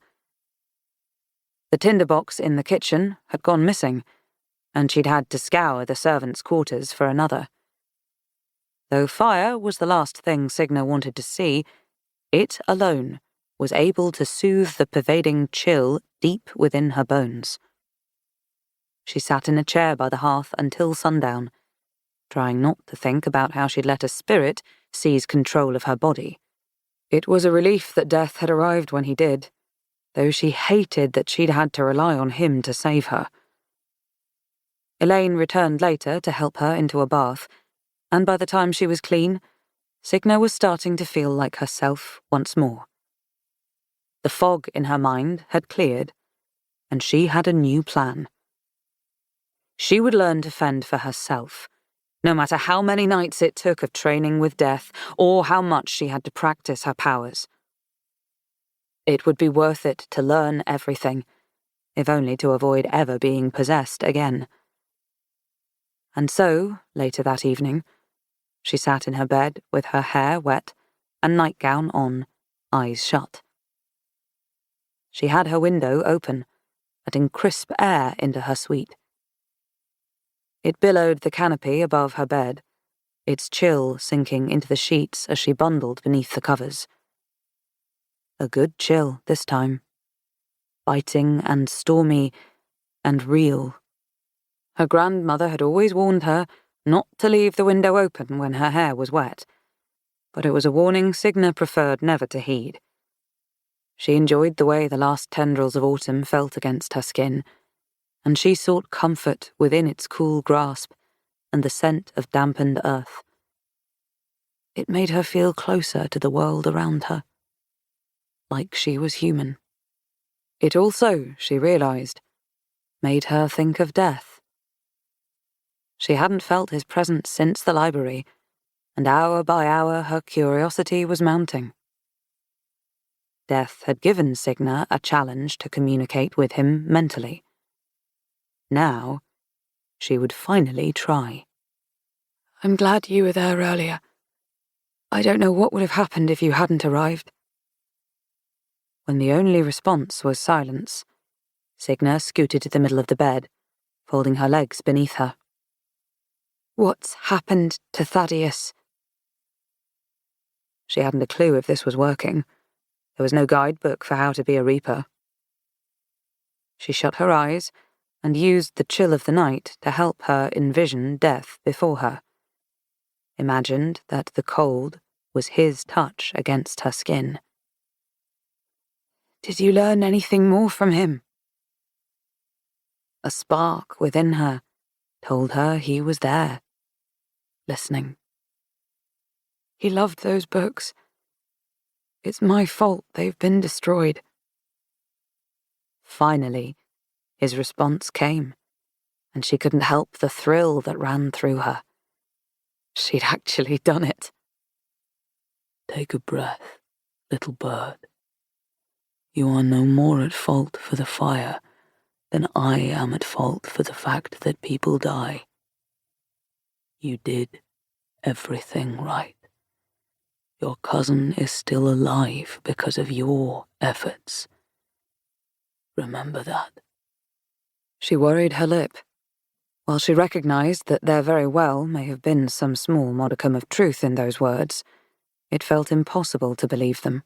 The tinderbox in the kitchen had gone missing, and she'd had to scour the servants' quarters for another. Though fire was the last thing Signa wanted to see, it alone was able to soothe the pervading chill deep within her bones. She sat in a chair by the hearth until sundown, trying not to think about how she'd let a spirit seize control of her body. It was a relief that death had arrived when he did, though she hated that she'd had to rely on him to save her. Elaine returned later to help her into a bath, and by the time she was clean, Signa was starting to feel like herself once more. The fog in her mind had cleared, and she had a new plan. She would learn to fend for herself, no matter how many nights it took of training with death, or how much she had to practice her powers. It would be worth it to learn everything, if only to avoid ever being possessed again. And so, later that evening, she sat in her bed with her hair wet and nightgown on, eyes shut. She had her window open, letting crisp air into her suite. It billowed the canopy above her bed, its chill sinking into the sheets as she bundled beneath the covers. A good chill this time. Biting and stormy and real. Her grandmother had always warned her not to leave the window open when her hair was wet, but it was a warning Signa preferred never to heed. She enjoyed the way the last tendrils of autumn felt against her skin, and she sought comfort within its cool grasp and the scent of dampened earth. It made her feel closer to the world around her, like she was human. It also, she realized, made her think of death. She hadn't felt his presence since the library, and hour by hour her curiosity was mounting. Death had given Signa a challenge to communicate with him mentally. Now, she would finally try. I'm glad you were there earlier. I don't know what would have happened if you hadn't arrived. When the only response was silence, Signa scooted to the middle of the bed, folding her legs beneath her. What's happened to Thaddeus? She hadn't a clue if this was working. There was no guidebook for how to be a reaper. She shut her eyes and used the chill of the night to help her envision death before her. Imagined that the cold was his touch against her skin. Did you learn anything more from him? A spark within her told her he was there, listening. He loved those books. It's my fault they've been destroyed. Finally, his response came, and she couldn't help the thrill that ran through her. She'd actually done it. Take a breath, little bird. You are no more at fault for the fire than I am at fault for the fact that people die. You did everything right. Your cousin is still alive because of your efforts. Remember that. She worried her lip. While she recognized that there very well may have been some small modicum of truth in those words, it felt impossible to believe them.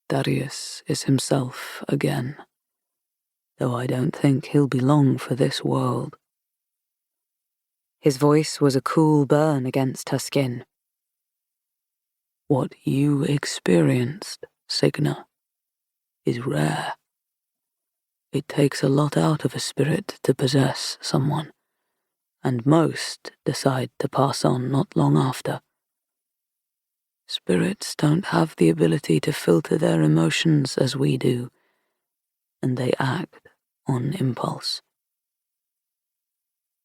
Darius is himself again, though I don't think he'll be long for this world. His voice was a cool burn against her skin. What you experienced, Signa, is rare. It takes a lot out of a spirit to possess someone, and most decide to pass on not long after. Spirits don't have the ability to filter their emotions as we do, and they act on impulse.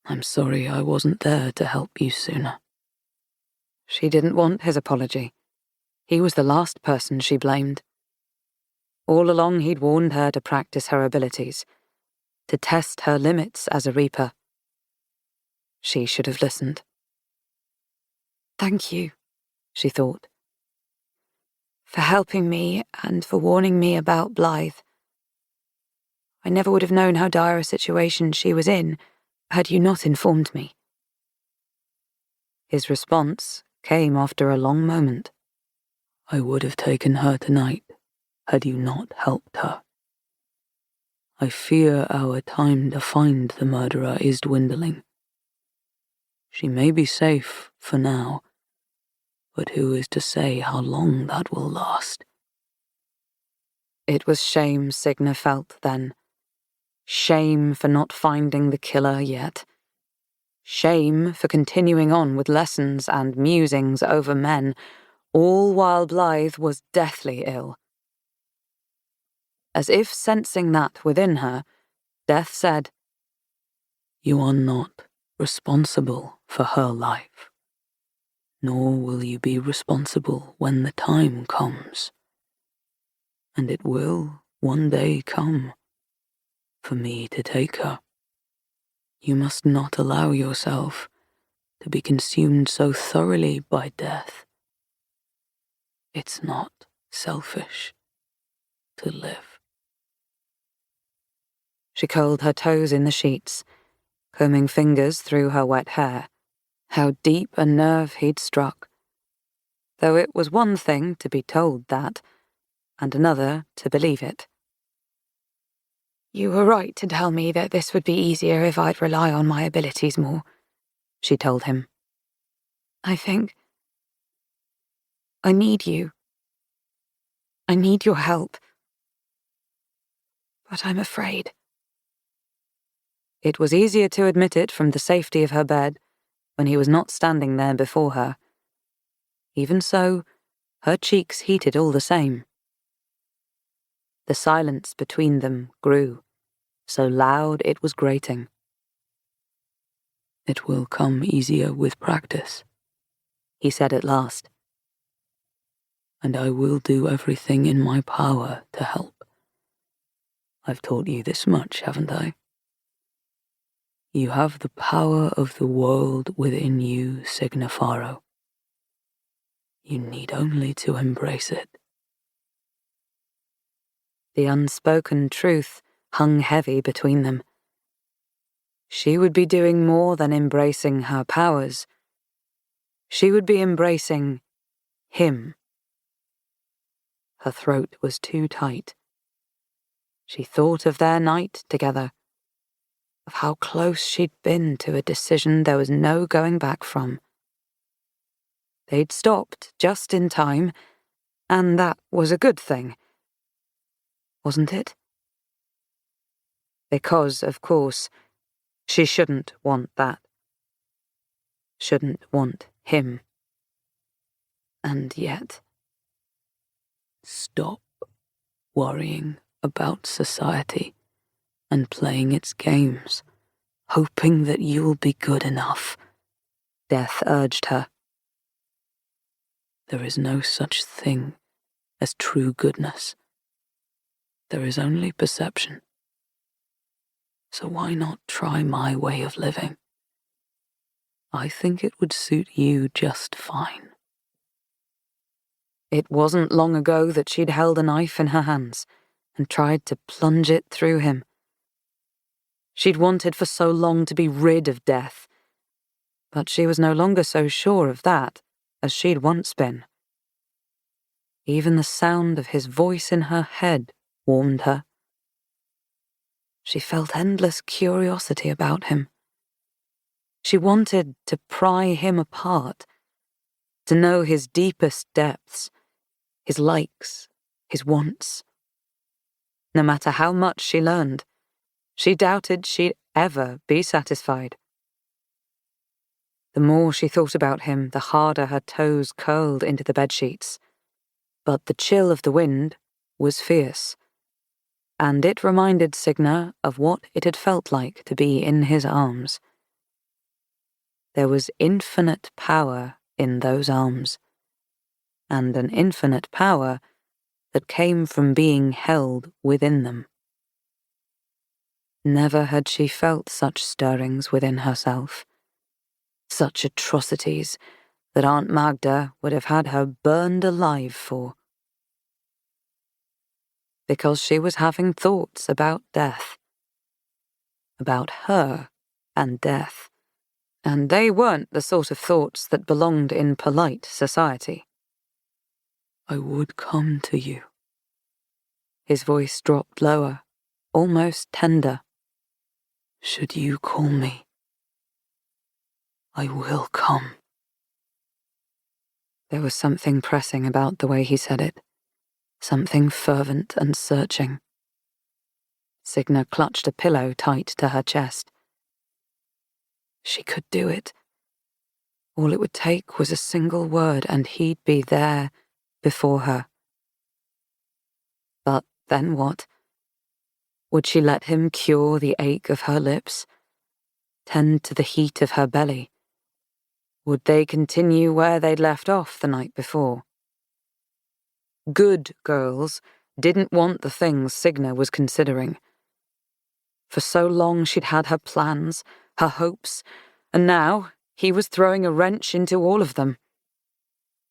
I'm sorry I wasn't there to help you sooner. She didn't want his apology. He was the last person she blamed. All along he'd warned her to practice her abilities, to test her limits as a reaper. She should have listened. Thank you, she thought, for helping me and for warning me about Blythe. I never would have known how dire a situation she was in had you not informed me. His response came after a long moment. I would have taken her tonight had you not helped her. I fear our time to find the murderer is dwindling. She may be safe for now, but who is to say how long that will last? It was shame Signa felt then. Shame for not finding the killer yet. Shame for continuing on with lessons and musings over men, all while Blythe was deathly ill. As if sensing that within her, Death said, You are not responsible for her life, nor will you be responsible when the time comes. And it will one day come for me to take her. You must not allow yourself to be consumed so thoroughly by death. It's not selfish to live. She curled her toes in the sheets, combing fingers through her wet hair. How deep a nerve he'd struck. Though it was one thing to be told that, and another to believe it. You were right to tell me that this would be easier if I'd rely on my abilities more, she told him. I think I need you. I need your help. But I'm afraid. It was easier to admit it from the safety of her bed when he was not standing there before her. Even so, her cheeks heated all the same. The silence between them grew, so loud it was grating. It will come easier with practice, he said at last. And I will do everything in my power to help. I've taught you this much, haven't I? You have the power of the world within you, Signa Farrow. You need only to embrace it. The unspoken truth hung heavy between them. She would be doing more than embracing her powers. She would be embracing him. Her throat was too tight. She thought of their night together, of how close she'd been to a decision there was no going back from. They'd stopped just in time, and that was a good thing. Wasn't it? Because, of course, she shouldn't want that. Shouldn't want him. And yet... Stop worrying about society and playing its games, hoping that you'll be good enough, Death urged her. There is no such thing as true goodness. There is only perception. So why not try my way of living? I think it would suit you just fine. It wasn't long ago that she'd held a knife in her hands and tried to plunge it through him. She'd wanted for so long to be rid of death, but she was no longer so sure of that as she'd once been. Even the sound of his voice in her head warmed her. She felt endless curiosity about him. She wanted to pry him apart, to know his deepest depths, his likes, his wants. No matter how much she learned, she doubted she'd ever be satisfied. The more she thought about him, the harder her toes curled into the bedsheets. But the chill of the wind was fierce, and it reminded Signa of what it had felt like to be in his arms. There was infinite power in those arms, and an infinite power that came from being held within them. Never had she felt such stirrings within herself, such atrocities that Aunt Magda would have had her burned alive for. Because she was having thoughts about death, about her and death, and they weren't the sort of thoughts that belonged in polite society. I would come to you. His voice dropped lower, almost tender. Should you call me, I will come. There was something pressing about the way he said it, something fervent and searching. Signa clutched a pillow tight to her chest. She could do it. All it would take was a single word and he'd be there before her. But then what? Would she let him cure the ache of her lips, tend to the heat of her belly? Would they continue where they'd left off the night before? Good girls didn't want the things Signa was considering. For so long she'd had her plans, her hopes, and now he was throwing a wrench into all of them.